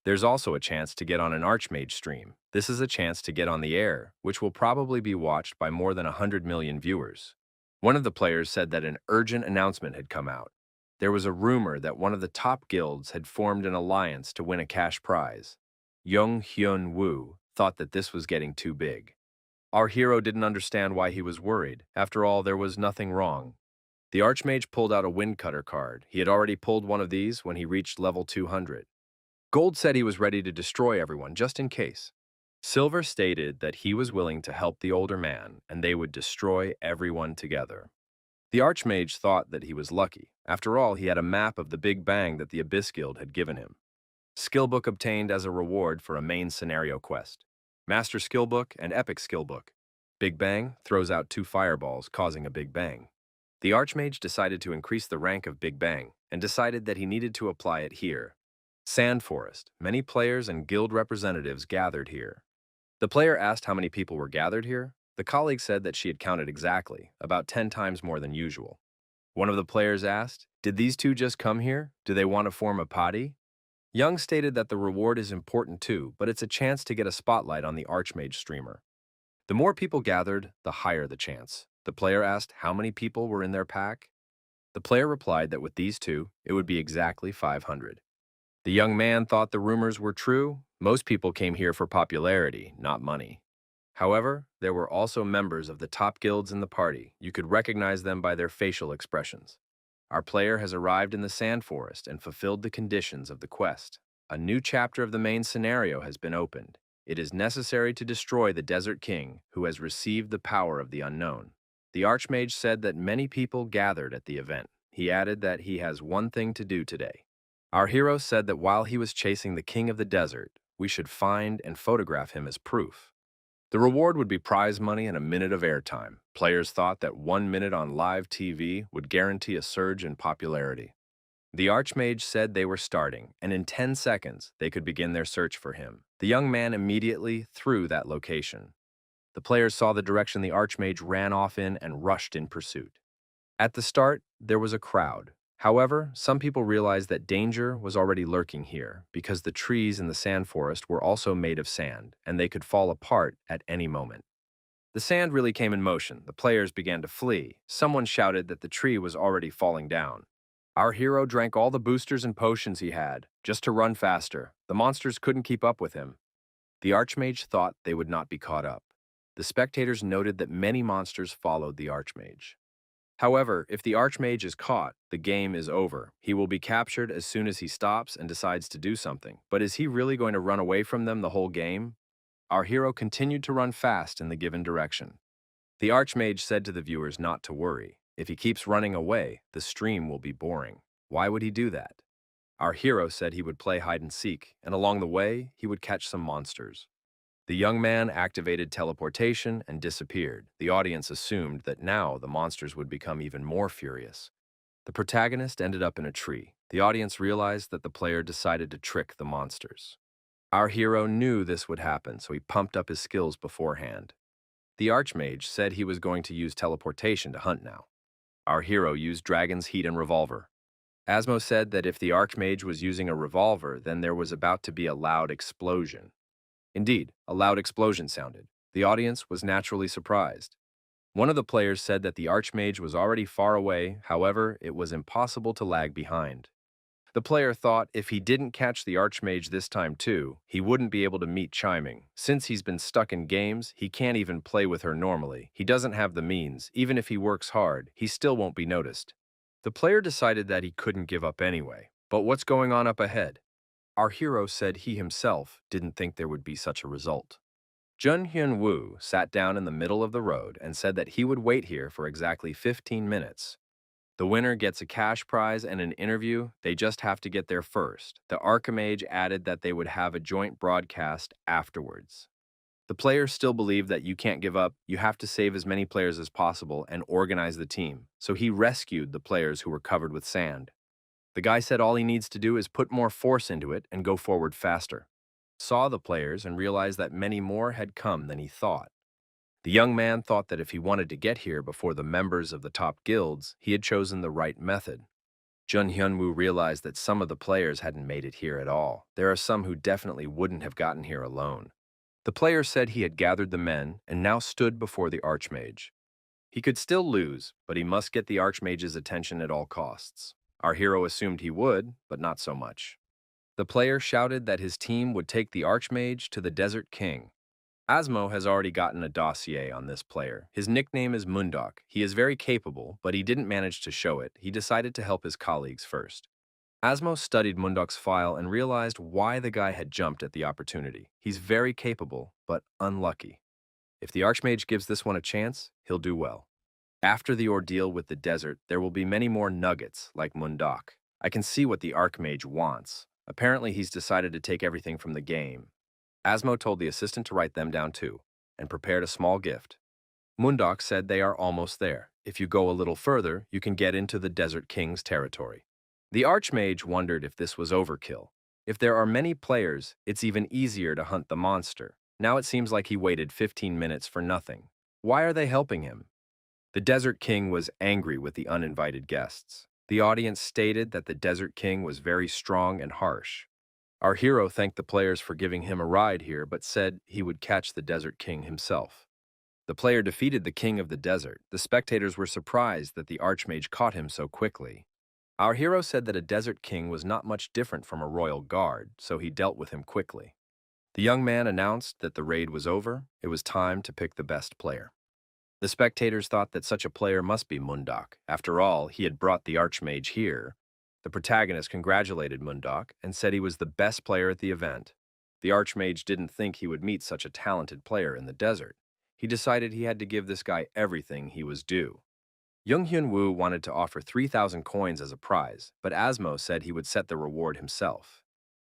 There's also a chance to get on an Archmage stream. This is a chance to get on the air, which will probably be watched by more than 100 million viewers. One of the players said that an urgent announcement had come out. There was a rumor that one of the top guilds had formed an alliance to win a cash prize. Young Hyun-woo thought that this was getting too big. Our hero didn't understand why he was worried. After all, there was nothing wrong. The Archmage pulled out a Windcutter card. He had already pulled one of these when he reached level 200. Gold said he was ready to destroy everyone just in case. Silver stated that he was willing to help the older man and they would destroy everyone together. The Archmage thought that he was lucky. After all, he had a map of the Big Bang that the Abyss Guild had given him. Skillbook obtained as a reward for a main scenario quest. Master Skillbook and Epic Skillbook. Big Bang throws out 2 fireballs, causing a Big Bang. The Archmage decided to increase the rank of Big Bang and decided that he needed to apply it here. Sand forest. Many players and guild representatives gathered here. The player asked how many people were gathered here. The colleague said that she had counted exactly, about 10 times more than usual. One of the players asked, "Did these two just come here? Do they want to form a party?" Young stated that the reward is important too, but it's a chance to get a spotlight on the Archmage streamer. The more people gathered, the higher the chance. The player asked how many people were in their pack. The player replied that with these two, it would be exactly 500. The young man thought the rumors were true. Most people came here for popularity, not money. However, there were also members of the top guilds in the party. You could recognize them by their facial expressions. Our player has arrived in the sand forest and fulfilled the conditions of the quest. A new chapter of the main scenario has been opened. It is necessary to destroy the Desert King, who has received the power of the unknown. The Archmage said that many people gathered at the event. He added that he has one thing to do today. Our hero said that while he was chasing the King of the Desert, we should find and photograph him as proof. The reward would be prize money and a minute of airtime. Players thought that 1 minute on live TV would guarantee a surge in popularity. The Archmage said they were starting, and in 10 seconds, they could begin their search for him. The young man immediately threw that location. The players saw the direction the Archmage ran off in and rushed in pursuit. At the start, there was a crowd. However, some people realized that danger was already lurking here because the trees in the sand forest were also made of sand, and they could fall apart at any moment. The sand really came in motion. The players began to flee. Someone shouted that the tree was already falling down. Our hero drank all the boosters and potions he had, just to run faster. The monsters couldn't keep up with him. The Archmage thought they would not be caught up. The spectators noted that many monsters followed the Archmage. However, if the Archmage is caught, the game is over. He will be captured as soon as he stops and decides to do something. But is he really going to run away from them the whole game? Our hero continued to run fast in the given direction. The Archmage said to the viewers not to worry. If he keeps running away, the stream will be boring. Why would he do that? Our hero said he would play hide and seek, and along the way, he would catch some monsters. The young man activated teleportation and disappeared. The audience assumed that now the monsters would become even more furious. The protagonist ended up in a tree. The audience realized that the player decided to trick the monsters. Our hero knew this would happen, so he pumped up his skills beforehand. The Archmage said he was going to use teleportation to hunt now. Our hero used Dragon's Heat and Revolver. Asmo said that if the Archmage was using a revolver, then there was about to be a loud explosion. Indeed, a loud explosion sounded. The audience was naturally surprised. One of the players said that the Archmage was already far away, however, it was impossible to lag behind. The player thought if he didn't catch the Archmage this time too, he wouldn't be able to meet Chiming. Since he's been stuck in games, he can't even play with her normally. He doesn't have the means. Even if he works hard, he still won't be noticed. The player decided that he couldn't give up anyway. But what's going on up ahead? Our hero said he himself didn't think there would be such a result. Jun Hyun Woo sat down in the middle of the road and said that he would wait here for exactly 15 minutes. The winner gets a cash prize and an interview. They just have to get there first. The Archmage added that they would have a joint broadcast afterwards. The players still believed that you can't give up. You have to save as many players as possible and organize the team. So he rescued the players who were covered with sand. The guy said all he needs to do is put more force into it and go forward faster. Saw the players and realized that many more had come than he thought. The young man thought that if he wanted to get here before the members of the top guilds, he had chosen the right method. Jun Hyun-woo realized that some of the players hadn't made it here at all. There are some who definitely wouldn't have gotten here alone. The player said he had gathered the men and now stood before the Archmage. He could still lose, but he must get the Archmage's attention at all costs. Our hero assumed he would, but not so much. The player shouted that his team would take the Archmage to the Desert King. Asmo has already gotten a dossier on this player. His nickname is Mundok. He is very capable, but he didn't manage to show it. He decided to help his colleagues first. Asmo studied Mundok's file and realized why the guy had jumped at the opportunity. He's very capable, but unlucky. If the Archmage gives this one a chance, he'll do well. After the ordeal with the desert, there will be many more nuggets like Mundok. I can see what the Archmage wants. Apparently, he's decided to take everything from the game. Asmo told the assistant to write them down too, and prepared a small gift. Mundok said they are almost there. If you go a little further, you can get into the Desert King's territory. The Archmage wondered if this was overkill. If there are many players, it's even easier to hunt the monster. Now it seems like he waited 15 minutes for nothing. Why are they helping him? The Desert King was angry with the uninvited guests. The audience stated that the Desert King was very strong and harsh. Our hero thanked the players for giving him a ride here, but said he would catch the Desert King himself. The player defeated the King of the Desert. The spectators were surprised that the Archmage caught him so quickly. Our hero said that a Desert King was not much different from a royal guard, so he dealt with him quickly. The young man announced that the raid was over. It was time to pick the best player. The spectators thought that such a player must be Mundok. After all, he had brought the Archmage here. The protagonist congratulated Mundok and said he was the best player at the event. The Archmage didn't think he would meet such a talented player in the desert. He decided he had to give this guy everything he was due. Hyun Woo wanted to offer 3,000 coins as a prize, but Asmo said he would set the reward himself.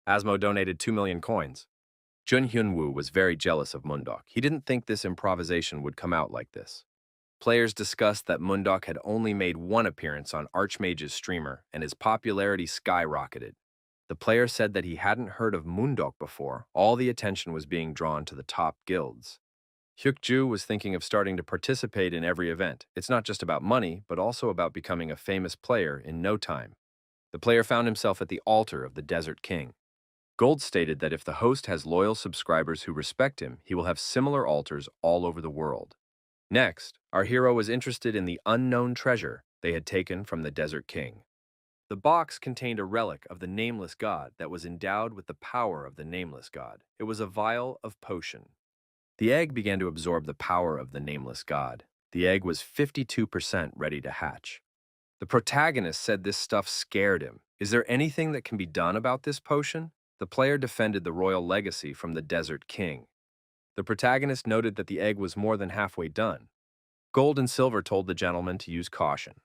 Asmo donated 2 million coins. Hyun Woo was very jealous of Mundok. He didn't think this improvisation would come out like this. Players discussed that Mundok had only made one appearance on Archmage's streamer, and his popularity skyrocketed. The player said that he hadn't heard of Mundok before. All the attention was being drawn to the top guilds. Hyukju was thinking of starting to participate in every event. It's not just about money, but also about becoming a famous player in no time. The player found himself at the altar of the Desert King. Gold stated that if the host has loyal subscribers who respect him, he will have similar altars all over the world. Next, our hero was interested in the unknown treasure they had taken from the Desert King. The box contained a relic of the Nameless God that was endowed with the power of the Nameless God. It was a vial of potion. The egg began to absorb the power of the Nameless God. The egg was 52% ready to hatch. The protagonist said this stuff scared him. Is there anything that can be done about this potion? The player defended the royal legacy from the Desert King. The protagonist noted that the egg was more than halfway done. Gold and Silver told the gentleman to use caution.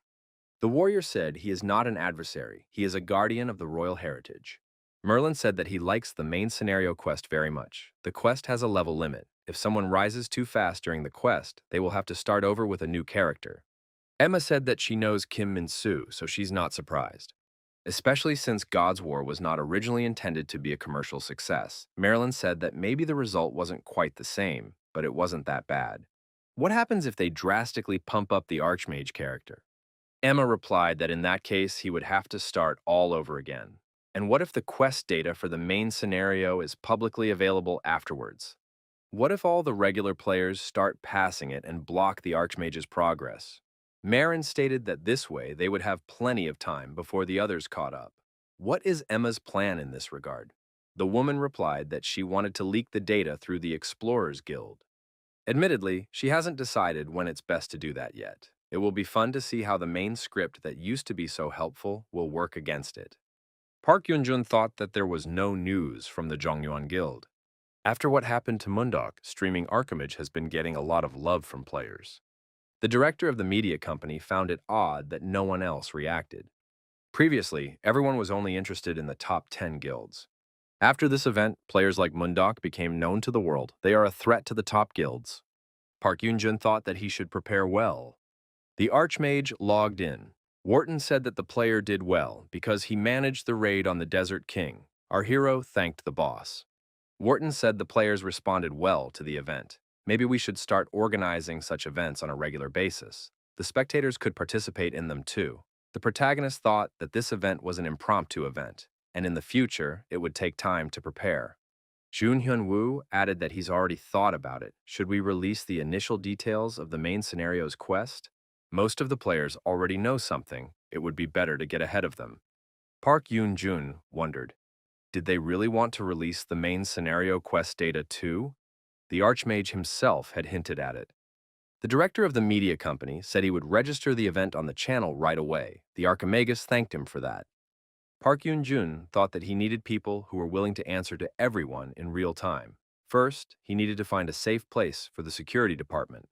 The warrior said he is not an adversary, he is a guardian of the royal heritage. Merlin said that he likes the main scenario quest very much. The quest has a level limit. If someone rises too fast during the quest, they will have to start over with a new character. Emma said that she knows Kim Min-soo, so she's not surprised. Especially since God's War was not originally intended to be a commercial success. Marilyn said that maybe the result wasn't quite the same, but it wasn't that bad. What happens if they drastically pump up the Archmage character? Emma replied that in that case he would have to start all over again. And what if the quest data for the main scenario is publicly available afterwards? What if all the regular players start passing it and block the Archmage's progress? Marin stated that this way they would have plenty of time before the others caught up. What is Emma's plan in this regard? The woman replied that she wanted to leak the data through the Explorers Guild. Admittedly, she hasn't decided when it's best to do that yet. It will be fun to see how the main script that used to be so helpful will work against it. Park Yunjun thought that there was no news from the Zhongyuan Guild. After what happened to Mundok, streaming Archimage has been getting a lot of love from players. The director of the media company found it odd that no one else reacted. Previously, everyone was only interested in the top 10 guilds. After this event, players like Mundok became known to the world. They are a threat to the top guilds. Park Yoon-jun thought that he should prepare well. The Archmage logged in. Wharton said that the player did well because he managed the raid on the Desert King. Our hero thanked the boss. Wharton said the players responded well to the event. Maybe we should start organizing such events on a regular basis. The spectators could participate in them too. The protagonist thought that this event was an impromptu event, and in the future, it would take time to prepare. Jun Hyun-woo added that he's already thought about it. Should we release the initial details of the main scenario's quest? Most of the players already know something. It would be better to get ahead of them. Park Yoon-jun wondered, did they really want to release the main scenario quest data too? The Archmage himself had hinted at it. The director of the media company said he would register the event on the channel right away. The Archimagus thanked him for that. Park Yoon-jun thought that he needed people who were willing to answer to everyone in real time. First, he needed to find a safe place for the security department.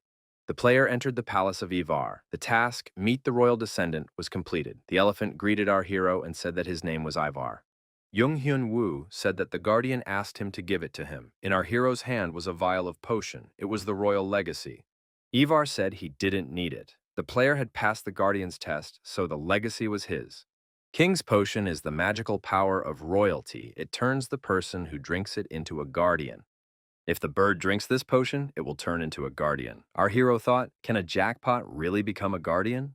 The player entered the palace of Ivar. The task, Meet the Royal Descendant, was completed. The elephant greeted our hero and said that his name was Ivar. Jung Hyun-woo said that the guardian asked him to give it to him. In our hero's hand was a vial of potion. It was the royal legacy. Ivar said he didn't need it. The player had passed the guardian's test, so the legacy was his. King's Potion is the magical power of royalty. It turns the person who drinks it into a guardian. If the bird drinks this potion, it will turn into a guardian. Our hero thought, can a jackpot really become a guardian?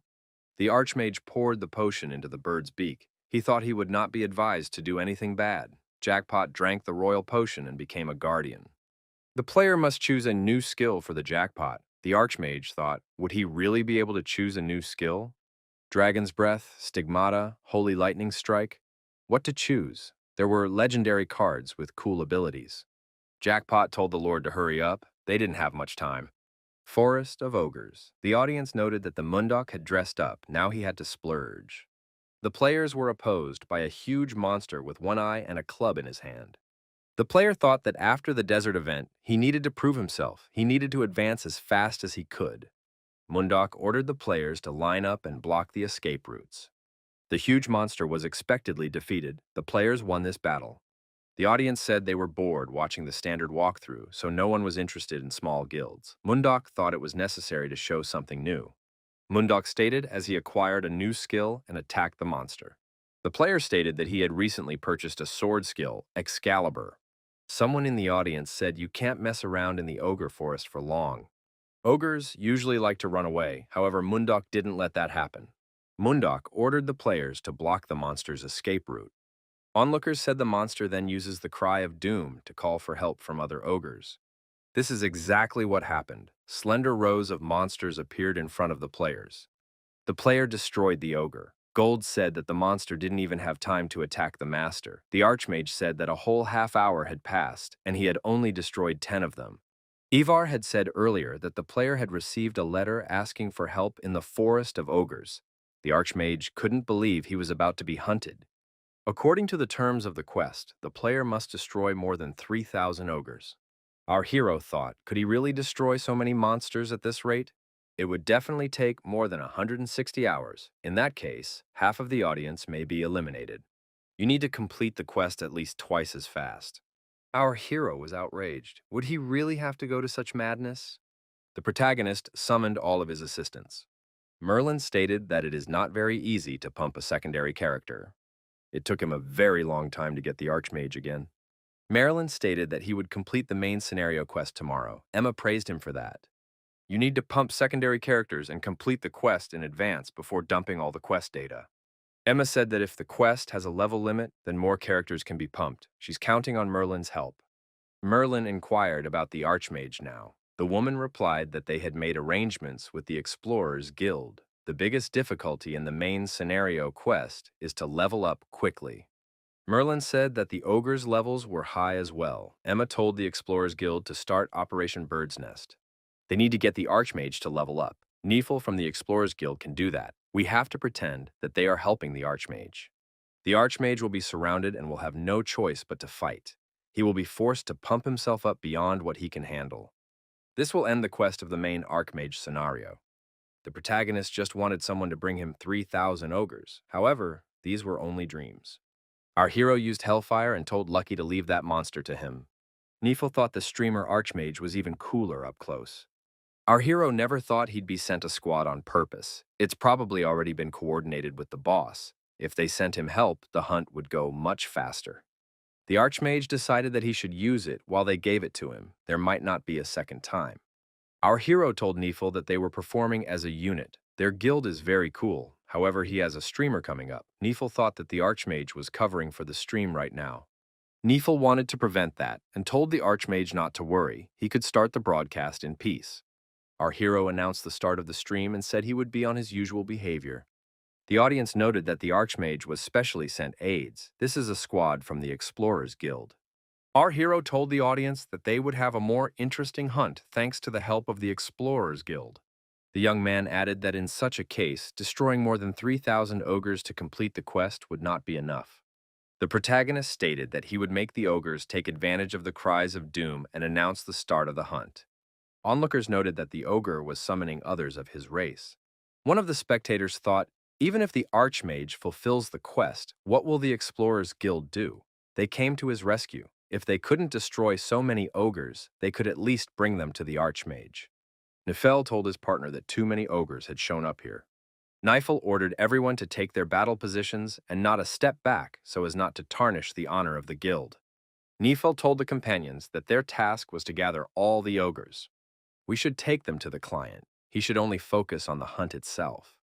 The Archmage poured the potion into the bird's beak. He thought he would not be advised to do anything bad. Jackpot drank the royal potion and became a guardian. The player must choose a new skill for the jackpot. The Archmage thought, would he really be able to choose a new skill? Dragon's Breath, Stigmata, Holy Lightning Strike? What to choose? There were legendary cards with cool abilities. Jackpot told the Lord to hurry up. They didn't have much time. Forest of Ogres. The audience noted that the Mundok had dressed up. Now he had to splurge. The players were opposed by a huge monster with one eye and a club in his hand. The player thought that after the desert event, he needed to prove himself. He needed to advance as fast as he could. Mundok ordered the players to line up and block the escape routes. The huge monster was expectedly defeated. The players won this battle. The audience said they were bored watching the standard walkthrough, so no one was interested in small guilds. Mundok thought it was necessary to show something new. Mundok stated as he acquired a new skill and attacked the monster. The player stated that he had recently purchased a sword skill, Excalibur. Someone in the audience said you can't mess around in the ogre forest for long. Ogres usually like to run away, however Mundok didn't let that happen. Mundok ordered the players to block the monster's escape route. Onlookers said the monster then uses the Cry of Doom to call for help from other ogres. This is exactly what happened. Slender rows of monsters appeared in front of the players. The player destroyed the ogre. Gold said that the monster didn't even have time to attack the master. The Archmage said that a whole half hour had passed, and he had only destroyed 10 of them. Ivar had said earlier that the player had received a letter asking for help in the Forest of Ogres. The Archmage couldn't believe he was about to be hunted. According to the terms of the quest, the player must destroy more than 3,000 ogres. Our hero thought, could he really destroy so many monsters at this rate? It would definitely take more than 160 hours. In that case, half of the audience may be eliminated. You need to complete the quest at least twice as fast. Our hero was outraged. Would he really have to go to such madness? The protagonist summoned all of his assistants. Merlin stated that it is not very easy to pump a secondary character. It took him a very long time to get the Archmage again. Marilyn stated that he would complete the main scenario quest tomorrow. Emma praised him for that. You need to pump secondary characters and complete the quest in advance before dumping all the quest data. Emma said that if the quest has a level limit, then more characters can be pumped. She's counting on Merlin's help. Merlin inquired about the Archmage now. The woman replied that they had made arrangements with the Explorers Guild. The biggest difficulty in the main scenario quest is to level up quickly. Merlin said that the ogre's levels were high as well. Emma told the Explorers Guild to start Operation Bird's Nest. They need to get the Archmage to level up. Neefel from the Explorers Guild can do that. We have to pretend that they are helping the Archmage. The Archmage will be surrounded and will have no choice but to fight. He will be forced to pump himself up beyond what he can handle. This will end the quest of the main Archmage scenario. The protagonist just wanted someone to bring him 3,000 ogres. However, these were only dreams. Our hero used Hellfire and told Lucky to leave that monster to him. Neefel thought the streamer Archmage was even cooler up close. Our hero never thought he'd be sent a squad on purpose. It's probably already been coordinated with the boss. If they sent him help, the hunt would go much faster. The Archmage decided that he should use it while they gave it to him. There might not be a second time. Our hero told Neefel that they were performing as a unit. Their guild is very cool. However, he has a streamer coming up. Neefel thought that the Archmage was covering for the stream right now. Neefel wanted to prevent that and told the Archmage not to worry. He could start the broadcast in peace. Our hero announced the start of the stream and said he would be on his usual behavior. The audience noted that the Archmage was specially sent aides. This is a squad from the Explorers Guild. Our hero told the audience that they would have a more interesting hunt thanks to the help of the Explorers Guild. The young man added that in such a case, destroying more than 3,000 ogres to complete the quest would not be enough. The protagonist stated that he would make the ogres take advantage of the cries of doom and announce the start of the hunt. Onlookers noted that the ogre was summoning others of his race. One of the spectators thought, even if the Archmage fulfills the quest, what will the Explorers Guild do? They came to his rescue. If they couldn't destroy so many ogres, they could at least bring them to the Archmage. Nefel told his partner that too many ogres had shown up here. Nifel ordered everyone to take their battle positions and not a step back so as not to tarnish the honor of the guild. Nifel told the companions that their task was to gather all the ogres. We should take them to the client. He should only focus on the hunt itself.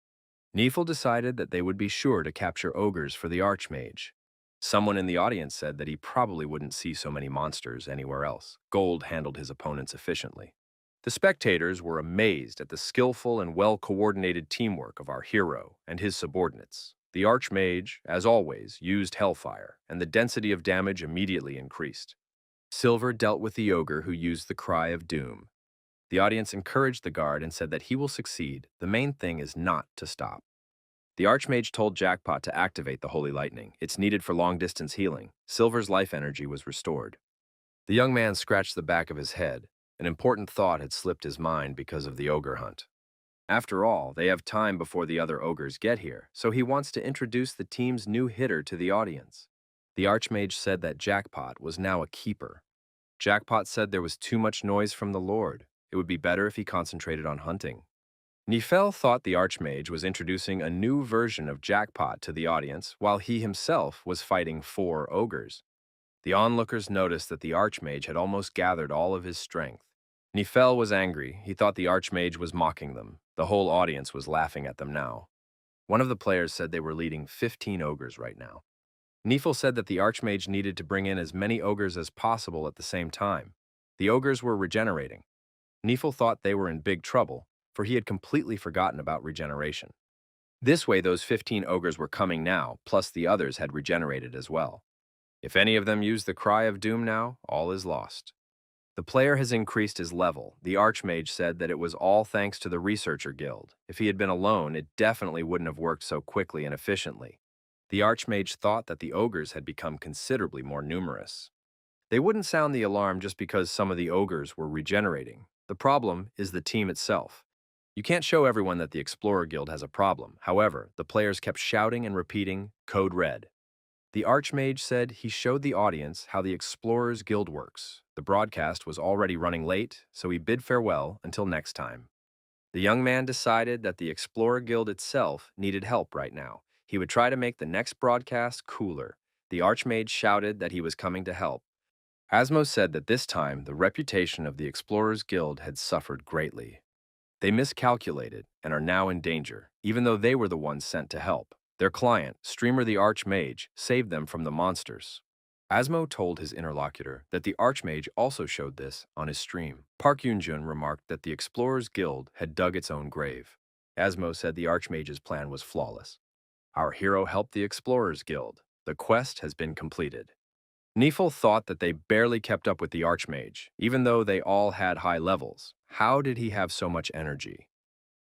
Nifel decided that they would be sure to capture ogres for the Archmage. Someone in the audience said that he probably wouldn't see so many monsters anywhere else. Gold handled his opponents efficiently. The spectators were amazed at the skillful and well-coordinated teamwork of our hero and his subordinates. The Archmage, as always, used Hellfire, and the density of damage immediately increased. Silver dealt with the ogre who used the Cry of Doom. The audience encouraged the guard and said that he will succeed. The main thing is not to stop. The Archmage told Jackpot to activate the Holy Lightning. It's needed for long-distance healing. Silver's life energy was restored. The young man scratched the back of his head. An important thought had slipped his mind because of the ogre hunt. After all, they have time before the other ogres get here, so he wants to introduce the team's new hitter to the audience. The Archmage said that Jackpot was now a keeper. Jackpot said there was too much noise from the Lord. It would be better if he concentrated on hunting. Nifel thought the Archmage was introducing a new version of Jackpot to the audience while he himself was fighting 4 ogres. The onlookers noticed that the Archmage had almost gathered all of his strength. Nifel was angry. He thought the Archmage was mocking them. The whole audience was laughing at them now. One of the players said they were leading 15 ogres right now. Nifel said that the Archmage needed to bring in as many ogres as possible at the same time. The ogres were regenerating. Nifel thought they were in big trouble, for he had completely forgotten about regeneration. This way, those 15 ogres were coming now, plus the others had regenerated as well. If any of them use the Cry of Doom now, all is lost. The player has increased his level. The Archmage said that it was all thanks to the Researcher Guild. If he had been alone, it definitely wouldn't have worked so quickly and efficiently. The Archmage thought that the ogres had become considerably more numerous. They wouldn't sound the alarm just because some of the ogres were regenerating. The problem is the team itself. You can't show everyone that the Explorer Guild has a problem. However, the players kept shouting and repeating, "Code Red." The Archmage said he showed the audience how the Explorers Guild works. The broadcast was already running late, so he bid farewell until next time. The young man decided that the Explorer Guild itself needed help right now. He would try to make the next broadcast cooler. The Archmage shouted that he was coming to help. Asmo said that this time the reputation of the Explorers Guild had suffered greatly. They miscalculated and are now in danger, even though they were the ones sent to help. Their client, Streamer the Archmage, saved them from the monsters. Asmo told his interlocutor that the Archmage also showed this on his stream. Park Yoonjun remarked that the Explorers Guild had dug its own grave. Asmo said the Archmage's plan was flawless. Our hero helped the Explorers Guild. The quest has been completed. Nifel thought that they barely kept up with the Archmage, even though they all had high levels. How did he have so much energy?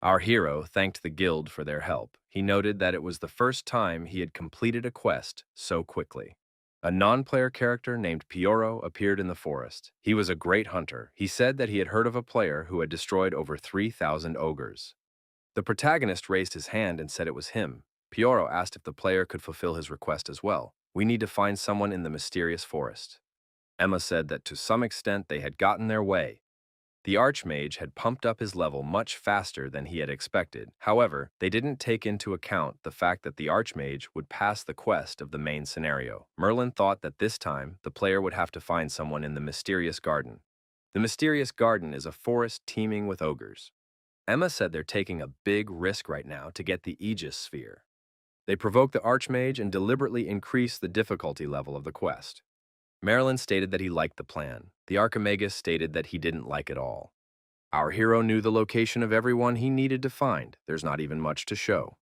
Our hero thanked the guild for their help. He noted that it was the first time he had completed a quest so quickly. A non-player character named Pioro appeared in the forest. He was a great hunter. He said that he had heard of a player who had destroyed over 3,000 ogres. The protagonist raised his hand and said it was him. Pioro asked if the player could fulfill his request as well. We need to find someone in the mysterious forest. Emma said that to some extent they had gotten their way. The Archmage had pumped up his level much faster than he had expected. However, they didn't take into account the fact that the Archmage would pass the quest of the main scenario. Merlin thought that this time the player would have to find someone in the mysterious garden. The mysterious garden is a forest teeming with ogres. Emma said they're taking a big risk right now to get the Aegis Sphere. They provoked the Archmage and deliberately increased the difficulty level of the quest. Marilyn stated that he liked the plan. The Archimagus stated that he didn't like it all. Our hero knew the location of everyone he needed to find. There's not even much to show.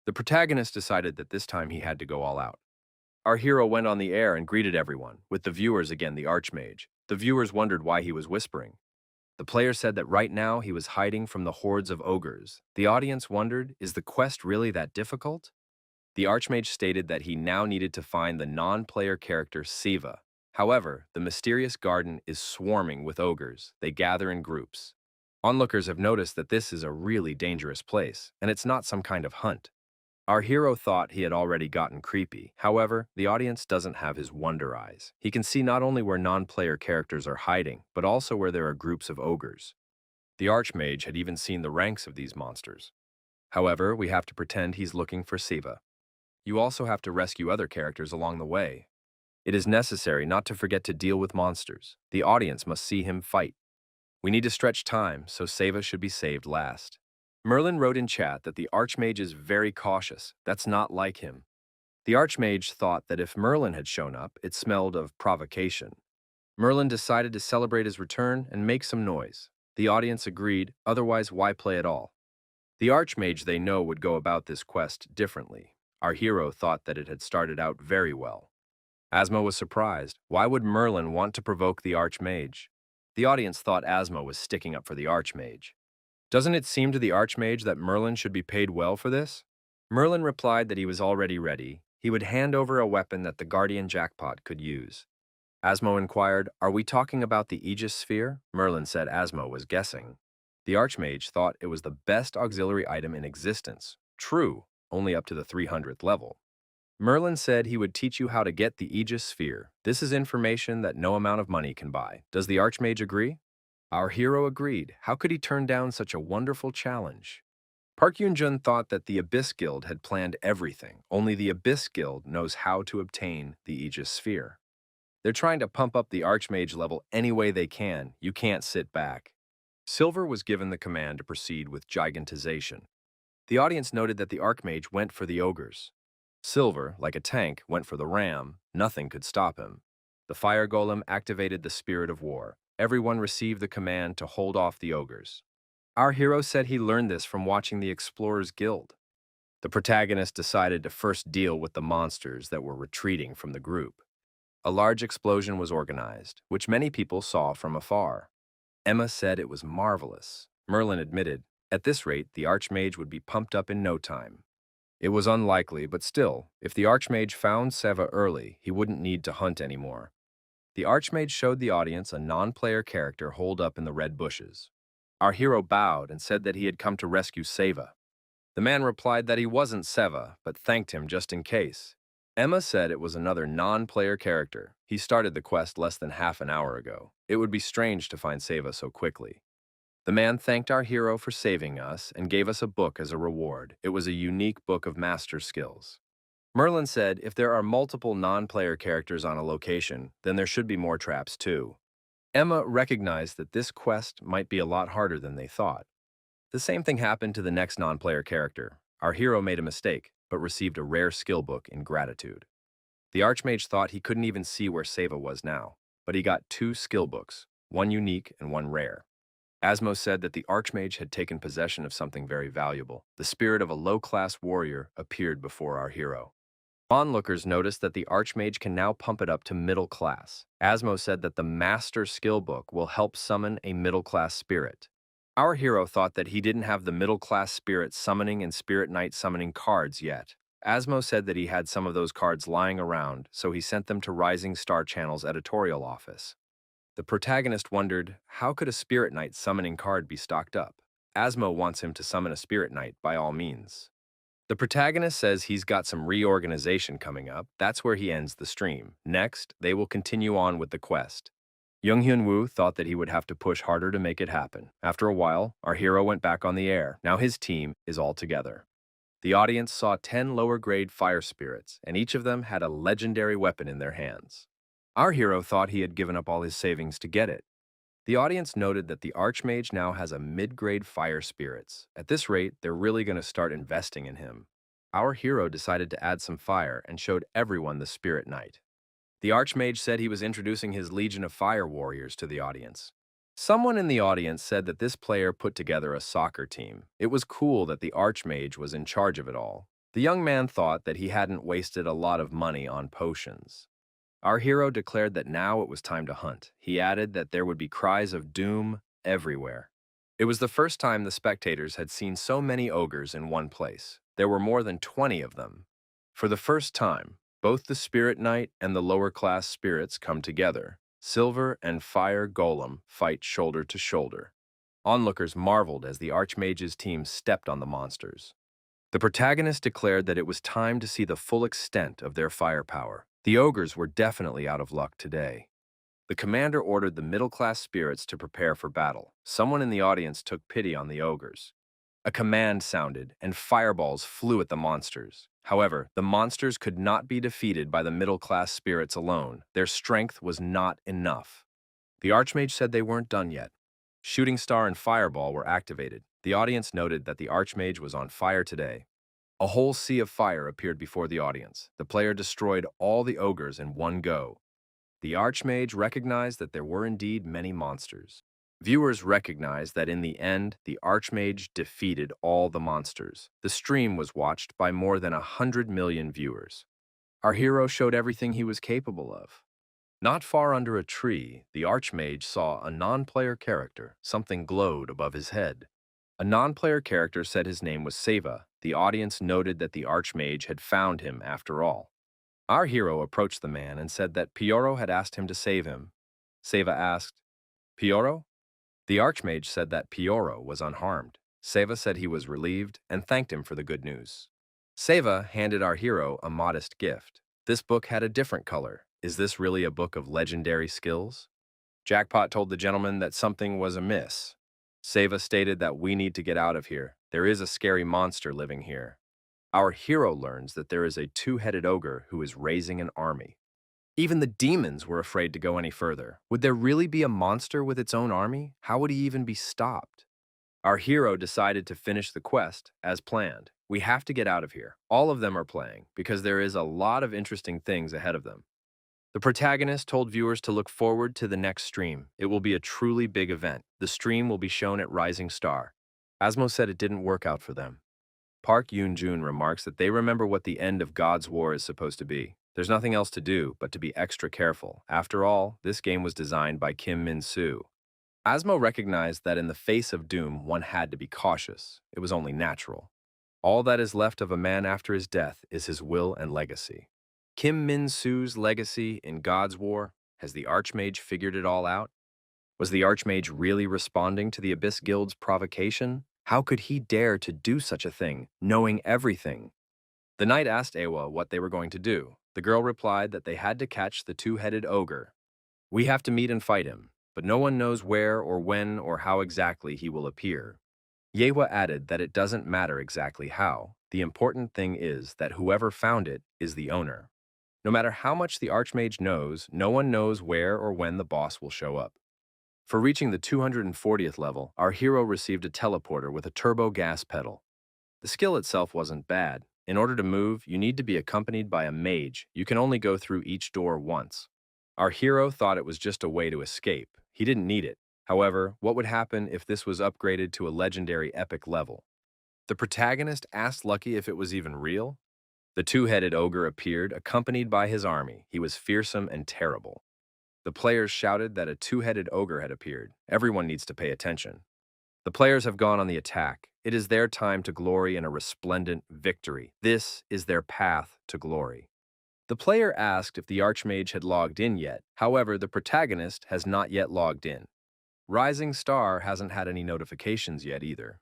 The protagonist decided that this time he had to go all out. Our hero went on the air and greeted everyone, with the viewers again the Archmage. The viewers wondered why he was whispering. The player said that right now he was hiding from the hordes of ogres. The audience wondered, is the quest really that difficult? The Archmage stated that he now needed to find the non-player character Siva. However, the mysterious garden is swarming with ogres. They gather in groups. Onlookers have noticed that this is a really dangerous place, and it's not some kind of hunt. Our hero thought he had already gotten creepy. However, the audience doesn't have his wonder eyes. He can see not only where non-player characters are hiding, but also where there are groups of ogres. The Archmage had even seen the ranks of these monsters. However, we have to pretend he's looking for Siva. You also have to rescue other characters along the way. It is necessary not to forget to deal with monsters. The audience must see him fight. We need to stretch time, so Seva should be saved last. Merlin wrote in chat that the Archmage is very cautious. That's not like him. The Archmage thought that if Merlin had shown up, it smelled of provocation. Merlin decided to celebrate his return and make some noise. The audience agreed, otherwise why play at all? The Archmage they know would go about this quest differently. Our hero thought that it had started out very well. Asmo was surprised. Why would Merlin want to provoke the Archmage? The audience thought Asmo was sticking up for the Archmage. Doesn't it seem to the Archmage that Merlin should be paid well for this? Merlin replied that he was already ready. He would hand over a weapon that the Guardian Jackpot could use. Asmo inquired, "Are we talking about the Aegis Sphere?" Merlin said Asmo was guessing. The Archmage thought it was the best auxiliary item in existence. True, only up to the 300th level. Merlin said he would teach you how to get the Aegis Sphere. This is information that no amount of money can buy. Does the Archmage agree? Our hero agreed. How could he turn down such a wonderful challenge? Park Yoon-jun thought that the Abyss Guild had planned everything. Only the Abyss Guild knows how to obtain the Aegis Sphere. They're trying to pump up the Archmage level any way they can. You can't sit back. Silver was given the command to proceed with gigantization. The audience noted that the Archmage went for the ogres. Silver, like a tank, went for the ram. Nothing could stop him. The fire golem activated the spirit of war. Everyone received the command to hold off the ogres. Our hero said he learned this from watching the Explorers Guild. The protagonist decided to first deal with the monsters that were retreating from the group. A large explosion was organized, which many people saw from afar. Emma said it was marvelous. Merlin admitted, at this rate, the Archmage would be pumped up in no time. It was unlikely, but still, if the Archmage found Seva early, he wouldn't need to hunt anymore. The Archmage showed the audience a non-player character holed up in the red bushes. Our hero bowed and said that he had come to rescue Seva. The man replied that he wasn't Seva, but thanked him just in case. Emma said it was another non-player character. He started the quest less than half an hour ago. It would be strange to find Seva so quickly. The man thanked our hero for saving us and gave us a book as a reward. It was a unique book of master skills. Merlin said if there are multiple non-player characters on a location, then there should be more traps too. Emma recognized that this quest might be a lot harder than they thought. The same thing happened to the next non-player character. Our hero made a mistake, but received a rare skill book in gratitude. The Archmage thought he couldn't even see where Seva was now, but he got 2 skill books, one unique and one rare. Asmo said that the Archmage had taken possession of something very valuable. The spirit of a low-class warrior appeared before our hero. Onlookers noticed that the Archmage can now pump it up to middle class. Asmo said that the Master Skill Book will help summon a middle-class spirit. Our hero thought that he didn't have the middle-class spirit summoning and spirit knight summoning cards yet. Asmo said that he had some of those cards lying around, so he sent them to Rising Star Channel's editorial office. The protagonist wondered, how could a spirit knight summoning card be stocked up? Asmo wants him to summon a spirit knight by all means. The protagonist says he's got some reorganization coming up. That's where he ends the stream. Next, they will continue on with the quest. Young Hyun Woo thought that he would have to push harder to make it happen. After a while, our hero went back on the air. Now his team is all together. The audience saw 10 lower-grade fire spirits, and each of them had a legendary weapon in their hands. Our hero thought he had given up all his savings to get it. The audience noted that the Archmage now has a mid-grade fire spirits. At this rate, they're really going to start investing in him. Our hero decided to add some fire and showed everyone the Spirit Knight. The Archmage said he was introducing his Legion of Fire Warriors to the audience. Someone in the audience said that this player put together a soccer team. It was cool that the Archmage was in charge of it all. The young man thought that he hadn't wasted a lot of money on potions. Our hero declared that now it was time to hunt. He added that there would be cries of doom everywhere. It was the first time the spectators had seen so many ogres in one place. There were more than 20 of them. For the first time, both the Spirit Knight and the lower-class spirits come together. Silver and Fire Golem fight shoulder to shoulder. Onlookers marveled as the Archmage's team stepped on the monsters. The protagonist declared that it was time to see the full extent of their firepower. The ogres were definitely out of luck today. The commander ordered the middle-class spirits to prepare for battle. Someone in the audience took pity on the ogres. A command sounded, and fireballs flew at the monsters. However, the monsters could not be defeated by the middle-class spirits alone. Their strength was not enough. The Archmage said they weren't done yet. Shooting Star and Fireball were activated. The audience noted that the Archmage was on fire today. A whole sea of fire appeared before the audience. The player destroyed all the ogres in one go. The Archmage recognized that there were indeed many monsters. Viewers recognized that in the end, the Archmage defeated all the monsters. The stream was watched by more than 100 million viewers. Our hero showed everything he was capable of. Not far under a tree, the Archmage saw a non-player character. Something glowed above his head. A non-player character said his name was Seva. The audience noted that the Archmage had found him after all. Our hero approached the man and said that Pioro had asked him to save him. Seva asked, "Pioro?" The Archmage said that Pioro was unharmed. Seva said he was relieved and thanked him for the good news. Seva handed our hero a modest gift. This book had a different color. Is this really a book of legendary skills? Jackpot told the gentleman that something was amiss. Seva stated that we need to get out of here. There is a scary monster living here. Our hero learns that there is a two-headed ogre who is raising an army. Even the demons were afraid to go any further. Would there really be a monster with its own army? How would he even be stopped? Our hero decided to finish the quest as planned. We have to get out of here. All of them are playing because there is a lot of interesting things ahead of them. The protagonist told viewers to look forward to the next stream. It will be a truly big event. The stream will be shown at Rising Star. Asmo said it didn't work out for them. Park Yoon-jun remarks that they remember what the end of God's War is supposed to be. There's nothing else to do but to be extra careful. After all, this game was designed by Kim Min-soo. Asmo recognized that in the face of doom, one had to be cautious. It was only natural. All that is left of a man after his death is his will and legacy. Kim Min-soo's legacy in God's War? Has the Archmage figured it all out? Was the Archmage really responding to the Abyss Guild's provocation? How could he dare to do such a thing, knowing everything? The knight asked Ewa what they were going to do. The girl replied that they had to catch the two-headed ogre. We have to meet and fight him, but no one knows where or when or how exactly he will appear. Yewa added that it doesn't matter exactly how. The important thing is that whoever found it is the owner. No matter how much the Archmage knows, no one knows where or when the boss will show up. For reaching the 240th level, our hero received a teleporter with a turbo gas pedal. The skill itself wasn't bad. In order to move, you need to be accompanied by a mage. You can only go through each door once. Our hero thought it was just a way to escape. He didn't need it. However, what would happen if this was upgraded to a legendary epic level? The protagonist asked Lucky if it was even real. The two-headed ogre appeared, accompanied by his army. He was fearsome and terrible. The players shouted that a two-headed ogre had appeared. Everyone needs to pay attention. The players have gone on the attack. It is their time to glory in a resplendent victory. This is their path to glory. The player asked if the Archmage had logged in yet. However, the protagonist has not yet logged in. Rising Star hasn't had any notifications yet either.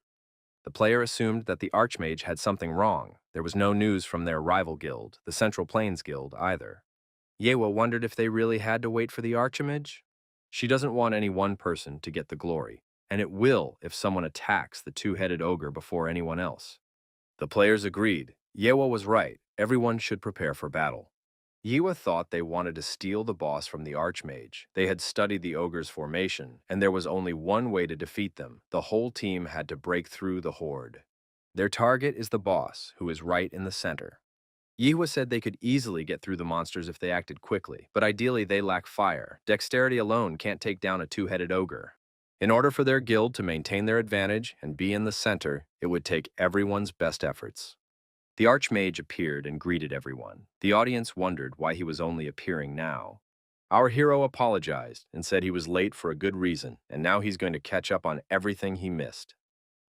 The player assumed that the Archmage had something wrong. There was no news from their rival guild, the Central Plains Guild, either. Yewa wondered if they really had to wait for the Archmage. She doesn't want any one person to get the glory, and it will if someone attacks the two-headed ogre before anyone else. The players agreed. Yewa was right. Everyone should prepare for battle. Yewa thought they wanted to steal the boss from the Archmage. They had studied the ogre's formation, and there was only one way to defeat them. The whole team had to break through the horde. Their target is the boss, who is right in the center. Yewa said they could easily get through the monsters if they acted quickly, but ideally they lack fire. Dexterity alone can't take down a two-headed ogre. In order for their guild to maintain their advantage and be in the center, it would take everyone's best efforts. The Archmage appeared and greeted everyone. The audience wondered why he was only appearing now. Our hero apologized and said he was late for a good reason, and now he's going to catch up on everything he missed.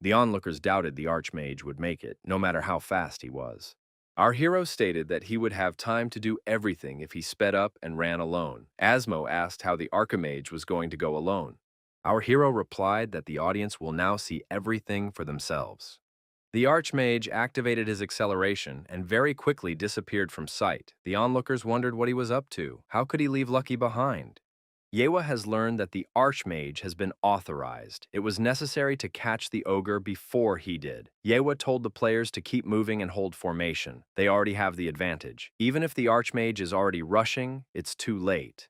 The onlookers doubted the Archmage would make it, no matter how fast he was. Our hero stated that he would have time to do everything if he sped up and ran alone. Asmo asked how the Archmage was going to go alone. Our hero replied that the audience will now see everything for themselves. The Archmage activated his acceleration and very quickly disappeared from sight. The onlookers wondered what he was up to. How could he leave Lucky behind? Yewa has learned that the Archmage has been authorized. It was necessary to catch the ogre before he did. Yewa told the players to keep moving and hold formation. They already have the advantage. Even if the Archmage is already rushing, it's too late.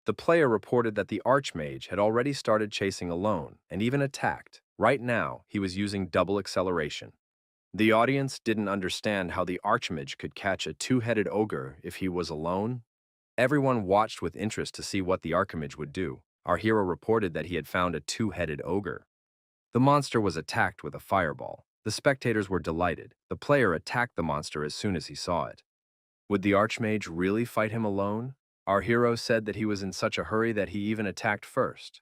The player reported that the Archmage had already started chasing alone and even attacked. Right now, he was using double acceleration. The audience didn't understand how the Archmage could catch a two-headed ogre if he was alone. Everyone watched with interest to see what the Archmage would do. Our hero reported that he had found a two-headed ogre. The monster was attacked with a fireball. The spectators were delighted. The player attacked the monster as soon as he saw it. Would the Archmage really fight him alone? Our hero said that he was in such a hurry that he even attacked first.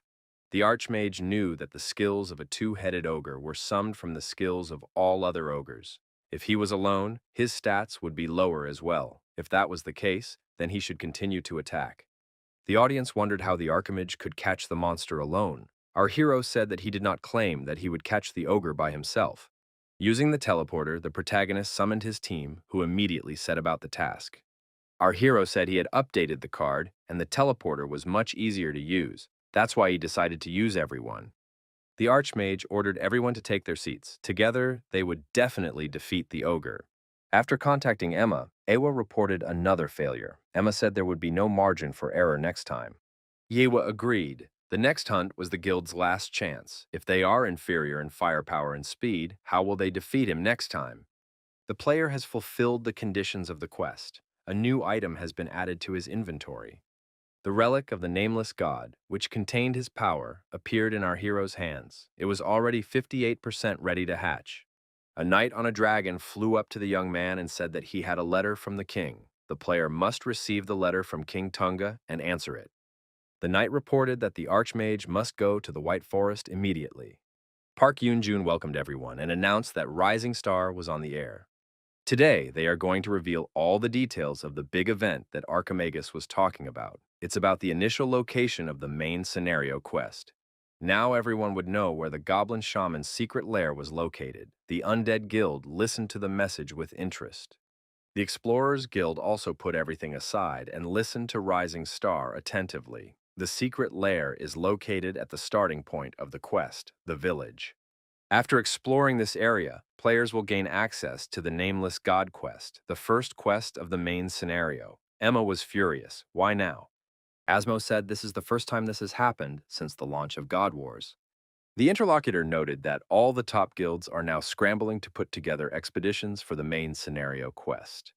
The Archmage knew that the skills of a two-headed ogre were summed from the skills of all other ogres. If he was alone, his stats would be lower as well. If that was the case, then he should continue to attack. The audience wondered how the Archmage could catch the monster alone. Our hero said that he did not claim that he would catch the ogre by himself. Using the teleporter, the protagonist summoned his team, who immediately set about the task. Our hero said he had updated the card, and the teleporter was much easier to use. That's why he decided to use everyone. The Archmage ordered everyone to take their seats. Together, they would definitely defeat the ogre. After contacting Emma, Ewa reported another failure. Emma said there would be no margin for error next time. Yewa agreed. The next hunt was the guild's last chance. If they are inferior in firepower and speed, how will they defeat him next time? The player has fulfilled the conditions of the quest. A new item has been added to his inventory. The relic of the nameless god, which contained his power, appeared in our hero's hands. It was already 58% ready to hatch. A knight on a dragon flew up to the young man and said that he had a letter from the king. The player must receive the letter from King Tunga and answer it. The knight reported that the Archmage must go to the White Forest immediately. Park Yoon-jun welcomed everyone and announced that Rising Star was on the air. Today, they are going to reveal all the details of the big event that Archimagus was talking about. It's about the initial location of the main scenario quest. Now everyone would know where the Goblin Shaman's secret lair was located. The Undead Guild listened to the message with interest. The Explorers Guild also put everything aside and listened to Rising Star attentively. The secret lair is located at the starting point of the quest, the village. After exploring this area, players will gain access to the Nameless God quest, the first quest of the main scenario. Emma was furious. Why now? Asmo said this is the first time this has happened since the launch of God Wars. The interlocutor noted that all the top guilds are now scrambling to put together expeditions for the main scenario quest.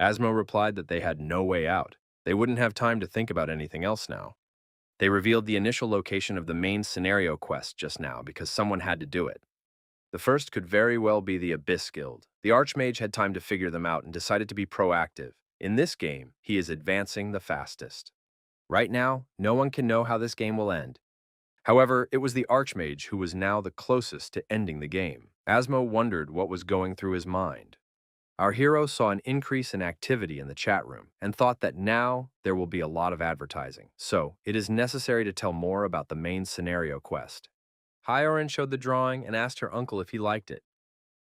Asmo replied that they had no way out. They wouldn't have time to think about anything else now. They revealed the initial location of the main scenario quest just now because someone had to do it. The first could very well be the Abyss Guild. The Archmage had time to figure them out and decided to be proactive. In this game, he is advancing the fastest. Right now, no one can know how this game will end. However, it was the Archmage who was now the closest to ending the game. Asmo wondered what was going through his mind. Our hero saw an increase in activity in the chat room and thought that now there will be a lot of advertising. So, it is necessary to tell more about the main scenario quest. Hyorin showed the drawing and asked her uncle if he liked it.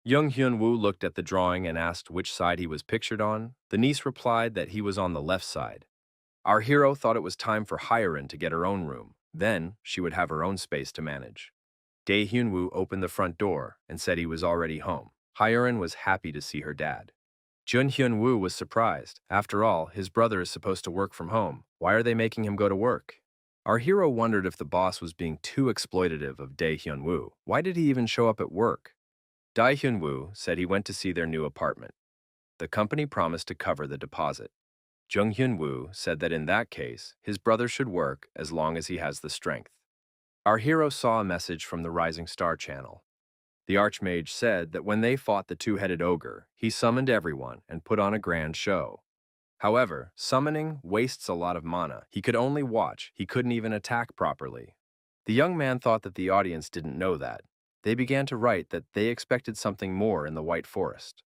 Young Hyun-woo looked at the drawing and asked which side he was pictured on. The niece replied that he was on the left side. Our hero thought it was time for Hyorin to get her own room. Then, she would have her own space to manage. Dae Hyun-woo opened the front door and said he was already home. Hyorin was happy to see her dad. Jun Hyun-woo was surprised. After all, his brother is supposed to work from home. Why are they making him go to work? Our hero wondered if the boss was being too exploitative of Dae Hyun-woo. Why did he even show up at work? Dae Hyun-woo said he went to see their new apartment. The company promised to cover the deposit. Jung Hyun-woo said that in that case, his brother should work as long as he has the strength. Our hero saw a message from the Rising Star channel. The Archmage said that when they fought the two-headed ogre, he summoned everyone and put on a grand show. However, summoning wastes a lot of mana. He could only watch, he couldn't even attack properly. The young man thought that the audience didn't know that. They began to write that they expected something more in the White Forest.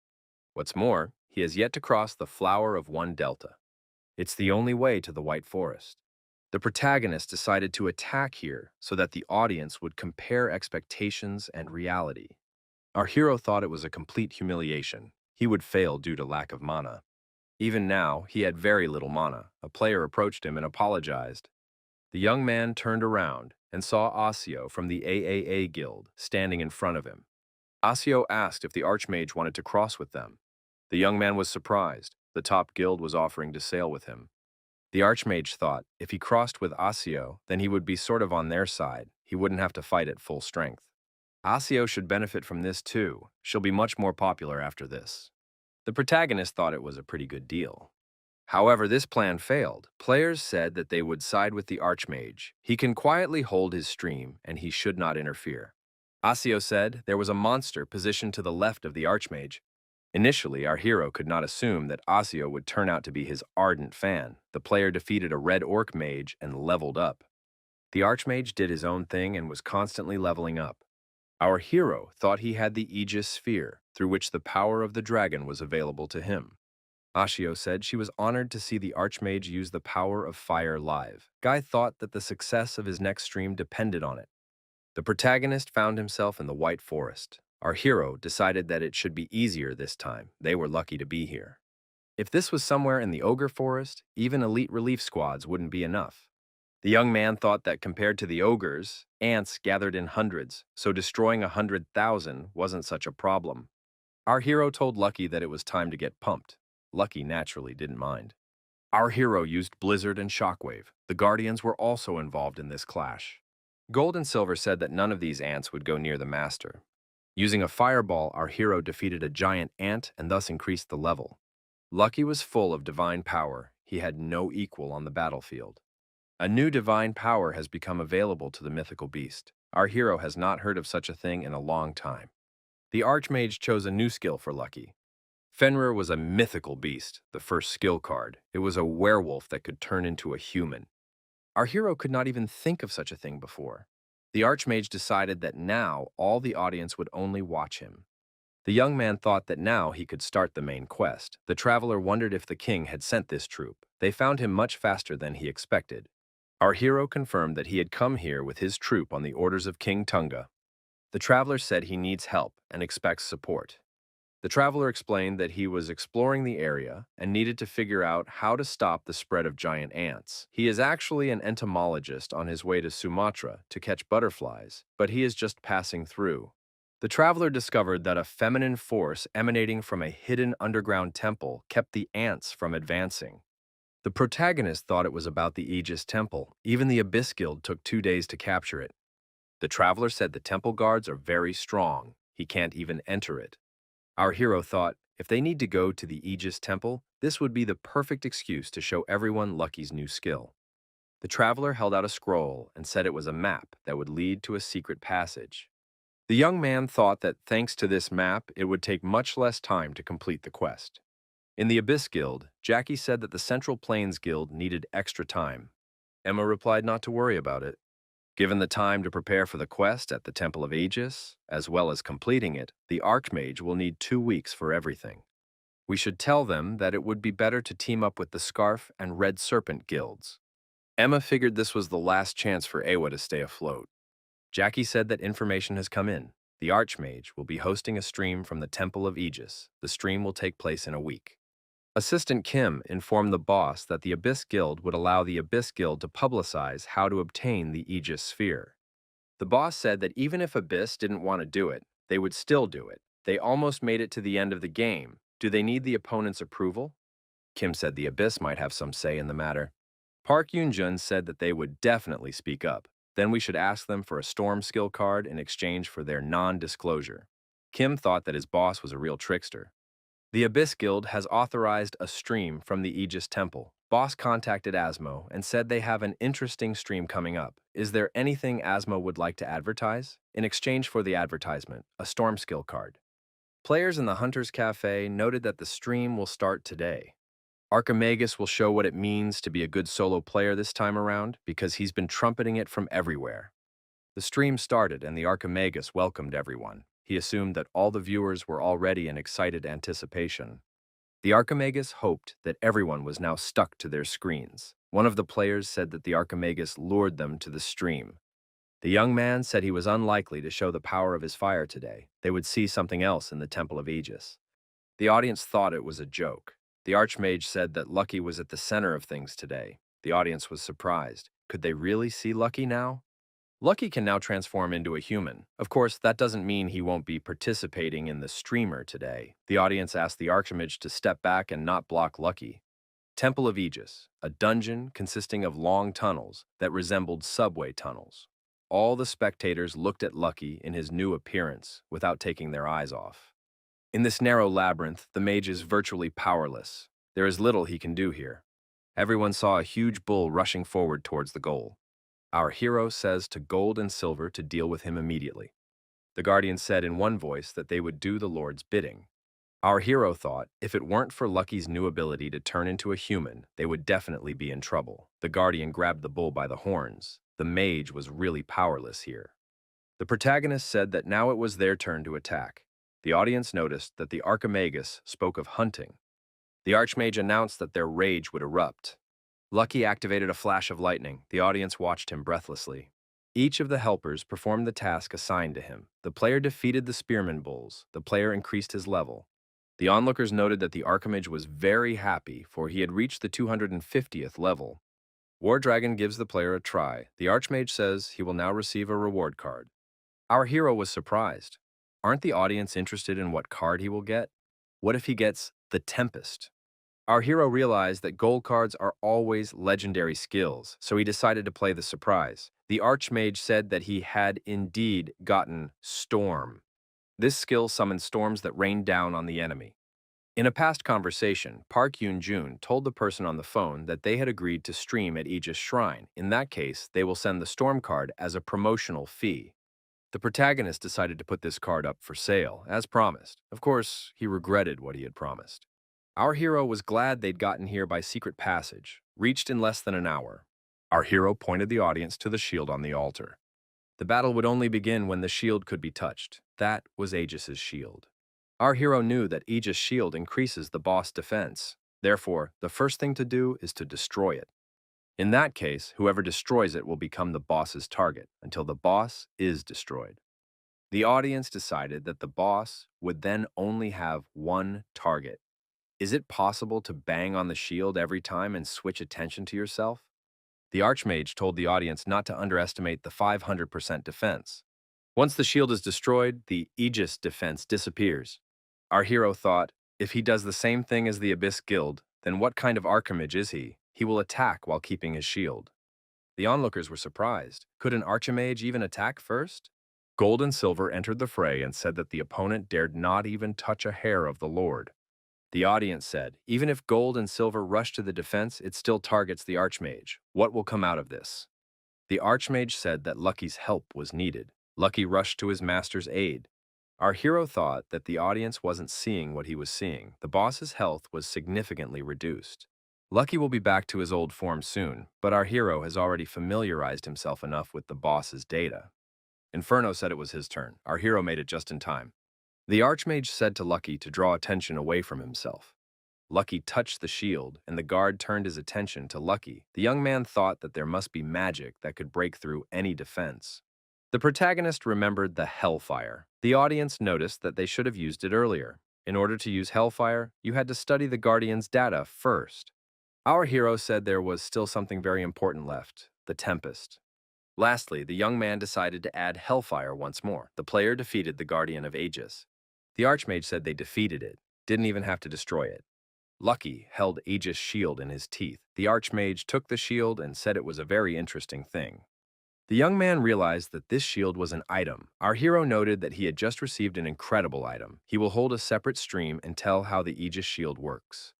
What's more, he has yet to cross the Flower of One Delta. It's the only way to the White Forest. The protagonist decided to attack here so that the audience would compare expectations and reality. Our hero thought it was a complete humiliation. He would fail due to lack of mana. Even now, he had very little mana. A player approached him and apologized. The young man turned around and saw Asio from the AAA Guild standing in front of him. Asio asked if the Archmage wanted to cross with them. The young man was surprised. The top guild was offering to sail with him. The Archmage thought if he crossed with Asio, then he would be sort of on their side. He wouldn't have to fight at full strength. Asio should benefit from this too. She'll be much more popular after this. The protagonist thought it was a pretty good deal. However, this plan failed. Players said that they would side with the Archmage. He can quietly hold his stream, and he should not interfere. Asio said there was a monster positioned to the left of the Archmage. Initially, our hero could not assume that Asio would turn out to be his ardent fan. The player defeated a red orc mage and leveled up. The Archmage did his own thing and was constantly leveling up. Our hero thought he had the Aegis sphere, through which the power of the dragon was available to him. Ashio said she was honored to see the Archmage use the power of fire live. Guy thought that the success of his next stream depended on it. The protagonist found himself in the White Forest. Our hero decided that it should be easier this time. They were lucky to be here. If this was somewhere in the Ogre Forest, even elite relief squads wouldn't be enough. The young man thought that compared to the ogres, ants gathered in hundreds, so destroying 100,000 wasn't such a problem. Our hero told Lucky that it was time to get pumped. Lucky naturally didn't mind. Our hero used Blizzard and Shockwave. The Guardians were also involved in this clash. Gold and Silver said that none of these ants would go near the master. Using a fireball, our hero defeated a giant ant and thus increased the level. Lucky was full of divine power. He had no equal on the battlefield. A new divine power has become available to the mythical beast. Our hero has not heard of such a thing in a long time. The Archmage chose a new skill for Lucky. Fenrir was a mythical beast, the first skill card. It was a werewolf that could turn into a human. Our hero could not even think of such a thing before. The Archmage decided that now all the audience would only watch him. The young man thought that now he could start the main quest. The traveler wondered if the king had sent this troop. They found him much faster than he expected. Our hero confirmed that he had come here with his troop on the orders of King Tunga. The traveler said he needs help and expects support. The traveler explained that he was exploring the area and needed to figure out how to stop the spread of giant ants. He is actually an entomologist on his way to Sumatra to catch butterflies, but he is just passing through. The traveler discovered that a feminine force emanating from a hidden underground temple kept the ants from advancing. The protagonist thought it was about the Aegis Temple. Even the Abyss Guild took 2 days to capture it. The traveler said the temple guards are very strong. He can't even enter it. Our hero thought, if they need to go to the Aegis Temple, this would be the perfect excuse to show everyone Lucky's new skill. The traveler held out a scroll and said it was a map that would lead to a secret passage. The young man thought that thanks to this map, it would take much less time to complete the quest. In the Abyss Guild, Jackie said that the Central Plains Guild needed extra time. Emma replied not to worry about it. Given the time to prepare for the quest at the Temple of Aegis, as well as completing it, the Archmage will need 2 weeks for everything. We should tell them that it would be better to team up with the Scarf and Red Serpent guilds. Emma figured this was the last chance for Awa to stay afloat. Jackie said that information has come in. The Archmage will be hosting a stream from the Temple of Aegis. The stream will take place in a week. Assistant Kim informed the boss that the Abyss Guild would allow the Abyss Guild to publicize how to obtain the Aegis Sphere. The boss said that even if Abyss didn't want to do it, they would still do it. They almost made it to the end of the game. Do they need the opponent's approval? Kim said the Abyss might have some say in the matter. Park Yoon-jun said that they would definitely speak up. Then we should ask them for a storm skill card in exchange for their non-disclosure. Kim thought that his boss was a real trickster. The Abyss Guild has authorized a stream from the Aegis Temple. Boss contacted Asmo and said they have an interesting stream coming up. Is there anything Asmo would like to advertise? In exchange for the advertisement, a storm skill card. Players in the Hunter's Cafe noted that the stream will start today. Archimagus will show what it means to be a good solo player this time around because he's been trumpeting it from everywhere. The stream started and the Archimagus welcomed everyone. He assumed that all the viewers were already in excited anticipation. The Archimagus hoped that everyone was now stuck to their screens. One of the players said that the Archimagus lured them to the stream. The young man said he was unlikely to show the power of his fire today. They would see something else in the Temple of Aegis. The audience thought it was a joke. The Archmage said that Lucky was at the center of things today. The audience was surprised. Could they really see Lucky now? Lucky can now transform into a human. Of course, that doesn't mean he won't be participating in the streamer today. The audience asked the Archimage to step back and not block Lucky. Temple of Aegis, a dungeon consisting of long tunnels that resembled subway tunnels. All the spectators looked at Lucky in his new appearance without taking their eyes off. In this narrow labyrinth, the mage is virtually powerless. There is little he can do here. Everyone saw a huge bull rushing forward towards the goal. Our hero says to Gold and Silver to deal with him immediately. The Guardian said in one voice that they would do the Lord's bidding. Our hero thought if it weren't for Lucky's new ability to turn into a human, they would definitely be in trouble. The Guardian grabbed the bull by the horns. The mage was really powerless here. The protagonist said that now it was their turn to attack. The audience noticed that the Archimagus spoke of hunting. The Archmage announced that their rage would erupt. Lucky activated a flash of lightning. The audience watched him breathlessly. Each of the helpers performed the task assigned to him. The player defeated the spearman bulls. The player increased his level. The onlookers noted that the Archimage was very happy, for he had reached the 250th level. War Dragon gives the player a try. The Archmage says he will now receive a reward card. Our hero was surprised. Aren't the audience interested in what card he will get? What if he gets the Tempest? Our hero realized that gold cards are always legendary skills, so he decided to play the surprise. The Archmage said that he had indeed gotten Storm. This skill summoned storms that rained down on the enemy. In a past conversation, Park Yoon-jun told the person on the phone that they had agreed to stream at Aegis Shrine. In that case, they will send the Storm card as a promotional fee. The protagonist decided to put this card up for sale, as promised. Of course, he regretted what he had promised. Our hero was glad they'd gotten here by secret passage, reached in less than an hour. Our hero pointed the audience to the shield on the altar. The battle would only begin when the shield could be touched. That was Aegis's shield. Our hero knew that Aegis' shield increases the boss defense. Therefore, the first thing to do is to destroy it. In that case, whoever destroys it will become the boss's target until the boss is destroyed. The audience decided that the boss would then only have one target. Is it possible to bang on the shield every time and switch attention to yourself? The Archmage told the audience not to underestimate the 500% defense. Once the shield is destroyed, the Aegis defense disappears. Our hero thought, if he does the same thing as the Abyss Guild, then what kind of Archimage is he? He will attack while keeping his shield. The onlookers were surprised. Could an Archimage even attack first? Gold and Silver entered the fray and said that the opponent dared not even touch a hair of the Lord. The audience said, even if Gold and Silver rush to the defense, it still targets the Archmage. What will come out of this? The Archmage said that Lucky's help was needed. Lucky rushed to his master's aid. Our hero thought that the audience wasn't seeing what he was seeing. The boss's health was significantly reduced. Lucky will be back to his old form soon, but our hero has already familiarized himself enough with the boss's data. Inferno said it was his turn. Our hero made it just in time. The Archmage said to Lucky to draw attention away from himself. Lucky touched the shield, and the guard turned his attention to Lucky. The young man thought that there must be magic that could break through any defense. The protagonist remembered the Hellfire. The audience noticed that they should have used it earlier. In order to use Hellfire, you had to study the Guardian's data first. Our hero said there was still something very important left, the Tempest. Lastly, the young man decided to add Hellfire once more. The player defeated the Guardian of Aegis. The Archmage said they defeated it, didn't even have to destroy it. Lucky held Aegis' shield in his teeth. The Archmage took the shield and said it was a very interesting thing. The young man realized that this shield was an item. Our hero noted that he had just received an incredible item. He will hold a separate stream and tell how the Aegis shield works.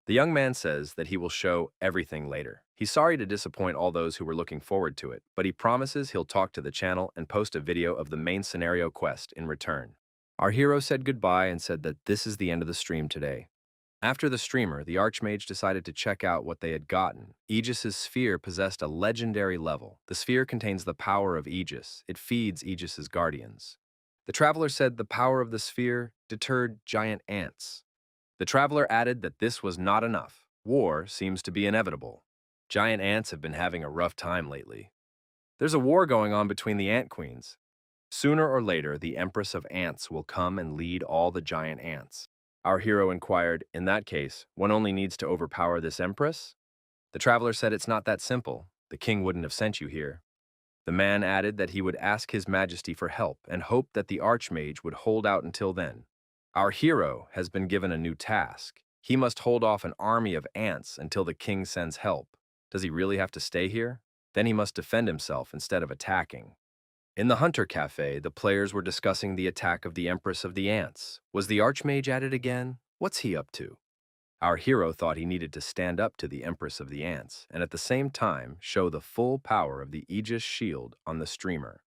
The young man says that he will show everything later. He's sorry to disappoint all those who were looking forward to it, but he promises he'll talk to the channel and post a video of the main scenario quest in return. Our hero said goodbye and said that this is the end of the stream today. After the streamer, the Archmage decided to check out what they had gotten. Aegis' sphere possessed a legendary level. The sphere contains the power of Aegis. It feeds Aegis' guardians. The traveler said the power of the sphere deterred giant ants. The traveler added that this was not enough. War seems to be inevitable. Giant ants have been having a rough time lately. There's a war going on between the ant queens. Sooner or later, the Empress of Ants will come and lead all the giant ants. Our hero inquired, in that case, one only needs to overpower this Empress? The traveler said it's not that simple. the king wouldn't have sent you here. The man added that he would ask his majesty for help and hoped that the archmage would hold out until then. Our hero has been given a new task. He must hold off an army of ants until the king sends help. Does he really have to stay here? Then he must defend himself instead of attacking. In the Hunter Cafe, the players were discussing the attack of the Empress of the Ants. Was the Archmage at it again? What's he up to? Our hero thought he needed to stand up to the Empress of the Ants and at the same time show the full power of the Aegis shield on the streamer.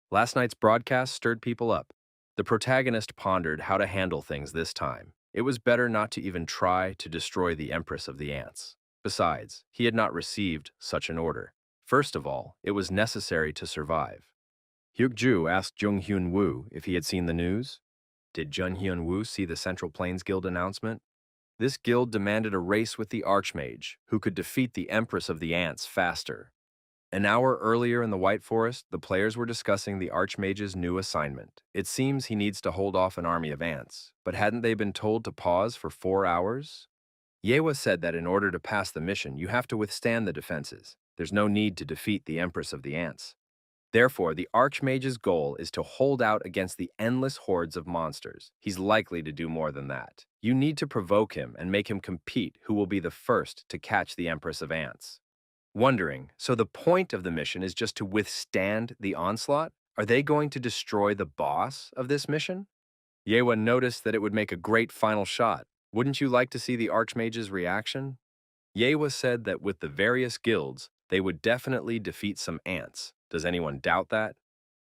Last night's broadcast stirred people up. The protagonist pondered how to handle things this time. It was better not to even try to destroy the Empress of the Ants. Besides, he had not received such an order. First of all, it was necessary to survive. Hyuk-ju asked Jung Hyun-woo if he had seen the news. Did Jung Hyun-woo see the Central Plains Guild announcement? This guild demanded a race with the Archmage, who could defeat the Empress of the Ants faster. An hour earlier in the White Forest, the players were discussing the Archmage's new assignment. It seems he needs to hold off an army of ants, but hadn't they been told to pause for 4 hours? Yewa said that in order to pass the mission, you have to withstand the defenses. There's no need to defeat the Empress of the Ants. Therefore, the Archmage's goal is to hold out against the endless hordes of monsters. He's likely to do more than that. You need to provoke him and make him compete who will be the first to catch the Empress of Ants. Wondering, so the point of the mission is just to withstand the onslaught? Are they going to destroy the boss of this mission? Yewa noticed that it would make a great final shot. Wouldn't you like to see the Archmage's reaction? Yewa said that with the various guilds, they would definitely defeat some ants. Does anyone doubt that?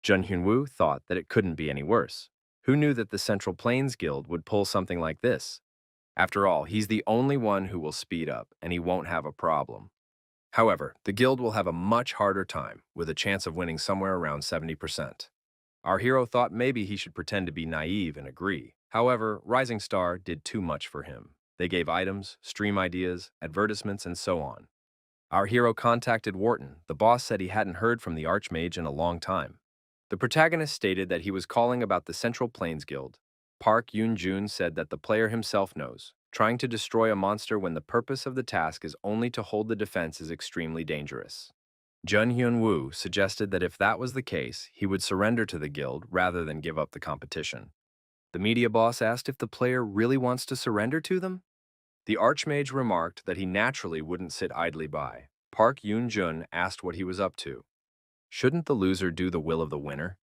Jun Hyun-woo thought that it couldn't be any worse. Who knew that the Central Plains Guild would pull something like this? After all, he's the only one who will speed up, and he won't have a problem. However, the guild will have a much harder time, with a chance of winning somewhere around 70%. Our hero thought maybe he should pretend to be naive and agree. However, Rising Star did too much for him. They gave items, stream ideas, advertisements, and so on. Our hero contacted Wharton. The boss said he hadn't heard from the Archmage in a long time. The protagonist stated that he was calling about the Central Plains Guild. Park Yoon-jun said that the player himself knows. Trying to destroy a monster when the purpose of the task is only to hold the defense is extremely dangerous. Jun Hyun-woo suggested that if that was the case, he would surrender to the guild rather than give up the competition. The media boss asked if the player really wants to surrender to them. The Archmage remarked that he naturally wouldn't sit idly by. Park Yoon-jun asked what he was up to. Shouldn't the loser do the will of the winner?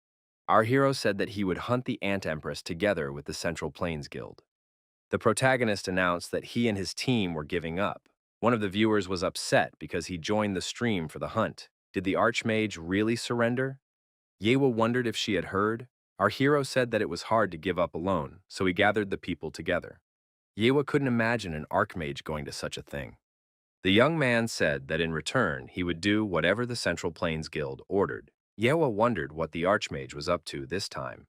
Our hero said that he would hunt the Ant Empress together with the Central Plains Guild. The protagonist announced that he and his team were giving up. One of the viewers was upset because he joined the stream for the hunt. Did the Archmage really surrender? Yewa wondered if she had heard. Our hero said that it was hard to give up alone, so he gathered the people together. Yewa couldn't imagine an Archmage going to such a thing. The young man said that in return he would do whatever the Central Plains Guild ordered. Yewa wondered what the Archmage was up to this time.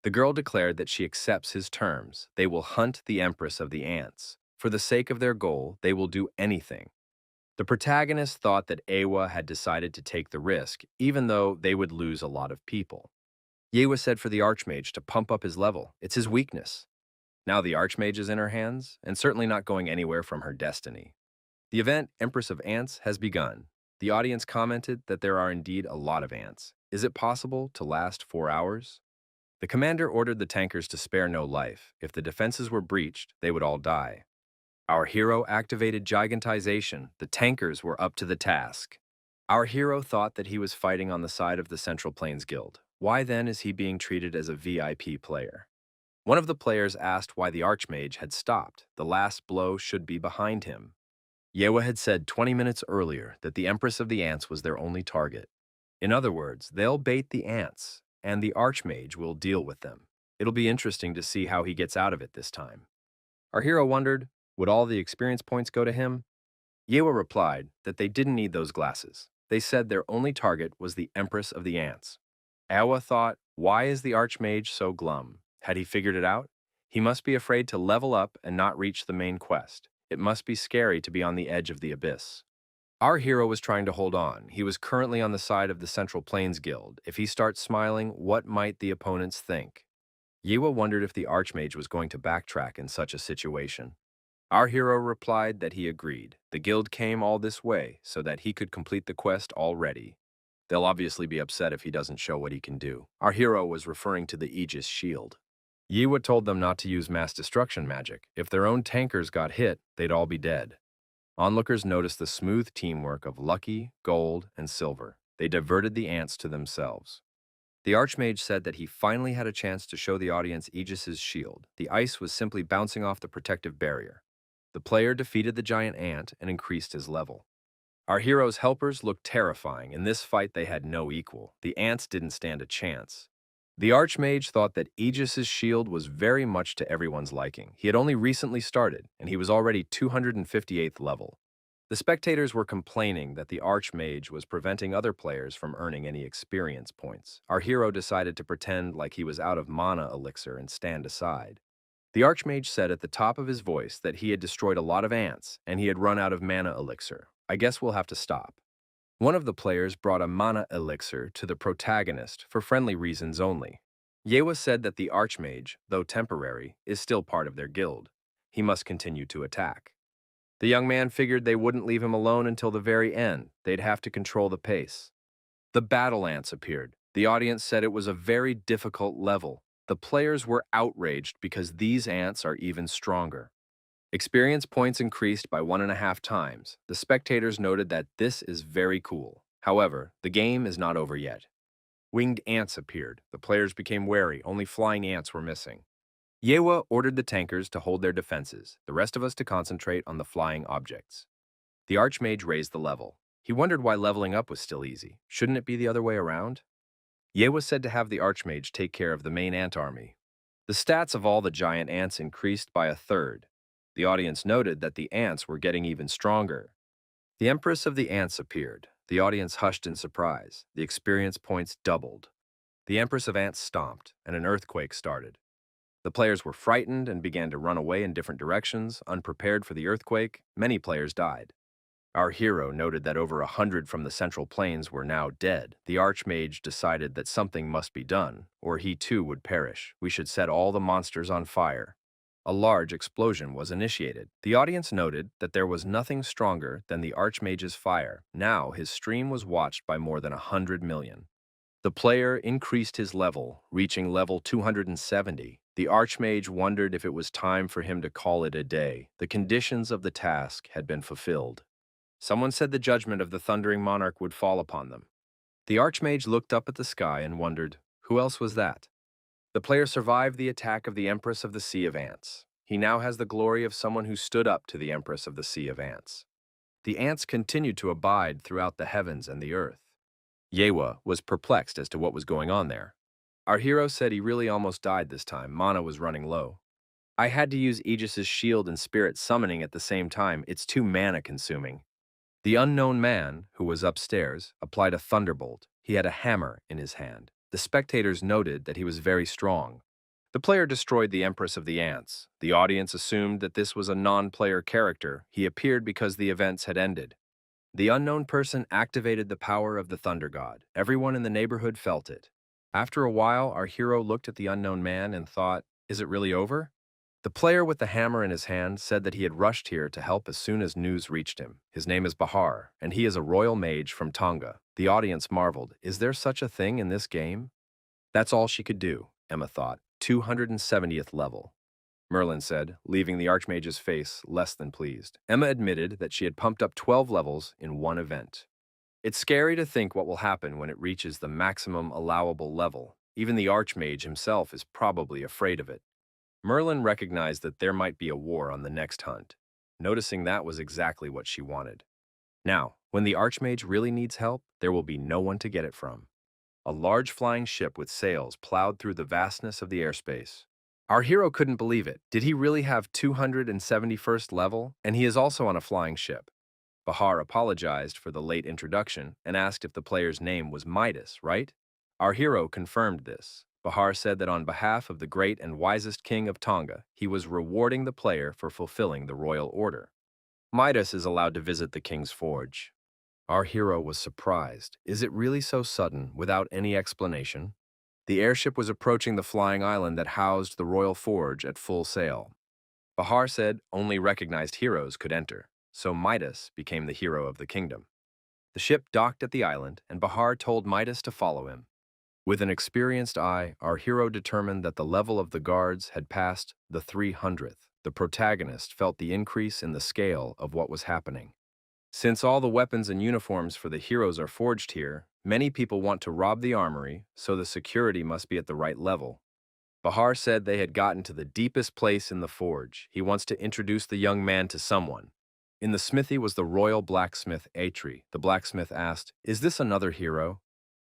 The girl declared that she accepts his terms. They will hunt the Empress of the Ants. For the sake of their goal, they will do anything. The protagonist thought that Awa had decided to take the risk, even though they would lose a lot of people. Yewa said for the Archmage to pump up his level. It's his weakness. Now the Archmage is in her hands, and certainly not going anywhere from her destiny. The event, Empress of Ants, has begun. The audience commented that there are indeed a lot of ants. Is it possible to last 4 hours? The commander ordered the tankers to spare no life. If the defenses were breached, they would all die. Our hero activated gigantization. The tankers were up to the task. Our hero thought that he was fighting on the side of the Central Plains Guild. Why then is he being treated as a VIP player? One of the players asked why the Archmage had stopped. The last blow should be behind him. Yewa had said 20 minutes earlier that the Empress of the Ants was their only target. In other words, they'll bait the ants, and the Archmage will deal with them. It'll be interesting to see how he gets out of it this time. Our hero wondered, would all the experience points go to him? Yewa replied that they didn't need those glasses. They said their only target was the Empress of the Ants. Awa thought, why is the Archmage so glum? Had he figured it out? He must be afraid to level up and not reach the main quest. It must be scary to be on the edge of the abyss. Our hero was trying to hold on. He was currently on the side of the Central Plains Guild. If he starts smiling, what might the opponents think? Yewa wondered if the Archmage was going to backtrack in such a situation. Our hero replied that he agreed. The guild came all this way so that he could complete the quest already. They'll obviously be upset if he doesn't show what he can do. Our hero was referring to the Aegis shield. Yiwa told them not to use mass destruction magic. If their own tankers got hit, they'd all be dead. Onlookers noticed the smooth teamwork of Lucky, Gold, and Silver. They diverted the ants to themselves. The Archmage said that he finally had a chance to show the audience Aegis's shield. The ice was simply bouncing off the protective barrier. The player defeated the giant ant and increased his level. Our hero's helpers looked terrifying. In this fight, they had no equal. The ants didn't stand a chance. The Archmage thought that Aegis's shield was very much to everyone's liking. He had only recently started, and he was already 258th level. The spectators were complaining that the Archmage was preventing other players from earning any experience points. Our hero decided to pretend like he was out of mana elixir and stand aside. The Archmage said at the top of his voice that he had destroyed a lot of ants and he had run out of mana elixir. I guess we'll have to stop. One of the players brought a mana elixir to the protagonist for friendly reasons only. Yewa said that the Archmage, though temporary, is still part of their guild. He must continue to attack. The young man figured they wouldn't leave him alone until the very end. They'd have to control the pace. The battle ants appeared. The audience said it was a very difficult level. The players were outraged because these ants are even stronger. Experience points increased by 1.5 times. The spectators noted that this is very cool. However, the game is not over yet. Winged ants appeared. The players became wary. Only flying ants were missing. Yewa ordered the tankers to hold their defenses, the rest of us to concentrate on the flying objects. The Archmage raised the level. He wondered why leveling up was still easy. Shouldn't it be the other way around? Yewa said to have the Archmage take care of the main ant army. The stats of all the giant ants increased by 1/3. The audience noted that the ants were getting even stronger. The Empress of the Ants appeared. The audience hushed in surprise. The experience points doubled. The Empress of Ants stomped, and an earthquake started. The players were frightened and began to run away in different directions. Unprepared for the earthquake, many players died. Our hero noted that over 100 from the Central Plains were now dead. The Archmage decided that something must be done, or he too would perish. We should set all the monsters on fire. A large explosion was initiated. The audience noted that there was nothing stronger than the Archmage's fire. Now his stream was watched by more than 100 million. The player increased his level, reaching level 270. The Archmage wondered if it was time for him to call it a day. The conditions of the task had been fulfilled. Someone said the judgment of the Thundering Monarch would fall upon them. The Archmage looked up at the sky and wondered, who else was that? The player survived the attack of the Empress of the Sea of Ants. He now has the glory of someone who stood up to the Empress of the Sea of Ants. The ants continued to abide throughout the heavens and the earth. Yewa was perplexed as to what was going on there. Our hero said he really almost died this time. Mana was running low. I had to use Aegis's shield and spirit summoning at the same time. It's too mana-consuming. The unknown man, who was upstairs, applied a thunderbolt. He had a hammer in his hand. The spectators noted that he was very strong. The player destroyed the Empress of the Ants. The audience assumed that this was a non-player character. He appeared because the events had ended. The unknown person activated the power of the Thunder God. Everyone in the neighborhood felt it. After a while, our hero looked at the unknown man and thought, is it really over? The player with the hammer in his hand said that he had rushed here to help as soon as news reached him. His name is Bahar, and he is a royal mage from Tonga. The audience marveled. Is there such a thing in this game? That's all she could do, Emma thought. 270th level. Merlin said, leaving the Archmage's face less than pleased. Emma admitted that she had pumped up 12 levels in one event. It's scary to think what will happen when it reaches the maximum allowable level. Even the Archmage himself is probably afraid of it. Merlin recognized that there might be a war on the next hunt. Noticing that was exactly what she wanted. Now, when the Archmage really needs help, there will be no one to get it from. A large flying ship with sails plowed through the vastness of the airspace. Our hero couldn't believe it. Did he really have 271st level? And he is also on a flying ship. Bahar apologized for the late introduction and asked if the player's name was Midas, right? Our hero confirmed this. Bahar said that on behalf of the great and wisest king of Tonga, he was rewarding the player for fulfilling the royal order. Midas is allowed to visit the king's forge. Our hero was surprised. Is it really so sudden, without any explanation? The airship was approaching the flying island that housed the royal forge at full sail. Bahar said only recognized heroes could enter, so Midas became the hero of the kingdom. The ship docked at the island, and Bahar told Midas to follow him. With an experienced eye, our hero determined that the level of the guards had passed the 300th. The protagonist felt the increase in the scale of what was happening. Since all the weapons and uniforms for the heroes are forged here, many people want to rob the armory, so the security must be at the right level. Bahar said they had gotten to the deepest place in the forge. He wants to introduce the young man to someone. In the smithy was the royal blacksmith Atri. The blacksmith asked, "Is this another hero?"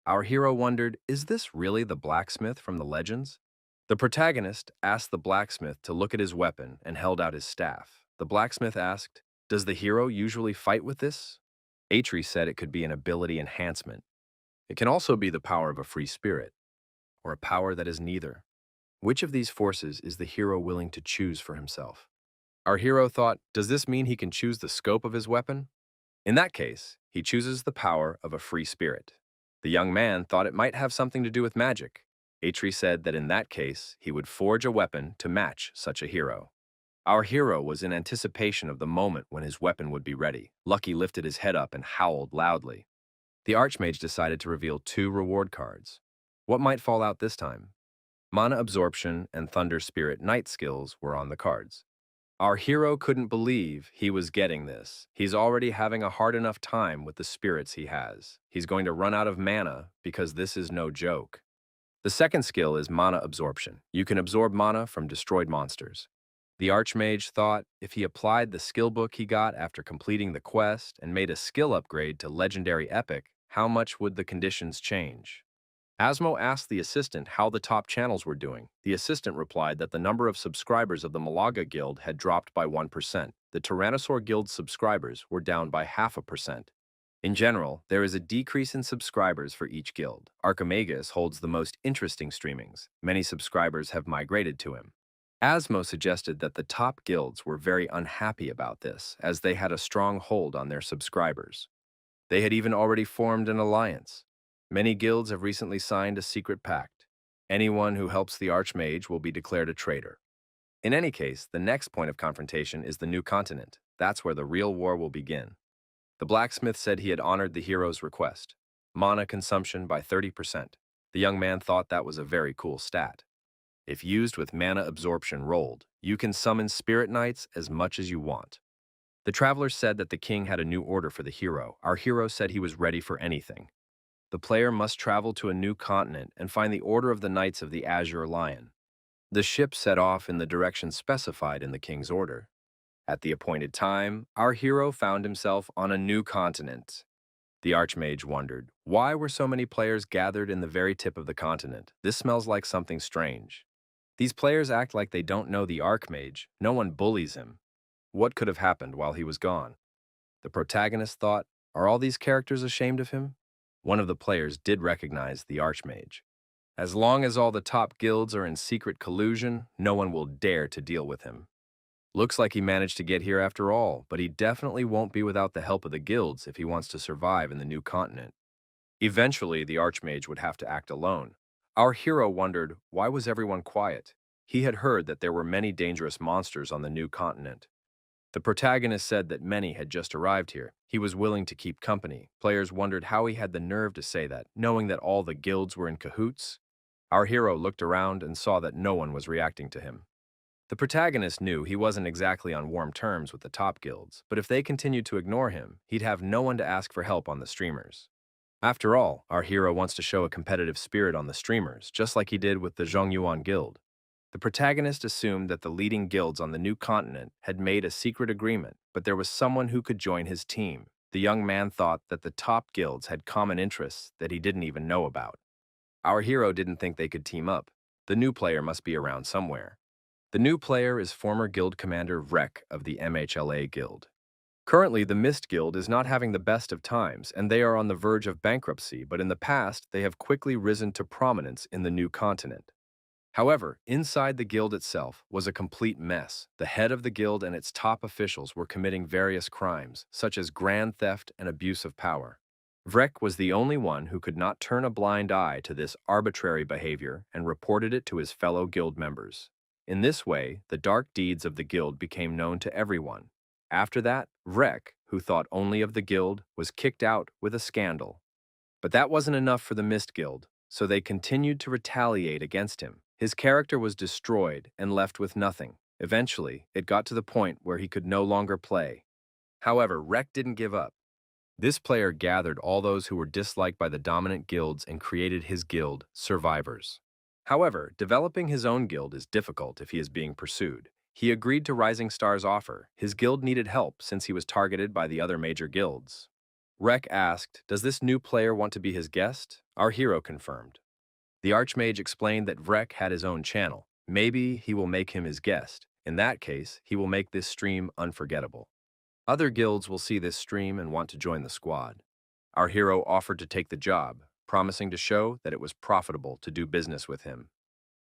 Our hero wondered, "Is this really the blacksmith from the legends?" The protagonist asked the blacksmith to look at his weapon and held out his staff. The blacksmith asked, "Does the hero usually fight with this?" Atri said it could be an ability enhancement. It can also be the power of a free spirit, or a power that is neither. Which of these forces is the hero willing to choose for himself? Our hero thought, does this mean he can choose the scope of his weapon? In that case, he chooses the power of a free spirit. The young man thought it might have something to do with magic. Atri said that in that case, he would forge a weapon to match such a hero. Our hero was in anticipation of the moment when his weapon would be ready. Lucky lifted his head up and howled loudly. The Archmage decided to reveal 2 reward cards. What might fall out this time? Mana Absorption and Thunder Spirit Night skills were on the cards. Our hero couldn't believe he was getting this. He's already having a hard enough time with the spirits he has. He's going to run out of mana because this is no joke. The second skill is Mana Absorption. You can absorb mana from destroyed monsters. The Archmage thought if he applied the skill book he got after completing the quest and made a skill upgrade to Legendary Epic, how much would the conditions change? Asmo asked the assistant how the top channels were doing. The assistant replied that the number of subscribers of the Malaga Guild had dropped by 1%. The Tyrannosaur Guild's subscribers were down by 0.5%. In general, there is a decrease in subscribers for each guild. Archimagus holds the most interesting streamings. Many subscribers have migrated to him. Asmo suggested that the top guilds were very unhappy about this, as they had a strong hold on their subscribers. They had even already formed an alliance. Many guilds have recently signed a secret pact. Anyone who helps the Archmage will be declared a traitor. In any case, the next point of confrontation is the new continent. That's where the real war will begin. The blacksmith said he had honored the hero's request. Mana consumption by 30%. The young man thought that was a very cool stat. If used with mana absorption rolled, you can summon spirit knights as much as you want. The travelers said that the king had a new order for the hero. Our hero said he was ready for anything. The player must travel to a new continent and find the Order of the Knights of the Azure Lion. The ship set off in the direction specified in the king's order. At the appointed time, our hero found himself on a new continent. The Archmage wondered, why were so many players gathered in the very tip of the continent? This smells like something strange. These players act like they don't know the Archmage. No one bullies him. What could have happened while he was gone? The protagonist thought, are all these characters ashamed of him? One of the players did recognize the Archmage. As long as all the top guilds are in secret collusion, no one will dare to deal with him. Looks like he managed to get here after all, but he definitely won't be without the help of the guilds if he wants to survive in the new continent. Eventually, the Archmage would have to act alone. Our hero wondered, why was everyone quiet? He had heard that there were many dangerous monsters on the new continent. The protagonist said that many had just arrived here. He was willing to keep company. Players wondered how he had the nerve to say that, knowing that all the guilds were in cahoots. Our hero looked around and saw that no one was reacting to him. The protagonist knew he wasn't exactly on warm terms with the top guilds, but if they continued to ignore him, he'd have no one to ask for help on the streamers. After all, our hero wants to show a competitive spirit on the streamers, just like he did with the Zhongyuan Guild. The protagonist assumed that the leading guilds on the new continent had made a secret agreement, but there was someone who could join his team. The young man thought that the top guilds had common interests that he didn't even know about. Our hero didn't think they could team up. The new player must be around somewhere. The new player is former guild commander Vrek of the MHLA Guild. Currently, the Mist Guild is not having the best of times, and they are on the verge of bankruptcy, but in the past, they have quickly risen to prominence in the new continent. However, inside the guild itself was a complete mess. The head of the guild and its top officials were committing various crimes, such as grand theft and abuse of power. Vrek was the only one who could not turn a blind eye to this arbitrary behavior and reported it to his fellow guild members. In this way, the dark deeds of the guild became known to everyone. After that, Vrek, who thought only of the guild, was kicked out with a scandal. But that wasn't enough for the Mist Guild, so they continued to retaliate against him. His character was destroyed and left with nothing. Eventually, it got to the point where he could no longer play. However, Vrek didn't give up. This player gathered all those who were disliked by the dominant guilds and created his guild, Survivors. However, developing his own guild is difficult if he is being pursued. He agreed to Rising Star's offer. His guild needed help since he was targeted by the other major guilds. Rek asked, "Does this new player want to be his guest?" Our hero confirmed. The Archmage explained that Vrek had his own channel. Maybe he will make him his guest. In that case, he will make this stream unforgettable. Other guilds will see this stream and want to join the squad. Our hero offered to take the job, promising to show that it was profitable to do business with him.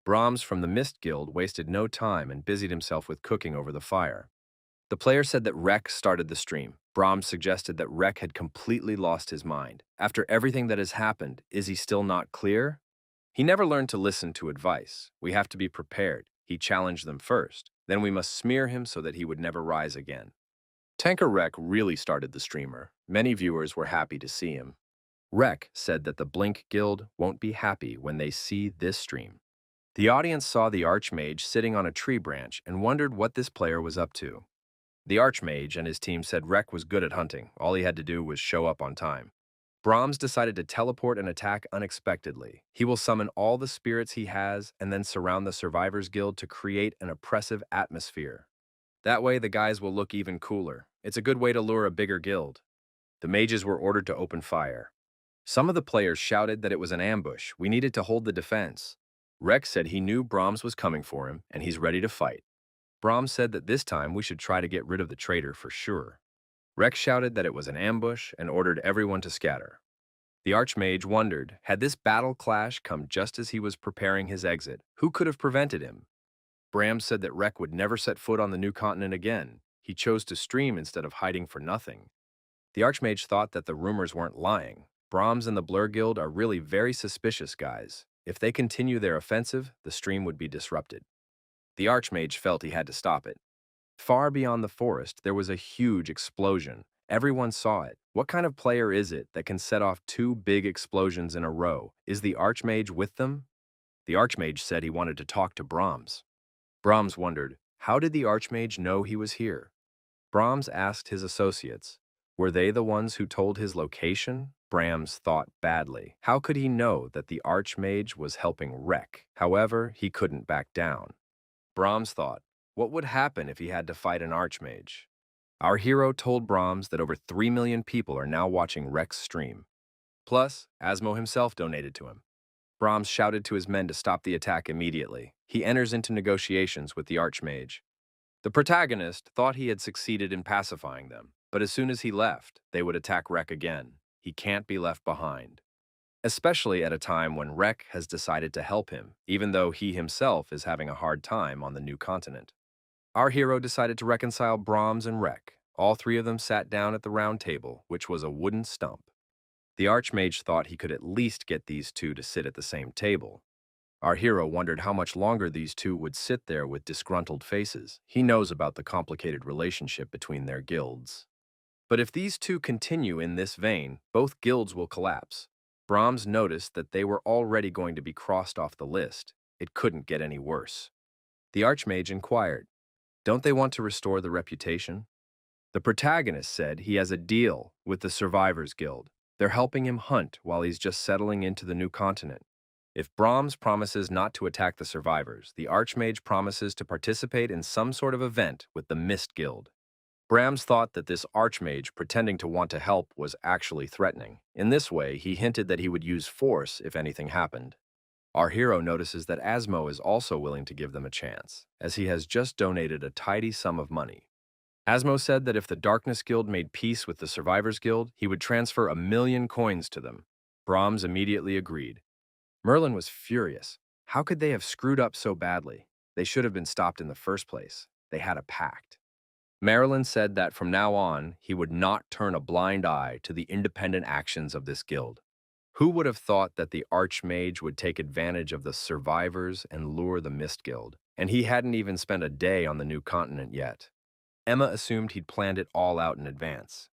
Brahms from the Mist Guild wasted no time and busied himself with cooking over the fire. The player said that Rek started the stream. Brahms suggested that Rek had completely lost his mind. After everything that has happened, is he still not clear? He never learned to listen to advice. We have to be prepared. He challenged them first. Then we must smear him so that he would never rise again. Tanker Rek really started the streamer. Many viewers were happy to see him. Rek said that the Blink Guild won't be happy when they see this stream. The audience saw the Archmage sitting on a tree branch and wondered what this player was up to. The Archmage and his team said Rek was good at hunting. All he had to do was show up on time. Brahms decided to teleport and attack unexpectedly. He will summon all the spirits he has and then surround the Survivors Guild to create an oppressive atmosphere. That way, the guys will look even cooler. It's a good way to lure a bigger guild. The mages were ordered to open fire. Some of the players shouted that it was an ambush. We needed to hold the defense. Rex said he knew Brahms was coming for him, and he's ready to fight. Brahms said that this time we should try to get rid of the traitor for sure. Rex shouted that it was an ambush and ordered everyone to scatter. The Archmage wondered, had this battle clash come just as he was preparing his exit? Who could have prevented him? Brahms said that Rek would never set foot on the new continent again. He chose to stream instead of hiding for nothing. The Archmage thought that the rumors weren't lying. Brahms and the Blur Guild are really very suspicious guys. If they continue their offensive, the stream would be disrupted. The Archmage felt he had to stop it. Far beyond the forest, there was a huge explosion. Everyone saw it. What kind of player is it that can set off two big explosions in a row? Is the Archmage with them? The Archmage said he wanted to talk to Brahms. Brahms wondered, how did the Archmage know he was here? Brahms asked his associates, were they the ones who told his location? Brahms thought badly. How could he know that the Archmage was helping Rek? However, he couldn't back down. Brahms thought, what would happen if he had to fight an Archmage? Our hero told Brahms that over 3 million people are now watching Rek's stream. Plus, Asmo himself donated to him. Brahms shouted to his men to stop the attack immediately. He enters into negotiations with the Archmage. The protagonist thought he had succeeded in pacifying them, but as soon as he left, they would attack Rek again. He can't be left behind. Especially at a time when Rek has decided to help him, even though he himself is having a hard time on the new continent. Our hero decided to reconcile Brahms and Rek. All three of them sat down at the round table, which was a wooden stump. The Archmage thought he could at least get these two to sit at the same table. Our hero wondered how much longer these two would sit there with disgruntled faces. He knows about the complicated relationship between their guilds. But if these two continue in this vein, both guilds will collapse. Brahms noticed that they were already going to be crossed off the list. It couldn't get any worse. The Archmage inquired, don't they want to restore the reputation? The protagonist said he has a deal with the Survivors Guild. They're helping him hunt while he's just settling into the new continent. If Brahms promises not to attack the survivors, the Archmage promises to participate in some sort of event with the Mist Guild. Brahms thought that this Archmage pretending to want to help was actually threatening. In this way, he hinted that he would use force if anything happened. Our hero notices that Asmo is also willing to give them a chance, as he has just donated a tidy sum of money. Asmo said that if the Darkness Guild made peace with the Survivors Guild, he would transfer 1,000,000 coins to them. Brahms immediately agreed. Merlin was furious. How could they have screwed up so badly? They should have been stopped in the first place. They had a pact. Marilyn said that from now on, he would not turn a blind eye to the independent actions of this guild. Who would have thought that the Archmage would take advantage of the survivors and lure the Mist Guild? and he hadn't even spent a day on the new continent yet. Emma assumed he'd planned it all out in advance.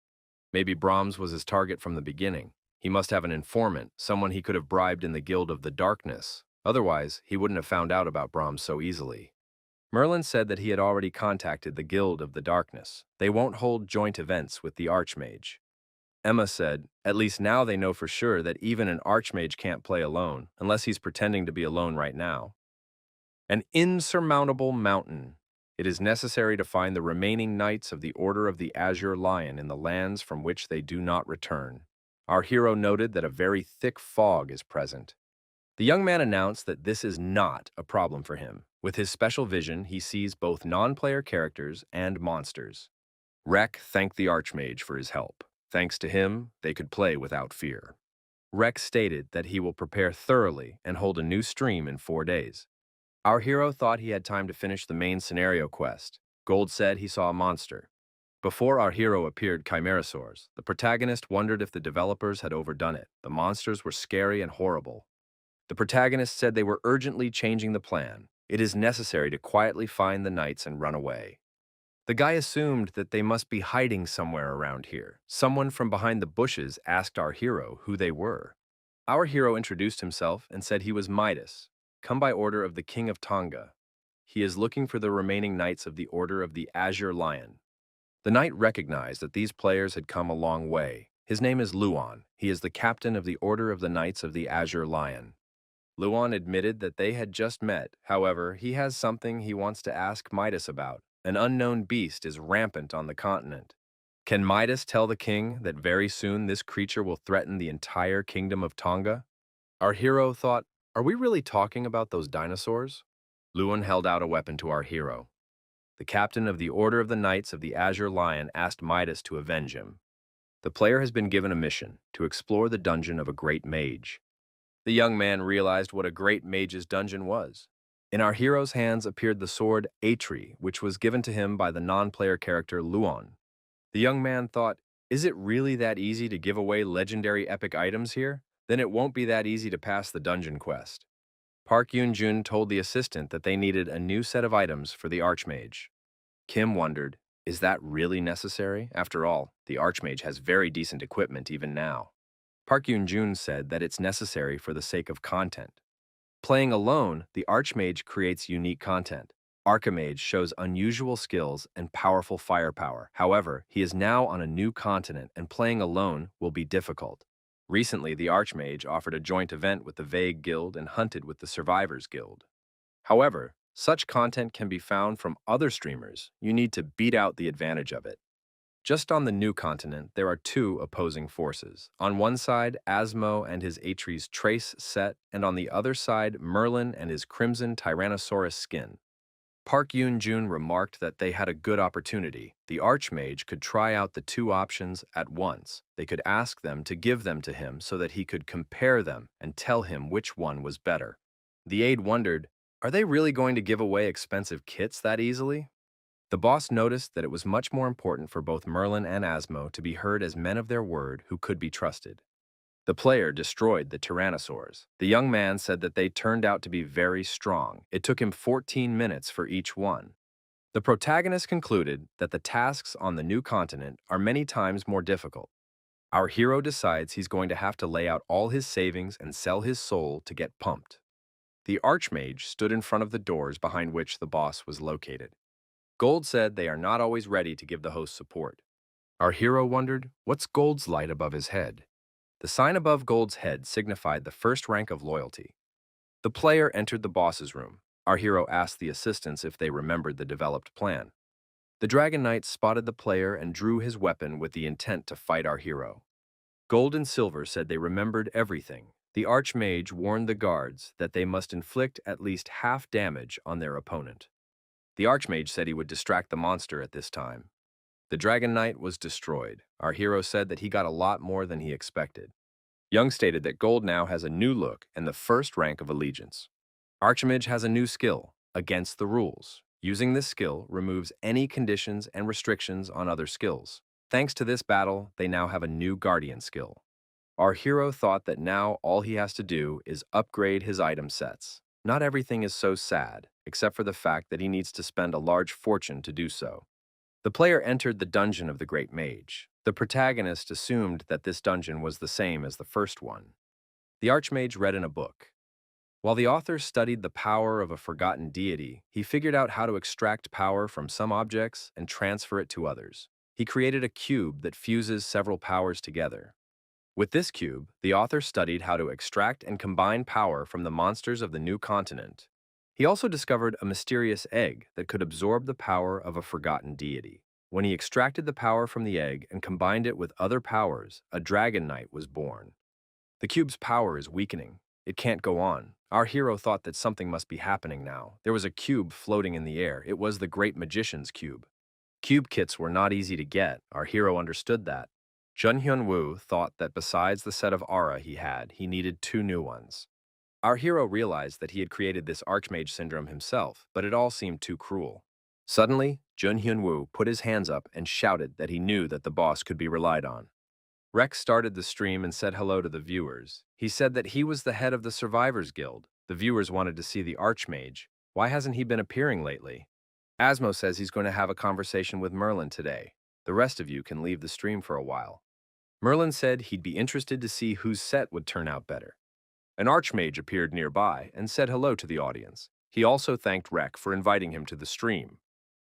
Maybe Brahms was his target from the beginning. He must have an informant, someone he could have bribed in the Guild of the Darkness. Otherwise, he wouldn't have found out about Brahms so easily. Merlin said that he had already contacted the Guild of the Darkness. They won't hold joint events with the Archmage. Emma said, at least now they know for sure that even an Archmage can't play alone, unless he's pretending to be alone right now. An insurmountable mountain. It is necessary to find the remaining knights of the Order of the Azure Lion in the lands from which they do not return. Our hero noted that a very thick fog is present. The young man announced that this is not a problem for him. With his special vision, he sees both non-player characters and monsters. Rek thanked the Archmage for his help. Thanks to him, they could play without fear. Rek stated that he will prepare thoroughly and hold a new stream in 4 days. Our hero thought he had time to finish the main scenario quest. Gold said he saw a monster. Before our hero appeared Chimerasaurs, the protagonist wondered if the developers had overdone it. The monsters were scary and horrible. The protagonist said they were urgently changing the plan. It is necessary to quietly find the knights and run away. The guy assumed that they must be hiding somewhere around here. Someone from behind the bushes asked our hero who they were. Our hero introduced himself and said he was Midas, come by order of the King of Tonga. He is looking for the remaining knights of the Order of the Azure Lion. The knight recognized that these players had come a long way. His name is Luan. He is the captain of the Order of the Knights of the Azure Lion. Luan admitted that they had just met. However, he has something he wants to ask Midas about. An unknown beast is rampant on the continent. Can Midas tell the king that very soon this creature will threaten the entire kingdom of Tonga? Our hero thought, are we really talking about those dinosaurs? Luan held out a weapon to our hero. The captain of the Order of the Knights of the Azure Lion asked Midas to avenge him. The player has been given a mission to explore the dungeon of a great mage. The young man realized what a great mage's dungeon was. In our hero's hands appeared the sword Atri, which was given to him by the non-player character Luan. The young man thought, is it really that easy to give away legendary epic items here? Then it won't be that easy to pass the dungeon quest. Park Yoon-jun told the assistant that they needed a new set of items for the Archmage. Kim wondered, is that really necessary? After all, the Archmage has very decent equipment even now. Park Yoon-jun said that it's necessary for the sake of content. Playing alone, the Archmage creates unique content. Archimage shows unusual skills and powerful firepower. However, he is now on a new continent and playing alone will be difficult. Recently, the Archmage offered a joint event with the Vague Guild and hunted with the Survivors Guild. However, such content can be found from other streamers. You need to beat out the advantage of it. Just on the new continent, there are two opposing forces. On one side, Asmo and his Atri's Trace set, and on the other side, Merlin and his Crimson Tyrannosaurus skin. Park Yoon-jun remarked that they had a good opportunity. The Archmage could try out the two options at once. They could ask them to give them to him so that he could compare them and tell him which one was better. The aide wondered, are they really going to give away expensive kits that easily? The boss noticed that it was much more important for both Merlin and Asmo to be heard as men of their word who could be trusted. The player destroyed the Tyrannosaurs. The young man said that they turned out to be very strong. It took him 14 minutes for each one. The protagonist concluded that the tasks on the new continent are many times more difficult. Our hero decides he's going to have to lay out all his savings and sell his soul to get pumped. The Archmage stood in front of the doors behind which the boss was located. Gold said they are not always ready to give the host support. Our hero wondered, what's Gold's light above his head? The sign above Gold's head signified the first rank of loyalty. The player entered the boss's room. Our hero asked the assistants if they remembered the developed plan. The Dragon Knight spotted the player and drew his weapon with the intent to fight our hero. Gold and Silver said they remembered everything. The Archmage warned the guards that they must inflict at least half damage on their opponent. The Archmage said he would distract the monster at this time. The Dragon Knight was destroyed. Our hero said that he got a lot more than he expected. Young stated that Gold now has a new look and the first rank of allegiance. Archimage has a new skill, Against the Rules. Using this skill removes any conditions and restrictions on other skills. Thanks to this battle, they now have a new Guardian skill. Our hero thought that now all he has to do is upgrade his item sets. Not everything is so sad. except for the fact that he needs to spend a large fortune to do so. The player entered the dungeon of the Great Mage. The protagonist assumed that this dungeon was the same as the first one. The Archmage read in a book. While the author studied the power of a forgotten deity, he figured out how to extract power from some objects and transfer it to others. He created a cube that fuses several powers together. With this cube, the author studied how to extract and combine power from the monsters of the new continent. He also discovered a mysterious egg that could absorb the power of a forgotten deity. When he extracted the power from the egg and combined it with other powers, a dragon knight was born. The cube's power is weakening. It can't go on. Our hero thought that something must be happening now. There was a cube floating in the air. It was the great magician's cube. Cube kits were not easy to get. Our hero understood that. Jun Hyun-woo thought that besides the set of aura he needed 2 new ones. Our hero realized that he had created this Archmage syndrome himself, but it all seemed too cruel. Suddenly, Jun Hyun-woo put his hands up and shouted that he knew that the boss could be relied on. Rex started the stream and said hello to the viewers. He said that he was the head of the Survivors Guild. The viewers wanted to see the Archmage. Why hasn't he been appearing lately? Asmo says he's going to have a conversation with Merlin today. The rest of you can leave the stream for a while. Merlin said he'd be interested to see whose set would turn out better. An Archmage appeared nearby and said hello to the audience. He also thanked Rek for inviting him to the stream.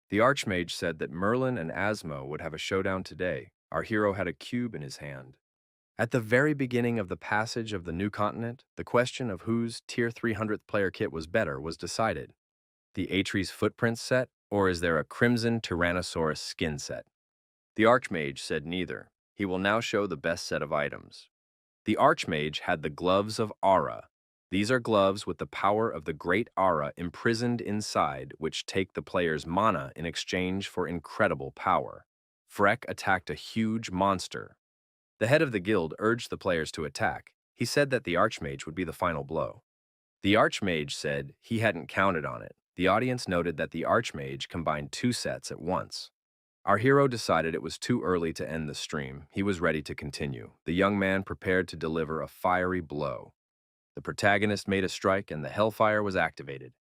The Archmage said that Merlin and Asmo would have a showdown today. Our hero had a cube in his hand. At the very beginning of the passage of the new continent, the question of whose Tier 300th player kit was better was decided. The Atreus Footprints set, or is there a Crimson Tyrannosaurus skin set? The Archmage said neither. He will now show the best set of items. The Archmage had the Gloves of Aura. These are gloves with the power of the Great Aura imprisoned inside, which take the player's mana in exchange for incredible power. Freck attacked a huge monster. The head of the guild urged the players to attack. He said that the Archmage would be the final blow. The Archmage said he hadn't counted on it. The audience noted that the Archmage combined 2 sets at once. Our hero decided it was too early to end the stream. He was ready to continue. The young man prepared to deliver a fiery blow. The protagonist made a strike and the Hellfire was activated.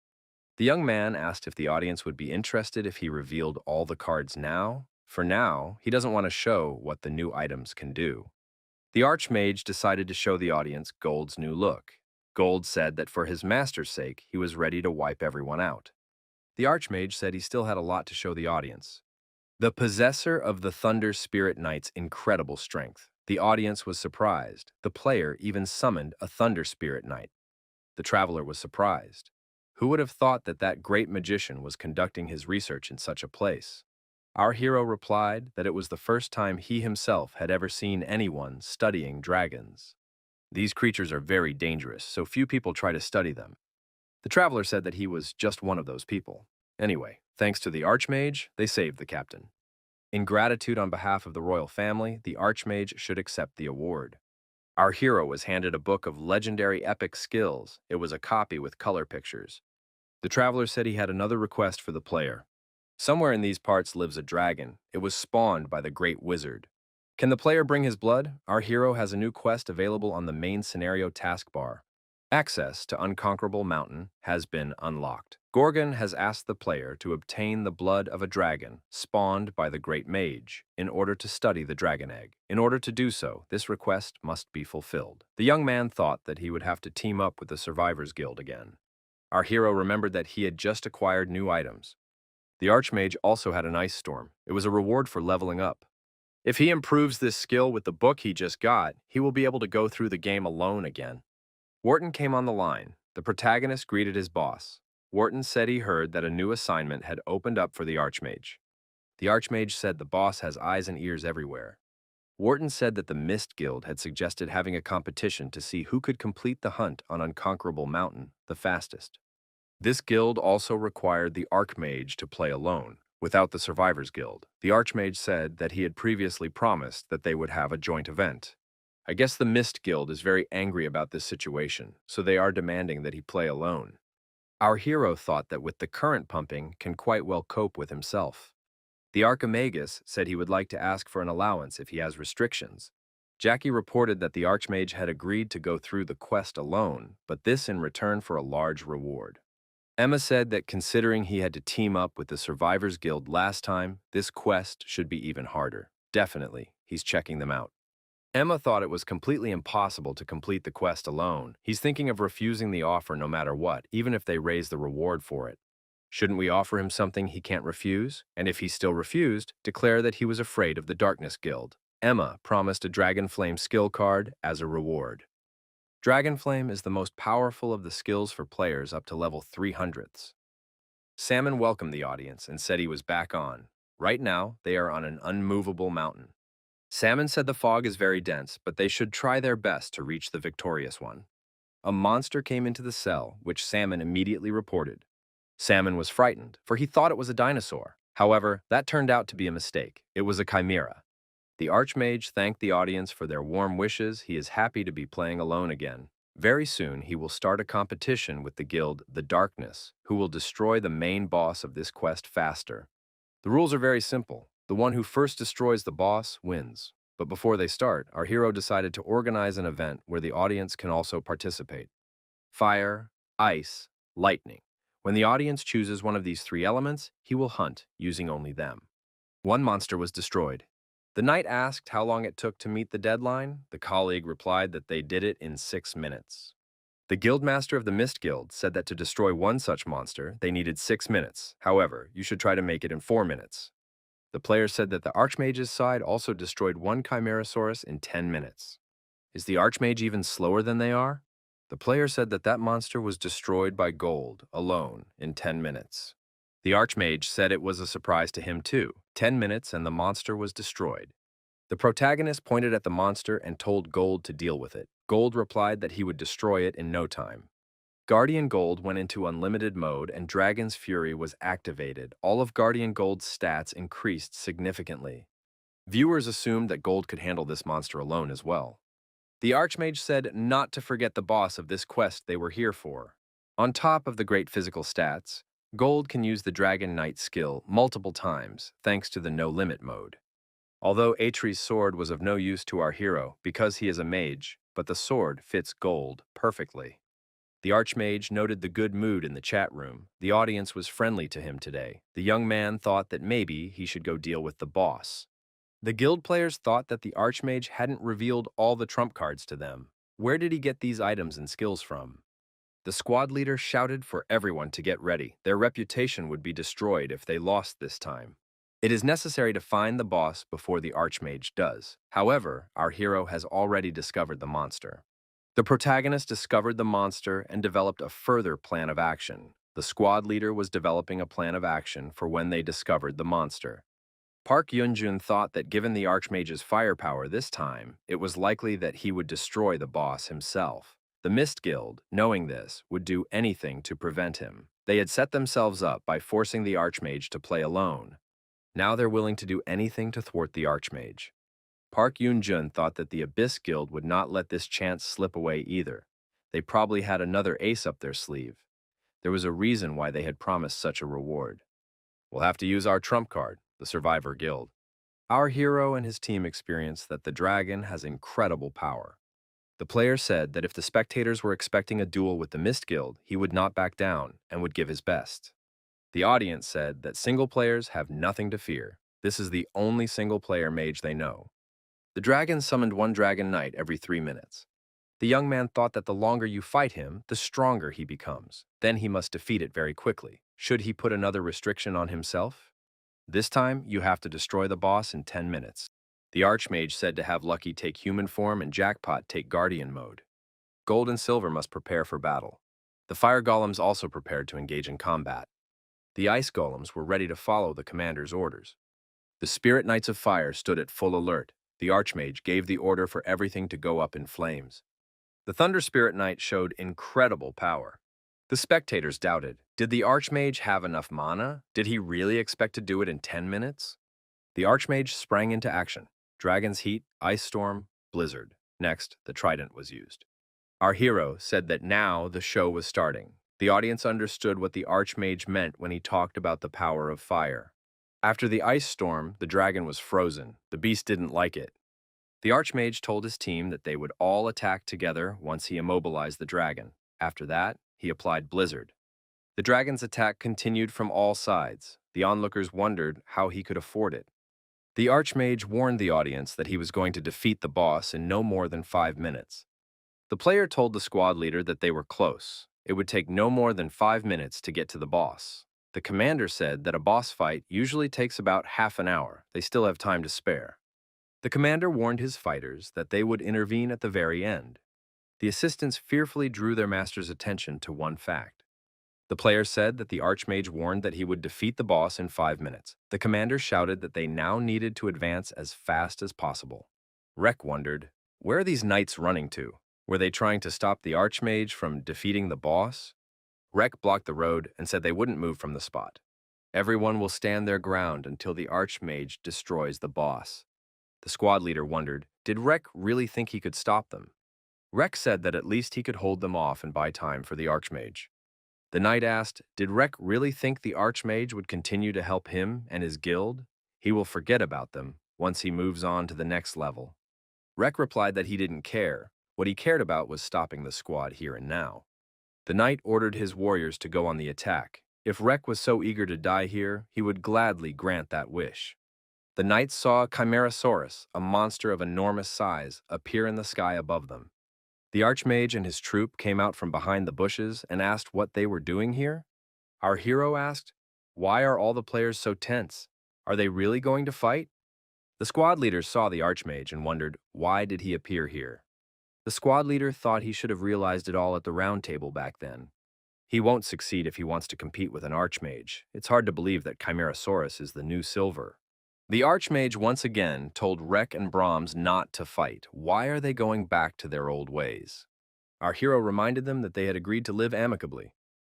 The young man asked if the audience would be interested if he revealed all the cards now. For now, he doesn't want to show what the new items can do. The Archmage decided to show the audience Gold's new look. Gold said that for his master's sake, he was ready to wipe everyone out. The Archmage said he still had a lot to show the audience. The possessor of the Thunder Spirit Knight's incredible strength. The audience was surprised. The player even summoned a Thunder Spirit Knight. The traveler was surprised. Who would have thought that that great magician was conducting his research in such a place? Our hero replied that it was the first time he himself had ever seen anyone studying dragons. These creatures are very dangerous, so few people try to study them. The traveler said that he was just one of those people. Anyway, thanks to the Archmage, they saved the captain. In gratitude on behalf of the royal family, the Archmage should accept the award. Our hero was handed a book of legendary epic skills. It was a copy with color pictures. The traveler said he had another request for the player. Somewhere in these parts lives a dragon. It was spawned by the great wizard. Can the player bring his blood? Our hero has a new quest available on the main scenario taskbar. Access to Unconquerable Mountain has been unlocked. Gorgon has asked the player to obtain the blood of a dragon spawned by the Great Mage in order to study the dragon egg. In order to do so, this request must be fulfilled. The young man thought that he would have to team up with the Survivors Guild again. Our hero remembered that he had just acquired new items. The Archmage also had an ice storm. It was a reward for leveling up. If he improves this skill with the book he just got, he will be able to go through the game alone again. Wharton came on the line. The protagonist greeted his boss. Wharton said he heard that a new assignment had opened up for the Archmage. The Archmage said the boss has eyes and ears everywhere. Wharton said that the Mist Guild had suggested having a competition to see who could complete the hunt on Unconquerable Mountain the fastest. This guild also required the Archmage to play alone, without the Survivors Guild. The Archmage said that he had previously promised that they would have a joint event. I guess the Mist Guild is very angry about this situation, so they are demanding that he play alone. Our hero thought that with the current pumping can quite well cope with himself. The Archimagus said he would like to ask for an allowance if he has restrictions. Jackie reported that the Archmage had agreed to go through the quest alone, but this in return for a large reward. Emma said that considering he had to team up with the Survivors Guild last time, this quest should be even harder. Definitely, he's checking them out. Emma thought it was completely impossible to complete the quest alone. He's thinking of refusing the offer no matter what, even if they raise the reward for it. Shouldn't we offer him something he can't refuse? And if he still refused, declare that he was afraid of the Darkness Guild. Emma promised a Dragonflame skill card as a reward. Dragonflame is the most powerful of the skills for players up to level 300s. Salmon welcomed the audience and said he was back on. Right now, they are on an unmovable mountain. Salmon said the fog is very dense, but they should try their best to reach the victorious one. A monster came into the cell, which Salmon immediately reported. Salmon was frightened, for he thought it was a dinosaur. However, that turned out to be a mistake. It was a chimera. The Archmage thanked the audience for their warm wishes. He is happy to be playing alone again. Very soon, he will start a competition with the guild, the Darkness, who will destroy the main boss of this quest faster. The rules are very simple. The one who first destroys the boss wins. But before they start, our hero decided to organize an event where the audience can also participate. Fire, ice, lightning. When the audience chooses one of these three elements, he will hunt, using only them. One monster was destroyed. The knight asked how long it took to meet the deadline. The colleague replied that they did it in 6 minutes. The guildmaster of the Mist Guild said that to destroy one such monster, they needed 6 minutes. However, you should try to make it in 4 minutes. The player said that the Archmage's side also destroyed one Chimerasaurus in 10 minutes. Is the Archmage even slower than they are? The player said that that monster was destroyed by gold, alone, in 10 minutes. The Archmage said it was a surprise to him too. 10 minutes and the monster was destroyed. The protagonist pointed at the monster and told Gold to deal with it. Gold replied that he would destroy it in no time. Guardian Gold went into unlimited mode and Dragon's Fury was activated. All of Guardian Gold's stats increased significantly. Viewers assumed that Gold could handle this monster alone as well. The Archmage said not to forget the boss of this quest they were here for. On top of the great physical stats, Gold can use the Dragon Knight skill multiple times thanks to the no-limit mode. Although Atri's sword was of no use to our hero because he is a mage, but the sword fits Gold perfectly. The Archmage noted the good mood in the chat room. The audience was friendly to him today. The young man thought that maybe he should go deal with the boss. The guild players thought that the Archmage hadn't revealed all the trump cards to them. Where did he get these items and skills from? The squad leader shouted for everyone to get ready. Their reputation would be destroyed if they lost this time. It is necessary to find the boss before the Archmage does. However, our hero has already discovered the monster. The protagonist discovered the monster and developed a further plan of action. The squad leader was developing a plan of action for when they discovered the monster. Park Yunjun thought that given the Archmage's firepower this time, it was likely that he would destroy the boss himself. The Mist Guild, knowing this, would do anything to prevent him. They had set themselves up by forcing the Archmage to play alone. Now they're willing to do anything to thwart the Archmage. Park Yunjun thought that the Abyss Guild would not let this chance slip away either. They probably had another ace up their sleeve. There was a reason why they had promised such a reward. We'll have to use our trump card, the Survivor Guild. Our hero and his team experienced that the dragon has incredible power. The player said that if the spectators were expecting a duel with the Mist Guild, he would not back down and would give his best. The audience said that single players have nothing to fear. This is the only single-player mage they know. The dragon summoned one Dragon Knight every 3 minutes. The young man thought that the longer you fight him, the stronger he becomes. Then he must defeat it very quickly. Should he put another restriction on himself? This time, you have to destroy the boss in 10 minutes. The Archmage said to have Lucky take human form and Jackpot take Guardian mode. Gold and Silver must prepare for battle. The Fire Golems also prepared to engage in combat. The Ice Golems were ready to follow the commander's orders. The Spirit Knights of Fire stood at full alert. The Archmage gave the order for everything to go up in flames. The Thunder Spirit Knight showed incredible power. The spectators doubted. Did the Archmage have enough mana? Did he really expect to do it in 10 minutes? The Archmage sprang into action. Dragon's Heat, Ice Storm, Blizzard. Next, the Trident was used. Our hero said that now the show was starting. The audience understood what the Archmage meant when he talked about the power of fire. After the ice storm, the dragon was frozen. The beast didn't like it. The Archmage told his team that they would all attack together once he immobilized the dragon. After that, he applied Blizzard. The dragon's attack continued from all sides. The onlookers wondered how he could afford it. The Archmage warned the audience that he was going to defeat the boss in no more than 5 minutes. The player told the squad leader that they were close. It would take no more than 5 minutes to get to the boss. The commander said that a boss fight usually takes about half an hour. They still have time to spare. The commander warned his fighters that they would intervene at the very end. The assistants fearfully drew their master's attention to one fact. The player said that the Archmage warned that he would defeat the boss in 5 minutes. The commander shouted that they now needed to advance as fast as possible. Rek wondered, where are these knights running to? Were they trying to stop the Archmage from defeating the boss? Rek blocked the road and said they wouldn't move from the spot. Everyone will stand their ground until the Archmage destroys the boss. The squad leader wondered, did Rek really think he could stop them? Rek said that at least he could hold them off and buy time for the Archmage. The knight asked, did Rek really think the Archmage would continue to help him and his guild? He will forget about them once he moves on to the next level. Rek replied that he didn't care. What he cared about was stopping the squad here and now. The knight ordered his warriors to go on the attack. If Rek was so eager to die here, he would gladly grant that wish. The knights saw a Chimerasaurus, a monster of enormous size, appear in the sky above them. The Archmage and his troop came out from behind the bushes and asked what they were doing here. Our hero asked, why are all the players so tense? Are they really going to fight? The squad leaders saw the Archmage and wondered, why did he appear here? The squad leader thought he should have realized it all at the round table back then. He won't succeed if he wants to compete with an Archmage. It's hard to believe that Chimerasaurus is the new silver. The Archmage once again told Rek and Brahms not to fight. Why are they going back to their old ways? Our hero reminded them that they had agreed to live amicably.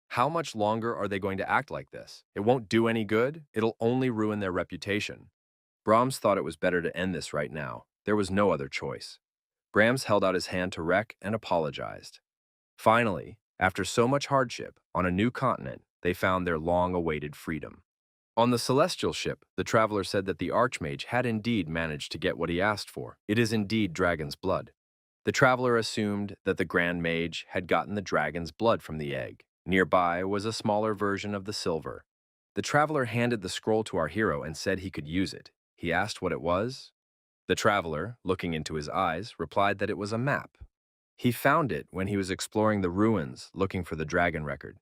How much longer are they going to act like this? It won't do any good. It'll only ruin their reputation. Brahms thought it was better to end this right now. There was no other choice. Brahms held out his hand to Rek and apologized. Finally, after so much hardship, on a new continent, they found their long-awaited freedom. On the celestial ship, the traveler said that the Archmage had indeed managed to get what he asked for. It is indeed dragon's blood. The traveler assumed that the Grand Mage had gotten the dragon's blood from the egg. Nearby was a smaller version of the silver. The traveler handed the scroll to our hero and said he could use it. He asked what it was. The traveler, looking into his eyes, replied that it was a map. He found it when he was exploring the ruins looking for the dragon record.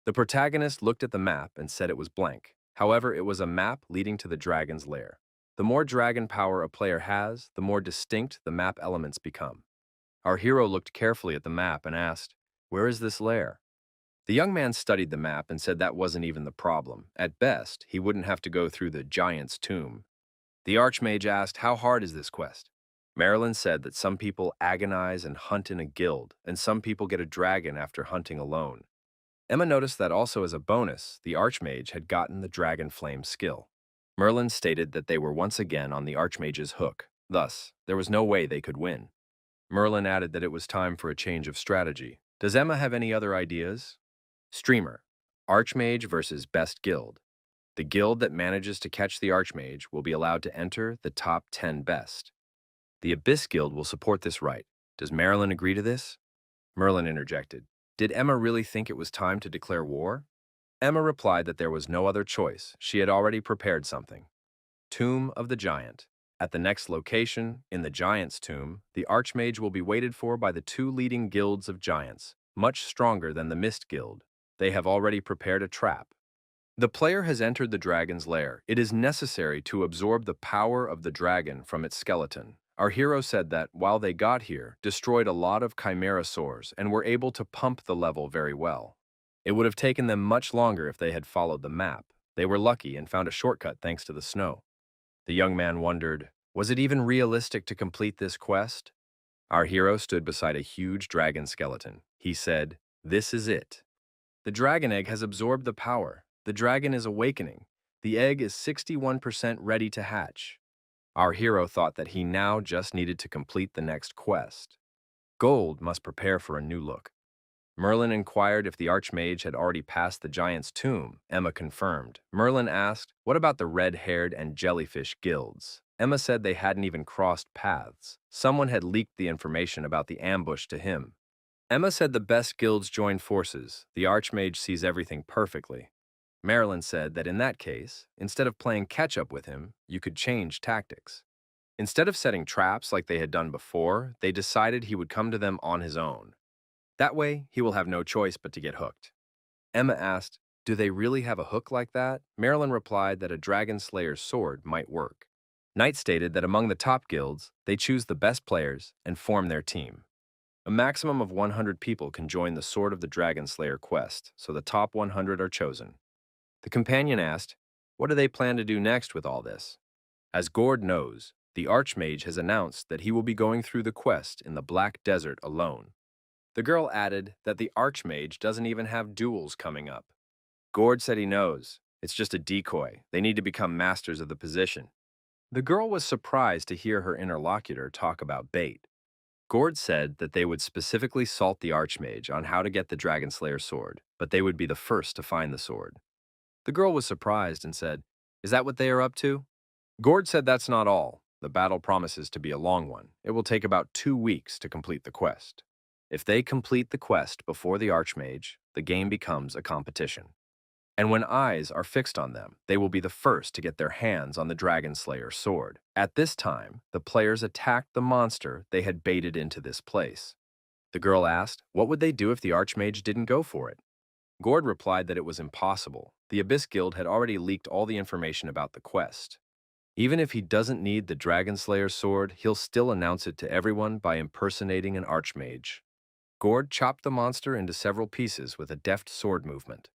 The protagonist looked at the map and said it was blank. However, it was a map leading to the dragon's lair. The more dragon power a player has, the more distinct the map elements become. Our hero looked carefully at the map and asked, where is this lair? The young man studied the map and said that wasn't even the problem. At best, he wouldn't have to go through the giant's tomb. The Archmage asked, how hard is this quest? Marilyn said that some people agonize and hunt in a guild, and some people get a dragon after hunting alone. Emma noticed that also as a bonus, the Archmage had gotten the Dragon Flame skill. Merlin stated that they were once again on the Archmage's hook. Thus, there was no way they could win. Merlin added that it was time for a change of strategy. Does Emma have any other ideas? Streamer. Archmage versus Best Guild. The guild that manages to catch the Archmage will be allowed to enter the top 10 best. The Abyss Guild will support this right. Does Marilyn agree to this? Merlin interjected. Did Emma really think it was time to declare war? Emma replied that there was no other choice. She had already prepared something. Tomb of the Giant. At the next location, in the Giant's Tomb, the Archmage will be waited for by the two leading guilds of giants, much stronger than the Mist Guild. They have already prepared a trap. The player has entered the dragon's lair. It is necessary to absorb the power of the dragon from its skeleton. Our hero said that, while they got here, destroyed a lot of Chimerasaurs and were able to pump the level very well. It would have taken them much longer if they had followed the map. They were lucky and found a shortcut thanks to the snow. The young man wondered, was it even realistic to complete this quest? Our hero stood beside a huge dragon skeleton. He said, this is it. The dragon egg has absorbed the power. The dragon is awakening. The egg is 61% ready to hatch. Our hero thought that he now just needed to complete the next quest. Gold must prepare for a new look. Merlin inquired if the Archmage had already passed the giant's tomb. Emma confirmed. Merlin asked, what about the red-haired and jellyfish guilds? Emma said they hadn't even crossed paths. Someone had leaked the information about the ambush to him. Emma said the best guilds join forces. The Archmage sees everything perfectly. Marilyn said that in that case, instead of playing catch-up with him, you could change tactics. Instead of setting traps like they had done before, they decided he would come to them on his own. That way, he will have no choice but to get hooked. Emma asked, "Do they really have a hook like that?" Marilyn replied that a Dragon Slayer's sword might work. Knight stated that among the top guilds, they choose the best players and form their team. A maximum of 100 people can join the Sword of the Dragon Slayer quest, so the top 100 are chosen. The companion asked, what do they plan to do next with all this? As Gord knows, the Archmage has announced that he will be going through the quest in the Black Desert alone. The girl added that the Archmage doesn't even have duels coming up. Gord said he knows. It's just a decoy. They need to become masters of the position. The girl was surprised to hear her interlocutor talk about bait. Gord said that they would specifically salt the Archmage on how to get the Dragon Slayer sword, but they would be the first to find the sword. The girl was surprised and said, "Is that what they are up to?" Gord said that's not all. The battle promises to be a long one. It will take about 2 weeks to complete the quest. If they complete the quest before the Archmage, the game becomes a competition. And when eyes are fixed on them, they will be the first to get their hands on the Dragon Slayer sword. At this time, the players attacked the monster they had baited into this place. The girl asked, what would they do if the Archmage didn't go for it? Gord replied that it was impossible. The Abyss Guild had already leaked all the information about the quest. Even if he doesn't need the Dragon Slayer sword, he'll still announce it to everyone by impersonating an Archmage. Gord chopped the monster into several pieces with a deft sword movement.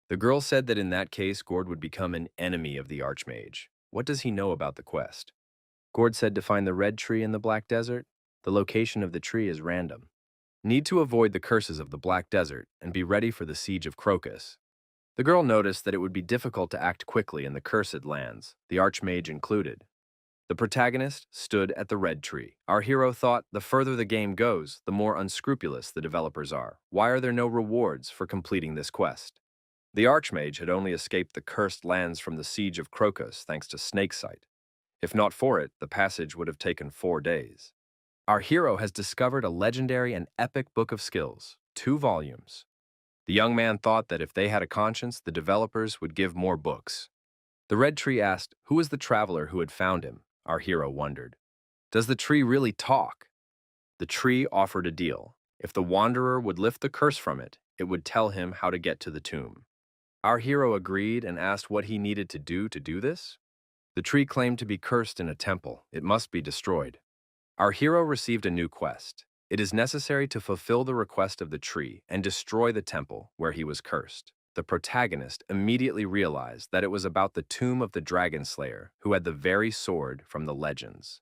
The girl said that in that case, Gord would become an enemy of the Archmage. What does he know about the quest? Gord said to find the red tree in the Black Desert. The location of the tree is random. Need to avoid the curses of the Black Desert and be ready for the siege of Crocus. The girl noticed that it would be difficult to act quickly in the cursed lands, the Archmage included. The protagonist stood at the red tree. Our hero thought the further the game goes, the more unscrupulous the developers are. Why are there no rewards for completing this quest? The Archmage had only escaped the cursed lands from the siege of Crocus thanks to Snakesight. If not for it, the passage would have taken 4 days. Our hero has discovered a legendary and epic book of skills, 2 volumes. The young man thought that if they had a conscience, the developers would give more books. The red tree asked, who was the traveler who had found him? Our hero wondered. Does the tree really talk? The tree offered a deal. If the wanderer would lift the curse from it, it would tell him how to get to the tomb. Our hero agreed and asked what he needed to do this. The tree claimed to be cursed in a temple. It must be destroyed. Our hero received a new quest. It is necessary to fulfill the request of the tree and destroy the temple where he was cursed. The protagonist immediately realized that it was about the tomb of the Dragon Slayer, who had the very sword from the legends.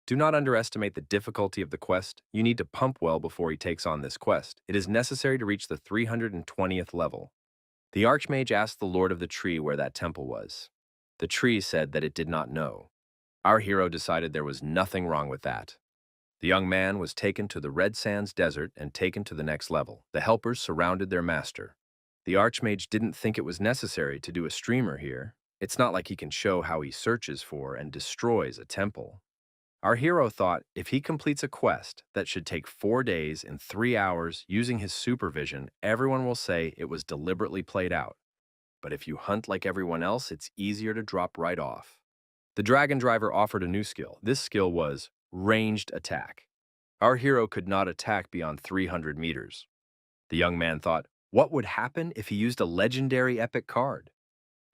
Do not underestimate the difficulty of the quest. You need to pump well before he takes on this quest. It is necessary to reach the 320th level. The Archmage asked the Lord of the Tree where that temple was. The tree said that it did not know. Our hero decided there was nothing wrong with that. The young man was taken to the Red Sands Desert and taken to the next level. The helpers surrounded their master. The Archmage didn't think it was necessary to do a streamer here. It's not like he can show how he searches for and destroys a temple. Our hero thought if he completes a quest that should take 4 days and 3 hours using his supervision, everyone will say it was deliberately played out. But if you hunt like everyone else, it's easier to drop right off. The dragon driver offered a new skill. This skill was ranged attack. Our hero could not attack beyond 300 meters. The young man thought, what would happen if he used a legendary epic card?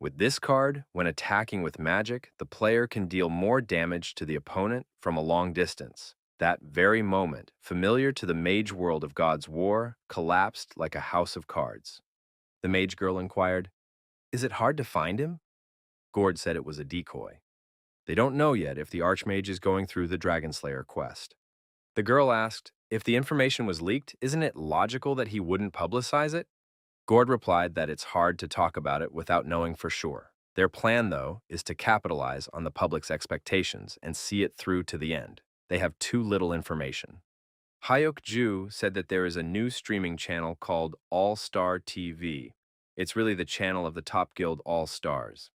With this card, when attacking with magic, the player can deal more damage to the opponent from a long distance. That very moment, familiar to the mage world of God's War, collapsed like a house of cards. The mage girl inquired, is it hard to find him? Gord said it was a decoy. They don't know yet if the Archmage is going through the Dragon Slayer quest. The girl asked, if the information was leaked, isn't it logical that he wouldn't publicize it? Gord replied that it's hard to talk about it without knowing for sure. Their plan, though, is to capitalize on the public's expectations and see it through to the end. They have too little information. Hyuk Ju said that there is a new streaming channel called All Star TV. It's really the channel of the top guild All Stars.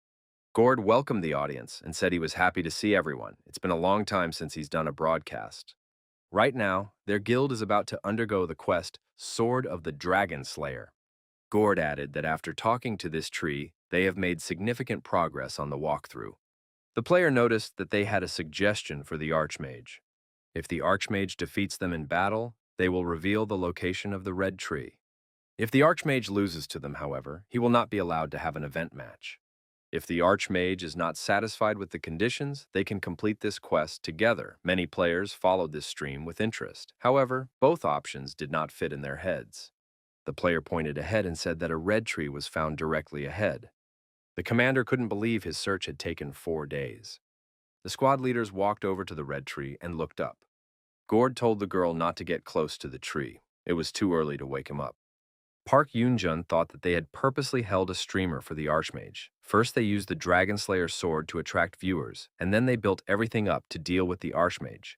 Gord welcomed the audience and said he was happy to see everyone. It's been a long time since he's done a broadcast. Right now, their guild is about to undergo the quest Sword of the Dragon Slayer. Gord added that after talking to this tree, they have made significant progress on the walkthrough. The player noticed that they had a suggestion for the Archmage. If the Archmage defeats them in battle, they will reveal the location of the red tree. If the Archmage loses to them, however, he will not be allowed to have an event match. If the Archmage is not satisfied with the conditions, they can complete this quest together. Many players followed this stream with interest. However, both options did not fit in their heads. The player pointed ahead and said that a red tree was found directly ahead. The commander couldn't believe his search had taken 4 days. The squad leaders walked over to the red tree and looked up. Gord told the girl not to get close to the tree. It was too early to wake him up. Park Yoonjun thought that they had purposely held a streamer for the Archmage. First, they used the Dragon Slayer sword to attract viewers, and then they built everything up to deal with the Archmage.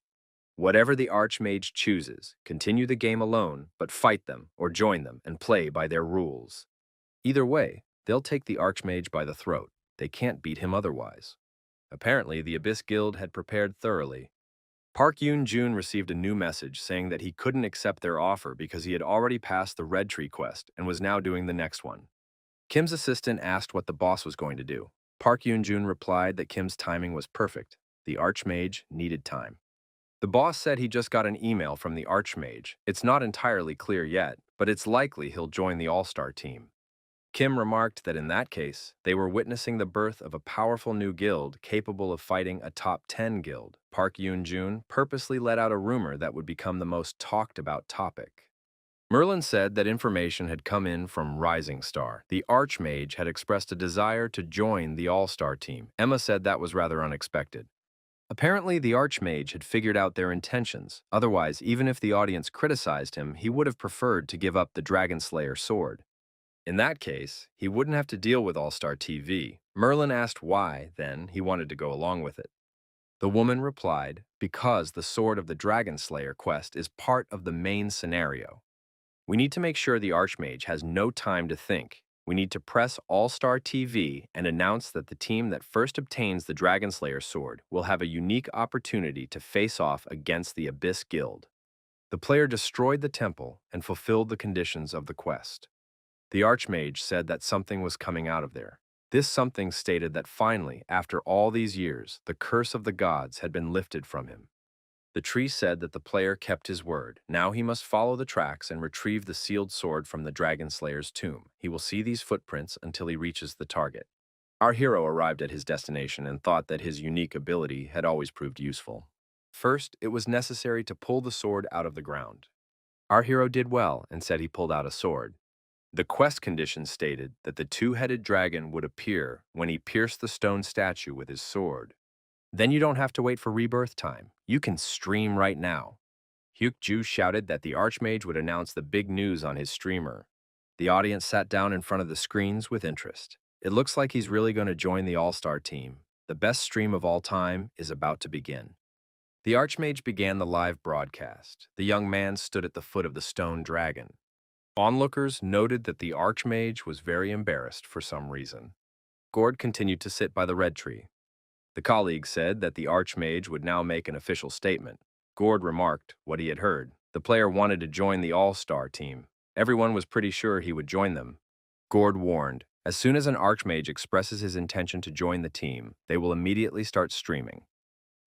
Whatever the Archmage chooses, continue the game alone, but fight them or join them and play by their rules. Either way, they'll take the Archmage by the throat. They can't beat him otherwise. Apparently, the Abyss Guild had prepared thoroughly. Park Yoon-jun received a new message saying that he couldn't accept their offer because he had already passed the Red Tree quest and was now doing the next one. Kim's assistant asked what the boss was going to do. Park Yoon-jun replied that Kim's timing was perfect. The Archmage needed time. The boss said he just got an email from the Archmage. It's not entirely clear yet, but it's likely he'll join the All-Star team. Kim remarked that in that case, they were witnessing the birth of a powerful new guild capable of fighting a top 10 guild. Park Yoon-jun purposely let out a rumor that would become the most talked about topic. Merlin said that information had come in from Rising Star. The Archmage had expressed a desire to join the All-Star team. Emma said that was rather unexpected. Apparently, the Archmage had figured out their intentions. Otherwise, even if the audience criticized him, he would have preferred to give up the Dragon Slayer sword. In that case, he wouldn't have to deal with All-Star TV. Merlin asked why, then, he wanted to go along with it. The woman replied, because the Sword of the Dragon Slayer quest is part of the main scenario. We need to make sure the Archmage has no time to think. We need to press All-Star TV and announce that the team that first obtains the Dragon Slayer sword will have a unique opportunity to face off against the Abyss Guild. The player destroyed the temple and fulfilled the conditions of the quest. The Archmage said that something was coming out of there. This something stated that finally, after all these years, the curse of the gods had been lifted from him. The tree said that the player kept his word. Now he must follow the tracks and retrieve the sealed sword from the Dragon Slayer's tomb. He will see these footprints until he reaches the target. Our hero arrived at his destination and thought that his unique ability had always proved useful. First, it was necessary to pull the sword out of the ground. Our hero did well and said he pulled out a sword. The quest conditions stated that the two-headed dragon would appear when he pierced the stone statue with his sword. Then you don't have to wait for rebirth time. You can stream right now. Hyuk-ju shouted that the Archmage would announce the big news on his streamer. The audience sat down in front of the screens with interest. It looks like he's really going to join the All-Star team. The best stream of all time is about to begin. The Archmage began the live broadcast. The young man stood at the foot of the stone dragon. Onlookers noted that the Archmage was very embarrassed for some reason. Gord continued to sit by the red tree. The colleague said that the Archmage would now make an official statement. Gord remarked what he had heard. The player wanted to join the All-Star team. Everyone was pretty sure he would join them. Gord warned, as soon as an Archmage expresses his intention to join the team, they will immediately start streaming.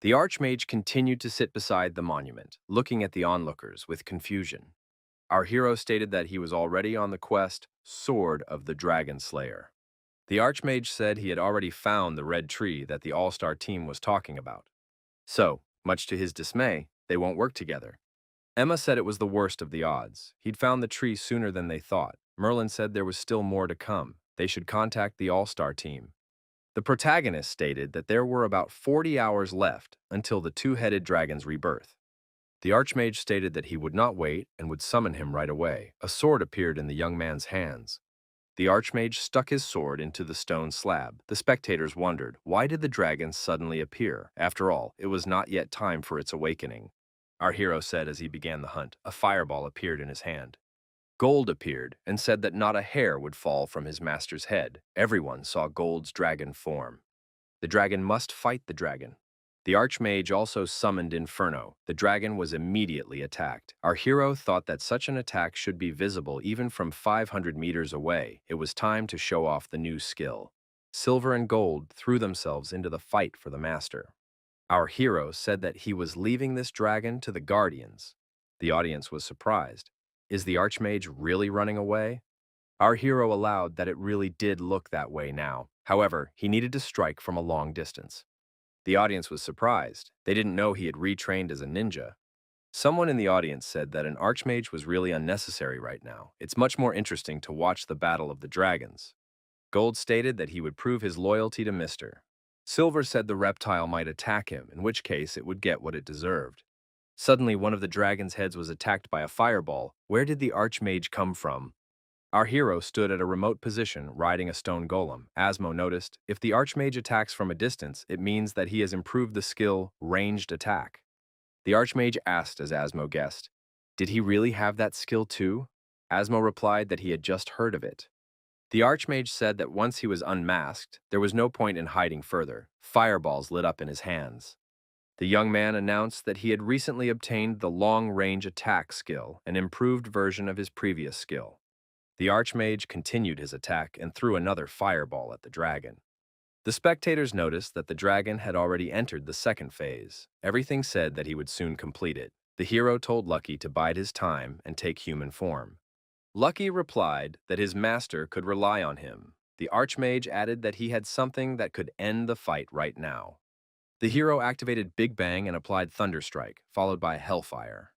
The Archmage continued to sit beside the monument, looking at the onlookers with confusion. Our hero stated that he was already on the quest, Sword of the Dragon Slayer. The Archmage said he had already found the red tree that the All-Star team was talking about. So, much to his dismay, they won't work together. Emma said it was the worst of the odds. He'd found the tree sooner than they thought. Merlin said there was still more to come. They should contact the All-Star team. The protagonist stated that there were about 40 hours left until the two-headed dragon's rebirth. The Archmage stated that he would not wait and would summon him right away. A sword appeared in the young man's hands. The Archmage stuck his sword into the stone slab. The spectators wondered, why did the dragon suddenly appear? After all, it was not yet time for its awakening. Our hero said as he began the hunt, a fireball appeared in his hand. Gold appeared and said that not a hair would fall from his master's head. Everyone saw Gold's dragon form. The dragon must fight the dragon. The Archmage also summoned Inferno. The dragon was immediately attacked. Our hero thought that such an attack should be visible even from 500 meters away. It was time to show off the new skill. Silver and Gold threw themselves into the fight for the master. Our hero said that he was leaving this dragon to the Guardians. The audience was surprised. Is the Archmage really running away? Our hero allowed that it really did look that way now. However, he needed to strike from a long distance. The audience was surprised. They didn't know he had retrained as a ninja. Someone in the audience said that an Archmage was really unnecessary right now. It's much more interesting to watch the battle of the dragons. Gold stated that he would prove his loyalty to Mr. Silver said the reptile might attack him, in which case it would get what it deserved. Suddenly, one of the dragon's heads was attacked by a fireball. Where did the Archmage come from? Our hero stood at a remote position, riding a stone golem. Asmo noticed, if the Archmage attacks from a distance, it means that he has improved the skill ranged attack. The Archmage asked as Asmo guessed, did he really have that skill too? Asmo replied that he had just heard of it. The Archmage said that once he was unmasked, there was no point in hiding further. Fireballs lit up in his hands. The young man announced that he had recently obtained the long-range attack skill, an improved version of his previous skill. The Archmage continued his attack and threw another fireball at the dragon. The spectators noticed that the dragon had already entered the second phase. Everything said that he would soon complete it. The hero told Lucky to bide his time and take human form. Lucky replied that his master could rely on him. The Archmage added that he had something that could end the fight right now. The hero activated Big Bang and applied Thunderstrike, followed by Hellfire.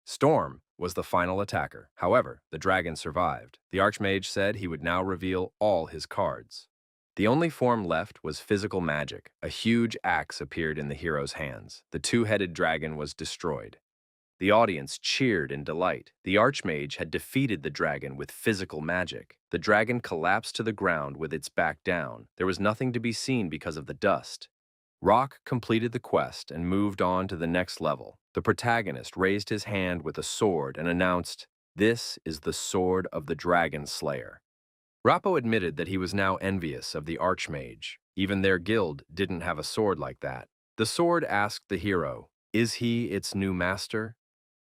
Storm was the final attacker. However, the dragon survived. The Archmage said he would now reveal all his cards. The only form left was physical magic. A huge axe appeared in the hero's hands. The two-headed dragon was destroyed. The audience cheered in delight. The Archmage had defeated the dragon with physical magic. The dragon collapsed to the ground with its back down. There was nothing to be seen because of the dust. Rock completed the quest and moved on to the next level. The protagonist raised his hand with a sword and announced, "This is the sword of the Dragon Slayer." Rappo admitted that he was now envious of the Archmage. Even their guild didn't have a sword like that. The sword asked the hero, "Is he its new master?"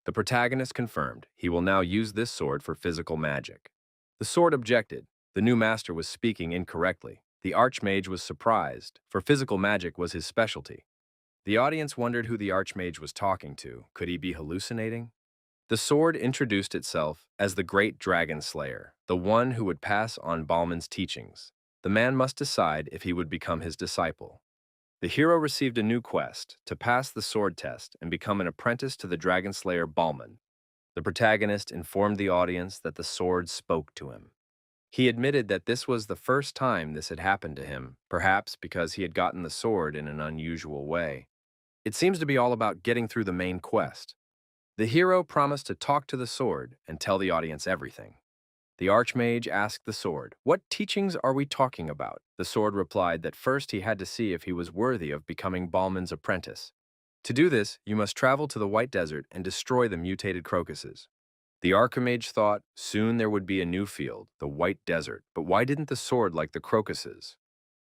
The protagonist confirmed he will now use this sword for physical magic. The sword objected. The new master was speaking incorrectly. The Archmage was surprised, for physical magic was his specialty. The audience wondered who the Archmage was talking to. Could he be hallucinating? The sword introduced itself as the Great Dragon Slayer, the one who would pass on Balman's teachings. The man must decide if he would become his disciple. The hero received a new quest, to pass the sword test and become an apprentice to the Dragon Slayer Balman. The protagonist informed the audience that the sword spoke to him. He admitted that this was the first time this had happened to him, perhaps because he had gotten the sword in an unusual way. It seems to be all about getting through the main quest. The hero promised to talk to the sword and tell the audience everything. The Archmage asked the sword, "What teachings are we talking about?" The sword replied that first he had to see if he was worthy of becoming Balman's apprentice. To do this, you must travel to the White Desert and destroy the mutated crocuses. The Archmage thought soon there would be a new field, the White Desert, but why didn't the sword like the crocuses?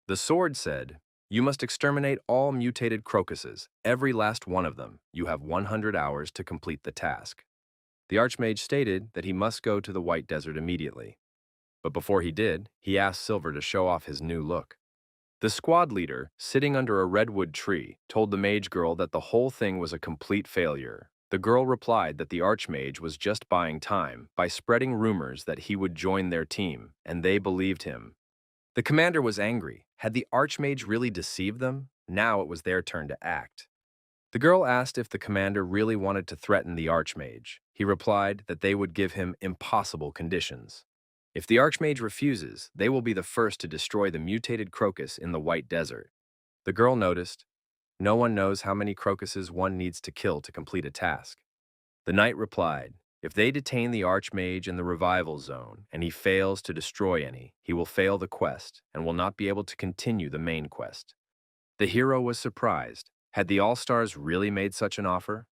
The sword said, "You must exterminate all mutated crocuses, every last one of them. You have 100 hours to complete the task." The Archmage stated that he must go to the White Desert immediately. But before he did, he asked Silver to show off his new look. The squad leader, sitting under a redwood tree, told the mage girl that the whole thing was a complete failure. The girl replied that the Archmage was just buying time by spreading rumors that he would join their team, and they believed him. The commander was angry. Had the Archmage really deceived them? Now it was their turn to act. The girl asked if the commander really wanted to threaten the Archmage. He replied that they would give him impossible conditions. If the Archmage refuses, they will be the first to destroy the mutated crocus in the White Desert. The girl noticed, no one knows how many crocuses one needs to kill to complete a task. The knight replied, if they detain the Archmage in the revival zone and he fails to destroy any, he will fail the quest and will not be able to continue the main quest. The hero was surprised. Had the All-Stars really made such an offer?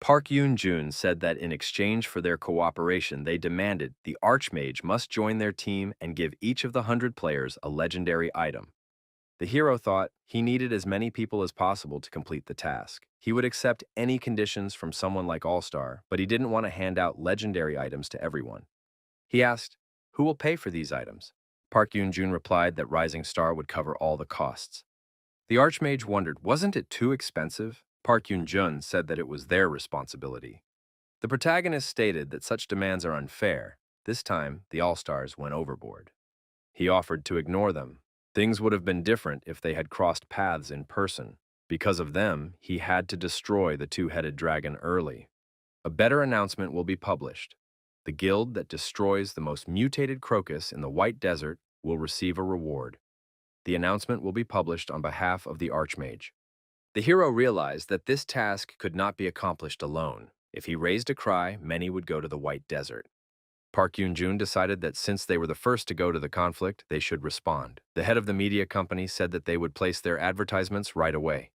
Park Yoon-jun said that in exchange for their cooperation, they demanded the Archmage must join their team and give each of the 100 players a legendary item. The hero thought he needed as many people as possible to complete the task. He would accept any conditions from someone like All-Star, but he didn't want to hand out legendary items to everyone. He asked, "Who will pay for these items?" Park Yoon-jun replied that Rising Star would cover all the costs. The Archmage wondered, wasn't it too expensive? Park Yoon-jun said that it was their responsibility. The protagonist stated that such demands are unfair. This time, the All-Stars went overboard. He offered to ignore them. Things would have been different if they had crossed paths in person. Because of them, he had to destroy the two-headed dragon early. A better announcement will be published. The guild that destroys the most mutated crocus in the White Desert will receive a reward. The announcement will be published on behalf of the Archmage. The hero realized that this task could not be accomplished alone. If he raised a cry, many would go to the White Desert. Park Yoon-jun decided that since they were the first to go to the conflict, they should respond. The head of the media company said that they would place their advertisements right away.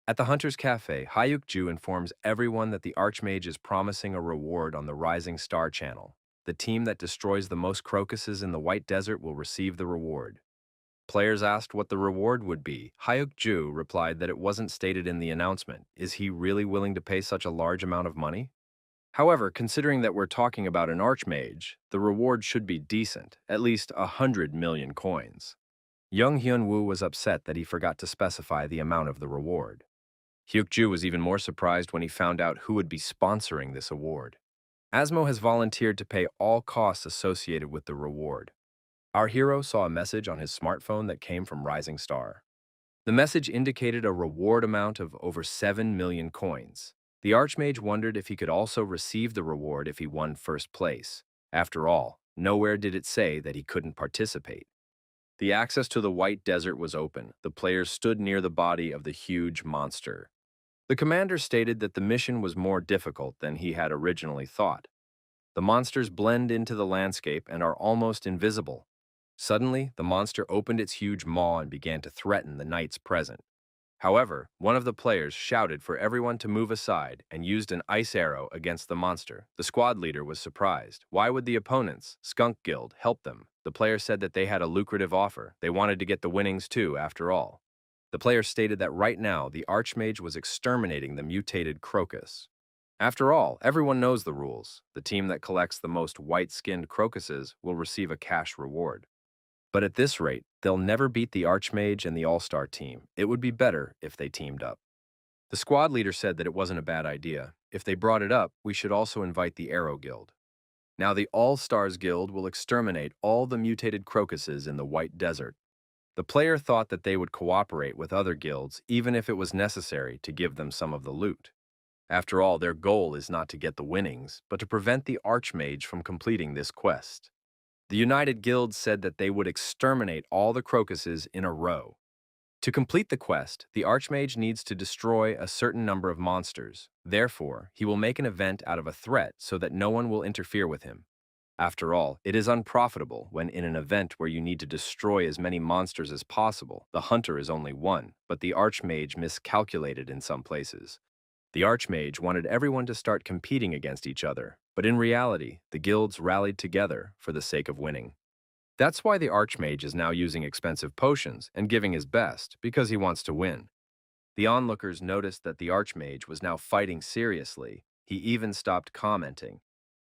At the Hunter's Cafe, Hyuk-ju informs everyone that the Archmage is promising a reward on the Rising Star channel. The team that destroys the most crocuses in the White Desert will receive the reward. Players asked what the reward would be. Hyuk-ju replied that it wasn't stated in the announcement. Is he really willing to pay such a large amount of money? However, considering that we're talking about an Archmage, the reward should be decent, at least 100 million coins. Young Hyun-woo was upset that he forgot to specify the amount of the reward. Hyuk-ju was even more surprised when he found out who would be sponsoring this award. Asmo has volunteered to pay all costs associated with the reward. Our hero saw a message on his smartphone that came from Rising Star. The message indicated a reward amount of over 7 million coins. The Archmage wondered if he could also receive the reward if he won first place. After all, nowhere did it say that he couldn't participate. The access to the White Desert was open. The players stood near the body of the huge monster. The commander stated that the mission was more difficult than he had originally thought. The monsters blend into the landscape and are almost invisible. Suddenly, the monster opened its huge maw and began to threaten the knights present. However, one of the players shouted for everyone to move aside and used an ice arrow against the monster. The squad leader was surprised. Why would the opponents, Skunk Guild, help them? The player said that they had a lucrative offer. They wanted to get the winnings too, after all. The player stated that right now, the Archmage was exterminating the mutated crocus. After all, everyone knows the rules. The team that collects the most white-skinned crocuses will receive a cash reward. But at this rate, they'll never beat the Archmage and the All-Star team. It would be better if they teamed up. The squad leader said that it wasn't a bad idea. If they brought it up, we should also invite the Arrow Guild. Now the All-Stars Guild will exterminate all the mutated crocuses in the White Desert. The player thought that they would cooperate with other guilds even if it was necessary to give them some of the loot. After all, their goal is not to get the winnings, but to prevent the Archmage from completing this quest. The United Guild said that they would exterminate all the crocuses in a row. To complete the quest, the Archmage needs to destroy a certain number of monsters. Therefore, he will make an event out of a threat so that no one will interfere with him. After all, it is unprofitable when in an event where you need to destroy as many monsters as possible. The hunter is only one, but the Archmage miscalculated in some places. The Archmage wanted everyone to start competing against each other, but in reality, the guilds rallied together for the sake of winning. That's why the Archmage is now using expensive potions and giving his best, because he wants to win. The onlookers noticed that the Archmage was now fighting seriously. He even stopped commenting.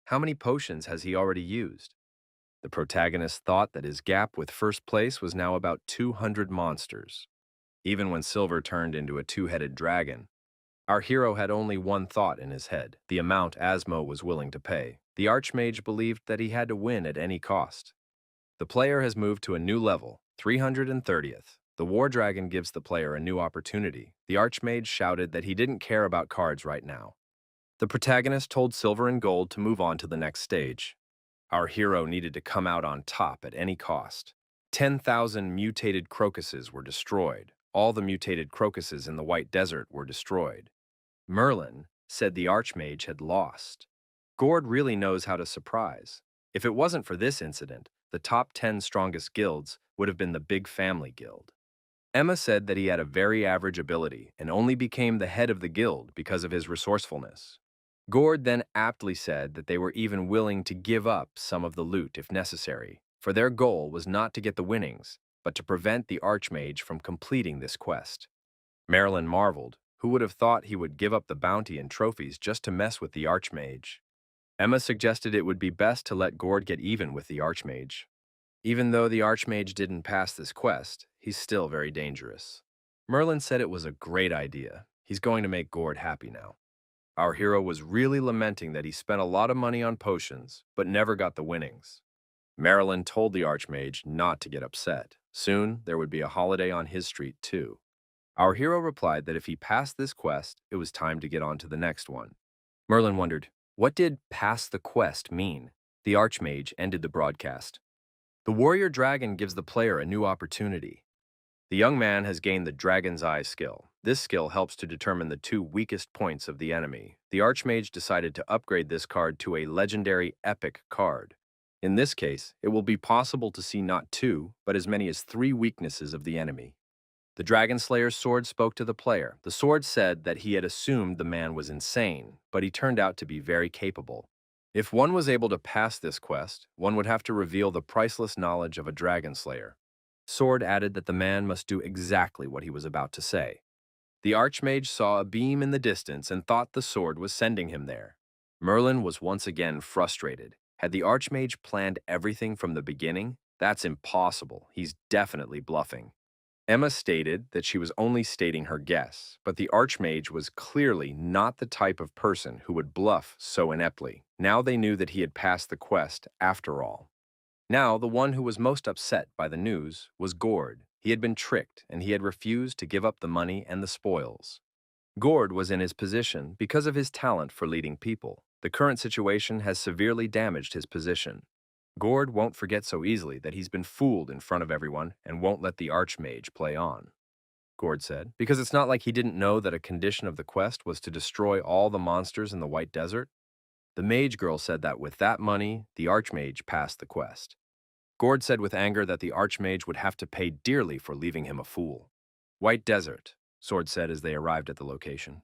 How many potions has he already used? The protagonist thought that his gap with first place was now about 200 monsters. Even when Silver turned into a two-headed dragon, our hero had only one thought in his head, the amount Asmo was willing to pay. The Archmage believed that he had to win at any cost. The player has moved to a new level, 330th. The War Dragon gives the player a new opportunity. The Archmage shouted that he didn't care about cards right now. The protagonist told Silver and Gold to move on to the next stage. Our hero needed to come out on top at any cost. 10,000 mutated crocuses were destroyed. All the mutated crocuses in the White Desert were destroyed. Merlin said the Archmage had lost. Gord really knows how to surprise. If it wasn't for this incident, the top 10 strongest guilds would have been the Big Family Guild. Emma said that he had a very average ability and only became the head of the guild because of his resourcefulness. Gord then aptly said that they were even willing to give up some of the loot if necessary, for their goal was not to get the winnings, but to prevent the Archmage from completing this quest. Marilyn marveled. Who would have thought he would give up the bounty and trophies just to mess with the Archmage? Emma suggested it would be best to let Gord get even with the Archmage. Even though the Archmage didn't pass this quest, he's still very dangerous. Merlin said it was a great idea. He's going to make Gord happy now. Our hero was really lamenting that he spent a lot of money on potions, but never got the winnings. Marilyn told the Archmage not to get upset. Soon, there would be a holiday on his street, too. Our hero replied that if he passed this quest, it was time to get on to the next one. Merlin wondered, what did pass the quest mean? The Archmage ended the broadcast. The warrior dragon gives the player a new opportunity. The young man has gained the Dragon's Eye skill. This skill helps to determine the two weakest points of the enemy. The Archmage decided to upgrade this card to a legendary epic card. In this case, it will be possible to see not two, but as many as three weaknesses of the enemy. The Dragon Slayer's sword spoke to the player. The sword said that he had assumed the man was insane, but he turned out to be very capable. If one was able to pass this quest, one would have to reveal the priceless knowledge of a Dragon Slayer. Sword added that the man must do exactly what he was about to say. The Archmage saw a beam in the distance and thought the sword was sending him there. Merlin was once again frustrated. Had the Archmage planned everything from the beginning? That's impossible. He's definitely bluffing. Emma stated that she was only stating her guess, but the Archmage was clearly not the type of person who would bluff so ineptly. Now they knew that he had passed the quest after all. Now, the one who was most upset by the news was Gord. He had been tricked, and he had refused to give up the money and the spoils. Gord was in his position because of his talent for leading people. The current situation has severely damaged his position. Gord won't forget so easily that he's been fooled in front of everyone and won't let the Archmage play on. Gord said, because it's not like he didn't know that a condition of the quest was to destroy all the monsters in the White Desert. The mage girl said that with that money, the Archmage passed the quest. Gord said with anger that the Archmage would have to pay dearly for leaving him a fool. White Desert, Sword said as they arrived at the location.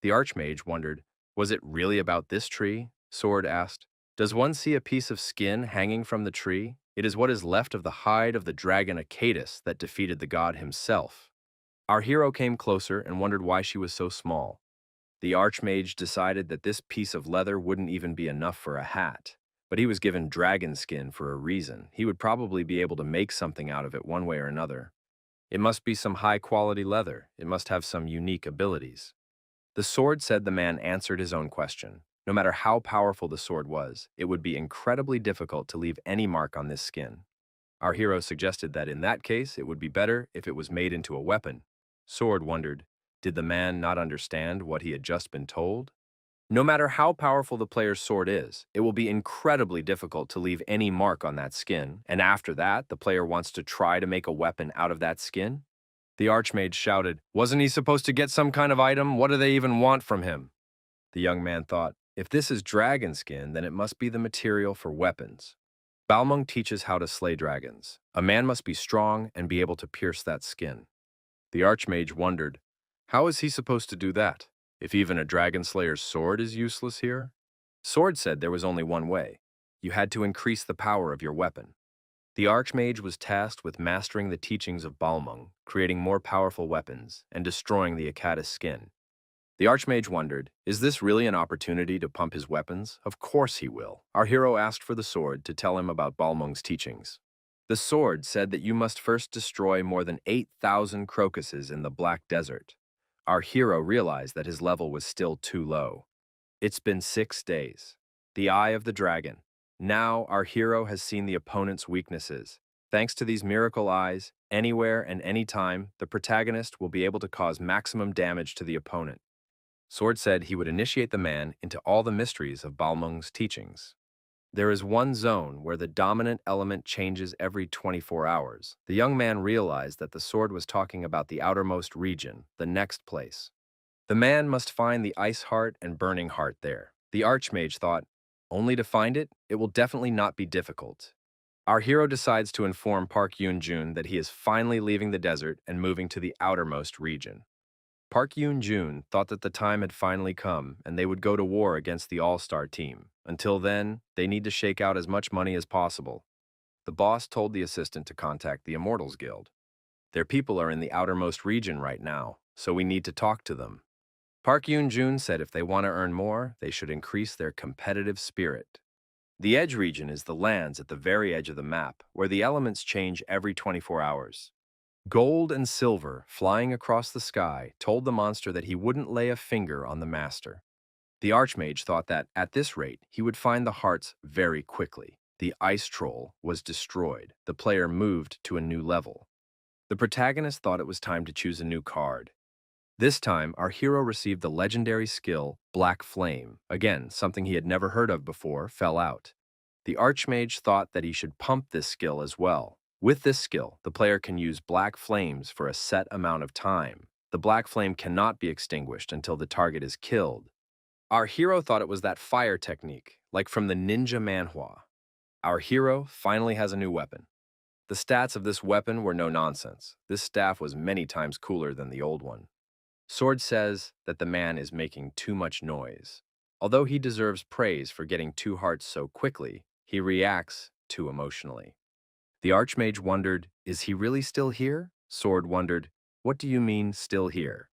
The Archmage wondered, was it really about this tree? Sword asked. Does one see a piece of skin hanging from the tree? It is what is left of the hide of the dragon Acatus that defeated the god himself. Our hero came closer and wondered why she was so small. The Archmage decided that this piece of leather wouldn't even be enough for a hat. But he was given dragon skin for a reason. He would probably be able to make something out of it one way or another. It must be some high-quality leather. It must have some unique abilities. The sword said the man answered his own question. No matter how powerful the sword was, it would be incredibly difficult to leave any mark on this skin. Our hero suggested that in that case, it would be better if it was made into a weapon. Sword wondered, did the man not understand what he had just been told? No matter how powerful the player's sword is, it will be incredibly difficult to leave any mark on that skin, and after that, the player wants to try to make a weapon out of that skin? The Archmage shouted, wasn't he supposed to get some kind of item? What do they even want from him? The young man thought, if this is dragon skin, then it must be the material for weapons. Balmung teaches how to slay dragons. A man must be strong and be able to pierce that skin. The Archmage wondered, how is he supposed to do that? If even a dragon slayer's sword is useless here? Sword said there was only one way. You had to increase the power of your weapon. The Archmage was tasked with mastering the teachings of Balmung, creating more powerful weapons, and destroying the Acatus skin. The Archmage wondered, is this really an opportunity to pump his weapons? Of course he will. Our hero asked for the sword to tell him about Balmung's teachings. The sword said that you must first destroy more than 8,000 crocuses in the Black Desert. Our hero realized that his level was still too low. It's been 6 days. The Eye of the Dragon. Now our hero has seen the opponent's weaknesses. Thanks to these miracle eyes, anywhere and anytime, the protagonist will be able to cause maximum damage to the opponent. Sword said he would initiate the man into all the mysteries of Balmung's teachings. There is one zone where the dominant element changes every 24 hours. The young man realized that the sword was talking about the outermost region, the next place. The man must find the ice heart and burning heart there. The Archmage thought, only to find it? It will definitely not be difficult. Our hero decides to inform Park Yoon-jun that he is finally leaving the desert and moving to the outermost region. Park Yoon-jun thought that the time had finally come and they would go to war against the All-Star team. Until then, they need to shake out as much money as possible. the boss told the assistant to contact the Immortals Guild. Their people are in the outermost region right now, so we need to talk to them. Park Yoon-jun said if they want to earn more, they should increase their competitive spirit. The Edge region is the lands at the very edge of the map, where the elements change every 24 hours. Gold and silver, flying across the sky, told the monster that he wouldn't lay a finger on the master. The Archmage thought that, at this rate, he would find the hearts very quickly. The ice troll was destroyed. The player moved to a new level. The protagonist thought it was time to choose a new card. This time, our hero received the legendary skill, Black Flame. Again, something he had never heard of before fell out. The Archmage thought that he should pump this skill as well. With this skill, the player can use Black Flames for a set amount of time. The Black Flame cannot be extinguished until the target is killed. Our hero thought it was that fire technique, like from the ninja Manhwa. Our hero finally has a new weapon. The stats of this weapon were no nonsense. This staff was many times cooler than the old one. Sword says that the man is making too much noise. Although he deserves praise for getting 2 hearts so quickly, he reacts too emotionally. The Archmage wondered, is he really still here? Sword wondered, what do you mean, still here?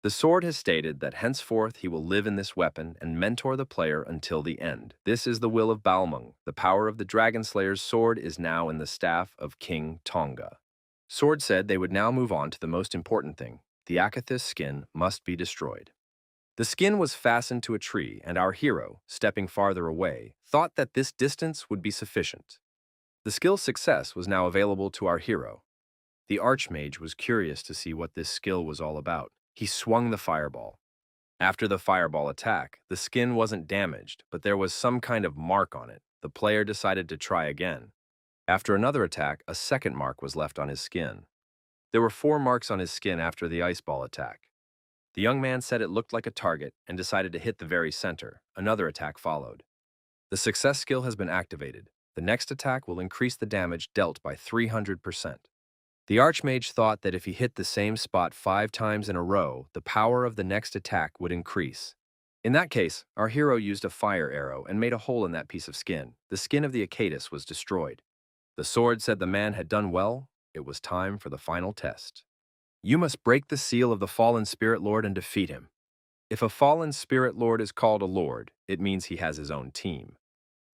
The Sword has stated that henceforth he will live in this weapon and mentor the player until the end. This is the will of Balmung. The power of the Dragon Slayer's sword is now in the staff of King Tonga. Sword said they would now move on to the most important thing. The Akathis skin must be destroyed. The skin was fastened to a tree, and our hero, stepping farther away, thought that this distance would be sufficient. The skill's success was now available to our hero. The Archmage was curious to see what this skill was all about. He swung the fireball. After the fireball attack, the skin wasn't damaged, but there was some kind of mark on it. The player decided to try again. After another attack, a second mark was left on his skin. There were 4 marks on his skin after the ice ball attack. The young man said it looked like a target and decided to hit the very center. Another attack followed. The success skill has been activated. The next attack will increase the damage dealt by 300%. The Archmage thought that if he hit the same spot 5 times in a row, the power of the next attack would increase. In that case, our hero used a fire arrow and made a hole in that piece of skin. The skin of the Acatus was destroyed. The Sword said the man had done well. It was time for the final test. You must break the seal of the fallen spirit lord and defeat him. If a fallen spirit lord is called a lord, it means he has his own team.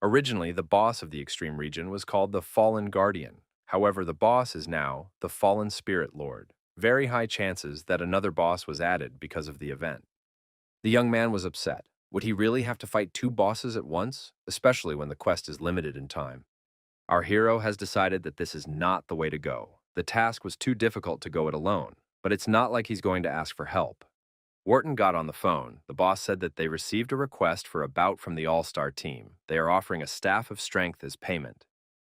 Originally, the boss of the extreme region was called the Fallen Guardian. However, the boss is now the Fallen Spirit Lord. Very high chances that another boss was added because of the event. The young man was upset. Would he really have to fight 2 bosses at once, especially when the quest is limited in time? Our hero has decided that this is not the way to go. The task was too difficult to go it alone, but it's not like he's going to ask for help. Wharton got on the phone. The boss said that they received a request for a bout from the All-Star team. They are offering a staff of strength as payment.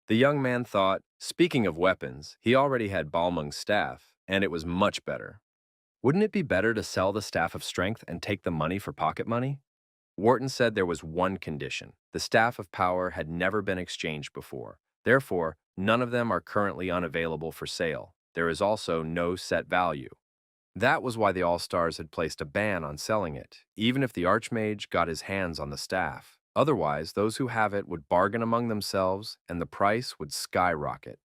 The young man thought, speaking of weapons, he already had Balmung's staff, and it was much better. Wouldn't it be better to sell the staff of strength and take the money for pocket money? Wharton said there was one condition. The staff of power had never been exchanged before. Therefore, none of them are currently unavailable for sale. There is also no set value. That was why the All-Stars had placed a ban on selling it, even if the Archmage got his hands on the staff. Otherwise, those who have it would bargain among themselves, and the price would skyrocket.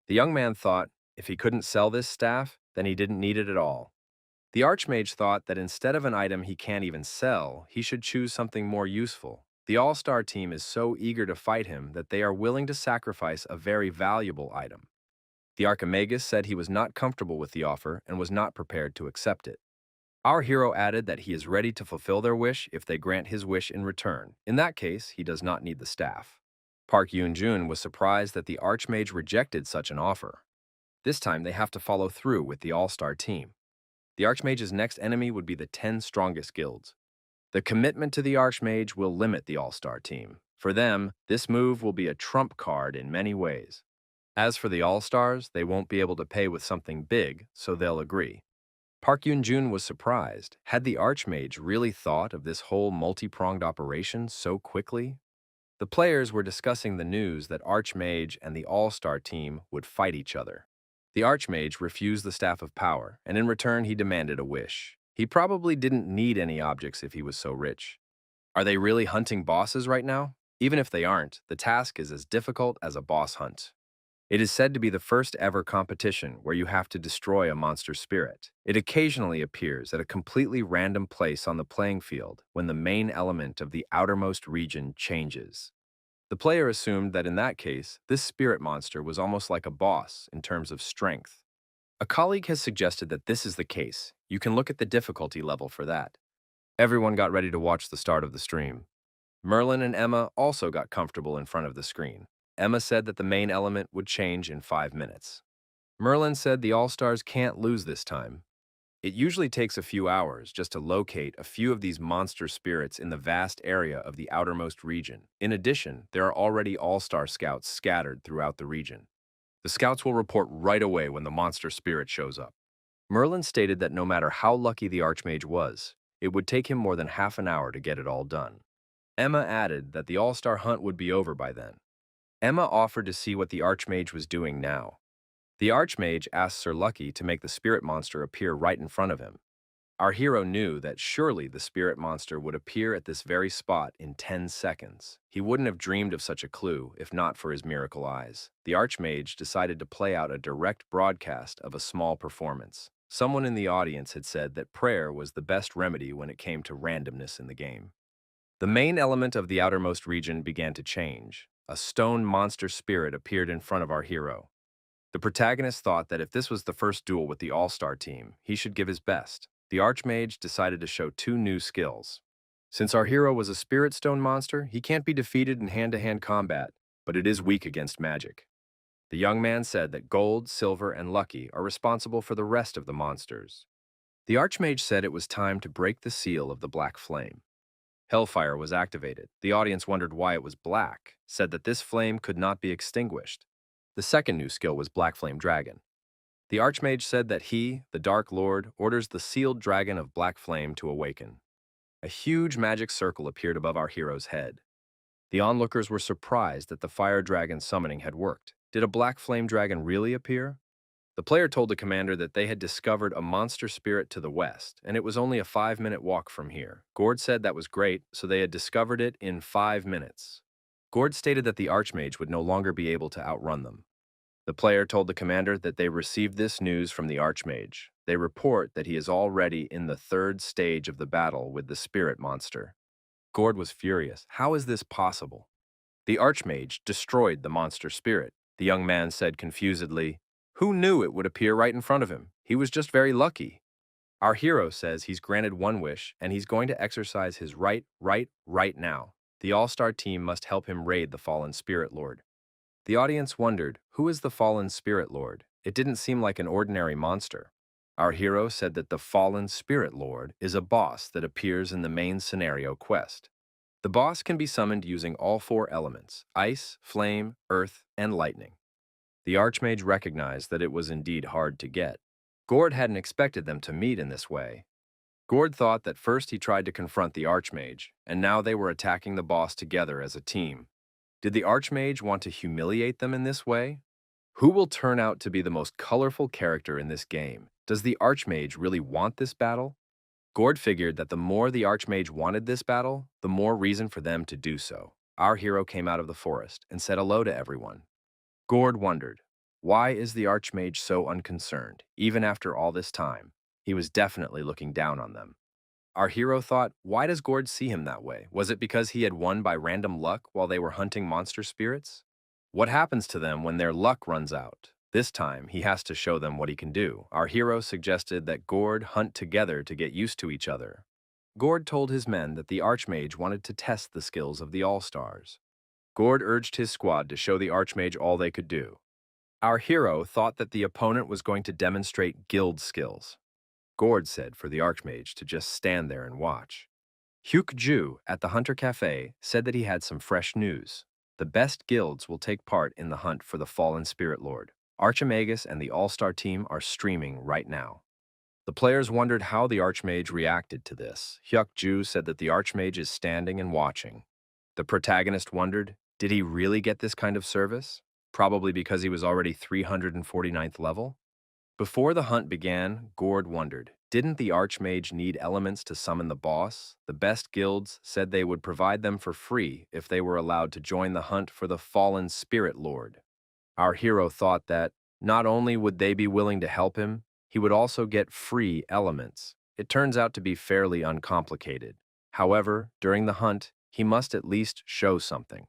The young man thought, if he couldn't sell this staff, then he didn't need it at all. The Archmage thought that instead of an item he can't even sell, he should choose something more useful. The All-Star team is so eager to fight him that they are willing to sacrifice a very valuable item. The Archimagus said he was not comfortable with the offer and was not prepared to accept it. Our hero added that he is ready to fulfill their wish if they grant his wish in return. In that case, he does not need the staff. Park Yoon-jun was surprised that the Archmage rejected such an offer. This time, they have to follow through with the All-Star team. The Archmage's next enemy would be the 10 strongest guilds. The commitment to the Archmage will limit the All-Star team. For them, this move will be a trump card in many ways. As for the All-Stars, they won't be able to pay with something big, so they'll agree. Park Yoon-jun was surprised. Had the Archmage really thought of this whole multi-pronged operation so quickly? The players were discussing the news that Archmage and the All-Star team would fight each other. The Archmage refused the Staff of Power, and in return he demanded a wish. He probably didn't need any objects if he was so rich. Are they really hunting bosses right now? Even if they aren't, the task is as difficult as a boss hunt. It is said to be the first ever competition where you have to destroy a monster spirit. It occasionally appears at a completely random place on the playing field when the main element of the outermost region changes. The player assumed that in that case, this spirit monster was almost like a boss in terms of strength. A colleague has suggested that this is the case. You can look at the difficulty level for that. Everyone got ready to watch the start of the stream. Merlin and Emma also got comfortable in front of the screen. Emma said that the main element would change in 5 minutes. Merlin said the All-Stars can't lose this time. It usually takes a few hours just to locate a few of these monster spirits in the vast area of the outermost region. In addition, there are already All-Star scouts scattered throughout the region. The scouts will report right away when the monster spirit shows up. Merlin stated that no matter how lucky the Archmage was, it would take him more than half an hour to get it all done. Emma added that the All-Star hunt would be over by then. Emma offered to see what the Archmage was doing now. The Archmage asked Sir Lucky to make the spirit monster appear right in front of him. Our hero knew that surely the spirit monster would appear at this very spot in 10 seconds. He wouldn't have dreamed of such a clue if not for his miracle eyes. The Archmage decided to play out a direct broadcast of a small performance. Someone in the audience had said that prayer was the best remedy when it came to randomness in the game. The main element of the outermost region began to change. A stone monster spirit appeared in front of our hero. The protagonist thought that if this was the first duel with the All-Star team, he should give his best. The Archmage decided to show two new skills. Since our hero was a spirit stone monster, he can't be defeated in hand-to-hand combat, but it is weak against magic. The young man said that gold, silver, and lucky are responsible for the rest of the monsters. The Archmage said it was time to break the seal of the black flame. Hellfire was activated. The audience wondered why it was black, said that this flame could not be extinguished. The second new skill was Black Flame Dragon. The Archmage said that he, the Dark Lord, orders the sealed dragon of Black Flame to awaken. A huge magic circle appeared above our hero's head. The onlookers were surprised that the fire dragon summoning had worked. Did a Black Flame Dragon really appear? The player told the commander that they had discovered a monster spirit to the west, and it was only a 5-minute walk from here. Gord said that was great, so they had discovered it in 5 minutes. Gord stated that the Archmage would no longer be able to outrun them. The player told the commander that they received this news from the Archmage. They report that he is already in the 3rd stage of the battle with the spirit monster. Gord was furious. How is this possible? The Archmage destroyed the monster spirit. The young man said confusedly, "Who knew it would appear right in front of him? He was just very lucky." Our hero says he's granted one wish and he's going to exercise his right now. The All-Star team must help him raid the fallen spirit lord. The audience wondered, who is the fallen spirit lord? It didn't seem like an ordinary monster. Our hero said that the fallen spirit lord is a boss that appears in the main scenario quest. The boss can be summoned using all 4 elements: ice, flame, earth, and lightning. The Archmage recognized that it was indeed hard to get. Gord hadn't expected them to meet in this way. Gord thought that first he tried to confront the Archmage, and now they were attacking the boss together as a team. Did the Archmage want to humiliate them in this way? Who will turn out to be the most colorful character in this game? Does the Archmage really want this battle? Gord figured that the more the Archmage wanted this battle, the more reason for them to do so. Our hero came out of the forest and said hello to everyone. Gord wondered, why is the Archmage so unconcerned, even after all this time? He was definitely looking down on them. Our hero thought, why does Gord see him that way? Was it because he had won by random luck while they were hunting monster spirits? What happens to them when their luck runs out? This time, he has to show them what he can do. Our hero suggested that Gord hunt together to get used to each other. Gord told his men that the Archmage wanted to test the skills of the All-Stars. Gord urged his squad to show the Archmage all they could do. Our hero thought that the opponent was going to demonstrate guild skills. Gord said for the Archmage to just stand there and watch. Hyuk Ju at the Hunter Cafe said that he had some fresh news. The best guilds will take part in the hunt for the fallen spirit lord. Archimagus and the All-Star team are streaming right now. The players wondered how the Archmage reacted to this. Hyuk Ju said that the Archmage is standing and watching. The protagonist wondered, did he really get this kind of service? Probably because he was already 349th level? Before the hunt began, Gord wondered, didn't the Archmage need elements to summon the boss? The best guilds said they would provide them for free if they were allowed to join the hunt for the fallen spirit lord. Our hero thought that not only would they be willing to help him, he would also get free elements. It turns out to be fairly uncomplicated. However, during the hunt, he must at least show something.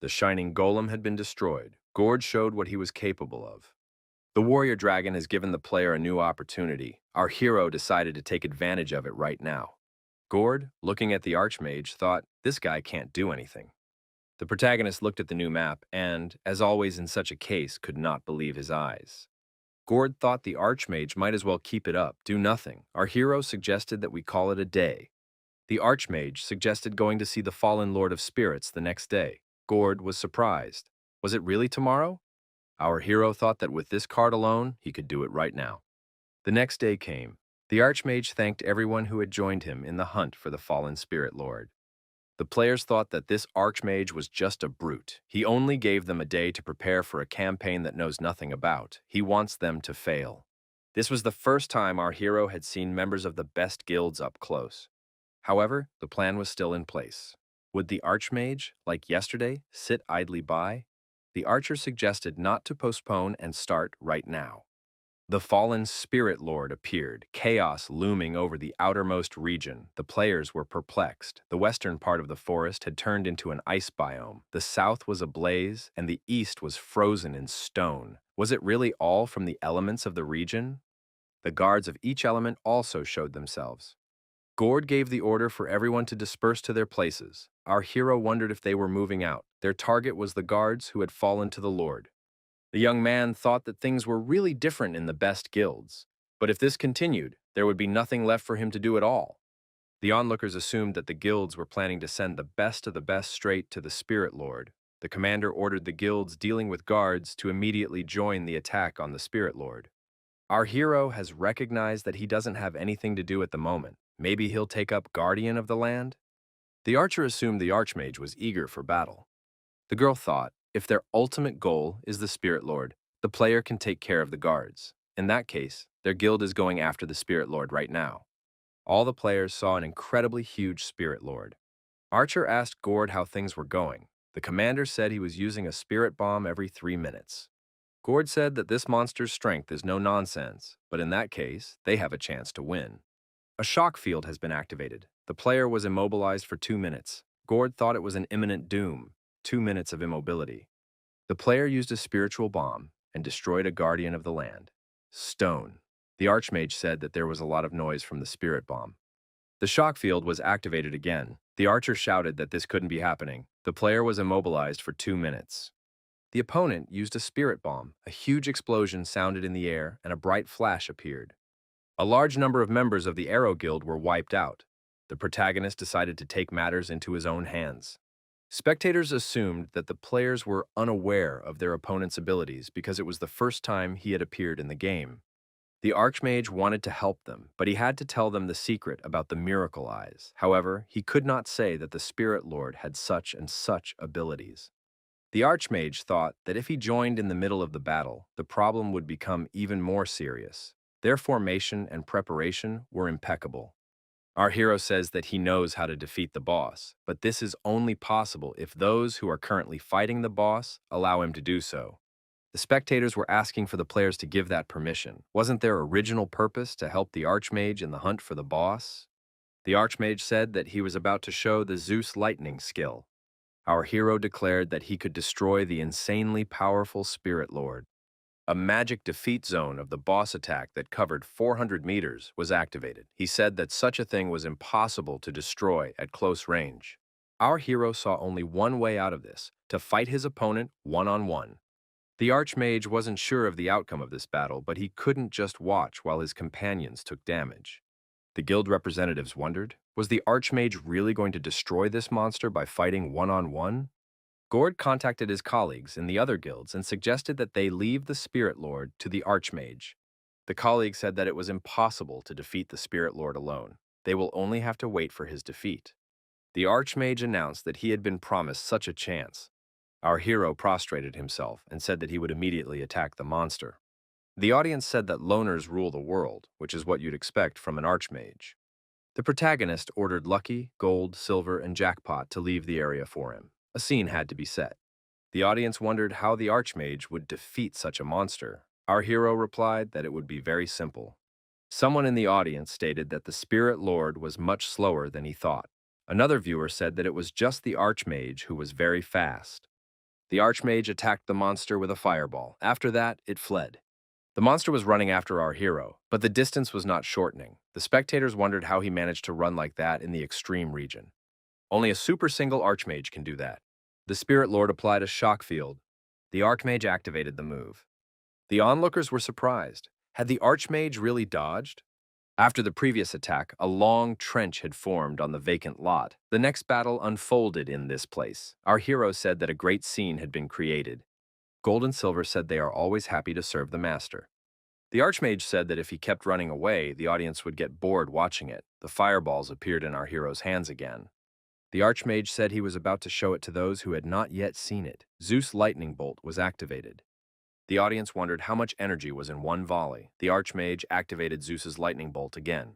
The shining golem had been destroyed. Gord showed what he was capable of. The warrior dragon has given the player a new opportunity. Our hero decided to take advantage of it right now. Gord, looking at the archmage, thought, this guy can't do anything. The protagonist looked at the new map and, as always in such a case, could not believe his eyes. Gord thought the archmage might as well keep it up, do nothing. Our hero suggested that we call it a day. The archmage suggested going to see the fallen lord of spirits the next day. Gord was surprised. Was it really tomorrow? Our hero thought that with this card alone, he could do it right now. The next day came. The archmage thanked everyone who had joined him in the hunt for the fallen spirit lord. The players thought that this archmage was just a brute. He only gave them a day to prepare for a campaign that knows nothing about. He wants them to fail. This was the first time our hero had seen members of the best guilds up close. However, the plan was still in place. Would the archmage, like yesterday, sit idly by? The archer suggested not to postpone and start right now. The fallen spirit lord appeared, chaos looming over the outermost region. The players were perplexed. The western part of the forest had turned into an ice biome. The south was ablaze, and the east was frozen in stone. Was it really all from the elements of the region? The guards of each element also showed themselves. Gord gave the order for everyone to disperse to their places. Our hero wondered if they were moving out. Their target was the guards who had fallen to the Lord. The young man thought that things were really different in the best guilds, but if this continued, there would be nothing left for him to do at all. The onlookers assumed that the guilds were planning to send the best of the best straight to the Spirit Lord. The commander ordered the guilds dealing with guards to immediately join the attack on the Spirit Lord. Our hero has recognized that he doesn't have anything to do at the moment. Maybe he'll take up Guardian of the Land? The archer assumed the archmage was eager for battle. The girl thought, if their ultimate goal is the Spirit Lord, the player can take care of the guards. In that case, their guild is going after the Spirit Lord right now. All the players saw an incredibly huge Spirit Lord. Archer asked Gord how things were going. The commander said he was using a spirit bomb every 3 minutes. Gord said that this monster's strength is no nonsense, but in that case, they have a chance to win. A shock field has been activated. The player was immobilized for 2 minutes. Gord thought it was an imminent doom. 2 minutes of immobility. The player used a spiritual bomb and destroyed a guardian of the land. Stone. The archmage said that there was a lot of noise from the spirit bomb. The shock field was activated again. The archer shouted that this couldn't be happening. The player was immobilized for 2 minutes. The opponent used a spirit bomb. A huge explosion sounded in the air and a bright flash appeared. A large number of members of the Arrow Guild were wiped out. The protagonist decided to take matters into his own hands. Spectators assumed that the players were unaware of their opponent's abilities because it was the first time he had appeared in the game. The Archmage wanted to help them, but he had to tell them the secret about the miracle eyes. However, he could not say that the Spirit Lord had such and such abilities. The Archmage thought that if he joined in the middle of the battle, the problem would become even more serious. Their formation and preparation were impeccable. Our hero says that he knows how to defeat the boss, but this is only possible if those who are currently fighting the boss allow him to do so. The spectators were asking for the players to give that permission. Wasn't their original purpose to help the Archmage in the hunt for the boss? The Archmage said that he was about to show the Zeus lightning skill. Our hero declared that he could destroy the insanely powerful Spirit Lord. A magic defeat zone of the boss attack that covered 400 meters was activated. He said that such a thing was impossible to destroy at close range. Our hero saw only one way out of this, to fight his opponent one-on-one. The Archmage wasn't sure of the outcome of this battle, but he couldn't just watch while his companions took damage. The guild representatives wondered, was the Archmage really going to destroy this monster by fighting one-on-one? Gord contacted his colleagues in the other guilds and suggested that they leave the Spirit Lord to the Archmage. The colleague said that it was impossible to defeat the Spirit Lord alone. They will only have to wait for his defeat. The Archmage announced that he had been promised such a chance. Our hero prostrated himself and said that he would immediately attack the monster. The audience said that loners rule the world, which is what you'd expect from an Archmage. The protagonist ordered Lucky, Gold, Silver, and Jackpot to leave the area for him. A scene had to be set. The audience wondered how the Archmage would defeat such a monster. Our hero replied that it would be very simple. Someone in the audience stated that the Spirit Lord was much slower than he thought. Another viewer said that it was just the Archmage who was very fast. The Archmage attacked the monster with a fireball. After that, it fled. The monster was running after our hero, but the distance was not shortening. The spectators wondered how he managed to run like that in the extreme region. Only a super single Archmage can do that. The Spirit Lord applied a shock field. The Archmage activated the move. The onlookers were surprised. Had the Archmage really dodged? After the previous attack, a long trench had formed on the vacant lot. The next battle unfolded in this place. Our hero said that a great scene had been created. Gold and Silver said they are always happy to serve the master. The Archmage said that if he kept running away, the audience would get bored watching it. The fireballs appeared in our hero's hands again. The Archmage said he was about to show it to those who had not yet seen it. Zeus' lightning bolt was activated. The audience wondered how much energy was in one volley. The Archmage activated Zeus's lightning bolt again.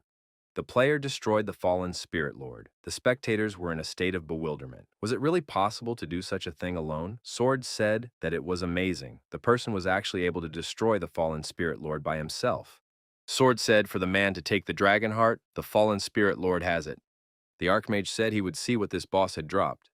The player destroyed the fallen Spirit Lord. The spectators were in a state of bewilderment. Was it really possible to do such a thing alone? Sword said that it was amazing. The person was actually able to destroy the fallen Spirit Lord by himself. Sword said for the man to take the dragon heart, the fallen Spirit Lord has it. The Archmage said he would see what this boss had dropped.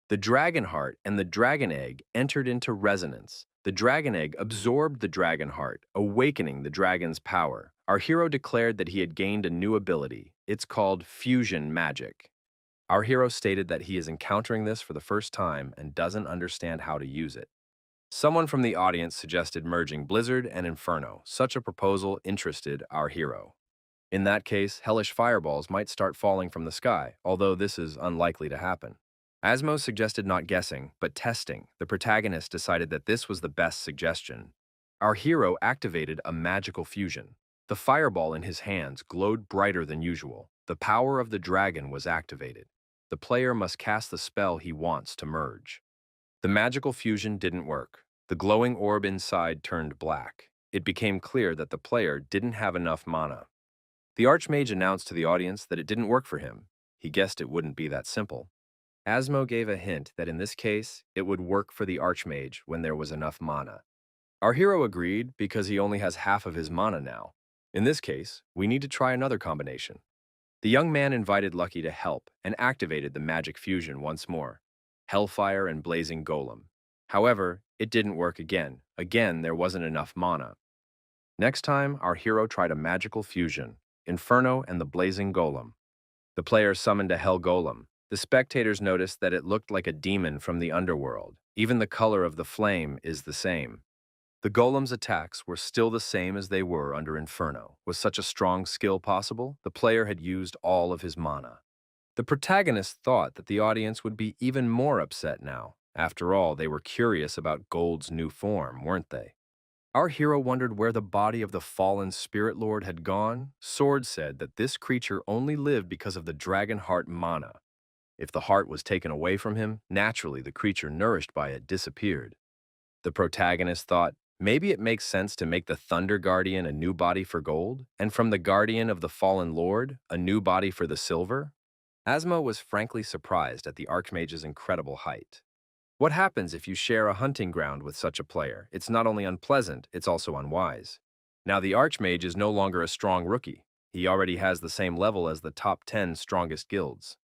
The dragon heart and the dragon egg entered into resonance. The dragon egg absorbed the dragon heart, awakening the dragon's power. Our hero declared that he had gained a new ability. It's called fusion magic. Our hero stated that he is encountering this for the first time and doesn't understand how to use it. Someone from the audience suggested merging Blizzard and Inferno. Such a proposal interested our hero. In that case, hellish fireballs might start falling from the sky, although this is unlikely to happen. Asmo suggested not guessing, but testing. The protagonist decided that this was the best suggestion. Our hero activated a magical fusion. The fireball in his hands glowed brighter than usual. The power of the dragon was activated. The player must cast the spell he wants to merge. The magical fusion didn't work. The glowing orb inside turned black. It became clear that the player didn't have enough mana. The Archmage announced to the audience that it didn't work for him. He guessed it wouldn't be that simple. Asmo gave a hint that in this case, it would work for the Archmage when there was enough mana. Our hero agreed because he only has half of his mana now. In this case, we need to try another combination. The young man invited Lucky to help and activated the magic fusion once more. Hellfire and Blazing Golem. However, it didn't work again. Again, there wasn't enough mana. Next time, our hero tried a magical fusion. Inferno and the Blazing Golem. The player summoned a Hell Golem. The spectators noticed that it looked like a demon from the underworld. Even the color of the flame is the same. The Golem's attacks were still the same as they were under Inferno. Was such a strong skill possible? The player had used all of his mana. The protagonist thought that the audience would be even more upset now. After all, they were curious about Gold's new form, weren't they? Our hero wondered where the body of the fallen Spirit Lord had gone. Sword said that this creature only lived because of the dragon heart mana. If the heart was taken away from him, naturally the creature nourished by it disappeared. The protagonist thought, maybe it makes sense to make the Thunder Guardian a new body for gold, and from the Guardian of the Fallen Lord, a new body for the silver? Asmo was frankly surprised at the Archmage's incredible height. What happens if you share a hunting ground with such a player? It's not only unpleasant, it's also unwise. Now the Archmage is no longer a strong rookie. He already has the same level as the top 10 strongest guilds.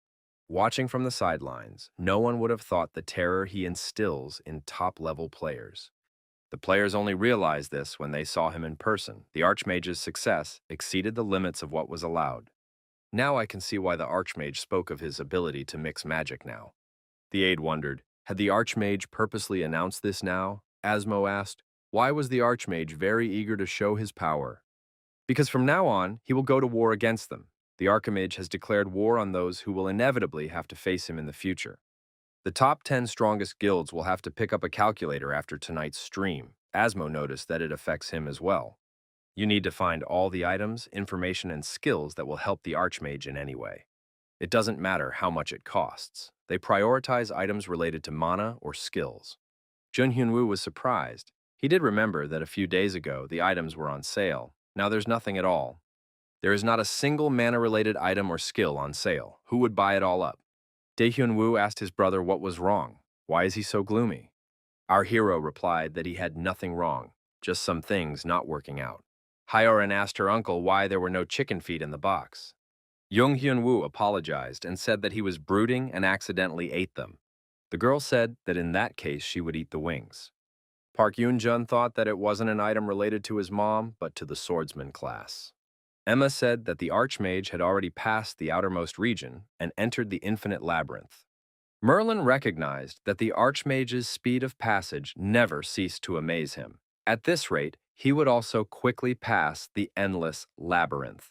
Watching from the sidelines, no one would have thought the terror he instills in top-level players. The players only realized this when they saw him in person. The Archmage's success exceeded the limits of what was allowed. Now I can see why the Archmage spoke of his ability to mix magic now. The aide wondered, had the Archmage purposely announced this now? Asmo asked, why was the Archmage very eager to show his power? Because from now on, he will go to war against them. The Archmage has declared war on those who will inevitably have to face him in the future. The top 10 strongest guilds will have to pick up a calculator after tonight's stream. Asmo noticed that it affects him as well. You need to find all the items, information, and skills that will help the Archmage in any way. It doesn't matter how much it costs. They prioritize items related to mana or skills. Jun Hyunwoo was surprised. He did remember that a few days ago the items were on sale. Now there's nothing at all. There is not a single mana-related item or skill on sale. Who would buy it all up? Dae Hyunwoo asked his brother what was wrong. Why is he so gloomy? Our hero replied that he had nothing wrong, just some things not working out. Hyorin asked her uncle why there were no chicken feet in the box. Jung Hyun-woo apologized and said that he was brooding and accidentally ate them. The girl said that in that case she would eat the wings. Park Yoon-jun thought that it wasn't an item related to his mom, but to the swordsman class. Emma said that the Archmage had already passed the outermost region and entered the infinite labyrinth. Merlin recognized that the Archmage's speed of passage never ceased to amaze him. At this rate, he would also quickly pass the endless labyrinth.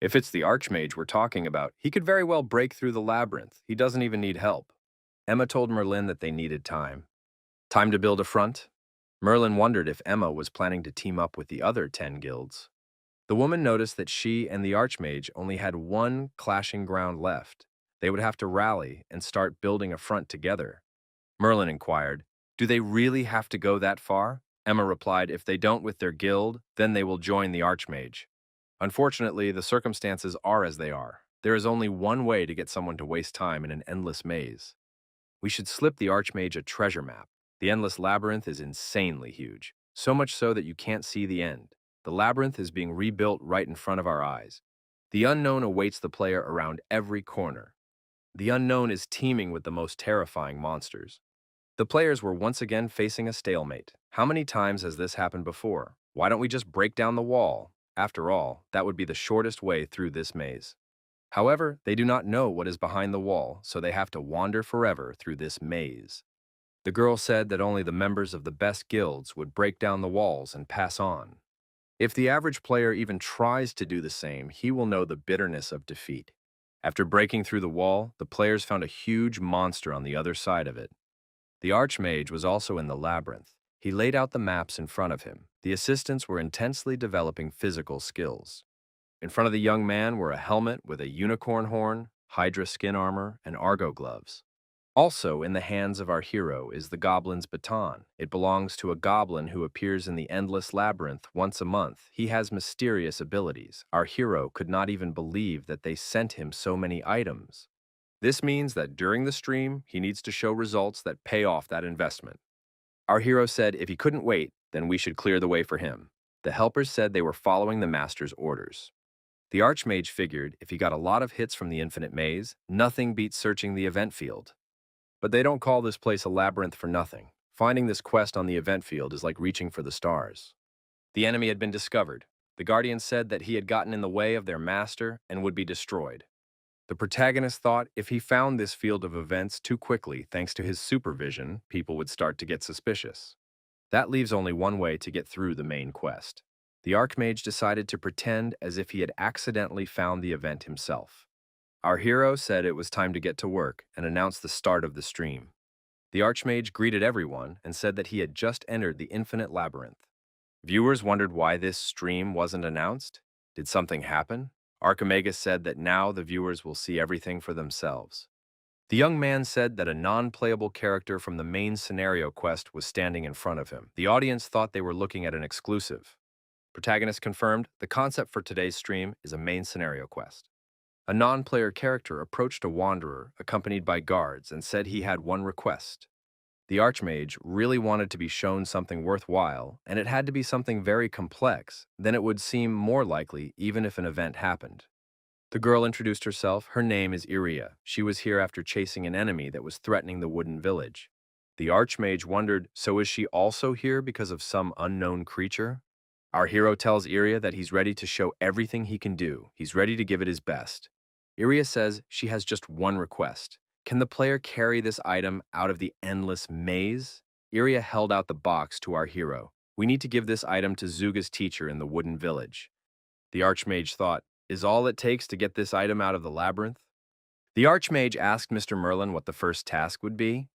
If it's the Archmage we're talking about, he could very well break through the labyrinth. He doesn't even need help. Emma told Merlin that they needed time. Time to build a front? Merlin wondered if Emma was planning to team up with the other 10 guilds. The woman noticed that she and the Archmage only had one clashing ground left. They would have to rally and start building a front together. Merlin inquired, "Do they really have to go that far?" Emma replied, "If they don't with their guild, then they will join the Archmage." Unfortunately, the circumstances are as they are. There is only one way to get someone to waste time in an endless maze. We should slip the Archmage a treasure map. The endless labyrinth is insanely huge, so much so that you can't see the end. The labyrinth is being rebuilt right in front of our eyes. The unknown awaits the player around every corner. The unknown is teeming with the most terrifying monsters. The players were once again facing a stalemate. How many times has this happened before? Why don't we just break down the wall? After all, that would be the shortest way through this maze. However, they do not know what is behind the wall, so they have to wander forever through this maze. The girl said that only the members of the best guilds would break down the walls and pass on. If the average player even tries to do the same, he will know the bitterness of defeat. After breaking through the wall, the players found a huge monster on the other side of it. The Archmage was also in the labyrinth. He laid out the maps in front of him. The assistants were intensely developing physical skills. In front of the young man were a helmet with a unicorn horn, hydra skin armor, and argo gloves. Also in the hands of our hero is the goblin's baton. It belongs to a goblin who appears in the endless labyrinth once a month. He has mysterious abilities. Our hero could not even believe that they sent him so many items. This means that during the stream, he needs to show results that pay off that investment. Our hero said if he couldn't wait, then we should clear the way for him. The helpers said they were following the master's orders. The Archmage figured if he got a lot of hits from the infinite maze, nothing beats searching the event field. But they don't call this place a labyrinth for nothing. Finding this quest on the event field is like reaching for the stars. The enemy had been discovered. The Guardian said that he had gotten in the way of their master and would be destroyed. The protagonist thought if he found this field of events too quickly, thanks to his supervision, people would start to get suspicious. That leaves only one way to get through the main quest. The Archmage decided to pretend as if he had accidentally found the event himself. Our hero said it was time to get to work and announced the start of the stream. The Archmage greeted everyone and said that he had just entered the infinite labyrinth. Viewers wondered why this stream wasn't announced. Did something happen? Archimagus said that now the viewers will see everything for themselves. The young man said that a non-playable character from the main scenario quest was standing in front of him. The audience thought they were looking at an exclusive. Protagonist confirmed the concept for today's stream is a main scenario quest. A non-player character approached a wanderer accompanied by guards and said he had one request. The Archmage really wanted to be shown something worthwhile, and it had to be something very complex, then it would seem more likely even if an event happened. The girl introduced herself. Her name is Iria. She was here after chasing an enemy that was threatening the wooden village. The Archmage wondered, so is she also here because of some unknown creature? Our hero tells Iria that he's ready to show everything he can do. He's ready to give it his best. Iria says she has just one request. Can the player carry this item out of the endless maze? Iria held out the box to our hero. We need to give this item to Zuga's teacher in the wooden village. The Archmage thought, is all it takes to get this item out of the labyrinth? The Archmage asked Mr. Merlin what the first task would be.